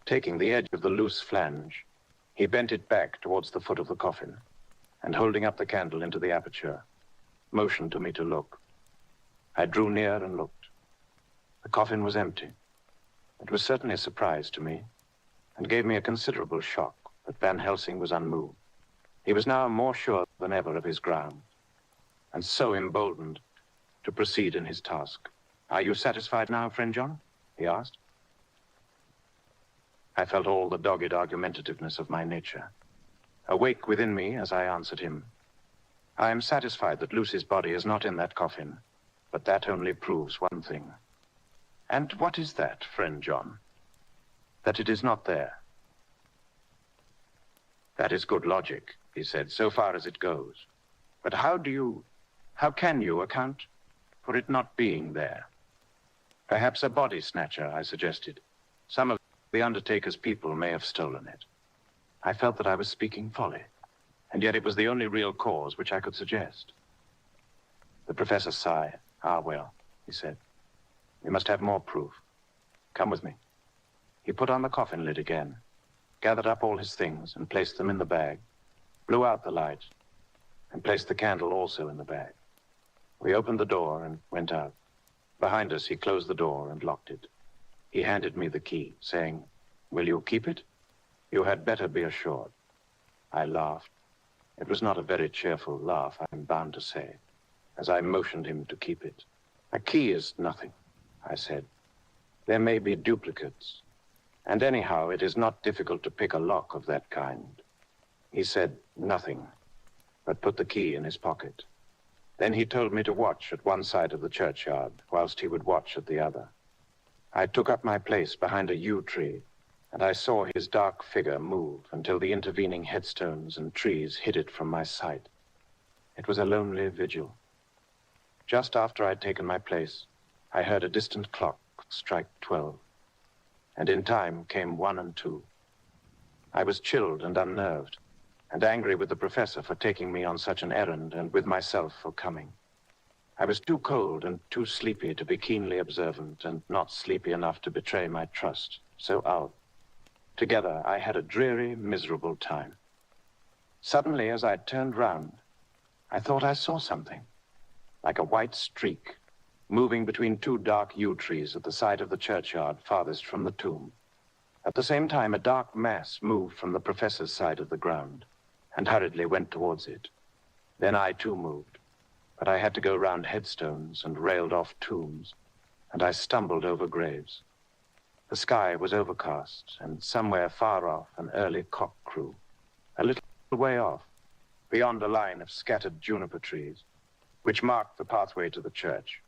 Taking the edge of the loose flange, he bent it back towards the foot of the coffin, and holding up the candle into the aperture, motioned to me to look. I drew near and looked. The coffin was empty. It was certainly a surprise to me, and gave me a considerable shock, but Van Helsing was unmoved. He was now more sure than ever of his ground, and so emboldened to proceed in his task. "Are you satisfied now, friend John?" he asked. I felt all the dogged argumentativeness of my nature awake within me as I answered him. "I am satisfied that Lucy's body is not in that coffin, but that only proves one thing." "And what is that, friend John?" "That it is not there." "That is good logic," he said, "so far as it goes. But how can you account for it not being there?" "Perhaps a body snatcher," I suggested. "Some of the undertaker's people may have stolen it." I felt that I was speaking folly, and yet it was the only real cause which I could suggest. The professor sighed. "Ah, well," he said, "we must have more proof. Come with me." He put on the coffin lid again, gathered up all his things and placed them in the bag, blew out the light, and placed the candle also in the bag. We opened the door and went out. Behind us, he closed the door and locked it. He handed me the key, saying, "Will you keep it? You had better be assured." I laughed. It was not a very cheerful laugh, I'm bound to say, as I motioned him to keep it. "A key is nothing," I said. "There may be duplicates. And anyhow, it is not difficult to pick a lock of that kind." He said nothing, but put the key in his pocket. Then he told me to watch at one side of the churchyard, whilst he would watch at the other. I took up my place behind a yew tree, and I saw his dark figure move until the intervening headstones and trees hid it from my sight. It was a lonely vigil. Just after I'd taken my place, I heard a distant clock strike 12, and in time came 1 and 2. I was chilled and unnerved, and angry with the professor for taking me on such an errand and with myself for coming. I was too cold and too sleepy to be keenly observant, and not sleepy enough to betray my trust, so out. Together, I had a dreary, miserable time. Suddenly, as I turned round, I thought I saw something, like a white streak, moving between 2 dark yew trees at the side of the churchyard farthest from the tomb. At the same time, a dark mass moved from the professor's side of the ground and hurriedly went towards it. Then I too moved, but I had to go round headstones and railed-off tombs, and I stumbled over graves. The sky was overcast, and somewhere far off an early cock crew. A little way off, beyond a line of scattered juniper trees, which marked the pathway to the church,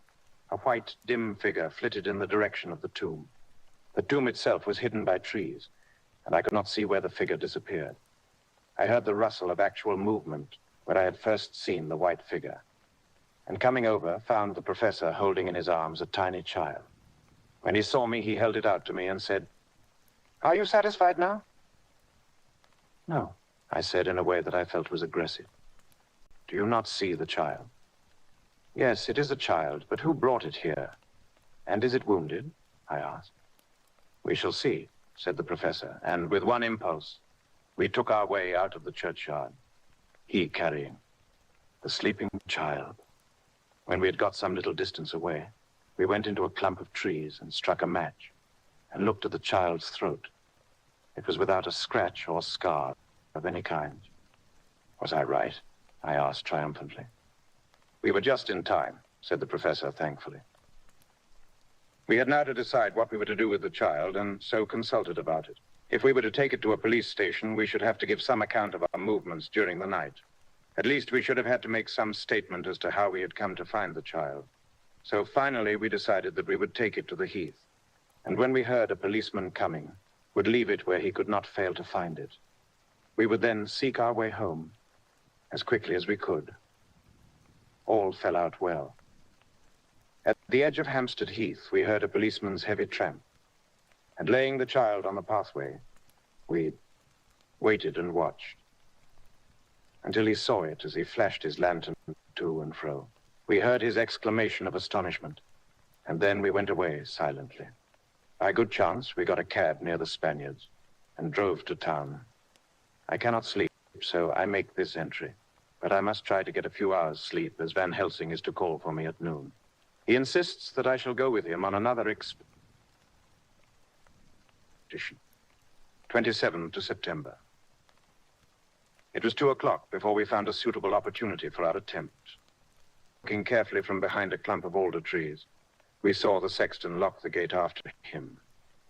a white, dim figure flitted in the direction of the tomb. The tomb itself was hidden by trees, and I could not see where the figure disappeared. I heard the rustle of actual movement where I had first seen the white figure, and coming over, found the professor holding in his arms a tiny child. When he saw me, he held it out to me and said, "Are you satisfied now?" "No," I said in a way that I felt was aggressive. "Do you not see the child?" "Yes, it is a child, but who brought it here? And is it wounded?" I asked. "We shall see," said the professor, and with one impulse, we took our way out of the churchyard, he carrying the sleeping child. When we had got some little distance away, we went into a clump of trees and struck a match and looked at the child's throat. It was without a scratch or scar of any kind. "Was I right?" I asked triumphantly. "We were just in time," said the professor thankfully. We had now to decide what we were to do with the child, and so consulted about it. If we were to take it to a police station, we should have to give some account of our movements during the night. At least we should have had to make some statement as to how we had come to find the child. So finally we decided that we would take it to the heath, and when we heard a policeman coming, would leave it where he could not fail to find it. We would then seek our way home as quickly as we could. All fell out well. At the edge of Hampstead Heath, we heard a policeman's heavy tramp, and laying the child on the pathway, we waited and watched until he saw it as he flashed his lantern to and fro. We heard his exclamation of astonishment, and then we went away silently. By good chance, we got a cab near the Spaniards and drove to town. I cannot sleep, so I make this entry, but I must try to get a few hours' sleep, as Van Helsing is to call for me at noon. He insists that I shall go with him on another expedition. 27th of September. It was 2:00 before we found a suitable opportunity for our attempt. Looking carefully from behind a clump of alder trees, we saw the sexton lock the gate after him.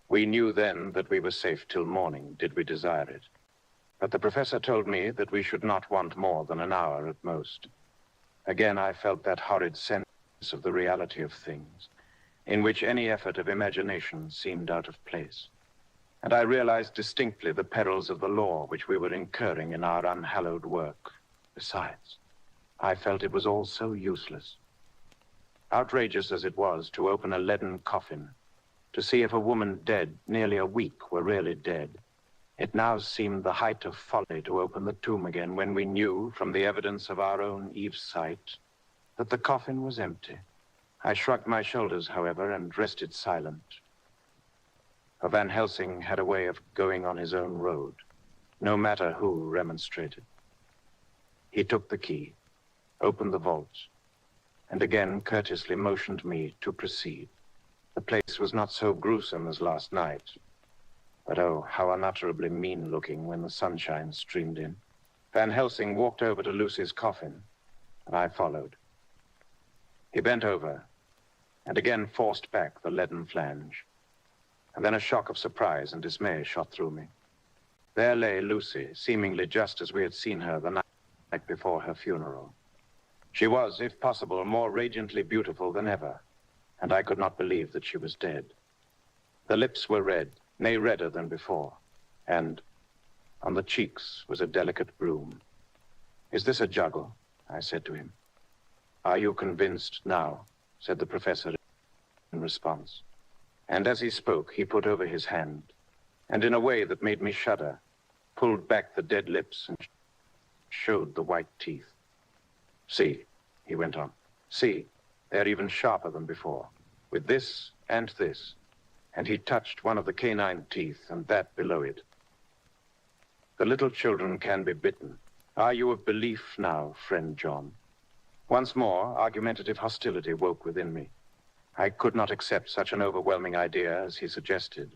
We knew then that we were safe till morning, did we desire it. But the professor told me that we should not want more than an hour at most. Again, I felt that horrid sense of the reality of things, in which any effort of imagination seemed out of place. And I realized distinctly the perils of the law which we were incurring in our unhallowed work. Besides, I felt it was all so useless. Outrageous as it was to open a leaden coffin, to see if a woman dead nearly a week were really dead, it now seemed the height of folly to open the tomb again when we knew, from the evidence of our own Eve's sight, that the coffin was empty. I shrugged my shoulders, however, and rested silent. for Van Helsing had a way of going on his own road, no matter who remonstrated. He took the key, opened the vault, and again courteously motioned me to proceed. The place was not so gruesome as last night, but oh, how unutterably mean-looking when the sunshine streamed in. Van Helsing walked over to Lucy's coffin, and I followed. He bent over, and again forced back the leaden flange. And then a shock of surprise and dismay shot through me. There lay Lucy, seemingly just as we had seen her the night before her funeral. She was, if possible, more radiantly beautiful than ever, and I could not believe that she was dead. The lips were red, nay, redder than before, and on the cheeks was a delicate bloom. "Is this a juggle?" I said to him. "Are you convinced now?" said the professor in response. And as he spoke, he put over his hand, and in a way that made me shudder, pulled back the dead lips and showed the white teeth. "See," he went on, "see, they're even sharper than before, with this and this." And he touched one of the canine teeth and that below it. "The little children can be bitten. Are you of belief now, friend John?" Once more, argumentative hostility woke within me. I could not accept such an overwhelming idea as he suggested.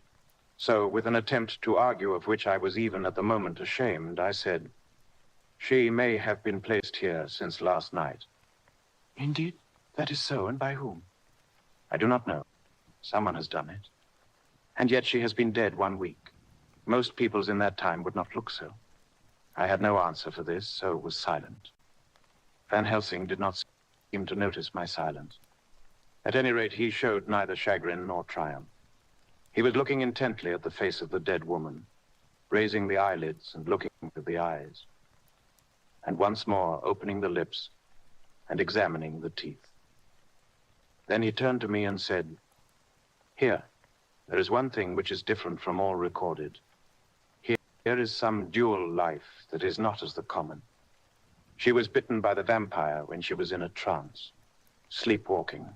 So, with an attempt to argue of which I was even at the moment ashamed, I said, "She may have been placed here since last night." "Indeed, that is so, and by whom?" "I do not know. Someone has done it. And yet she has been dead 1 week. Most peoples in that time would not look so." I had no answer for this, so was silent. Van Helsing did not seem to notice my silence. At any rate, he showed neither chagrin nor triumph. He was looking intently at the face of the dead woman, raising the eyelids and looking into the eyes, and once more opening the lips and examining the teeth. Then he turned to me and said, "Here, there is one thing which is different from all recorded. Here is some dual life that is not as the common. She was bitten by the vampire when she was in a trance, sleepwalking.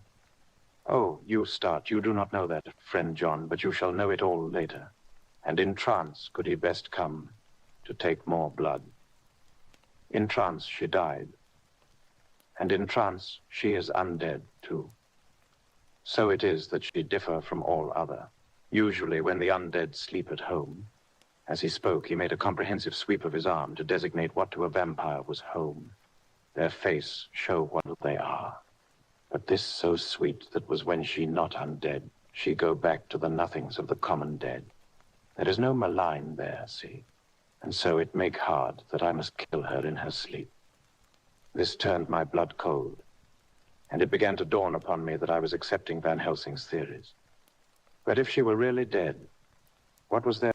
Oh, you do not know that, friend John, but you shall know it all later. And in trance could he best come to take more blood. In trance she died, and in trance she is undead too. So it is that she differ from all other. Usually when the undead sleep at home." As he spoke, he made a comprehensive sweep of his arm to designate what to a vampire was home. "Their face show what they are. But this so sweet that was when she not undead, she go back to the nothings of the common dead. There is no malign there, see, and so it make hard that I must kill her in her sleep." This turned my blood cold, and it began to dawn upon me that I was accepting Van Helsing's theories. But if she were really dead, what was there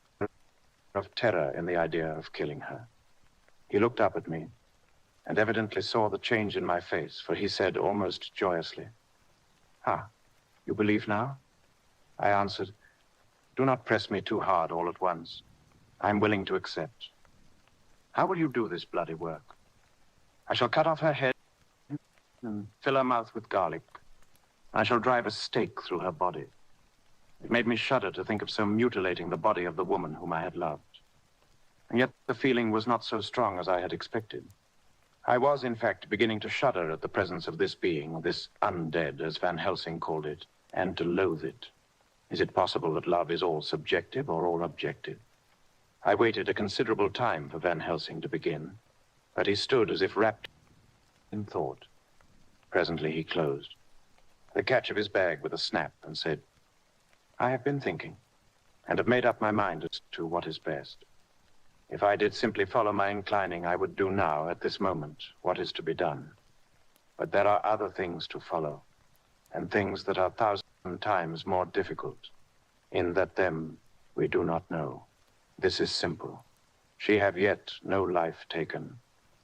of terror in the idea of killing her? He looked up at me, and evidently saw the change in my face, for he said almost joyously, "Ah, you believe now?" I answered, "Do not press me too hard all at once. I am willing to accept. How will you do this bloody work?" "I shall cut off her head and fill her mouth with garlic. I shall drive a stake through her body." It made me shudder to think of so mutilating the body of the woman whom I had loved. And yet the feeling was not so strong as I had expected. I was, in fact, beginning to shudder at the presence of this being, this undead, as Van Helsing called it, and to loathe it. Is it possible that love is all subjective or all objective? I waited a considerable time for Van Helsing to begin, but he stood as if wrapped in thought. Presently he closed the catch of his bag with a snap and said, "I have been thinking, and have made up my mind as to what is best. If I did simply follow my inclining, I would do now, at this moment, what is to be done. But there are other things to follow, and things that are 1,000 times more difficult, in that them we do not know. This is simple. She have yet no life taken,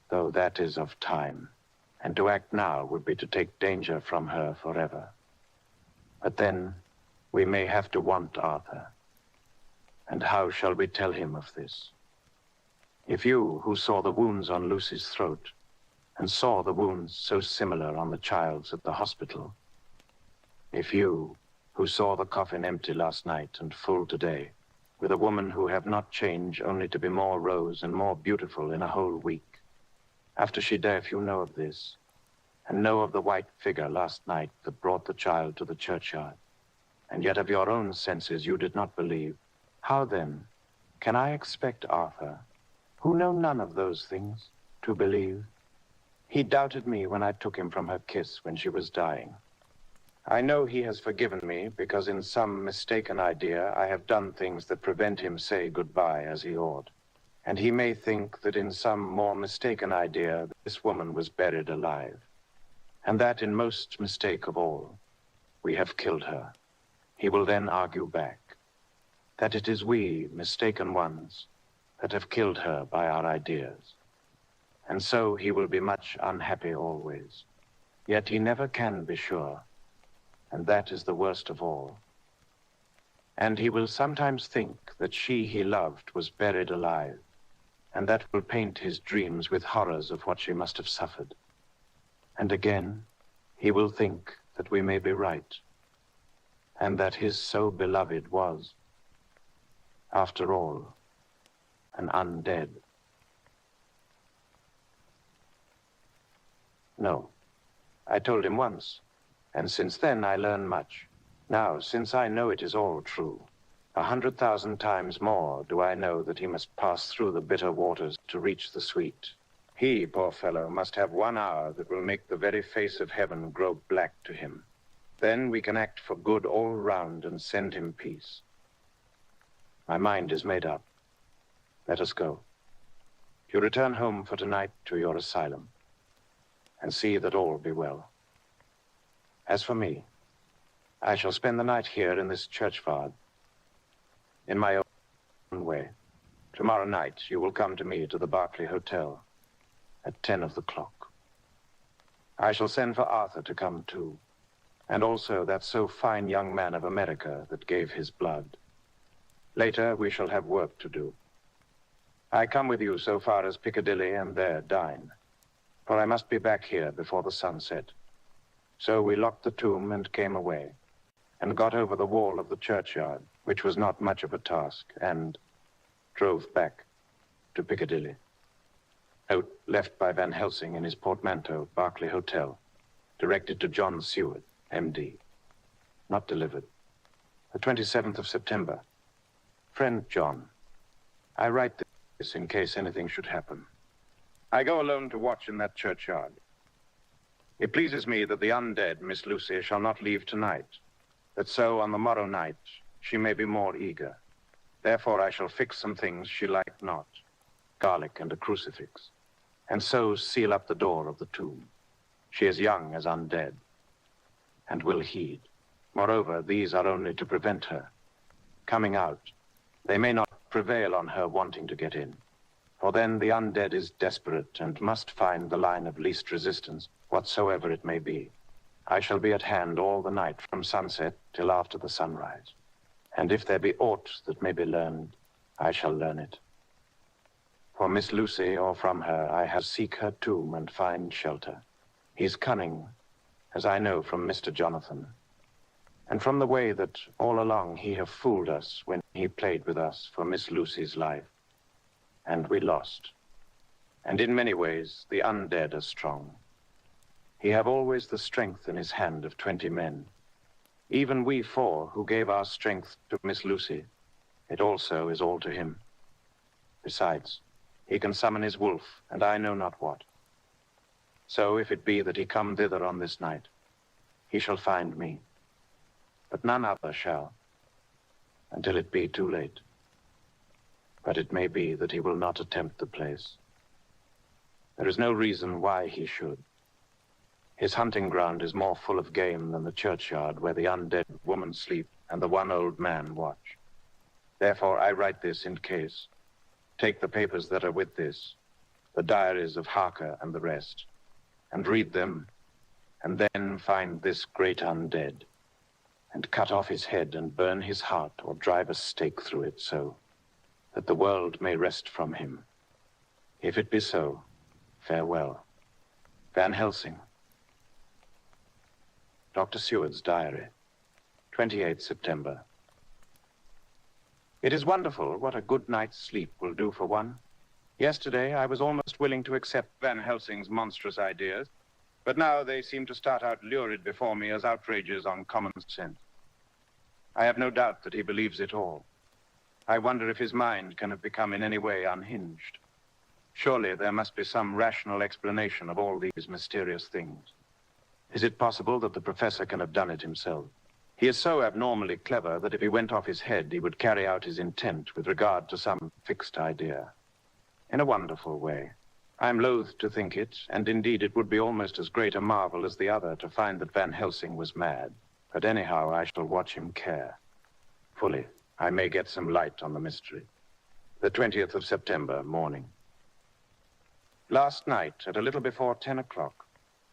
though that is of time, and to act now would be to take danger from her forever. But then we may have to want Arthur. And how shall we tell him of this? If you, who saw the wounds on Lucy's throat, and saw the wounds so similar on the child's at the hospital, if you, who saw the coffin empty last night and full today, with a woman who have not changed only to be more rose and more beautiful in a whole week. After she death, you know of this, and know of the white figure last night that brought the child to the churchyard. And yet of your own senses you did not believe. How then can I expect Arthur, who know none of those things, to believe? He doubted me when I took him from her kiss when she was dying. I know he has forgiven me because in some mistaken idea I have done things that prevent him say goodbye as he ought. And he may think that in some more mistaken idea this woman was buried alive. And that in most mistake of all, we have killed her. He will then argue back that it is we, mistaken ones, that have killed her by our ideas. And so he will be much unhappy always. Yet he never can be sure, and that is the worst of all. And he will sometimes think that she he loved was buried alive, and that will paint his dreams with horrors of what she must have suffered. And again, he will think that we may be right, and that his so beloved was, after all, an undead. No, I told him once, and since then I learn much. Now, since I know it is all true, 100,000 times more do I know that he must pass through the bitter waters to reach the sweet. He, poor fellow, must have 1 hour that will make the very face of heaven grow black to him. Then we can act for good all round and send him peace. My mind is made up. Let us go. You return home for tonight to your asylum, and see that all be well. As for me, I shall spend the night here in this churchyard, in my own way. Tomorrow night you will come to me to the Berkeley Hotel at 10 of the clock. I shall send for Arthur to come too, and also that so fine young man of America that gave his blood. Later we shall have work to do. I come with you so far as Piccadilly and there dine, for I must be back here before the sunset. So we locked the tomb and came away, and got over the wall of the churchyard, which was not much of a task, and drove back to Piccadilly. Note left by Van Helsing in his portmanteau, Berkeley Hotel, directed to John Seward, M.D. Not delivered. The 27th of September. Friend John, I write this in case anything should happen. I go alone to watch in that churchyard. It pleases me that the undead, Miss Lucy, shall not leave tonight, that so on the morrow night she may be more eager. Therefore I shall fix some things she liked not, garlic and a crucifix, and so seal up the door of the tomb. She is young as undead, and will heed. Moreover, these are only to prevent her. Coming out, they may not prevail on her wanting to get in, for then the undead is desperate and must find the line of least resistance, whatsoever it may be. I shall be at hand all the night from sunset till after the sunrise. And if there be aught that may be learned, I shall learn it. For Miss Lucy or from her, I have seek her tomb and find shelter. He's cunning, as I know from Mr. Jonathan, and from the way that all along he have fooled us when he played with us for Miss Lucy's life. And we lost. And in many ways, the undead are strong. He have always the strength in his hand of 20 men. Even we 4 who gave our strength to Miss Lucy, it also is all to him. Besides, he can summon his wolf, and I know not what. So if it be that he come thither on this night, he shall find me, but none other shall, until it be too late. But it may be that he will not attempt the place. There is no reason why he should. His hunting ground is more full of game than the churchyard where the undead woman sleep and the one old man watch. Therefore I write this in case. Take the papers that are with this, the diaries of Harker and the rest, and read them, and then find this great undead, and cut off his head and burn his heart or drive a stake through it so that the world may rest from him. If it be so, farewell. Van Helsing. Dr. Seward's diary. 28th September. It is wonderful what a good night's sleep will do for one. Yesterday, I was almost willing to accept Van Helsing's monstrous ideas, but now they seem to start out lurid before me as outrages on common sense. I have no doubt that he believes it all. I wonder if his mind can have become in any way unhinged. Surely there must be some rational explanation of all these mysterious things. Is it possible that the professor can have done it himself? He is so abnormally clever that if he went off his head, he would carry out his intent with regard to some fixed idea. In a wonderful way. I am loath to think it, and indeed it would be almost as great a marvel as the other to find that Van Helsing was mad. But anyhow, I shall watch him care. Fully, I may get some light on the mystery. The 20th of September, morning. Last night, at a little before 10 o'clock,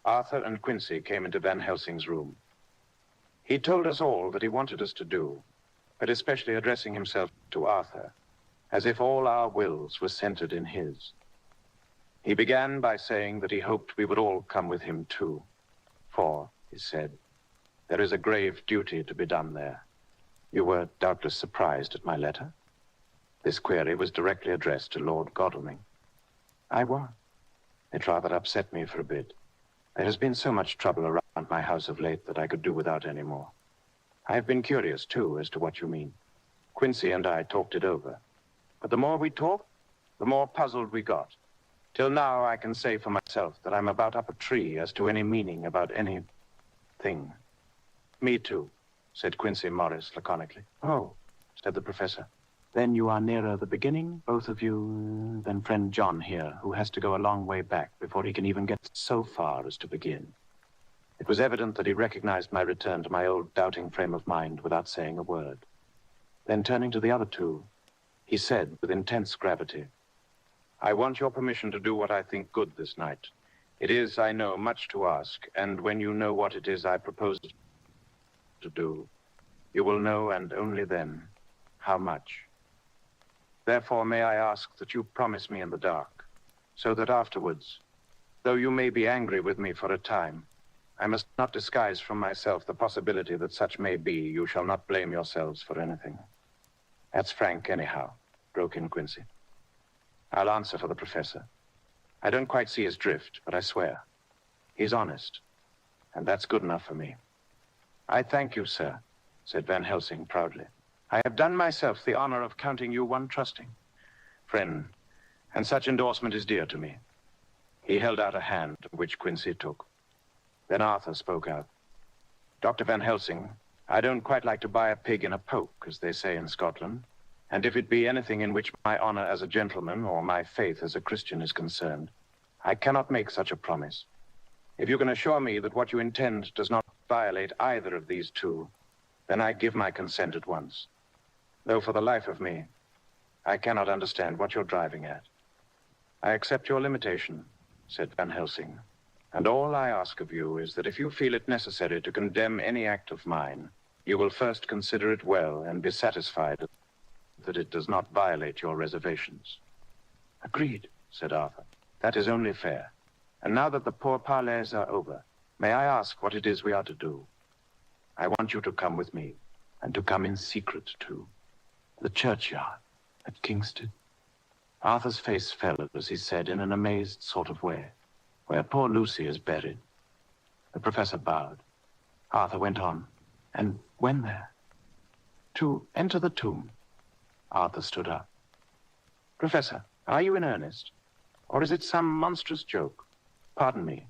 Arthur and Quincy came into Van Helsing's room. He told us all that he wanted us to do, but especially addressing himself to Arthur, as if all our wills were centered in his. He began by saying that he hoped we would all come with him too, for, he said, there is a grave duty to be done there. You were doubtless surprised at my letter. This query was directly addressed to Lord Godalming. I was. It rather upset me for a bit. There has been so much trouble around my house of late that I could do without any more. I have been curious, too, as to what you mean. Quincy and I talked it over. But the more we talked, the more puzzled we got. Till now, I can say for myself that I'm about up a tree as to any meaning about any thing. Me too, said Quincy Morris laconically. Oh, said the professor. Then you are nearer the beginning, both of you, than friend John here, who has to go a long way back before he can even get so far as to begin. It was evident that he recognized my return to my old doubting frame of mind without saying a word. Then turning to the other two, he said with intense gravity, I want your permission to do what I think good this night. It is, I know, much to ask, and when you know what it is I propose to do, you will know, and only then, how much. Therefore, may I ask that you promise me in the dark, so that afterwards, though you may be angry with me for a time, I must not disguise from myself the possibility that such may be. You shall not blame yourselves for anything. That's frank, anyhow, broke in Quincy. I'll answer for the professor. I don't quite see his drift, but I swear, he's honest, and that's good enough for me. I thank you, sir, said Van Helsing proudly. I have done myself the honor of counting you one trusting friend, and such endorsement is dear to me. He held out a hand, which Quincy took. Then Arthur spoke out. Dr. Van Helsing, I don't quite like to buy a pig in a poke, as they say in Scotland, and if it be anything in which my honor as a gentleman or my faith as a Christian is concerned, I cannot make such a promise. If you can assure me that what you intend does not violate either of these two, then I give my consent at once. Though for the life of me, I cannot understand what you're driving at. I accept your limitation, said Van Helsing, and all I ask of you is that if you feel it necessary to condemn any act of mine, you will first consider it well and be satisfied that it does not violate your reservations. Agreed, said Arthur. That is only fair. And now that the pourparlers are over, may I ask what it is we are to do? I want you to come with me, and to come in secret, too. The churchyard at Kingston. Arthur's face fell as he said in an amazed sort of way, where poor Lucy is buried. The professor bowed. Arthur went on, and when there? To enter the tomb. Arthur stood up. Professor, are you in earnest? Or is it some monstrous joke? Pardon me.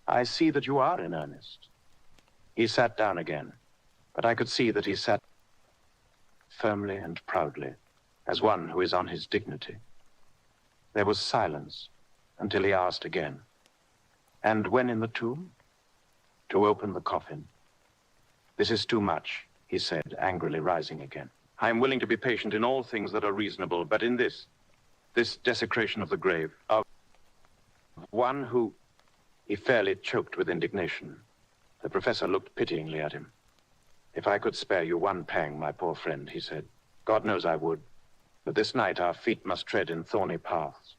I see that you are in earnest. He sat down again, but I could see that he sat firmly and proudly, as one who is on his dignity. There was silence until he asked again, and when in the tomb? To open the coffin. This is too much, he said, angrily rising again. I am willing to be patient in all things that are reasonable, but in this desecration of the grave, of one who... He fairly choked with indignation. The professor looked pityingly at him. If I could spare you one pang, my poor friend, he said, God knows I would. But this night our feet must tread in thorny paths.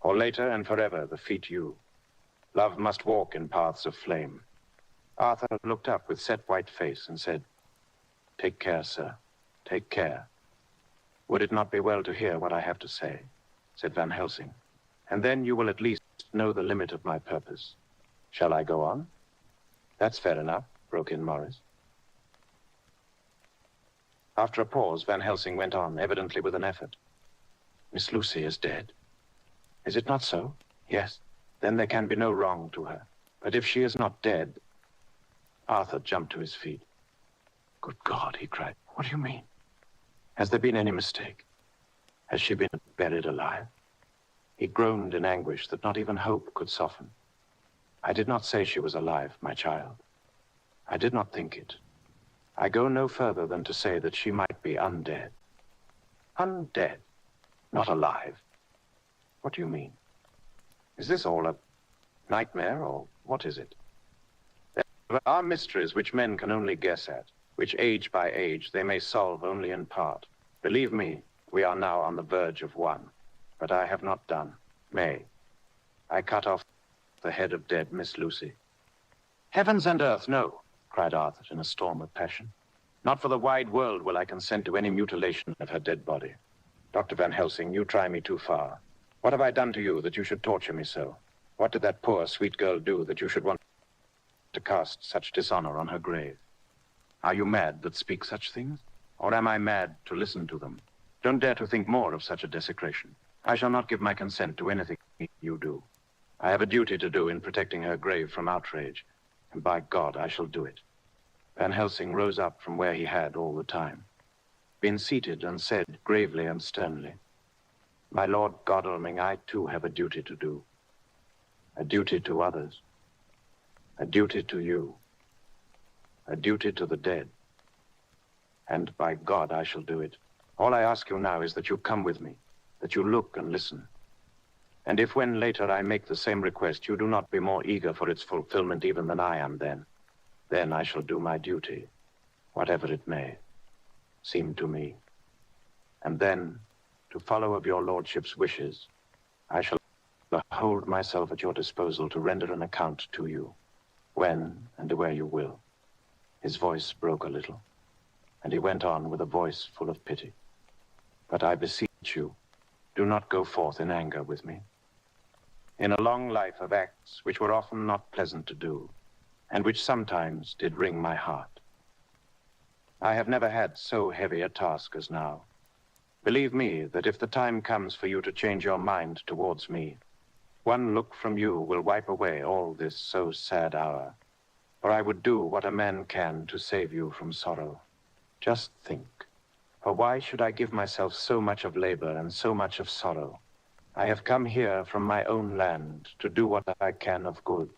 Or later and forever the feet you. Love must walk in paths of flame. Arthur looked up with set white face and said, Take care, sir. Take care. Would it not be well to hear what I have to say? Said Van Helsing. And then you will at least know the limit of my purpose. Shall I go on? That's fair enough, broke in Morris. After a pause, Van Helsing went on, evidently with an effort. Miss Lucy is dead. Is it not so? Yes. Then there can be no wrong to her. But if she is not dead... Arthur jumped to his feet. Good God, he cried. What do you mean? Has there been any mistake? Has she been buried alive? He groaned in anguish that not even hope could soften. I did not say she was alive, my child. I did not think it. I go no further than to say that she might be undead. Undead? Not alive? What do you mean? Is this all a nightmare, or what is it? There are mysteries which men can only guess at, which age by age they may solve only in part. Believe me, we are now on the verge of one. But I have not done. May, I cut off the head of dead Miss Lucy. Heavens and earth, no, cried Arthur in a storm of passion. Not for the wide world will I consent to any mutilation of her dead body. Dr. Van Helsing, you try me too far. What have I done to you that you should torture me so? What did that poor, sweet girl do that you should want to cast such dishonor on her grave? Are you mad that speak such things? Or am I mad to listen to them? Don't dare to think more of such a desecration. I shall not give my consent to anything you do. I have a duty to do in protecting her grave from outrage, and by God, I shall do it. Van Helsing rose up from where he had all the time, been seated and said gravely and sternly, My Lord Godalming, I too have a duty to do. A duty to others. A duty to you. A duty to the dead. And by God, I shall do it. All I ask you now is that you come with me, that you look and listen. And if when later I make the same request, you do not be more eager for its fulfillment even than I am then I shall do my duty, whatever it may seem to me. And then, to follow of your lordship's wishes, I shall hold myself at your disposal to render an account to you, when and where you will. His voice broke a little, and he went on with a voice full of pity. But I beseech you, do not go forth in anger with me. In a long life of acts which were often not pleasant to do, and which sometimes did wring my heart, I have never had so heavy a task as now. Believe me that if the time comes for you to change your mind towards me, one look from you will wipe away all this so sad hour. For I would do what a man can to save you from sorrow. Just think, for why should I give myself so much of labor and so much of sorrow? I have come here from my own land to do what I can of good.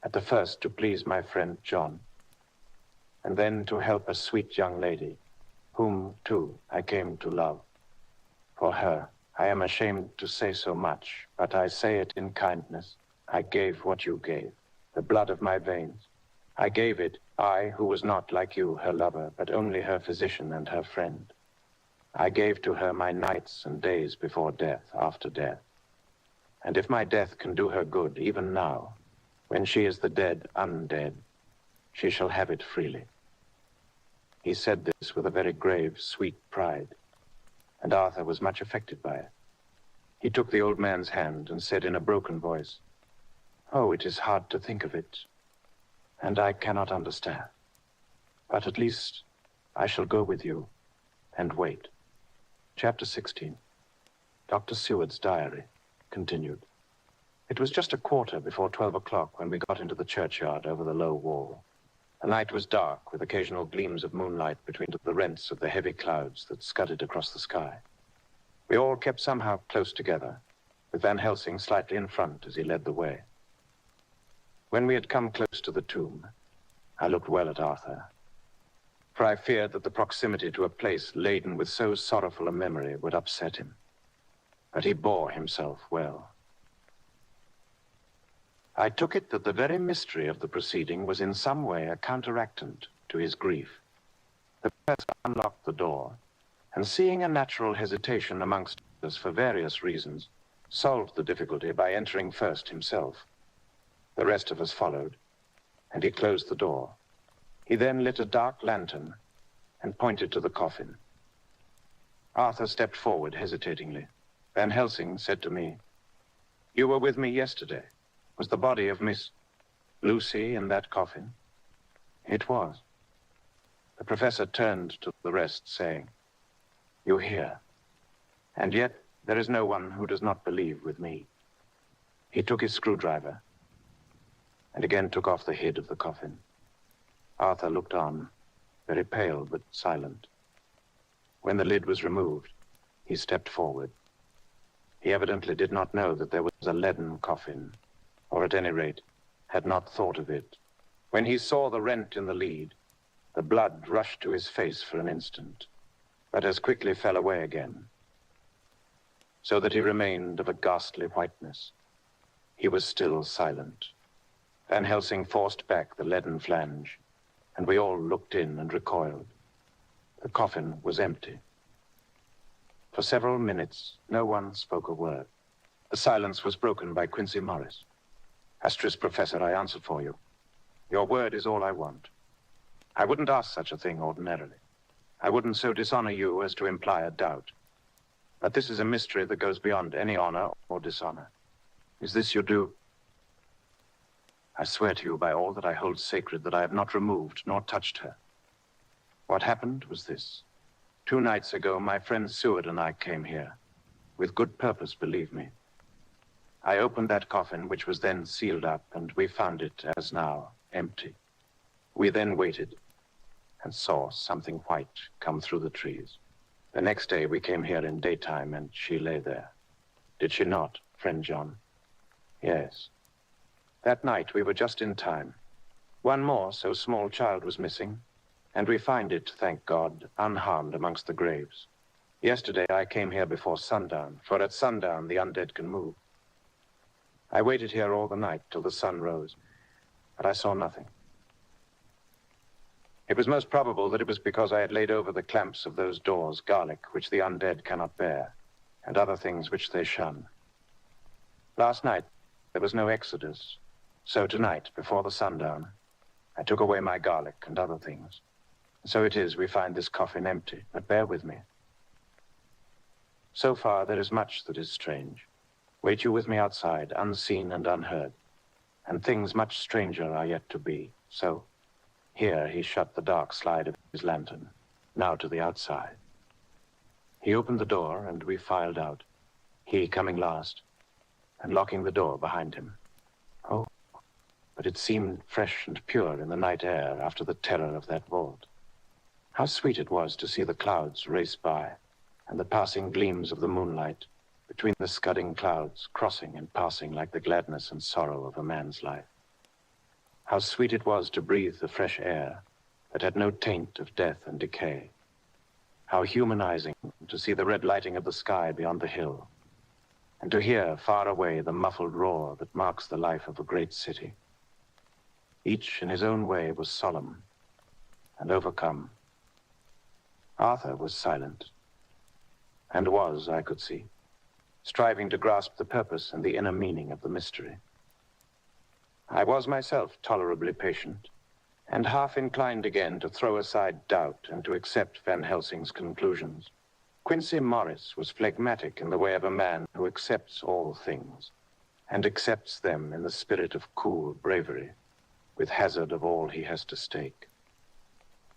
At the first to please my friend John, and then to help a sweet young lady, whom, too, I came to love. For her, I am ashamed to say so much, but I say it in kindness. I gave what you gave, the blood of my veins. I gave it, I, who was not like you, her lover, but only her physician and her friend. I gave to her my nights and days before death, after death. And if my death can do her good, even now, when she is the dead undead, she shall have it freely. He said this with a very grave, sweet pride, and Arthur was much affected by it. He took the old man's hand and said in a broken voice, Oh, it is hard to think of it, and I cannot understand. But at least I shall go with you and wait. Chapter 16. Dr. Seward's diary continued. It was just a quarter before 12 o'clock when we got into the churchyard over the low wall. The night was dark, with occasional gleams of moonlight between the rents of the heavy clouds that scudded across the sky. We all kept somehow close together, with Van Helsing slightly in front as he led the way. When we had come close to the tomb, I looked well at Arthur, for I feared that the proximity to a place laden with so sorrowful a memory would upset him. But he bore himself well. I took it that the very mystery of the proceeding was in some way a counteractant to his grief. The professor unlocked the door, and seeing a natural hesitation amongst us for various reasons, solved the difficulty by entering first himself. The rest of us followed, and he closed the door. He then lit a dark lantern, and pointed to the coffin. Arthur stepped forward hesitatingly. Van Helsing said to me, "You were with me yesterday. Was the body of Miss Lucy in that coffin?" It was. The professor turned to the rest, saying, "You hear. And yet there is no one who does not believe with me." He took his screwdriver and again took off the lid of the coffin. Arthur looked on, very pale but silent. When the lid was removed, he stepped forward. He evidently did not know that there was a leaden coffin, or at any rate, had not thought of it. When he saw the rent in the lid, the blood rushed to his face for an instant, but as quickly fell away again, so that he remained of a ghastly whiteness. He was still silent. Van Helsing forced back the leaden flange, and we all looked in and recoiled. The coffin was empty. For several minutes, no one spoke a word. The silence was broken by Quincy Morris. "Astris, Professor, I answered for you. Your word is all I want. I wouldn't ask such a thing ordinarily. I wouldn't so dishonor you as to imply a doubt. But this is a mystery that goes beyond any honor or dishonor. Is this your due? I swear to you by all that I hold sacred that I have not removed nor touched her. What happened was this. 2 nights ago, my friend Seward and I came here. With good purpose, believe me. I opened that coffin, which was then sealed up, and we found it, as now, empty. We then waited and saw something white come through the trees. The next day, we came here in daytime, and she lay there. Did she not, friend John? Yes. That night, we were just in time. One more so small child was missing, and we find it, thank God, unharmed amongst the graves. Yesterday, I came here before sundown, for at sundown, the undead can move. I waited here all the night till the sun rose, but I saw nothing. It was most probable that it was because I had laid over the clamps of those doors garlic, which the undead cannot bear, and other things which they shun. Last night, there was no exodus, so tonight, before the sundown, I took away my garlic and other things. So it is we find this coffin empty, but bear with me. So far, there is much that is strange. Wait you with me outside, unseen and unheard, and things much stranger are yet to be. So, here he shut the dark slide of his lantern, now to the outside. He opened the door, and we filed out, he coming last, and locking the door behind him. Oh, but it seemed fresh and pure in the night air after the terror of that vault. How sweet it was to see the clouds race by, and the passing gleams of the moonlight between the scudding clouds, crossing and passing like the gladness and sorrow of a man's life. How sweet it was to breathe the fresh air that had no taint of death and decay. How humanizing to see the red lighting of the sky beyond the hill, and to hear far away the muffled roar that marks the life of a great city. Each in his own way was solemn and overcome. Arthur was silent, and was, I could see, striving to grasp the purpose and the inner meaning of the mystery. I was myself tolerably patient, and half inclined again to throw aside doubt and to accept Van Helsing's conclusions. Quincy Morris was phlegmatic in the way of a man who accepts all things, and accepts them in the spirit of cool bravery, with hazard of all he has to stake.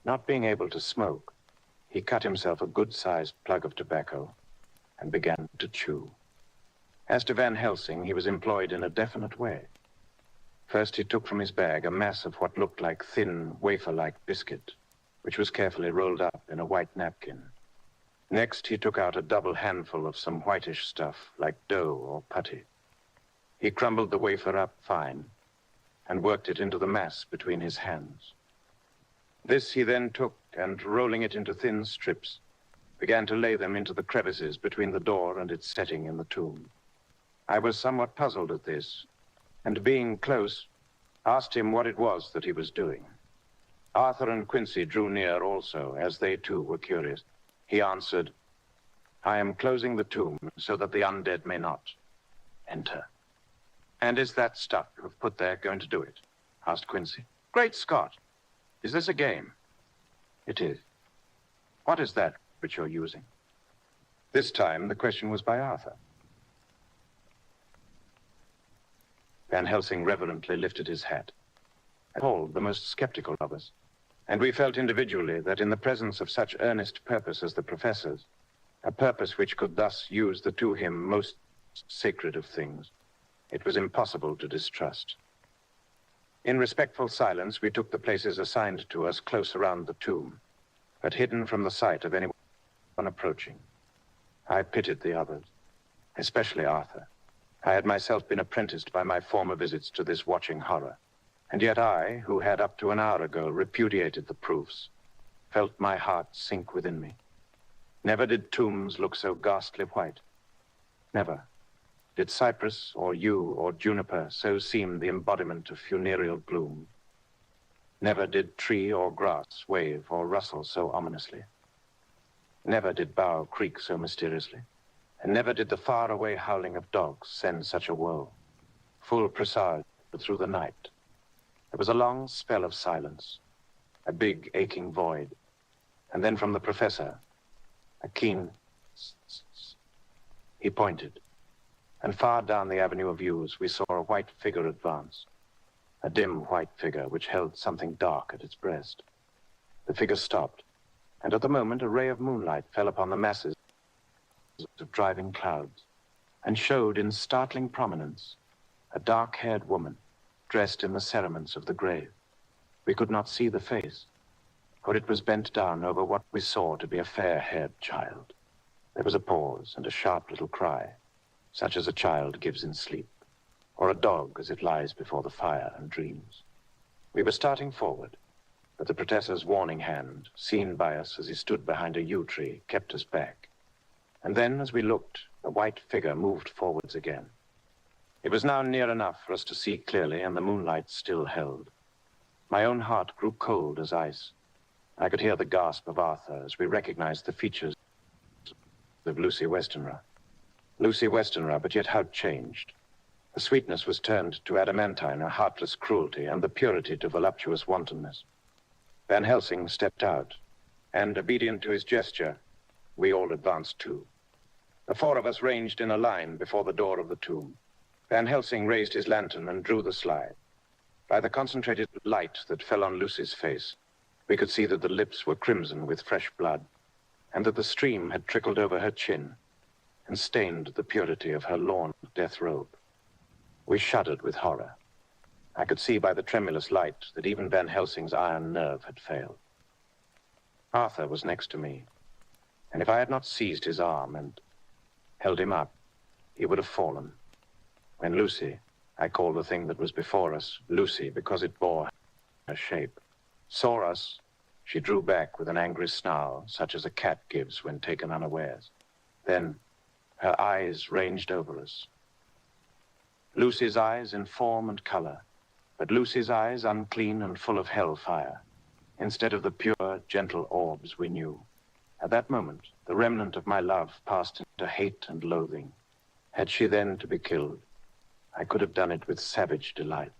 Not being able to smoke, he cut himself a good-sized plug of tobacco and began to chew. As to Van Helsing, he was employed in a definite way. First, he took from his bag a mass of what looked like thin, wafer-like biscuit, which was carefully rolled up in a white napkin. Next, he took out a double handful of some whitish stuff, like dough or putty. He crumbled the wafer up fine and worked it into the mass between his hands. This he then took and, rolling it into thin strips, began to lay them into the crevices between the door and its setting in the tomb. I was somewhat puzzled at this, and being close, asked him what it was that he was doing. Arthur and Quincy drew near also, as they too were curious. He answered, "I am closing the tomb so that the undead may not enter." "And is that stuff you have put there going to do it?" asked Quincy. "Great Scott! Is this a game?" "It is. What is that which you're using? This time, the question was by Arthur. Van Helsing reverently lifted his hat. Paul, the most skeptical of us, and we felt individually that in the presence of such earnest purpose as the professor's, a purpose which could thus use the to him most sacred of things, it was impossible to distrust. In respectful silence, we took the places assigned to us close around the tomb, but hidden from the sight of anyone approaching. I pitied the others, especially Arthur. I had myself been apprenticed by my former visits to this watching horror, and yet I, who had up to an hour ago repudiated the proofs, felt my heart sink within me. Never did tombs look so ghastly white. Never did cypress or yew or juniper so seem the embodiment of funereal gloom. Never did tree or grass wave or rustle so ominously. Never did bough creak so mysteriously, and never did the far-away howling of dogs send such a woe, full presage through the night. There was a long spell of silence, a big aching void, and then from the professor, a keen he pointed, and far down the avenue of yews we saw a white figure advance, a dim white figure which held something dark at its breast. The figure stopped, and at the moment a ray of moonlight fell upon the masses of driving clouds, and showed in startling prominence a dark-haired woman dressed in the cerements of the grave. We could not see the face, for it was bent down over what we saw to be a fair-haired child. There was a pause and a sharp little cry, such as a child gives in sleep, or a dog as it lies before the fire and dreams. We were starting forward, but the professor's warning hand, seen by us as he stood behind a yew tree, kept us back. And then, as we looked, the white figure moved forwards again. It was now near enough for us to see clearly, and the moonlight still held. My own heart grew cold as ice. I could hear the gasp of Arthur as we recognized the features of Lucy Westenra. Lucy Westenra, but yet how changed. The sweetness was turned to adamantine, a heartless cruelty, and the purity to voluptuous wantonness. Van Helsing stepped out, and, obedient to his gesture, we all advanced too. The four of us ranged in a line before the door of the tomb. Van Helsing raised his lantern and drew the slide. By the concentrated light that fell on Lucy's face, we could see that the lips were crimson with fresh blood, and that the stream had trickled over her chin and stained the purity of her lawn death robe. We shuddered with horror. I could see by the tremulous light that even Van Helsing's iron nerve had failed. Arthur was next to me, and if I had not seized his arm and held him up, he would have fallen. When Lucy, I call the thing that was before us Lucy because it bore her shape, saw us, she drew back with an angry snarl, such as a cat gives when taken unawares. Then her eyes ranged over us. Lucy's eyes in form and color, but Lucy's eyes unclean and full of hellfire, instead of the pure, gentle orbs we knew. At that moment, the remnant of my love passed into hate and loathing. Had she then to be killed, I could have done it with savage delight.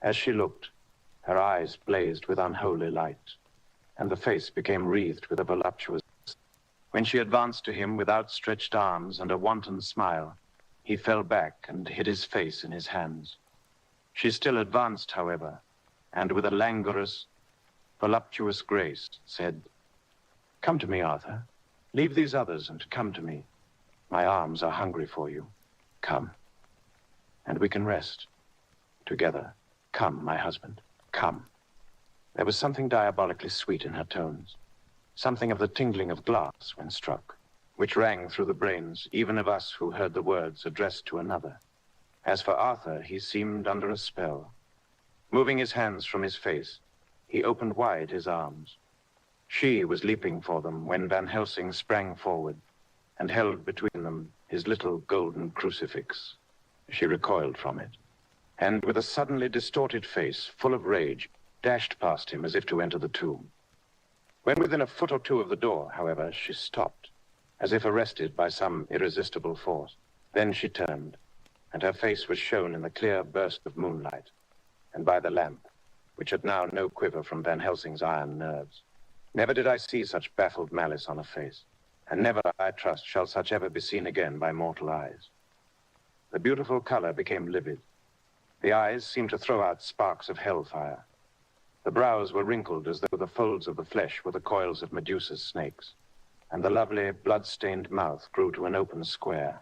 As she looked, her eyes blazed with unholy light, and the face became wreathed with a voluptuous. When she advanced to him with outstretched arms and a wanton smile, he fell back and hid his face in his hands. She still advanced, however, and with a languorous, voluptuous grace said, "Come to me, Arthur. Leave these others and come to me. My arms are hungry for you. Come. And we can rest together. Come, my husband, come." There was something diabolically sweet in her tones, something of the tingling of glass when struck, which rang through the brains even of us who heard the words addressed to another. As for Arthur, he seemed under a spell. Moving his hands from his face, he opened wide his arms. She was leaping for them when Van Helsing sprang forward and held between them his little golden crucifix. She recoiled from it, and with a suddenly distorted face, full of rage, dashed past him as if to enter the tomb. When within a foot or two of the door, however, she stopped, as if arrested by some irresistible force. Then she turned, and her face was shown in the clear burst of moonlight, and by the lamp, which had now no quiver from Van Helsing's iron nerves. Never did I see such baffled malice on a face, and never, I trust, shall such ever be seen again by mortal eyes. The beautiful color became livid. The eyes seemed to throw out sparks of hellfire. The brows were wrinkled as though the folds of the flesh were the coils of Medusa's snakes, and the lovely, blood-stained mouth grew to an open square,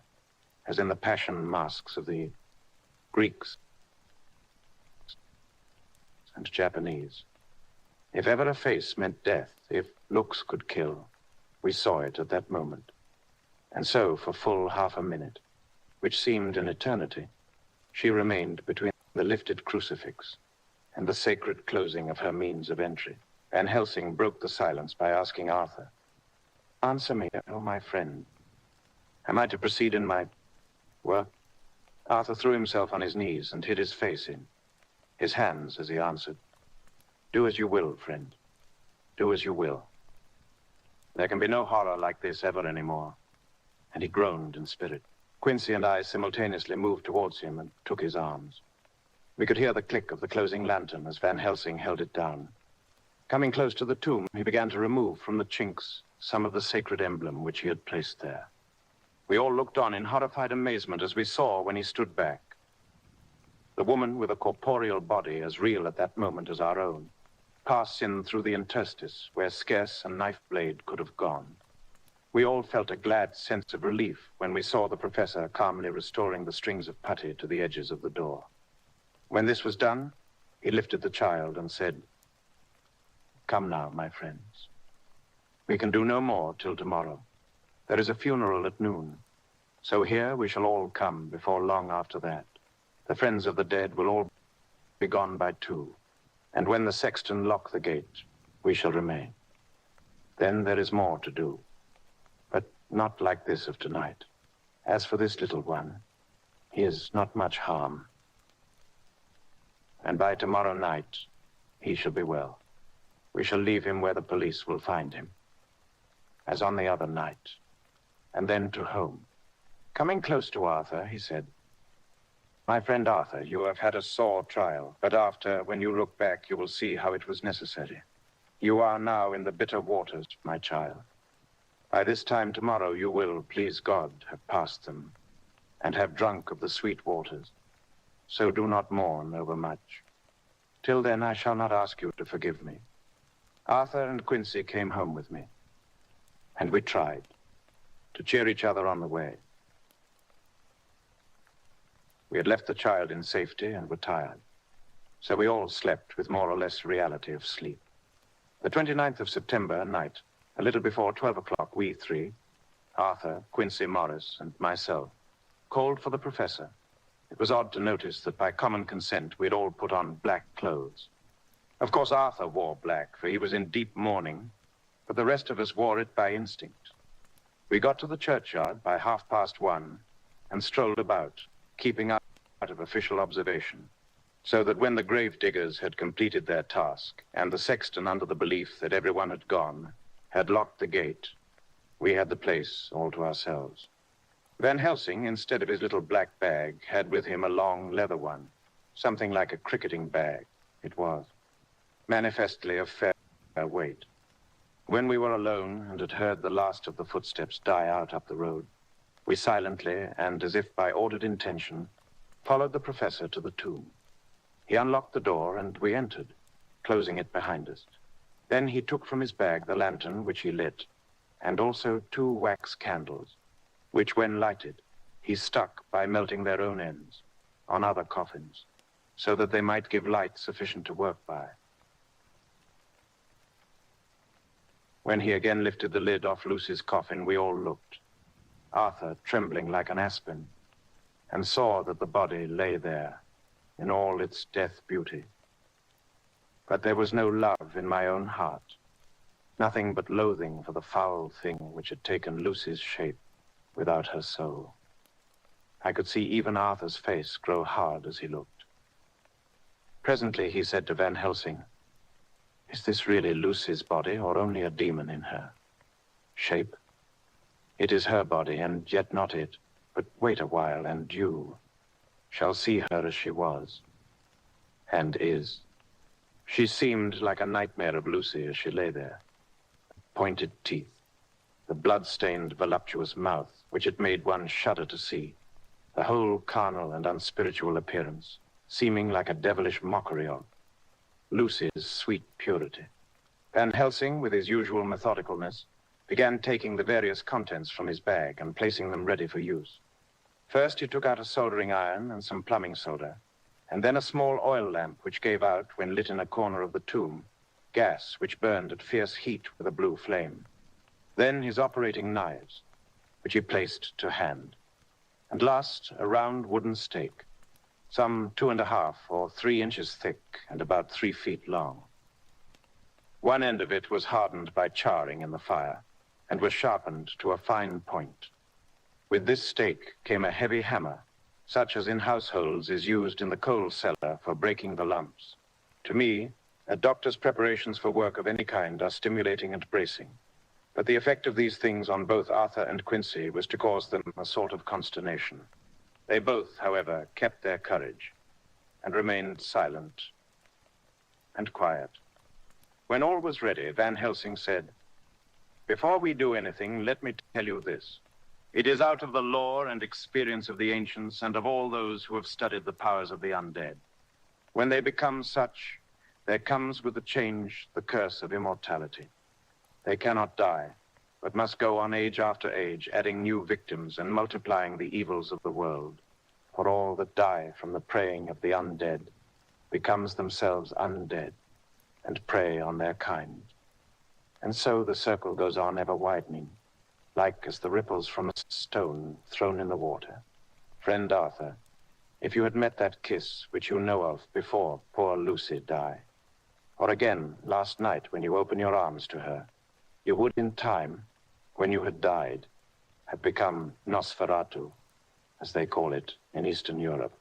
as in the passion masks of the Greeks and Japanese. If ever a face meant death, if looks could kill, we saw it at that moment. And so, for full half a minute, which seemed an eternity, she remained between the lifted crucifix and the sacred closing of her means of entry. Van Helsing broke the silence by asking Arthur, "Answer me, oh my friend. Am I to proceed in my work?" Arthur threw himself on his knees and hid his face in his hands as he answered, "Do as you will, friend. Do as you will. There can be no horror like this ever anymore." And he groaned in spirit. Quincy and I simultaneously moved towards him and took his arms. We could hear the click of the closing lantern as Van Helsing held it down. Coming close to the tomb, he began to remove from the chinks some of the sacred emblem which he had placed there. We all looked on in horrified amazement as we saw, when he stood back, the woman with a corporeal body as real at that moment as our own, pass in through the interstice where scarce a knife blade could have gone. We all felt a glad sense of relief when we saw the professor calmly restoring the strings of putty to the edges of the door. When this was done, he lifted the child and said, "Come now, my friends. We can do no more till tomorrow. There is a funeral at noon, so here we shall all come before long after that. The friends of the dead will all be gone by 2, and when the sexton lock the gate, we shall remain. Then there is more to do, but not like this of tonight. As for this little one, he is not much harm. And by tomorrow night, he shall be well. We shall leave him where the police will find him, as on the other night, and then to home." Coming close to Arthur, he said, "My friend Arthur, you have had a sore trial, but after, when you look back, you will see how it was necessary. You are now in the bitter waters, my child. By this time tomorrow you will, please God, have passed them, and have drunk of the sweet waters. So do not mourn overmuch. Till then I shall not ask you to forgive me." Arthur and Quincy came home with me, and we tried to cheer each other on the way. We had left the child in safety and were tired, so we all slept with more or less reality of sleep. The 29th of September night, a little before 12 o'clock, we 3, Arthur, Quincy Morris, and myself, called for the professor. It was odd to notice that by common consent we had all put on black clothes. Of course Arthur wore black, for he was in deep mourning, but the rest of us wore it by instinct. We got to the churchyard by 1:30 and strolled about, keeping out of official observation, so that when the grave diggers had completed their task and the sexton, under the belief that everyone had gone, had locked the gate, we had the place all to ourselves. Van Helsing, instead of his little black bag, had with him a long leather one, something like a cricketing bag it was, manifestly of fair weight. When we were alone and had heard the last of the footsteps die out up the road, we silently, and as if by ordered intention, followed the professor to the tomb. He unlocked the door and we entered, closing it behind us. Then he took from his bag the lantern which he lit, and also 2 wax candles, which when lighted, he stuck by melting their own ends on other coffins, so that they might give light sufficient to work by. When he again lifted the lid off Lucy's coffin, we all looked, Arthur trembling like an aspen, and saw that the body lay there in all its death beauty. But there was no love in my own heart, nothing but loathing for the foul thing which had taken Lucy's shape without her soul. I could see even Arthur's face grow hard as he looked. Presently he said to Van Helsing, "Is this really Lucy's body or only a demon in her? Shape? It is her body and yet not it. But wait a while and you shall see her as she was and is." She seemed like a nightmare of Lucy as she lay there, pointed teeth, the blood-stained, voluptuous mouth, which it made one shudder to see, the whole carnal and unspiritual appearance, seeming like a devilish mockery of Lucy's sweet purity. Van Helsing, with his usual methodicalness, began taking the various contents from his bag and placing them ready for use. First, he took out a soldering iron and some plumbing soda, and then a small oil lamp which gave out, when lit in a corner of the tomb, gas which burned at fierce heat with a blue flame. Then his operating knives, which he placed to hand. And last, a round wooden stake, some 2.5 or 3 inches thick and about 3 feet long. One end of it was hardened by charring in the fire and was sharpened to a fine point. With this stake came a heavy hammer, such as in households is used in the coal cellar for breaking the lumps. To me, a doctor's preparations for work of any kind are stimulating and bracing. But the effect of these things on both Arthur and Quincy was to cause them a sort of consternation. They both, however, kept their courage and remained silent and quiet. When all was ready, Van Helsing said, "Before we do anything, let me tell you this. It is out of the lore and experience of the ancients and of all those who have studied the powers of the undead. When they become such, there comes with the change the curse of immortality. They cannot die, but must go on age after age, adding new victims and multiplying the evils of the world. For all that die from the preying of the undead becomes themselves undead and prey on their kind. And so the circle goes on ever widening, like as the ripples from a stone thrown in the water. Friend Arthur, if you had met that kiss which you know of before poor Lucy died, or again last night when you opened your arms to her, you would in time, when you had died, have become Nosferatu, as they call it in Eastern Europe,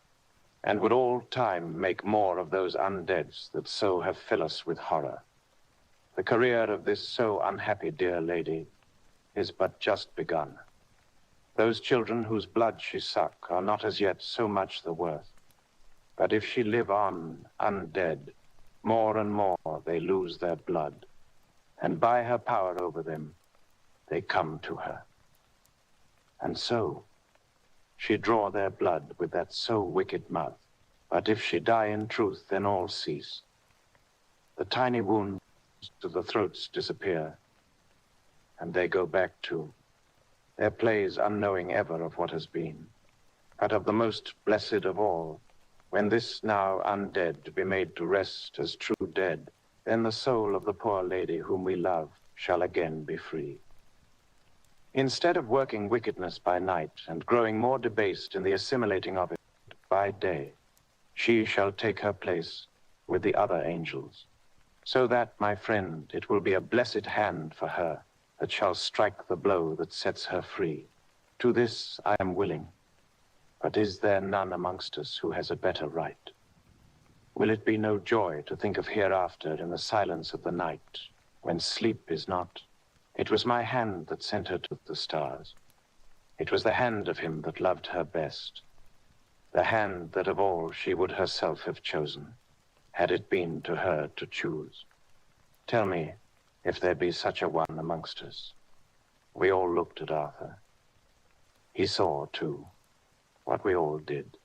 and would all time make more of those undeads that so have filled us with horror. The career of this so unhappy dear lady is but just begun. Those children whose blood she suck are not as yet so much the worth. But if she live on undead, more and more they lose their blood, and by her power over them, they come to her. And so, she draw their blood with that so wicked mouth. But if she die in truth, then all cease. The tiny wounds of the throats disappear, and they go back to their plays, unknowing ever of what has been, but of the most blessed of all, when this now undead be made to rest as true dead, then the soul of the poor lady whom we love shall again be free. Instead of working wickedness by night and growing more debased in the assimilating of it by day, she shall take her place with the other angels, so that, my friend, it will be a blessed hand for her that shall strike the blow that sets her free. To this I am willing, but is there none amongst us who has a better right? Will it be no joy to think of hereafter in the silence of the night, when sleep is not? It was my hand that sent her to the stars. It was the hand of him that loved her best, the hand that of all she would herself have chosen, had it been to her to choose. Tell me if there be such a one amongst us. We all looked at Arthur. He saw, too, what we all did.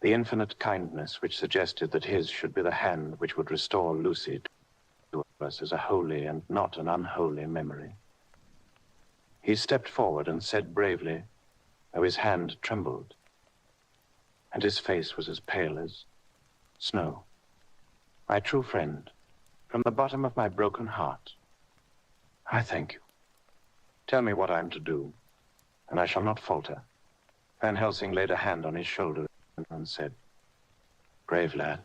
The infinite kindness which suggested that his should be the hand which would restore Lucy to us as a holy and not an unholy memory. He stepped forward and said bravely, though his hand trembled, and his face was as pale as snow, "My true friend, from the bottom of my broken heart, I thank you. Tell me what I am to do, and I shall not falter." Van Helsing laid a hand on his shoulder and said, "Brave lad,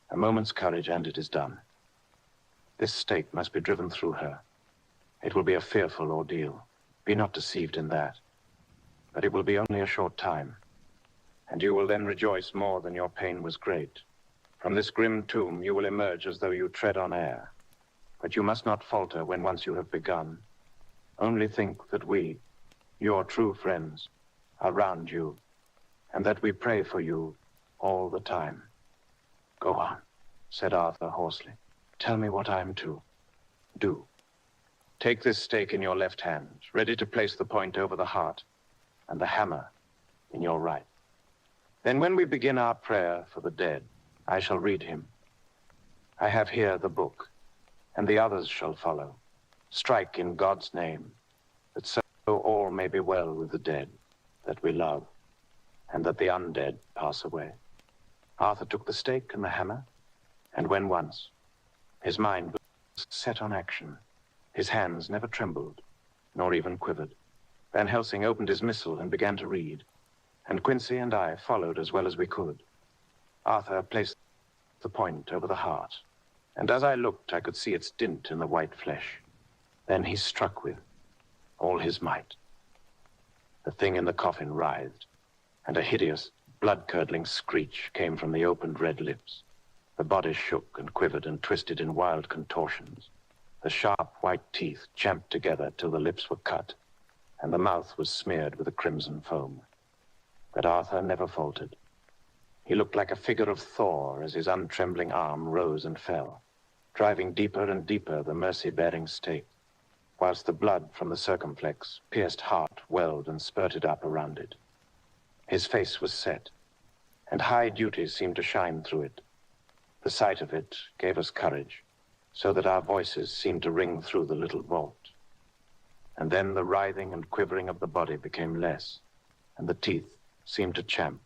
a moment's courage and it is done. This stake must be driven through her. It will be a fearful ordeal. Be not deceived in that. But it will be only a short time, and you will then rejoice more than your pain was great. From this grim tomb you will emerge as though you tread on air. But you must not falter when once you have begun. Only think that we, your true friends, are round you, and that we pray for you all the time." "Go on," said Arthur hoarsely. "Tell me what I am to do." Take this stake in your left hand, ready to place the point over the heart, and the hammer in your right. Then when we begin our prayer for the dead, I shall read him. I have here the book, and the others shall follow. Strike in God's name, that so all may be well with the dead that we love, and that the undead pass away. Arthur took the stake and the hammer, and when once, his mind was set on action. His hands never trembled, nor even quivered. Van Helsing opened his missal and began to read, and Quincy and I followed as well as we could. Arthur placed the point over the heart, and as I looked, I could see its dint in the white flesh. Then he struck with all his might. The thing in the coffin writhed, and a hideous, blood-curdling screech came from the opened red lips. The body shook and quivered and twisted in wild contortions. The sharp white teeth champed together till the lips were cut, and the mouth was smeared with a crimson foam. But Arthur never faltered. He looked like a figure of Thor as his untrembling arm rose and fell, driving deeper and deeper the mercy-bearing stake, whilst the blood from the circumflex, pierced heart, welled and spurted up around it. His face was set, and high duty seemed to shine through it. The sight of it gave us courage, so that our voices seemed to ring through the little vault. And then the writhing and quivering of the body became less, and the teeth seemed to champ,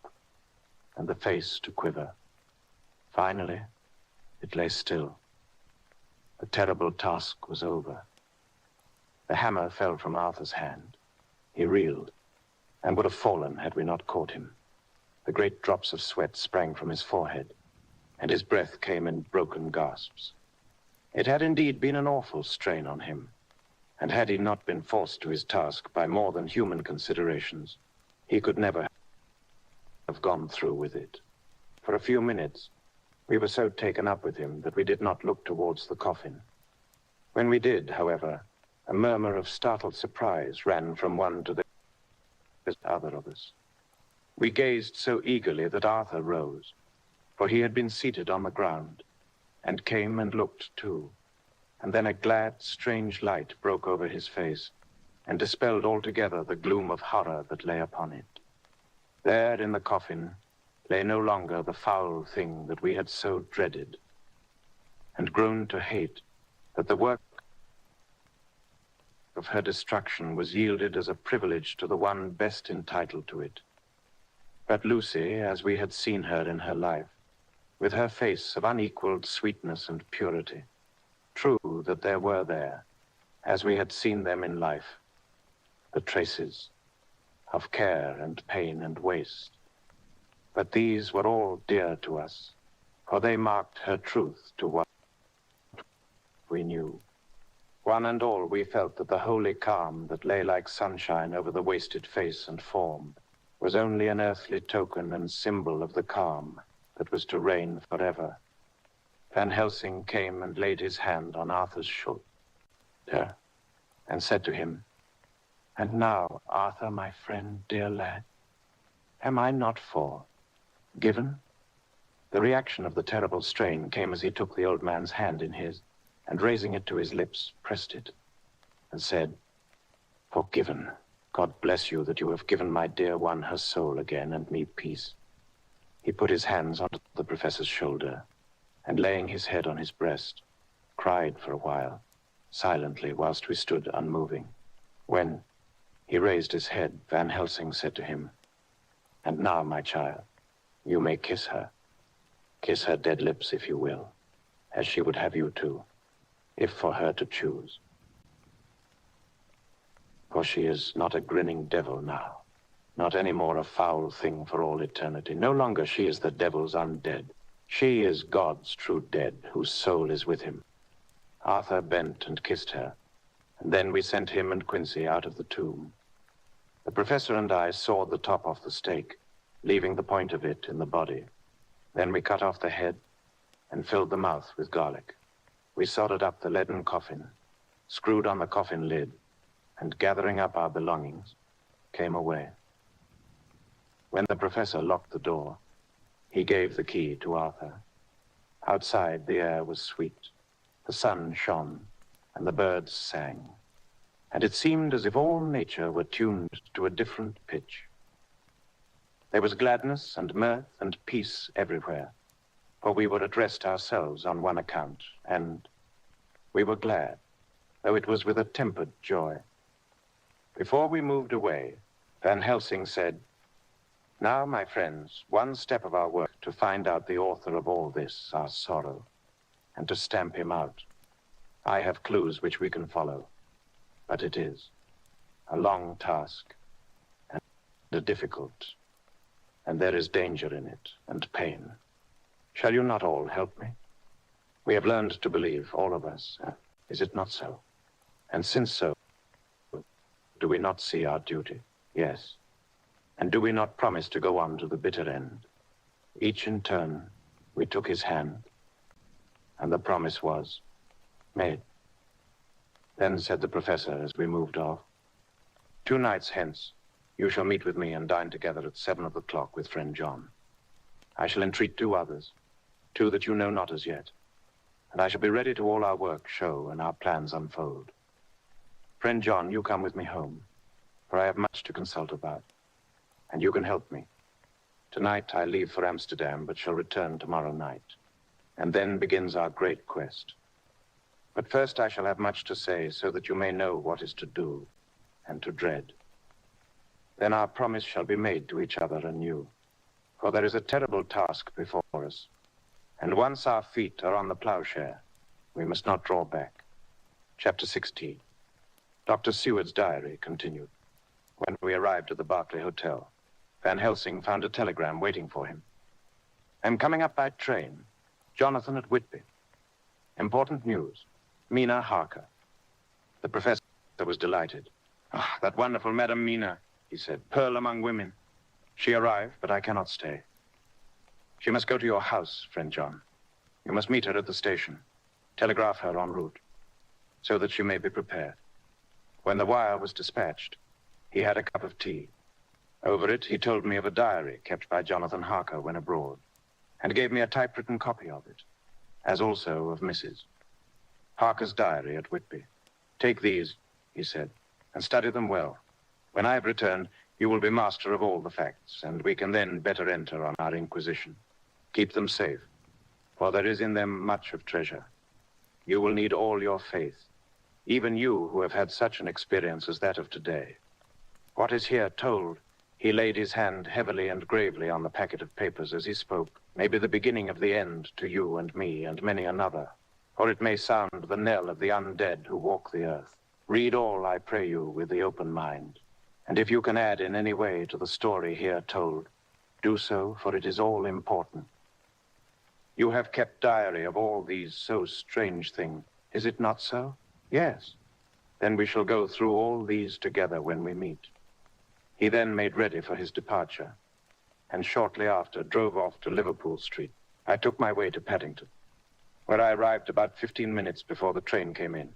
and the face to quiver. Finally, it lay still. The terrible task was over. The hammer fell from Arthur's hand. He reeled, and would have fallen had we not caught him. The great drops of sweat sprang from his forehead, and his breath came in broken gasps. It had indeed been an awful strain on him, and had he not been forced to his task by more than human considerations, he could never have gone through with it. For a few minutes, we were so taken up with him that we did not look towards the coffin. When we did, however, a murmur of startled surprise ran from one to the other of us. We gazed so eagerly that Arthur rose, for he had been seated on the ground, and came and looked too. And then a glad, strange light broke over his face, and dispelled altogether the gloom of horror that lay upon it. There in the coffin lay no longer the foul thing that we had so dreaded, and grown to hate, that the work of her destruction was yielded as a privilege to the one best entitled to it. But Lucy, as we had seen her in her life, with her face of unequaled sweetness and purity, true that there were there, as we had seen them in life, the traces of care and pain and waste. But these were all dear to us, for they marked her truth to what we knew. One and all we felt that the holy calm that lay like sunshine over the wasted face and form was only an earthly token and symbol of the calm that was to reign forever. Van Helsing came and laid his hand on Arthur's shoulder and said to him, "And now, Arthur, my friend, dear lad, am I not forgiven?" The reaction of the terrible strain came as he took the old man's hand in his, and raising it to his lips, pressed it, and said, "Forgiven. God bless you that you have given my dear one her soul again, and me peace." He put his hands on the professor's shoulder, and laying his head on his breast, cried for a while, silently, whilst we stood unmoving. When he raised his head, Van Helsing said to him, "And now, my child, you may kiss her. Kiss her dead lips, if you will, as she would have you to, if for her to choose. For she is not a grinning devil now, not any more a foul thing for all eternity. No longer she is the devil's undead. She is God's true dead, whose soul is with him." Arthur bent and kissed her, and then we sent him and Quincy out of the tomb. The professor and I sawed the top off the stake, leaving the point of it in the body. Then we cut off the head and filled the mouth with garlic. We soldered up the leaden coffin, screwed on the coffin lid, and gathering up our belongings, came away. When the professor locked the door, he gave the key to Arthur. Outside, the air was sweet. The sun shone, and the birds sang. and it seemed as if all nature were tuned to a different pitch. There was gladness and mirth and peace everywhere, for we were at rest ourselves on one account, and we were glad, though it was with a tempered joy. Before we moved away, Van Helsing said, "Now, my friends, one step of our work to find out the author of all this, our sorrow, and to stamp him out. I have clues which we can follow, but it is a long task and a difficult, and there is danger in it and pain. Shall you not all help me? We have learned to believe, all of us. Is it not so? And since so, do we not see our duty? Yes. And do we not promise to go on to the bitter end? Each in turn, we took his hand, and the promise was made. Then said the professor as we moved off, 2 nights hence, you shall meet with me and dine together at 7 of the clock with friend John. I shall entreat 2 others, 2 that you know not as yet, and I shall be ready to all our work show and our plans unfold. Friend John, you come with me home, for I have much to consult about, and you can help me. Tonight I leave for Amsterdam, but shall return tomorrow night, and then begins our great quest. But first I shall have much to say, so that you may know what is to do and to dread. Then our promise shall be made to each other anew, for there is a terrible task before us, and once our feet are on the plowshare, we must not draw back. Chapter 16. Dr. Seward's diary continued. When we arrived at the Berkeley Hotel, Van Helsing found a telegram waiting for him. I'm coming up by train. Jonathan at Whitby. Important news. Mina Harker. The professor was delighted. "Ah, that wonderful Madame Mina," he said, "pearl among women. She arrived, but I cannot stay. She must go to your house, friend John. You must meet her at the station. Telegraph her en route, so that she may be prepared." When the wire was dispatched, he had a cup of tea. Over it, he told me of a diary kept by Jonathan Harker when abroad, and gave me a typewritten copy of it, as also of Mrs. Harker's diary at Whitby. "Take these," he said, "and study them well. When I have returned, you will be master of all the facts, and we can then better enter on our inquisition. Keep them safe, for there is in them much of treasure. You will need all your faith, even you who have had such an experience as that of today. What is here told," he laid his hand heavily and gravely on the packet of papers as he spoke, "may be the beginning of the end to you and me and many another, or it may sound the knell of the undead who walk the earth. Read all, I pray you, with the open mind, and if you can add in any way to the story here told, do so, for it is all important. You have kept diary of all these so strange things, is it not so? Yes. Then we shall go through all these together when we meet." He then made ready for his departure, and shortly after drove off to Liverpool Street. I took my way to Paddington, where I arrived about 15 minutes before the train came in.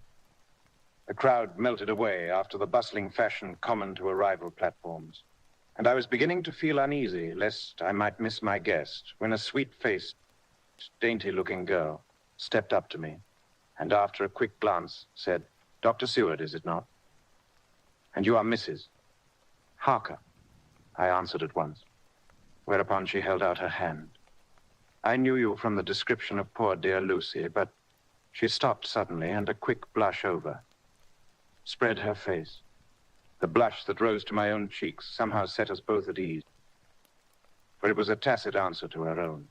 The crowd melted away after the bustling fashion common to arrival platforms, and I was beginning to feel uneasy lest I might miss my guest, when a sweet-faced, dainty-looking girl stepped up to me, and after a quick glance said, "Dr. Seward, is it not? And you are Mrs. Harker?" I answered at once, whereupon she held out her hand. "I knew you from the description of poor dear Lucy," but she stopped suddenly, and a quick blush spread her face. The blush that rose to my own cheeks somehow set us both at ease, for it was a tacit answer to her own.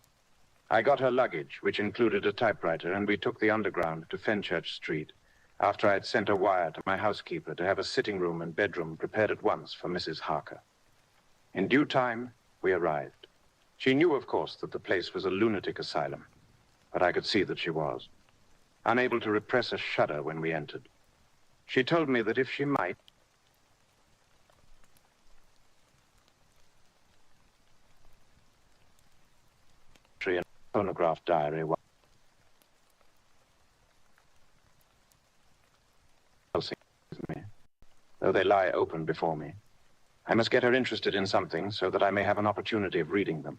I got her luggage, which included a typewriter, and we took the Underground to Fenchurch Street, after I had sent a wire to my housekeeper to have a sitting room and bedroom prepared at once for Mrs. Harker. In due time, we arrived. She knew, of course, that the place was a lunatic asylum, but I could see that she was, unable to repress a shudder when we entered. She told me that if she might, a phonograph diary was me, though they lie open before me. I must get her interested in something so that I may have an opportunity of reading them.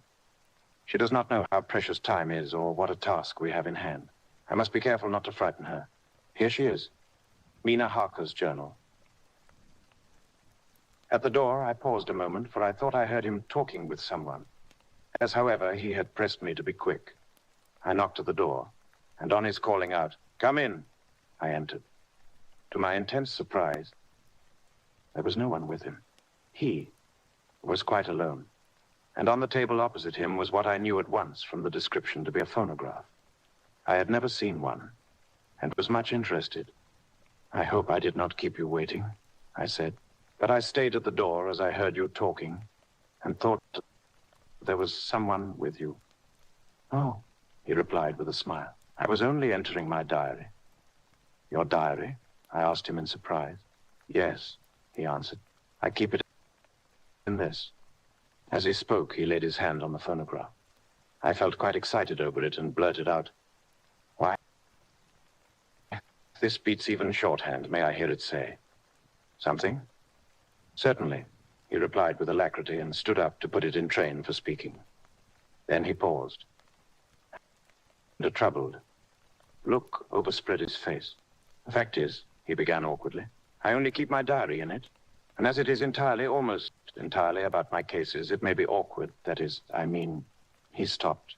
She does not know how precious time is or what a task we have in hand. I must be careful not to frighten her. Here she is. Mina Harker's journal. At the door, I paused a moment, for I thought I heard him talking with someone. As, however, he had pressed me to be quick. I knocked at the door, and on his calling out, "Come in," I entered. To my intense surprise, there was no one with him. He was quite alone, and on the table opposite him was what I knew at once from the description to be a phonograph. I had never seen one, and was much interested. "I hope I did not keep you waiting," I said, "but I stayed at the door as I heard you talking, and thought there was someone with you." "Oh," he replied with a smile. "I was only entering my diary." "Your diary?" I asked him in surprise. "Yes," he answered. "I keep it in this." As he spoke, he laid his hand on the phonograph. I felt quite excited over it and blurted out, "Why, this beats even shorthand. May I hear it say something?" "Certainly," he replied with alacrity and stood up to put it in train for speaking. Then he paused, and a troubled look overspread his face. "The fact is," he began awkwardly, "I only keep my diary in it, and as it is entirely, almost entirely, about my cases, it may be awkward. That is, I mean..." He stopped,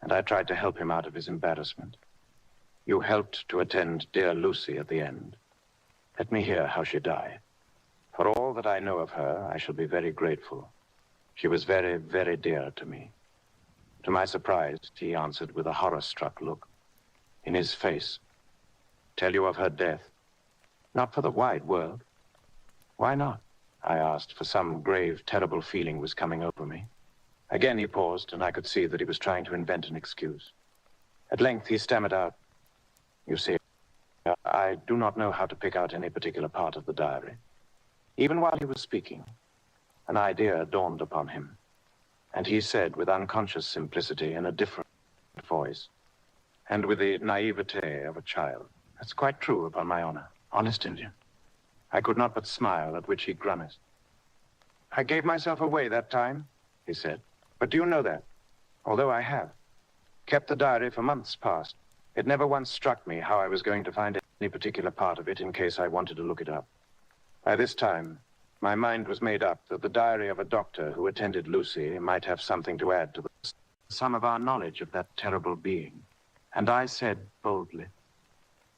and I tried to help him out of his embarrassment. "You helped to attend dear Lucy at the end. Let me hear how she died. For all that I know of her, I shall be very grateful. She was very, very dear to me." To my surprise, he answered with a horror-struck look in his face, "Tell you of her death? Not for the wide world." "Why not?" I asked, for some grave, terrible feeling was coming over me. Again he paused, and I could see that he was trying to invent an excuse. At length he stammered out, "You see, I do not know how to pick out any particular part of the diary." Even while he was speaking, an idea dawned upon him, and he said with unconscious simplicity in a different voice, and with the naivete of a child, "That's quite true, upon my honor. Honest Indian." I could not but smile, at which he grimaced. "I gave myself away that time," he said. "But do you know that, although I have kept the diary for months past, it never once struck me how I was going to find any particular part of it in case I wanted to look it up. By this time, my mind was made up that the diary of a doctor who attended Lucy might have something to add to the sum of our knowledge of that terrible being. And I said boldly,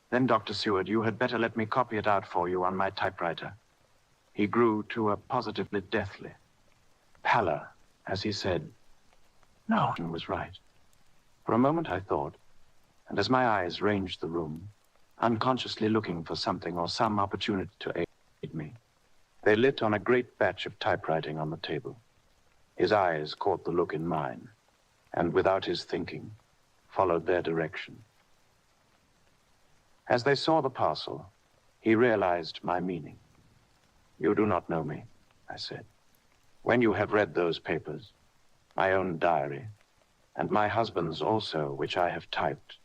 'Then, Dr. Seward, you had better let me copy it out for you on my typewriter.' He grew to a positively deathly pallor as he said, 'No,' and was right. For a moment I thought, and as my eyes ranged the room, unconsciously looking for something or some opportunity to aid me, they lit on a great batch of typewriting on the table. His eyes caught the look in mine, and without his thinking, followed their direction. As they saw the parcel, he realized my meaning. "You do not know me," I said. "When you have read those papers, my own diary, and my husband's also, which I have typed,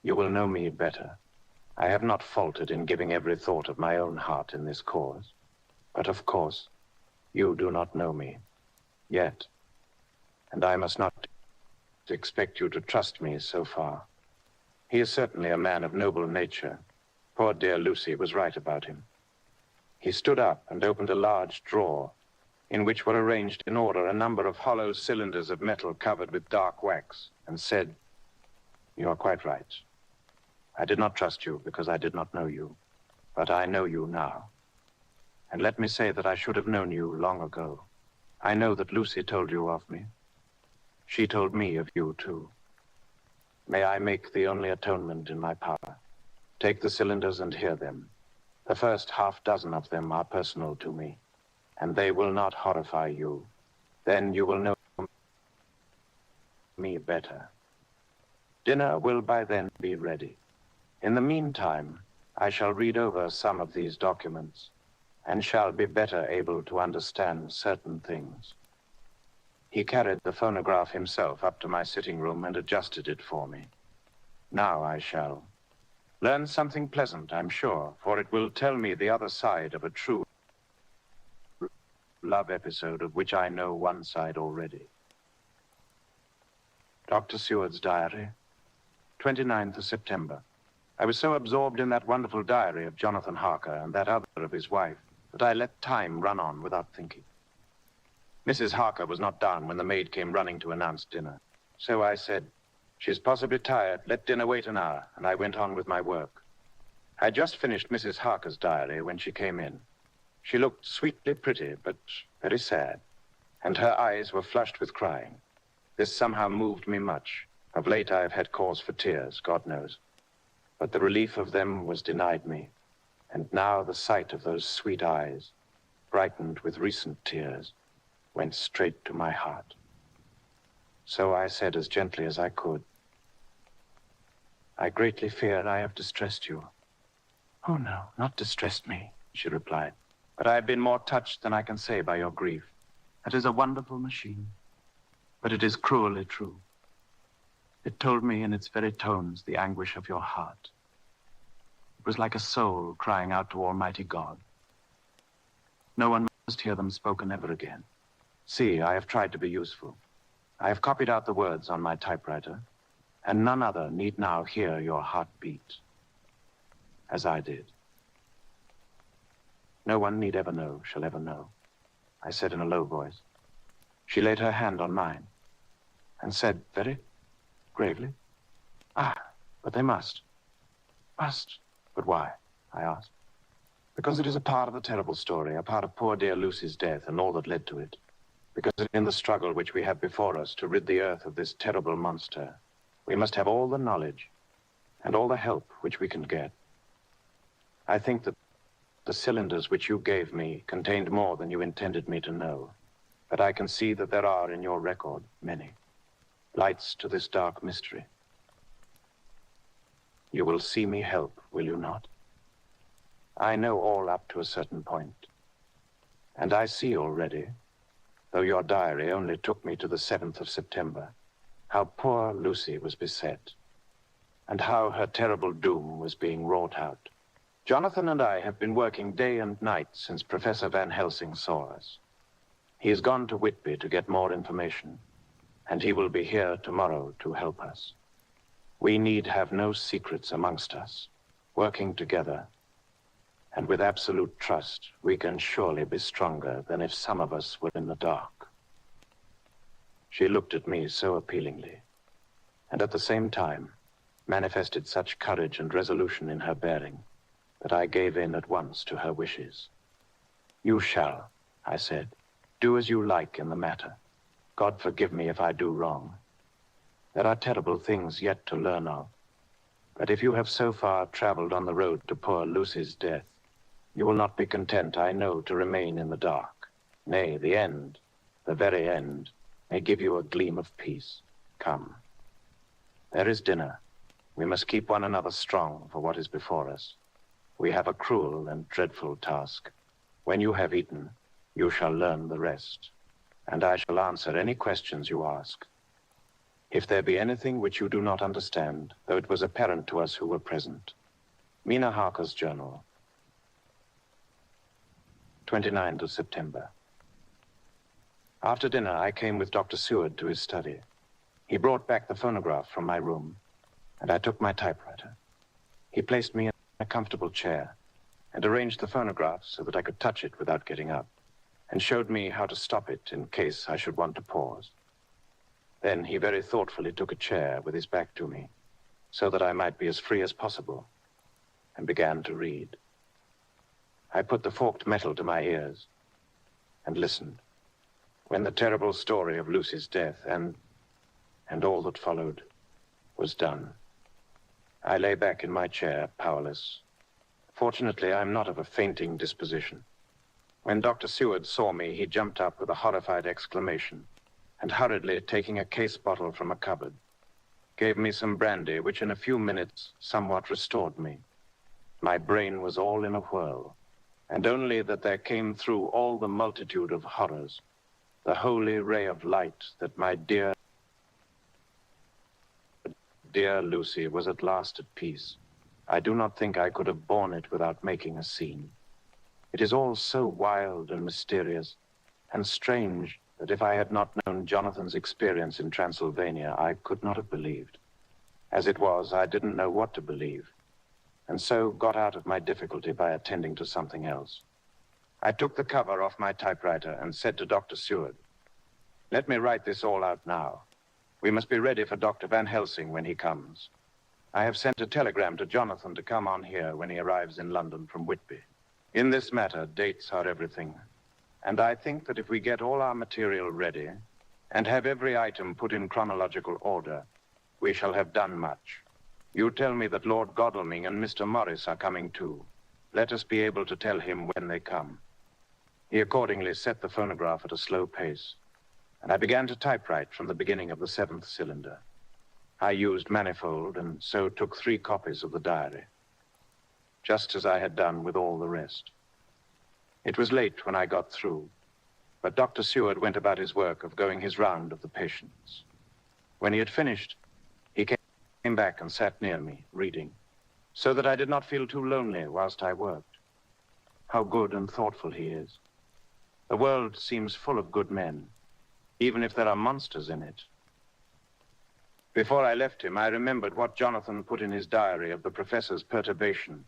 you will know me better. I have not faltered in giving every thought of my own heart in this cause. But of course, you do not know me yet, and I must not expect you to trust me so far. He is certainly a man of noble nature. Poor dear Lucy was right about him." He stood up and opened a large drawer in which were arranged in order a number of hollow cylinders of metal covered with dark wax, and said, "You are quite right. I did not trust you because I did not know you, but I know you now. And let me say that I should have known you long ago. I know that Lucy told you of me. She told me of you, too. May I make the only atonement in my power. Take the cylinders and hear them. The first half-dozen of them are personal to me, and they will not horrify you. Then you will know me better. Dinner will by then be ready. In the meantime, I shall read over some of these documents, and shall be better able to understand certain things." He carried the phonograph himself up to my sitting room and adjusted it for me. "Now I shall learn something pleasant, I'm sure, for it will tell me the other side of a true love episode of which I know one side already." Dr. Seward's diary, 29th of September. I was so absorbed in that wonderful diary of Jonathan Harker and that other of his wife but I let time run on without thinking. Mrs. Harker was not down when the maid came running to announce dinner. So I said, "She's possibly tired. Let dinner wait an hour," and I went on with my work. I just finished Mrs. Harker's diary when she came in. She looked sweetly pretty, but very sad, and her eyes were flushed with crying. This somehow moved me much. Of late I have had cause for tears, God knows. But the relief of them was denied me, and now the sight of those sweet eyes, brightened with recent tears, went straight to my heart. So I said as gently as I could, "I greatly fear I have distressed you." "Oh, no, not distressed me," she replied. "But I have been more touched than I can say by your grief. It is a wonderful machine, but it is cruelly true. It told me in its very tones the anguish of your heart. It was like a soul crying out to Almighty God. No one must hear them spoken ever again. See, I have tried to be useful. I have copied out the words on my typewriter, and none other need now hear your heart beat, as I did. No one need ever know, shall ever know," I said in a low voice. She laid her hand on mine and said very gravely, "Ah, but they must. Must. But why?" I asked. "Because it is a part of the terrible story, a part of poor dear Lucy's death and all that led to it. Because in the struggle which we have before us to rid the earth of this terrible monster, we must have all the knowledge and all the help which we can get. I think that the cylinders which you gave me contained more than you intended me to know, but I can see that there are in your record many lights to this dark mystery. You will see me help, will you not? I know all up to a certain point, and I see already, though your diary only took me to the 7th of September, how poor Lucy was beset, and how her terrible doom was being wrought out. Jonathan and I have been working day and night since Professor Van Helsing saw us. He has gone to Whitby to get more information, and he will be here tomorrow to help us. We need have no secrets amongst us. Working together, and with absolute trust, we can surely be stronger than if some of us were in the dark." She looked at me so appealingly, and at the same time manifested such courage and resolution in her bearing, that I gave in at once to her wishes. "You shall," I said, "do as you like in the matter. God forgive me if I do wrong. There are terrible things yet to learn of, but if you have so far traveled on the road to poor Lucy's death, you will not be content, I know, to remain in the dark. Nay, the end, the very end, may give you a gleam of peace. Come. There is dinner. We must keep one another strong for what is before us. We have a cruel and dreadful task. When you have eaten, you shall learn the rest, and I shall answer any questions you ask. If there be anything which you do not understand, though it was apparent to us who were present. Mina Harker's Journal, 29th of September. After dinner, I came with Dr. Seward to his study. He brought back the phonograph from my room, and I took my typewriter. He placed me in a comfortable chair and arranged the phonograph so that I could touch it without getting up, and showed me how to stop it in case I should want to pause. Then he very thoughtfully took a chair with his back to me, so that I might be as free as possible, and began to read. I put the forked metal to my ears and listened. When the terrible story of Lucy's death and all that followed was done, I lay back in my chair, powerless. Fortunately, I'm not of a fainting disposition. When Dr. Seward saw me, he jumped up with a horrified exclamation, and hurriedly taking a case bottle from a cupboard, gave me some brandy, which in a few minutes somewhat restored me. My brain was all in a whirl, and only that there came through all the multitude of horrors the holy ray of light that my dear Lucy was at last at peace. I do not think I could have borne it without making a scene. It is all so wild and mysterious and strange that if I had not known Jonathan's experience in Transylvania, I could not have believed. As it was, I didn't know what to believe, and so got out of my difficulty by attending to something else. I took the cover off my typewriter and said to Dr. Seward, "Let me write this all out now. We must be ready for Dr. Van Helsing when he comes. I have sent a telegram to Jonathan to come on here when he arrives in London from Whitby. In this matter, dates are everything. And I think that if we get all our material ready and have every item put in chronological order, we shall have done much. You tell me that Lord Godalming and Mr. Morris are coming too. Let us be able to tell him when they come." He accordingly set the phonograph at a slow pace, and I began to typewrite from the beginning of the 7th cylinder. I used manifold and so took 3 copies of the diary, just as I had done with all the rest. It was late when I got through, but Dr. Seward went about his work of going his round of the patients. When he had finished, he came back and sat near me, reading, so that I did not feel too lonely whilst I worked. How good and thoughtful he is. The world seems full of good men, even if there are monsters in it. Before I left him, I remembered what Jonathan put in his diary of the professor's perturbation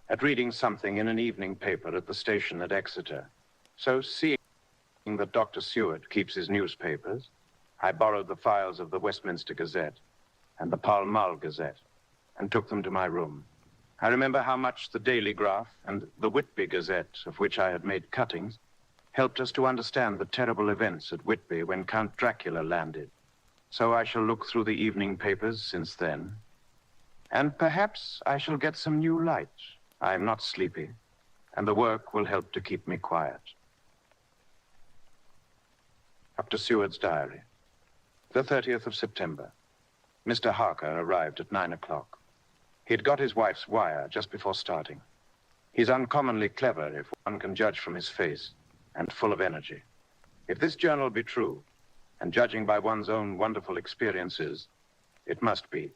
at reading something in an evening paper at the station at Exeter. So, seeing that Dr. Seward keeps his newspapers, I borrowed the files of the Westminster Gazette and the Pall Mall Gazette and took them to my room. I remember how much the Daily Graph and the Whitby Gazette, of which I had made cuttings, helped us to understand the terrible events at Whitby when Count Dracula landed. So I shall look through the evening papers since then, and perhaps I shall get some new light. I am not sleepy, and the work will help to keep me quiet. Dr. Seward's diary. The 30th of September. Mr. Harker arrived at 9 o'clock. He'd got his wife's wire just before starting. He's uncommonly clever, if one can judge from his face, and full of energy. If this journal be true, and judging by one's own wonderful experiences, it must be.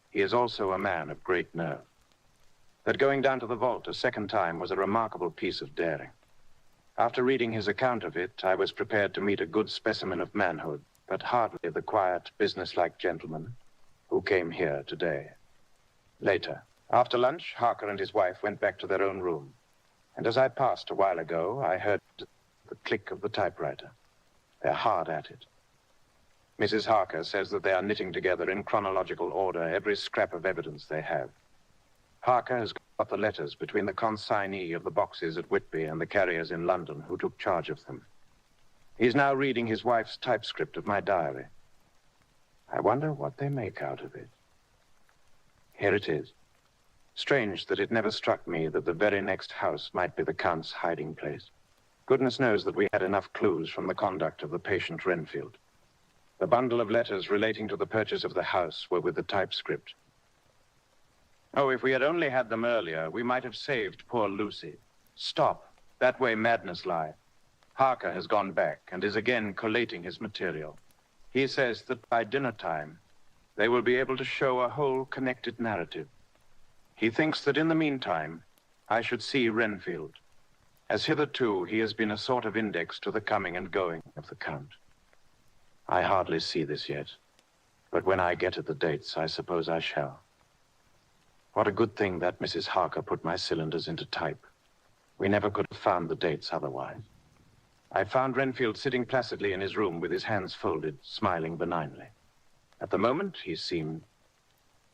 He is also a man of great nerve. That going down to the vault a second time was a remarkable piece of daring. After reading his account of it, I was prepared to meet a good specimen of manhood, but hardly the quiet, businesslike gentleman who came here today. Later, after lunch, Harker and his wife went back to their own room, and as I passed a while ago, I heard the click of the typewriter. They're hard at it. Mrs. Harker says that they are knitting together in chronological order every scrap of evidence they have. Harker has got the letters between the consignee of the boxes at Whitby and the carriers in London who took charge of them. He's now reading his wife's typescript of my diary. I wonder what they make out of it. Here it is. Strange that it never struck me that the very next house might be the Count's hiding place. Goodness knows that we had enough clues from the conduct of the patient Renfield. The bundle of letters relating to the purchase of the house were with the typescript. Oh, if we had only had them earlier, we might have saved poor Lucy. Stop. That way madness lie. Harker has gone back and is again collating his material. He says that by dinner time, they will be able to show a whole connected narrative. He thinks that in the meantime, I should see Renfield, as hitherto he has been a sort of index to the coming and going of the Count. I hardly see this yet, but when I get at the dates, I suppose I shall. What a good thing that Mrs. Harker put my cylinders into type. We never could have found the dates otherwise. I found Renfield sitting placidly in his room with his hands folded, smiling benignly. At the moment, he seemed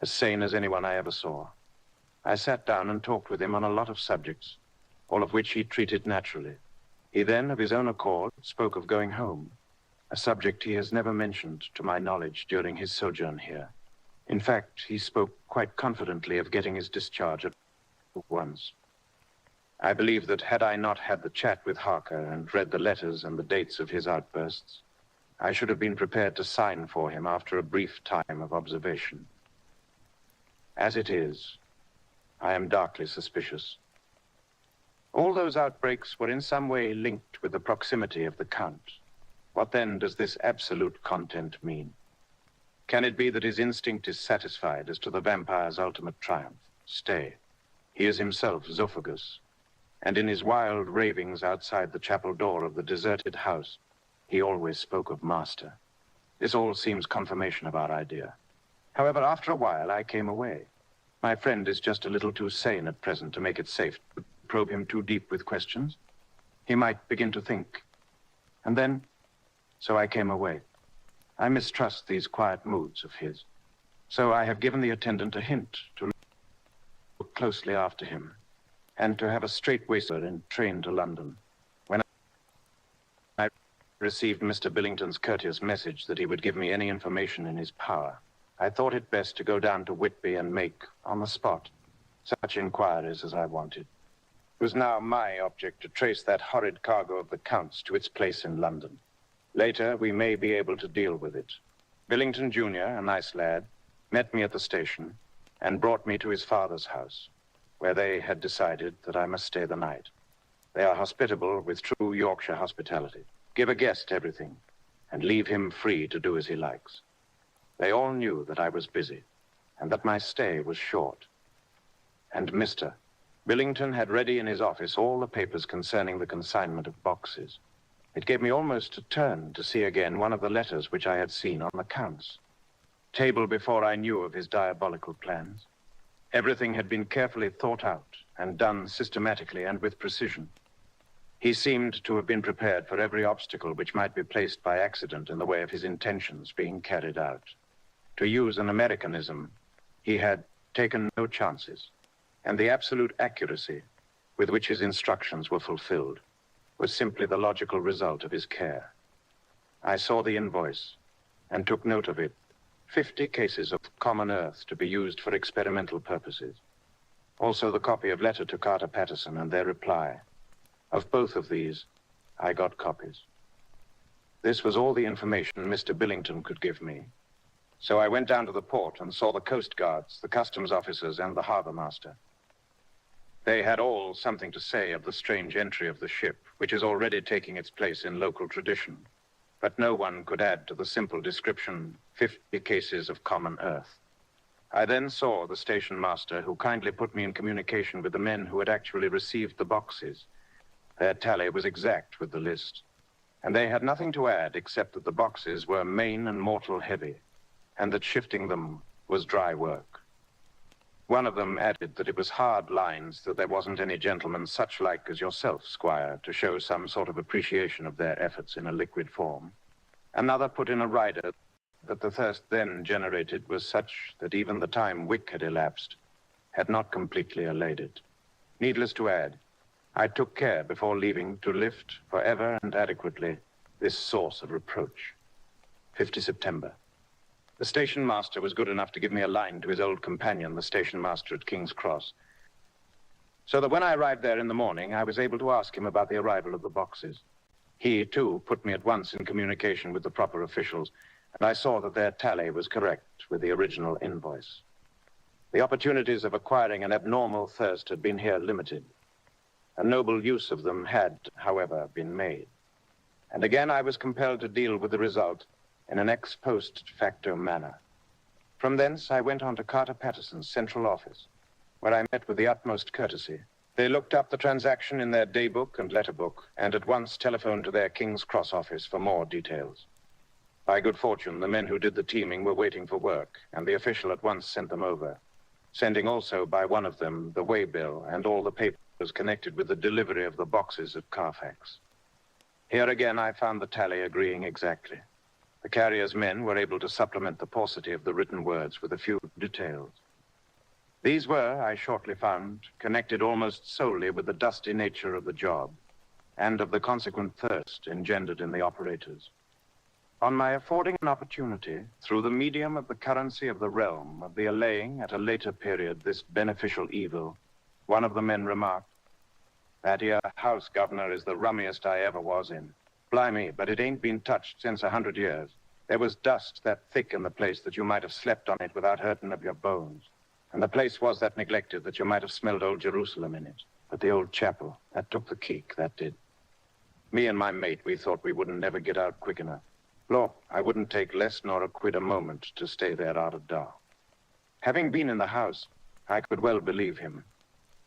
as sane as anyone I ever saw. I sat down and talked with him on a lot of subjects, all of which he treated naturally. He then, of his own accord, spoke of going home, a subject he has never mentioned, to my knowledge, during his sojourn here. In fact, he spoke quite confidently of getting his discharge at once. I believe that had I not had the chat with Harker and read the letters and the dates of his outbursts, I should have been prepared to sign for him after a brief time of observation. As it is, I am darkly suspicious. All those outbreaks were in some way linked with the proximity of the Count. What then does this absolute content mean? Can it be that his instinct is satisfied as to the vampire's ultimate triumph? Stay. He is himself Zophagus, and in his wild ravings outside the chapel door of the deserted house, he always spoke of Master. This all seems confirmation of our idea. However, after a while, I came away. My friend is just a little too sane at present to make it safe to probe him too deep with questions. he might begin to think. And then, so I came away. I mistrust these quiet moods of his. So I have given the attendant a hint to look closely after him, and to have a straight-waisted and train to London. When I received Mr. Billington's courteous message that he would give me any information in his power, I thought it best to go down to Whitby and make, on the spot, such inquiries as I wanted. It was now my object to trace that horrid cargo of the Count's to its place in London. Later, we may be able to deal with it. Billington Jr., a nice lad, met me at the station and brought me to his father's house, where they had decided that I must stay the night. They are hospitable with true Yorkshire hospitality. Give a guest everything and leave him free to do as he likes. They all knew that I was busy and that my stay was short. And Mr. Billington had ready in his office all the papers concerning the consignment of boxes. It gave me almost a turn to see again one of the letters which I had seen on the Count's table before I knew of his diabolical plans. Everything had been carefully thought out and done systematically and with precision. He seemed to have been prepared for every obstacle which might be placed by accident in the way of his intentions being carried out. To use an Americanism, he had taken no chances, and the absolute accuracy with which his instructions were fulfilled was simply the logical result of his care. I saw the invoice and took note of it. 50 cases of common earth to be used for experimental purposes. Also the copy of letter to Carter Patterson and their reply. Of both of these, I got copies. This was all the information Mr. Billington could give me. So I went down to the port and saw the Coast Guards, the customs officers, and the harbor master. They had all something to say of the strange entry of the ship, which is already taking its place in local tradition. But no one could add to the simple description, 50 cases of common earth. I then saw the station master, who kindly put me in communication with the men who had actually received the boxes. Their tally was exact with the list, and they had nothing to add except that the boxes were main and mortal heavy, and that shifting them was dry work. One of them added that it was hard lines, that there wasn't any gentleman such like as yourself, Squire, to show some sort of appreciation of their efforts in a liquid form. Another put in a rider that the thirst then generated was such that even the time Wick had elapsed had not completely allayed it. Needless to add, I took care before leaving to lift forever and adequately this source of reproach. 50 September. The station master was good enough to give me a line to his old companion, the station master at King's Cross, so that when I arrived there in the morning, I was able to ask him about the arrival of the boxes. He, too, put me at once in communication with the proper officials, and I saw that their tally was correct with the original invoice. The opportunities of acquiring an abnormal thirst had been here limited. A noble use of them had, however, been made. And again I was compelled to deal with the result in an ex post facto manner. From thence I went on to Carter Patterson's central office, where I met with the utmost courtesy. They looked up the transaction in their daybook and letterbook, and at once telephoned to their King's Cross office for more details. By good fortune, the men who did the teaming were waiting for work, and the official at once sent them over, sending also by one of them the waybill and all the papers connected with the delivery of the boxes at Carfax. Here again I found the tally agreeing exactly. The carrier's men were able to supplement the paucity of the written words with a few details. These were, I shortly found, connected almost solely with the dusty nature of the job and of the consequent thirst engendered in the operators. On my affording an opportunity, through the medium of the currency of the realm, of the allaying at a later period this beneficial evil, one of the men remarked, "That here house, Governor, is the rummiest I ever was in. Blimey, but it ain't been touched since 100 years. There was dust that thick in the place that you might have slept on it without hurting of your bones. And the place was that neglected that you might have smelled old Jerusalem in it. But the old chapel, that took the keek, that did. Me and my mate, we thought we wouldn't never get out quick enough. Lord, I wouldn't take less nor a quid a moment to stay there out of dark." Having been in the house, I could well believe him.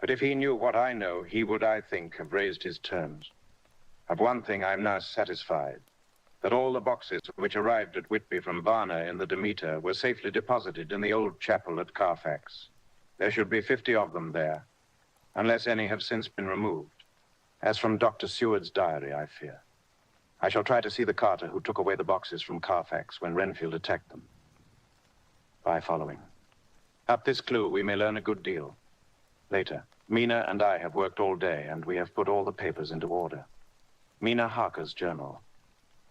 But if he knew what I know, he would, I think, have raised his terms. Of one thing I am now satisfied, that all the boxes which arrived at Whitby from Varna in the Demeter were safely deposited in the old chapel at Carfax. There should be 50 of them there, unless any have since been removed. As from Dr. Seward's diary, I fear. I shall try to see the carter who took away the boxes from Carfax when Renfield attacked them. By following. Up this clue, we may learn a good deal. Later, Mina and I have worked all day, and we have put all the papers into order. Mina Harker's journal.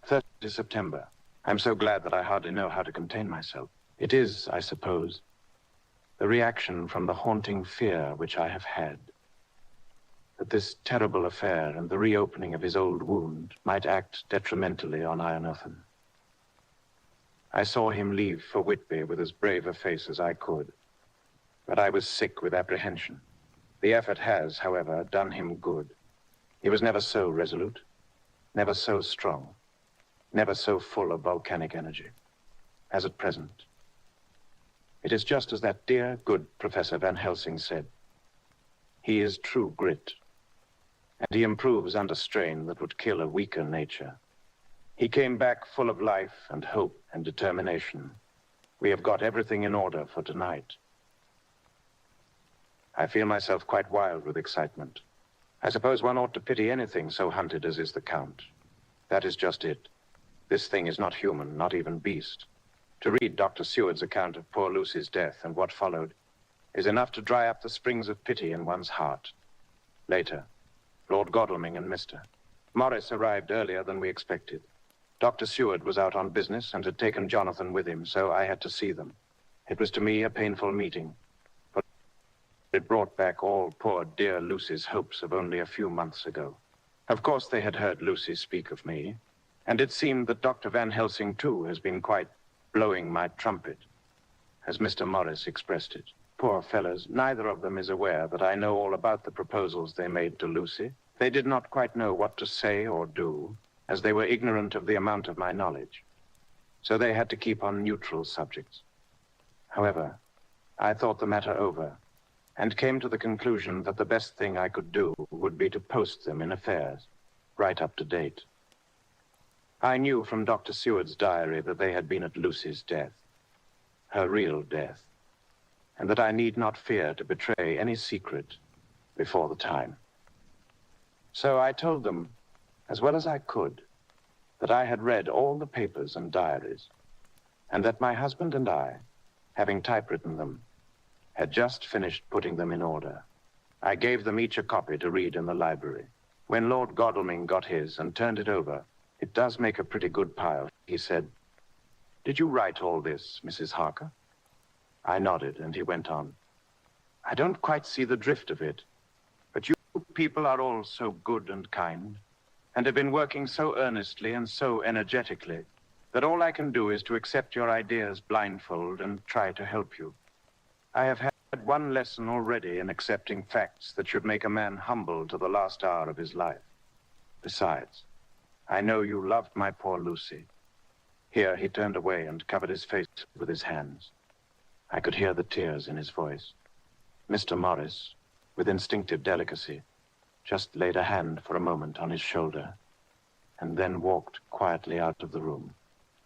30 September. I'm so glad that I hardly know how to contain myself. It is, I suppose, the reaction from the haunting fear which I have had, that this terrible affair and the reopening of his old wound might act detrimentally on Ionothan. I saw him leave for Whitby with as brave a face as I could, but I was sick with apprehension. The effort has, however, done him good. He was never so resolute, never so strong, never so full of volcanic energy, as at present. It is just as that dear, good Professor Van Helsing said. He is true grit, and he improves under strain that would kill a weaker nature. He came back full of life and hope and determination. We have got everything in order for tonight. I feel myself quite wild with excitement. I suppose one ought to pity anything so hunted as is the Count. That is just it. This thing is not human, not even beast. To read Dr. Seward's account of poor Lucy's death and what followed is enough to dry up the springs of pity in one's heart. Later, Lord Godalming and Mr. Morris arrived earlier than we expected. Dr. Seward was out on business and had taken Jonathan with him, so I had to see them. It was to me a painful meeting, but it brought back all poor dear Lucy's hopes of only a few months ago. Of course they had heard Lucy speak of me, and it seemed that Dr. Van Helsing too has been quite blowing my trumpet, as Mr. Morris expressed it. Poor fellows, neither of them is aware that I know all about the proposals they made to Lucy. They did not quite know what to say or do, as they were ignorant of the amount of my knowledge. So they had to keep on neutral subjects. However, I thought the matter over, and came to the conclusion that the best thing I could do would be to post them in affairs, right up to date. I knew from Dr. Seward's diary that they had been at Lucy's death, her real death, and that I need not fear to betray any secret before the time. So I told them, as well as I could, that I had read all the papers and diaries, and that my husband and I, having typewritten them, had just finished putting them in order. I gave them each a copy to read in the library. When Lord Godalming got his and turned it over, "It does make a pretty good pile," he said. "Did you write all this, Mrs. Harker?" I nodded, and he went on. "I don't quite see the drift of it, but you people are all so good and kind, and have been working so earnestly and so energetically, that all I can do is to accept your ideas blindfold and try to help you. I have had one lesson already in accepting facts that should make a man humble to the last hour of his life. Besides, I know you loved my poor Lucy." Here he turned away and covered his face with his hands. I could hear the tears in his voice. Mr. Morris, with instinctive delicacy, just laid a hand for a moment on his shoulder, and then walked quietly out of the room.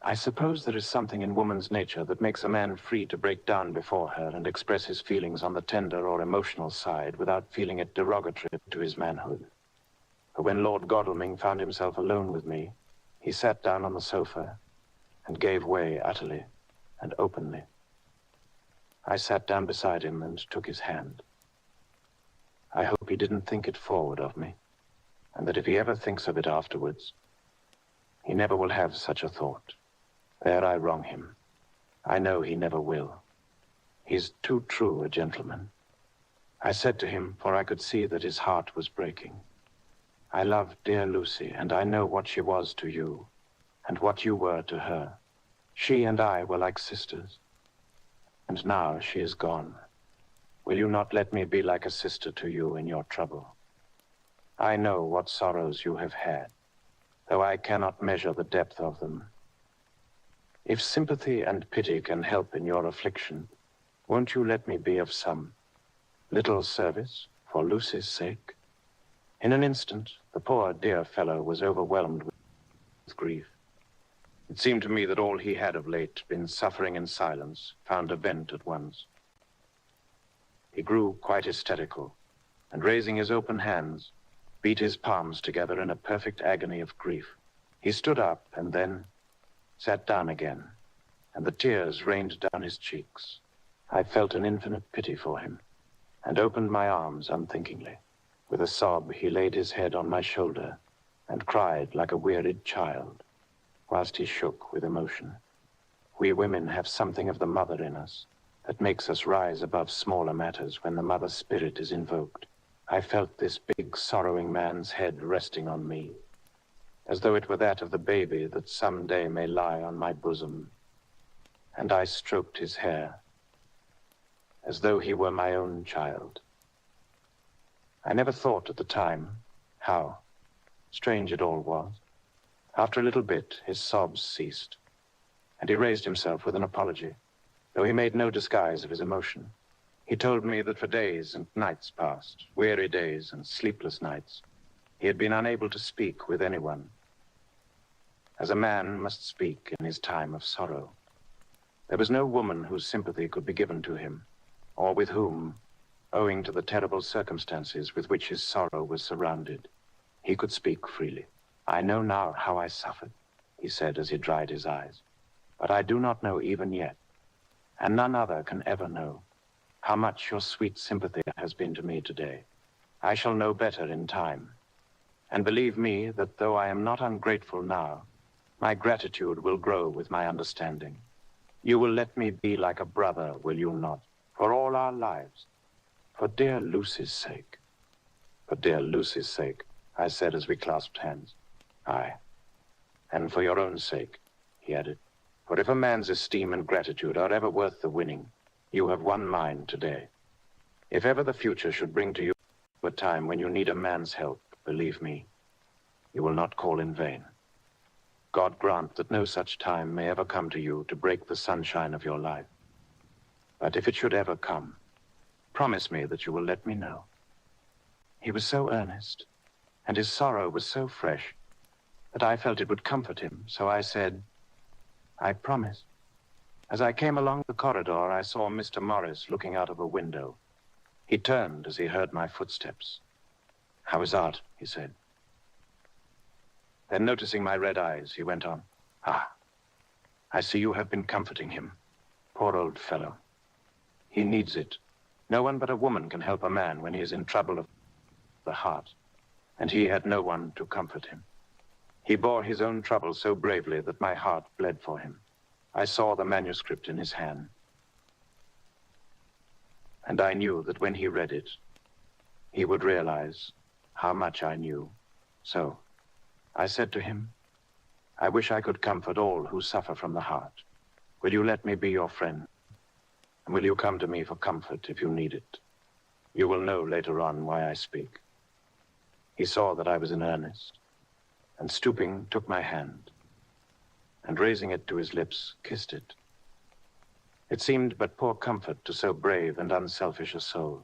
I suppose there is something in woman's nature that makes a man free to break down before her and express his feelings on the tender or emotional side without feeling it derogatory to his manhood. But when Lord Godalming found himself alone with me, he sat down on the sofa and gave way utterly and openly. I sat down beside him and took his hand. I hope he didn't think it forward of me, and that if he ever thinks of it afterwards, he never will have such a thought. There I wrong him. I know he never will. He's too true a gentleman. I said to him, for I could see that his heart was breaking, "I love dear Lucy, and I know what she was to you, and what you were to her. She and I were like sisters, and now she is gone. Will you not let me be like a sister to you in your trouble? I know what sorrows you have had, though I cannot measure the depth of them. If sympathy and pity can help in your affliction, won't you let me be of some little service for Lucy's sake?" In an instant, the poor dear fellow was overwhelmed with grief. It seemed to me that all he had of late been suffering in silence found a vent at once. He grew quite hysterical, and raising his open hands, beat his palms together in a perfect agony of grief. He stood up and then sat down again, and the tears rained down his cheeks. I felt an infinite pity for him, and opened my arms unthinkingly. With a sob, he laid his head on my shoulder and cried like a wearied child, whilst he shook with emotion. We women have something of the mother in us that makes us rise above smaller matters when the mother spirit is invoked. I felt this big, sorrowing man's head resting on me, as though it were that of the baby that someday may lie on my bosom, and I stroked his hair, as though he were my own child. I never thought at the time how strange it all was. After a little bit, his sobs ceased, and he raised himself with an apology, though he made no disguise of his emotion. He told me that for days and nights past, weary days and sleepless nights, he had been unable to speak with anyone, as a man must speak in his time of sorrow. There was no woman whose sympathy could be given to him, or with whom, owing to the terrible circumstances with which his sorrow was surrounded, he could speak freely. I know now how I suffered, he said as he dried his eyes, but I do not know even yet, and none other can ever know, how much your sweet sympathy has been to me today. I shall know better in time, and believe me that though I am not ungrateful now, my gratitude will grow with my understanding. You will let me be like a brother, will you not, for all our lives, for dear Lucy's sake. For dear Lucy's sake, I said as we clasped hands. Aye, and for your own sake, he added, for if a man's esteem and gratitude are ever worth the winning, you have won mine today. If ever the future should bring to you a time when you need a man's help, believe me, you will not call in vain. God grant that no such time may ever come to you to break the sunshine of your life. But if it should ever come, promise me that you will let me know. He was so earnest, and his sorrow was so fresh, that I felt it would comfort him, so I said, I promise. As I came along the corridor, I saw Mr. Morris looking out of a window. He turned as he heard my footsteps. How is Art? He said. Then noticing my red eyes, he went on. Ah, I see you have been comforting him. Poor old fellow. He needs it. No one but a woman can help a man when he is in trouble of the heart, and he had no one to comfort him. He bore his own trouble so bravely that my heart bled for him. I saw the manuscript in his hand, and I knew that when he read it, he would realize how much I knew. So I said to him, I wish I could comfort all who suffer from the heart. Will you let me be your friend? And will you come to me for comfort if you need it? You will know later on why I speak. He saw that I was in earnest, and stooping, took my hand, and raising it to his lips, kissed it. It seemed but poor comfort to so brave and unselfish a soul,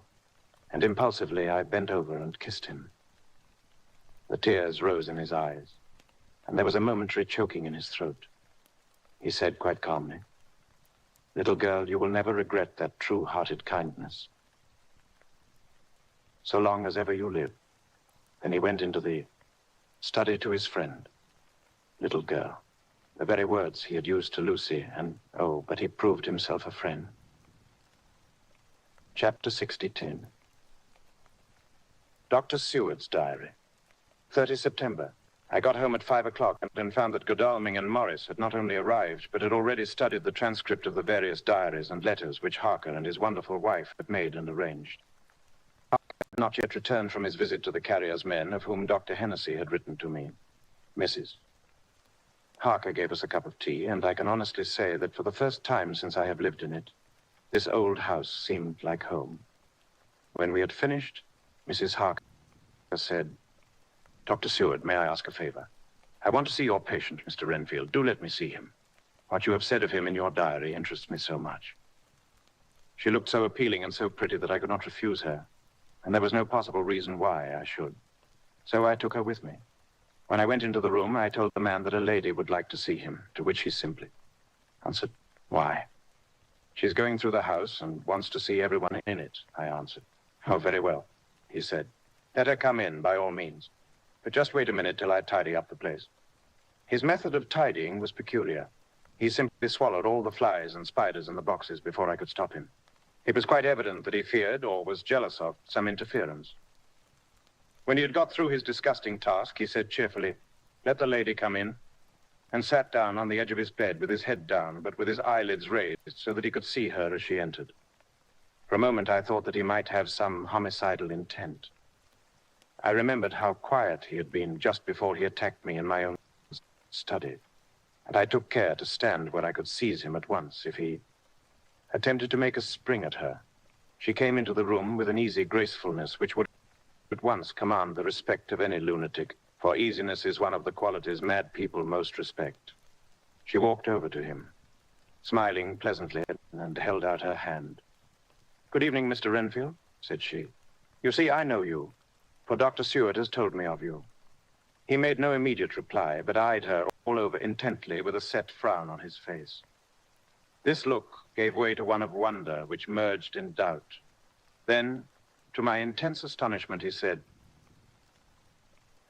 and impulsively I bent over and kissed him. The tears rose in his eyes, and there was a momentary choking in his throat. He said quite calmly, Little girl, you will never regret that true-hearted kindness, so long as ever you live. Then he went into the study to his friend. Little girl. The very words he had used to Lucy, and, oh, but he proved himself a friend. Chapter 62. Dr. Seward's diary. 30 September. I got home at 5 o'clock and found that Godalming and Morris had not only arrived, but had already studied the transcript of the various diaries and letters which Harker and his wonderful wife had made and arranged. Harker had not yet returned from his visit to the carrier's men, of whom Dr. Hennessy had written to me. Mrs. Harker gave us a cup of tea, and I can honestly say that for the first time since I have lived in it, this old house seemed like home. When we had finished, Mrs. Harker said, Dr. Seward, may I ask a favor? I want to see your patient, Mr. Renfield. Do let me see him. What you have said of him in your diary interests me so much. She looked so appealing and so pretty that I could not refuse her, and there was no possible reason why I should. So I took her with me. When I went into the room, I told the man that a lady would like to see him, to which he simply answered, Why? She's going through the house and wants to see everyone in it, I answered. Oh, very well, he said. Let her come in, by all means. But just wait a minute till I tidy up the place. His method of tidying was peculiar. He simply swallowed all the flies and spiders in the boxes before I could stop him. It was quite evident that he feared or was jealous of some interference. When he had got through his disgusting task, he said cheerfully, "Let the lady come in," and sat down on the edge of his bed with his head down, but with his eyelids raised so that he could see her as she entered. For a moment, I thought that he might have some homicidal intent. I remembered how quiet he had been just before he attacked me in my own study, and I took care to stand where I could seize him at once if he attempted to make a spring at her. She came into the room with an easy gracefulness which would at once command the respect of any lunatic, for easiness is one of the qualities mad people most respect. She walked over to him, smiling pleasantly, and held out her hand. "Good evening, Mr. Renfield," said she. "You see, I know you, for Dr. Seward has told me of you." He made no immediate reply, but eyed her all over intently with a set frown on his face. This look gave way to one of wonder, which merged in doubt. Then, to my intense astonishment, he said,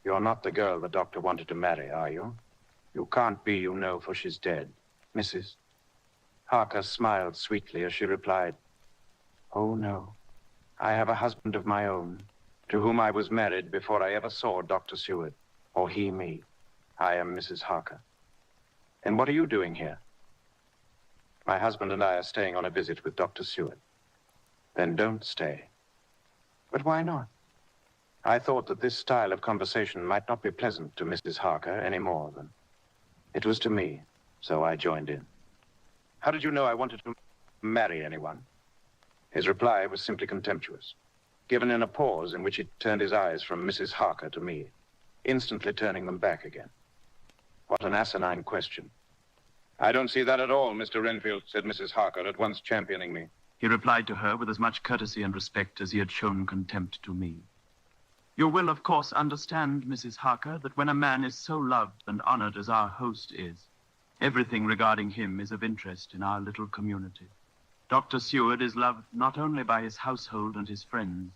"You're not the girl the doctor wanted to marry, are you? You can't be, you know, for she's dead, Mrs." Harker smiled sweetly as she replied, "Oh, no. I have a husband of my own, to whom I was married before I ever saw Dr. Seward, or he me. I am Mrs. Harker." "And what are you doing here?" "My husband and I are staying on a visit with Dr. Seward." "Then don't stay." "But why not?" I thought that this style of conversation might not be pleasant to Mrs. Harker any more than it was to me, so I joined in. "How did you know I wanted to marry anyone?" His reply was simply contemptuous, given in a pause in which he turned his eyes from Mrs. Harker to me, instantly turning them back again. What an asinine question. "I don't see that at all, Mr. Renfield," said Mrs. Harker, at once championing me. He replied to her with as much courtesy and respect as he had shown contempt to me. "You will, of course, understand, Mrs. Harker, that when a man is so loved and honored as our host is, everything regarding him is of interest in our little community. Dr. Seward is loved not only by his household and his friends,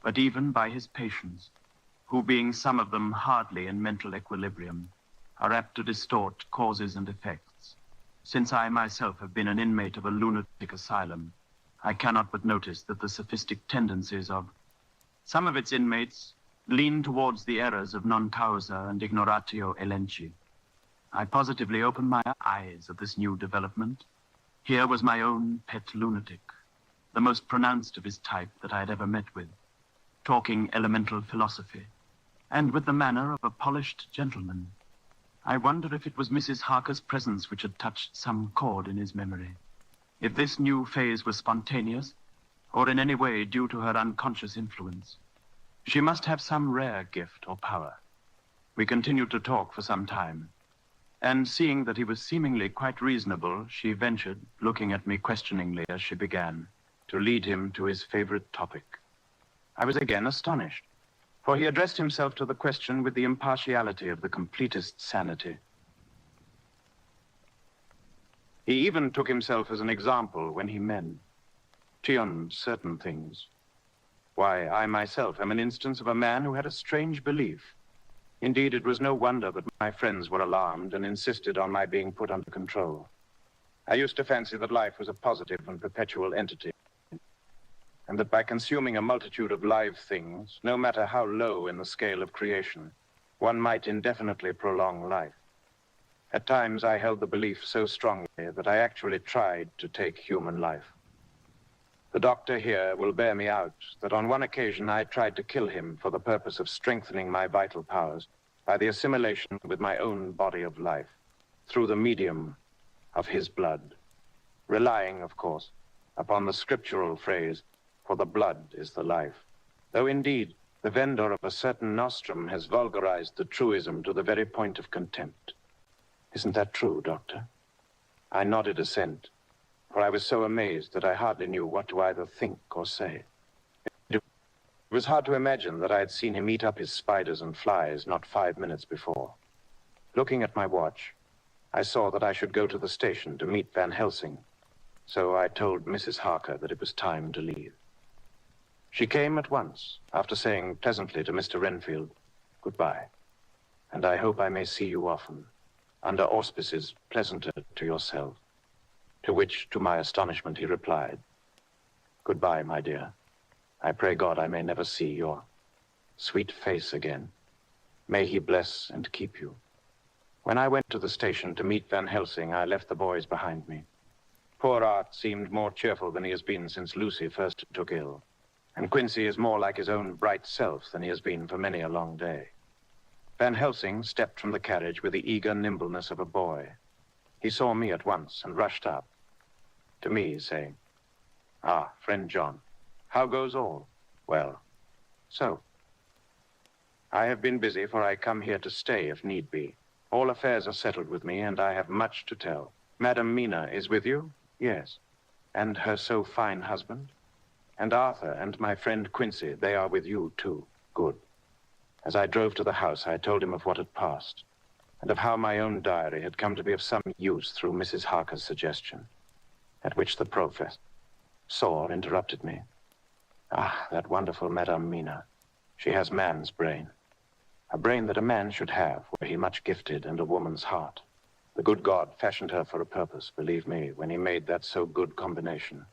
but even by his patients, who, being some of them hardly in mental equilibrium, are apt to distort causes and effects. Since I myself have been an inmate of a lunatic asylum, I cannot but notice that the sophistic tendencies of some of its inmates lean towards the errors of non causa and ignoratio elenchi. I positively opened my eyes at this new development. Here was my own pet lunatic, the most pronounced of his type that I had ever met with, talking elemental philosophy, and with the manner of a polished gentleman. I wondered if it was Mrs. Harker's presence which had touched some chord in his memory, if this new phase was spontaneous, or in any way due to her unconscious influence. She must have some rare gift or power. We continued to talk for some time, and seeing that he was seemingly quite reasonable, she ventured, looking at me questioningly as she began, to lead him to his favorite topic. I was again astonished, for he addressed himself to the question with the impartiality of the completest sanity. He even took himself as an example when he mentioned certain things. Why, I myself am an instance of a man who had a strange belief. Indeed, it was no wonder that my friends were alarmed and insisted on my being put under control. I used to fancy that life was a positive and perpetual entity, and that by consuming a multitude of live things, no matter how low in the scale of creation, one might indefinitely prolong life. At times, I held the belief so strongly that I actually tried to take human life. The doctor here will bear me out that on one occasion I tried to kill him for the purpose of strengthening my vital powers by the assimilation with my own body of life through the medium of his blood, relying, of course, upon the scriptural phrase, "For the blood is the life," though indeed the vendor of a certain nostrum has vulgarized the truism to the very point of contempt. Isn't that true, Doctor? I nodded assent, for I was so amazed that I hardly knew what to either think or say. It was hard to imagine that I had seen him eat up his spiders and flies not 5 minutes before. Looking at my watch, I saw that I should go to the station to meet Van Helsing, so I told Mrs. Harker that it was time to leave. She came at once, after saying pleasantly to Mr. Renfield, "Goodbye, and I hope I may see you often, under auspices pleasanter to yourself." To which, to my astonishment, he replied, "Goodbye, my dear. I pray God I may never see your sweet face again. May he bless and keep you." When I went to the station to meet Van Helsing, I left the boys behind me. Poor Art seemed more cheerful than he has been since Lucy first took ill, and Quincy is more like his own bright self than he has been for many a long day. Van Helsing stepped from the carriage with the eager nimbleness of a boy. He saw me at once and rushed up to me, saying, "Ah, friend John, how goes all? Well, so. I have been busy, for I come here to stay if need be. All affairs are settled with me, and I have much to tell. Madam Mina is with you? Yes. And her so fine husband? And Arthur and my friend Quincy, they are with you too. Good." As I drove to the house, I told him of what had passed, and of how my own diary had come to be of some use through Mrs. Harker's suggestion, at which the professor interrupted me. "Ah, that wonderful Madame Mina. She has man's brain. A brain that a man should have, were he much gifted, and a woman's heart. The good God fashioned her for a purpose, believe me, when he made that so good combination.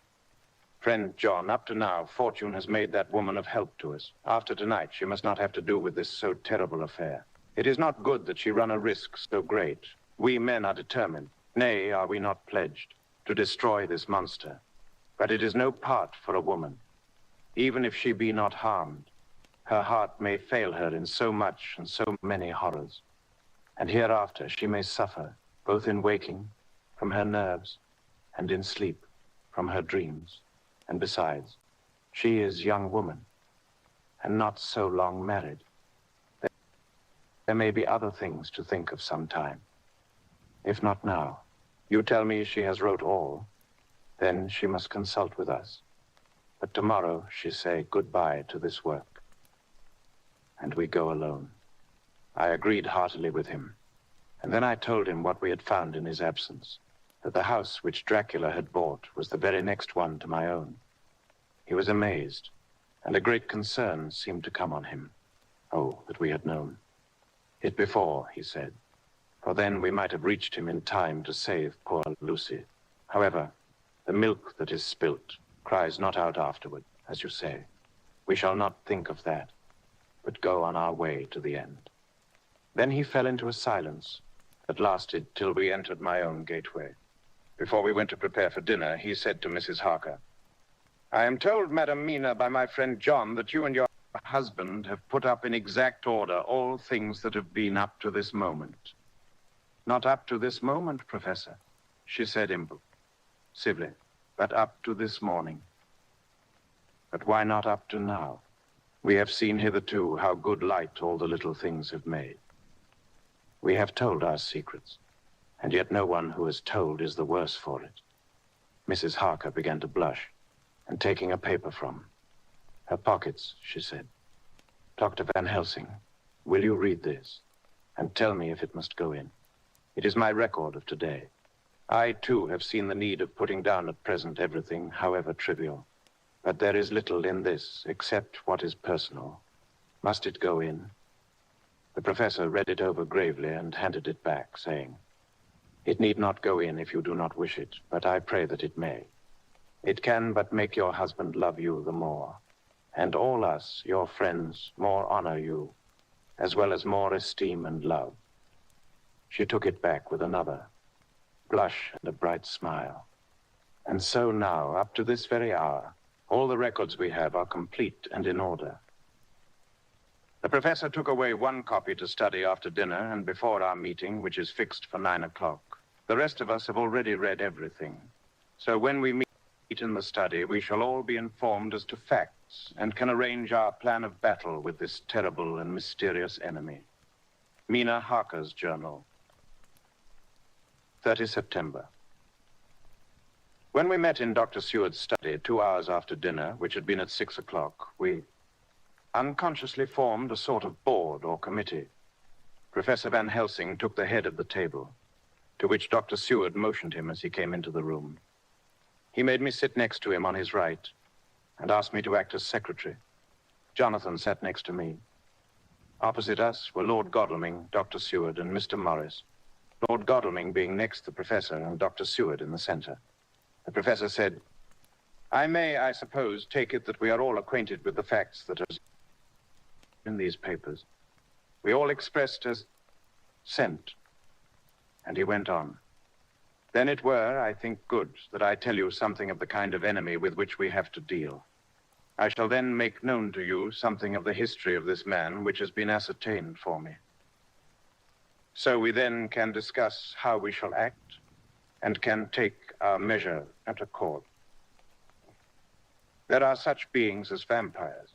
Friend John, up to now, fortune has made that woman of help to us. After tonight, she must not have to do with this so terrible affair. It is not good that she run a risk so great. We men are determined, nay, are we not pledged, to destroy this monster. But it is no part for a woman. Even if she be not harmed, her heart may fail her in so much and so many horrors. And hereafter she may suffer, both in waking, from her nerves, and in sleep, from her dreams. And besides, she is young woman, and not so long married. There may be other things to think of sometime. If not now, you tell me she has wrote all, then she must consult with us. But tomorrow she say goodbye to this work. And we go alone." I agreed heartily with him, and then I told him what we had found in his absence, that the house which Dracula had bought was the very next one to my own. He was amazed, and a great concern seemed to come on him. Oh, that we had known it before, he said, for then we might have reached him in time to save poor Lucy. However, the milk that is spilt cries not out afterward, as you say. We shall not think of that, but go on our way to the end. Then he fell into a silence that lasted till we entered my own gateway. Before we went to prepare for dinner, he said to Mrs. Harker, "I am told, Madam Mina, by my friend John, that you and your husband have put up in exact order all things that have been up to this moment." "Not up to this moment, Professor," she said impulsively, "but up to this morning." "But why not up to now? We have seen hitherto how good light all the little things have made. We have told our secrets, and yet no one who has told is the worse for it." Mrs. Harker began to blush, and taking a paper from her pockets, she said, "Dr. Van Helsing, will you read this, and tell me if it must go in? It is my record of today. I, too, have seen the need of putting down at present everything, however trivial. But there is little in this, except what is personal. Must it go in?" The professor read it over gravely and handed it back, saying, "It need not go in if you do not wish it, but I pray that it may. It can but make your husband love you the more, and all us, your friends, more honor you, as well as more esteem and love." She took it back with another blush and a bright smile. And so now, up to this very hour, all the records we have are complete and in order. The professor took away one copy to study after dinner and before our meeting, which is fixed for 9 o'clock. The rest of us have already read everything. So when we meet in the study, we shall all be informed as to facts and can arrange our plan of battle with this terrible and mysterious enemy. Mina Harker's journal. 30 September. When we met in Dr. Seward's study 2 hours after dinner, which had been at 6 o'clock, we unconsciously formed a sort of board or committee. Professor Van Helsing took the head of the table, to which Dr. Seward motioned him as he came into the room. He made me sit next to him on his right, and asked me to act as secretary. Jonathan sat next to me. Opposite us were Lord Godalming, Dr. Seward, and Mr. Morris. Lord Godalming being next the professor and Dr. Seward in the center. The professor said, "I may, I suppose, take it that we are all acquainted with the facts that are in these papers. We all expressed as sent." And he went on. "Then it were, I think, good that I tell you something of the kind of enemy with which we have to deal. I shall then make known to you something of the history of this man which has been ascertained for me. So we then can discuss how we shall act and can take our measure at accord. There are such beings as vampires.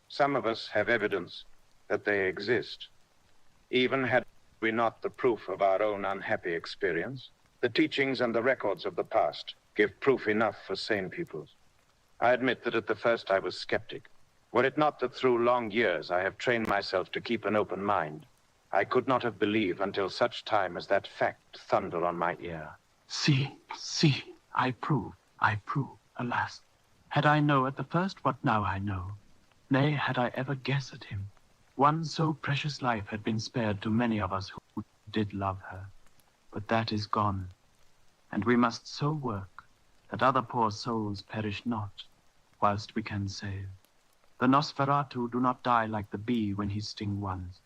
Some of us have evidence that they exist. Even had we not the proof of our own unhappy experience, the teachings and the records of the past give proof enough for sane peoples. I admit that at the first I was skeptic. Were it not that through long years I have trained myself to keep an open mind, I could not have believed until such time as that fact thundered on my ear. See, I prove, alas. Had I know at the first what now I know, nay, had I ever guessed at him, one so precious life had been spared to many of us who did love her. But that is gone, and we must so work that other poor souls perish not, whilst we can save. The Nosferatu do not die like the bee when he stings ones.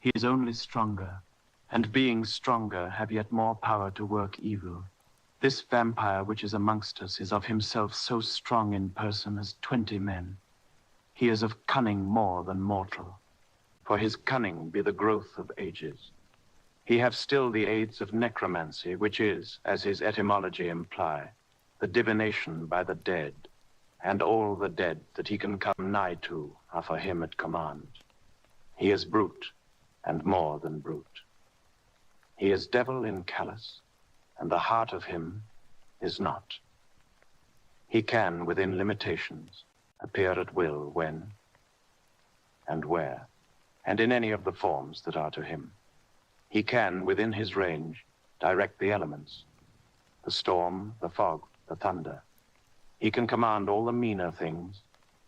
He is only stronger, and being stronger have yet more power to work evil. This vampire which is amongst us is of himself so strong in person as 20 men. He is of cunning more than mortal, for his cunning be the growth of ages. He have still the aids of necromancy, which is, as his etymology imply, the divination by the dead, and all the dead that he can come nigh to are for him at command. He is brute, and more than brute. He is devil in callous, and the heart of him is not. He can, within limitations, appear at will when and where, and in any of the forms that are to him. He can, within his range, direct the elements, the storm, the fog, the thunder. He can command all the meaner things,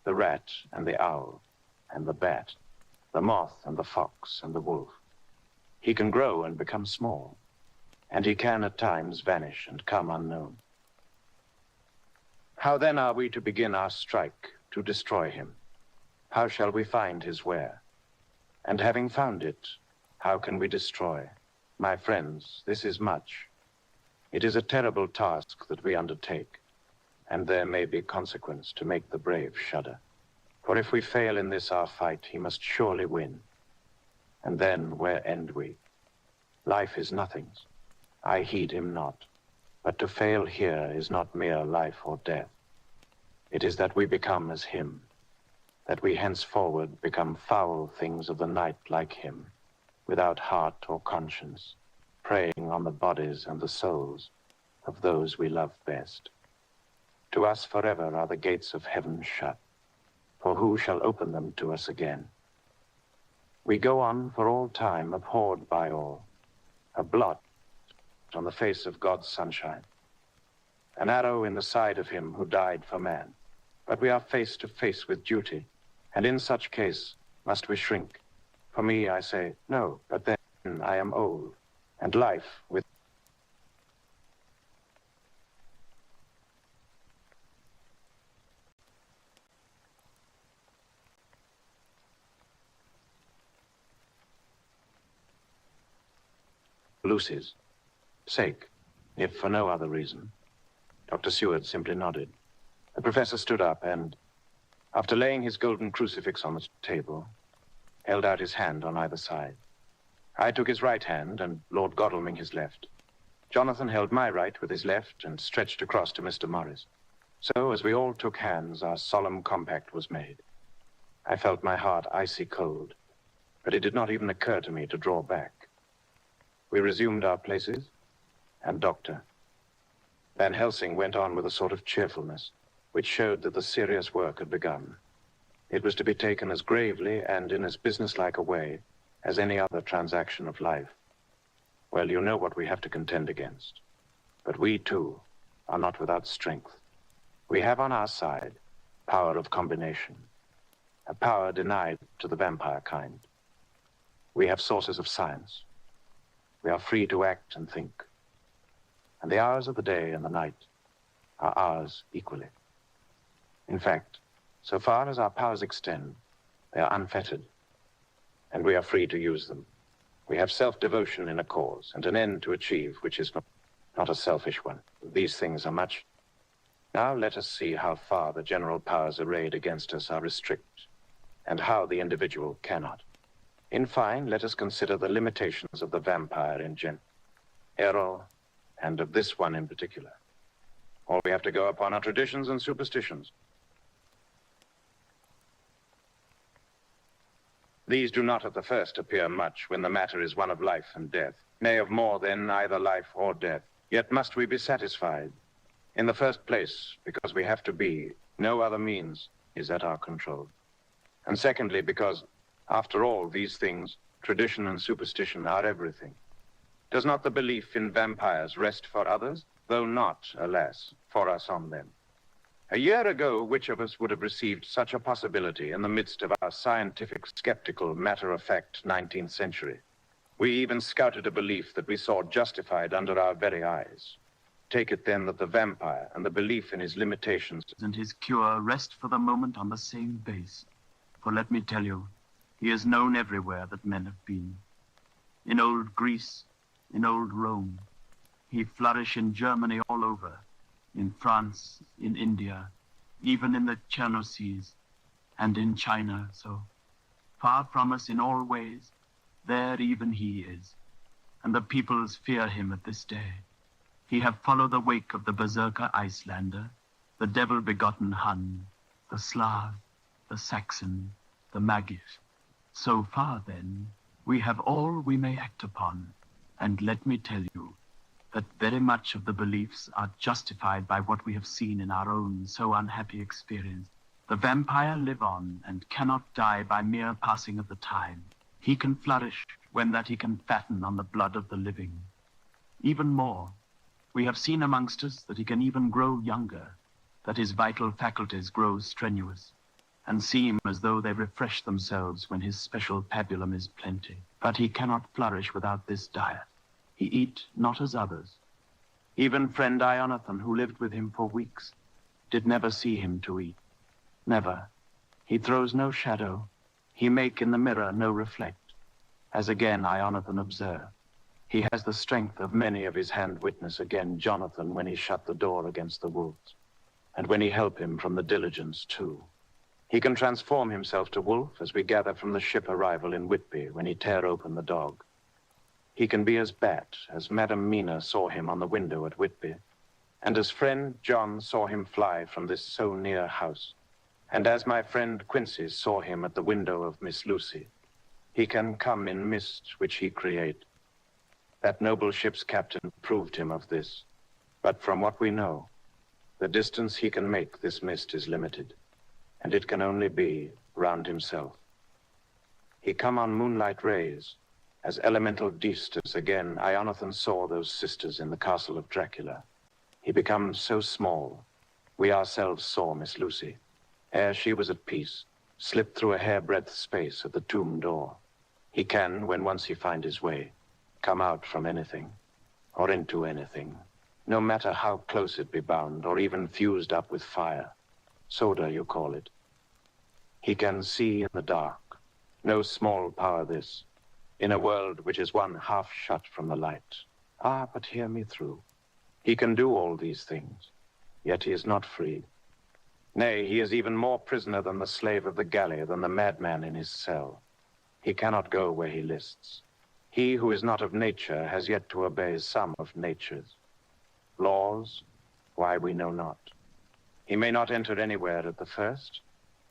the rat and the owl and the bat, the moth and the fox and the wolf. He can grow and become small, and he can at times vanish and come unknown. How then are we to begin our strike to destroy him? How shall we find his where? And having found it, how can we destroy? My friends, this is much. It is a terrible task that we undertake, and there may be consequence to make the brave shudder. For if we fail in this our fight, he must surely win. And then where end we? Life is nothing's. I heed him not. But to fail here is not mere life or death. It is that we become as him, that we henceforward become foul things of the night like him, without heart or conscience, preying on the bodies and the souls of those we love best. To us forever are the gates of heaven shut, for who shall open them to us again? We go on for all time, abhorred by all, a blot on the face of God's sunshine, an arrow in the side of him who died for man. But we are face to face with duty, and in such case must we shrink. For me, I say, no, but then I am old, and life with Lucy's sake, if for no other reason. Dr. Seward simply nodded. The professor stood up and, after laying his golden crucifix on the table, held out his hand on either side. I took his right hand and Lord Godalming his left. Jonathan held my right with his left and stretched across to Mr. Morris. So, as we all took hands, our solemn compact was made. I felt my heart icy cold, but it did not even occur to me to draw back. We resumed our places, and Dr. Van Helsing went on with a sort of cheerfulness, which showed that the serious work had begun. It was to be taken as gravely and in as businesslike a way as any other transaction of life. Well, you know what we have to contend against. But we, too, are not without strength. We have on our side power of combination, a power denied to the vampire kind. We have sources of science. We are free to act and think. And the hours of the day and the night are ours equally. In fact, so far as our powers extend, they are unfettered, and we are free to use them. We have self-devotion in a cause and an end to achieve, which is not a selfish one. These things are much. Now let us see how far the general powers arrayed against us are restricted, and how the individual cannot. In fine, let us consider the limitations of the vampire in general, and of this one in particular. All we have to go upon are traditions and superstitions. These do not at the first appear much when the matter is one of life and death, nay, of more than either life or death. Yet must we be satisfied. In the first place, because we have to be, no other means is at our control. And secondly, because, after all, these things, tradition and superstition, are everything. Does not the belief in vampires rest for others, though not, alas, for us on them? A year ago, which of us would have received such a possibility in the midst of our scientific, skeptical, matter-of-fact 19th century? We even scouted a belief that we saw justified under our very eyes. Take it then that the vampire and the belief in his limitations and his cure rest for the moment on the same base. For let me tell you, he is known everywhere that men have been. In old Greece, in old Rome. He flourished in Germany all over, in France, in India, even in the Cherno Seas, and in China, so far from us in all ways, there even he is, and the peoples fear him at this day. He have followed the wake of the berserker Icelander, the devil-begotten Hun, the Slav, the Saxon, the Magyar. So far, then, we have all we may act upon, and let me tell you that very much of the beliefs are justified by what we have seen in our own so unhappy experience. The vampire live on and cannot die by mere passing of the time. He can flourish when that he can fatten on the blood of the living. Even more, we have seen amongst us that he can even grow younger, that his vital faculties grow strenuous, and seem as though they refresh themselves when his special pabulum is plenty. But he cannot flourish without this diet. He eat not as others. Even friend Ionathan, who lived with him for weeks, did never see him to eat. Never. He throws no shadow. He make in the mirror no reflect. As again Ionathan observed, he has the strength of many of his hand witness again Jonathan when he shut the door against the wolves, and when he help him from the diligence too. He can transform himself to wolf as we gather from the ship arrival in Whitby when he tear open the dog. He can be as bat, as Madam Mina saw him on the window at Whitby, and as friend John saw him fly from this so near house, and as my friend Quincy saw him at the window of Miss Lucy. He can come in mist which he create. That noble ship's captain proved him of this, but from what we know, the distance he can make this mist is limited, and it can only be round himself. He come on moonlight rays, as elemental deisters again, Ionathan saw those sisters in the Castle of Dracula. He becomes so small. We ourselves saw Miss Lucy, ere she was at peace, slip through a hair-breadth space at the tomb door. He can, when once he find his way, come out from anything, or into anything, no matter how close it be bound, or even fused up with fire. Soda, you call it. He can see in the dark. No small power this, in a world which is one half shut from the light. Ah, but hear me through. He can do all these things, yet he is not free. Nay, he is even more prisoner than the slave of the galley, than the madman in his cell. He cannot go where he lists. He who is not of nature has yet to obey some of nature's laws, why we know not. He may not enter anywhere at the first,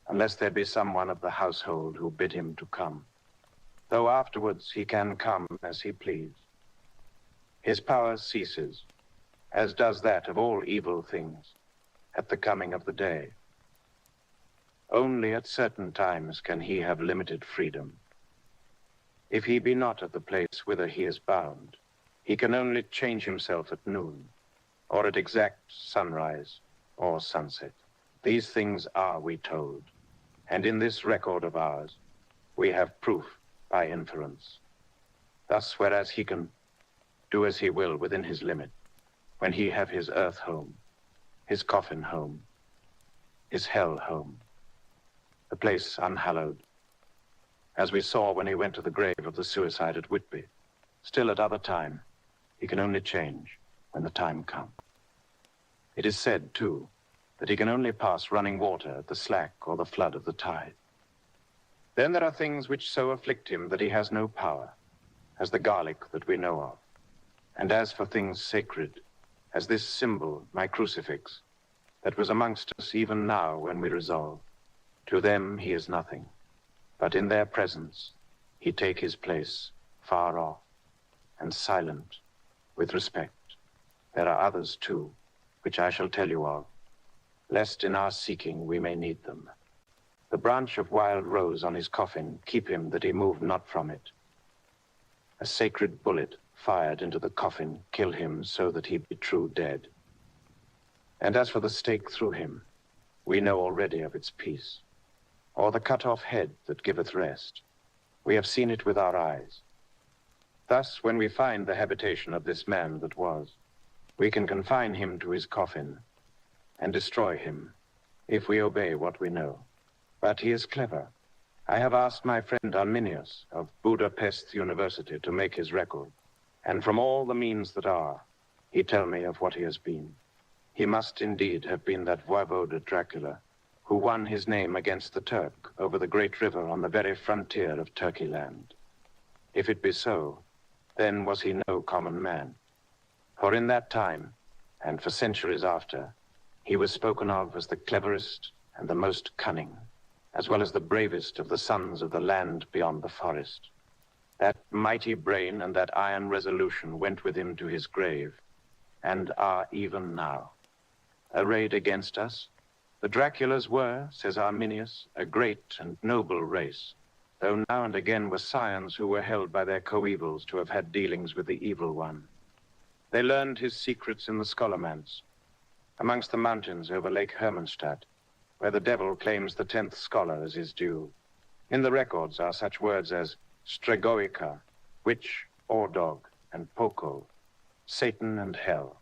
unless there be someone of the household who bid him to come. Though afterwards he can come as he please. His power ceases, as does that of all evil things, at the coming of the day. Only at certain times can he have limited freedom. If he be not at the place whither he is bound, he can only change himself at noon, or at exact sunrise or sunset. These things are, we told, and in this record of ours, we have proof by inference. Thus, whereas he can do as he will within his limit, when he have his earth home, his coffin home, his hell home, the place unhallowed, as we saw when he went to the grave of the suicide at Whitby, still at other time, he can only change when the time comes. It is said, too, that he can only pass running water at the slack or the flood of the tide. Then there are things which so afflict him that he has no power, as the garlic that we know of. And as for things sacred, as this symbol, my crucifix, that was amongst us even now when we resolve, to them he is nothing, but in their presence he take his place far off and silent with respect. There are others too, which I shall tell you of, lest in our seeking we may need them. The branch of wild rose on his coffin keep him that he move not from it. A sacred bullet fired into the coffin kill him so that he be true dead. And as for the stake through him, we know already of its peace, or the cut-off head that giveth rest. We have seen it with our eyes. Thus, when we find the habitation of this man that was, we can confine him to his coffin and destroy him, if we obey what we know. But he is clever. I have asked my friend Arminius of Budapest University to make his record, and from all the means that are, he tell me of what he has been. He must indeed have been that voivode Dracula, who won his name against the Turk over the great river on the very frontier of Turkey land. If it be so, then was he no common man. For in that time, and for centuries after, he was spoken of as the cleverest and the most cunning, as well as the bravest of the sons of the land beyond the forest. That mighty brain and that iron resolution went with him to his grave, and are even now. Arrayed against us, the Draculas were, says Arminius, a great and noble race, though now and again were scions who were held by their coevals to have had dealings with the evil one. They learned his secrets in the Scholomance, amongst the mountains over Lake Hermannstadt, where the devil claims the 10th scholar as his due. In the records are such words as Stregoica, witch or dog, and Poco, Satan and hell.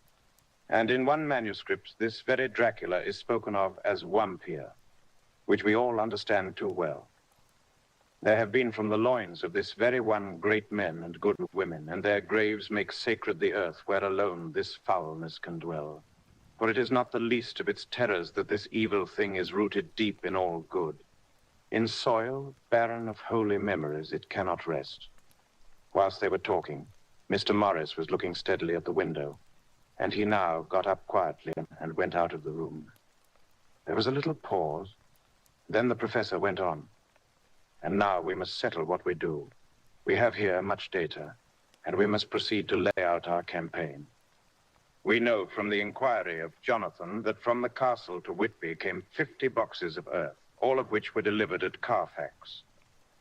And in one manuscript, this very Dracula is spoken of as Wampir, which we all understand too well. There have been from the loins of this very one great men and good women, and their graves make sacred the earth where alone this foulness can dwell. For it is not the least of its terrors that this evil thing is rooted deep in all good. In soil barren of holy memories it cannot rest. Whilst they were talking, Mr. Morris was looking steadily at the window, and he now got up quietly and went out of the room. There was a little pause. Then the professor went on. And now we must settle what we do. We have here much data, and we must proceed to lay out our campaign. We know from the inquiry of Jonathan that from the castle to Whitby came 50 boxes of earth, all of which were delivered at Carfax.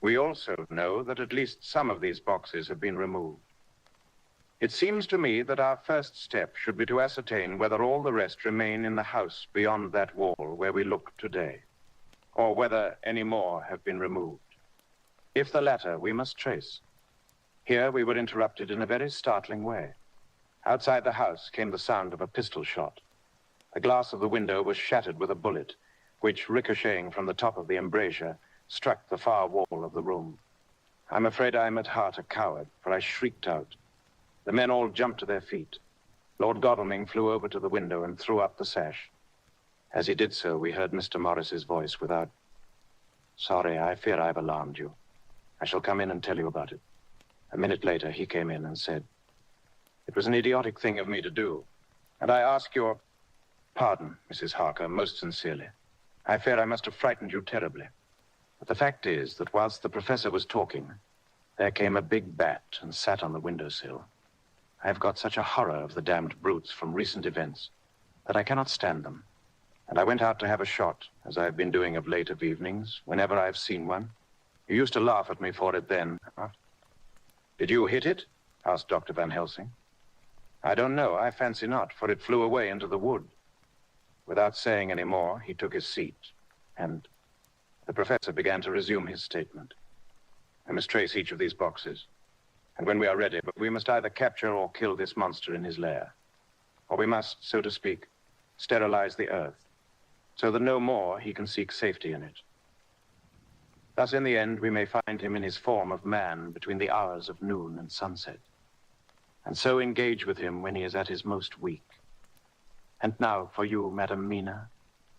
We also know that at least some of these boxes have been removed. It seems to me that our first step should be to ascertain whether all the rest remain in the house beyond that wall where we look today, or whether any more have been removed. If the latter, we must trace. Here we were interrupted in a very startling way. Outside the house came the sound of a pistol shot. The glass of the window was shattered with a bullet, which, ricocheting from the top of the embrasure, struck the far wall of the room. I'm afraid I am at heart a coward, for I shrieked out. The men all jumped to their feet. Lord Godalming flew over to the window and threw up the sash. As he did so, we heard Mr. Morris's voice without, "Sorry, I fear I've alarmed you. I shall come in and tell you about it." A minute later, he came in and said, "It was an idiotic thing of me to do, and I ask your pardon, Mrs. Harker, most sincerely. I fear I must have frightened you terribly. But the fact is that whilst the professor was talking, there came a big bat and sat on the windowsill. I have got such a horror of the damned brutes from recent events that I cannot stand them. And I went out to have a shot, as I have been doing of late of evenings, whenever I have seen one. You used to laugh at me for it then." "Did you hit it?" asked Dr. Van Helsing. "I don't know. I fancy not, for it flew away into the wood." Without saying any more, he took his seat, and the professor began to resume his statement. I must trace each of these boxes, and when we are ready, but we must either capture or kill this monster in his lair, or we must, so to speak, sterilize the earth, so that no more he can seek safety in it. Thus, in the end, we may find him in his form of man between the hours of noon and sunset, and so engage with him when he is at his most weak. And now, for you, Madam Mina,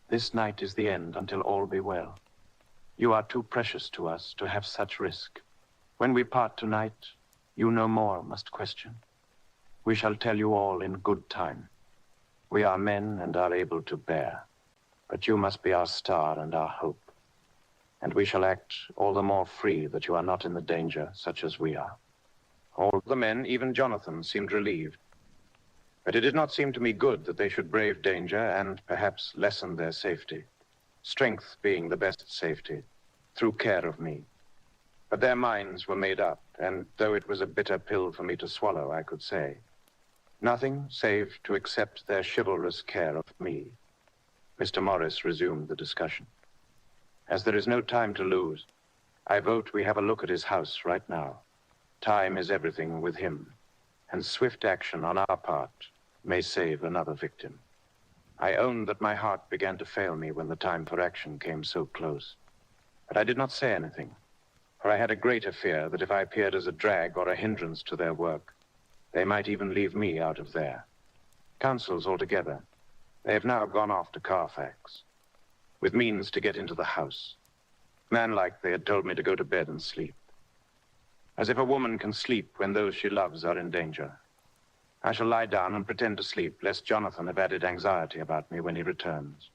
this night is the end until all be well. You are too precious to us to have such risk. When we part tonight, you no more must question. We shall tell you all in good time. We are men and are able to bear, but you must be our star and our hope. And we shall act all the more free that you are not in the danger such as we are. All the men, even Jonathan, seemed relieved. But it did not seem to me good that they should brave danger and perhaps lessen their safety, strength being the best safety, through care of me. But their minds were made up, and though it was a bitter pill for me to swallow, I could say nothing save to accept their chivalrous care of me. Mr. Morris resumed the discussion. As there is no time to lose, I vote we have a look at his house right now. Time is everything with him, and swift action on our part may save another victim. I own that my heart began to fail me when the time for action came so close. But I did not say anything, for I had a greater fear that if I appeared as a drag or a hindrance to their work, they might even leave me out of their councils altogether. They have now gone off to Carfax, with means to get into the house. Manlike, they had told me to go to bed and sleep. As if a woman can sleep when those she loves are in danger. I shall lie down and pretend to sleep, lest Jonathan have added anxiety about me when he returns.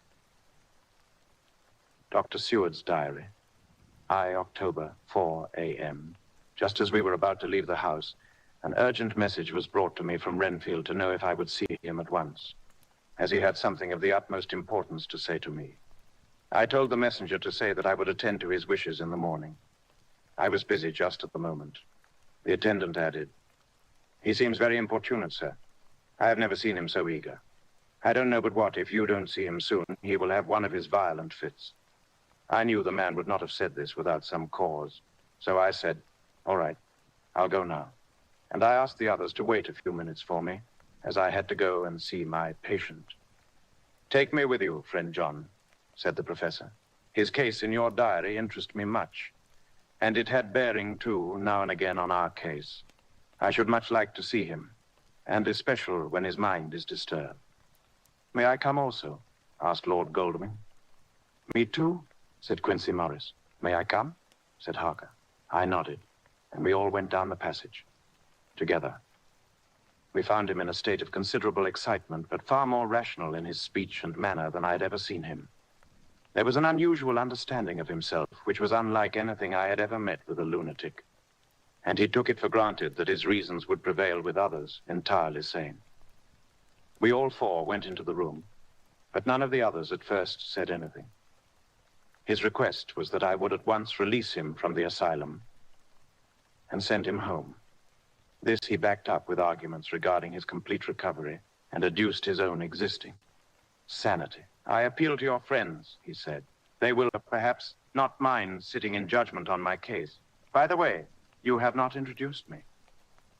Dr. Seward's diary. October, 4 a.m. Just as we were about to leave the house, an urgent message was brought to me from Renfield to know if I would see him at once, as he had something of the utmost importance to say to me. I told the messenger to say that I would attend to his wishes in the morning. I was busy just at the moment. The attendant added, "He seems very importunate, sir. I have never seen him so eager. I don't know but what, if you don't see him soon, he will have one of his violent fits." I knew the man would not have said this without some cause, so I said, "All right, I'll go now." And I asked the others to wait a few minutes for me, as I had to go and see my patient. "Take me with you, friend John," said the professor. "His case in your diary interests me much, and it had bearing, too, now and again on our case. I should much like to see him, and especially when his mind is disturbed." "May I come also?" asked Lord Godalming. "Me too?" said Quincy Morris. "May I come?" said Harker. I nodded, and we all went down the passage, together. We found him in a state of considerable excitement, but far more rational in his speech and manner than I had ever seen him. There was an unusual understanding of himself, which was unlike anything I had ever met with a lunatic. And he took it for granted that his reasons would prevail with others, entirely sane. We all four went into the room, but none of the others at first said anything. His request was that I would at once release him from the asylum and send him home. This he backed up with arguments regarding his complete recovery and adduced his own existing sanity. "I appeal to your friends," he said. "They will perhaps not mind sitting in judgment on my case. By the way, you have not introduced me."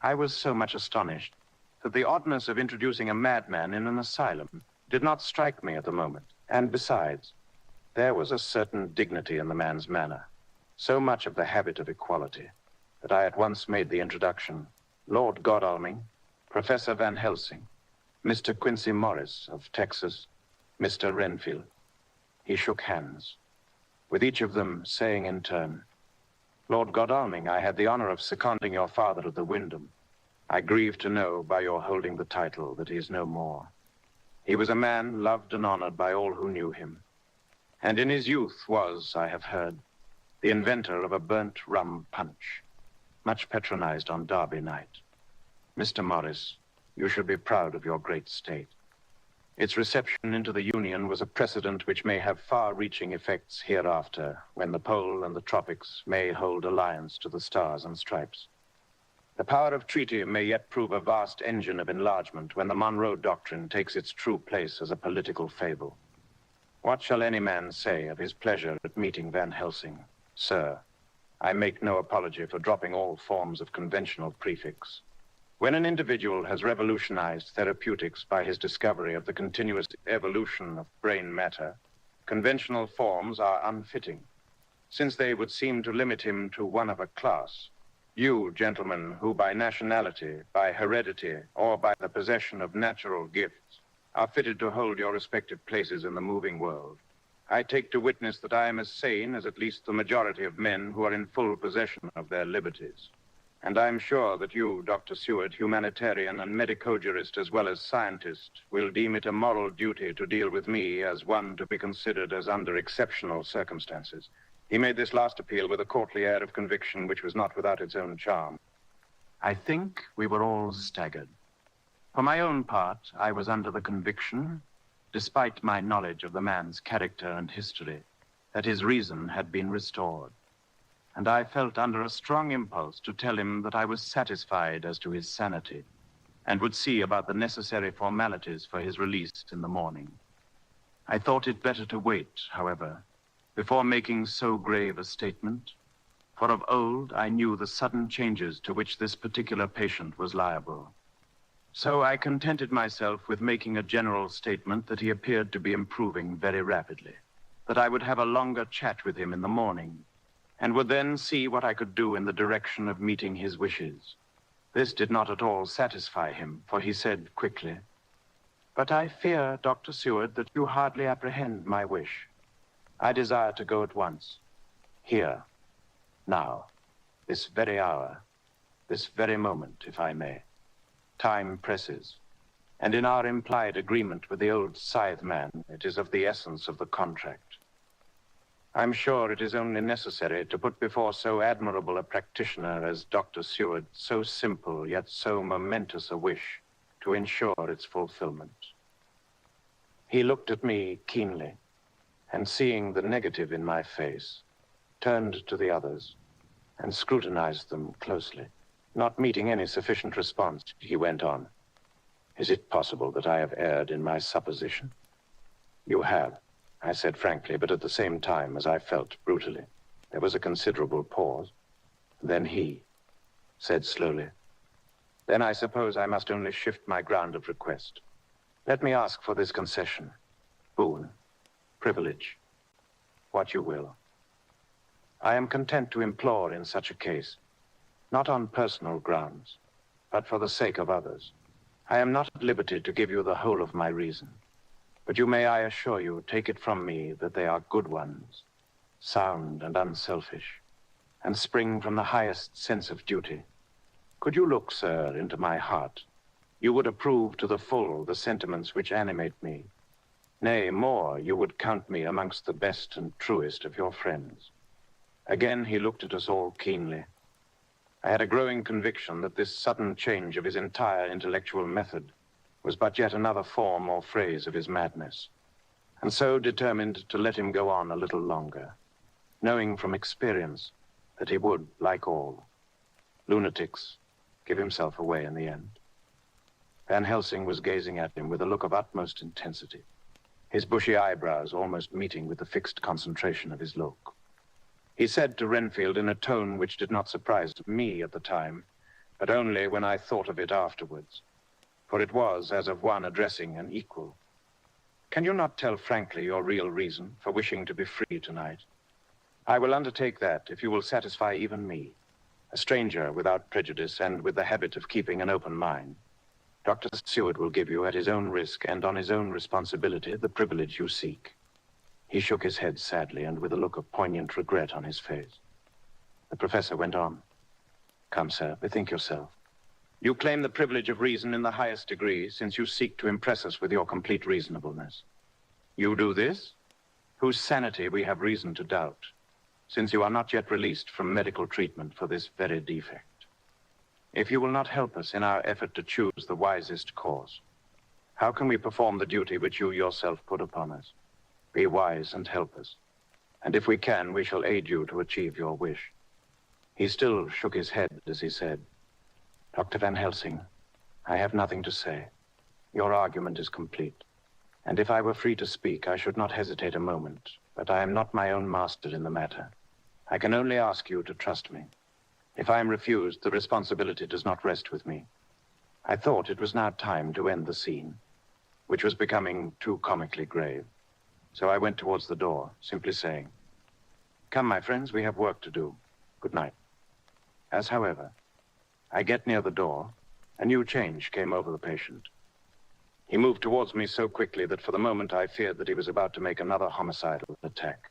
I was so much astonished that the oddness of introducing a madman in an asylum did not strike me at the moment. And besides, there was a certain dignity in the man's manner, so much of the habit of equality, that I at once made the introduction. Lord Godalming, Professor Van Helsing, Mr. Quincy Morris of Texas, Mr. Renfield. He shook hands, with each of them saying in turn, "Lord Godalming, I had the honor of seconding your father at the Wyndham. I grieve to know, by your holding the title, that he is no more. He was a man loved and honored by all who knew him, and in his youth was, I have heard, the inventor of a burnt rum punch, much patronized on Derby night. Mr. Morris, you should be proud of your great state. Its reception into the Union was a precedent which may have far-reaching effects hereafter, when the pole and the tropics may hold alliance to the stars and stripes. The power of treaty may yet prove a vast engine of enlargement when the Monroe Doctrine takes its true place as a political fable. What shall any man say of his pleasure at meeting Van Helsing? Sir, I make no apology for dropping all forms of conventional prefix. When an individual has revolutionized therapeutics by his discovery of the continuous evolution of brain matter, conventional forms are unfitting, since they would seem to limit him to one of a class. You, gentlemen, who by nationality, by heredity, or by the possession of natural gifts, are fitted to hold your respective places in the moving world, I take to witness that I am as sane as at least the majority of men who are in full possession of their liberties. And I'm sure that you, Dr. Seward, humanitarian and medico-jurist as well as scientist, will deem it a moral duty to deal with me as one to be considered as under exceptional circumstances. He made this last appeal with a courtly air of conviction which was not without its own charm. I think we were all staggered. For my own part, I was under the conviction, despite my knowledge of the man's character and history, that his reason had been restored. And I felt under a strong impulse to tell him that I was satisfied as to his sanity and would see about the necessary formalities for his release in the morning. I thought it better to wait, however, before making so grave a statement, for of old I knew the sudden changes to which this particular patient was liable. So I contented myself with making a general statement that he appeared to be improving very rapidly, that I would have a longer chat with him in the morning, and would then see what I could do in the direction of meeting his wishes. This did not at all satisfy him, for he said quickly, "But I fear, Dr. Seward, that you hardly apprehend my wish. I desire to go at once, here, now, this very hour, this very moment, if I may. Time presses, and in our implied agreement with the old scythe man, it is of the essence of the contract. I'm sure it is only necessary to put before so admirable a practitioner as Dr. Seward so simple yet so momentous a wish to ensure its fulfillment." He looked at me keenly, and seeing the negative in my face, turned to the others and scrutinized them closely. Not meeting any sufficient response, he went on, "Is it possible that I have erred in my supposition?" "You have," I said frankly, but at the same time, as I felt, brutally. There was a considerable pause. Then he said slowly, "Then I suppose I must only shift my ground of request. Let me ask for this concession, boon, privilege, what you will. I am content to implore in such a case, not on personal grounds, but for the sake of others. I am not at liberty to give you the whole of my reason, but you may, I assure you, take it from me that they are good ones, sound and unselfish, and spring from the highest sense of duty. Could you look, sir, into my heart, you would approve to the full the sentiments which animate me. Nay, more, you would count me amongst the best and truest of your friends." Again he looked at us all keenly. I had a growing conviction that this sudden change of his entire intellectual method was but yet another form or phrase of his madness, and so determined to let him go on a little longer, knowing from experience that he would, like all lunatics, give himself away in the end. Van Helsing was gazing at him with a look of utmost intensity, his bushy eyebrows almost meeting with the fixed concentration of his look. He said to Renfield in a tone which did not surprise me at the time, but only when I thought of it afterwards, for it was as of one addressing an equal, "Can you not tell frankly your real reason for wishing to be free tonight? I will undertake that if you will satisfy even me, a stranger without prejudice and with the habit of keeping an open mind. Dr. Seward will give you at his own risk and on his own responsibility the privilege you seek." He shook his head sadly and with a look of poignant regret on his face. The professor went on, "Come, sir, bethink yourself. You claim the privilege of reason in the highest degree, since you seek to impress us with your complete reasonableness. You do this, whose sanity we have reason to doubt, since you are not yet released from medical treatment for this very defect. If you will not help us in our effort to choose the wisest course, how can we perform the duty which you yourself put upon us? Be wise and help us, and if we can, we shall aid you to achieve your wish." He still shook his head as he said, "Dr. Van Helsing, I have nothing to say. Your argument is complete, And if I were free to speak, I should not hesitate a moment. But I am not my own master in the matter. I can only ask you to trust me. If I am refused, the responsibility does not rest with me. I thought it was now time to end the scene, which was becoming too comically grave. So I went towards the door, simply saying, "Come, my friends, we have work to do. Good night." As, however, I get near the door, a new change came over the patient. He moved towards me so quickly that for the moment I feared that he was about to make another homicidal attack.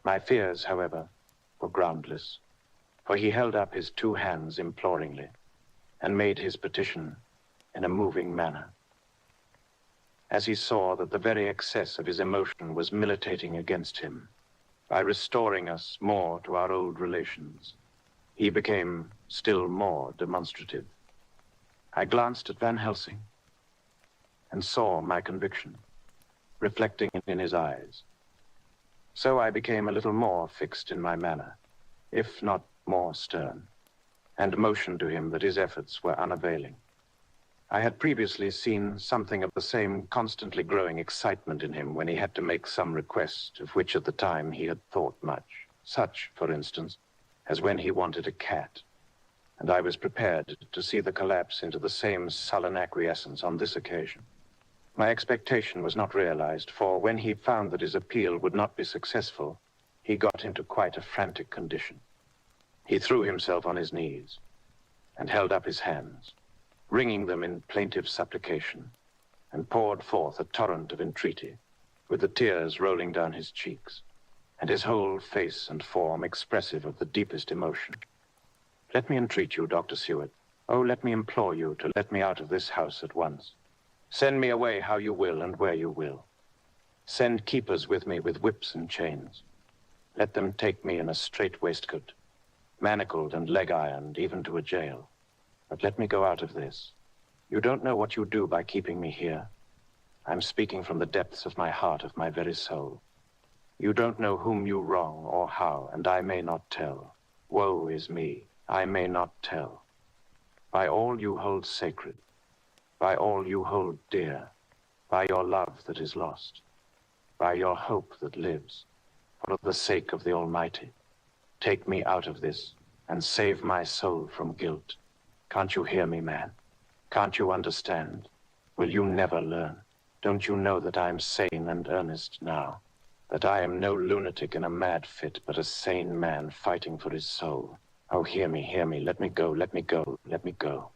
My fears, however, were groundless, for he held up his two hands imploringly and made his petition in a moving manner. As he saw that the very excess of his emotion was militating against him, by restoring us more to our old relations, he became still more demonstrative. I glanced at Van Helsing and saw my conviction reflecting in his eyes. So I became a little more fixed in my manner, if not more stern, and motioned to him that his efforts were unavailing. I had previously seen something of the same constantly growing excitement in him when he had to make some request of which at the time he had thought much, such, for instance, as when he wanted a cat, and I was prepared to see the collapse into the same sullen acquiescence on this occasion. My expectation was not realized, for when he found that his appeal would not be successful, he got into quite a frantic condition. He threw himself on his knees and held up his hands, wringing them in plaintive supplication, and poured forth a torrent of entreaty, with the tears rolling down his cheeks, and his whole face and form expressive of the deepest emotion. "Let me entreat you, Dr. Seward. Oh, let me implore you to let me out of this house at once. Send me away how you will and where you will. Send keepers with me with whips and chains. Let them take me in a strait waistcoat, manacled and leg-ironed, even to a jail. But let me go out of this. You don't know what you do by keeping me here. I'm speaking from the depths of my heart, of my very soul. You don't know whom you wrong or how, and I may not tell. Woe is me, I may not tell. By all you hold sacred, by all you hold dear, by your love that is lost, by your hope that lives, for the sake of the Almighty, take me out of this and save my soul from guilt. Can't you hear me, man? Can't you understand? Will you never learn? Don't you know that I am sane and earnest now? That I am no lunatic in a mad fit, but a sane man fighting for his soul? Oh, hear me, let me go, let me go, let me go."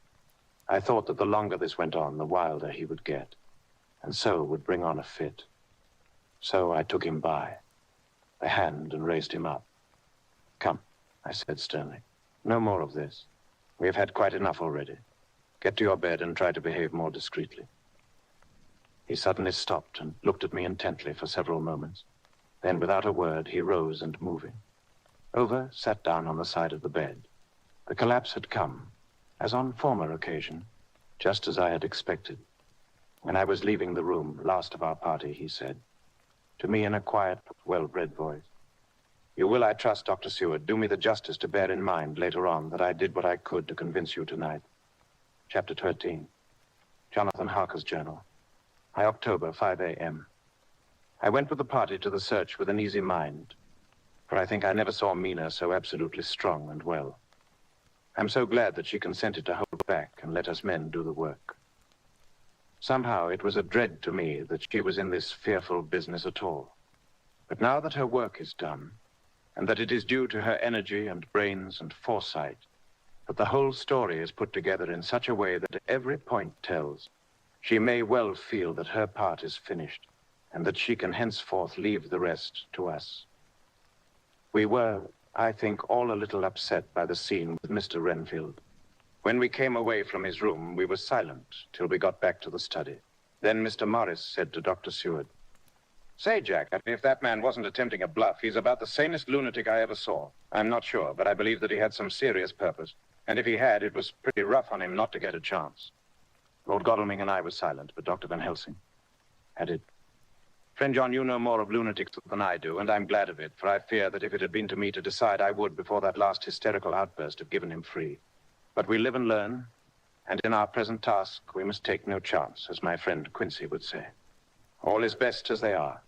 I thought that the longer this went on, the wilder he would get, and so would bring on a fit. So I took him by the hand and raised him up. "Come," I said sternly. "No more of this. We have had quite enough already. Get to your bed and try to behave more discreetly." He suddenly stopped and looked at me intently for several moments. Then, without a word, he rose and, moving over, sat down on the side of the bed. The collapse had come, as on former occasion, just as I had expected. When I was leaving the room, last of our party, he said, to me in a quiet, well-bred voice, "You will, I trust, Dr. Seward, do me the justice to bear in mind later on that I did what I could to convince you tonight." Chapter 13. Jonathan Harker's Journal. High October, 5 a.m. I went with the party to the search with an easy mind, for I think I never saw Mina so absolutely strong and well. I'm so glad that she consented to hold back and let us men do the work. Somehow it was a dread to me that she was in this fearful business at all. But now that her work is done, and that it is due to her energy and brains and foresight, that the whole story is put together in such a way that every point tells, she may well feel that her part is finished, and that she can henceforth leave the rest to us. We were, I think, all a little upset by the scene with Mr. Renfield. When we came away from his room, we were silent till we got back to the study. Then Mr. Morris said to Dr. Seward, "Say, Jack, if that man wasn't attempting a bluff, he's about the sanest lunatic I ever saw. I'm not sure, but I believe that he had some serious purpose. And if he had, it was pretty rough on him not to get a chance." Lord Godalming and I were silent, but Dr. Van Helsing added, "Friend John, you know more of lunatics than I do, and I'm glad of it, for I fear that if it had been to me to decide, I would, before that last hysterical outburst, have given him free. But we live and learn, and in our present task, we must take no chance, as my friend Quincy would say." All is best as they are.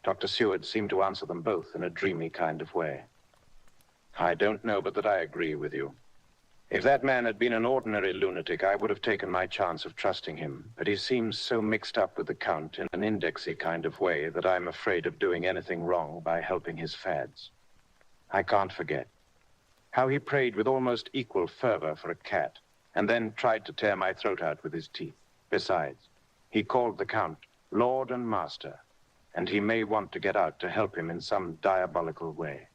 Dr. Seward seemed to answer them both in a dreamy kind of way. I don't know but that I agree with you. If that man had been an ordinary lunatic, I would have taken my chance of trusting him. But he seems so mixed up with the Count in an indexy kind of way that I'm afraid of doing anything wrong by helping his fads. I can't forget how he prayed with almost equal fervor for a cat, and then tried to tear my throat out with his teeth. Besides, he called the Count Lord and Master, and he may want to get out to help him in some diabolical way.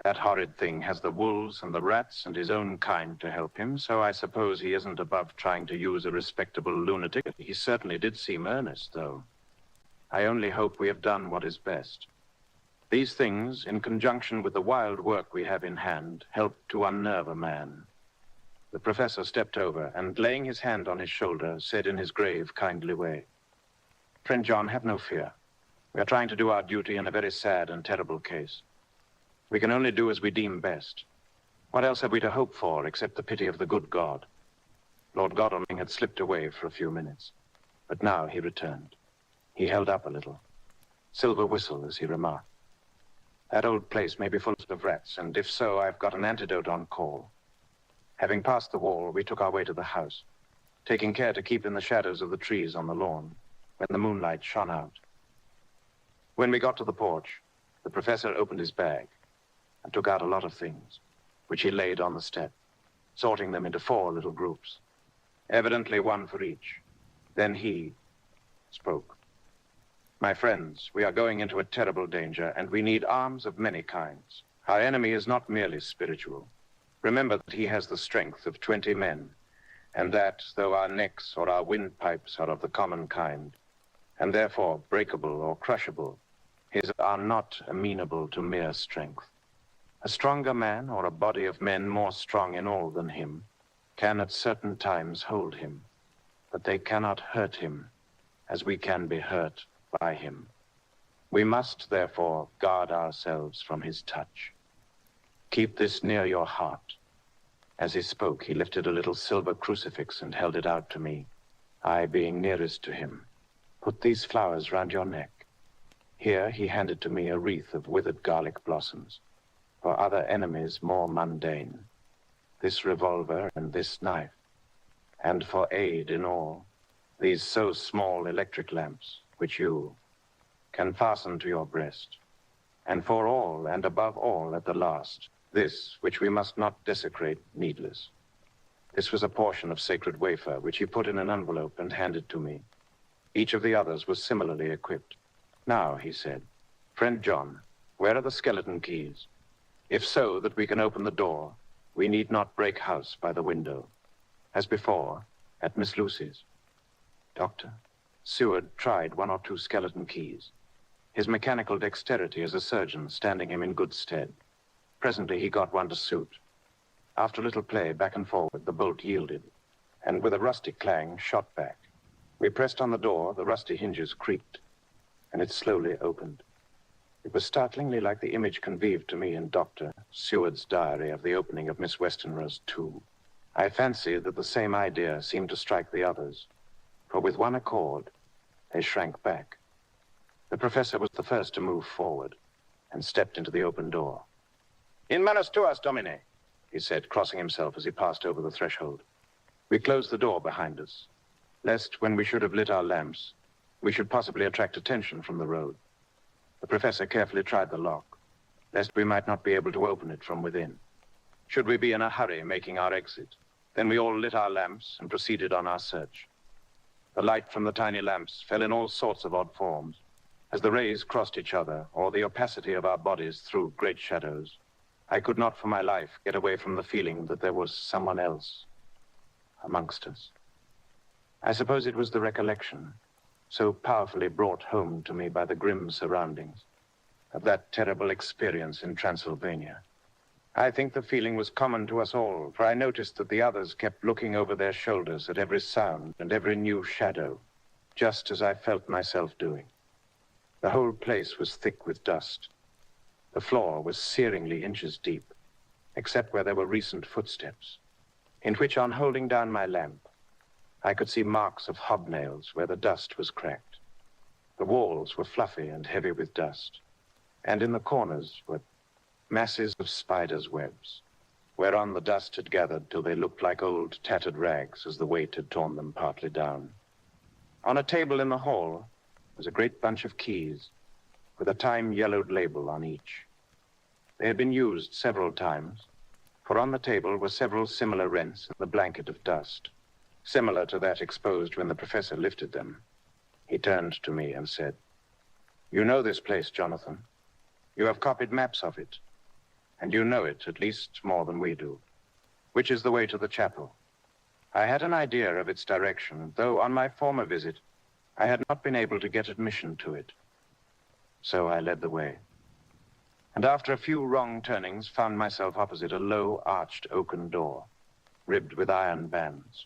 That horrid thing has the wolves and the rats and his own kind to help him, so I suppose he isn't above trying to use a respectable lunatic. He certainly did seem earnest, though. I only hope we have done what is best. These things, in conjunction with the wild work we have in hand, help to unnerve a man. The professor stepped over and, laying his hand on his shoulder, said in his grave, kindly way, "Friend John, have no fear. We are trying to do our duty in a very sad and terrible case. We can only do as we deem best. What else have we to hope for except the pity of the good God?" Lord Godalming had slipped away for a few minutes, but now he returned. He held up a little. Silver whistle, as he remarked. "That old place may be full of rats, and if so, I've got an antidote on call." Having passed the wall, we took our way to the house, taking care to keep in the shadows of the trees on the lawn, when the moonlight shone out. When we got to the porch, the professor opened his bag and took out a lot of things, which he laid on the step, sorting them into 4 little groups, evidently one for each. Then he spoke. "My friends, we are going into a terrible danger, and we need arms of many kinds. Our enemy is not merely spiritual. Remember that he has the strength of 20 men, and that, though our necks or our windpipes are of the common kind, and therefore breakable or crushable, his are not amenable to mere strength. A stronger man, or a body of men more strong in all than him, can at certain times hold him, but they cannot hurt him as we can be hurt by him. We must, therefore, guard ourselves from his touch. Keep this near your heart." As he spoke, he lifted a little silver crucifix and held it out to me, I being nearest to him. "Put these flowers round your neck." Here he handed to me a wreath of withered garlic blossoms, for other enemies more mundane, this revolver and this knife, and for aid in all, these so small electric lamps, which you can fasten to your breast, and for all, and above all at the last, this, which we must not desecrate needless. This was a portion of sacred wafer, which he put in an envelope and handed to me. Each of the others was similarly equipped. "Now," he said, "Friend John, where are the skeleton keys? If so that we can open the door, we need not break house by the window, as before at Miss Lucy's." Dr. Seward tried 1 or 2 skeleton keys, his mechanical dexterity as a surgeon standing him in good stead. Presently he got one to suit. After a little play back and forward, the bolt yielded, and with a rusty clang shot back. We pressed on the door, the rusty hinges creaked, and it slowly opened. It was startlingly like the image conveyed to me in Dr. Seward's diary of the opening of Miss Westenra's tomb. I fancy that the same idea seemed to strike the others, for with one accord, they shrank back. The professor was the first to move forward and stepped into the open door. "In manus tuas, Domine," he said, crossing himself as he passed over the threshold. We closed the door behind us, lest, when we should have lit our lamps, we should possibly attract attention from the road. The professor carefully tried the lock, lest we might not be able to open it from within. Should we be in a hurry making our exit, then we all lit our lamps and proceeded on our search. The light from the tiny lamps fell in all sorts of odd forms, as the rays crossed each other, or the opacity of our bodies threw great shadows. I could not for my life get away from the feeling that there was someone else amongst us. I suppose it was the recollection, so powerfully brought home to me by the grim surroundings, of that terrible experience in Transylvania. I think the feeling was common to us all, for I noticed that the others kept looking over their shoulders at every sound and every new shadow, just as I felt myself doing. The whole place was thick with dust. The floor was searingly inches deep, except where there were recent footsteps, in which, on holding down my lamp, I could see marks of hobnails where the dust was cracked. The walls were fluffy and heavy with dust, and in the corners were masses of spiders' webs, whereon the dust had gathered till they looked like old tattered rags as the weight had torn them partly down. On a table in the hall was a great bunch of keys with a time-yellowed label on each. They had been used several times, for on the table were several similar rents in the blanket of dust, similar to that exposed when the professor lifted them. He turned to me and said, "You know this place, Jonathan. You have copied maps of it, and you know it at least more than we do. Which is the way to the chapel?" I had an idea of its direction, though on my former visit, I had not been able to get admission to it. So I led the way, and after a few wrong turnings, found myself opposite a low, arched oaken door, ribbed with iron bands.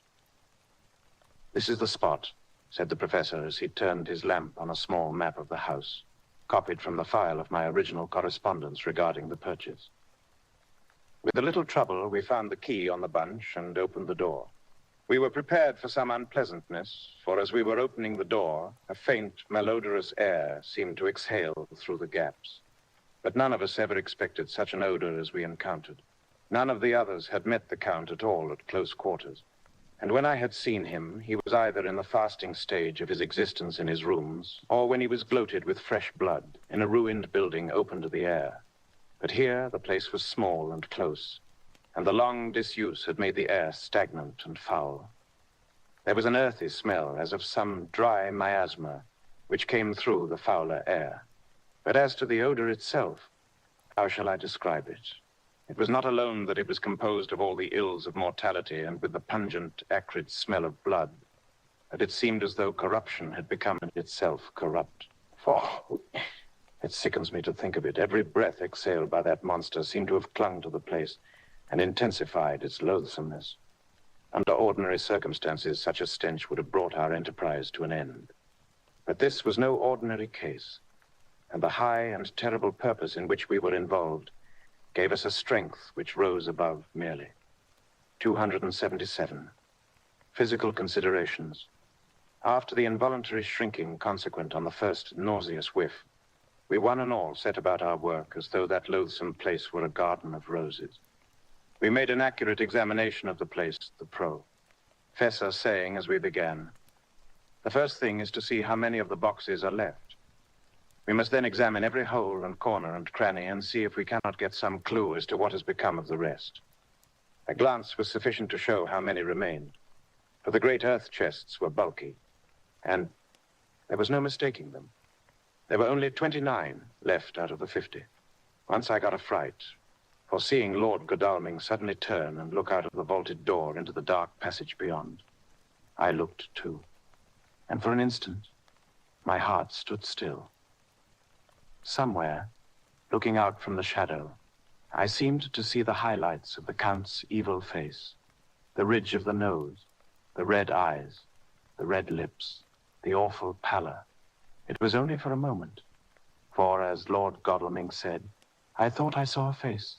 "This is the spot," said the professor as he turned his lamp on a small map of the house, copied from the file of my original correspondence regarding the purchase. With a little trouble, we found the key on the bunch and opened the door. We were prepared for some unpleasantness, for as we were opening the door, a faint, malodorous air seemed to exhale through the gaps. But none of us ever expected such an odor as we encountered. None of the others had met the Count at all at close quarters. And when I had seen him, he was either in the fasting stage of his existence in his rooms, or when he was gloated with fresh blood in a ruined building open to the air. But here the place was small and close, and the long disuse had made the air stagnant and foul. There was an earthy smell, as of some dry miasma, which came through the fouler air. But as to the odor itself, how shall I describe it? It was not alone that it was composed of all the ills of mortality and with the pungent, acrid smell of blood, but it seemed as though corruption had become itself corrupt. For it sickens me to think of it. Every breath exhaled by that monster seemed to have clung to the place and intensified its loathsomeness. Under ordinary circumstances, such a stench would have brought our enterprise to an end. But this was no ordinary case, and the high and terrible purpose in which we were involved gave us a strength which rose above merely. 277. Physical considerations. After the involuntary shrinking consequent on the first nauseous whiff, we one and all set about our work as though that loathsome place were a garden of roses. We made an accurate examination of the place, the Professor saying as we began, "The first thing is to see how many of the boxes are left. We must then examine every hole and corner and cranny and see if we cannot get some clue as to what has become of the rest." A glance was sufficient to show how many remained, for the great earth chests were bulky, and there was no mistaking them. There were only 29 left out of the 50. Once I got a fright, for seeing Lord Godalming suddenly turn and look out of the vaulted door into the dark passage beyond. I looked too, and for an instant, my heart stood still. Somewhere, looking out from the shadow, I seemed to see the highlights of the Count's evil face, the ridge of the nose, the red eyes, the red lips, the awful pallor. It was only for a moment, for, as Lord Godalming said, I thought I saw a face,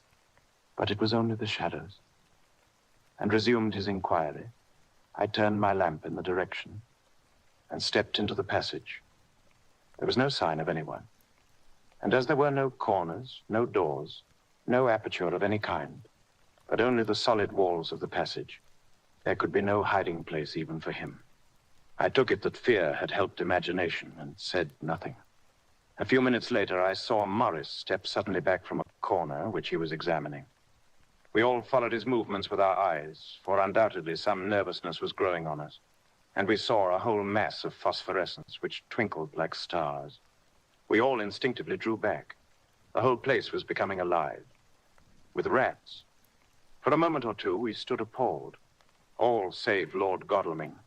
but it was only the shadows. And resumed his inquiry. I turned my lamp in the direction and stepped into the passage. There was no sign of anyone, and as there were no corners, no doors, no aperture of any kind, but only the solid walls of the passage, there could be no hiding place even for him. I took it that fear had helped imagination and said nothing. A few minutes later, I saw Morris step suddenly back from a corner which he was examining. We all followed his movements with our eyes, for undoubtedly some nervousness was growing on us, and we saw a whole mass of phosphorescence which twinkled like stars. We all instinctively drew back. The whole place was becoming alive, with rats. For a moment or two, we stood appalled, all save Lord Godalming,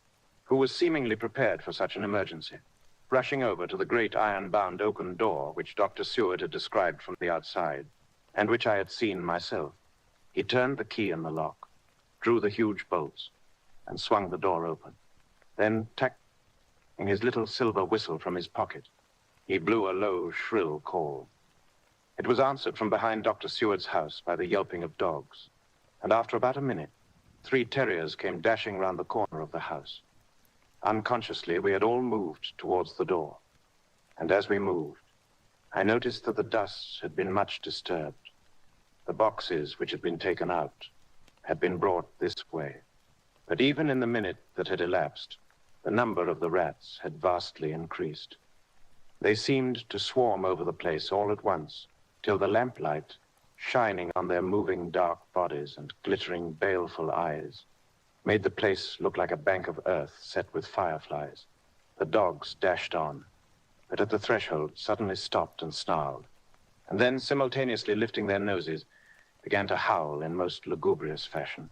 who was seemingly prepared for such an emergency. Rushing over to the great iron-bound oaken door which Dr. Seward had described from the outside, and which I had seen myself, he turned the key in the lock, drew the huge bolts, and swung the door open. Then, taking his little silver whistle from his pocket, he blew a low, shrill call. It was answered from behind Dr. Seward's house by the yelping of dogs, and after about a minute, 3 terriers came dashing round the corner of the house. Unconsciously, we had all moved towards the door. and as we moved, I noticed that the dust had been much disturbed. The boxes which had been taken out had been brought this way. But even in the minute that had elapsed, the number of the rats had vastly increased. They seemed to swarm over the place all at once, till the lamplight, shining on their moving dark bodies and glittering baleful eyes, made the place look like a bank of earth set with fireflies. The dogs dashed on, but at the threshold suddenly stopped and snarled, and then, simultaneously lifting their noses, began to howl in most lugubrious fashion.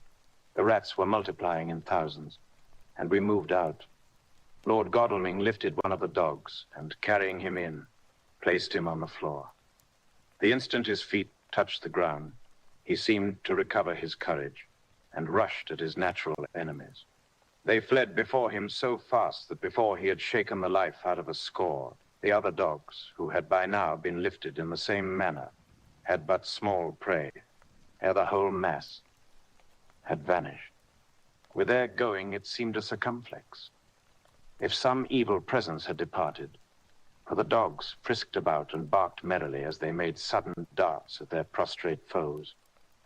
The rats were multiplying in thousands, and we moved out. Lord Godalming lifted one of the dogs, and carrying him in, placed him on the floor. The instant his feet touched the ground, he seemed to recover his courage, and rushed at his natural enemies. They fled before him so fast that before he had shaken the life out of a score, the other dogs, who had by now been lifted in the same manner, had but small prey, ere the whole mass had vanished. With their going, it seemed a circumflex. If some evil presence had departed, for the dogs frisked about and barked merrily as they made sudden darts at their prostrate foes,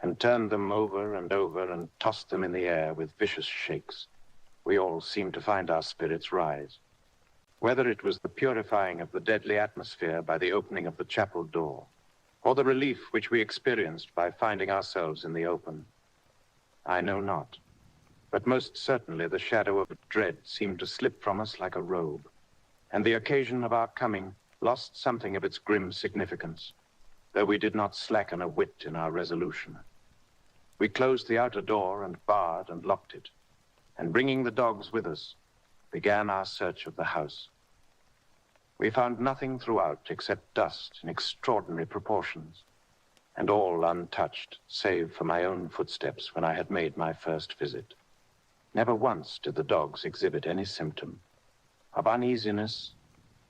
and turned them over and tossed them in the air with vicious shakes. We all seemed to find our spirits rise. Whether it was the purifying of the deadly atmosphere by the opening of the chapel door, or the relief which we experienced by finding ourselves in the open, I know not. But most certainly the shadow of dread seemed to slip from us like a robe, and the occasion of our coming lost something of its grim significance, though we did not slacken a whit in our resolution. We closed the outer door and barred and locked it, and bringing the dogs with us, began our search of the house. We found nothing throughout except dust in extraordinary proportions, and all untouched, save for my own footsteps when I had made my first visit. Never once did the dogs exhibit any symptom of uneasiness,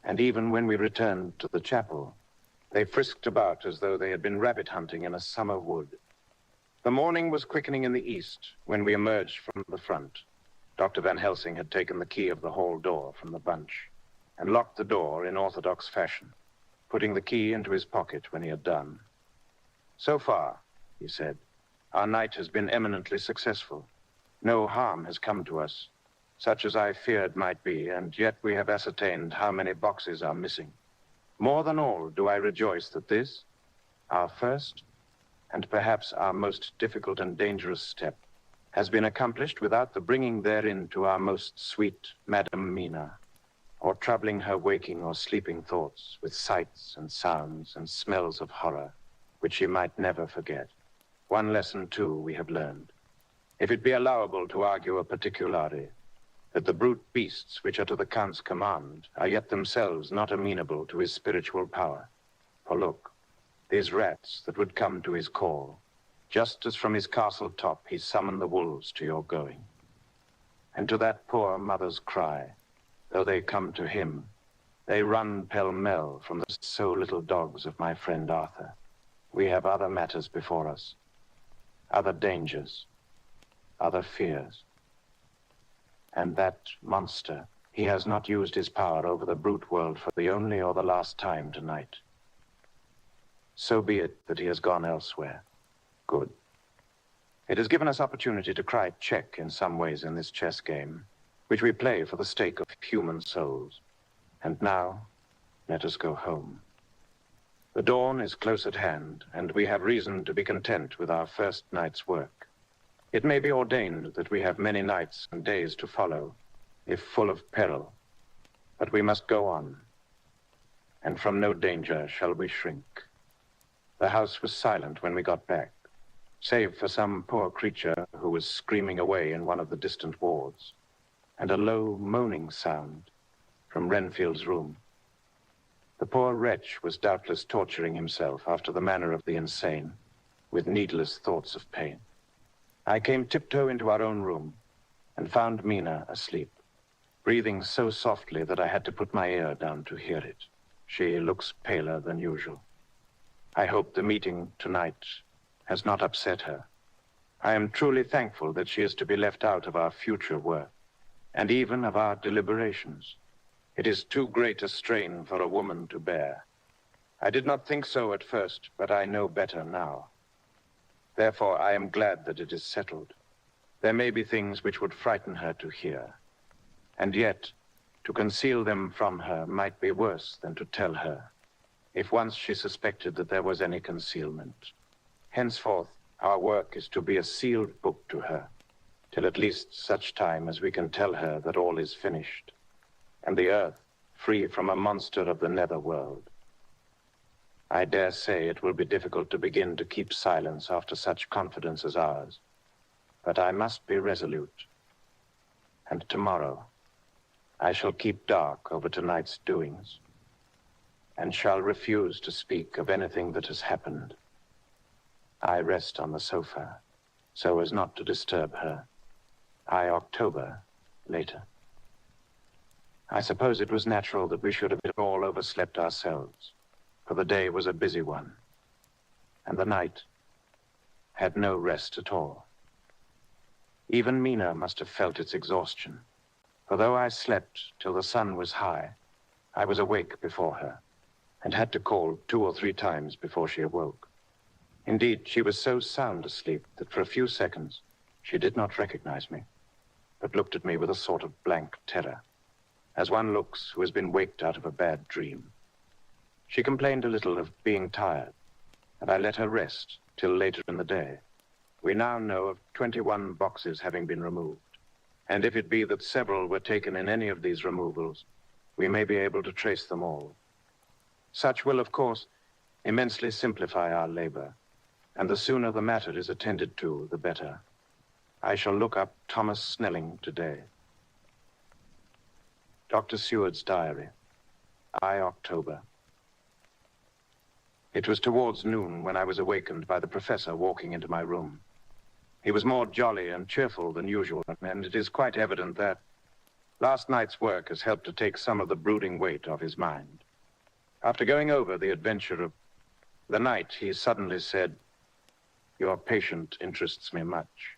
and even when we returned to the chapel, they frisked about as though they had been rabbit hunting in a summer wood. The morning was quickening in the east when we emerged from the front. Dr. Van Helsing had taken the key of the hall door from the bunch and locked the door in orthodox fashion, putting the key into his pocket when he had done. "So far," he said, "our night has been eminently successful. No harm has come to us, such as I feared might be, and yet we have ascertained how many boxes are missing. More than all do I rejoice that this, our first, and perhaps our most difficult and dangerous step, has been accomplished without the bringing therein to our most sweet Madam Mina, or troubling her waking or sleeping thoughts with sights and sounds and smells of horror, which she might never forget. One lesson, too, we have learned, if it be allowable to argue a particulari, that the brute beasts which are to the Count's command are yet themselves not amenable to his spiritual power. For look, these rats that would come to his call, just as from his castle top he summoned the wolves to your going. And to that poor mother's cry, though they come to him, they run pell-mell from the so little dogs of my friend Arthur. We have other matters before us, other dangers, other fears. And that monster, he has not used his power over the brute world for the only or the last time tonight. So be it that he has gone elsewhere. Good. It has given us opportunity to cry check in some ways in this chess game, which we play for the stake of human souls. And now, let us go home. The dawn is close at hand, and we have reason to be content with our first night's work. It may be ordained that we have many nights and days to follow, if full of peril, but we must go on, and from no danger shall we shrink. The house was silent when we got back, save for some poor creature who was screaming away in one of the distant wards, and a low moaning sound from Renfield's room. The poor wretch was doubtless torturing himself after the manner of the insane, with needless thoughts of pain. I came tiptoe into our own room and found Mina asleep, breathing so softly that I had to put my ear down to hear it. She looks paler than usual. I hope the meeting tonight has not upset her. I am truly thankful that she is to be left out of our future work, and even of our deliberations. It is too great a strain for a woman to bear. I did not think so at first, but I know better now. Therefore, I am glad that it is settled. There may be things which would frighten her to hear. And yet, to conceal them from her might be worse than to tell her, if once she suspected that there was any concealment. Henceforth, our work is to be a sealed book to her, till at least such time as we can tell her that all is finished, and the earth free from a monster of the netherworld. I dare say it will be difficult to begin to keep silence after such confidence as ours, but I must be resolute. And tomorrow, I shall keep dark over tonight's doings, and shall refuse to speak of anything that has happened. I rest on the sofa, so as not to disturb her. I October later. I suppose it was natural that we should have all overslept ourselves, for the day was a busy one, and the night had no rest at all. Even Mina must have felt its exhaustion, for though I slept till the sun was high, I was awake before her, and had to call 2 or 3 times before she awoke. Indeed, she was so sound asleep that for a few seconds she did not recognize me, but looked at me with a sort of blank terror, as one looks who has been waked out of a bad dream. She complained a little of being tired, and I let her rest till later in the day. We now know of 21 boxes having been removed, and if it be that several were taken in any of these removals, we may be able to trace them all. Such will, of course, immensely simplify our labor, and the sooner the matter is attended to, the better. I shall look up Thomas Snelling today. Dr. Seward's diary, October. It was towards noon when I was awakened by the professor walking into my room. He was more jolly and cheerful than usual, and it is quite evident that last night's work has helped to take some of the brooding weight off his mind. After going over the adventure of the night, he suddenly said, "Your patient interests me much.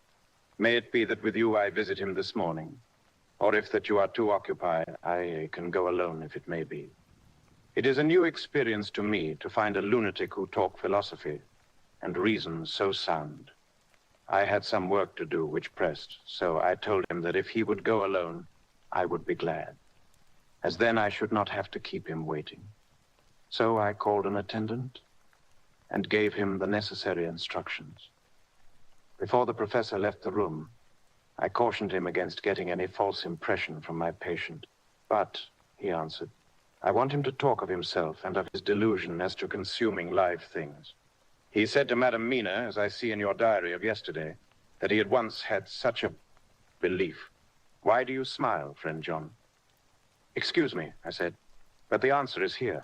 May it be that with you I visit him this morning, or if that you are too occupied, I can go alone if it may be. It is a new experience to me to find a lunatic who talk philosophy and reason so sound. I had some work to do which pressed, so I told him that if he would go alone, I would be glad, as then I should not have to keep him waiting. So I called an attendant and gave him the necessary instructions. Before the professor left the room, I cautioned him against getting any false impression from my patient. But, he answered, I want him to talk of himself and of his delusion as to consuming live things. He said to Madame Mina, as I see in your diary of yesterday, that he had once had such a belief. Why do you smile, friend John? Excuse me, I said, but the answer is here.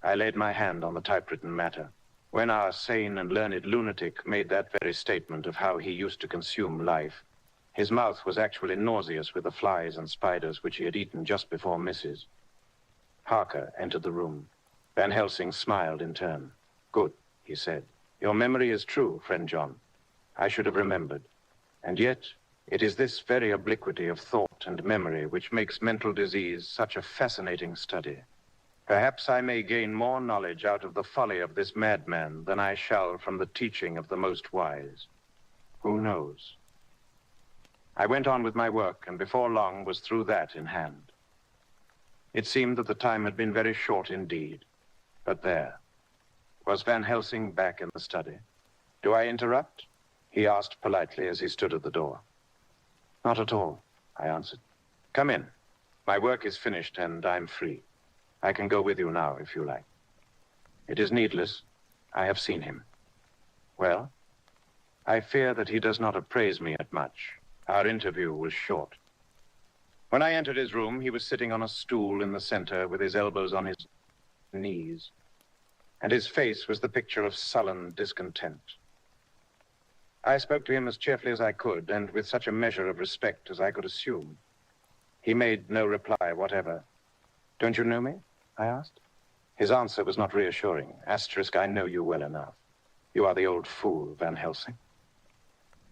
I laid my hand on the typewritten matter. When our sane and learned lunatic made that very statement of how he used to consume life, his mouth was actually nauseous with the flies and spiders which he had eaten just before Mrs. Harker entered the room. Van Helsing smiled in turn. Good, he said. Your memory is true, friend John. I should have remembered. And yet, it is this very obliquity of thought and memory which makes mental disease such a fascinating study. Perhaps I may gain more knowledge out of the folly of this madman than I shall from the teaching of the most wise. Who knows? I went on with my work, and before long was through that in hand. It seemed that the time had been very short indeed. But there. Was Van Helsing back in the study? Do I interrupt? He asked politely as he stood at the door. Not at all, I answered. Come in. My work is finished and I'm free. I can go with you now if you like. It is needless. I have seen him. Well, I fear that he does not appraise me at much. Our interview was short. When I entered his room, he was sitting on a stool in the center with his elbows on his knees, and his face was the picture of sullen discontent. I spoke to him as cheerfully as I could, and with such a measure of respect as I could assume. He made no reply whatever. Don't you know me? I asked. His answer was not reassuring. Asterisk, I know you well enough. You are the old fool, Van Helsing.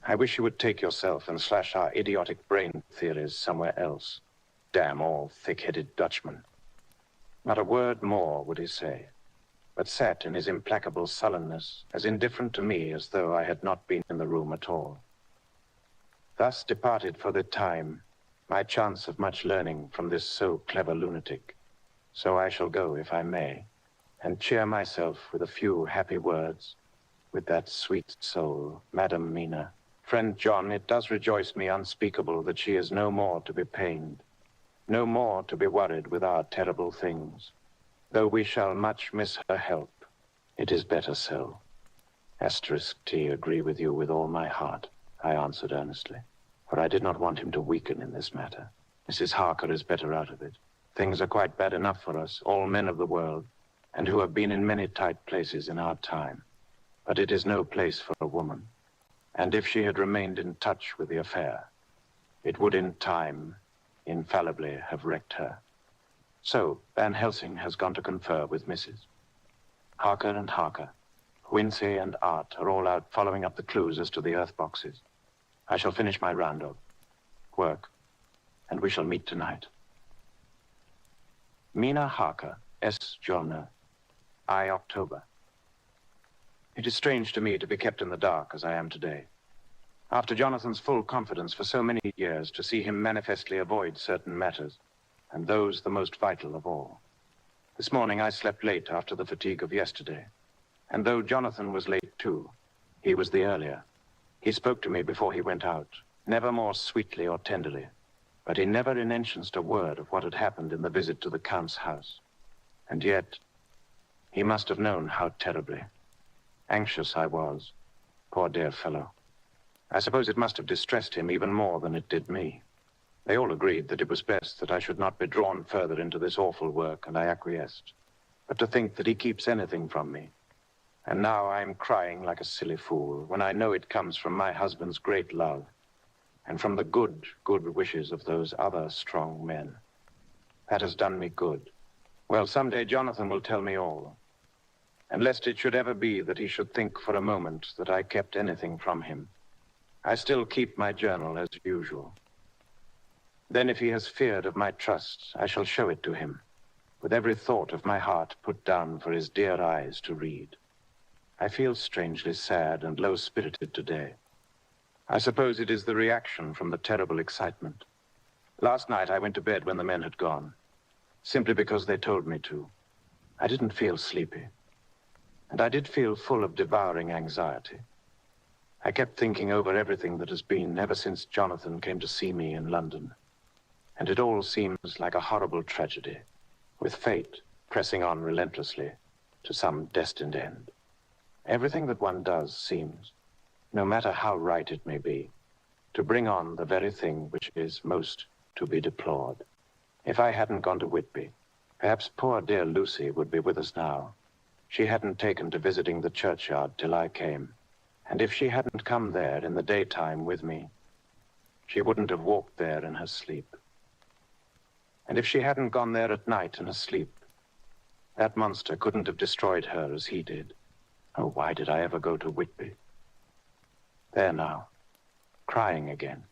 I wish you would take yourself and slash our idiotic brain theories somewhere else. Damn all thick-headed Dutchmen. Not a word more would he say, but sat in his implacable sullenness, as indifferent to me as though I had not been in the room at all. Thus departed for the time my chance of much learning from this so clever lunatic. So I shall go, if I may, and cheer myself with a few happy words with that sweet soul, Madam Mina. Friend John, it does rejoice me unspeakable that she is no more to be pained, no more to be worried with our terrible things. Though we shall much miss her help, it is better so. T, agree with you with all my heart, I answered earnestly, for I did not want him to weaken in this matter. Mrs. Harker is better out of it. Things are quite bad enough for us, all men of the world, and who have been in many tight places in our time. But it is no place for a woman. And if she had remained in touch with the affair, it would in time infallibly have wrecked her. So Van Helsing has gone to confer with Mrs. Harker and Harker. Wincy and Art are all out following up the clues as to the earth boxes. I shall finish my round of work, and we shall meet tonight. Mina Harker, S. Journer, I. October. It is strange to me to be kept in the dark as I am today. After Jonathan's full confidence for so many years, to see him manifestly avoid certain matters, and those the most vital of all. This morning I slept late after the fatigue of yesterday, and though Jonathan was late too, he was the earlier. He spoke to me before he went out, never more sweetly or tenderly, but he never enentioned a word of what had happened in the visit to the Count's house. And yet, he must have known how terribly anxious I was, poor dear fellow. I suppose it must have distressed him even more than it did me. They all agreed that it was best that I should not be drawn further into this awful work, and I acquiesced. But to think that he keeps anything from me, and now I am crying like a silly fool, when I know it comes from my husband's great love, and from the good wishes of those other strong men. That has done me good. Well, someday Jonathan will tell me all. And lest it should ever be that he should think for a moment that I kept anything from him, I still keep my journal as usual. Then if he has feared of my trust, I shall show it to him, with every thought of my heart put down for his dear eyes to read. I feel strangely sad and low-spirited today. I suppose it is the reaction from the terrible excitement. Last night I went to bed when the men had gone, simply because they told me to. I didn't feel sleepy, and I did feel full of devouring anxiety. I kept thinking over everything that has been ever since Jonathan came to see me in London, and it all seems like a horrible tragedy, with fate pressing on relentlessly to some destined end. Everything that one does seems, no matter how right it may be, to bring on the very thing which is most to be deplored. If I hadn't gone to Whitby, perhaps poor dear Lucy would be with us now. She hadn't taken to visiting the churchyard till I came, and if she hadn't come there in the daytime with me, she wouldn't have walked there in her sleep. And if she hadn't gone there at night in her sleep, that monster couldn't have destroyed her as he did. Oh, why did I ever go to Whitby? There now, crying again.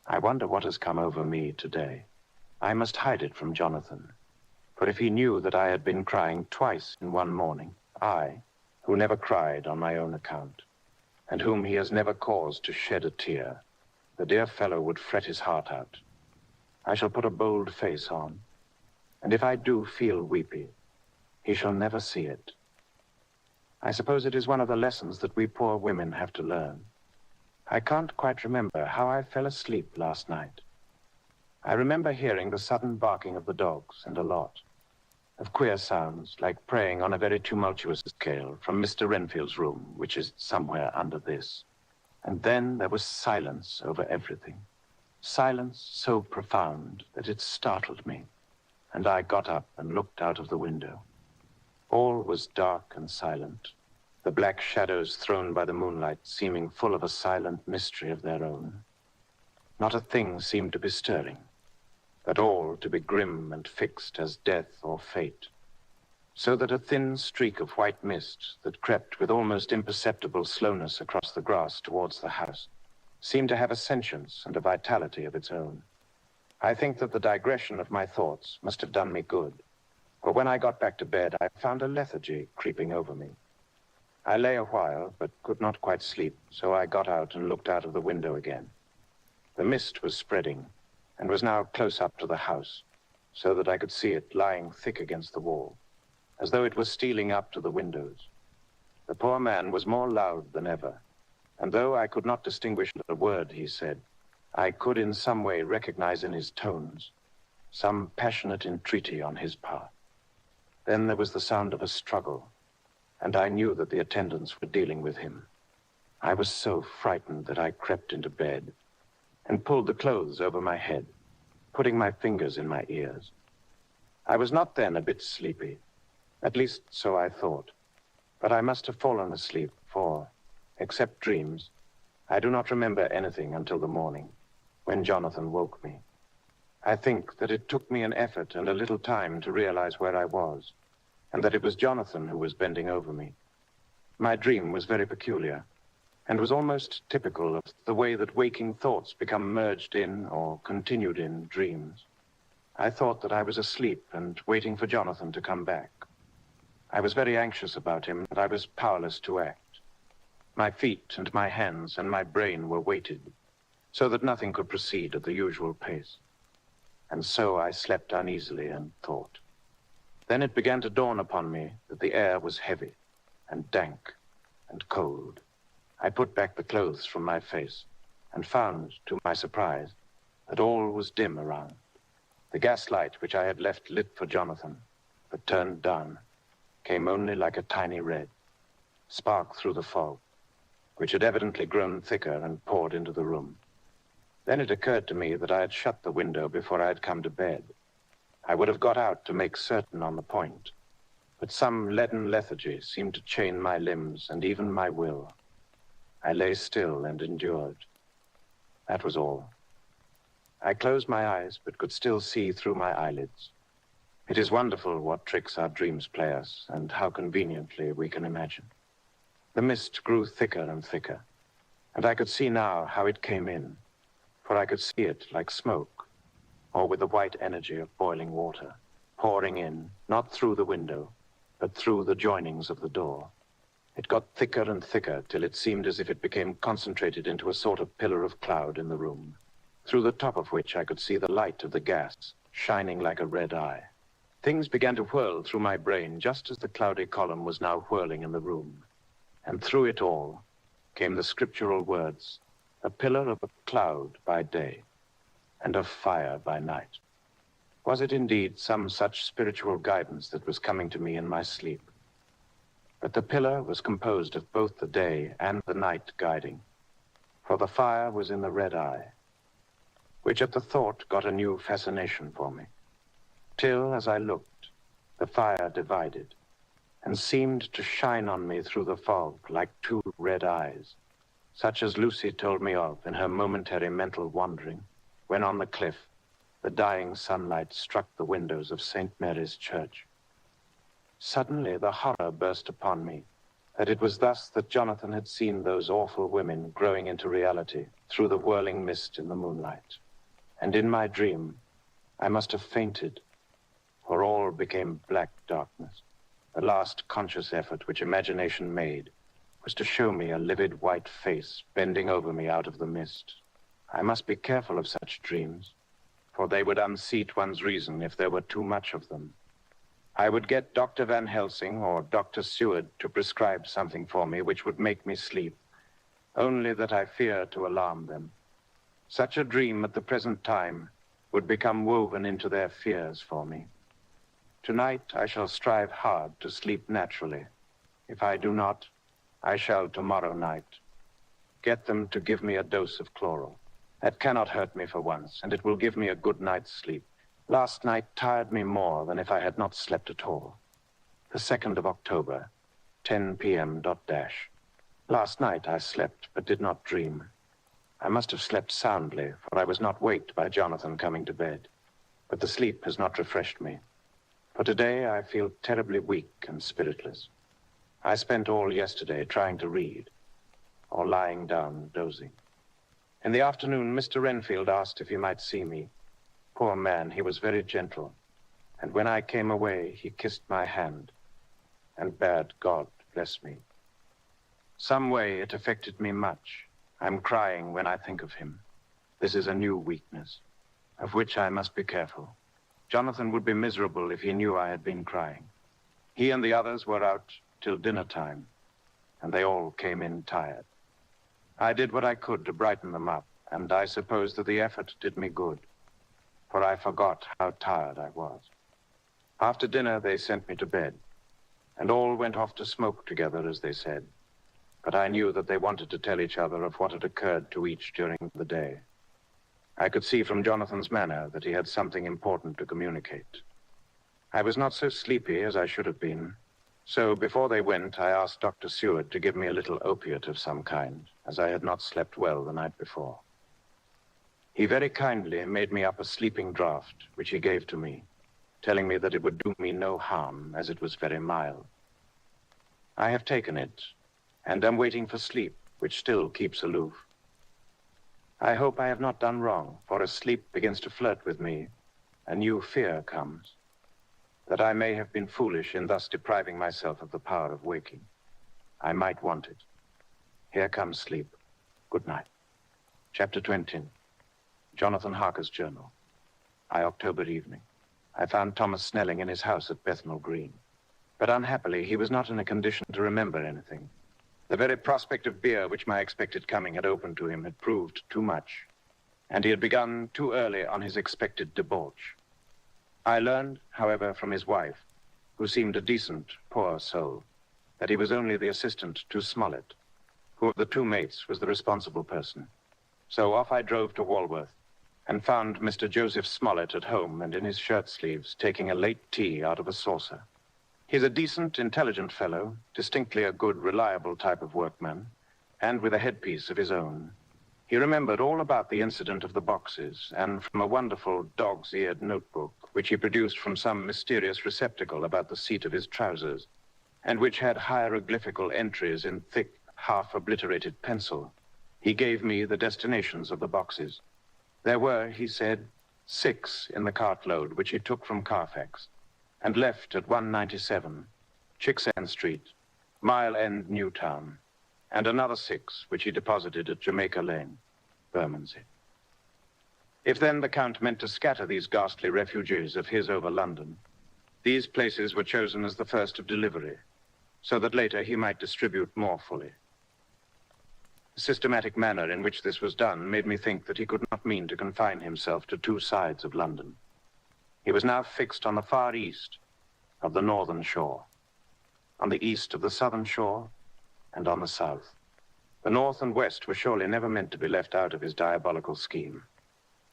I wonder what has come over me today. I must hide it from Jonathan, for if he knew that I had been crying twice in one morning, I, who never cried on my own account, and whom he has never caused to shed a tear, the dear fellow would fret his heart out. I shall put a bold face on, and if I do feel weepy, he shall never see it. I suppose it is one of the lessons that we poor women have to learn. I can't quite remember how I fell asleep last night. I remember hearing the sudden barking of the dogs, and a lot of queer sounds, like praying on a very tumultuous scale, from Mr. Renfield's room, which is somewhere under this. And then there was silence over everything. Silence so profound that it startled me, and I got up and looked out of the window. All was dark and silent, the black shadows thrown by the moonlight seeming full of a silent mystery of their own. Not a thing seemed to be stirring, but all to be grim and fixed as death or fate, so that a thin streak of white mist that crept with almost imperceptible slowness across the grass towards the house seemed to have a sentience and a vitality of its own. I think that the digression of my thoughts must have done me good, for when I got back to bed, I found a lethargy creeping over me. I lay a while, but could not quite sleep, so I got out and looked out of the window again. The mist was spreading, and was now close up to the house, so that I could see it lying thick against the wall, as though it was stealing up to the windows. The poor man was more loud than ever, and though I could not distinguish a word he said, I could in some way recognize in his tones some passionate entreaty on his part. Then there was the sound of a struggle, and I knew that the attendants were dealing with him. I was so frightened that I crept into bed and pulled the clothes over my head, putting my fingers in my ears. I was not then a bit sleepy, at least so I thought, but I must have fallen asleep, for, except dreams, I do not remember anything until the morning, when Jonathan woke me. I think that it took me an effort and a little time to realize where I was, and that it was Jonathan who was bending over me. My dream was very peculiar, and was almost typical of the way that waking thoughts become merged in or continued in dreams. I thought that I was asleep and waiting for Jonathan to come back. I was very anxious about him, and I was powerless to act. My feet and my hands and my brain were weighted, so that nothing could proceed at the usual pace. And so I slept uneasily and thought. Then it began to dawn upon me that the air was heavy and dank and cold. I put back the clothes from my face and found, to my surprise, that all was dim around. The gaslight which I had left lit for Jonathan, but turned down, came only like a tiny red spark through the fog, which had evidently grown thicker and poured into the room. Then it occurred to me that I had shut the window before I had come to bed. I would have got out to make certain on the point, but some leaden lethargy seemed to chain my limbs and even my will. I lay still and endured. That was all. I closed my eyes, but could still see through my eyelids. It is wonderful what tricks our dreams play us, and how conveniently we can imagine. The mist grew thicker and thicker, and I could see now how it came in, for I could see it like smoke, or with the white energy of boiling water, pouring in, not through the window, but through the joinings of the door. It got thicker and thicker till it seemed as if it became concentrated into a sort of pillar of cloud in the room, through the top of which I could see the light of the gas shining like a red eye. Things began to whirl through my brain just as the cloudy column was now whirling in the room. And through it all came the scriptural words, a pillar of a cloud by day and of fire by night. Was it indeed some such spiritual guidance that was coming to me in my sleep? But the pillar was composed of both the day and the night guiding, for the fire was in the red eye, which at the thought got a new fascination for me, till, as I looked, the fire divided and seemed to shine on me through the fog like two red eyes, such as Lucy told me of in her momentary mental wandering, when on the cliff the dying sunlight struck the windows of St. Mary's Church. Suddenly the horror burst upon me that it was thus that Jonathan had seen those awful women growing into reality through the whirling mist in the moonlight. And in my dream, I must have fainted, for all became black darkness. The last conscious effort which imagination made was to show me a livid white face bending over me out of the mist. I must be careful of such dreams, for they would unseat one's reason if there were too much of them. I would get Dr. Van Helsing or Dr. Seward to prescribe something for me which would make me sleep, only that I fear to alarm them. Such a dream at the present time would become woven into their fears for me. Tonight I shall strive hard to sleep naturally. If I do not, I shall tomorrow night get them to give me a dose of chloral. That cannot hurt me for once, and it will give me a good night's sleep. Last night tired me more than if I had not slept at all. The 2nd of October, 10 p.m. ... Last night I slept, but did not dream. I must have slept soundly, for I was not waked by Jonathan coming to bed. But the sleep has not refreshed me. For today I feel terribly weak and spiritless. I spent all yesterday trying to read, or lying down dozing. In the afternoon, Mr. Renfield asked if he might see me. Poor man, he was very gentle. And when I came away, he kissed my hand and bade God bless me. Some way it affected me much. I'm crying when I think of him. This is a new weakness, of which I must be careful. Jonathan would be miserable if he knew I had been crying. He and the others were out till dinner time, and they all came in tired. I did what I could to brighten them up, and I suppose that the effort did me good, for I forgot how tired I was. After dinner, they sent me to bed, and all went off to smoke together, as they said. But I knew that they wanted to tell each other of what had occurred to each during the day. I could see from Jonathan's manner that he had something important to communicate. I was not so sleepy as I should have been, so before they went, I asked Dr. Seward to give me a little opiate of some kind, as I had not slept well the night before. He very kindly made me up a sleeping draught, which he gave to me, telling me that it would do me no harm, as it was very mild. I have taken it, and am waiting for sleep, which still keeps aloof. I hope I have not done wrong, for as sleep begins to flirt with me, a new fear comes, that I may have been foolish in thus depriving myself of the power of waking. I might want it. Here comes sleep. Good night. Chapter 20. Jonathan Harker's Journal. October evening. I found Thomas Snelling in his house at Bethnal Green. But unhappily, he was not in a condition to remember anything. The very prospect of beer which my expected coming had opened to him had proved too much, and he had begun too early on his expected debauch. I learned, however, from his wife, who seemed a decent, poor soul, that he was only the assistant to Smollett, who of the two mates was the responsible person. So off I drove to Walworth, and found Mr. Joseph Smollett at home and in his shirt sleeves, taking a late tea out of a saucer. He's a decent, intelligent fellow, distinctly a good, reliable type of workman, and with a headpiece of his own. He remembered all about the incident of the boxes, and from a wonderful dog's-eared notebook, which he produced from some mysterious receptacle about the seat of his trousers, and which had hieroglyphical entries in thick, half-obliterated pencil, he gave me the destinations of the boxes. There were, he said, 6 in the cartload, which he took from Carfax, and left at 197, Chicksend Street, Mile End, Newtown, and another 6, which he deposited at Jamaica Lane, Bermondsey. If then the Count meant to scatter these ghastly refugees of his over London, these places were chosen as the first of delivery, so that later he might distribute more fully. The systematic manner in which this was done made me think that he could not mean to confine himself to 2 sides of London. He was now fixed on the far east of the northern shore, on the east of the southern shore, and on the south. The north and west were surely never meant to be left out of his diabolical scheme,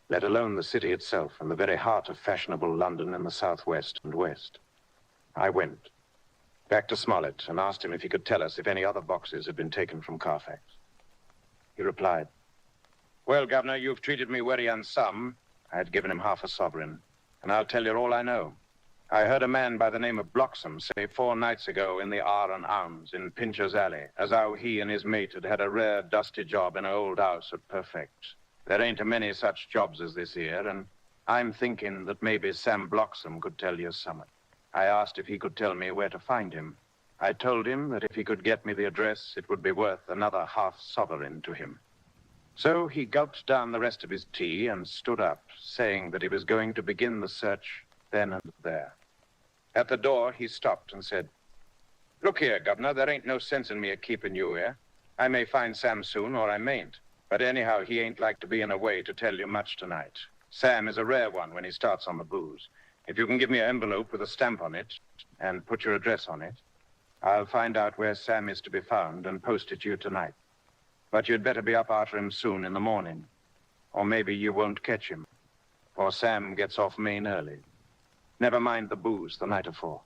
let alone the city itself and the very heart of fashionable London in the southwest and west. I went back to Smollett and asked him if he could tell us if any other boxes had been taken from Carfax. He replied, "Well, Governor, you've treated me very unsum." I had given him half a sovereign, and I'll tell you all I know. I heard a man by the name of Bloxham say 4 nights ago in the R and Arms in Pincher's Alley, as how he and his mate had had a rare dusty job in an old house at Perfect. There ain't a many such jobs as this here, and I'm thinking that maybe Sam Bloxham could tell you something. I asked if he could tell me where to find him. I told him that if he could get me the address, it would be worth another half sovereign to him. So he gulped down the rest of his tea and stood up, saying that he was going to begin the search then and there. At the door, he stopped and said, "Look here, Governor, there ain't no sense in me keeping you here. I may find Sam soon, or I mayn't. But anyhow, he ain't like to be in a way to tell you much tonight. Sam is a rare one when he starts on the booze. If you can give me an envelope with a stamp on it and put your address on it, I'll find out where Sam is to be found and post it to you tonight. But you'd better be up after him soon in the morning, or maybe you won't catch him, for Sam gets off main early. Never mind the booze the night afore."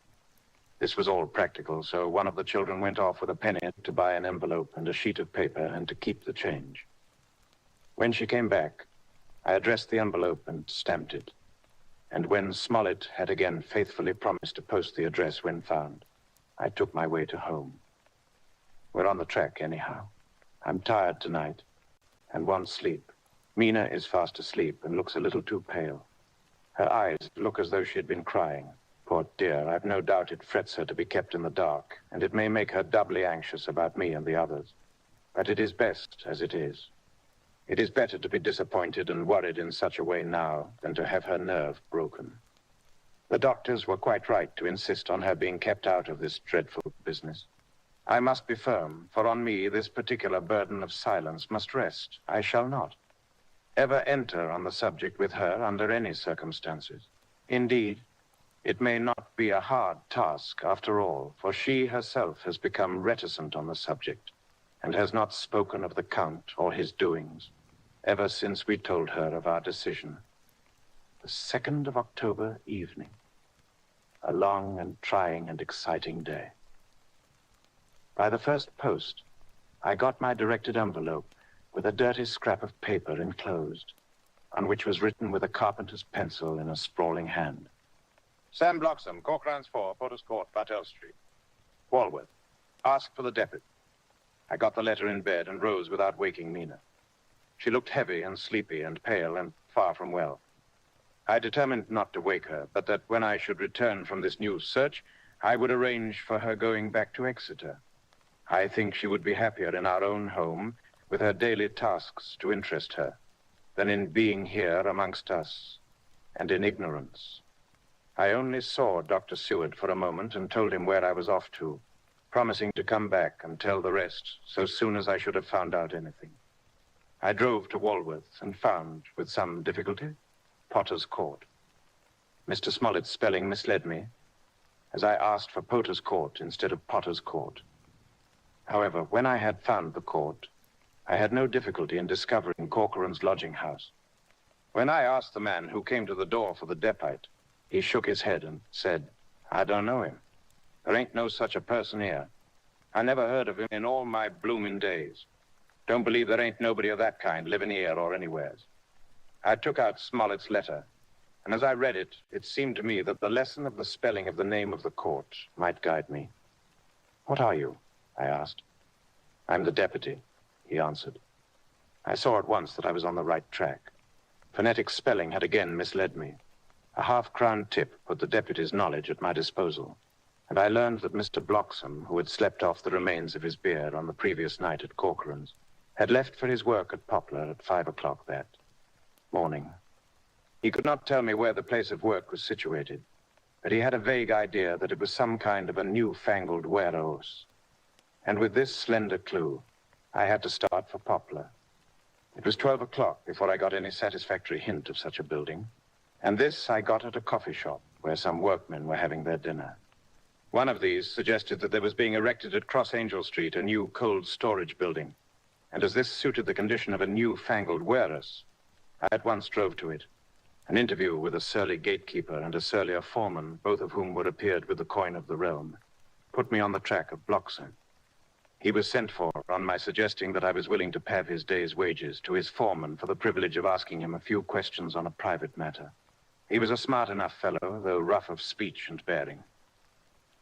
This was all practical, so one of the children went off with a penny to buy an envelope and a sheet of paper and to keep the change. When she came back, I addressed the envelope and stamped it. And when Smollett had again faithfully promised to post the address when found, I took my way to home. We're on the track anyhow. I'm tired tonight and want sleep. Mina is fast asleep and looks a little too pale. Her eyes look as though she had been crying. Poor dear, I've no doubt it frets her to be kept in the dark, and it may make her doubly anxious about me and the others. But it is best as it is. It is better to be disappointed and worried in such a way now than to have her nerve broken. The doctors were quite right to insist on her being kept out of this dreadful business. I must be firm, for on me this particular burden of silence must rest. I shall not ever enter on the subject with her under any circumstances. Indeed, it may not be a hard task after all, for she herself has become reticent on the subject and has not spoken of the Count or his doings ever since we told her of our decision. The 2nd of October evening. A long and trying and exciting day. By the first post, I got my directed envelope with a dirty scrap of paper enclosed, on which was written with a carpenter's pencil in a sprawling hand. Sam Bloxham, Corcoran's 4, Porter's Court, Bartell Street. Walworth. Ask for the deputy. I got the letter in bed and rose without waking Nina. She looked heavy and sleepy and pale and far from well. I determined not to wake her, but that when I should return from this new search, I would arrange for her going back to Exeter. I think she would be happier in our own home, with her daily tasks to interest her, than in being here amongst us, and in ignorance. I only saw Dr. Seward for a moment and told him where I was off to, promising to come back and tell the rest so soon as I should have found out anything. I drove to Walworth and found, with some difficulty, Potter's Court. Mr. Smollett's spelling misled me, as I asked for Potter's Court instead of Potter's Court. However, when I had found the court, I had no difficulty in discovering Corcoran's lodging house. When I asked the man who came to the door for the depite, he shook his head and said, "I don't know him. There ain't no such a person here. I never heard of him in all my bloomin' days. Don't believe there ain't nobody of that kind living here or anywheres." I took out Smollett's letter, and as I read it, it seemed to me that the lesson of the spelling of the name of the court might guide me. "What are you?" I asked. "I'm the deputy," he answered. I saw at once that I was on the right track. Phonetic spelling had again misled me. A half-crown tip put the deputy's knowledge at my disposal, and I learned that Mr. Bloxham, who had slept off the remains of his beer on the previous night at Corcoran's, had left for his work at Poplar at 5 o'clock that morning. He could not tell me where the place of work was situated, but he had a vague idea that it was some kind of a new-fangled warehouse. And with this slender clue, I had to start for Poplar. It was 12 o'clock before I got any satisfactory hint of such a building, and this I got at a coffee shop where some workmen were having their dinner. One of these suggested that there was being erected at Cross Angel Street a new cold storage building, and as this suited the condition of a new-fangled warehouse, I at once drove to it. An interview with a surly gatekeeper and a surlier foreman, both of whom were appeared with the coin of the realm, put me on the track of Bloxham. He was sent for on my suggesting that I was willing to pay his day's wages to his foreman for the privilege of asking him a few questions on a private matter. He was a smart enough fellow, though rough of speech and bearing.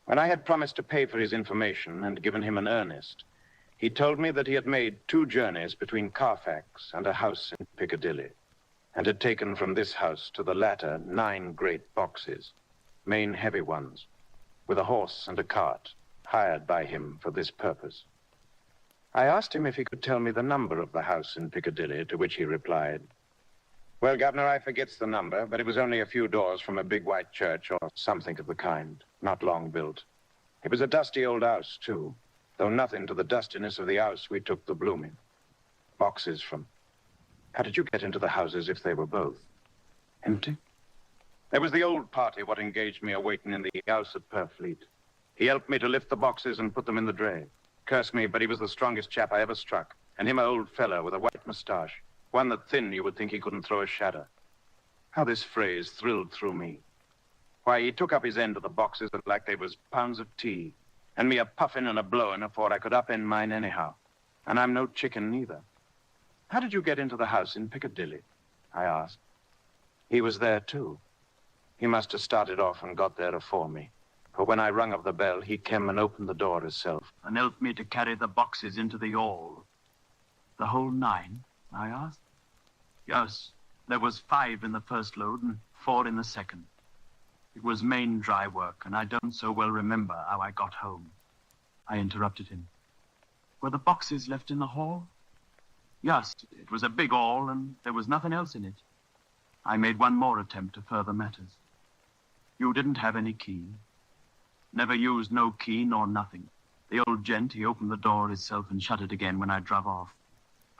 When I had promised to pay for his information and given him an earnest, he told me that he had made 2 journeys between Carfax and a house in Piccadilly, and had taken from this house to the latter 9 great boxes, main heavy ones, with a horse and a cart, hired by him for this purpose. I asked him if he could tell me the number of the house in Piccadilly, to which he replied, "Well, Governor, I forgets the number, but it was only a few doors from a big white church or something of the kind, not long built. It was a dusty old house, too, though nothing to the dustiness of the house we took the blooming. Boxes from... How did you get into the houses if they were both empty?" "There was the old party what engaged me a-waiting in the house at Purfleet. He helped me to lift the boxes and put them in the dray. Curse me, but he was the strongest chap I ever struck, and him a old fellow with a white moustache, one that thin you would think he couldn't throw a shadow." How this phrase thrilled through me. Why, he took up his end of the boxes like they was pounds of tea, and me a puffing and a blowing afore I could upend mine anyhow. And I'm no chicken neither. "How did you get into the house in Piccadilly?" I asked. He was there, too. He must have started off and got there afore me, for when I rung of the bell, he came and opened the door himself. "And helped me to carry the boxes into the hall." "The whole 9?" I asked. "Yes, There was 5 in the first load and 4 in the second. It was main dry work, and I don't so well remember how I got home. I interrupted him. Were the boxes left in the hall? Yes, it was a big hall, and there was nothing else in it. I made one more attempt to further matters. You didn't have any key. Never used no key nor nothing. The old gent, he opened the door himself and shut it again when I drove off.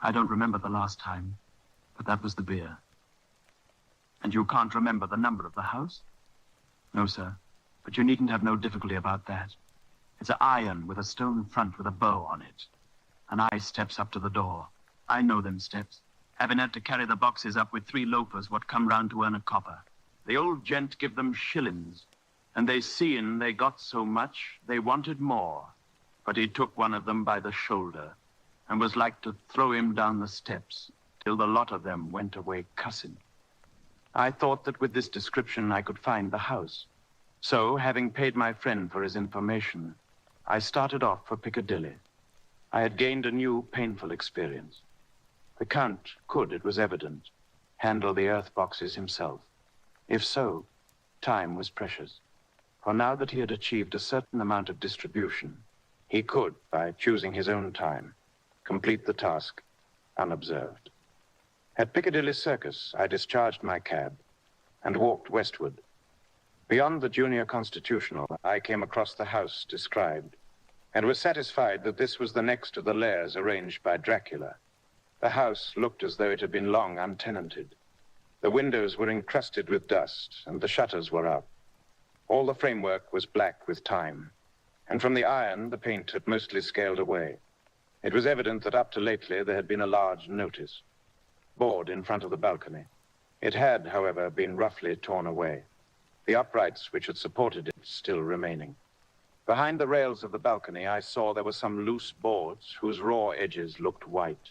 I don't remember the last time, but that was the beer. And you can't remember the number of the house? No, sir, but you needn't have no difficulty about that. It's an iron with a stone front with a bow on it. And I steps up to the door. I know them steps, having had to carry the boxes up with 3 loafers what come round to earn a copper. The old gent give them shillings, and they seein' they got so much, they wanted more. But he took one of them by the shoulder and was like to throw him down the steps till the lot of them went away cussing. I thought that with this description I could find the house. So, having paid my friend for his information, I started off for Piccadilly. I had gained a new, painful experience. The Count could, it was evident, handle the earth boxes himself. If so, time was precious. For now that he had achieved a certain amount of distribution, he could, by choosing his own time, complete the task unobserved. At Piccadilly Circus, I discharged my cab and walked westward. Beyond the Junior Constitutional, I came across the house described and was satisfied that this was the next of the lairs arranged by Dracula. The house looked as though it had been long untenanted. The windows were encrusted with dust and the shutters were up. All the framework was black with time, and from the iron the paint had mostly scaled away. It was evident that up to lately there had been a large notice board in front of the balcony. It had, however, been roughly torn away, the uprights which had supported it still remaining. Behind the rails of the balcony, I saw there were some loose boards whose raw edges looked white.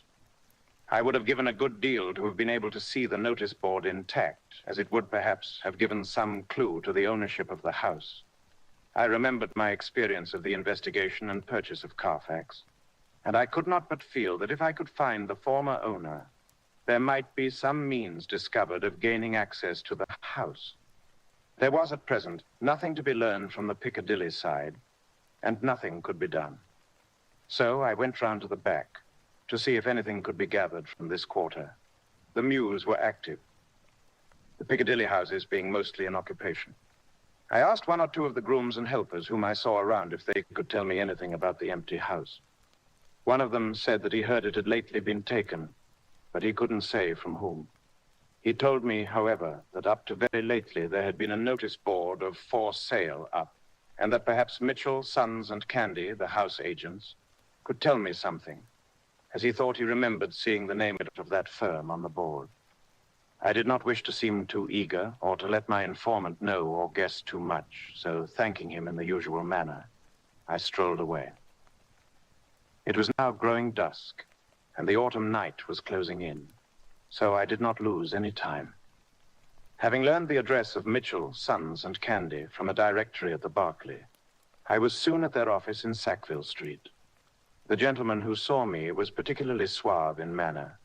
I would have given a good deal to have been able to see the notice board intact, as it would perhaps have given some clue to the ownership of the house. I remembered my experience of the investigation and purchase of Carfax, and I could not but feel that if I could find the former owner, there might be some means discovered of gaining access to the house. There was at present nothing to be learned from the Piccadilly side, and nothing could be done. So I went round to the back to see if anything could be gathered from this quarter. The mews were active, the Piccadilly houses being mostly in occupation. I asked 1 or 2 of the grooms and helpers whom I saw around if they could tell me anything about the empty house. One of them said that he heard it had lately been taken, but he couldn't say from whom. He told me, however, that up to very lately there had been a notice board of for sale up, and that perhaps Mitchell, Sons, and Candy, the house agents, could tell me something, as he thought he remembered seeing the name of that firm on the board. I did not wish to seem too eager or to let my informant know or guess too much, so thanking him in the usual manner, I strolled away. It was now growing dusk, and the autumn night was closing in, so I did not lose any time. Having learned the address of Mitchell, Sons, and Candy from a directory at the Berkeley, I was soon at their office in Sackville Street. The gentleman who saw me was particularly suave in manner,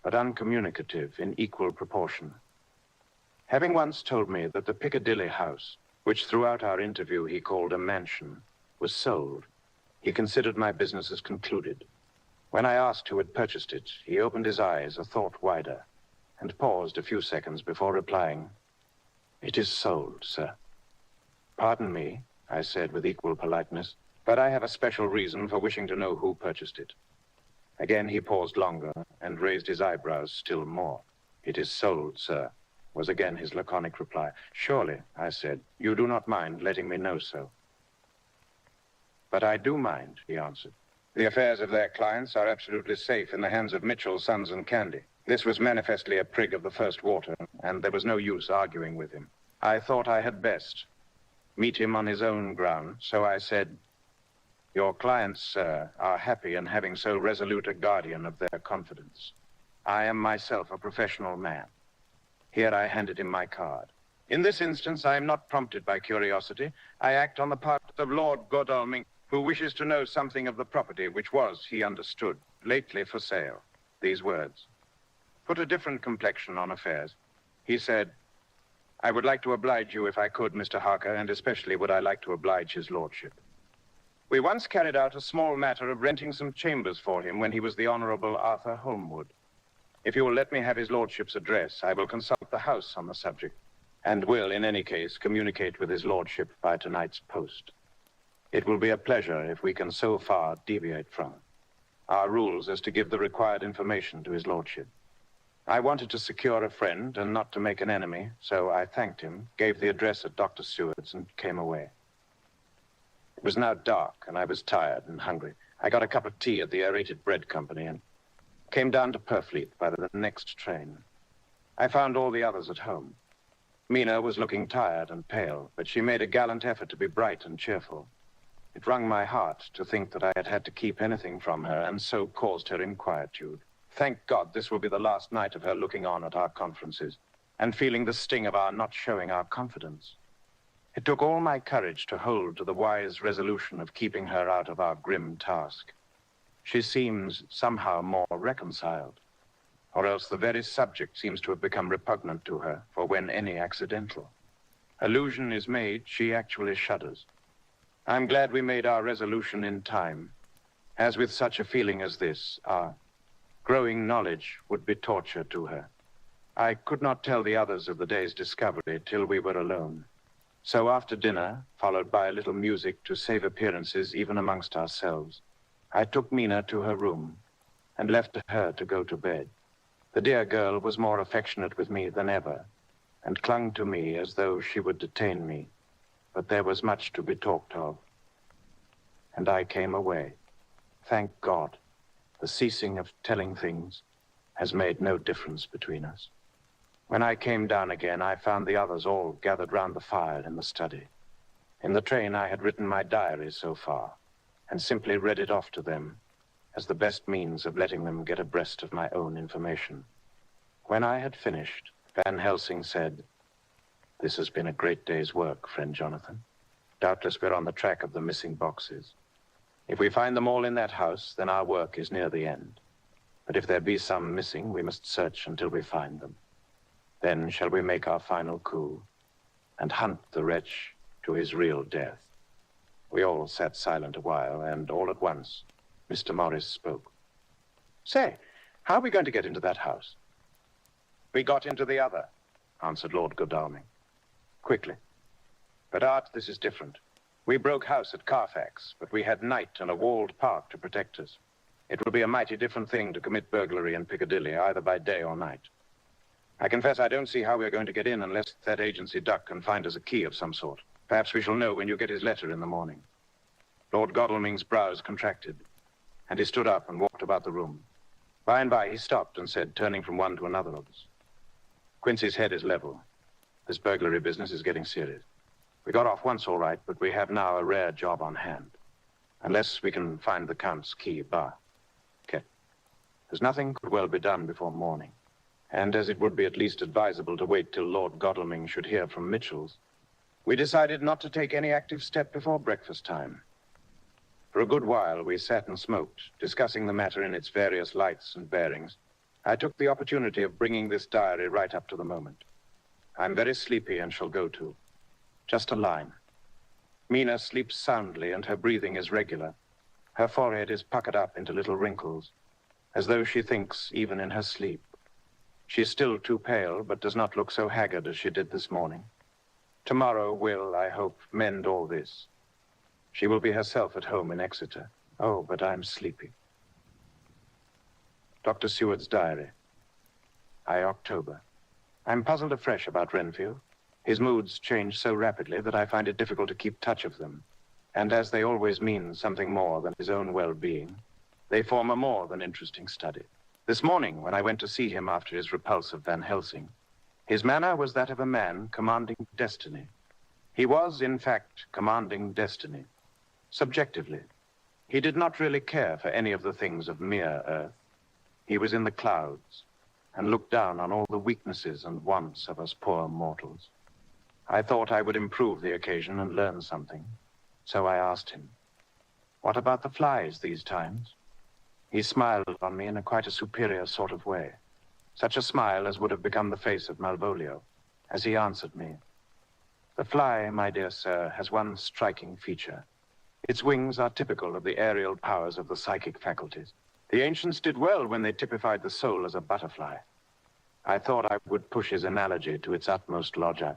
but uncommunicative in equal proportion. Having once told me that the Piccadilly house, which throughout our interview he called a mansion, was sold, he considered my business as concluded. When I asked who had purchased it, he opened his eyes a thought wider and paused a few seconds before replying, "It is sold, sir." "Pardon me," I said with equal politeness, "but I have a special reason for wishing to know who purchased it." Again he paused longer and raised his eyebrows still more. "It is sold, sir," was again his laconic reply. "Surely," I said, "you do not mind letting me know so." "But I do mind," he answered. "The affairs of their clients are absolutely safe in the hands of Mitchell, Sons, and Candy. This was manifestly a prig of the first water, and there was no use arguing with him. I thought I had best meet him on his own ground, so I said, 'Your clients, sir, are happy in having so resolute a guardian of their confidence. I am myself a professional man.' Here I handed him my card. In this instance, I am not prompted by curiosity. I act on the part of Lord Godalming, who wishes to know something of the property which was, he understood, lately for sale." These words. put a different complexion on affairs. He said, "I would like to oblige you if I could, Mr. Harker, and especially would I like to oblige his lordship. We once carried out a small matter of renting some chambers for him when he was the Honorable Arthur Holmwood. If you will let me have his lordship's address, I will consult the house on the subject, and will, in any case, communicate with his lordship by tonight's post. It will be a pleasure if we can so far deviate from our rules as to give the required information to his lordship." I wanted to secure a friend and not to make an enemy, so I thanked him, gave the address at Dr. Seward's, and came away. It was now dark, and I was tired and hungry. I got a cup of tea at the Aerated Bread Company and came down to Purfleet by the next train. I found all the others at home. Mina was looking tired and pale, but she made a gallant effort to be bright and cheerful. It wrung my heart to think that I had had to keep anything from her and so caused her inquietude. Thank God this will be the last night of her looking on at our conferences and feeling the sting of our not showing our confidence. It took all my courage to hold to the wise resolution of keeping her out of our grim task. She seems somehow more reconciled, or else the very subject seems to have become repugnant to her, for when any accidental allusion is made, she actually shudders. I'm glad we made our resolution in time, as with such a feeling as this, our growing knowledge would be torture to her. I could not tell the others of the day's discovery till we were alone. So after dinner, followed by a little music to save appearances even amongst ourselves, I took Mina to her room and left her to go to bed. The dear girl was more affectionate with me than ever and clung to me as though she would detain me, but there was much to be talked of. And I came away. Thank God. The ceasing of telling things has made no difference between us. When I came down again, I found the others all gathered round the fire in the study. In the train, I had written my diary so far, and simply read it off to them as the best means of letting them get abreast of my own information. When I had finished, Van Helsing said, "This has been a great day's work, friend Jonathan. Doubtless we're on the track of the missing boxes. If we find them all in that house, then our work is near the end. But if there be some missing, we must search until we find them. Then shall we make our final coup and hunt the wretch to his real death." We all sat silent a while, and all at once, Mr. Morris spoke. "Say, how are we going to get into that house?" "We got into the other," answered Lord Godalming, quickly. "But, Art, this is different. We broke house at Carfax, but we had night and a walled park to protect us. It will be a mighty different thing to commit burglary in Piccadilly, either by day or night. I confess I don't see how we're going to get in unless that agency duck can find us a key of some sort. Perhaps we shall know when you get his letter in the morning." Lord Godalming's brows contracted, and he stood up and walked about the room. By and by he stopped and said, turning from one to another of us, "Quincy's head is level. This burglary business is getting serious. We got off once all right, but we have now a rare job on hand. Unless we can find the Count's key bar. Okay. There's nothing could well be done before morning. And as it would be at least advisable to wait till Lord Godalming should hear from Mitchell's, we decided not to take any active step before breakfast time. For a good while we sat and smoked, discussing the matter in its various lights and bearings. I took the opportunity of bringing this diary right up to the moment. I'm very sleepy and shall go to. Just a line. Mina sleeps soundly and her breathing is regular. Her forehead is puckered up into little wrinkles, as though she thinks even in her sleep. She's still too pale, but does not look so haggard as she did this morning. Tomorrow will, I hope, mend all this. She will be herself at home in Exeter. Oh, but I'm sleepy. Dr. Seward's diary. October. I'm puzzled afresh about Renfield. His moods change so rapidly that I find it difficult to keep touch of them. And as they always mean something more than his own well-being, they form a more than interesting study. This morning, when I went to see him after his repulse of Van Helsing, his manner was that of a man commanding destiny. He was, in fact, commanding destiny. Subjectively, he did not really care for any of the things of mere earth. He was in the clouds and looked down on all the weaknesses and wants of us poor mortals. I thought I would improve the occasion and learn something. So I asked him, "What about the flies these times?" He smiled on me in quite a superior sort of way. such a smile as would have become the face of Malvolio, as he answered me. The fly, my dear sir, has one striking feature. Its wings are typical of the aerial powers of the psychic faculties. The ancients did well when they typified the soul as a butterfly. I thought I would push his analogy to its utmost logic.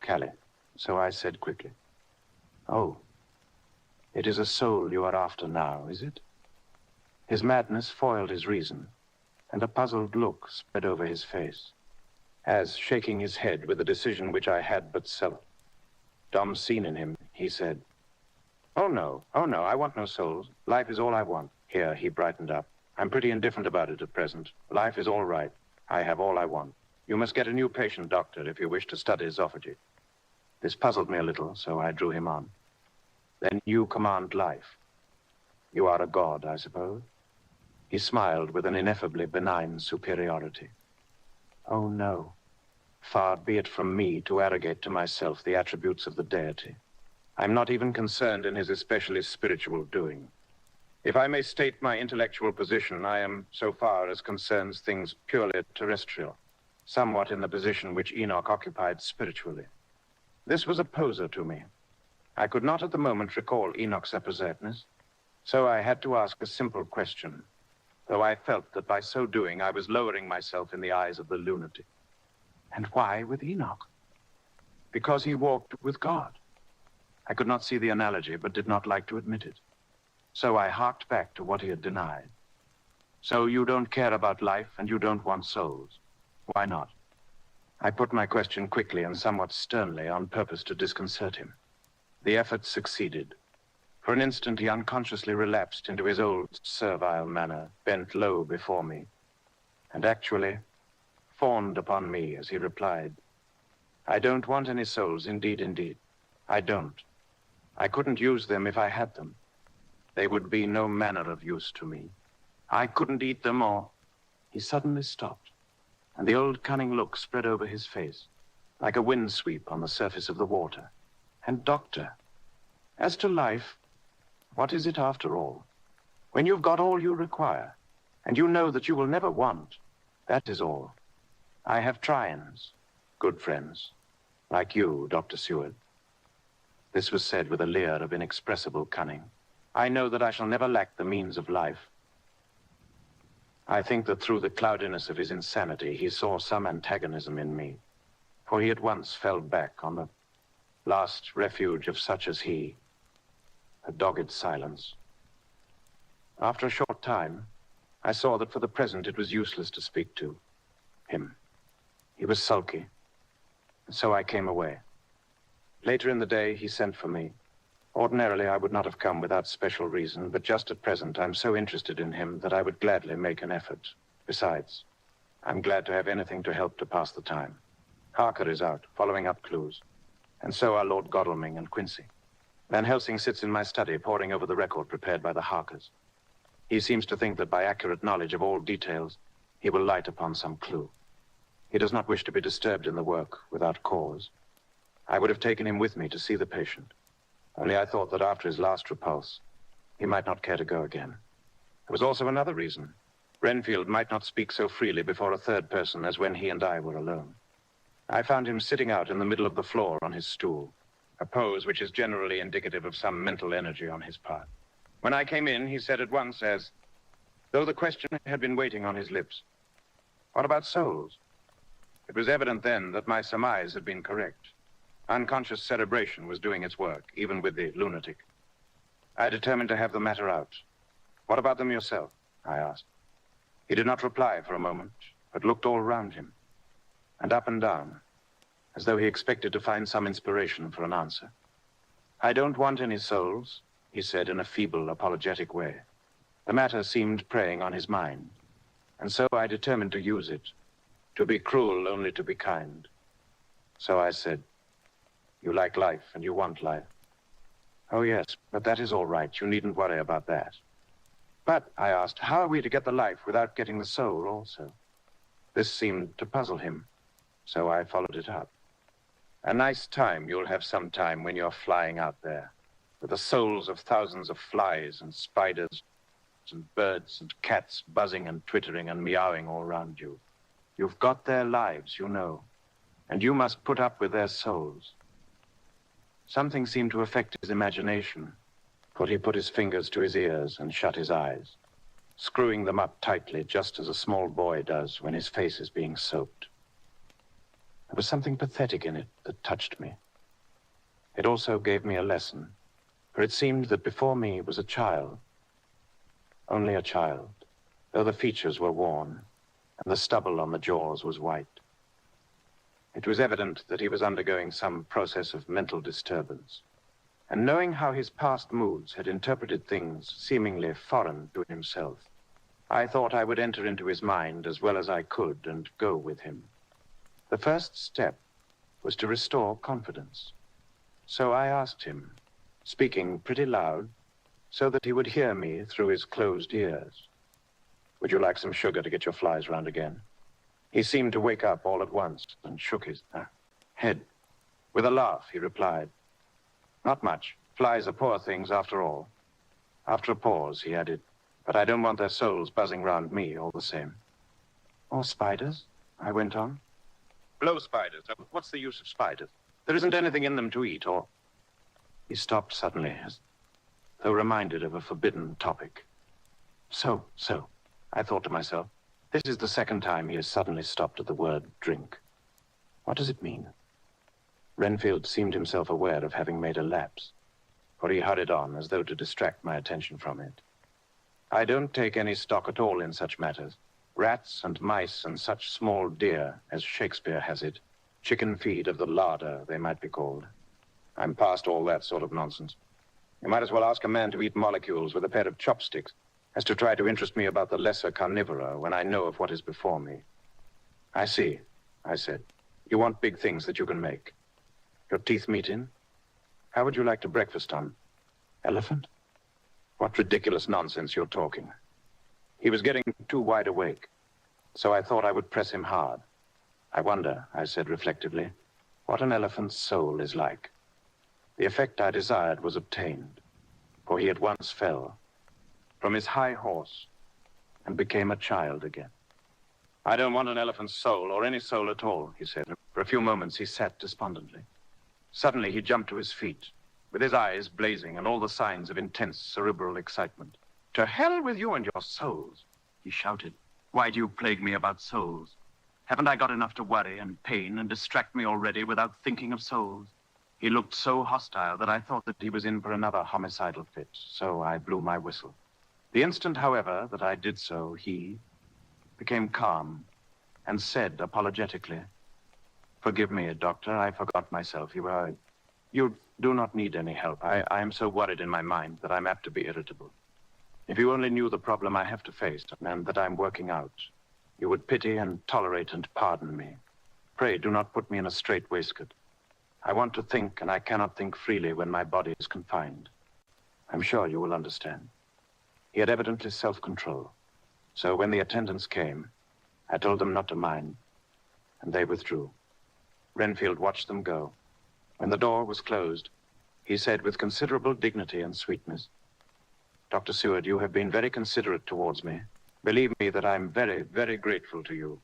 Calais. So I said quickly, "Oh, it is a soul you are after now, is it?" His madness foiled his reason, and a puzzled look spread over his face, as, shaking his head with a decision which I had but seldom seen in him, he said, oh no, I want no souls. Life is all I want." Here he brightened up. "I'm pretty indifferent about it at present. Life is all right. I have all I want. You must get a new patient, doctor, if you wish to study esophagy." This puzzled me a little, so I drew him on. "Then you command life. You are a god, I suppose?" He smiled with an ineffably benign superiority. "Oh, no. Far be it from me to arrogate to myself the attributes of the deity. I'm not even concerned in his especially spiritual doing. If I may state my intellectual position, I am, so far as concerns things purely terrestrial, somewhat in the position which Enoch occupied spiritually. This was a poser to me. I could not at the moment recall Enoch's appositeness, so I had to ask a simple question, though I felt that by so doing I was lowering myself in the eyes of the lunatic. And why with Enoch? Because he walked with God. I could not see the analogy, but did not like to admit it. So I harked back to what he had denied. "So you don't care about life, and you don't want souls. Why not?" I put my question quickly and somewhat sternly on purpose to disconcert him. The effort succeeded. For an instant, he unconsciously relapsed into his old servile manner, bent low before me, and actually fawned upon me as he replied, "I don't want any souls, indeed, indeed. I don't. I couldn't use them if I had them. They would be no manner of use to me. I couldn't eat them or..." He suddenly stopped, and the old cunning look spread over his face, like a windsweep on the surface of the water. "And doctor, as to life, what is it after all? When you've got all you require, and you know that you will never want, that is all. I have Trians, good friends, like you, Dr. Seward." This was said with a leer of inexpressible cunning. "I know that I shall never lack the means of life." I think that through the cloudiness of his insanity, he saw some antagonism in me, for he at once fell back on the last refuge of such as he, a dogged silence. After a short time, I saw that for the present it was useless to speak to him. He was sulky, and so I came away. Later in the day, he sent for me. Ordinarily, I would not have come without special reason, but just at present, I'm so interested in him that I would gladly make an effort. Besides, I'm glad to have anything to help to pass the time. Harker is out, following up clues, and so are Lord Godalming and Quincy. Van Helsing sits in my study, poring over the record prepared by the Harkers. He seems to think that by accurate knowledge of all details, he will light upon some clue. He does not wish to be disturbed in the work without cause. I would have taken him with me to see the patient, only I thought that after his last repulse, he might not care to go again. There was also another reason. Renfield might not speak so freely before a third person as when he and I were alone. I found him sitting out in the middle of the floor on his stool, a pose which is generally indicative of some mental energy on his part. When I came in, he said at once, as though the question had been waiting on his lips, "What about souls?" It was evident then that my surmise had been correct. Unconscious cerebration was doing its work, even with the lunatic. I determined to have the matter out. "What about them yourself?" I asked. He did not reply for a moment, but looked all round him, and up and down, as though he expected to find some inspiration for an answer. "I don't want any souls," he said in a feeble, apologetic way. The matter seemed preying on his mind, and so I determined to use it, to be cruel only to be kind. So I said, "You like life and you want life." "Oh yes, but that is all right. You needn't worry about that." "But," I asked, "how are we to get the life without getting the soul also?" This seemed to puzzle him, so I followed it up. "A nice time you'll have some time when you're flying out there, with the souls of thousands of flies and spiders and birds and cats buzzing and twittering and meowing all around you. You've got their lives, you know, and you must put up with their souls. Something seemed to affect his imagination, for he put his fingers to his ears and shut his eyes, screwing them up tightly just as a small boy does when his face is being soaped. There was something pathetic in it that touched me. It also gave me a lesson, for it seemed that before me was a child, only a child, though the features were worn and the stubble on the jaws was white. It was evident that he was undergoing some process of mental disturbance, and knowing how his past moods had interpreted things seemingly foreign to himself, I thought I would enter into his mind as well as I could and go with him. The first step was to restore confidence. So I asked him, speaking pretty loud, so that he would hear me through his closed ears, "Would you like some sugar to get your flies round again?" He seemed to wake up all at once and shook his head. With a laugh, he replied, "Not much. Flies are poor things after all." After a pause, he added, "But I don't want their souls buzzing round me all the same." "Or spiders?" I went on. "Blow spiders. What's the use of spiders? There isn't anything in them to eat, or..." He stopped suddenly, as though reminded of a forbidden topic. So, I thought to myself, this is the second time he has suddenly stopped at the word drink. What does it mean? Renfield seemed himself aware of having made a lapse, for he hurried on as though to distract my attention from it. "I don't take any stock at all in such matters. Rats and mice and such small deer, as Shakespeare has it. Chicken feed of the larder, they might be called. I'm past all that sort of nonsense. You might as well ask a man to eat molecules with a pair of chopsticks as to try to interest me about the lesser carnivora when I know of what is before me." "I see," I said. "You want big things that you can make. Your teeth meet in? How would you like to breakfast on? Elephant? What ridiculous nonsense you're talking." He was getting too wide awake, so I thought I would press him hard. "I wonder," I said reflectively, "what an elephant's soul is like." The effect I desired was obtained, for he at once fell from his high horse and became a child again. "I don't want an elephant's soul, or any soul at all," he said. For a few moments he sat despondently. Suddenly he jumped to his feet, with his eyes blazing and all the signs of intense cerebral excitement. "To hell with you and your souls," he shouted. "Why do you plague me about souls? Haven't I got enough to worry and pain and distract me already without thinking of souls?" He looked so hostile that I thought that he was in for another homicidal fit, so I blew my whistle. The instant, however, that I did so, he became calm and said apologetically, "Forgive me, Doctor, I forgot myself. You do not need any help. I am so worried in my mind that I'm apt to be irritable. If you only knew the problem I have to face and that I'm working out, you would pity and tolerate and pardon me. Pray do not put me in a strait waistcoat. I want to think, and I cannot think freely when my body is confined. I'm sure you will understand." He had evidently self-control, so when the attendants came, I told them not to mind, and they withdrew. Renfield watched them go. When the door was closed, he said with considerable dignity and sweetness, "Dr. Seward, you have been very considerate towards me. Believe me that I'm very, very grateful to you.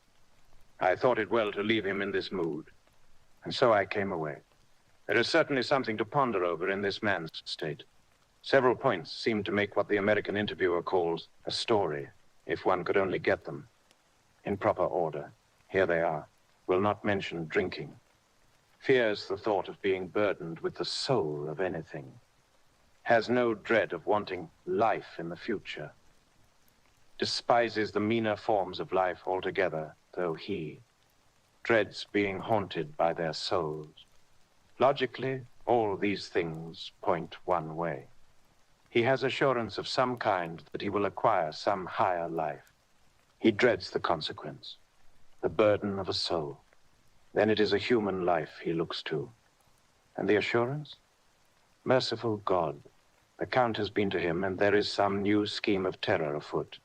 I thought it well to leave him in this mood, and so I came away. There is certainly something to ponder over in this man's state. Several points seem to make what the American interviewer calls a story, if one could only get them. In proper order, here they are. Will not mention drinking. Fears the thought of being burdened with the soul of anything. Has no dread of wanting life in the future. Despises the meaner forms of life altogether, though he dreads being haunted by their souls. Logically, all these things point one way. He has assurance of some kind that he will acquire some higher life. He dreads the consequence, the burden of a soul. Then it is a human life he looks to. And the assurance? Merciful God, the Count has been to him, and there is some new scheme of terror afoot.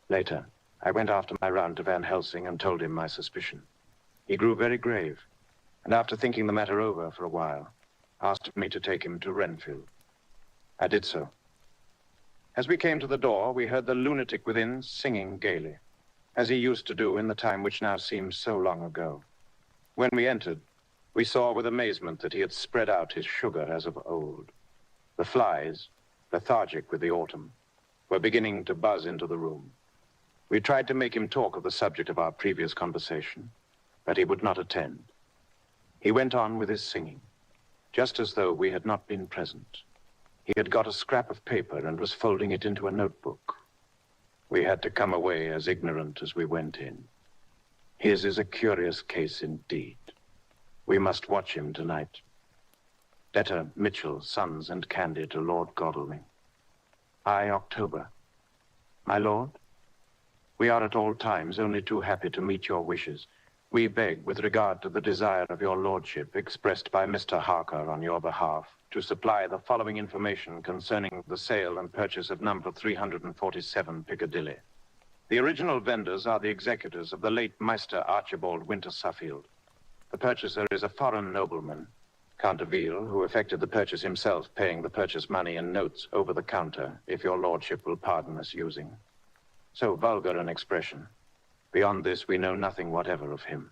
Later, I went after my round to Van Helsing and told him my suspicion. He grew very grave, and after thinking the matter over for a while, asked me to take him to Renfield. I did so. As we came to the door, we heard the lunatic within singing gaily. as he used to do in the time which now seems so long ago. When we entered, we saw with amazement that he had spread out his sugar as of old. The flies, lethargic with the autumn, were beginning to buzz into the room. We tried to make him talk of the subject of our previous conversation, but he would not attend. He went on with his singing, just as though we had not been present. He had got a scrap of paper and was folding it into a notebook. We had to come away as ignorant as we went in. His is a curious case indeed. We must watch him tonight. Letter Mitchell, Sons and Candy to Lord Godalming. I, October. My lord, we are at all times only too happy to meet your wishes. We beg, with regard to the desire of your lordship expressed by Mr. Harker on your behalf, to supply the following information concerning the sale and purchase of number 347 Piccadilly. The original vendors are the executors of the late Meister Archibald Winter Suffield. The purchaser is a foreign nobleman, Count de Ville, who effected the purchase himself, paying the purchase money in notes over the counter, if your lordship will pardon us using so vulgar an expression. Beyond this, we know nothing whatever of him.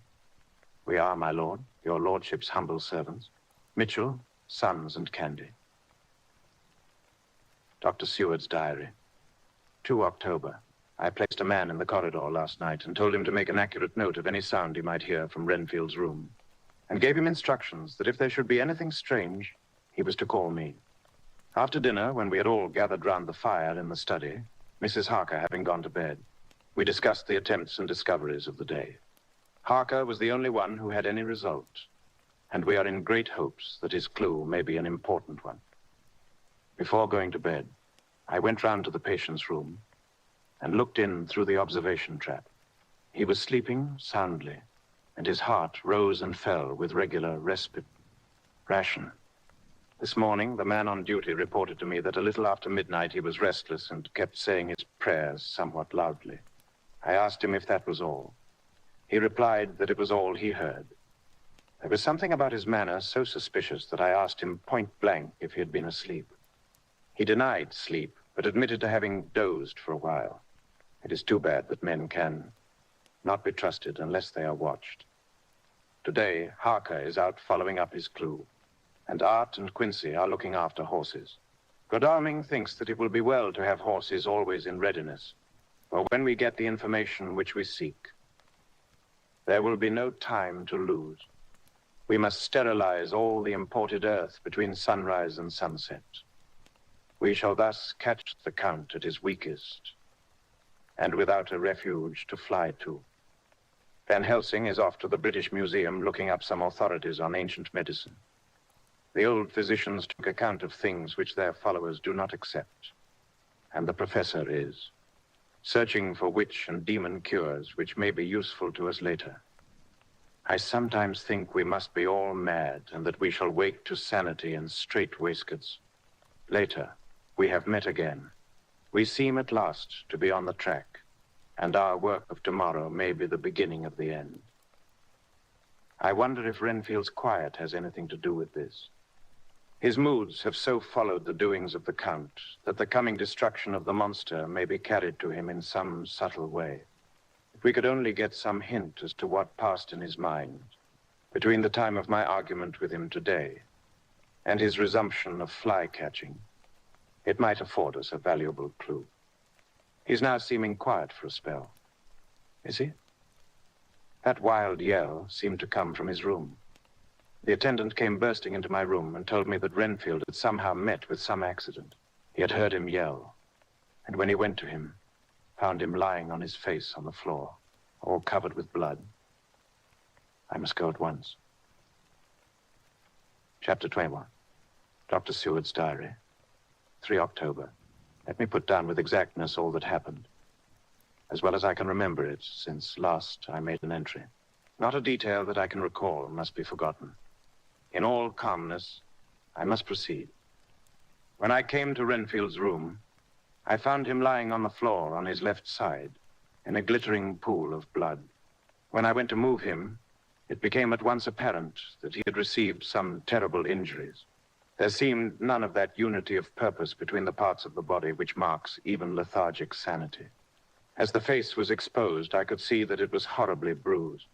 We are, my lord, your lordship's humble servants, Mitchell, Sons and Candy. Dr. Seward's diary. 2 October. I placed a man in the corridor last night and told him to make an accurate note of any sound he might hear from Renfield's room, and gave him instructions that if there should be anything strange, he was to call me. After dinner, when we had all gathered round the fire in the study, Mrs. Harker having gone to bed, we discussed the attempts and discoveries of the day. Harker was the only one who had any result, and we are in great hopes that his clue may be an important one. Before going to bed, I went round to the patient's room and looked in through the observation trap. He was sleeping soundly, and his heart rose and fell with regular ration. This morning, the man on duty reported to me that a little after midnight he was restless and kept saying his prayers somewhat loudly. I asked him if that was all. He replied that it was all he heard. There was something about his manner so suspicious that I asked him point blank if he had been asleep. He denied sleep, but admitted to having dozed for a while. It is too bad that men can not be trusted unless they are watched. Today, Harker is out following up his clue, and Art and Quincy are looking after horses. Godalming thinks that it will be well to have horses always in readiness, for when we get the information which we seek, there will be no time to lose. We must sterilize all the imported earth between sunrise and sunset. We shall thus catch the Count at his weakest, and without a refuge to fly to. Van Helsing is off to the British Museum looking up some authorities on ancient medicine. The old physicians took account of things which their followers do not accept, and the professor is searching for witch and demon cures which may be useful to us later. I sometimes think we must be all mad and that we shall wake to sanity in strait waistcoats. Later, we have met again. We seem at last to be on the track, and our work of tomorrow may be the beginning of the end. I wonder if Renfield's quiet has anything to do with this. His moods have so followed the doings of the Count that the coming destruction of the monster may be carried to him in some subtle way. If we could only get some hint as to what passed in his mind between the time of my argument with him today and his resumption of fly catching, it might afford us a valuable clue. He's now seeming quiet for a spell. Is he? That wild yell seemed to come from his room. The attendant came bursting into my room and told me that Renfield had somehow met with some accident. He had heard him yell, and when he went to him, found him lying on his face on the floor, all covered with blood. I must go at once. Chapter 21. Dr. Seward's diary. 3 October. Let me put down with exactness all that happened, as well as I can remember it, since last I made an entry. Not a detail that I can recall must be forgotten. In all calmness, I must proceed. When I came to Renfield's room, I found him lying on the floor on his left side, in a glittering pool of blood. When I went to move him, it became at once apparent that he had received some terrible injuries. There seemed none of that unity of purpose between the parts of the body which marks even lethargic sanity. As the face was exposed, I could see that it was horribly bruised,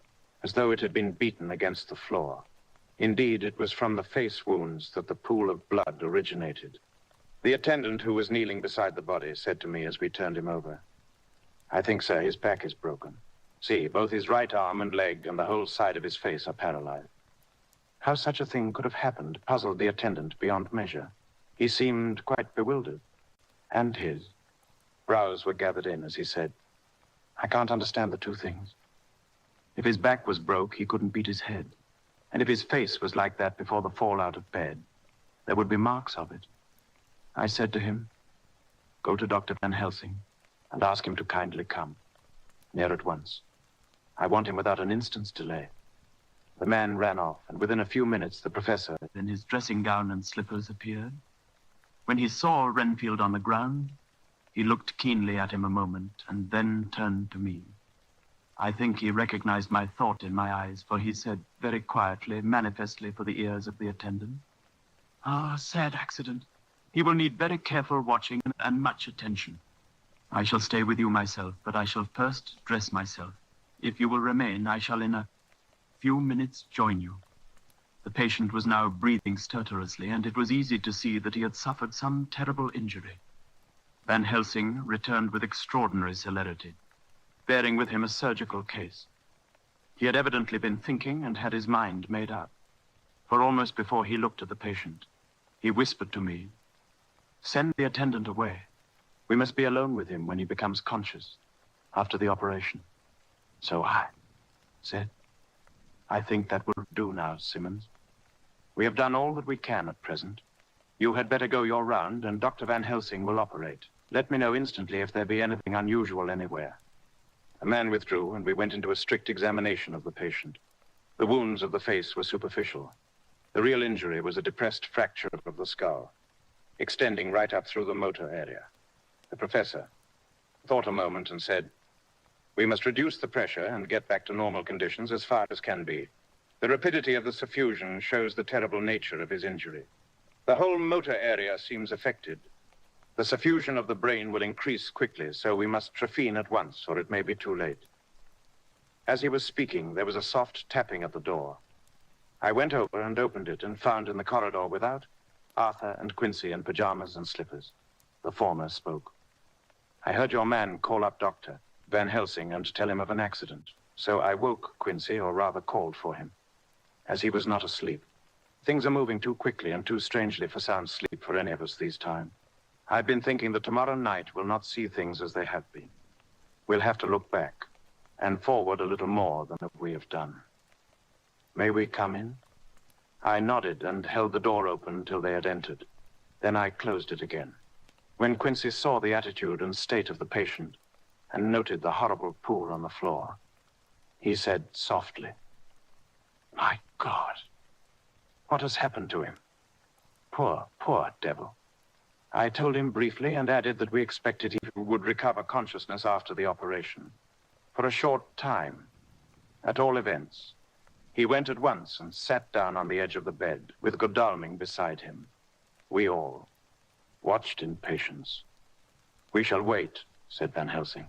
as though it had been beaten against the floor. Indeed, it was from the face wounds that the pool of blood originated. The attendant who was kneeling beside the body said to me as we turned him over, "I think, sir, his back is broken. See, both his right arm and leg and the whole side of his face are paralyzed." How such a thing could have happened puzzled the attendant beyond measure. He seemed quite bewildered. And his brows were gathered in as he said, "I can't understand the two things. If his back was broke, he couldn't beat his head. And if his face was like that before the fall out of bed, there would be marks of it." I said to him, "Go to Dr. Van Helsing and ask him to kindly come. Near at once. I want him without an instant's delay." The man ran off, and within a few minutes, the professor, in his dressing gown and slippers, appeared. When he saw Renfield on the ground, he looked keenly at him a moment and then turned to me. I think he recognized my thought in my eyes, for he said very quietly, manifestly for the ears of the attendant, "Ah, sad accident. He will need very careful watching and much attention. I shall stay with you myself, but I shall first dress myself. If you will remain, I shall in a few minutes join you." The patient was now breathing stertorously, and it was easy to see that he had suffered some terrible injury. Van Helsing returned with extraordinary celerity, bearing with him a surgical case. He had evidently been thinking and had his mind made up, for almost before he looked at the patient, he whispered to me, "Send the attendant away. We must be alone with him when he becomes conscious, after the operation." So I said, "I think that will do now, Simmons. We have done all that we can at present. You had better go your round, and Dr. Van Helsing will operate. Let me know instantly if there be anything unusual anywhere." The man withdrew, and we went into a strict examination of the patient. The wounds of the face were superficial. The real injury was a depressed fracture of the skull, extending right up through the motor area. The professor thought a moment and said, "We must reduce the pressure and get back to normal conditions as far as can be. The rapidity of the suffusion shows the terrible nature of his injury. The whole motor area seems affected. The suffusion of the brain will increase quickly, so we must trephine at once, or it may be too late." As he was speaking, there was a soft tapping at the door. I went over and opened it and found in the corridor without Arthur and Quincy in pajamas and slippers. The former spoke. "I heard your man call up Dr. Van Helsing and tell him of an accident, so I woke Quincy, or rather called for him, as he was not asleep. Things are moving too quickly and too strangely for sound sleep for any of us these times. I've been thinking that tomorrow night we'll not see things as they have been. We'll have to look back and forward a little more than we have done. May we come in?" I nodded and held the door open till they had entered. Then I closed it again. When Quincy saw the attitude and state of the patient and noted the horrible pool on the floor, he said softly, "My God, what has happened to him? Poor, poor devil." I told him briefly and added that we expected he would recover consciousness after the operation. For a short time, at all events, he went at once and sat down on the edge of the bed with Godalming beside him. We all watched in patience. "We shall wait," said Van Helsing,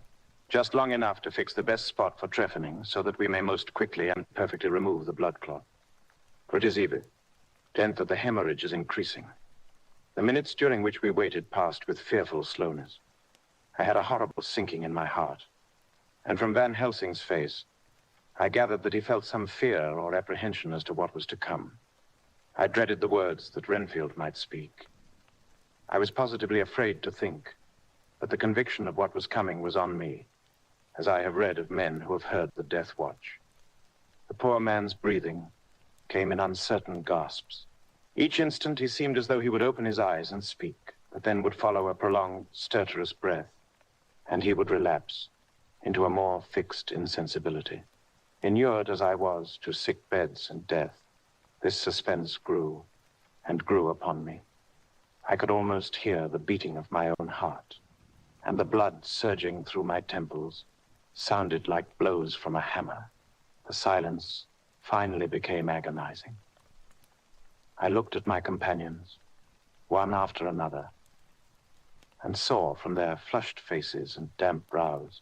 "just long enough to fix the best spot for trephining so that we may most quickly and perfectly remove the blood clot. For it is evident that the hemorrhage is increasing." The minutes during which we waited passed with fearful slowness. I had a horrible sinking in my heart, and from Van Helsing's face, I gathered that he felt some fear or apprehension as to what was to come. I dreaded the words that Renfield might speak. I was positively afraid to think, but the conviction of what was coming was on me, as I have read of men who have heard the death watch. The poor man's breathing came in uncertain gasps. Each instant he seemed as though he would open his eyes and speak, but then would follow a prolonged, stertorous breath, and he would relapse into a more fixed insensibility. Inured as I was to sick beds and death, this suspense grew and grew upon me. I could almost hear the beating of my own heart, and the blood surging through my temples sounded like blows from a hammer. The silence finally became agonizing. I looked at my companions, one after another, and saw from their flushed faces and damp brows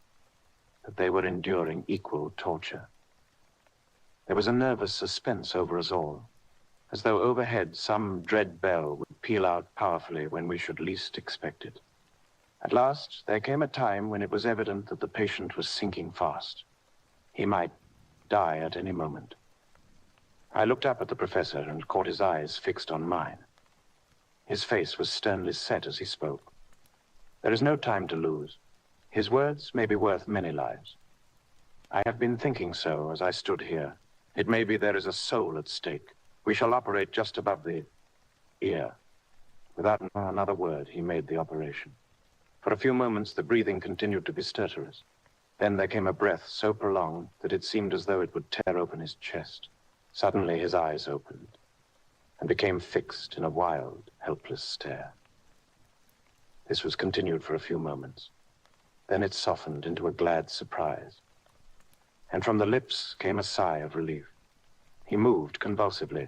that they were enduring equal torture. There was a nervous suspense over us all, as though overhead some dread bell would peal out powerfully when we should least expect it. At last, there came a time when it was evident that the patient was sinking fast. He might die at any moment. I looked up at the professor and caught his eyes fixed on mine. His face was sternly set as he spoke. There is no time to lose. His words may be worth many lives. I have been thinking so as I stood here. It may be there is a soul at stake. We shall operate just above the ear. Without another word, he made the operation. For a few moments, the breathing continued to be stertorous. Then there came a breath so prolonged that it seemed as though it would tear open his chest. Suddenly, his eyes opened and became fixed in a wild, helpless stare. This was continued for a few moments. Then it softened into a glad surprise. And from the lips came a sigh of relief. He moved convulsively,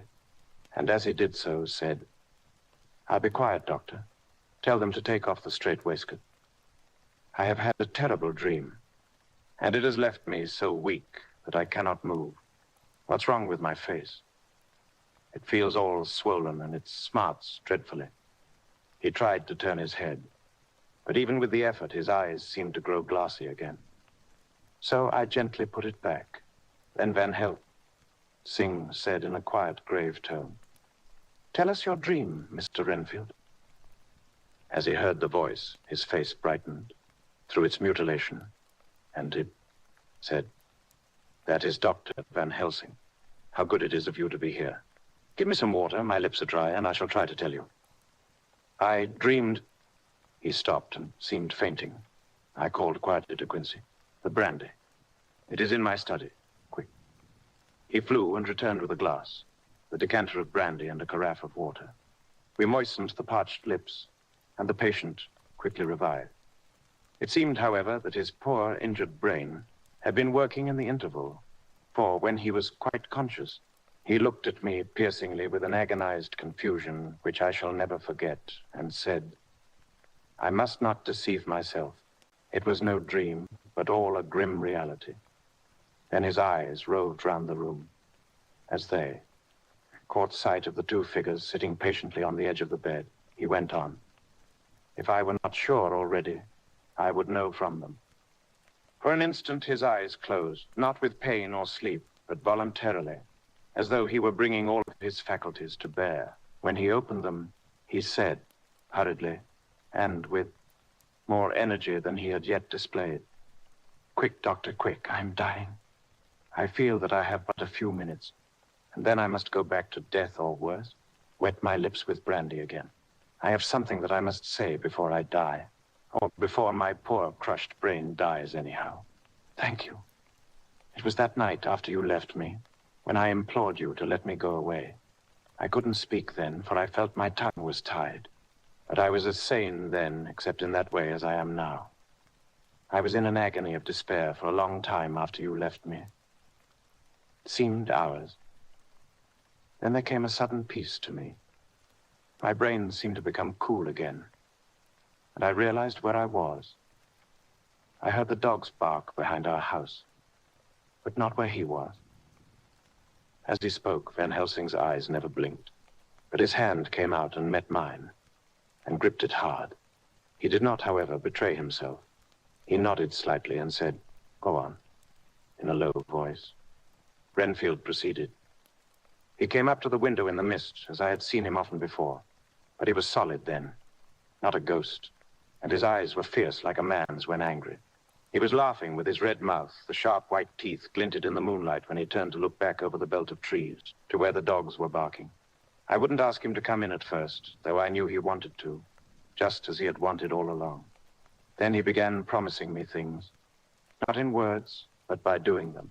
and as he did so, said, "I'll be quiet, Doctor. Tell them to take off the strait waistcoat. I have had a terrible dream, and it has left me so weak that I cannot move. What's wrong with my face? It feels all swollen, and it smarts dreadfully." He tried to turn his head, but even with the effort, his eyes seemed to grow glassy again. So I gently put it back. Then Van Helsing said in a quiet, grave tone, "Tell us your dream, Mr. Renfield." As he heard the voice, his face brightened through its mutilation, and it said, "That is Dr. Van Helsing. How good it is of you to be here. Give me some water, my lips are dry, and I shall try to tell you. I dreamed..." He stopped and seemed fainting. I called quietly to Quincy, "The brandy. It is in my study. Quick." He flew and returned with a glass, the decanter of brandy and a carafe of water. We moistened the parched lips, and the patient quickly revived. It seemed, however, that his poor, injured brain had been working in the interval, for when he was quite conscious, he looked at me piercingly with an agonized confusion which I shall never forget, and said, "I must not deceive myself. It was no dream, but all a grim reality." Then his eyes roved round the room, as they caught sight of the two figures sitting patiently on the edge of the bed. He went on, "If I were not sure already, I would know from them." For an instant, his eyes closed, not with pain or sleep, but voluntarily, as though he were bringing all of his faculties to bear. When he opened them, he said, hurriedly, and with more energy than he had yet displayed, "Quick, Doctor, quick, I'm dying. I feel that I have but a few minutes, and then I must go back to death or worse, wet my lips with brandy again. I have something that I must say before I die, or before my poor crushed brain dies anyhow. Thank you. It was that night after you left me, when I implored you to let me go away. I couldn't speak then, for I felt my tongue was tied. But I was as sane then, except in that way, as I am now. I was in an agony of despair for a long time after you left me. It seemed hours. Then there came a sudden peace to me. My brain seemed to become cool again, and I realized where I was. I heard the dogs bark behind our house, but not where he was." As he spoke, Van Helsing's eyes never blinked, but his hand came out and met mine, and gripped it hard. He did not, however, betray himself. He nodded slightly and said, "Go on," in a low voice. Renfield proceeded. He came up to the window in the mist, as I had seen him often before, but he was solid then, not a ghost, and his eyes were fierce like a man's when angry. He was laughing with his red mouth. The sharp white teeth glinted in the moonlight when he turned to look back over the belt of trees to where the dogs were barking. I wouldn't ask him to come in at first, though I knew he wanted to, just as he had wanted all along. Then he began promising me things, not in words, but by doing them.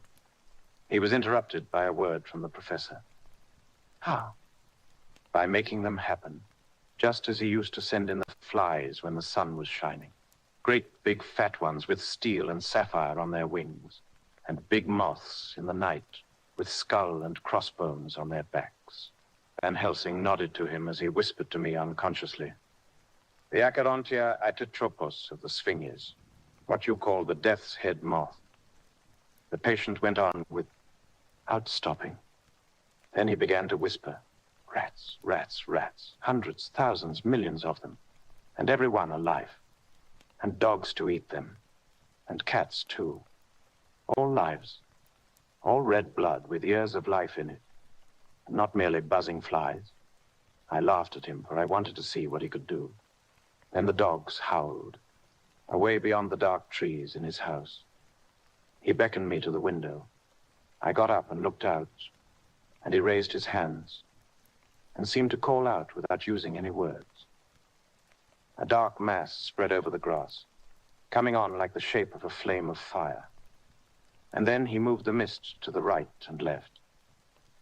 He was interrupted by a word from the professor. "How?" "By making them happen, just as he used to send in the flies when the sun was shining. Great big fat ones with steel and sapphire on their wings, and big moths in the night with skull and crossbones on their backs." Van Helsing nodded to him as he whispered to me unconsciously, "The Acherontia atetropos of the Sphinges, what you call the death's head moth. The patient went on without stopping. Then he began to whisper, "Rats, rats, rats, hundreds, thousands, millions of them, and every one alive, and dogs to eat them, and cats too. All lives, all red blood with years of life in it, and not merely buzzing flies." I laughed at him, for I wanted to see what he could do. Then the dogs howled, away beyond the dark trees in his house. He beckoned me to the window. I got up and looked out, and he raised his hands and seemed to call out without using any words. A dark mass spread over the grass, coming on like the shape of a flame of fire. And then he moved the mist to the right and left,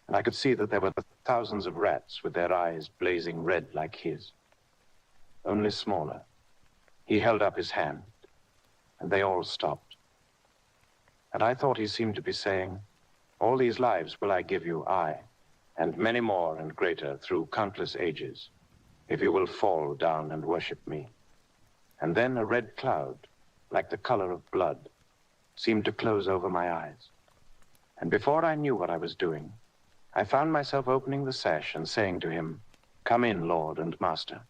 and I could see that there were thousands of rats with their eyes blazing red like his, only smaller. He held up his hand, and they all stopped. And I thought he seemed to be saying, "All these lives will I give you, I, and many more and greater through countless ages, if you will fall down and worship me." And then a red cloud, like the color of blood, seemed to close over my eyes. And before I knew what I was doing, I found myself opening the sash and saying to him, "Come in, Lord and Master."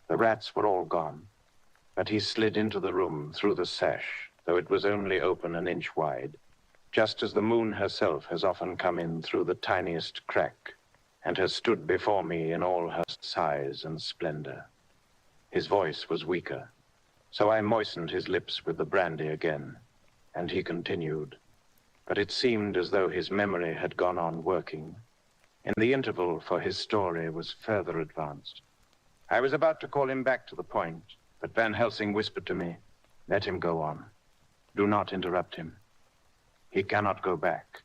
The rats were all gone, but he slid into the room through the sash, though it was only open an inch wide, just as the moon herself has often come in through the tiniest crack and has stood before me in all her size and splendor. His voice was weaker, so I moistened his lips with the brandy again, and he continued, but it seemed as though his memory had gone on working. In the interval, for his story was further advanced. I was about to call him back to the point, but Van Helsing whispered to me, "Let him go on. Do not interrupt him. He cannot go back,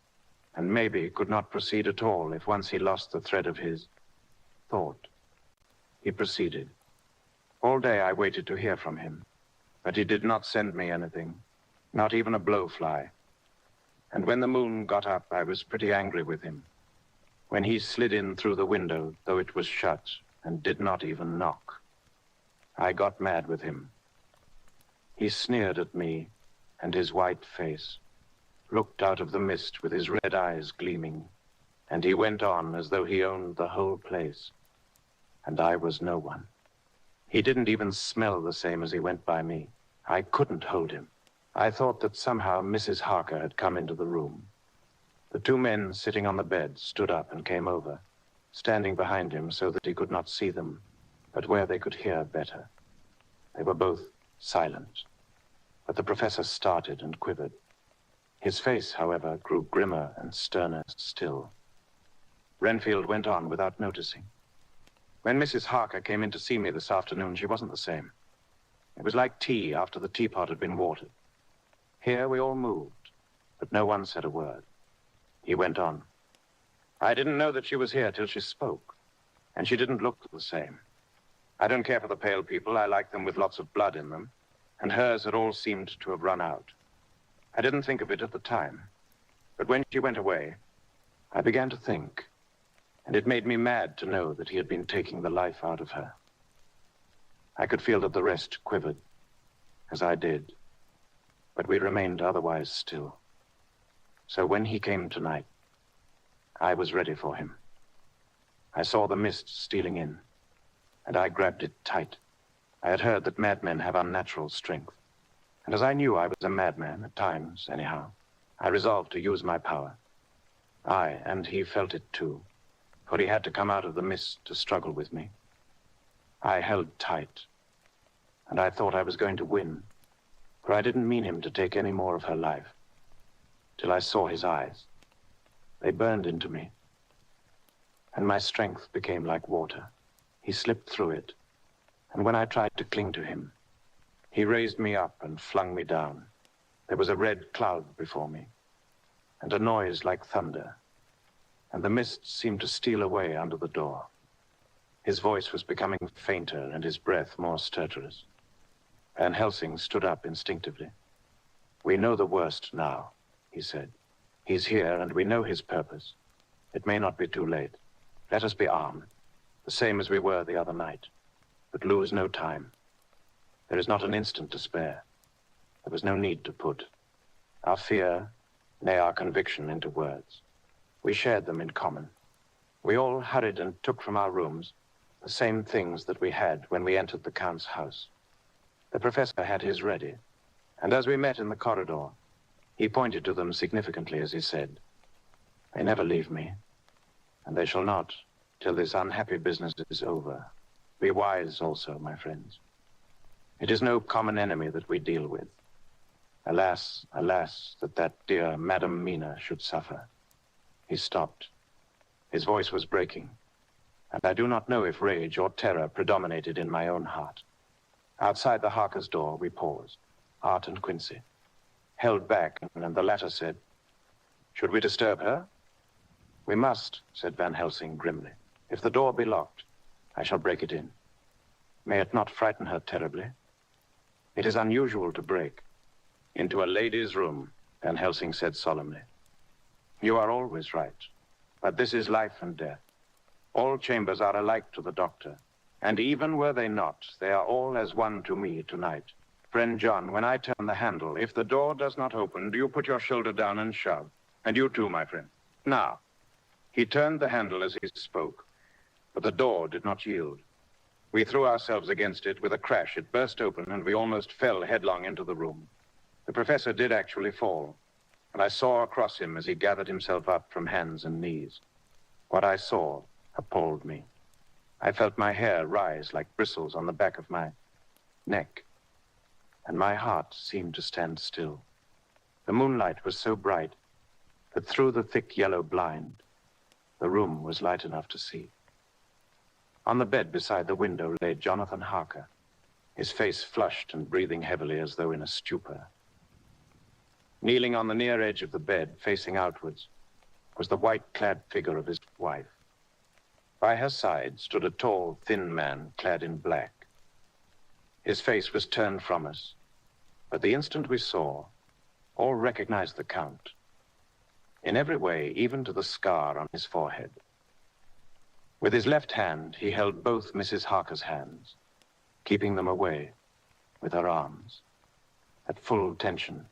and maybe could not proceed at all if once he lost the thread of his thought." He proceeded. All day I waited to hear from him, but he did not send me anything, not even a blowfly. And when the moon got up, I was pretty angry with him, when he slid in through the window, though it was shut, and did not even knock. I got mad with him. He sneered at me, and his white face looked out of the mist with his red eyes gleaming, and he went on as though he owned the whole place, and I was no one. He didn't even smell the same as he went by me. I couldn't hold him. I thought that somehow Mrs. Harker had come into the room. The two men sitting on the bed stood up and came over, standing behind him so that he could not see them, but where they could hear better. They were both silent, but the professor started and quivered. His face, however, grew grimmer and sterner still. Renfield went on without noticing. When Mrs. Harker came in to see me this afternoon, she wasn't the same. It was like tea after the teapot had been watered. Here we all moved, but no one said a word. He went on. "I didn't know that she was here till she spoke, and she didn't look the same. I don't care for the pale people. I like them with lots of blood in them, and hers had all seemed to have run out. I didn't think of it at the time, but when she went away, I began to think, and it made me mad to know that he had been taking the life out of her. I could feel that the rest quivered, as I did, but we remained otherwise still. So when he came tonight, I was ready for him. I saw the mist stealing in, and I grabbed it tight. I had heard that madmen have unnatural strength, and as I knew I was a madman at times, anyhow, I resolved to use my power. And he felt it too, for he had to come out of the mist to struggle with me. I held tight, and I thought I was going to win, for I didn't mean him to take any more of her life, till I saw his eyes. They burned into me, and my strength became like water. He slipped through it, and when I tried to cling to him, he raised me up and flung me down. There was a red cloud before me, and a noise like thunder, and the mist seemed to steal away under the door. His voice was becoming fainter and his breath more stertorous. Van Helsing stood up instinctively. "We know the worst now," he said. "He's here, and we know his purpose. It may not be too late. Let us be armed, the same as we were the other night, but lose no time. There is not an instant to spare. There was no need to put. Our fear nay, our conviction into words. We shared them in common. We all hurried and took from our rooms the same things that we had when we entered the Count's house. The professor had his ready, and as we met in the corridor, he pointed to them significantly as he said, "They never leave me, and they shall not till this unhappy business is over. Be wise also, my friends. It is no common enemy that we deal with. Alas, alas, that dear Madam Mina should suffer." He stopped. His voice was breaking, and I do not know if rage or terror predominated in my own heart. Outside the Harker's door, we paused, Art and Quincy, held back, and the latter said, "Should we disturb her?" "We must," said Van Helsing grimly. "If the door be locked, I shall break it in. May it not frighten her terribly? It is unusual to break." "Into a lady's room," Van Helsing said solemnly. "You are always right, but this is life and death. All chambers are alike to the doctor, and even were they not, they are all as one to me tonight. Friend John, when I turn the handle, if the door does not open, do you put your shoulder down and shove? And you too, my friend. Now." He turned the handle as he spoke, but the door did not yield. We threw ourselves against it. With a crash, it burst open, and we almost fell headlong into the room. The professor did actually fall, and I saw across him as he gathered himself up from hands and knees. What I saw appalled me. I felt my hair rise like bristles on the back of my neck, and my heart seemed to stand still. The moonlight was so bright that through the thick yellow blind, the room was light enough to see. On the bed beside the window lay Jonathan Harker, his face flushed and breathing heavily as though in a stupor. Kneeling on the near edge of the bed, facing outwards, was the white-clad figure of his wife. By her side stood a tall, thin man clad in black. His face was turned from us, but the instant we saw, all recognized the Count. In every way, even to the scar on his forehead. With his left hand, he held both Mrs. Harker's hands, keeping them away with her arms, at full tension.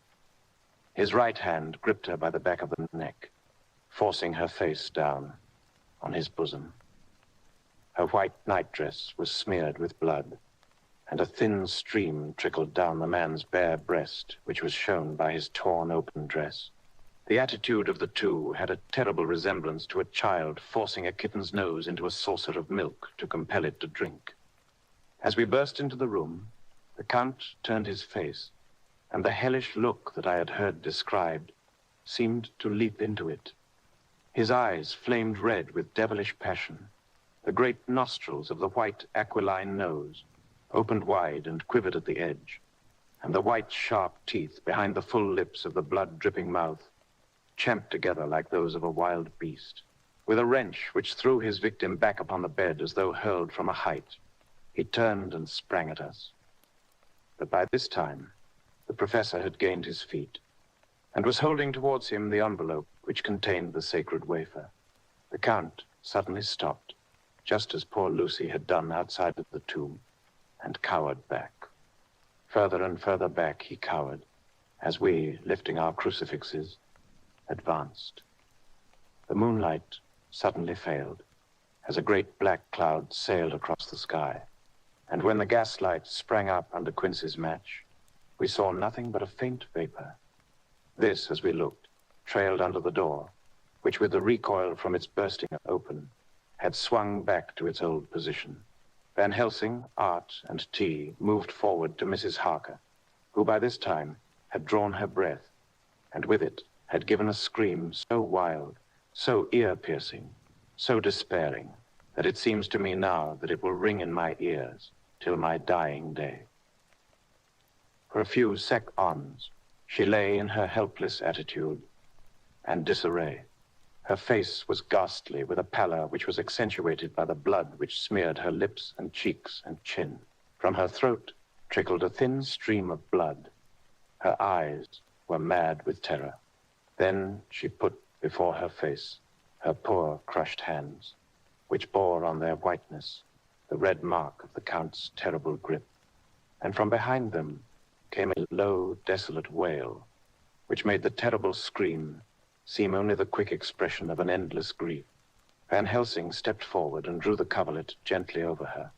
His right hand gripped her by the back of the neck, forcing her face down on his bosom. Her white nightdress was smeared with blood, and a thin stream trickled down the man's bare breast, which was shown by his torn open dress. The attitude of the two had a terrible resemblance to a child forcing a kitten's nose into a saucer of milk to compel it to drink. As we burst into the room, the Count turned his face, and the hellish look that I had heard described seemed to leap into it. His eyes flamed red with devilish passion. The great nostrils of the white aquiline nose opened wide and quivered at the edge, and the white sharp teeth behind the full lips of the blood-dripping mouth champed together like those of a wild beast. With a wrench which threw his victim back upon the bed as though hurled from a height, he turned and sprang at us. But by this time, the professor had gained his feet and was holding towards him the envelope which contained the sacred wafer. The Count suddenly stopped, just as poor Lucy had done outside of the tomb, and cowered back. Further and further back he cowered, as we, lifting our crucifixes, advanced. The moonlight suddenly failed, as a great black cloud sailed across the sky, and when the gaslight sprang up under Quincy's match, we saw nothing but a faint vapor. This, as we looked, trailed under the door, which with the recoil from its bursting open, had swung back to its old position. Van Helsing, Art, and T moved forward to Mrs. Harker, who by this time had drawn her breath, and with it had given a scream so wild, so ear-piercing, so despairing, that it seems to me now that it will ring in my ears till my dying day. For a few seconds, she lay in her helpless attitude and disarray. Her face was ghastly, with a pallor which was accentuated by the blood which smeared her lips and cheeks and chin. From her throat trickled a thin stream of blood. Her eyes were mad with terror. Then she put before her face her poor crushed hands, which bore on their whiteness the red mark of the Count's terrible grip. And from behind them came a low, desolate wail, which made the terrible scream seem only the quick expression of an endless grief. Van Helsing stepped forward and drew the coverlet gently over her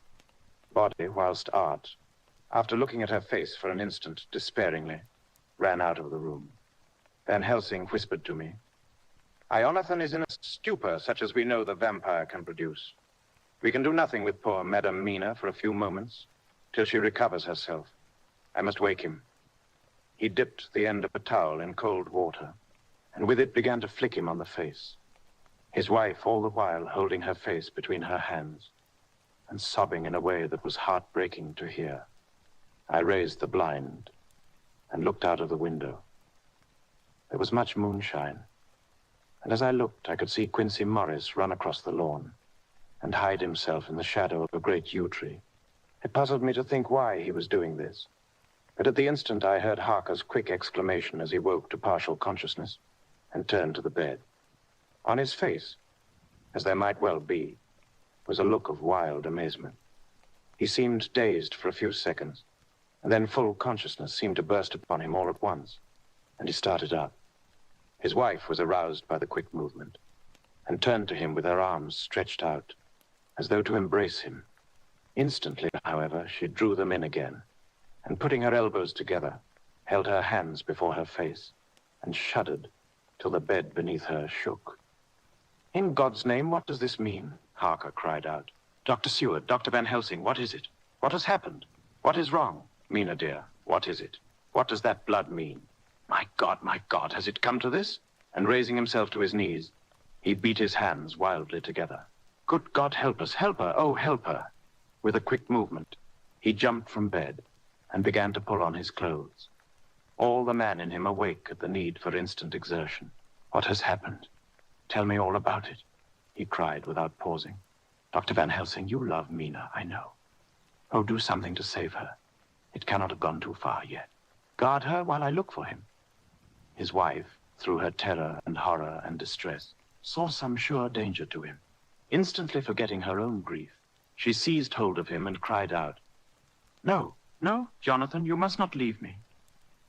body, whilst Art, after looking at her face for an instant despairingly, ran out of the room. Van Helsing whispered to me, "Ionathan is in a stupor such as we know the vampire can produce. We can do nothing with poor Madame Mina for a few moments, till she recovers herself. I must wake him." He dipped the end of a towel in cold water, and with it began to flick him on the face. His wife all the while holding her face between her hands and sobbing in a way that was heartbreaking to hear. I raised the blind and looked out of the window. There was much moonshine, and as I looked, I could see Quincy Morris run across the lawn and hide himself in the shadow of a great yew tree. It puzzled me to think why he was doing this, but at the instant I heard Harker's quick exclamation as he woke to partial consciousness and turned to the bed. On his face, as there might well be, was a look of wild amazement. He seemed dazed for a few seconds, and then full consciousness seemed to burst upon him all at once, and he started up. His wife was aroused by the quick movement, and turned to him with her arms stretched out, as though to embrace him. Instantly, however, she drew them in again, and putting her elbows together, held her hands before her face, and shuddered till the bed beneath her shook. "In God's name, what does this mean?" Harker cried out. "Dr. Seward, Dr. Van Helsing, what is it? What has happened? What is wrong? Mina, dear, what is it? What does that blood mean? My God, has it come to this?" And raising himself to his knees, he beat his hands wildly together. "Good God, help us, help her, oh, help her." With a quick movement, he jumped from bed and began to pull on his clothes, all the man in him awake at the need for instant exertion. "What has happened? Tell me all about it," he cried without pausing. "Dr. Van Helsing, you love Mina, I know. Oh, do something to save her. It cannot have gone too far yet. Guard her while I look for him." His wife, through her terror and horror and distress, saw some sure danger to him. Instantly forgetting her own grief, she seized hold of him and cried out, "No, no, Jonathan, you must not leave me.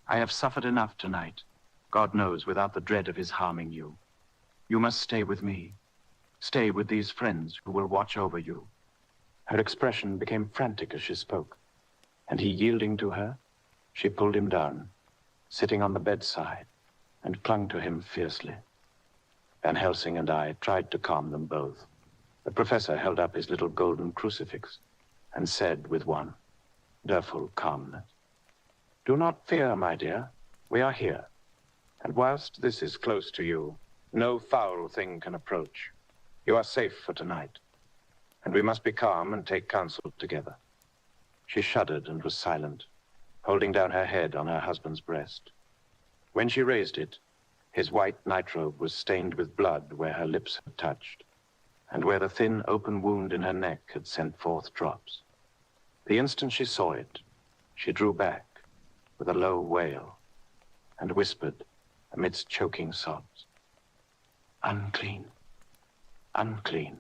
I have suffered enough tonight, God knows, without the dread of his harming you. You must stay with me. Stay with these friends who will watch over you." Her expression became frantic as she spoke, and he yielding to her, she pulled him down, sitting on the bedside, and clung to him fiercely. Van Helsing and I tried to calm them both. The professor held up his little golden crucifix and said with wonderful calmness, "Do not fear, my dear. We are here. And whilst this is close to you, no foul thing can approach. You are safe for tonight. And we must be calm and take counsel together." She shuddered and was silent, holding down her head on her husband's breast. When she raised it, his white nightrobe was stained with blood where her lips had touched, and where the thin open wound in her neck had sent forth drops. The instant she saw it, she drew back with a low wail and whispered amidst choking sobs, "Unclean, unclean.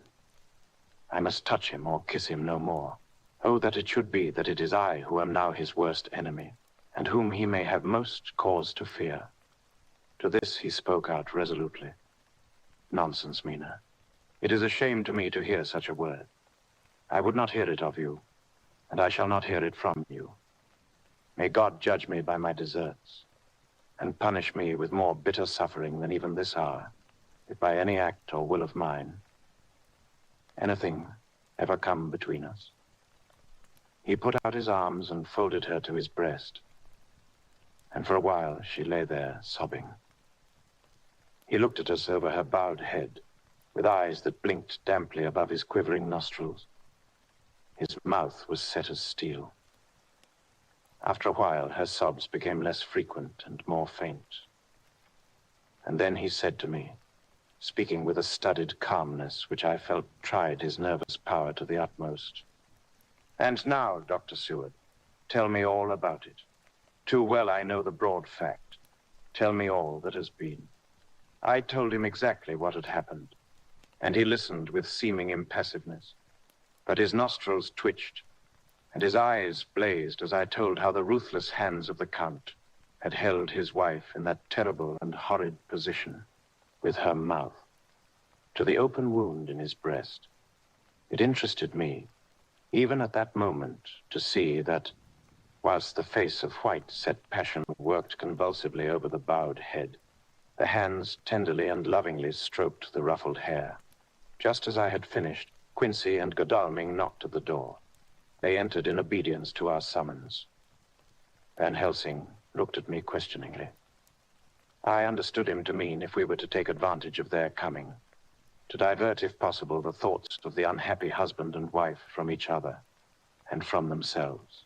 I must touch him or kiss him no more. Oh, that it should be that it is I who am now his worst enemy, and whom he may have most cause to fear." To this he spoke out resolutely. "Nonsense, Mina. It is a shame to me to hear such a word. I would not hear it of you, and I shall not hear it from you. May God judge me by my deserts, and punish me with more bitter suffering than even this hour, if by any act or will of mine anything ever come between us." He put out his arms and folded her to his breast, and for a while she lay there sobbing. He looked at us over her bowed head, with eyes that blinked damply above his quivering nostrils. His mouth was set as steel. After a while, her sobs became less frequent and more faint. And then he said to me, speaking with a studied calmness which I felt tried his nervous power to the utmost, "And now, Dr. Seward, tell me all about it. Too well I know the broad fact. Tell me all that has been." I told him exactly what had happened, and he listened with seeming impassiveness. But his nostrils twitched, and his eyes blazed as I told how the ruthless hands of the Count had held his wife in that terrible and horrid position, with her mouth to the open wound in his breast. It interested me, even at that moment, to see that, whilst the face of white set passion worked convulsively over the bowed head, the hands tenderly and lovingly stroked the ruffled hair. Just as I had finished, Quincy and Godalming knocked at the door. They entered in obedience to our summons. Van Helsing looked at me questioningly. I understood him to mean if we were to take advantage of their coming, to divert, if possible, the thoughts of the unhappy husband and wife from each other and from themselves.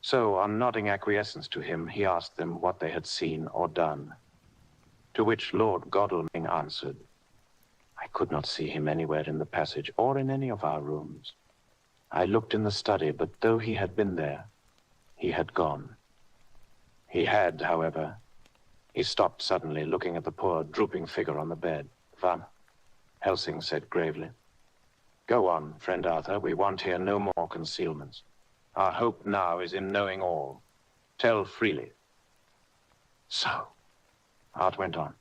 So, on nodding acquiescence to him, he asked them what they had seen or done, to which Lord Godalming answered, "I could not see him anywhere in the passage or in any of our rooms. I looked in the study, but though he had been there, he had gone. He had, however..." He stopped suddenly, looking at the poor, drooping figure on the bed. "Van Helsing said gravely, "Go on, friend Arthur. We want here no more concealments. Our hope now is in knowing all. Tell freely." "So," Art went on,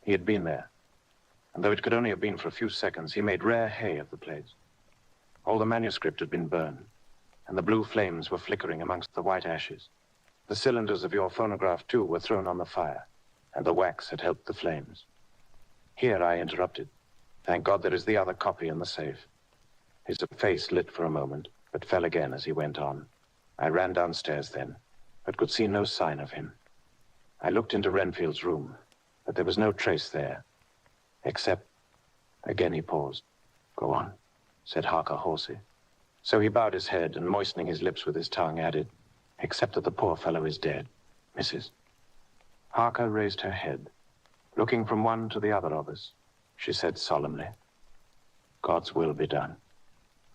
"he had been there, and though it could only have been for a few seconds, he made rare hay of the place. All the manuscript had been burned, and the blue flames were flickering amongst the white ashes. The cylinders of your phonograph, too, were thrown on the fire, and the wax had helped the flames." Here I interrupted. "Thank God there is the other copy in the safe." His face lit for a moment, but fell again as he went on. I ran downstairs then, but could see no sign of him. I looked into Renfield's room, but there was no trace there, except... Again he paused. "Go on," said Harker hoarsely. So he bowed his head and, moistening his lips with his tongue, added, "Except that the poor fellow is dead, Mrs." Harker raised her head. Looking from one to the other of us, she said solemnly, "God's will be done."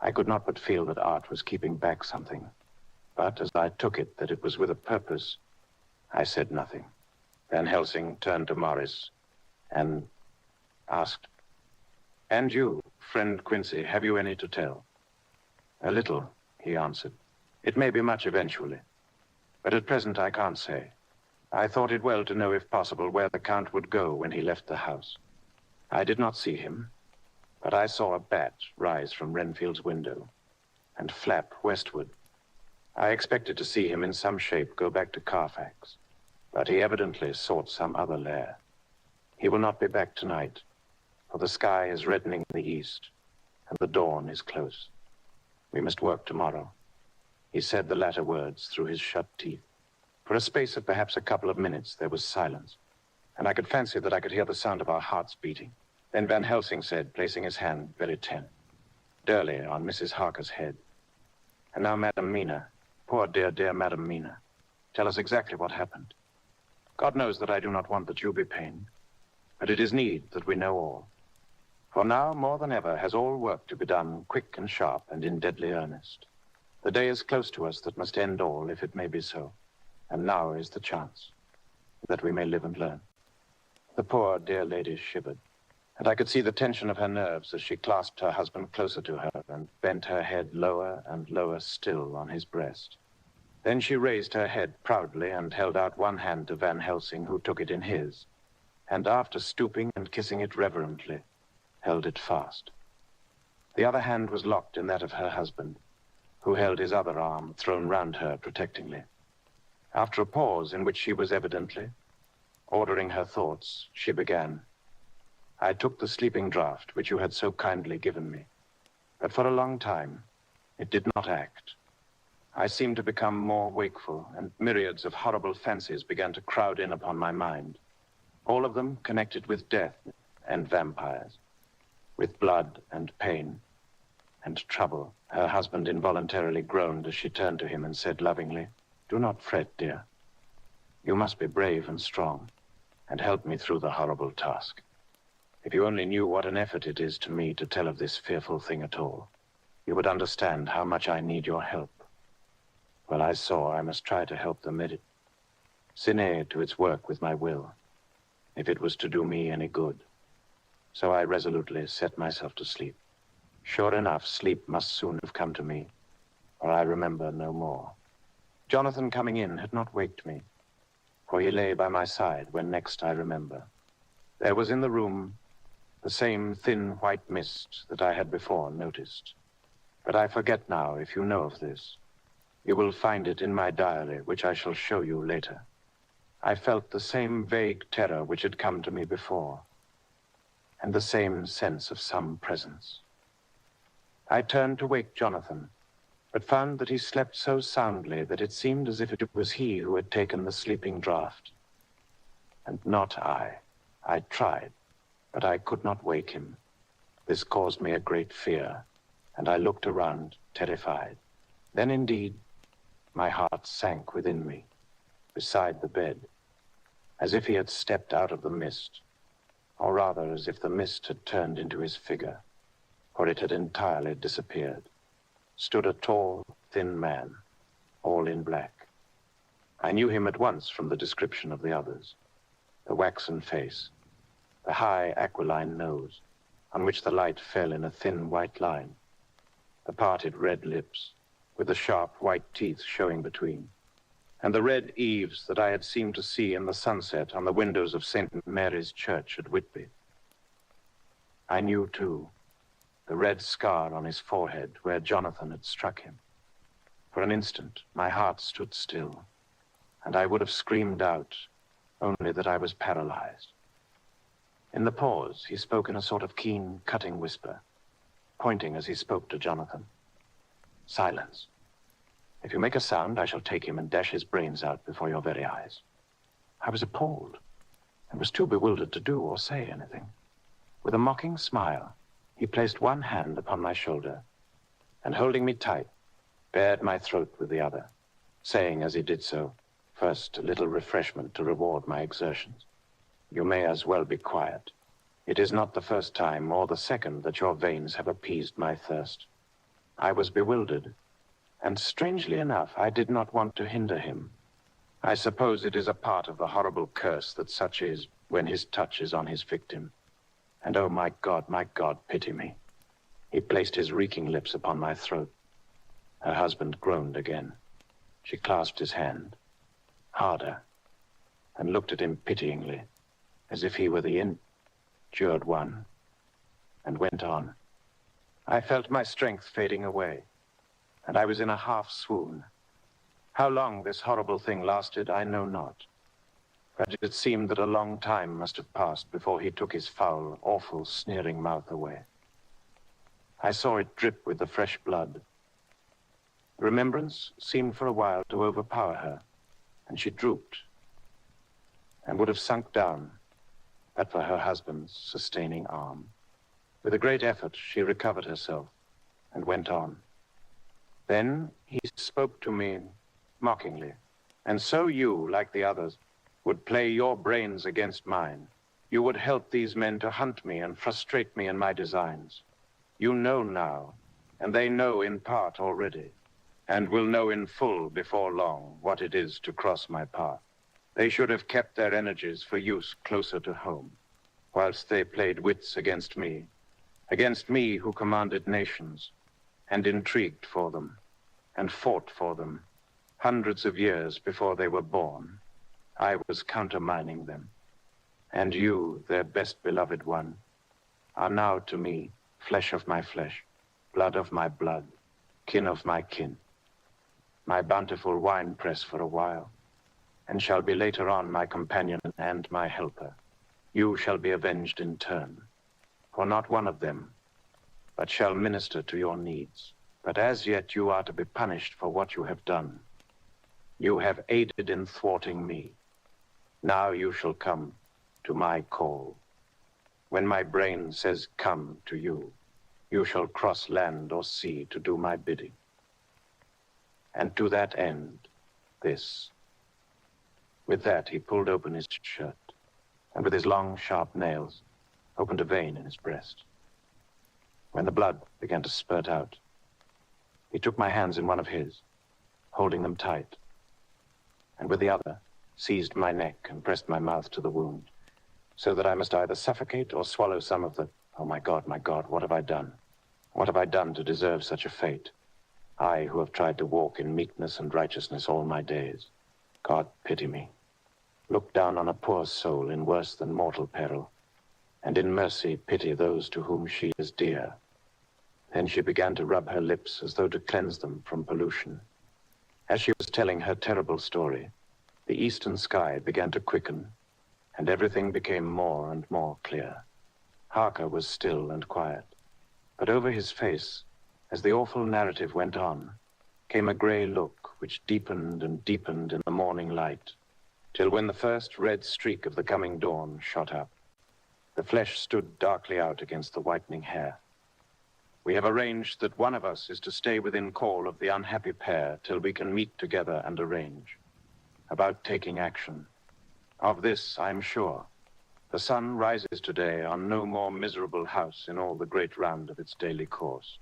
I could not but feel that Art was keeping back something, but as I took it that it was with a purpose, I said nothing. Van Helsing turned to Morris and asked, "And you, friend Quincy, have you any to tell?" "A little," he answered. "It may be much eventually, but at present I can't say. I thought it well to know, if possible, where the Count would go when he left the house. I did not see him, but I saw a bat rise from Renfield's window and flap westward. I expected to see him in some shape go back to Carfax, but he evidently sought some other lair. He will not be back tonight, for the sky is reddening in the east, and the dawn is close. We must work tomorrow." He said the latter words through his shut teeth. For a space of perhaps a couple of minutes, there was silence, and I could fancy that I could hear the sound of our hearts beating. Then Van Helsing said, placing his hand very tenderly on Mrs. Harker's head, "And now, Madam Mina, poor dear Madam Mina, tell us exactly what happened. God knows that I do not want that you be pained, but it is need that we know all. For now, more than ever, has all work to be done quick and sharp and in deadly earnest. The day is close to us that must end all, if it may be so. And now is the chance, that we may live and learn." The poor dear lady shivered, and I could see the tension of her nerves as she clasped her husband closer to her and bent her head lower and lower still on his breast. Then she raised her head proudly and held out one hand to Van Helsing, who took it in his, and after stooping and kissing it reverently, held it fast. The other hand was locked in that of her husband, who held his other arm thrown round her protectingly. After a pause in which she was evidently ordering her thoughts, she began, "I took the sleeping draught which you had so kindly given me, but for a long time it did not act. I seemed to become more wakeful, and myriads of horrible fancies began to crowd in upon my mind, all of them connected with death and vampires, with blood and pain and trouble." Her husband involuntarily groaned as she turned to him and said lovingly, "Do not fret, dear. You must be brave and strong, and help me through the horrible task. If you only knew what an effort it is to me to tell of this fearful thing at all, you would understand how much I need your help. Well, I saw I must try to help the Sine to its work with my will, if it was to do me any good. So I resolutely set myself to sleep. Sure enough, sleep must soon have come to me, or I remember no more. Jonathan coming in had not waked me. for he lay by my side when next I remember. There was in the room the same thin white mist that I had before noticed. But I forget now if you know of this. You will find it in my diary, which I shall show you later. I felt the same vague terror which had come to me before, and the same sense of some presence. I turned to wake Jonathan, but found that he slept so soundly that it seemed as if it was he who had taken the sleeping draught, and not I. I tried, but I could not wake him. This caused me a great fear, and I looked around, terrified. Then indeed, my heart sank within me, beside the bed, as if he had stepped out of the mist, or rather as if the mist had turned into his figure, for it had entirely disappeared. Stood a tall, thin man, all in black. I knew him at once from the description of the others. The waxen face, the high aquiline nose, on which the light fell in a thin white line, the parted red lips, with the sharp white teeth showing between, and the red eaves that I had seemed to see in the sunset on the windows of St. Mary's Church at Whitby. I knew, too, the red scar on his forehead where Jonathan had struck him. For an instant, my heart stood still, and I would have screamed out, only that I was paralyzed. In the pause, he spoke in a sort of keen, cutting whisper, pointing as he spoke to Jonathan. Silence. If you make a sound, I shall take him and dash his brains out before your very eyes. I was appalled, and was too bewildered to do or say anything. With a mocking smile, he placed one hand upon my shoulder, and holding me tight, bared my throat with the other, saying as he did so, first a little refreshment to reward my exertions. You may as well be quiet. It is not the first time or the second that your veins have appeased my thirst. I was bewildered, and strangely enough, I did not want to hinder him. I suppose it is a part of the horrible curse that such is when his touch is on his victim. And oh, my God, pity me. He placed his reeking lips upon my throat. Her husband groaned again. She clasped his hand, harder, and looked at him pityingly, as if he were the injured one, and went on. I felt my strength fading away, and I was in a half swoon. How long this horrible thing lasted, I know not. But it seemed that a long time must have passed before he took his foul, awful, sneering mouth away. I saw it drip with the fresh blood. Remembrance seemed for a while to overpower her, and she drooped, and would have sunk down, but for her husband's sustaining arm. With a great effort, she recovered herself and went on. Then he spoke to me mockingly. And so you, like the others, would play your brains against mine. You would help these men to hunt me and frustrate me in my designs. You know now, and they know in part already, and will know in full before long what it is to cross my path. They should have kept their energies for use closer to home, whilst they played wits against me who commanded nations, and intrigued for them, and fought for them, hundreds of years before they were born. I was countermining them, and you, their best beloved one, are now to me flesh of my flesh, blood of my blood, kin of my kin, my bountiful winepress for a while, and shall be later on my companion and my helper. You shall be avenged in turn, for not one of them, but shall minister to your needs. But as yet you are to be punished for what you have done. You have aided in thwarting me. Now you shall come to my call. When my brain says come to you, you shall cross land or sea to do my bidding. And to that end, this. With that, he pulled open his shirt, and with his long, sharp nails, opened a vein in his breast. When the blood began to spurt out, he took my hands in one of his, holding them tight, and with the other, seized my neck and pressed my mouth to the wound, so that I must either suffocate or swallow some of the... Oh, my God, what have I done? What have I done to deserve such a fate? I, who have tried to walk in meekness and righteousness all my days. God, pity me. look down on a poor soul in worse than mortal peril, and in mercy pity those to whom she is dear. Then she began to rub her lips as though to cleanse them from pollution. As she was telling her terrible story, the eastern sky began to quicken, and everything became more and more clear. Harker was still and quiet, but over his face, as the awful narrative went on, came a gray look which deepened and deepened in the morning light, till when the first red streak of the coming dawn shot up, the flesh stood darkly out against the whitening hair. We have arranged that one of us is to stay within call of the unhappy pair till we can meet together and arrange about taking action. Of this I'm sure. The sun rises today on no more miserable house in all the great round of its daily course.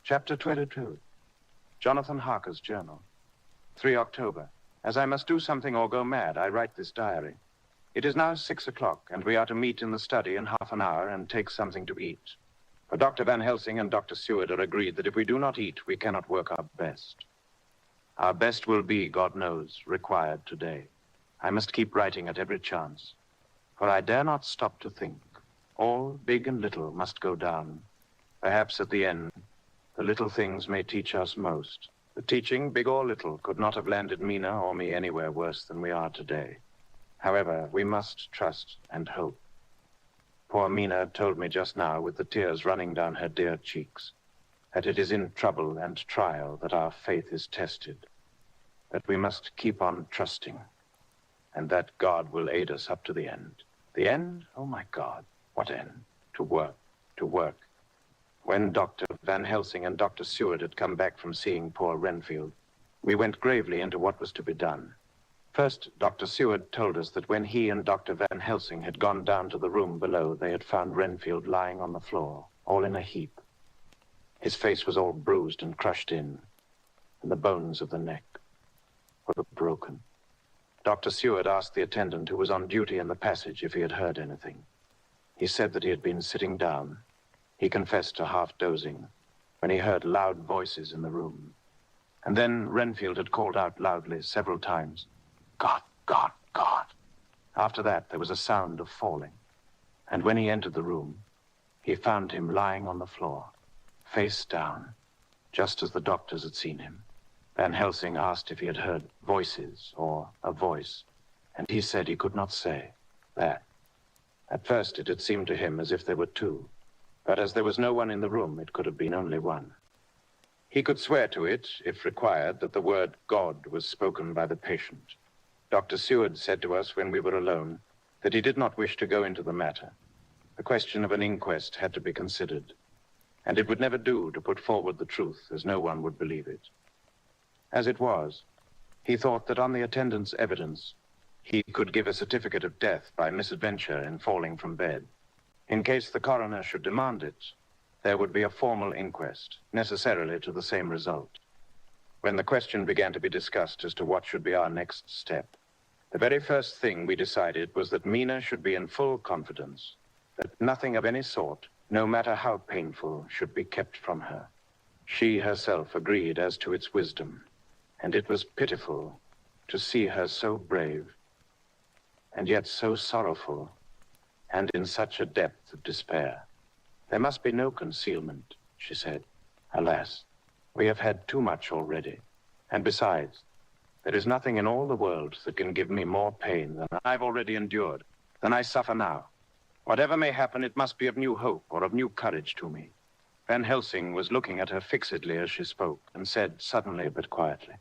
Chapter 22. Jonathan Harker's journal. 3 October. As I must do something or go mad, I write this diary. It is now 6 o'clock, and we are to meet in the study in half an hour and take something to eat. For Dr. Van Helsing and Dr. Seward are agreed that if we do not eat, we cannot work our best. Our best will be, God knows, required today. I must keep writing at every chance, for I dare not stop to think. All, big and little, must go down. Perhaps at the end, the little things may teach us most. The teaching, big or little, could not have landed Mina or me anywhere worse than we are today. However, we must trust and hope. Poor Mina told me just now, with the tears running down her dear cheeks, that it is in trouble and trial that our faith is tested, that we must keep on trusting, and that God will aid us up to the end. The end? Oh, my God, what end? To work, to work. When Dr. Van Helsing and Dr. Seward had come back from seeing poor Renfield, we went gravely into what was to be done. First, Dr. Seward told us that when he and Dr. Van Helsing had gone down to the room below, they had found Renfield lying on the floor, all in a heap. His face was all bruised and crushed in, and the bones of the neck were broken. Dr. Seward asked the attendant who was on duty in the passage if he had heard anything. He said that he had been sitting down. He confessed to half dozing when he heard loud voices in the room. And then Renfield had called out loudly several times, "God, God, God." After that, there was a sound of falling. And when he entered the room, he found him lying on the floor, face down, just as the doctors had seen him. Van Helsing asked if he had heard voices or a voice, and he said he could not say that. At first, it had seemed to him as if there were two, but as there was no one in the room, it could have been only one. He could swear to it, if required, that the word God was spoken by the patient. Dr. Seward said to us when we were alone that he did not wish to go into the matter. The question of an inquest had to be considered, and it would never do to put forward the truth, as no one would believe it. As it was, he thought that on the attendant's evidence, he could give a certificate of death by misadventure in falling from bed. In case the coroner should demand it, there would be a formal inquest, necessarily to the same result. When the question began to be discussed as to what should be our next step, the very first thing we decided was that Mina should be in full confidence, that nothing of any sort, no matter how painful, should be kept from her. She herself agreed as to its wisdom, and it was pitiful to see her so brave, and yet so sorrowful, and in such a depth of despair. There must be no concealment, she said. Alas, we have had too much already. And besides, there is nothing in all the world that can give me more pain than I've already endured, than I suffer now. Whatever may happen, it must be of new hope or of new courage to me. Van Helsing was looking at her fixedly as she spoke, and said suddenly but quietly,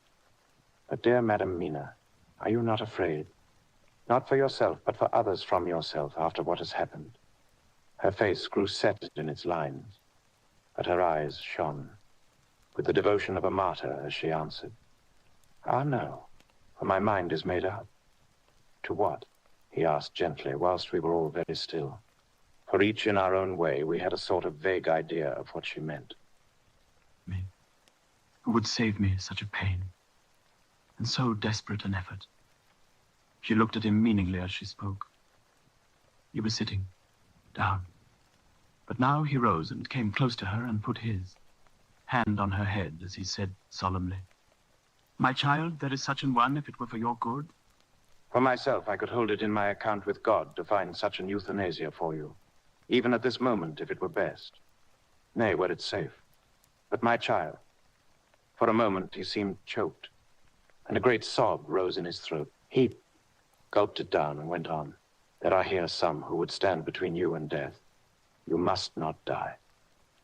"But dear Madam Mina, are you not afraid? Not for yourself, but for others from yourself after what has happened?" Her face grew set in its lines, but her eyes shone with the devotion of a martyr as she answered, "Ah, no, for my mind is made up." "To what?" he asked gently, whilst we were all very still. For each in our own way, we had a sort of vague idea of what she meant. Me, who would save me such a pain, and so desperate an effort. She looked at him meaningly as she spoke. He was sitting down, but now he rose and came close to her and put his hand on her head as he said solemnly, "My child, there is such an one if it were for your good. For myself, I could hold it in my account with God to find such an euthanasia for you, even at this moment, if it were best. Nay, were it safe. But my child, for a moment he seemed choked, and a great sob rose in his throat. He gulped it down and went on. There are here some who would stand between you and death. You must not die.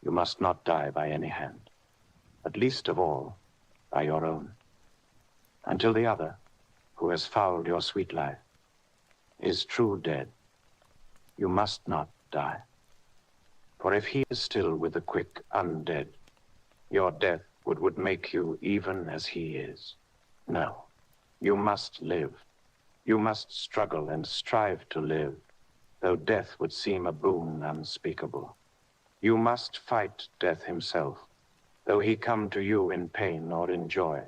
You must not die by any hand, but least of all, by your own. Until the other, who has fouled your sweet life, is true dead, you must not die. For if he is still with the quick undead, your death would make you even as he is. No, you must live. You must struggle and strive to live, though death would seem a boon unspeakable. You must fight death himself, though he come to you in pain or in joy,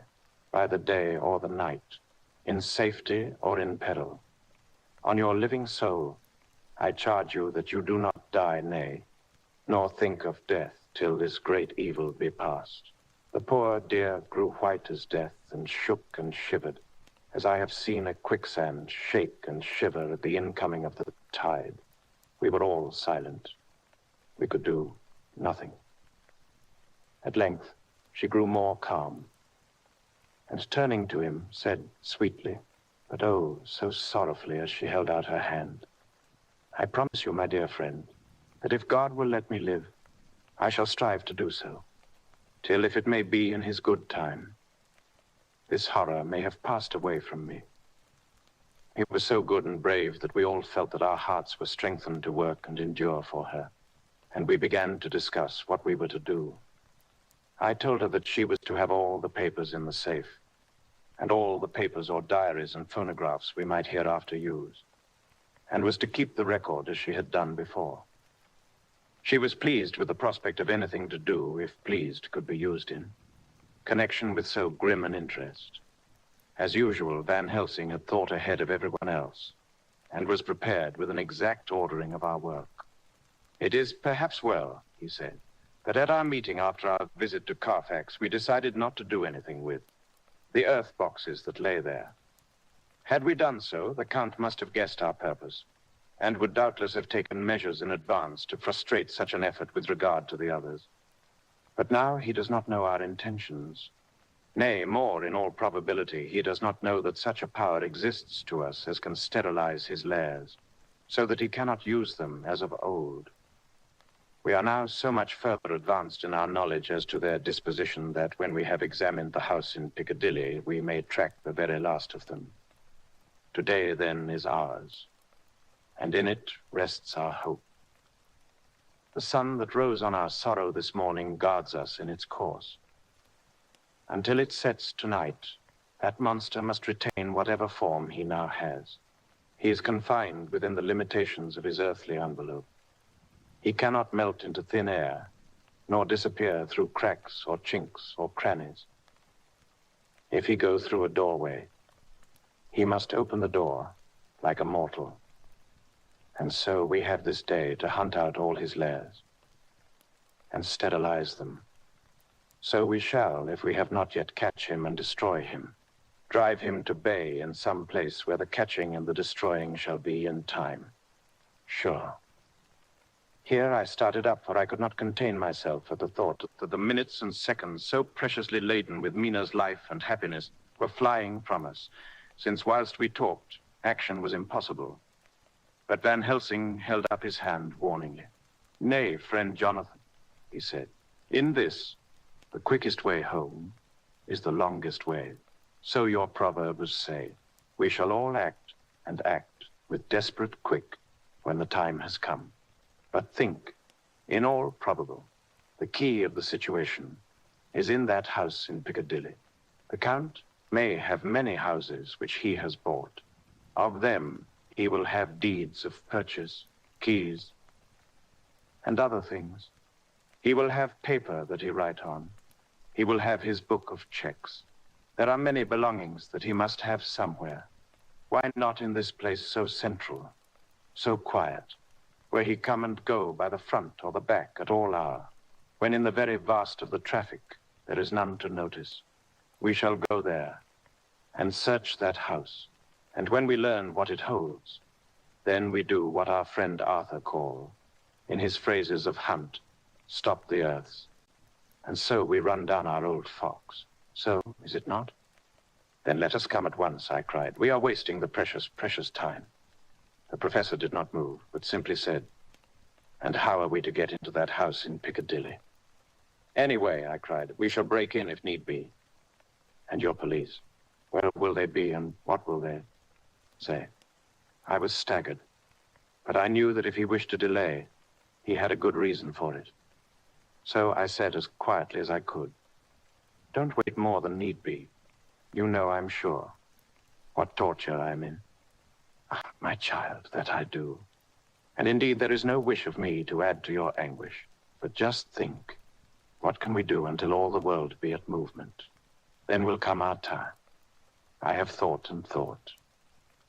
by the day or the night, in safety or in peril. On your living soul, I charge you that you do not die, nay, nor think of death till this great evil be past. The poor dear grew white as death and shook and shivered, as I have seen a quicksand shake and shiver at the incoming of the tide. We were all silent. We could do nothing. At length, she grew more calm, and turning to him, said sweetly, but oh, so sorrowfully as she held out her hand, I promise you, my dear friend, that if God will let me live, I shall strive to do so, till, if it may be in his good time, this horror may have passed away from me. He was so good and brave that we all felt that our hearts were strengthened to work and endure for her, and we began to discuss what we were to do. I told her that she was to have all the papers in the safe, and all the papers or diaries and phonographs we might hereafter use, and was to keep the record as she had done before. She was pleased with the prospect of anything to do, if pleased could be used in connection with so grim an interest. As usual, Van Helsing had thought ahead of everyone else, and was prepared with an exact ordering of our work. It is perhaps well, he said, that at our meeting after our visit to Carfax, we decided not to do anything with the earth boxes that lay there. Had we done so, the Count must have guessed our purpose, and would doubtless have taken measures in advance to frustrate such an effort with regard to the others. But now he does not know our intentions. Nay, more, in all probability, he does not know that such a power exists to us as can sterilize his lairs, so that he cannot use them as of old. We are now so much further advanced in our knowledge as to their disposition that when we have examined the house in Piccadilly, we may track the very last of them. Today, then, is ours, and in it rests our hope. The sun that rose on our sorrow this morning guards us in its course. Until it sets tonight, that monster must retain whatever form he now has. He is confined within the limitations of his earthly envelope. He cannot melt into thin air, nor disappear through cracks or chinks or crannies. If he go through a doorway, he must open the door like a mortal. And so we have this day to hunt out all his lairs and sterilize them. So we shall, if we have not yet catch him and destroy him, drive him to bay in some place where the catching and the destroying shall be in time. Sure. Here I started up, for I could not contain myself at the thought that the minutes and seconds so preciously laden with Mina's life and happiness were flying from us, since whilst we talked, action was impossible. But Van Helsing held up his hand warningly. Nay, friend Jonathan, he said, in this, the quickest way home is the longest way. So your proverbs say, we shall all act and act with desperate quick when the time has come. But think, in all probable, the key of the situation is in that house in Piccadilly. The Count may have many houses which he has bought. Of them, he will have deeds of purchase, keys, and other things. He will have paper that he write on. He will have his book of checks. There are many belongings that he must have somewhere. Why not in this place so central, so quiet, where he come and go by the front or the back at all hour, when in the very vast of the traffic there is none to notice? We shall go there and search that house And when we learn what it holds, then we do what our friend Arthur called, in his phrases of hunt, stop the earths. And so we run down our old fox. So, is it not? Then let us come at once, I cried. We are wasting the precious, precious time. The professor did not move, but simply said, and how are we to get into that house in Piccadilly? Anyway, I cried, we shall break in if need be. And your police, where will they be and what will they say? I was staggered, but I knew that if he wished to delay, he had a good reason for it. So I said as quietly as I could, don't wait more than need be. You know, I'm sure, what torture I am in. Ah, my child, that I do. And indeed, there is no wish of me to add to your anguish. But just think, what can we do until all the world be at movement? Then will come our time. I have thought and thought,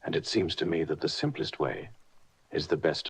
and it seems to me that the simplest way is the best